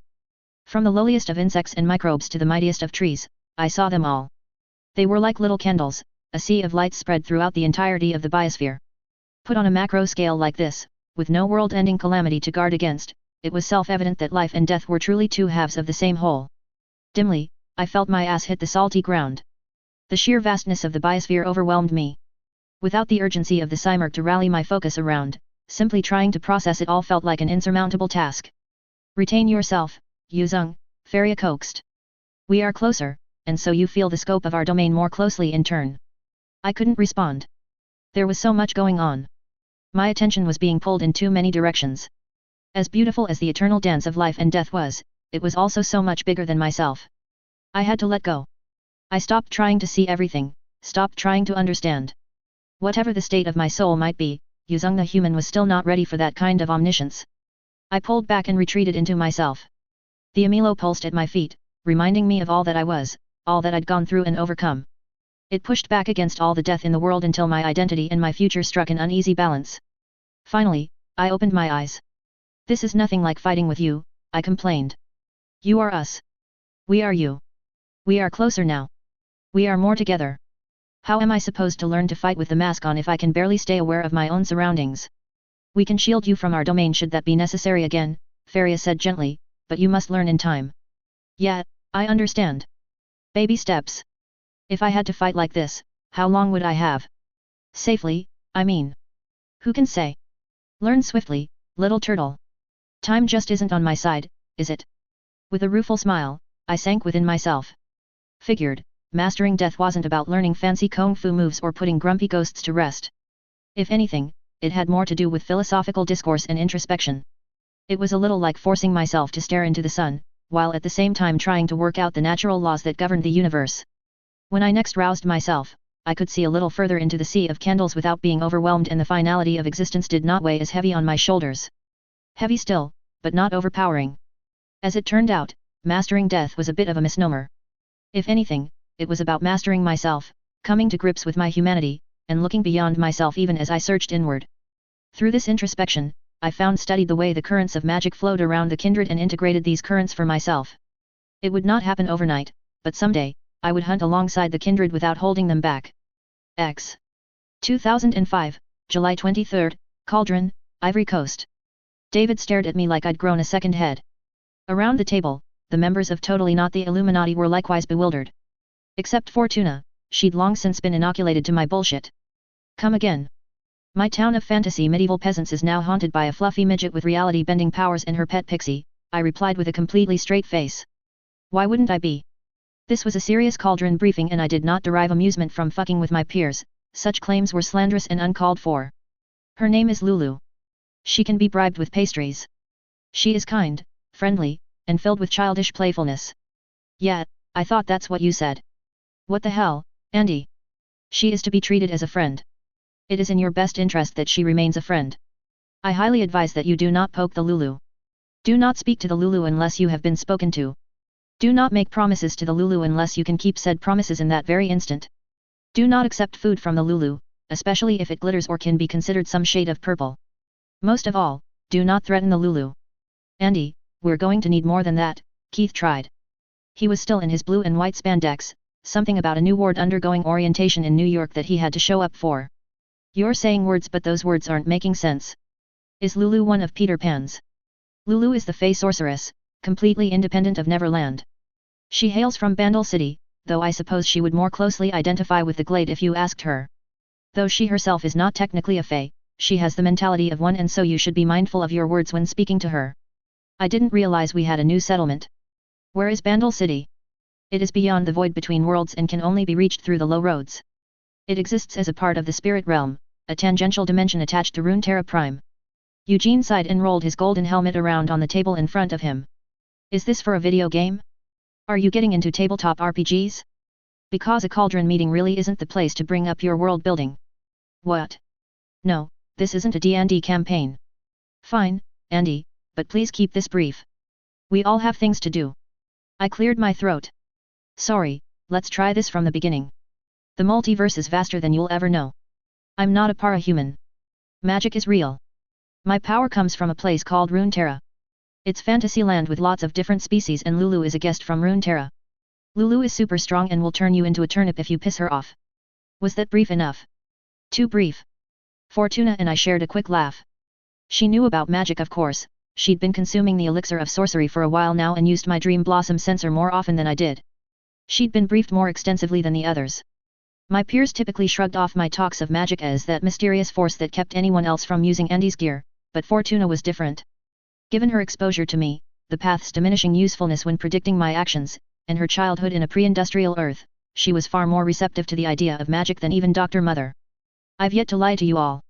From the lowliest of insects and microbes to the mightiest of trees, I saw them all. They were like little candles, a sea of light spread throughout the entirety of the biosphere. Put on a macro scale like this, with no world-ending calamity to guard against, it was self-evident that life and death were truly two halves of the same whole. Dimly, I felt my ass hit the salty ground. The sheer vastness of the biosphere overwhelmed me. Without the urgency of the Cymurg to rally my focus around, simply trying to process it all felt like an insurmountable task. Retain yourself, Yuzong, Feria coaxed. We are closer, and so you feel the scope of our domain more closely in turn. I couldn't respond. There was so much going on. My attention was being pulled in too many directions. As beautiful as the eternal dance of life and death was, it was also so much bigger than myself. I had to let go. I stopped trying to see everything, stopped trying to understand. Whatever the state of my soul might be, Yuzong the human was still not ready for that kind of omniscience. I pulled back and retreated into myself. The Amilo pulsed at my feet, reminding me of all that I was, all that I'd gone through and overcome. It pushed back against all the death in the world until my identity and my future struck an uneasy balance. Finally, I opened my eyes. This is nothing like fighting with you, I complained. You are us. We are you. We are closer now. We are more together. How am I supposed to learn to fight with the mask on if I can barely stay aware of my own surroundings? We can shield you from our domain should that be necessary again, Feria said gently, but you must learn in time. Yeah, I understand. Baby steps. If I had to fight like this, how long would I have? Safely, I mean. Who can say? Learn swiftly, little turtle. Time just isn't on my side, is it? With a rueful smile, I sank within myself. Figured, mastering death wasn't about learning fancy kung fu moves or putting grumpy ghosts to rest. If anything, it had more to do with philosophical discourse and introspection. It was a little like forcing myself to stare into the sun, while at the same time trying to work out the natural laws that governed the universe. When I next roused myself, I could see a little further into the sea of candles without being overwhelmed, and the finality of existence did not weigh as heavy on my shoulders. Heavy still, but not overpowering. As it turned out, mastering death was a bit of a misnomer. If anything, it was about mastering myself, coming to grips with my humanity, and looking beyond myself even as I searched inward. Through this introspection, I studied the way the currents of magic flowed around the kindred and integrated these currents for myself. It would not happen overnight, but someday, I would hunt alongside the kindred without holding them back. X. 2005, July 23, Cauldron, Ivory Coast. David stared at me like I'd grown a second head. Around the table, the members of Totally Not the Illuminati were likewise bewildered. Except Fortuna, she'd long since been inoculated to my bullshit. Come again. My town of fantasy medieval peasants is now haunted by a fluffy midget with reality-bending powers and her pet pixie, I replied with a completely straight face. Why wouldn't I be? This was a serious Cauldron briefing and I did not derive amusement from fucking with my peers, such claims were slanderous and uncalled for. Her name is Lulu. She can be bribed with pastries. She is kind, friendly, and filled with childish playfulness. Yeah, I thought that's what you said. What the hell, Andy? She is to be treated as a friend. It is in your best interest that she remains a friend. I highly advise that you do not poke the Lulu. Do not speak to the Lulu unless you have been spoken to. Do not make promises to the Lulu unless you can keep said promises in that very instant. Do not accept food from the Lulu, especially if it glitters or can be considered some shade of purple. Most of all, do not threaten the Lulu. Andy, we're going to need more than that, Keith tried. He was still in his blue and white spandex, something about a new ward undergoing orientation in New York that he had to show up for. You're saying words but those words aren't making sense. Is Lulu one of Peter Pan's? Lulu is the Fey sorceress, completely independent of Neverland. She hails from Bandle City, though I suppose she would more closely identify with the Glade if you asked her. Though she herself is not technically a Fey, she has the mentality of one and so you should be mindful of your words when speaking to her. I didn't realize we had a new settlement. Where is Bandle City? It is beyond the void between worlds and can only be reached through the low roads. It exists as a part of the spirit realm, a tangential dimension attached to Runeterra Prime. Eugene sighed and rolled his golden helmet around on the table in front of him. Is this for a video game? Are you getting into tabletop RPGs? Because a Cauldron meeting really isn't the place to bring up your world building. What? No, this isn't a D&D campaign. Fine, Andy, but please keep this brief. We all have things to do. I cleared my throat. Sorry, let's try this from the beginning. The multiverse is vaster than you'll ever know. I'm not a para-human. Magic is real. My power comes from a place called Runeterra. It's fantasy land with lots of different species and Lulu is a guest from Runeterra. Lulu is super strong and will turn you into a turnip if you piss her off. Was that brief enough? Too brief. Fortuna and I shared a quick laugh. She knew about magic of course, she'd been consuming the elixir of sorcery for a while now and used my dream blossom sensor more often than I did. She'd been briefed more extensively than the others. My peers typically shrugged off my talks of magic as that mysterious force that kept anyone else from using Andy's gear, but Fortuna was different. Given her exposure to me, the path's diminishing usefulness when predicting my actions, and her childhood in a pre-industrial Earth, she was far more receptive to the idea of magic than even Dr. Mother. I've yet to lie to you all.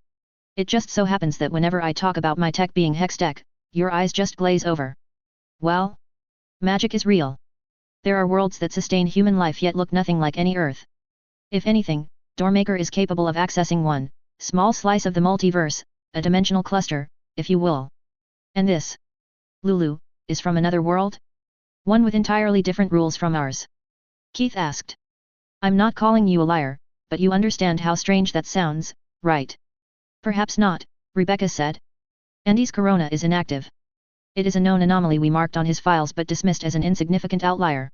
It just so happens that whenever I talk about my tech being hex tech, your eyes just glaze over. Well? Magic is real. There are worlds that sustain human life yet look nothing like any Earth. If anything, Doormaker is capable of accessing one small slice of the multiverse, a dimensional cluster, if you will. And this, Lulu, is from another world? One with entirely different rules from ours? Keith asked. I'm not calling you a liar, but you understand how strange that sounds, right? Perhaps not, Rebecca said. Andy's corona is inactive. It is a known anomaly we marked on his files but dismissed as an insignificant outlier.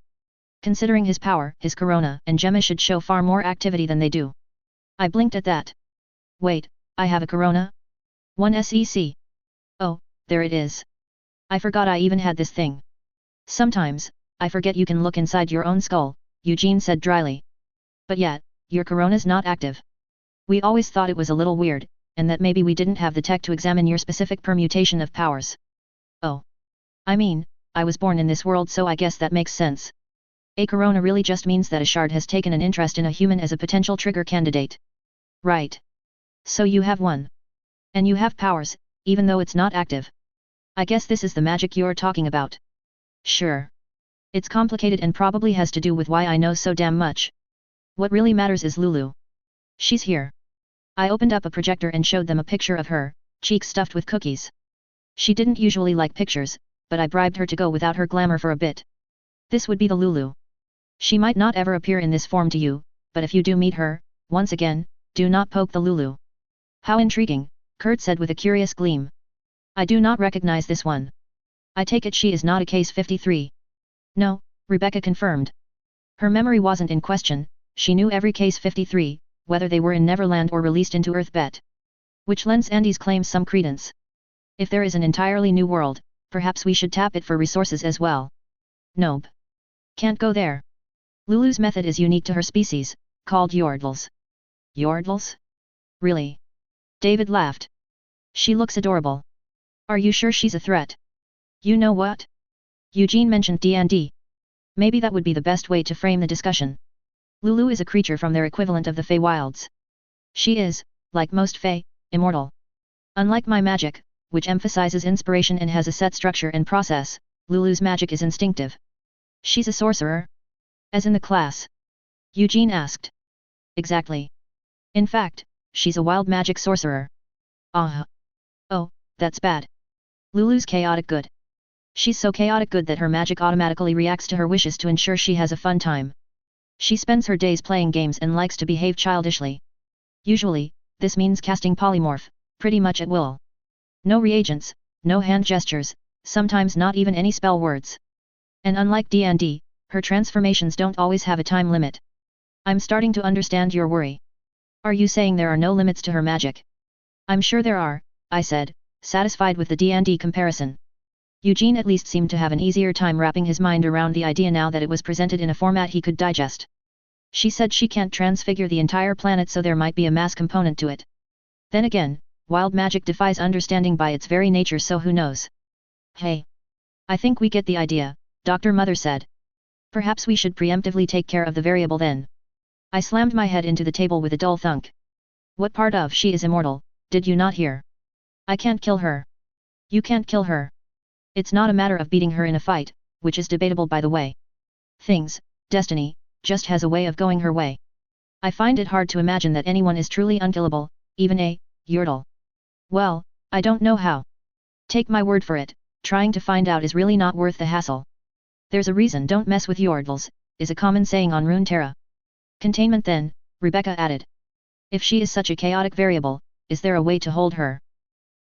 Considering his power, his corona and Gemma should show far more activity than they do. I blinked at that. Wait, I have a corona? One SEC. Oh, there it is. I forgot I even had this thing. Sometimes, I forget you can look inside your own skull, Eugene said dryly. But yet, your corona's not active. We always thought it was a little weird, and that maybe we didn't have the tech to examine your specific permutation of powers. Oh. I mean, I was born in this world, so I guess that makes sense. A corona really just means that a shard has taken an interest in a human as a potential trigger candidate. Right. So you have one. And you have powers, even though it's not active. I guess this is the magic you're talking about. Sure. It's complicated and probably has to do with why I know so damn much. What really matters is Lulu. She's here. I opened up a projector and showed them a picture of her, cheeks stuffed with cookies. She didn't usually like pictures, but I bribed her to go without her glamour for a bit. This would be the Lulu. She might not ever appear in this form to you, but if you do meet her, once again, do not poke the Lulu. How intriguing, Kurt said with a curious gleam. I do not recognize this one. I take it she is not a case 53. No, Rebecca confirmed. Her memory wasn't in question, she knew every case 53, whether they were in Neverland or released into Earth Bet. Which lends Andy's claims some credence. If there is an entirely new world, perhaps we should tap it for resources as well. Nope. Can't go there. Lulu's method is unique to her species, called Yordles. Yordles? Really? David laughed. She looks adorable. Are you sure she's a threat? You know what? Eugene mentioned D&D. Maybe that would be the best way to frame the discussion. Lulu is a creature from their equivalent of the Feywilds. She is, like most Fey, immortal. Unlike my magic, which emphasizes inspiration and has a set structure and process, Lulu's magic is instinctive. She's a sorcerer? As in the class? Eugene asked. Exactly. In fact, she's a wild magic sorcerer. Oh, that's bad. Lulu's chaotic good. She's so chaotic good that her magic automatically reacts to her wishes to ensure she has a fun time. She spends her days playing games and likes to behave childishly. Usually, this means casting polymorph, pretty much at will. No reagents, no hand gestures, sometimes not even any spell words. And unlike D&D, her transformations don't always have a time limit. I'm starting to understand your worry. Are you saying there are no limits to her magic? I'm sure there are, I said, satisfied with the D&D comparison. Eugene at least seemed to have an easier time wrapping his mind around the idea now that it was presented in a format he could digest. She said she can't transfigure the entire planet, so there might be a mass component to it. Then again, wild magic defies understanding by its very nature, so who knows? Hey. I think we get the idea, Dr. Mother said. Perhaps we should preemptively take care of the variable then. I slammed my head into the table with a dull thunk. What part of she is immortal, did you not hear? I can't kill her. You can't kill her. It's not a matter of beating her in a fight, which is debatable by the way. Things, destiny, just has a way of going her way. I find it hard to imagine that anyone is truly unkillable, even a Yordle. Well, I don't know how. Take my word for it, trying to find out is really not worth the hassle. There's a reason don't mess with Yordles, is a common saying on Runeterra. Containment then, Rebecca added. If she is such a chaotic variable, is there a way to hold her?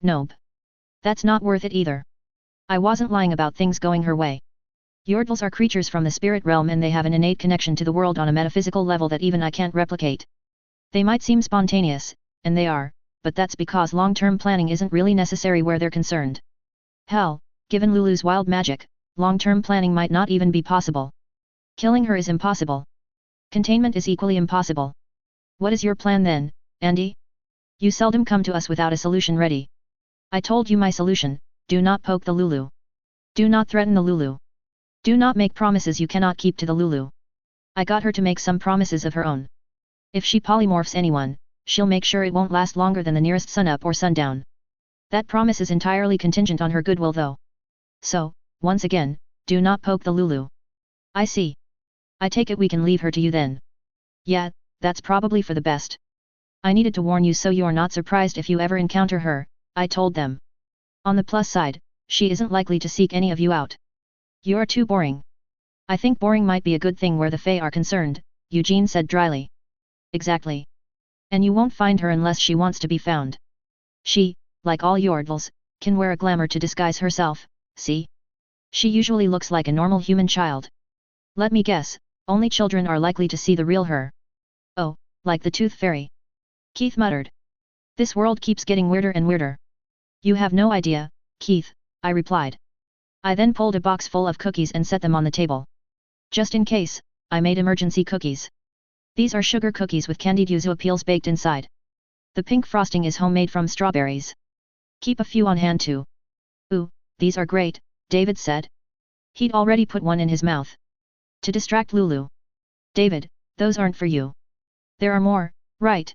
Nope. That's not worth it either. I wasn't lying about things going her way. Yordles are creatures from the spirit realm and they have an innate connection to the world on a metaphysical level that even I can't replicate. They might seem spontaneous, and they are, but that's because long-term planning isn't really necessary where they're concerned. Hell, given Lulu's wild magic, long-term planning might not even be possible. Killing her is impossible. Containment is equally impossible. What is your plan then, Andy? You seldom come to us without a solution ready. I told you my solution, do not poke the Lulu. Do not threaten the Lulu. Do not make promises you cannot keep to the Lulu. I got her to make some promises of her own. If she polymorphs anyone, she'll make sure it won't last longer than the nearest sunup or sundown. That promise is entirely contingent on her goodwill though. So, once again, do not poke the Lulu. I see. I take it we can leave her to you then. Yeah, that's probably for the best. I needed to warn you so you're not surprised if you ever encounter her, I told them. On the plus side, she isn't likely to seek any of you out. You're too boring. I think boring might be a good thing where the Fae are concerned, Eugene said dryly. Exactly. And you won't find her unless she wants to be found. She, like all Yordles, can wear a glamour to disguise herself, see? She usually looks like a normal human child. Let me guess, only children are likely to see the real her. Oh, like the Tooth Fairy. Keith muttered. This world keeps getting weirder and weirder. You have no idea, Keith, I replied. I then pulled a box full of cookies and set them on the table. Just in case, I made emergency cookies. These are sugar cookies with candied yuzu peels baked inside. The pink frosting is homemade from strawberries. Keep a few on hand too. Ooh, these are great, David said. He'd already put one in his mouth. To distract Lulu. David, those aren't for you. There are more, right?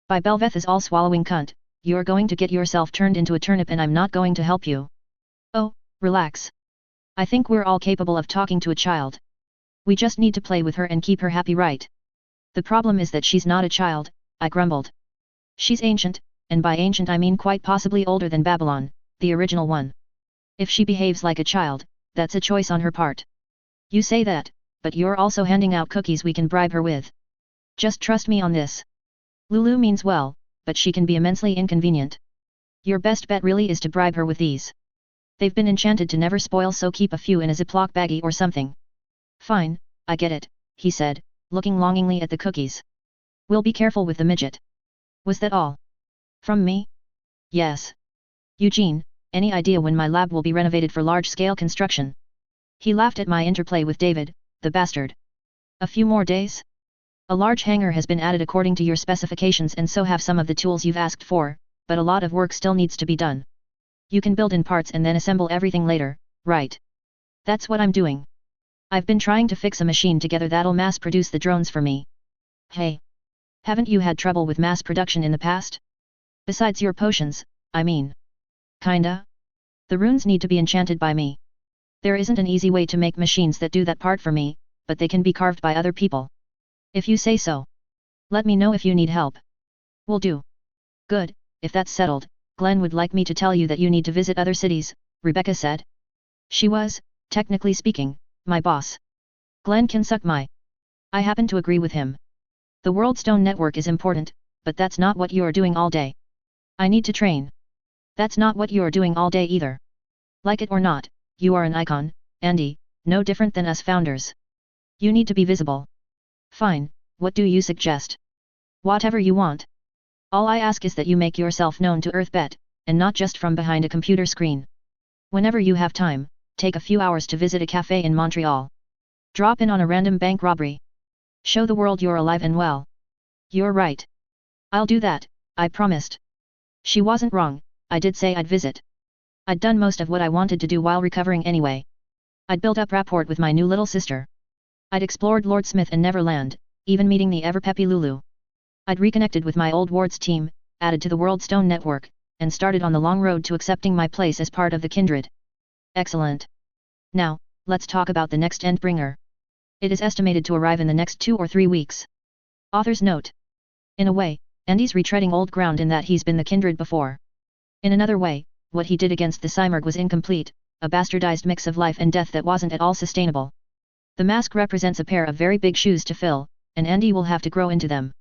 By Belveth's all-swallowing cunt, you're going to get yourself turned into a turnip and I'm not going to help you. Oh, relax. I think we're all capable of talking to a child. We just need to play with her and keep her happy, right? The problem is that she's not a child, I grumbled. She's ancient, and by ancient I mean quite possibly older than Babylon, the original one. If she behaves like a child, that's a choice on her part. You say that, but you're also handing out cookies we can bribe her with. Just trust me on this. Lulu means well, but she can be immensely inconvenient. Your best bet really is to bribe her with these. They've been enchanted to never spoil, so keep a few in a Ziploc baggie or something. Fine, I get it, he said, looking longingly at the cookies. We'll be careful with the midget. Was that all? From me? Yes. Eugene, any idea when my lab will be renovated for large-scale construction? He laughed at my interplay with David, the bastard. A few more days? A large hangar has been added according to your specifications and so have some of the tools you've asked for, but a lot of work still needs to be done. You can build in parts and then assemble everything later, right? That's what I'm doing. I've been trying to fix a machine together that'll mass produce the drones for me. Hey! Haven't you had trouble with mass production in the past? Besides your potions, I mean. Kinda? The runes need to be enchanted by me. There isn't an easy way to make machines that do that part for me, but they can be carved by other people. If you say so. Let me know if you need help. Will do. Good, if that's settled, Glenn would like me to tell you that you need to visit other cities, Rebecca said. She was, technically speaking, my boss. Glenn can suck my. I happen to agree with him. The World Stone Network is important, but that's not what you're doing all day. I need to train. That's not what you're doing all day either. Like it or not, you are an icon, Andy, no different than us founders. You need to be visible. Fine, what do you suggest? Whatever you want. All I ask is that you make yourself known to Earthbet, and not just from behind a computer screen. Whenever you have time, take a few hours to visit a cafe in Montreal. Drop in on a random bank robbery. Show the world you're alive and well. You're right. I'll do that, I promised. She wasn't wrong, I did say I'd visit. I'd done most of what I wanted to do while recovering anyway. I'd built up rapport with my new little sister. I'd explored Lord Smith and Neverland, even meeting the ever-peppy Lulu. I'd reconnected with my old wards team, added to the World Stone Network, and started on the long road to accepting my place as part of the Kindred. Excellent. Now, let's talk about the next Endbringer. It is estimated to arrive in the next 2 or 3 weeks. Author's note. In a way, Andy's retreading old ground in that he's been the Kindred before. In another way, what he did against the Cymurg was incomplete, a bastardized mix of life and death that wasn't at all sustainable. The mask represents a pair of very big shoes to fill, and Andy will have to grow into them.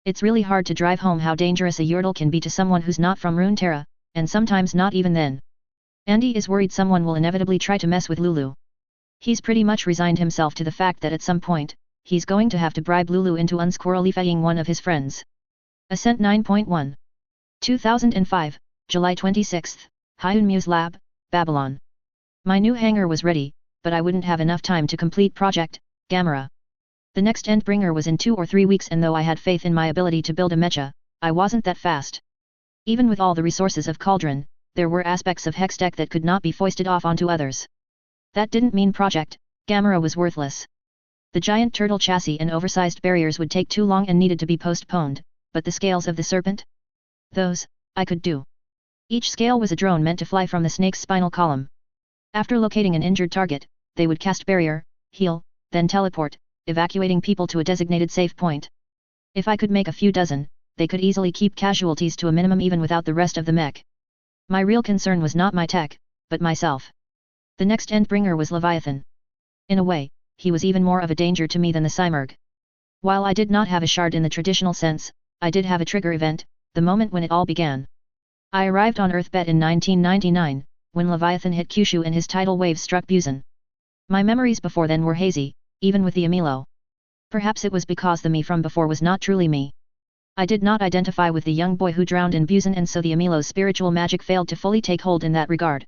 It's really hard to drive home how dangerous a Yordle can be to someone who's not from Runeterra, and sometimes not even then. Andy is worried someone will inevitably try to mess with Lulu. He's pretty much resigned himself to the fact that at some point, he's going to have to bribe Lulu into unsquirrelifying one of his friends. Ascent 9.1. 2005, July 26, Hyun Muse Lab, Babylon. My new hangar was ready, but I wouldn't have enough time to complete Project Gamera. The next Endbringer was in 2 or 3 weeks, and though I had faith in my ability to build a mecha, I wasn't that fast. Even with all the resources of Cauldron, there were aspects of Hextech that could not be foisted off onto others. That didn't mean Project Gamera was worthless. The giant turtle chassis and oversized barriers would take too long and needed to be postponed, but the scales of the serpent? Those, I could do. Each scale was a drone meant to fly from the snake's spinal column. After locating an injured target, they would cast barrier, heal, then teleport, evacuating people to a designated safe point. If I could make a few dozen, they could easily keep casualties to a minimum even without the rest of the mech. My real concern was not my tech, but myself. The next Endbringer was Leviathan. In a way, he was even more of a danger to me than the Cymurg. While I did not have a shard in the traditional sense, I did have a trigger event, the moment when it all began. I arrived on Earthbet in 1999, when Leviathan hit Kyushu and his tidal wave struck Busan. My memories before then were hazy, even with the Amilo. Perhaps it was because the me from before was not truly me. I did not identify with the young boy who drowned in Busan, and so the Amilo's spiritual magic failed to fully take hold in that regard.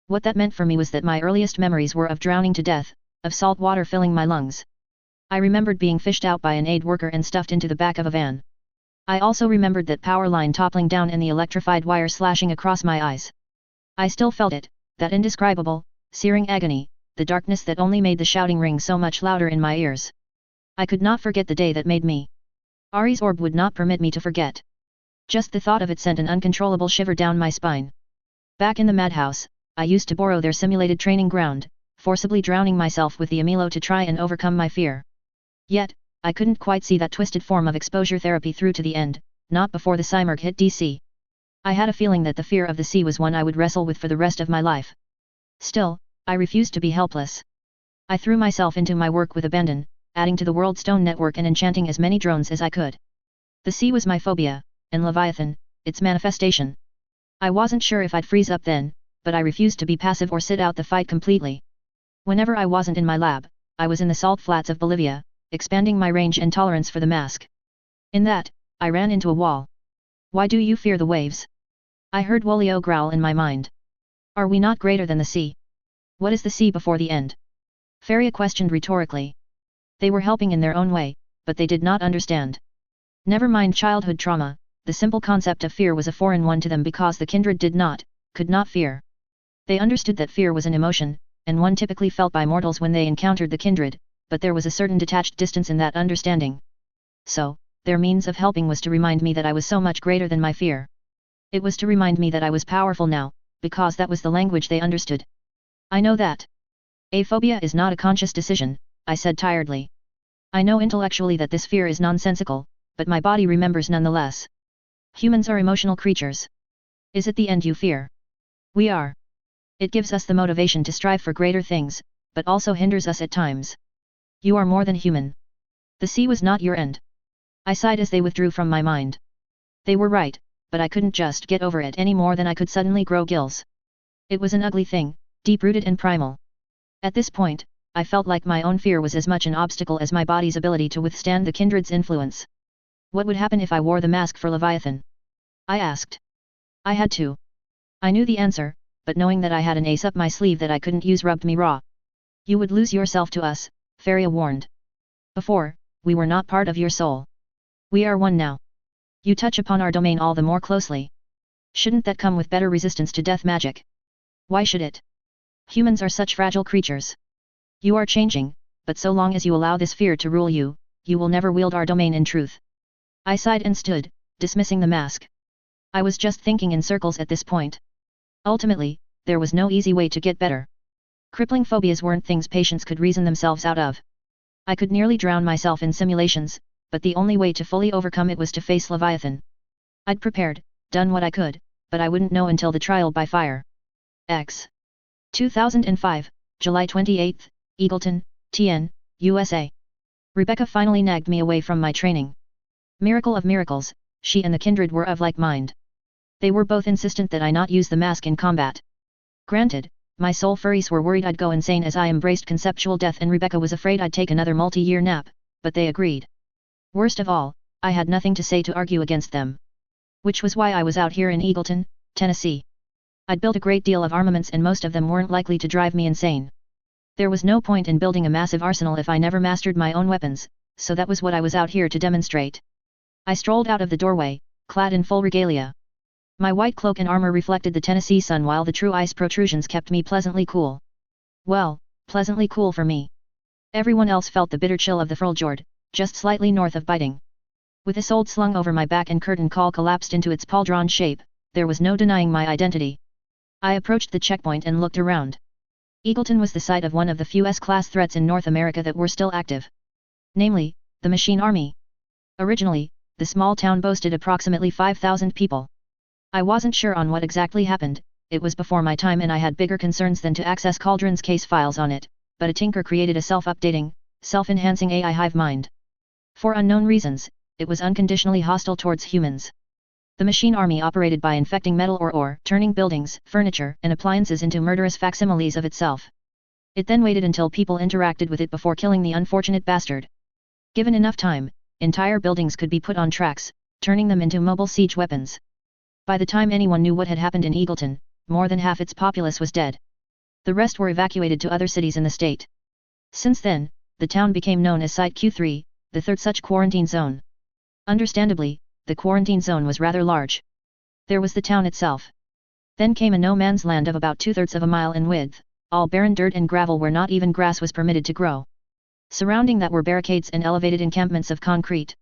What that meant for me was that my earliest memories were of drowning to death, of salt water filling my lungs. I remembered being fished out by an aid worker and stuffed into the back of a van. I also remembered that power line toppling down and the electrified wire slashing across my eyes. I still felt it, that indescribable, searing agony, the darkness that only made the shouting ring so much louder in my ears. I could not forget the day that made me. Ari's orb would not permit me to forget. Just the thought of it sent an uncontrollable shiver down my spine. Back in the madhouse, I used to borrow their simulated training ground, forcibly drowning myself with the amilo to try and overcome my fear. Yet, I couldn't quite see that twisted form of exposure therapy through to the end, not before the Cymurg hit DC. I had a feeling that the fear of the sea was one I would wrestle with for the rest of my life. Still, I refused to be helpless. I threw myself into my work with abandon, adding to the World Stone network and enchanting as many drones as I could. The sea was my phobia, and Leviathan, its manifestation. I wasn't sure if I'd freeze up then, but I refused to be passive or sit out the fight completely. Whenever I wasn't in my lab, I was in the salt flats of Bolivia, expanding my range and tolerance for the mask. In that, I ran into a wall. Why do you fear the waves? I heard Wolio growl in my mind. Are we not greater than the sea? What is the sea before the end? Feria questioned rhetorically. They were helping in their own way, but they did not understand. Never mind childhood trauma, the simple concept of fear was a foreign one to them because the kindred could not fear. They understood that fear was an emotion, and one typically felt by mortals when they encountered the kindred, but there was a certain detached distance in that understanding. So, their means of helping was to remind me that I was so much greater than my fear. It was to remind me that I was powerful now, because that was the language they understood. I know that. Aphobia is not a conscious decision, I said tiredly. I know intellectually that this fear is nonsensical, but my body remembers nonetheless. Humans are emotional creatures. Is it the end you fear? We are. It gives us the motivation to strive for greater things, but also hinders us at times. You are more than human. The sea was not your end. I sighed as they withdrew from my mind. They were right, but I couldn't just get over it any more than I could suddenly grow gills. It was an ugly thing, deep-rooted and primal. At this point, I felt like my own fear was as much an obstacle as my body's ability to withstand the kindred's influence. What would happen if I wore the mask for Leviathan? I asked. I had to. I knew the answer, but knowing that I had an ace up my sleeve that I couldn't use rubbed me raw. You would lose yourself to us, Feria warned. Before, we were not part of your soul. We are one now. You touch upon our domain all the more closely. Shouldn't that come with better resistance to death magic? Why should it? Humans are such fragile creatures. You are changing, but so long as you allow this fear to rule you, you will never wield our domain in truth. I sighed and stood, dismissing the mask. I was just thinking in circles at this point. Ultimately, there was no easy way to get better. Crippling phobias weren't things patients could reason themselves out of. I could nearly drown myself in simulations, but the only way to fully overcome it was to face Leviathan. I'd prepared, done what I could, but I wouldn't know until the trial by fire. X. 2005, July 28, Eagleton, TN, USA. Rebecca finally nagged me away from my training. Miracle of miracles, she and the kindred were of like mind. They were both insistent that I not use the mask in combat. Granted, my soul furries were worried I'd go insane as I embraced conceptual death and Rebecca was afraid I'd take another multi-year nap, but they agreed. Worst of all, I had nothing to say to argue against them. Which was why I was out here in Eagleton, Tennessee. I'd built a great deal of armaments and most of them weren't likely to drive me insane. There was no point in building a massive arsenal if I never mastered my own weapons, so that was what I was out here to demonstrate. I strolled out of the doorway, clad in full regalia. My white cloak and armor reflected the Tennessee sun while the true ice protrusions kept me pleasantly cool. Well, pleasantly cool for me. Everyone else felt the bitter chill of the Fjord, just slightly north of Biting. With Isolde slung over my back and curtain call collapsed into its pauldron shape, there was no denying my identity. I approached the checkpoint and looked around. Eagleton was the site of one of the few S-class threats in North America that were still active. Namely, the Machine Army. Originally, the small town boasted approximately 5,000 people. I wasn't sure on what exactly happened, it was before my time and I had bigger concerns than to access Cauldron's case files on it, but a tinker created a self-updating, self-enhancing AI hive mind. For unknown reasons, it was unconditionally hostile towards humans. The Machine Army operated by infecting metal or turning buildings, furniture, and appliances into murderous facsimiles of itself. It then waited until people interacted with it before killing the unfortunate bastard. Given enough time, entire buildings could be put on tracks, turning them into mobile siege weapons. By the time anyone knew what had happened in Eagleton, more than half its populace was dead. The rest were evacuated to other cities in the state. Since then, the town became known as Site Q3, the third such quarantine zone. Understandably, the quarantine zone was rather large. There was the town itself. Then came a no-man's land of about 2/3 of a mile in width, all barren dirt and gravel where not even grass was permitted to grow. Surrounding that were barricades and elevated encampments of concrete.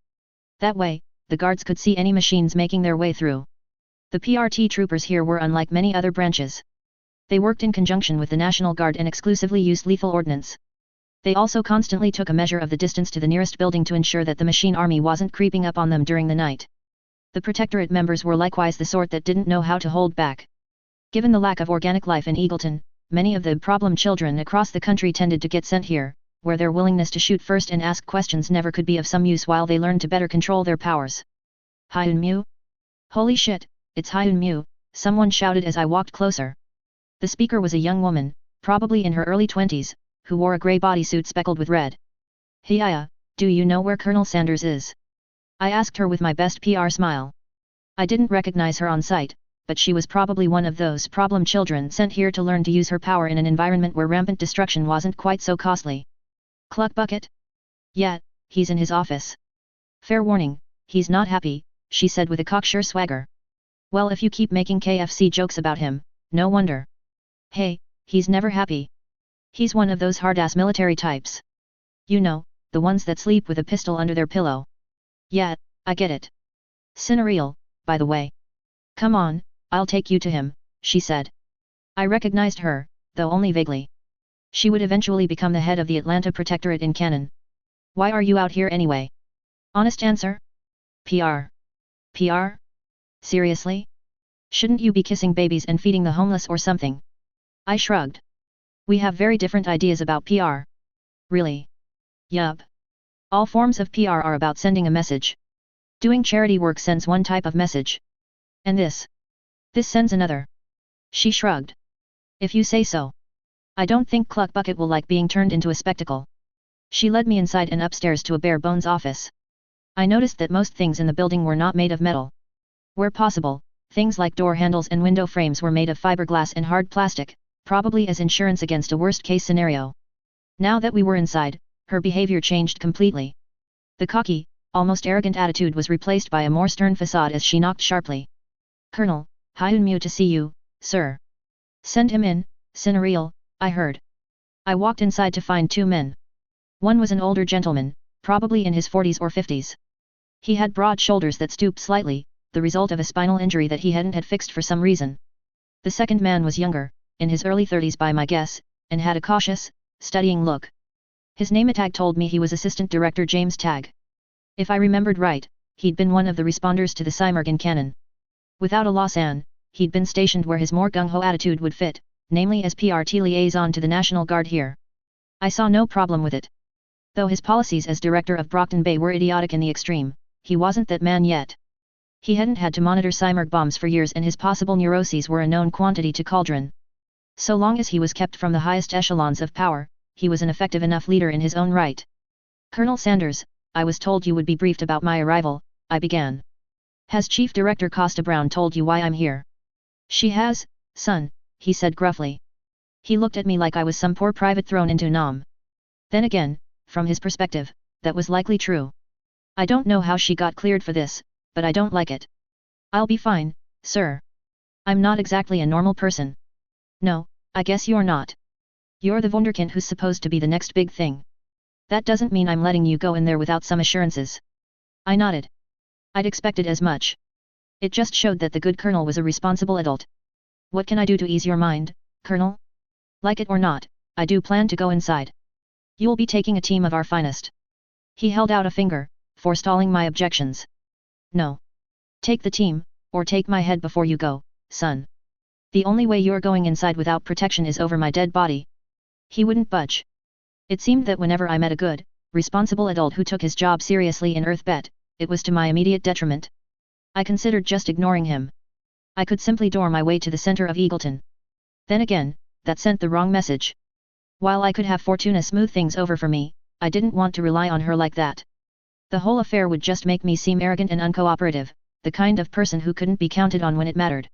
That way, the guards could see any machines making their way through. The part troopers here were unlike many other branches. They worked in conjunction with the National Guard and exclusively used lethal ordnance. They also constantly took a measure of the distance to the nearest building to ensure that the machine army wasn't creeping up on them during the night. The Protectorate members were likewise the sort that didn't know how to hold back. Given the lack of organic life in Eagleton, many of the problem children across the country tended to get sent here, where their willingness to shoot first and ask questions never could be of some use while they learned to better control their powers. Hyun Mu? Holy shit, it's Hyun Mu, someone shouted as I walked closer. The speaker was a young woman, probably in her early 20s, who wore a grey bodysuit speckled with red. Hiya, do you know where Colonel Sanders is? I asked her with my best PR smile. I didn't recognize her on sight, but she was probably one of those problem children sent here to learn to use her power in an environment where rampant destruction wasn't quite so costly. Cluck Bucket? Yeah, he's in his office. Fair warning, he's not happy, she said with a cocksure swagger. Well, if you keep making KFC jokes about him, no wonder. Hey, he's never happy. He's one of those hard-ass military types. You know, the ones that sleep with a pistol under their pillow. Yeah, I get it. Cinereal, by the way. Come on, I'll take you to him, she said. I recognized her, though only vaguely. She would eventually become the head of the Atlanta Protectorate in canon. Why are you out here anyway? Honest answer? PR. PR? Seriously? Shouldn't you be kissing babies and feeding the homeless or something? I shrugged. We have very different ideas about PR. Really? Yup. All forms of PR are about sending a message. Doing charity work sends one type of message. And this sends another. She shrugged. If you say so. I don't think Cluck Bucket will like being turned into a spectacle. She led me inside and upstairs to a bare bones office. I noticed that most things in the building were not made of metal. Where possible, things like door handles and window frames were made of fiberglass and hard plastic, probably as insurance against a worst-case scenario. Now that we were inside, her behavior changed completely. The cocky, almost arrogant attitude was replaced by a more stern facade as she knocked sharply. Colonel, Hyun Mu to see you, sir. Send him in, Cinereal, I heard. I walked inside to find two men. One was an older gentleman, probably in his 40s or 50s. He had broad shoulders that stooped slightly, the result of a spinal injury that he hadn't had fixed for some reason. The second man was younger, in his early 30s by my guess, and had a cautious, studying look. His name tag told me he was Assistant Director James Tagg. If I remembered right, he'd been one of the responders to the Cymurg in canon. Without a Lausanne, he'd been stationed where his more gung-ho attitude would fit, namely as PRT liaison to the National Guard here. I saw no problem with it. Though his policies as director of Brockton Bay were idiotic in the extreme, he wasn't that man yet. He hadn't had to monitor Cymurg bombs for years and his possible neuroses were a known quantity to Cauldron. So long as he was kept from the highest echelons of power, he was an effective enough leader in his own right. Colonel Sanders, I was told you would be briefed about my arrival, I began. Has Chief Director Costa Brown told you why I'm here? She has, son, he said gruffly. He looked at me like I was some poor private thrown into Nam. Then again, from his perspective, that was likely true. I don't know how she got cleared for this, but I don't like it. I'll be fine, sir. I'm not exactly a normal person. No, I guess you're not. You're the wunderkind who's supposed to be the next big thing. That doesn't mean I'm letting you go in there without some assurances. I nodded. I'd expected as much. It just showed that the good colonel was a responsible adult. What can I do to ease your mind, colonel? Like it or not, I do plan to go inside. You'll be taking a team of our finest. He held out a finger, forestalling my objections. No. Take the team, or take my head before you go, son. The only way you're going inside without protection is over my dead body. He wouldn't budge. It seemed that whenever I met a good, responsible adult who took his job seriously in Earthbet, it was to my immediate detriment. I considered just ignoring him. I could simply door my way to the center of Eagleton. Then again, that sent the wrong message. While I could have Fortuna smooth things over for me, I didn't want to rely on her like that. The whole affair would just make me seem arrogant and uncooperative, the kind of person who couldn't be counted on when it mattered.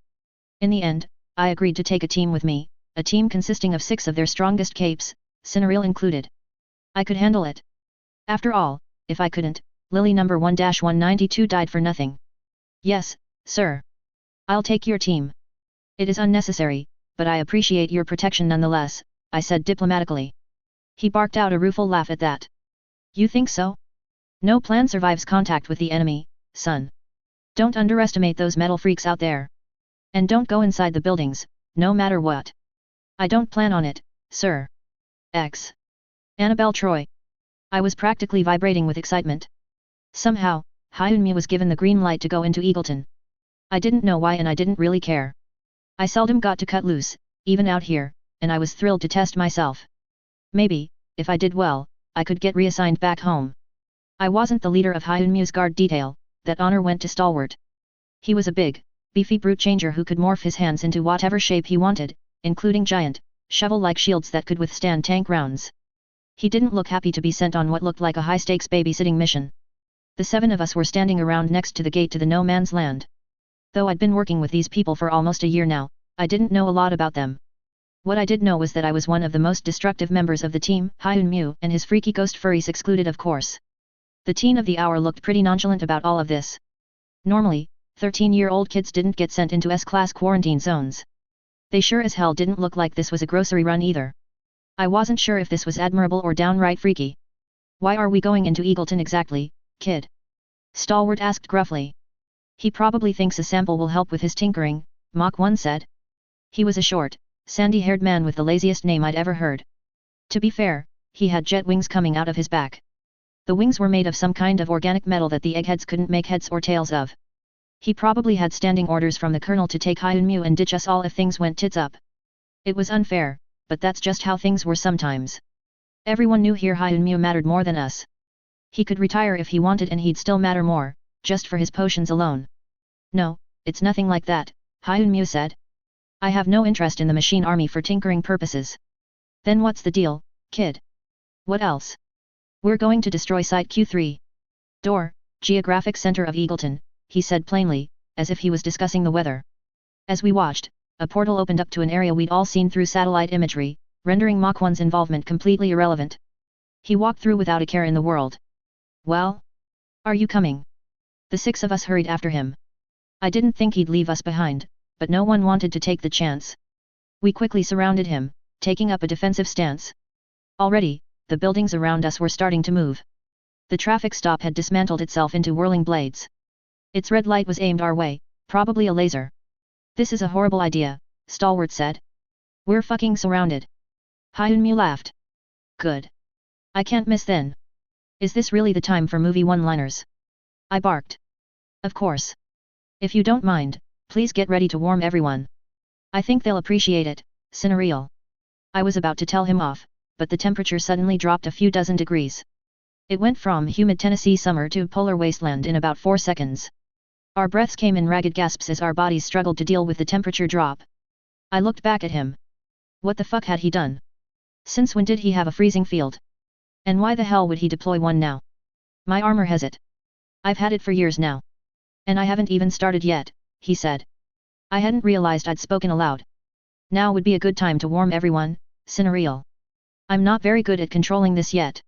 In the end, I agreed to take a team with me, a team consisting of 6 of their strongest capes, Cinereal included. I could handle it. After all, if I couldn't, Lily number 1-192 died for nothing. Yes, sir. I'll take your team. It is unnecessary, but I appreciate your protection nonetheless, I said diplomatically. He barked out a rueful laugh at that. You think so? No plan survives contact with the enemy, son. Don't underestimate those metal freaks out there. And don't go inside the buildings, no matter what. I don't plan on it, sir. X. Annabelle Troy. I was practically vibrating with excitement. Somehow, Hyunmi was given the green light to go into Eagleton. I didn't know why and I didn't really care. I seldom got to cut loose, even out here, and I was thrilled to test myself. Maybe, if I did well, I could get reassigned back home. I wasn't the leader of Hyunmi's guard detail, that honor went to Stalwart. He was a big, beefy brute changer who could morph his hands into whatever shape he wanted, including giant, shovel-like shields that could withstand tank rounds. He didn't look happy to be sent on what looked like a high-stakes babysitting mission. The 7 of us were standing around next to the gate to the no man's land. Though I'd been working with these people for almost a year now, I didn't know a lot about them. What I did know was that I was one of the most destructive members of the team, Hyunmu and his freaky ghost furries excluded of course. The teen of the hour looked pretty nonchalant about all of this. Normally, 13-year-old kids didn't get sent into S-class quarantine zones. They sure as hell didn't look like this was a grocery run either. I wasn't sure if this was admirable or downright freaky. Why are we going into Eagleton exactly, kid? Stalwart asked gruffly. He probably thinks a sample will help with his tinkering, Mach 1 said. He was a short, sandy-haired man with the laziest name I'd ever heard. To be fair, he had jet wings coming out of his back. The wings were made of some kind of organic metal that the eggheads couldn't make heads or tails of. He probably had standing orders from the colonel to take Hyunmu and ditch us all if things went tits up. It was unfair, but that's just how things were sometimes. Everyone knew here Hyunmu mattered more than us. He could retire if he wanted and he'd still matter more, just for his potions alone. No, it's nothing like that, Hyunmu said. I have no interest in the machine army for tinkering purposes. Then what's the deal, kid? What else? We're going to destroy Site Q3. Door, Geographic Center of Eagleton, he said plainly, as if he was discussing the weather. As we watched, a portal opened up to an area we'd all seen through satellite imagery, rendering Mach 1's involvement completely irrelevant. He walked through without a care in the world. Well? Are you coming? The 6 of us hurried after him. I didn't think he'd leave us behind, but no one wanted to take the chance. We quickly surrounded him, taking up a defensive stance. Already, the buildings around us were starting to move. The traffic stop had dismantled itself into whirling blades. Its red light was aimed our way, probably a laser. This is a horrible idea, Stalwart said. We're fucking surrounded. Hyunmu laughed. Good. I can't miss then. Is this really the time for movie one-liners? I barked. Of course. If you don't mind, please get ready to warm everyone. I think they'll appreciate it, Cinereal. I was about to tell him off, but the temperature suddenly dropped a few dozen degrees. It went from humid Tennessee summer to polar wasteland in about 4 seconds. Our breaths came in ragged gasps as our bodies struggled to deal with the temperature drop. I looked back at him. What the fuck had he done? Since when did he have a freezing field? And why the hell would he deploy one now? My armor has it. I've had it for years now. And I haven't even started yet, he said. I hadn't realized I'd spoken aloud. Now would be a good time to warm everyone, Cinereal. I'm not very good at controlling this yet.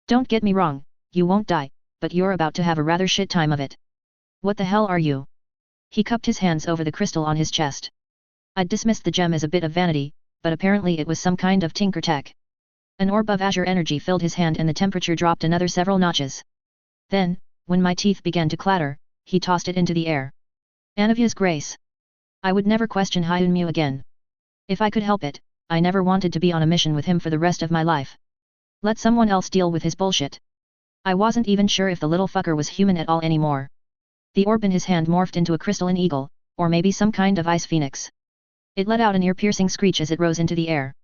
Don't get me wrong, you won't die, but you're about to have a rather shit time of it. What the hell are you? He cupped his hands over the crystal on his chest. I'd dismissed the gem as a bit of vanity, but apparently it was some kind of tinker tech. An orb of azure energy filled his hand and the temperature dropped another several notches. Then, when my teeth began to clatter, he tossed it into the air. Anavia's grace. I would never question Hyunmu again. If I could help it, I never wanted to be on a mission with him for the rest of my life. Let someone else deal with his bullshit. I wasn't even sure if the little fucker was human at all anymore. The orb in his hand morphed into a crystalline eagle, or maybe some kind of ice phoenix. It let out an ear-piercing screech as it rose into the air.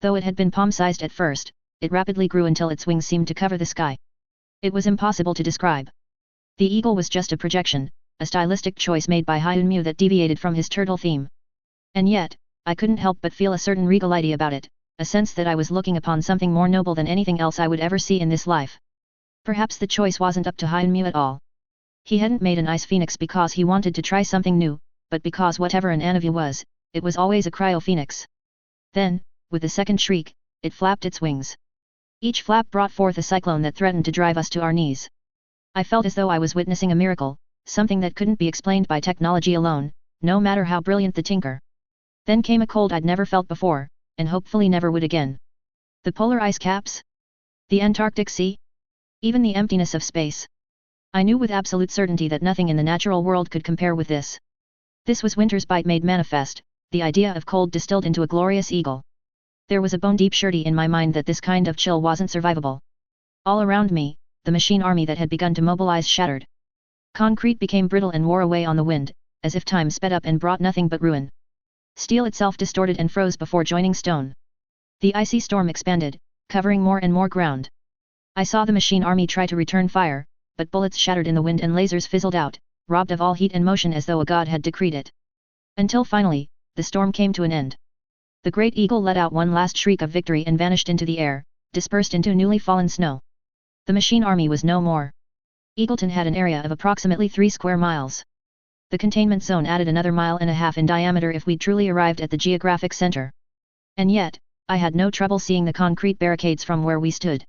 Though it had been palm-sized at first, it rapidly grew until its wings seemed to cover the sky. It was impossible to describe. The eagle was just a projection, a stylistic choice made by Hyunmu that deviated from his turtle theme. And yet, I couldn't help but feel a certain regality about it, a sense that I was looking upon something more noble than anything else I would ever see in this life. Perhaps the choice wasn't up to Hyunmu at all. He hadn't made an ice phoenix because he wanted to try something new, but because whatever an Anavia was, it was always a cryo phoenix. Then, with a second shriek, it flapped its wings. Each flap brought forth a cyclone that threatened to drive us to our knees. I felt as though I was witnessing a miracle, something that couldn't be explained by technology alone, no matter how brilliant the tinker. Then came a cold I'd never felt before, and hopefully never would again. The polar ice caps? The Antarctic Sea? Even the emptiness of space. I knew with absolute certainty that nothing in the natural world could compare with this. This was winter's bite made manifest, the idea of cold distilled into a glorious eagle. There was a bone-deep surety in my mind that this kind of chill wasn't survivable. All around me, the machine army that had begun to mobilize shattered. Concrete became brittle and wore away on the wind, as if time sped up and brought nothing but ruin. Steel itself distorted and froze before joining stone. The icy storm expanded, covering more and more ground. I saw the machine army try to return fire, but bullets shattered in the wind and lasers fizzled out, robbed of all heat and motion as though a god had decreed it. Until finally, the storm came to an end. The great eagle let out one last shriek of victory and vanished into the air, dispersed into newly fallen snow. The machine army was no more. Eagleton had an area of approximately 3 square miles. The containment zone added another 1.5 miles in diameter if we'd truly arrived at the geographic center. And yet, I had no trouble seeing the concrete barricades from where we stood.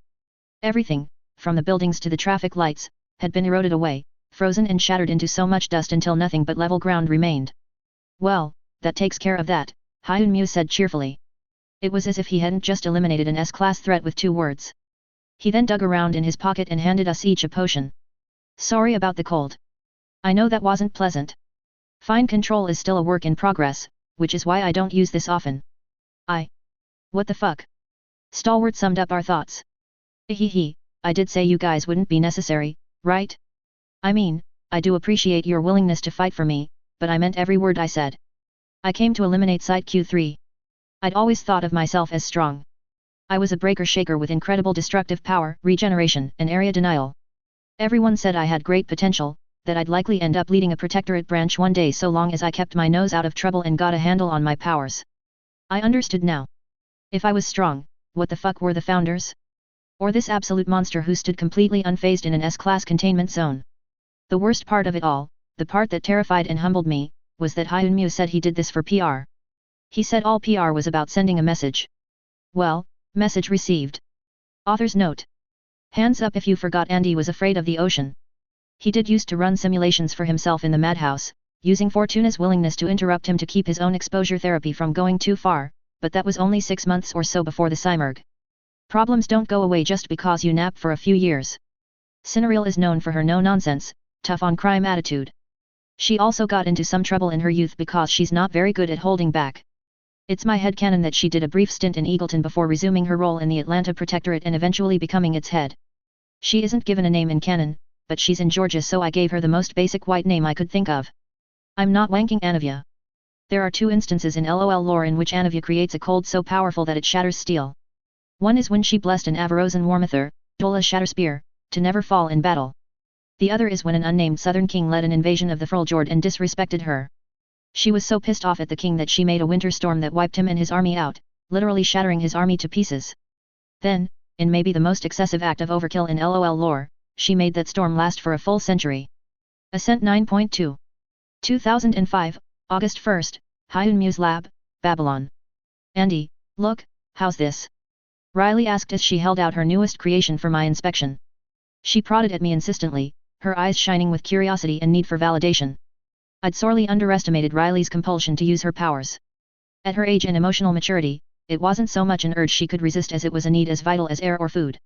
Everything, from the buildings to the traffic lights, had been eroded away, frozen and shattered into so much dust until nothing but level ground remained. Well, that takes care of that, Hyunmu said cheerfully. It was as if he hadn't just eliminated an S-class threat with 2 words. He then dug around in his pocket and handed us each a potion. Sorry about the cold. I know that wasn't pleasant. Fine control is still a work in progress, which is why I don't use this often. What the fuck? Stalwart summed up our thoughts. Hehe, I did say you guys wouldn't be necessary, right? I mean, I do appreciate your willingness to fight for me, but I meant every word I said. I came to eliminate Site Q3. I'd always thought of myself as strong. I was a breaker-shaker with incredible destructive power, regeneration, and area denial. Everyone said I had great potential, that I'd likely end up leading a protectorate branch one day so long as I kept my nose out of trouble and got a handle on my powers. I understood now. If I was strong, what the fuck were the founders? Or this absolute monster who stood completely unfazed in an S-class containment zone? The worst part of it all, the part that terrified and humbled me, was that Hyunmu said he did this for PR. He said all PR was about sending a message. Well, message received. Author's note. Hands up if you forgot Andy was afraid of the ocean. He did used to run simulations for himself in the madhouse, using Fortuna's willingness to interrupt him to keep his own exposure therapy from going too far, but that was only 6 months or so before the Cymurg. Problems don't go away just because you nap for a few years. Cinderelle is known for her no-nonsense, tough-on-crime attitude. She also got into some trouble in her youth because she's not very good at holding back. It's my headcanon that she did a brief stint in Eagleton before resuming her role in the Atlanta Protectorate and eventually becoming its head. She isn't given a name in canon, but she's in Georgia so I gave her the most basic white name I could think of. I'm not wanking Anavia. There are 2 instances in LOL lore in which Anavia creates a cold so powerful that it shatters steel. One is when she blessed an Avarosan Warmather, Dola Shatterspear, to never fall in battle. The other is when an unnamed southern king led an invasion of the Freljord and disrespected her. She was so pissed off at the king that she made a winter storm that wiped him and his army out, literally shattering his army to pieces. Then, in maybe the most excessive act of overkill in LOL lore, she made that storm last for a full century. Ascent 9.2. 2005, August 1st, Hyunmu's lab, Babylon. Andy, look, how's this? Riley asked as she held out her newest creation for my inspection. She prodded at me insistently, her eyes shining with curiosity and need for validation. I'd sorely underestimated Riley's compulsion to use her powers. At her age and emotional maturity, it wasn't so much an urge she could resist as it was a need as vital as air or food.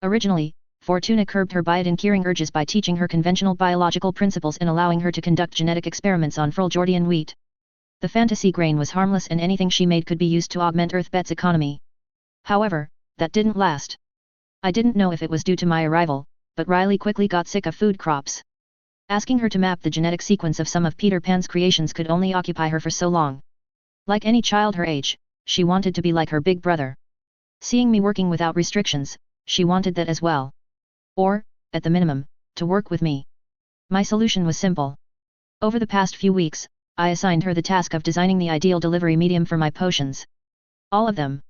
Originally, Fortuna curbed her biotin-curing urges by teaching her conventional biological principles and allowing her to conduct genetic experiments on Freljordian wheat. The fantasy grain was harmless and anything she made could be used to augment Earthbet's economy. However, that didn't last. I didn't know if it was due to my arrival, but Riley quickly got sick of food crops. Asking her to map the genetic sequence of some of Peter Pan's creations could only occupy her for so long. Like any child her age, she wanted to be like her big brother. Seeing me working without restrictions, she wanted that as well. Or, at the minimum, to work with me. My solution was simple. Over the past few weeks, I assigned her the task of designing the ideal delivery medium for my potions. All of them.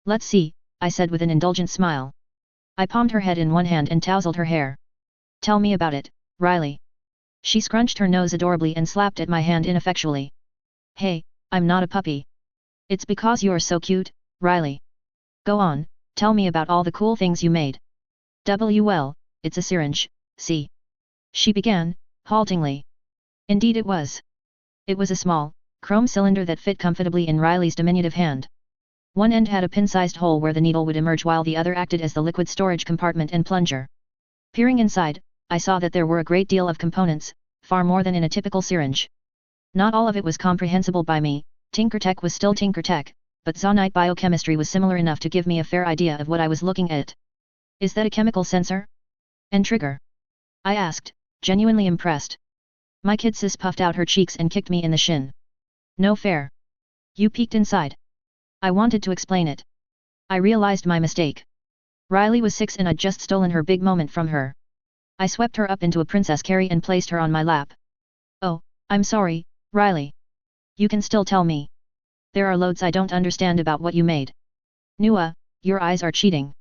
Let's see, I said with an indulgent smile. I palmed her head in one hand and tousled her hair. Tell me about it, Riley. She scrunched her nose adorably and slapped at my hand ineffectually. Hey, I'm not a puppy. It's because you're so cute, Riley. Go on, tell me about all the cool things you made. Well, it's a syringe, see? She began, haltingly. Indeed it was. It was a small, chrome cylinder that fit comfortably in Riley's diminutive hand. One end had a pin-sized hole where the needle would emerge while the other acted as the liquid storage compartment and plunger. Peering inside, I saw that there were a great deal of components, far more than in a typical syringe. Not all of it was comprehensible by me. Tinkertech was still Tinkertech, but Zonite biochemistry was similar enough to give me a fair idea of what I was looking at. Is that a chemical sensor? And trigger? I asked, genuinely impressed. My kid sis puffed out her cheeks and kicked me in the shin. No fair. You peeked inside. I wanted to explain it. I realized my mistake. Riley was 6 and I'd just stolen her big moment from her. I swept her up into a princess carry and placed her on my lap. Oh, I'm sorry, Riley. You can still tell me. There are loads I don't understand about what you made. Nua, your eyes are cheating.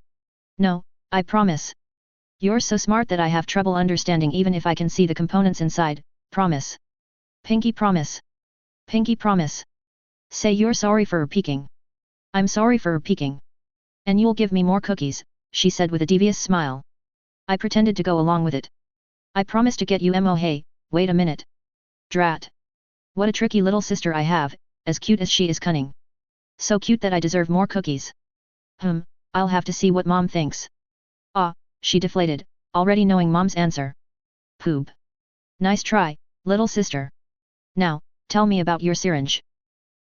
No, I promise. You're so smart that I have trouble understanding even if I can see the components inside, promise. Pinky promise. Pinky promise. Say you're sorry for peeking. I'm sorry for peeking. And you'll give me more cookies, she said with a devious smile. I pretended to go along with it. I promise to get you mo. Hey, wait a minute. Drat. What a tricky little sister I have, as cute as she is cunning. So cute that I deserve more cookies. I'll have to see what mom thinks. Ah, she deflated, already knowing mom's answer. Poop. Nice try, little sister. Now, tell me about your syringe.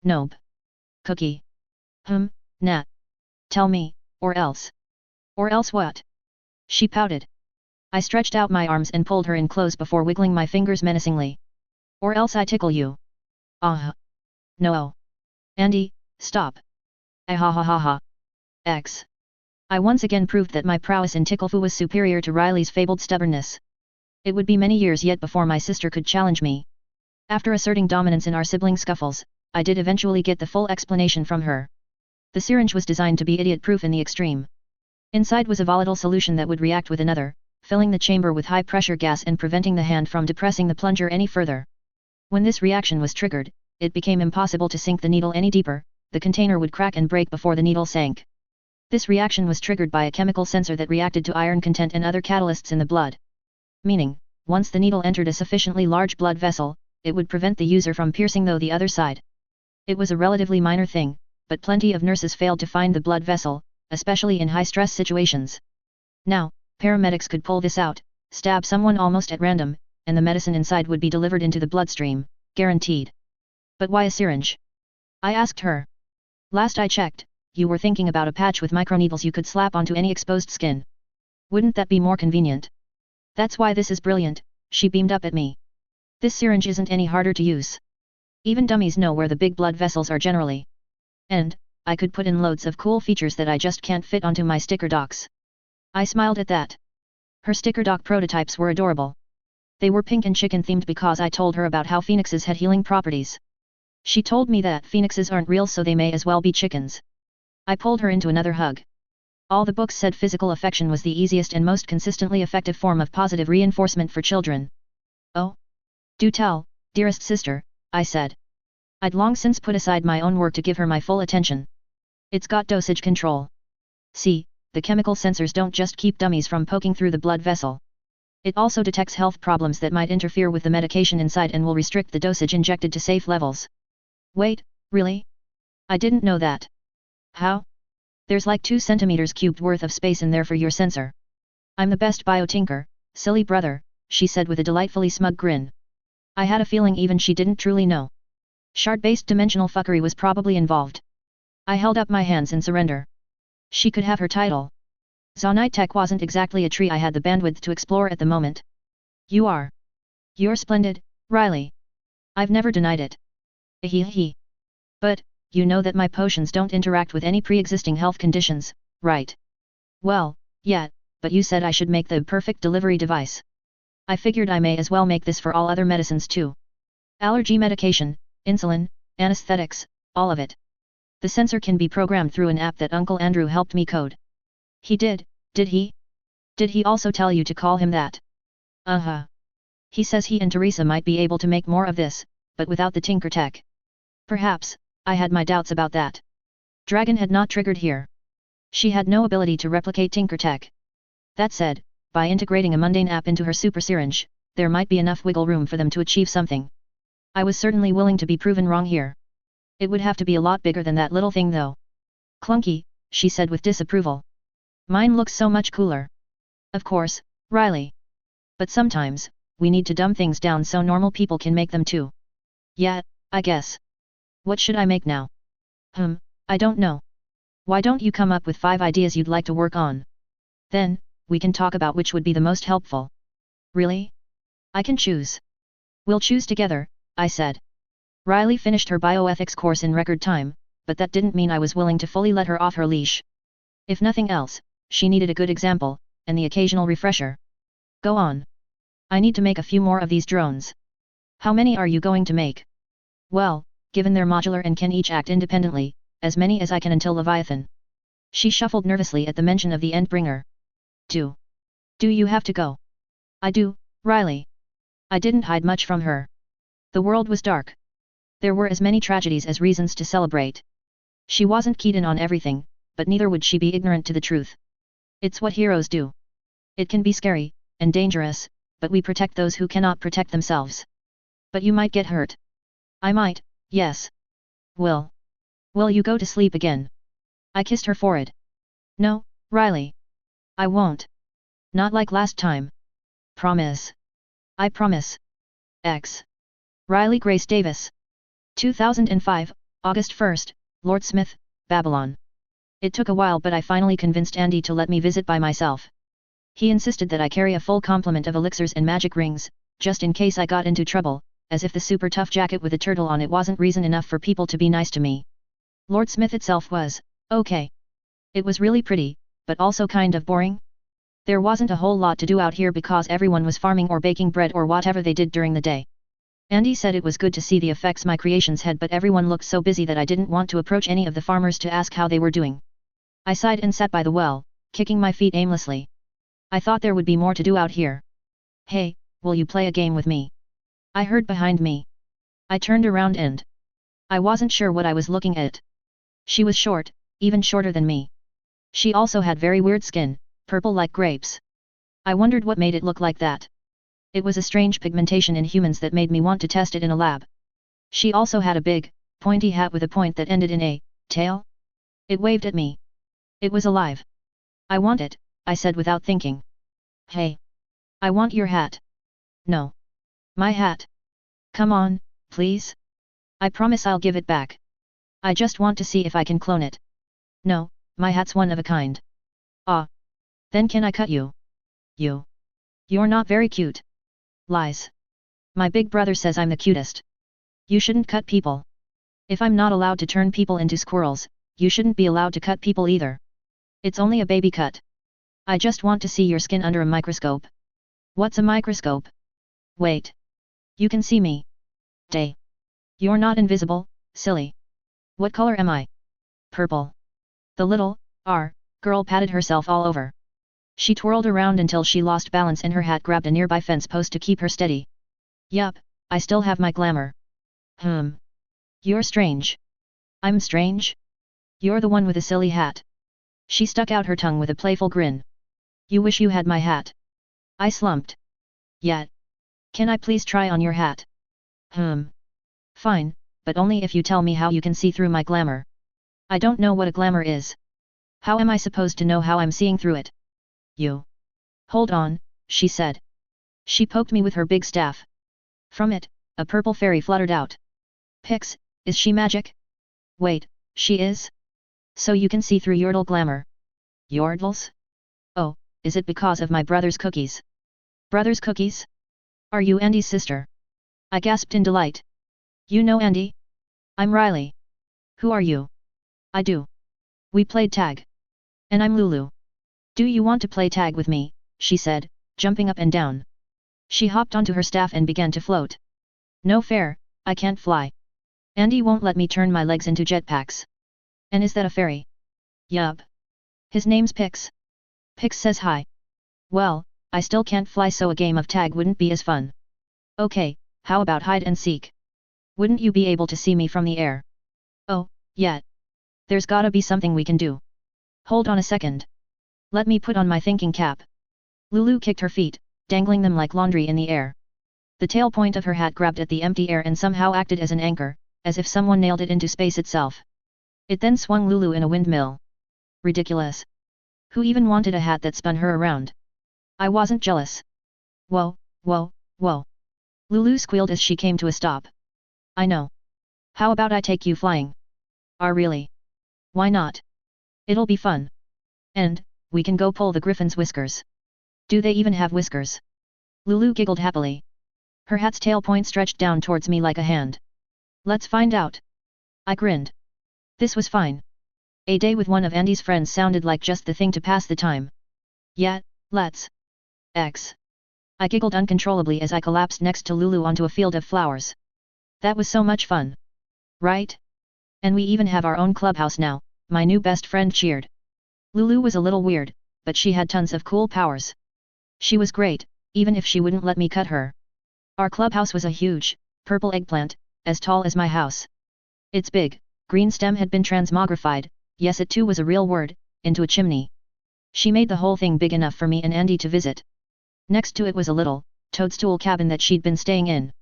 Nope. Cookie. Nah. Tell me, or else. Or else what? She pouted. I stretched out my arms and pulled her in close before wiggling my fingers menacingly. Or else I tickle you. No. Andy, stop. Ha ha ha ha. X. I once again proved that my prowess in ticklefu was superior to Riley's fabled stubbornness. It would be many years yet before my sister could challenge me. After asserting dominance in our sibling scuffles, I did eventually get the full explanation from her. The syringe was designed to be idiot-proof in the extreme. Inside was a volatile solution that would react with another, filling the chamber with high-pressure gas and preventing the hand from depressing the plunger any further. When this reaction was triggered, it became impossible to sink the needle any deeper, the container would crack and break before the needle sank. This reaction was triggered by a chemical sensor that reacted to iron content and other catalysts in the blood. Meaning, once the needle entered a sufficiently large blood vessel, it would prevent the user from piercing the other side. It was a relatively minor thing, but plenty of nurses failed to find the blood vessel, especially in high-stress situations. Now, paramedics could pull this out, stab someone almost at random, and the medicine inside would be delivered into the bloodstream, guaranteed. But why a syringe? I asked her. Last I checked, you were thinking about a patch with microneedles you could slap onto any exposed skin. Wouldn't that be more convenient? That's why this is brilliant, she beamed up at me. This syringe isn't any harder to use. Even dummies know where the big blood vessels are generally. And, I could put in loads of cool features that I just can't fit onto my sticker docks. I smiled at that. Her sticker dock prototypes were adorable. They were pink and chicken themed because I told her about how phoenixes had healing properties. She told me that phoenixes aren't real so they may as well be chickens. I pulled her into another hug. All the books said physical affection was the easiest and most consistently effective form of positive reinforcement for children. Oh? Do tell, dearest sister, I said. I'd long since put aside my own work to give her my full attention. It's got dosage control. See, the chemical sensors don't just keep dummies from poking through the blood vessel. It also detects health problems that might interfere with the medication inside and will restrict the dosage injected to safe levels. Wait, really? I didn't know that. How? There's like 2 centimeters cubed worth of space in there for your sensor. I'm the best biotinker, silly brother, she said with a delightfully smug grin. I had a feeling even she didn't truly know. Shard-based dimensional fuckery was probably involved. I held up my hands in surrender. She could have her title. Zonite Tech wasn't exactly a tree I had the bandwidth to explore at the moment. You're splendid, Riley. I've never denied it. Hee. But, you know that my potions don't interact with any pre-existing health conditions, right? Well, yeah, but you said I should make the perfect delivery device. I figured I may as well make this for all other medicines too. Allergy medication, insulin, anesthetics, all of it. The sensor can be programmed through an app that Uncle Andrew helped me code. He did he? Did he also tell you to call him that? He says he and Teresa might be able to make more of this, but without the Tinker Tech. Perhaps, I had my doubts about that. Dragon had not triggered here. She had no ability to replicate Tinker Tech. That said, by integrating a mundane app into her super syringe, there might be enough wiggle room for them to achieve something. I was certainly willing to be proven wrong here. It would have to be a lot bigger than that little thing though. Clunky, she said with disapproval. Mine looks so much cooler. Of course, Riley. But sometimes, we need to dumb things down so normal people can make them too. Yeah, I guess. What should I make now? I don't know. Why don't you come up with 5 ideas you'd like to work on? Then, we can talk about which would be the most helpful. Really? I can choose. We'll choose together, I said. Riley finished her bioethics course in record time, but that didn't mean I was willing to fully let her off her leash. If nothing else, she needed a good example, and the occasional refresher. Go on. I need to make a few more of these drones. How many are you going to make? Well, given they're modular and can each act independently, as many as I can until Leviathan. She shuffled nervously at the mention of the Endbringer. Do you have to go? I do, Riley. I didn't hide much from her. The world was dark. There were as many tragedies as reasons to celebrate. She wasn't keyed in on everything, but neither would she be ignorant to the truth. It's what heroes do. It can be scary, and dangerous, but we protect those who cannot protect themselves. But you might get hurt. I might, yes. Will you go to sleep again? I kissed her forehead. No, Riley. I won't. Not like last time. Promise. I promise. X. Riley Grace Davis. 2005, August 1st, Lord Smith, Babylon. It took a while but I finally convinced Andy to let me visit by myself. He insisted that I carry a full complement of elixirs and magic rings, just in case I got into trouble, as if the super tough jacket with a turtle on it wasn't reason enough for people to be nice to me. Lord Smith itself was, okay. It was really pretty, but also kind of boring. There wasn't a whole lot to do out here because everyone was farming or baking bread or whatever they did during the day. Andy said it was good to see the effects my creations had but everyone looked so busy that I didn't want to approach any of the farmers to ask how they were doing. I sighed and sat by the well, kicking my feet aimlessly. I thought there would be more to do out here. Hey, will you play a game with me? I heard behind me. I turned around and I wasn't sure what I was looking at. She was short, even shorter than me. She also had very weird skin, purple like grapes. I wondered what made it look like that. It was a strange pigmentation in humans that made me want to test it in a lab. She also had a big, pointy hat with a point that ended in a tail. It waved at me. It was alive. I want it, I said without thinking. Hey. I want your hat. No. My hat. Come on, please. I promise I'll give it back. I just want to see if I can clone it. No, my hat's one of a kind. Ah. Then can I cut you? You're not very cute. Lies. My big brother says I'm the cutest. You shouldn't cut people. If I'm not allowed to turn people into squirrels, you shouldn't be allowed to cut people either. It's only a baby cut. I just want to see your skin under a microscope. What's a microscope? Wait. You can see me. Day. You're not invisible, silly. What color am I? Purple. The little girl patted herself all over. She twirled around until she lost balance and her hat grabbed a nearby fence post to keep her steady. Yup, I still have my glamour. You're strange. I'm strange? You're the one with a silly hat. She stuck out her tongue with a playful grin. You wish you had my hat. I slumped. Yeah. Can I please try on your hat? Fine, but only if you tell me how you can see through my glamour. I don't know what a glamour is. How am I supposed to know how I'm seeing through it? You. Hold on, she said. She poked me with her big staff. From it, a purple fairy fluttered out. Pix, is she magic? Wait, she is? So you can see through Yordle glamour. Yordles? Oh, is it because of my brother's cookies? Brother's cookies? Are you Andy's sister? I gasped in delight. You know Andy? I'm Riley. Who are you? I do. We played tag. And I'm Lulu. Do you want to play tag with me? She said, jumping up and down. She hopped onto her staff and began to float. No fair, I can't fly. Andy won't let me turn my legs into jetpacks. And is that a fairy? Yup. His name's Pix. Pix says hi. Well, I still can't fly so a game of tag wouldn't be as fun. Okay, how about hide and seek? Wouldn't you be able to see me from the air? Oh, yeah. There's gotta be something we can do. Hold on a second. Let me put on my thinking cap. Lulu kicked her feet, dangling them like laundry in the air. The tail point of her hat grabbed at the empty air and somehow acted as an anchor, as if someone nailed it into space itself. It then swung Lulu in a windmill. Ridiculous. Who even wanted a hat that spun her around? I wasn't jealous. Whoa, whoa, whoa. Lulu squealed as she came to a stop. I know. How about I take you flying? Really? Why not? It'll be fun. And, we can go pull the griffin's whiskers. Do they even have whiskers? Lulu giggled happily. Her hat's tail point stretched down towards me like a hand. Let's find out. I grinned. This was fine. A day with one of Andy's friends sounded like just the thing to pass the time. Yeah, let's. I giggled uncontrollably as I collapsed next to Lulu onto a field of flowers. That was so much fun. Right? And we even have our own clubhouse now, my new best friend cheered. Lulu was a little weird, but she had tons of cool powers. She was great, even if she wouldn't let me cut her. Our clubhouse was a huge, purple eggplant, as tall as my house. Its big, green stem had been transmogrified, yes it too was a real word, into a chimney. She made the whole thing big enough for me and Andy to visit. Next to it was a little, toadstool cabin that she'd been staying in.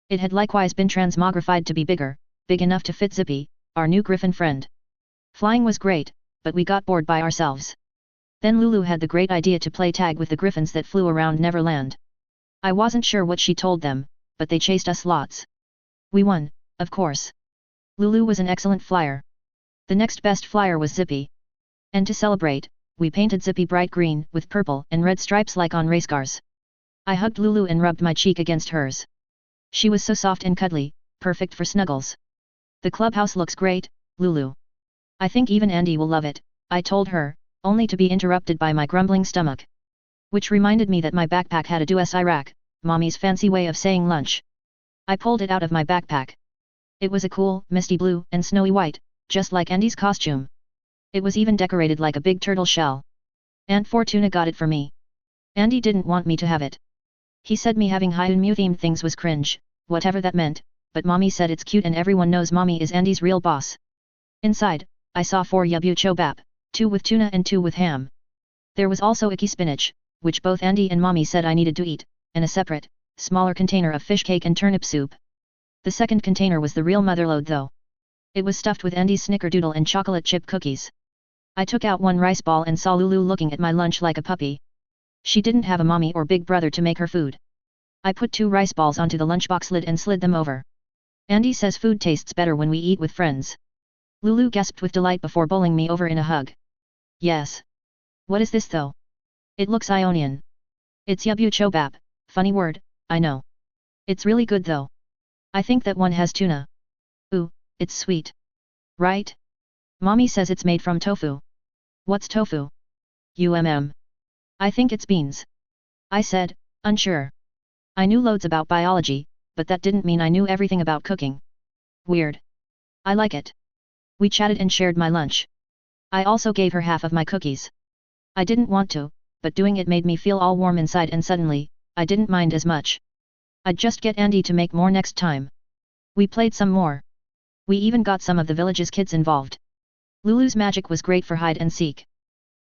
It had likewise been transmogrified to be bigger, big enough to fit Zippy, our new griffin friend. Flying was great, but we got bored by ourselves. Then Lulu had the great idea to play tag with the griffins that flew around Neverland. I wasn't sure what she told them, but they chased us lots. We won, of course. Lulu was an excellent flyer. The next best flyer was Zippy. And to celebrate, we painted Zippy bright green with purple and red stripes like on race cars. I hugged Lulu and rubbed my cheek against hers. She was so soft and cuddly, perfect for snuggles. The clubhouse looks great, Lulu. I think even Andy will love it, I told her, only to be interrupted by my grumbling stomach. Which reminded me that my backpack had a Deus Iraq, Mommy's fancy way of saying lunch. I pulled it out of my backpack. It was a cool, misty blue and snowy white, just like Andy's costume. It was even decorated like a big turtle shell. Aunt Fortuna got it for me. Andy didn't want me to have it. He said me having Hyunmu-themed things was cringe, whatever that meant, but Mommy said it's cute and everyone knows Mommy is Andy's real boss. Inside, I saw 4 yabu chobap, 2 with tuna and 2 with ham. There was also icky spinach, which both Andy and Mommy said I needed to eat, and a separate, smaller container of fish cake and turnip soup. The second container was the real motherload though. It was stuffed with Andy's snickerdoodle and chocolate chip cookies. I took out 1 rice ball and saw Lulu looking at my lunch like a puppy. She didn't have a mommy or big brother to make her food. I put 2 rice balls onto the lunchbox lid and slid them over. Andy says food tastes better when we eat with friends. Lulu gasped with delight before bowling me over in a hug. Yes. What is this though? It looks Ionian. It's yabu chobap, funny word, I know. It's really good though. I think that one has tuna. Ooh, it's sweet. Right? Mommy says it's made from tofu. What's tofu? I think it's beans. I said, unsure. I knew loads about biology, but that didn't mean I knew everything about cooking. Weird. I like it. We chatted and shared my lunch. I also gave her half of my cookies. I didn't want to, but doing it made me feel all warm inside and suddenly, I didn't mind as much. I'd just get Andy to make more next time. We played some more. We even got some of the village's kids involved. Lulu's magic was great for hide and seek.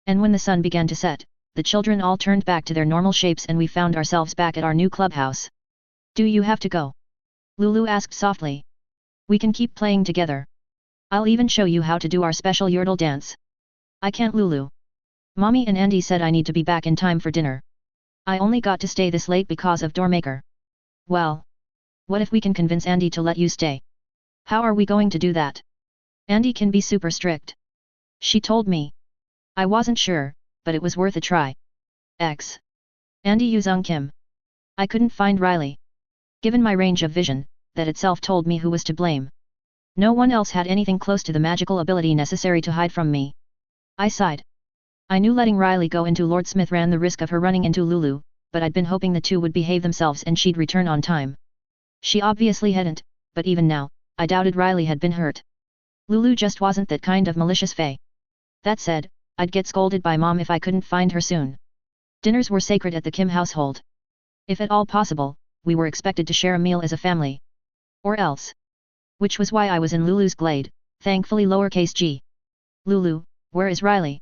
And when the sun began to set, the children all turned back to their normal shapes and we found ourselves back at our new clubhouse. Do you have to go? Lulu asked softly. We can keep playing together. I'll even show you how to do our special yodel dance. I can't, Lulu. Mommy and Andy said I need to be back in time for dinner. I only got to stay this late because of Doormaker. Well. What if we can convince Andy to let you stay? How are we going to do that? Andy can be super strict. She told me. I wasn't sure, but it was worth a try. Andy Yuzung Kim. I couldn't find Riley. Given my range of vision, that itself told me who was to blame. No one else had anything close to the magical ability necessary to hide from me. I sighed. I knew letting Riley go into Lord Smith ran the risk of her running into Lulu, but I'd been hoping the two would behave themselves and she'd return on time. She obviously hadn't, but even now, I doubted Riley had been hurt. Lulu just wasn't that kind of malicious fae. That said, I'd get scolded by Mom if I couldn't find her soon. Dinners were sacred at the Kim household. If at all possible, we were expected to share a meal as a family. Or else. Which was why I was in Lulu's glade, thankfully lowercase g. Lulu, where is Riley?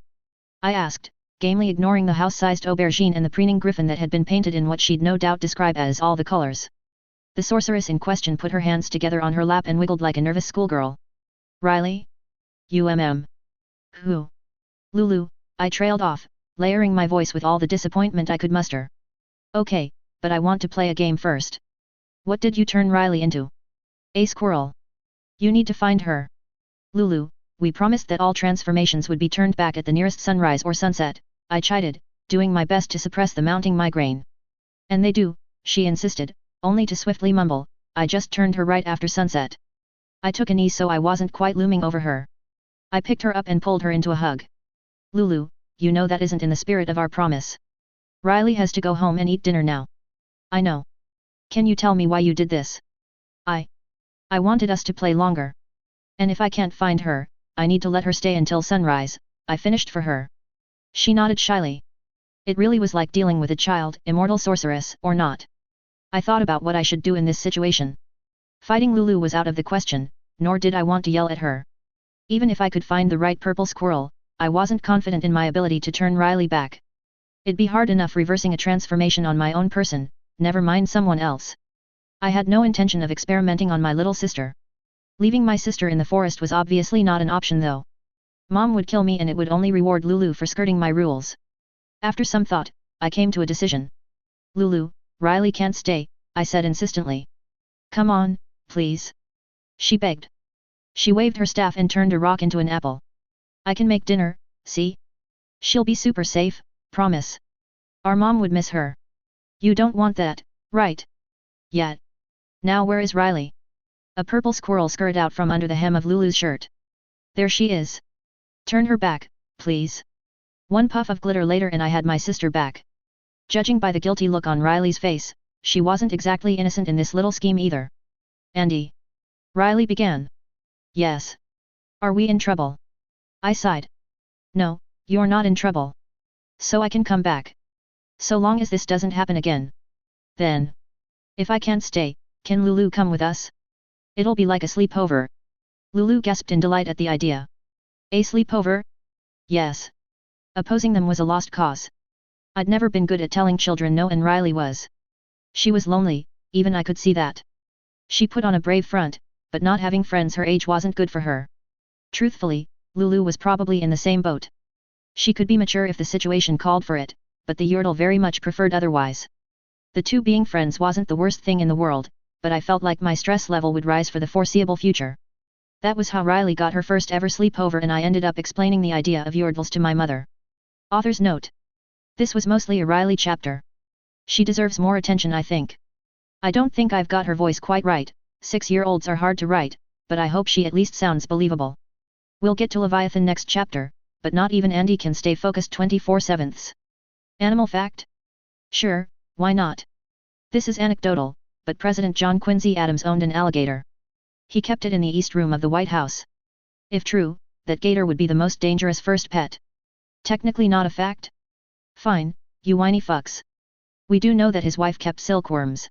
I asked, gamely ignoring the house-sized aubergine and the preening griffin that had been painted in what she'd no doubt describe as all the colors. The sorceress in question put her hands together on her lap and wiggled like a nervous schoolgirl. Riley? Who? Lulu, I trailed off, layering my voice with all the disappointment I could muster. Okay, but I want to play a game first. What did you turn Riley into? A squirrel. You need to find her. Lulu, we promised that all transformations would be turned back at the nearest sunrise or sunset, I chided, doing my best to suppress the mounting migraine. And they do, she insisted, only to swiftly mumble, I just turned her right after sunset. I took a knee so I wasn't quite looming over her. I picked her up and pulled her into a hug. Lulu, you know that isn't in the spirit of our promise. Riley has to go home and eat dinner now. I know. Can you tell me why you did this? I wanted us to play longer. And if I can't find her, I need to let her stay until sunrise, I finished for her. She nodded shyly. It really was like dealing with a child, immortal sorceress, or not. I thought about what I should do in this situation. Fighting Lulu was out of the question, nor did I want to yell at her. Even if I could find the right purple squirrel, I wasn't confident in my ability to turn Riley back. It'd be hard enough reversing a transformation on my own person, never mind someone else. I had no intention of experimenting on my little sister. Leaving my sister in the forest was obviously not an option though. Mom would kill me and it would only reward Lulu for skirting my rules. After some thought, I came to a decision. Lulu, Riley can't stay, I said insistently. Come on, please. She begged. She waved her staff and turned a rock into an apple. I can make dinner, see? She'll be super safe, promise. Our mom would miss her. You don't want that, right? Yet. Now where is Riley? A purple squirrel scurried out from under the hem of Lulu's shirt. There she is. Turn her back, please. One puff of glitter later and I had my sister back. Judging by the guilty look on Riley's face, she wasn't exactly innocent in this little scheme either. Andy. Riley began. Yes. Are we in trouble? I sighed. No, you're not in trouble. So I can come back. So long as this doesn't happen again. Then. If I can't stay, can Lulu come with us? It'll be like a sleepover. Lulu gasped in delight at the idea. A sleepover? Yes. Opposing them was a lost cause. I'd never been good at telling children no and Riley was. She was lonely, even I could see that. She put on a brave front, but not having friends her age wasn't good for her. Truthfully, Lulu was probably in the same boat. She could be mature if the situation called for it, but the Yordle very much preferred otherwise. The two being friends wasn't the worst thing in the world, but I felt like my stress level would rise for the foreseeable future. That was how Riley got her first ever sleepover and I ended up explaining the idea of Yordles to my mother. Author's note. This was mostly a Riley chapter. She deserves more attention I think. I don't think I've got her voice quite right, 6-year-olds are hard to write, but I hope she at least sounds believable. We'll get to Leviathan next chapter, but not even Andy can stay focused 24/7. Animal fact? Sure, why not? This is anecdotal, but President John Quincy Adams owned an alligator. He kept it in the East Room of the White House. If true, that gator would be the most dangerous first pet. Technically not a fact? Fine, you whiny fucks. We do know that his wife kept silkworms.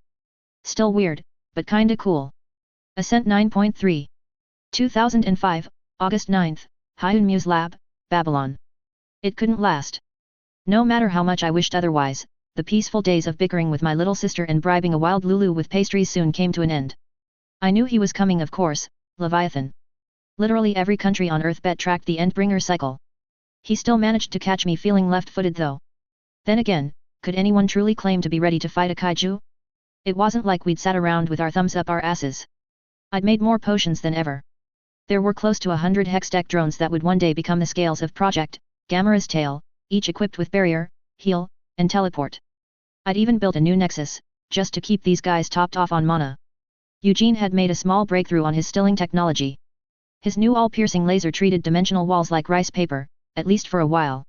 Still weird, but kinda cool. Ascent 9.3. 2005, August 9th, Hyun Muse Lab, Babylon. It couldn't last. No matter how much I wished otherwise, the peaceful days of bickering with my little sister and bribing a wild Lulu with pastries soon came to an end. I knew he was coming of course, Leviathan. Literally every country on Earth bet tracked the Endbringer cycle. He still managed to catch me feeling left-footed though. Then again, could anyone truly claim to be ready to fight a kaiju? It wasn't like we'd sat around with our thumbs up our asses. I'd made more potions than ever. There were close to 100 Hextech drones that would one day become the scales of Project Gamera's tail, each equipped with barrier, heal, and teleport. I'd even built a new nexus, just to keep these guys topped off on mana. Eugene had made a small breakthrough on his stilling technology. His new all-piercing laser treated dimensional walls like rice paper, at least for a while.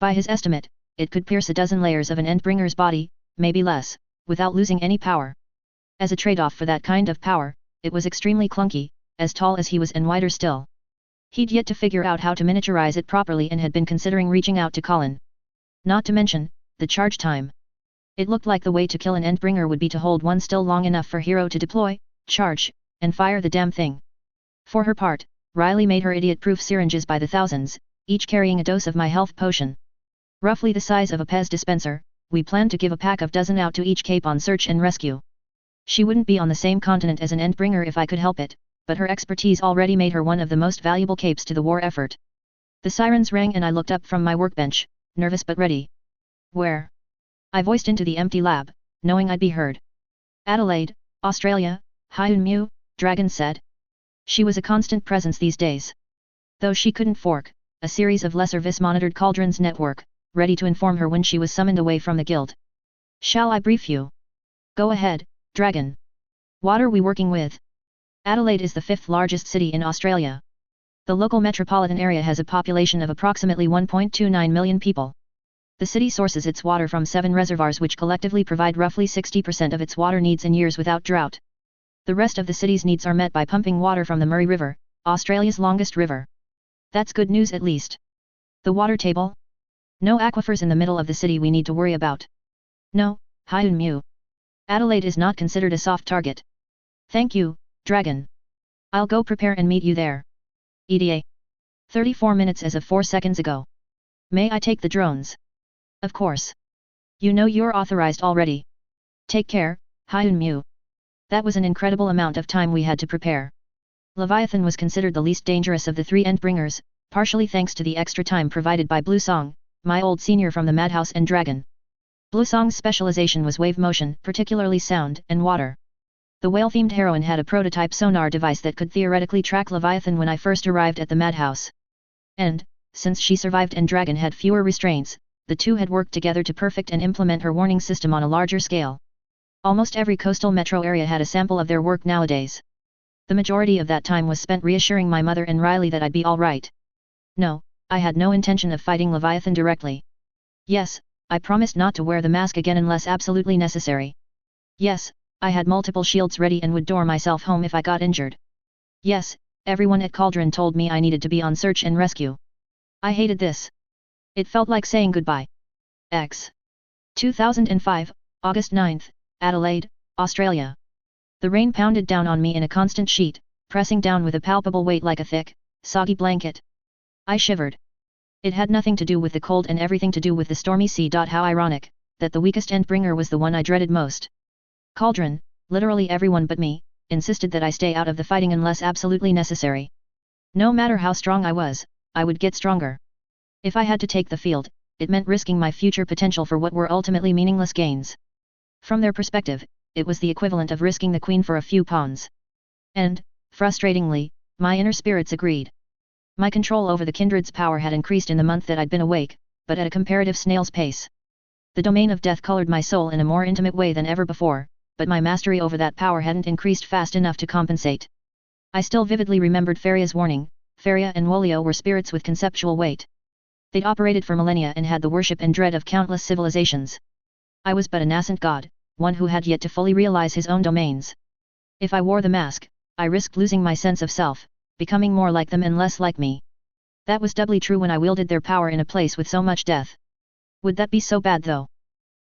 By his estimate, it could pierce a dozen layers of an Endbringer's body, maybe less, without losing any power. As a trade-off for that kind of power, it was extremely clunky, as tall as he was and wider still. He'd yet to figure out how to miniaturize it properly and had been considering reaching out to Colin. Not to mention, the charge time. It looked like the way to kill an Endbringer would be to hold one still long enough for Hero to deploy, charge, and fire the damn thing. For her part, Riley made her idiot-proof syringes by the thousands, each carrying a dose of my health potion. Roughly the size of a Pez dispenser, we planned to give a pack of dozen out to each cape on search and rescue. She wouldn't be on the same continent as an Endbringer if I could help it, but her expertise already made her one of the most valuable capes to the war effort. The sirens rang and I looked up from my workbench, nervous but ready. Where? I voiced into the empty lab, knowing I'd be heard. Adelaide, Australia, Hyunmu, Dragon said. She was a constant presence these days. Though she couldn't fork, a series of lesser vis-monitored cauldrons network, ready to inform her when she was summoned away from the guild. Shall I brief you? Go ahead, Dragon. What are we working with? Adelaide is the 5th largest city in Australia. The local metropolitan area has a population of approximately 1.29 million people. The city sources its water from 7 reservoirs which collectively provide roughly 60% of its water needs in years without drought. The rest of the city's needs are met by pumping water from the Murray River, Australia's longest river. That's good news at least. The water table? No aquifers in the middle of the city we need to worry about. No, Hyunmu. Adelaide is not considered a soft target. Thank you, Dragon. I'll go prepare and meet you there. EDA. 34 minutes as of 4 seconds ago. May I take the drones? Of course. You know you're authorized already. Take care, Hyunmu. That was an incredible amount of time we had to prepare. Leviathan was considered the least dangerous of the 3 Endbringers, partially thanks to the extra time provided by Bluesong, my old senior from the Madhouse and Dragon. Bluesong's specialization was wave motion, particularly sound and water. The whale-themed heroine had a prototype sonar device that could theoretically track Leviathan when I first arrived at the Madhouse. And, since she survived and Dragon had fewer restraints, the two had worked together to perfect and implement her warning system on a larger scale. Almost every coastal metro area had a sample of their work nowadays. The majority of that time was spent reassuring my mother and Riley that I'd be all right. No, I had no intention of fighting Leviathan directly. Yes, I promised not to wear the mask again unless absolutely necessary. Yes, I had multiple shields ready and would door myself home if I got injured. Yes, everyone at Cauldron told me I needed to be on search and rescue. I hated this. It felt like saying goodbye. X. 2005, August 9th, Adelaide, Australia. The rain pounded down on me in a constant sheet, pressing down with a palpable weight like a thick, soggy blanket. I shivered. It had nothing to do with the cold and everything to do with the stormy sea. How ironic, that the weakest Endbringer was the one I dreaded most. Cauldron, literally everyone but me, insisted that I stay out of the fighting unless absolutely necessary. No matter how strong I was, I would get stronger. If I had to take the field, it meant risking my future potential for what were ultimately meaningless gains. From their perspective, it was the equivalent of risking the queen for a few pawns. And, frustratingly, my inner spirits agreed. My control over the kindred's power had increased in the month that I'd been awake, but at a comparative snail's pace. The domain of death colored my soul in a more intimate way than ever before, but my mastery over that power hadn't increased fast enough to compensate. I still vividly remembered Faria's warning. Faria and Wolio were spirits with conceptual weight. They'd operated for millennia and had the worship and dread of countless civilizations. I was but a nascent god, one who had yet to fully realize his own domains. If I wore the mask, I risked losing my sense of self, becoming more like them and less like me. That was doubly true when I wielded their power in a place with so much death. Would that be so bad though?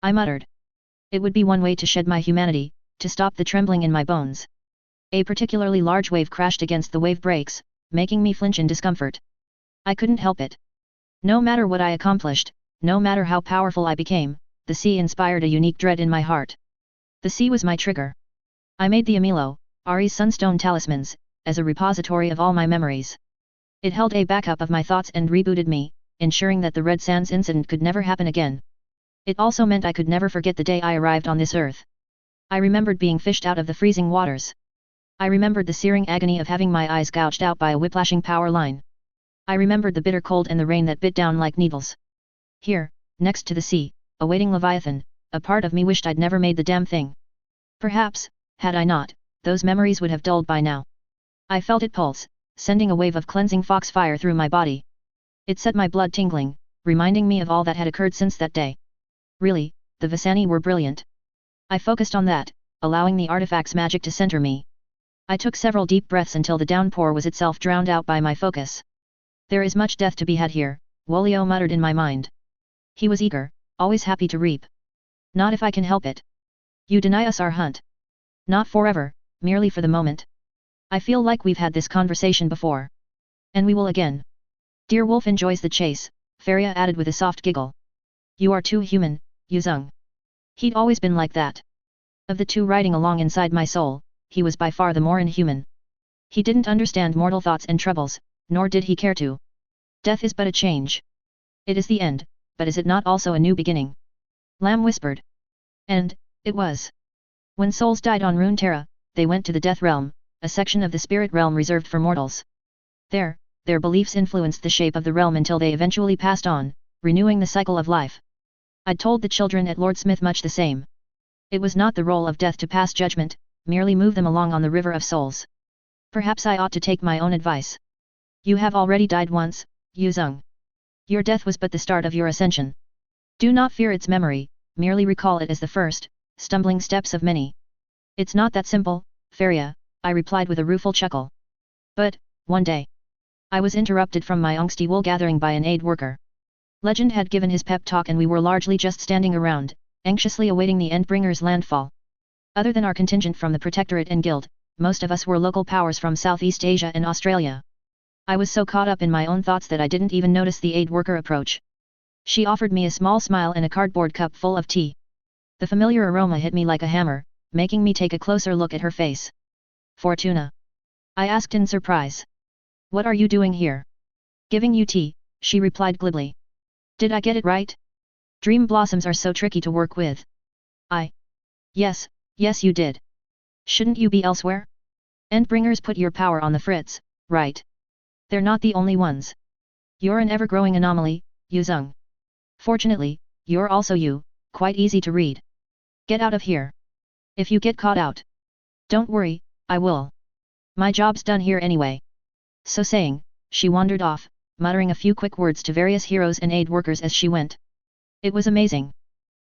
I muttered. It would be one way to shed my humanity, to stop the trembling in my bones. A particularly large wave crashed against the wave breaks, making me flinch in discomfort. I couldn't help it. No matter what I accomplished, no matter how powerful I became, the sea inspired a unique dread in my heart. The sea was my trigger. I made the Amilo, Ari's Sunstone talismans, as a repository of all my memories. It held a backup of my thoughts and rebooted me, ensuring that the Red Sands incident could never happen again. It also meant I could never forget the day I arrived on this earth. I remembered being fished out of the freezing waters. I remembered the searing agony of having my eyes gouged out by a whiplashing power line. I remembered the bitter cold and the rain that bit down like needles. Here, next to the sea, awaiting Leviathan, a part of me wished I'd never made the damn thing. Perhaps, had I not, those memories would have dulled by now. I felt it pulse, sending a wave of cleansing foxfire through my body. It set my blood tingling, reminding me of all that had occurred since that day. Really, the Visani were brilliant. I focused on that, allowing the artifact's magic to center me. I took several deep breaths until the downpour was itself drowned out by my focus. There is much death to be had here, Wolio muttered in my mind. He was eager, always happy to reap. Not if I can help it. You deny us our hunt. Not forever, merely for the moment. I feel like we've had this conversation before. And we will again. Dear Wolf enjoys the chase, Faria added with a soft giggle. You are too human, Yuzong. He'd always been like that. Of the two riding along inside my soul, he was by far the more inhuman. He didn't understand mortal thoughts and troubles, nor did he care to. Death is but a change. It is the end, but is it not also a new beginning? Lamb whispered. And, it was. When souls died on Runeterra, they went to the Death Realm, a section of the spirit realm reserved for mortals. There, their beliefs influenced the shape of the realm until they eventually passed on, renewing the cycle of life. I'd told the children at Lord Smith much the same. It was not the role of death to pass judgment, merely move them along on the river of souls. Perhaps I ought to take my own advice. You have already died once, Yuzong. Your death was but the start of your ascension. Do not fear its memory, merely recall it as the first, stumbling steps of many. It's not that simple, Faria, I replied with a rueful chuckle. But, one day, I was interrupted from my angsty wool gathering by an aid worker. Legend had given his pep talk and we were largely just standing around, anxiously awaiting the Endbringer's landfall. Other than our contingent from the Protectorate and Guild, most of us were local powers from Southeast Asia and Australia. I was so caught up in my own thoughts that I didn't even notice the aid worker approach. She offered me a small smile and a cardboard cup full of tea. The familiar aroma hit me like a hammer, making me take a closer look at her face. Fortuna? I asked in surprise. What are you doing here? Giving you tea, she replied glibly. Did I get it right? Dream blossoms are so tricky to work with. Yes, you did. Shouldn't you be elsewhere? Endbringers put your power on the fritz, right? They're not the only ones. You're an ever-growing anomaly, Yuzong. Fortunately, you're also you, quite easy to read. Get out of here. If you get caught out. Don't worry, I will. My job's done here anyway. So saying, she wandered off, muttering a few quick words to various heroes and aid workers as she went. It was amazing.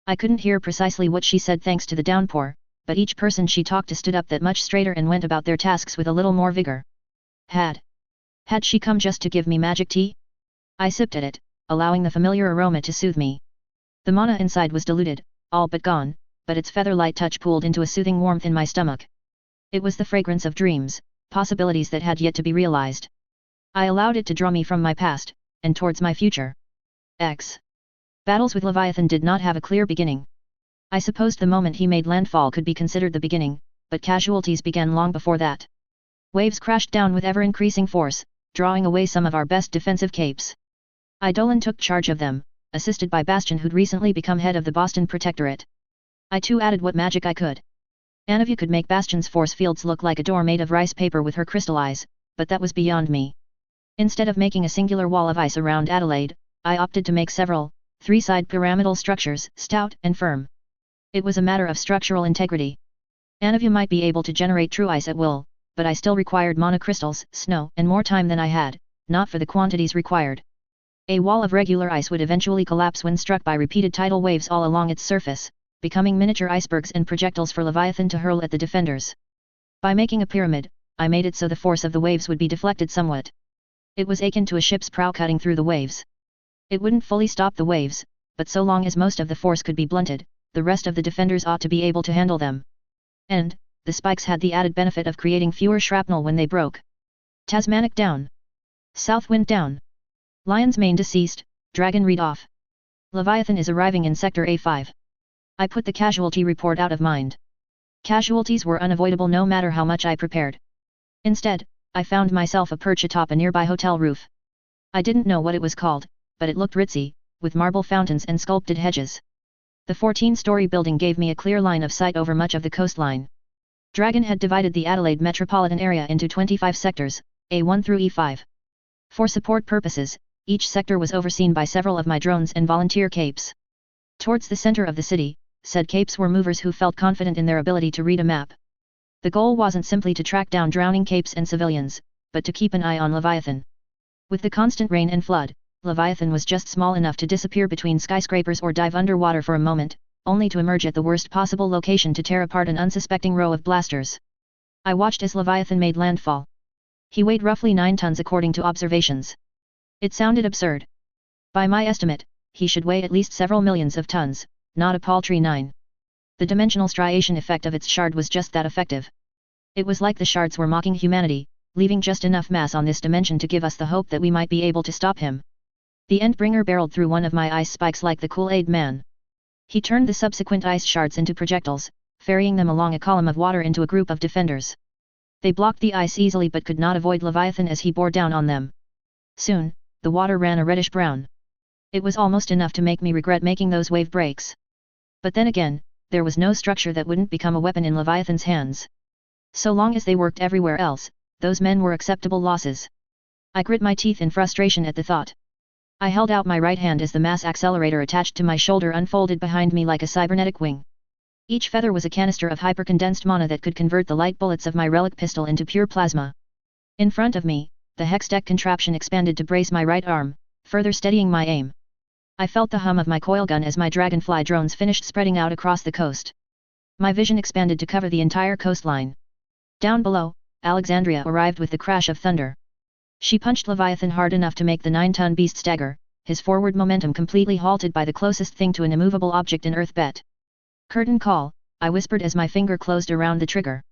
I couldn't hear precisely what she said thanks to the downpour, but each person she talked to stood up that much straighter and went about their tasks with a little more vigor. Had she come just to give me magic tea? I sipped at it, allowing the familiar aroma to soothe me. The mana inside was diluted, all but gone, but its feather-light touch pooled into a soothing warmth in my stomach. It was the fragrance of dreams, possibilities that had yet to be realized. I allowed it to draw me from my past, and towards my future. Battles with Leviathan did not have a clear beginning. I supposed the moment he made landfall could be considered the beginning, but casualties began long before that. Waves crashed down with ever-increasing force, drawing away some of our best defensive capes. Eidolon took charge of them, assisted by Bastion who'd recently become head of the Boston Protectorate. I too added what magic I could. Anavia could make Bastion's force fields look like a door made of rice paper with her crystal eyes, but that was beyond me. Instead of making a singular wall of ice around Adelaide, I opted to make several, three-side pyramidal structures, stout and firm. It was a matter of structural integrity. Anavia might be able to generate true ice at will, but I still required mana crystals, snow, and more time than I had, not for the quantities required. A wall of regular ice would eventually collapse when struck by repeated tidal waves all along its surface, becoming miniature icebergs and projectiles for Leviathan to hurl at the defenders. By making a pyramid, I made it so the force of the waves would be deflected somewhat. It was akin to a ship's prow cutting through the waves. It wouldn't fully stop the waves, but so long as most of the force could be blunted, the rest of the defenders ought to be able to handle them. And, the spikes had the added benefit of creating fewer shrapnel when they broke. Tasmanic down. Southwind down. Lion's Mane deceased, Dragon read off. Leviathan is arriving in Sector A5. I put the casualty report out of mind. Casualties were unavoidable no matter how much I prepared. Instead, I found myself a perch atop a nearby hotel roof. I didn't know what it was called, but it looked ritzy, with marble fountains and sculpted hedges. The 14-story building gave me a clear line of sight over much of the coastline. Dragon had divided the Adelaide metropolitan area into 25 sectors, A1 through E5. For support purposes, each sector was overseen by several of my drones and volunteer capes. Towards the center of the city, said capes were movers who felt confident in their ability to read a map. The goal wasn't simply to track down drowning capes and civilians, but to keep an eye on Leviathan. With the constant rain and flood, Leviathan was just small enough to disappear between skyscrapers or dive underwater for a moment, only to emerge at the worst possible location to tear apart an unsuspecting row of blasters. I watched as Leviathan made landfall. He weighed roughly 9 tons according to observations. It sounded absurd. By my estimate, he should weigh at least several millions of tons, not a paltry 9. The dimensional striation effect of its shard was just that effective. It was like the shards were mocking humanity, leaving just enough mass on this dimension to give us the hope that we might be able to stop him. The Endbringer barreled through one of my ice spikes like the Kool-Aid Man. He turned the subsequent ice shards into projectiles, ferrying them along a column of water into a group of defenders. They blocked the ice easily but could not avoid Leviathan as he bore down on them. Soon, the water ran a reddish-brown. It was almost enough to make me regret making those wave breaks. But then again, there was no structure that wouldn't become a weapon in Leviathan's hands. So long as they worked everywhere else, those men were acceptable losses. I grit my teeth in frustration at the thought. I held out my right hand as the mass accelerator attached to my shoulder unfolded behind me like a cybernetic wing. Each feather was a canister of hypercondensed mana that could convert the light bullets of my relic pistol into pure plasma. In front of me, the hex-deck contraption expanded to brace my right arm, further steadying my aim. I felt the hum of my coilgun as my dragonfly drones finished spreading out across the coast. My vision expanded to cover the entire coastline. Down below, Alexandria arrived with the crash of thunder. She punched Leviathan hard enough to make the 9-ton beast stagger, his forward momentum completely halted by the closest thing to an immovable object in Earth bet. Curtain call, I whispered as my finger closed around the trigger.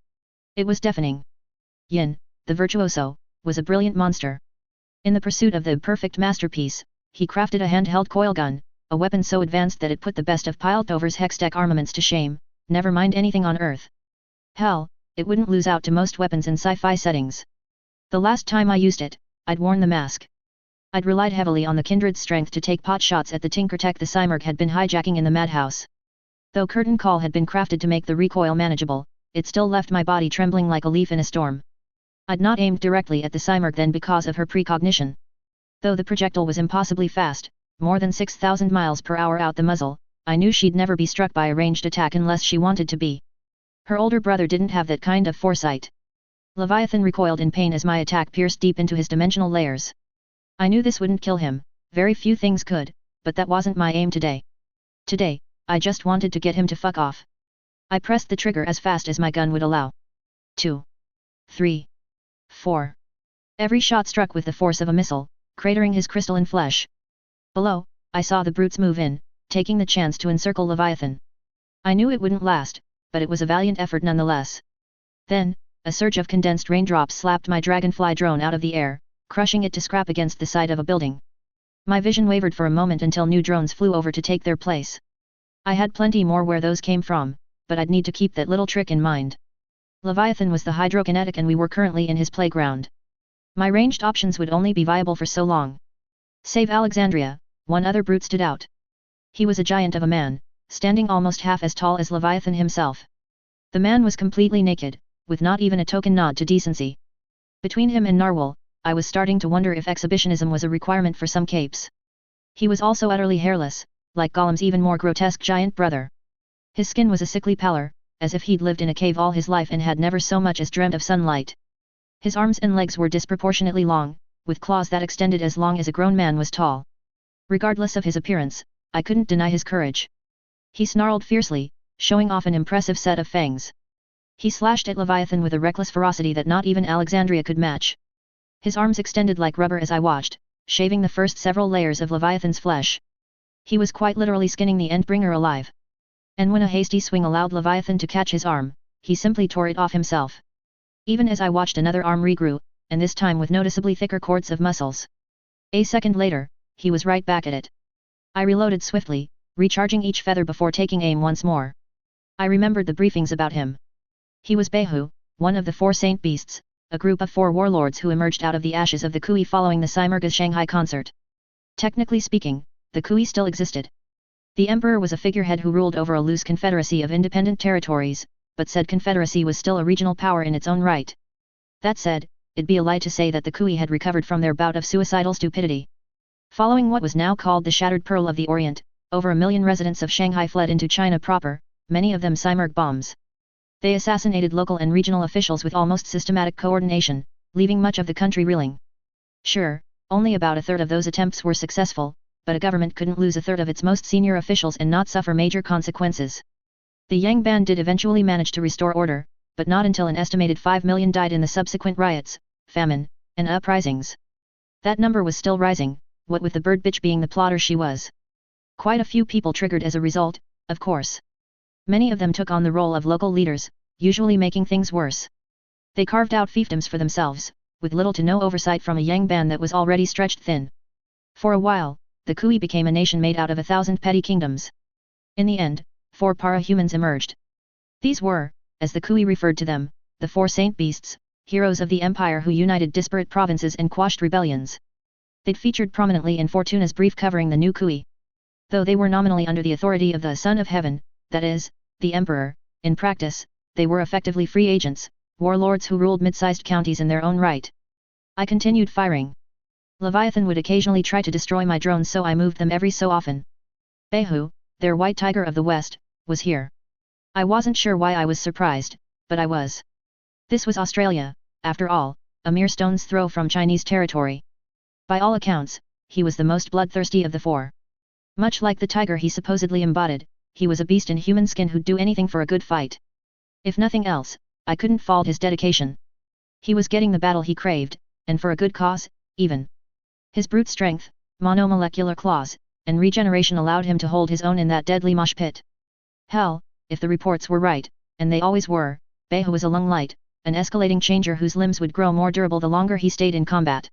It was deafening. Yin, the virtuoso, was a brilliant monster. In the pursuit of the perfect masterpiece, he crafted a handheld coilgun, a weapon so advanced that it put the best of Piltover's hex-deck armaments to shame, never mind anything on Earth. Hell, it wouldn't lose out to most weapons in sci-fi settings. The last time I used it, I'd worn the mask. I'd relied heavily on the kindred's strength to take pot shots at the Tinkertech the Cymurg had been hijacking in the madhouse. Though Curtain Call had been crafted to make the recoil manageable, it still left my body trembling like a leaf in a storm. I'd not aimed directly at the Cymurg then because of her precognition. Though the projectile was impossibly fast, more than 6,000 miles per hour out the muzzle, I knew she'd never be struck by a ranged attack unless she wanted to be. Her older brother didn't have that kind of foresight. Leviathan recoiled in pain as my attack pierced deep into his dimensional layers. I knew this wouldn't kill him, very few things could, but that wasn't my aim today. Today, I just wanted to get him to fuck off. I pressed the trigger as fast as my gun would allow. 2. 3. 4. Every shot struck with the force of a missile, cratering his crystalline flesh. Below, I saw the brutes move in, taking the chance to encircle Leviathan. I knew it wouldn't last, but it was a valiant effort nonetheless. Then, a surge of condensed raindrops slapped my dragonfly drone out of the air, crushing it to scrap against the side of a building. My vision wavered for a moment until new drones flew over to take their place. I had plenty more where those came from, but I'd need to keep that little trick in mind. Leviathan was the hydrokinetic and we were currently in his playground. My ranged options would only be viable for so long. Save Alexandria, one other brute stood out. He was a giant of a man, standing almost half as tall as Leviathan himself. The man was completely naked, with not even a token nod to decency. Between him and Narwhal, I was starting to wonder if exhibitionism was a requirement for some capes. He was also utterly hairless, like Gollum's even more grotesque giant brother. His skin was a sickly pallor, as if he'd lived in a cave all his life and had never so much as dreamt of sunlight. His arms and legs were disproportionately long, with claws that extended as long as a grown man was tall. Regardless of his appearance, I couldn't deny his courage. He snarled fiercely, showing off an impressive set of fangs. He slashed at Leviathan with a reckless ferocity that not even Alexandria could match. His arms extended like rubber as I watched, shaving the first several layers of Leviathan's flesh. He was quite literally skinning the Endbringer alive. And when a hasty swing allowed Leviathan to catch his arm, he simply tore it off himself. Even as I watched, another arm regrew, and this time with noticeably thicker cords of muscles. A second later, he was right back at it. I reloaded swiftly, recharging each feather before taking aim once more. I remembered the briefings about him. He was Behu, one of the 4 Saint Beasts, a group of 4 warlords who emerged out of the ashes of the Kui following the Cymurga's Shanghai concert. Technically speaking, the Kui still existed. The emperor was a figurehead who ruled over a loose confederacy of independent territories, but said confederacy was still a regional power in its own right. That said, it'd be a lie to say that the Kui had recovered from their bout of suicidal stupidity. Following what was now called the Shattered Pearl of the Orient, over 1 million residents of Shanghai fled into China proper, many of them Cymurg bombs. They assassinated local and regional officials with almost systematic coordination, leaving much of the country reeling. Sure, only about a third of those attempts were successful, but a government couldn't lose a third of its most senior officials and not suffer major consequences. The Yang Band did eventually manage to restore order, but not until an estimated 5 million died in the subsequent riots, famine, and uprisings. That number was still rising, what with the bird bitch being the plotter she was. Quite a few people triggered as a result, of course. Many of them took on the role of local leaders, usually making things worse. They carved out fiefdoms for themselves, with little to no oversight from a Yang Band that was already stretched thin. For a while, the Kui became a nation made out of 1,000 petty kingdoms. In the end, 4 para-humans emerged. These were, as the Kui referred to them, the four saint beasts, heroes of the empire who united disparate provinces and quashed rebellions. They'd featured prominently in Fortuna's brief covering the new Kui. Though they were nominally under the authority of the Son of Heaven, that is, the Emperor, in practice, they were effectively free agents, warlords who ruled mid-sized counties in their own right. I continued firing. Leviathan would occasionally try to destroy my drones, so I moved them every so often. Behu, their white tiger of the west, was here. I wasn't sure why I was surprised, but I was. This was Australia, after all, a mere stone's throw from Chinese territory. By all accounts, he was the most bloodthirsty of the four. Much like the tiger he supposedly embodied, he was a beast in human skin who'd do anything for a good fight. If nothing else, I couldn't fault his dedication. He was getting the battle he craved, and for a good cause, even. His brute strength, monomolecular claws, and regeneration allowed him to hold his own in that deadly mosh pit. Hell, if the reports were right, and they always were, Behu was a lung light, an escalating changer whose limbs would grow more durable the longer he stayed in combat.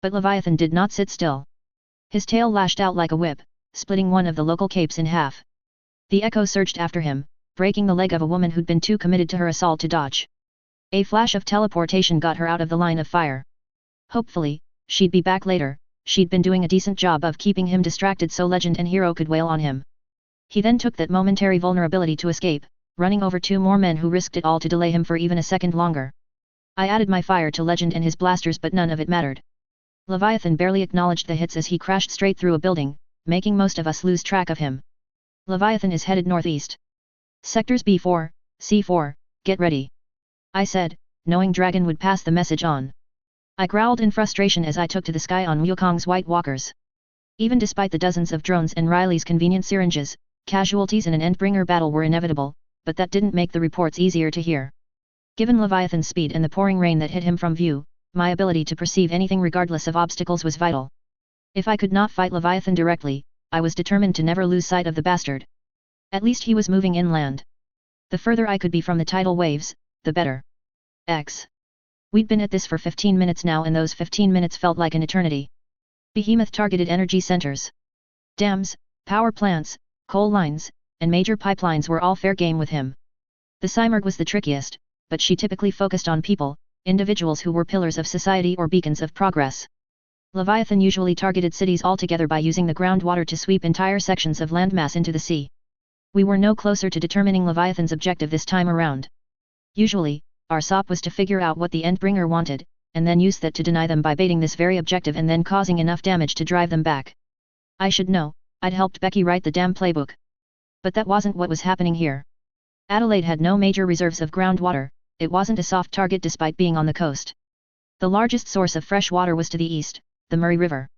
But Leviathan did not sit still. His tail lashed out like a whip, splitting one of the local capes in half. The echo surged after him, breaking the leg of a woman who'd been too committed to her assault to dodge. A flash of teleportation got her out of the line of fire. Hopefully, she'd be back later. She'd been doing a decent job of keeping him distracted so legend and hero could wail on him. He then took that momentary vulnerability to escape, running over two more men who risked it all to delay him for even a second longer. I added my fire to legend and his blasters, but none of it mattered. Leviathan barely acknowledged the hits as he crashed straight through a building, making most of us lose track of him. Leviathan is headed northeast. Sectors B4, C4, get ready. I said, knowing Dragon would pass the message on. I growled in frustration as I took to the sky on Wukong's White Walkers. Even despite the dozens of drones and Riley's convenient syringes, casualties in an Endbringer battle were inevitable, but that didn't make the reports easier to hear. Given Leviathan's speed and the pouring rain that hid him from view, my ability to perceive anything regardless of obstacles was vital. If I could not fight Leviathan directly, I was determined to never lose sight of the bastard. At least he was moving inland. The further I could be from the tidal waves, the better. We'd been at this for 15 minutes now, and those 15 minutes felt like an eternity. Behemoth targeted energy centers. Dams, power plants, coal lines, and major pipelines were all fair game with him. The Cymurg was the trickiest, but she typically focused on people, individuals who were pillars of society or beacons of progress. Leviathan usually targeted cities altogether by using the groundwater to sweep entire sections of landmass into the sea. We were no closer to determining Leviathan's objective this time around. Usually, our SOP was to figure out what the Endbringer wanted, and then use that to deny them by baiting this very objective and then causing enough damage to drive them back. I should know, I'd helped Becky write the damn playbook. But that wasn't what was happening here. Adelaide had no major reserves of groundwater, it wasn't a soft target despite being on the coast. The largest source of fresh water was to the east, the Murray River.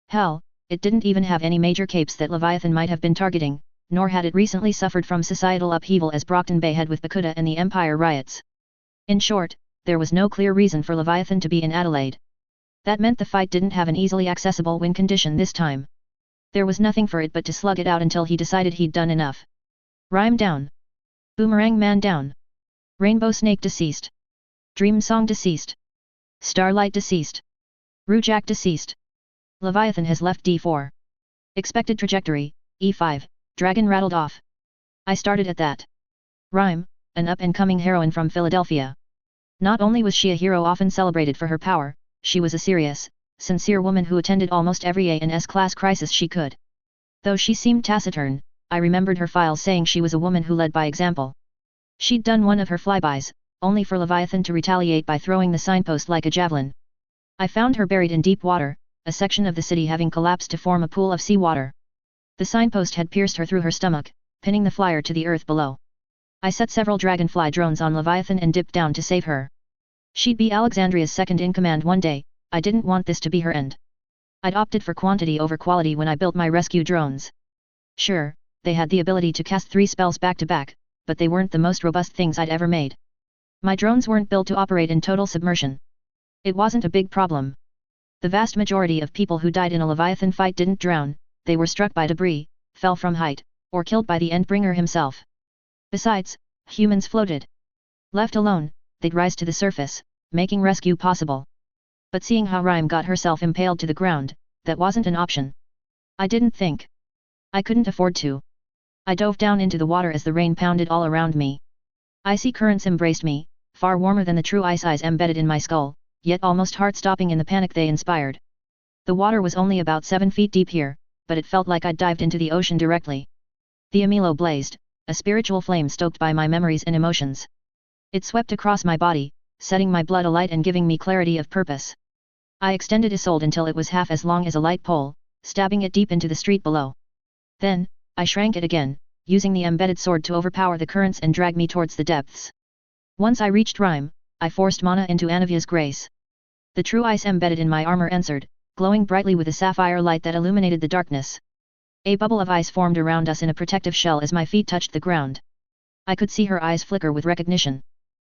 Hell, it didn't even have any major capes that Leviathan might have been targeting, nor had it recently suffered from societal upheaval as Brockton Bay had with Bakuta and the Empire riots. In short, there was no clear reason for Leviathan to be in Adelaide. That meant the fight didn't have an easily accessible win condition this time. There was nothing for it but to slug it out until he decided he'd done enough. Rhyme down. Boomerang man down. Rainbow snake deceased. Dream song deceased. Starlight deceased. Rujak deceased. Leviathan has left D4. Expected trajectory, E5, dragon rattled off. I started at that. Rhyme, an up-and-coming heroine from Philadelphia. Not only was she a hero often celebrated for her power, she was a serious, sincere woman who attended almost every A&S class crisis she could. Though she seemed taciturn, I remembered her files saying she was a woman who led by example. She'd done one of her flybys, only for Leviathan to retaliate by throwing the signpost like a javelin. I found her buried in deep water, a section of the city having collapsed to form a pool of seawater. The signpost had pierced her through her stomach, pinning the flyer to the earth below. I set several Dragonfly drones on Leviathan and dipped down to save her. She'd be Alexandria's second-in-command one day, I didn't want this to be her end. I'd opted for quantity over quality when I built my rescue drones. Sure, they had the ability to cast 3 spells back-to-back, but they weren't the most robust things I'd ever made. My drones weren't built to operate in total submersion. It wasn't a big problem. The vast majority of people who died in a Leviathan fight didn't drown, they were struck by debris, fell from height, or killed by the Endbringer himself. Besides, humans floated. Left alone, they'd rise to the surface, making rescue possible. But seeing how Rhyme got herself impaled to the ground, that wasn't an option. I didn't think. I couldn't afford to. I dove down into the water as the rain pounded all around me. Icy currents embraced me, far warmer than the true ice embedded in my skull, yet almost heart-stopping in the panic they inspired. The water was only about 7 feet deep here, but it felt like I'd dived into the ocean directly. The Amilo blazed, a spiritual flame stoked by my memories and emotions. It swept across my body, setting my blood alight and giving me clarity of purpose. I extended Isolde until it was half as long as a light pole, stabbing it deep into the street below. Then, I shrank it again, using the embedded sword to overpower the currents and drag me towards the depths. Once I reached Rime, I forced mana into Anavia's grace. The true ice embedded in my armor answered, glowing brightly with a sapphire light that illuminated the darkness. A bubble of ice formed around us in a protective shell as my feet touched the ground. I could see her eyes flicker with recognition.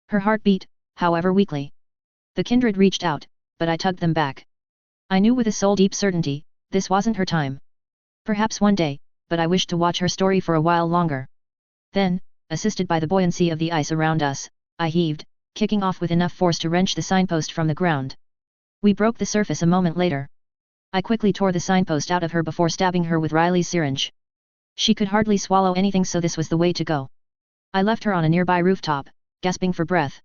Her heart beat, however weakly. The kindred reached out, but I tugged them back. I knew with a soul-deep certainty, this wasn't her time. Perhaps one day, but I wished to watch her story for a while longer. Then, assisted by the buoyancy of the ice around us, I heaved, kicking off with enough force to wrench the signpost from the ground. We broke the surface a moment later. I quickly tore the signpost out of her before stabbing her with Riley's syringe. She could hardly swallow anything, so this was the way to go. I left her on a nearby rooftop, gasping for breath.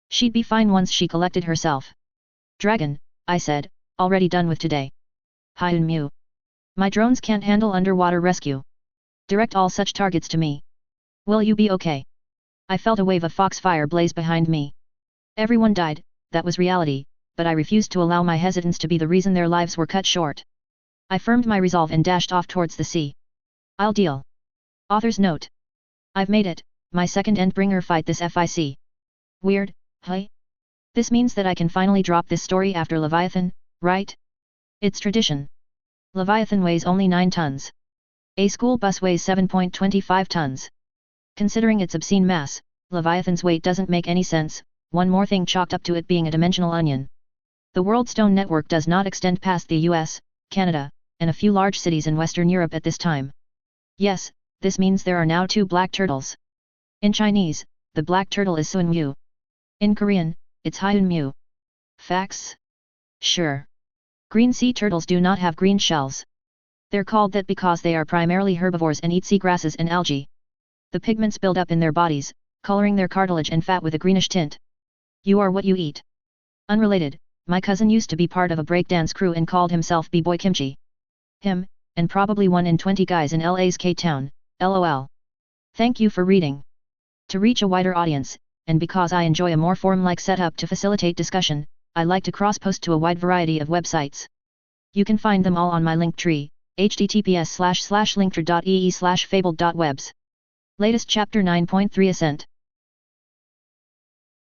She'd be fine once she collected herself. Dragon, I said, already done with today. Hyun Mew. My drones can't handle underwater rescue. Direct all such targets to me. Will you be okay? I felt a wave of foxfire blaze behind me. Everyone died, that was reality, but I refused to allow my hesitance to be the reason their lives were cut short. I firmed my resolve and dashed off towards the sea. I'll deal. Author's note. I've made it, my second Endbringer fight this FIC. Weird, huh? This means that I can finally drop this story after Leviathan, right? It's tradition. Leviathan weighs only 9 tons. A school bus weighs 7.25 tons. Considering its obscene mass, Leviathan's weight doesn't make any sense, one more thing chalked up to it being a dimensional onion. The World Stone Network does not extend past the US, Canada, and a few large cities in Western Europe at this time. Yes, this means there are now 2 black turtles. In Chinese, the black turtle is Suan Mu. In Korean, it's Hyun Mu. Facts? Sure. Green sea turtles do not have green shells. They're called that because they are primarily herbivores and eat seagrasses and algae. The pigments build up in their bodies, coloring their cartilage and fat with a greenish tint. You are what you eat. Unrelated, my cousin used to be part of a breakdance crew and called himself B-Boy Kimchi. Him, and probably 1 in 20 guys in LA's K-Town, LOL. Thank you for reading. To reach a wider audience, and because I enjoy a more forum-like setup to facilitate discussion, I like to cross-post to a wide variety of websites. You can find them all on my Linktree, https://linktree.ee/fabled.webs. Latest Chapter 9.3 Ascent.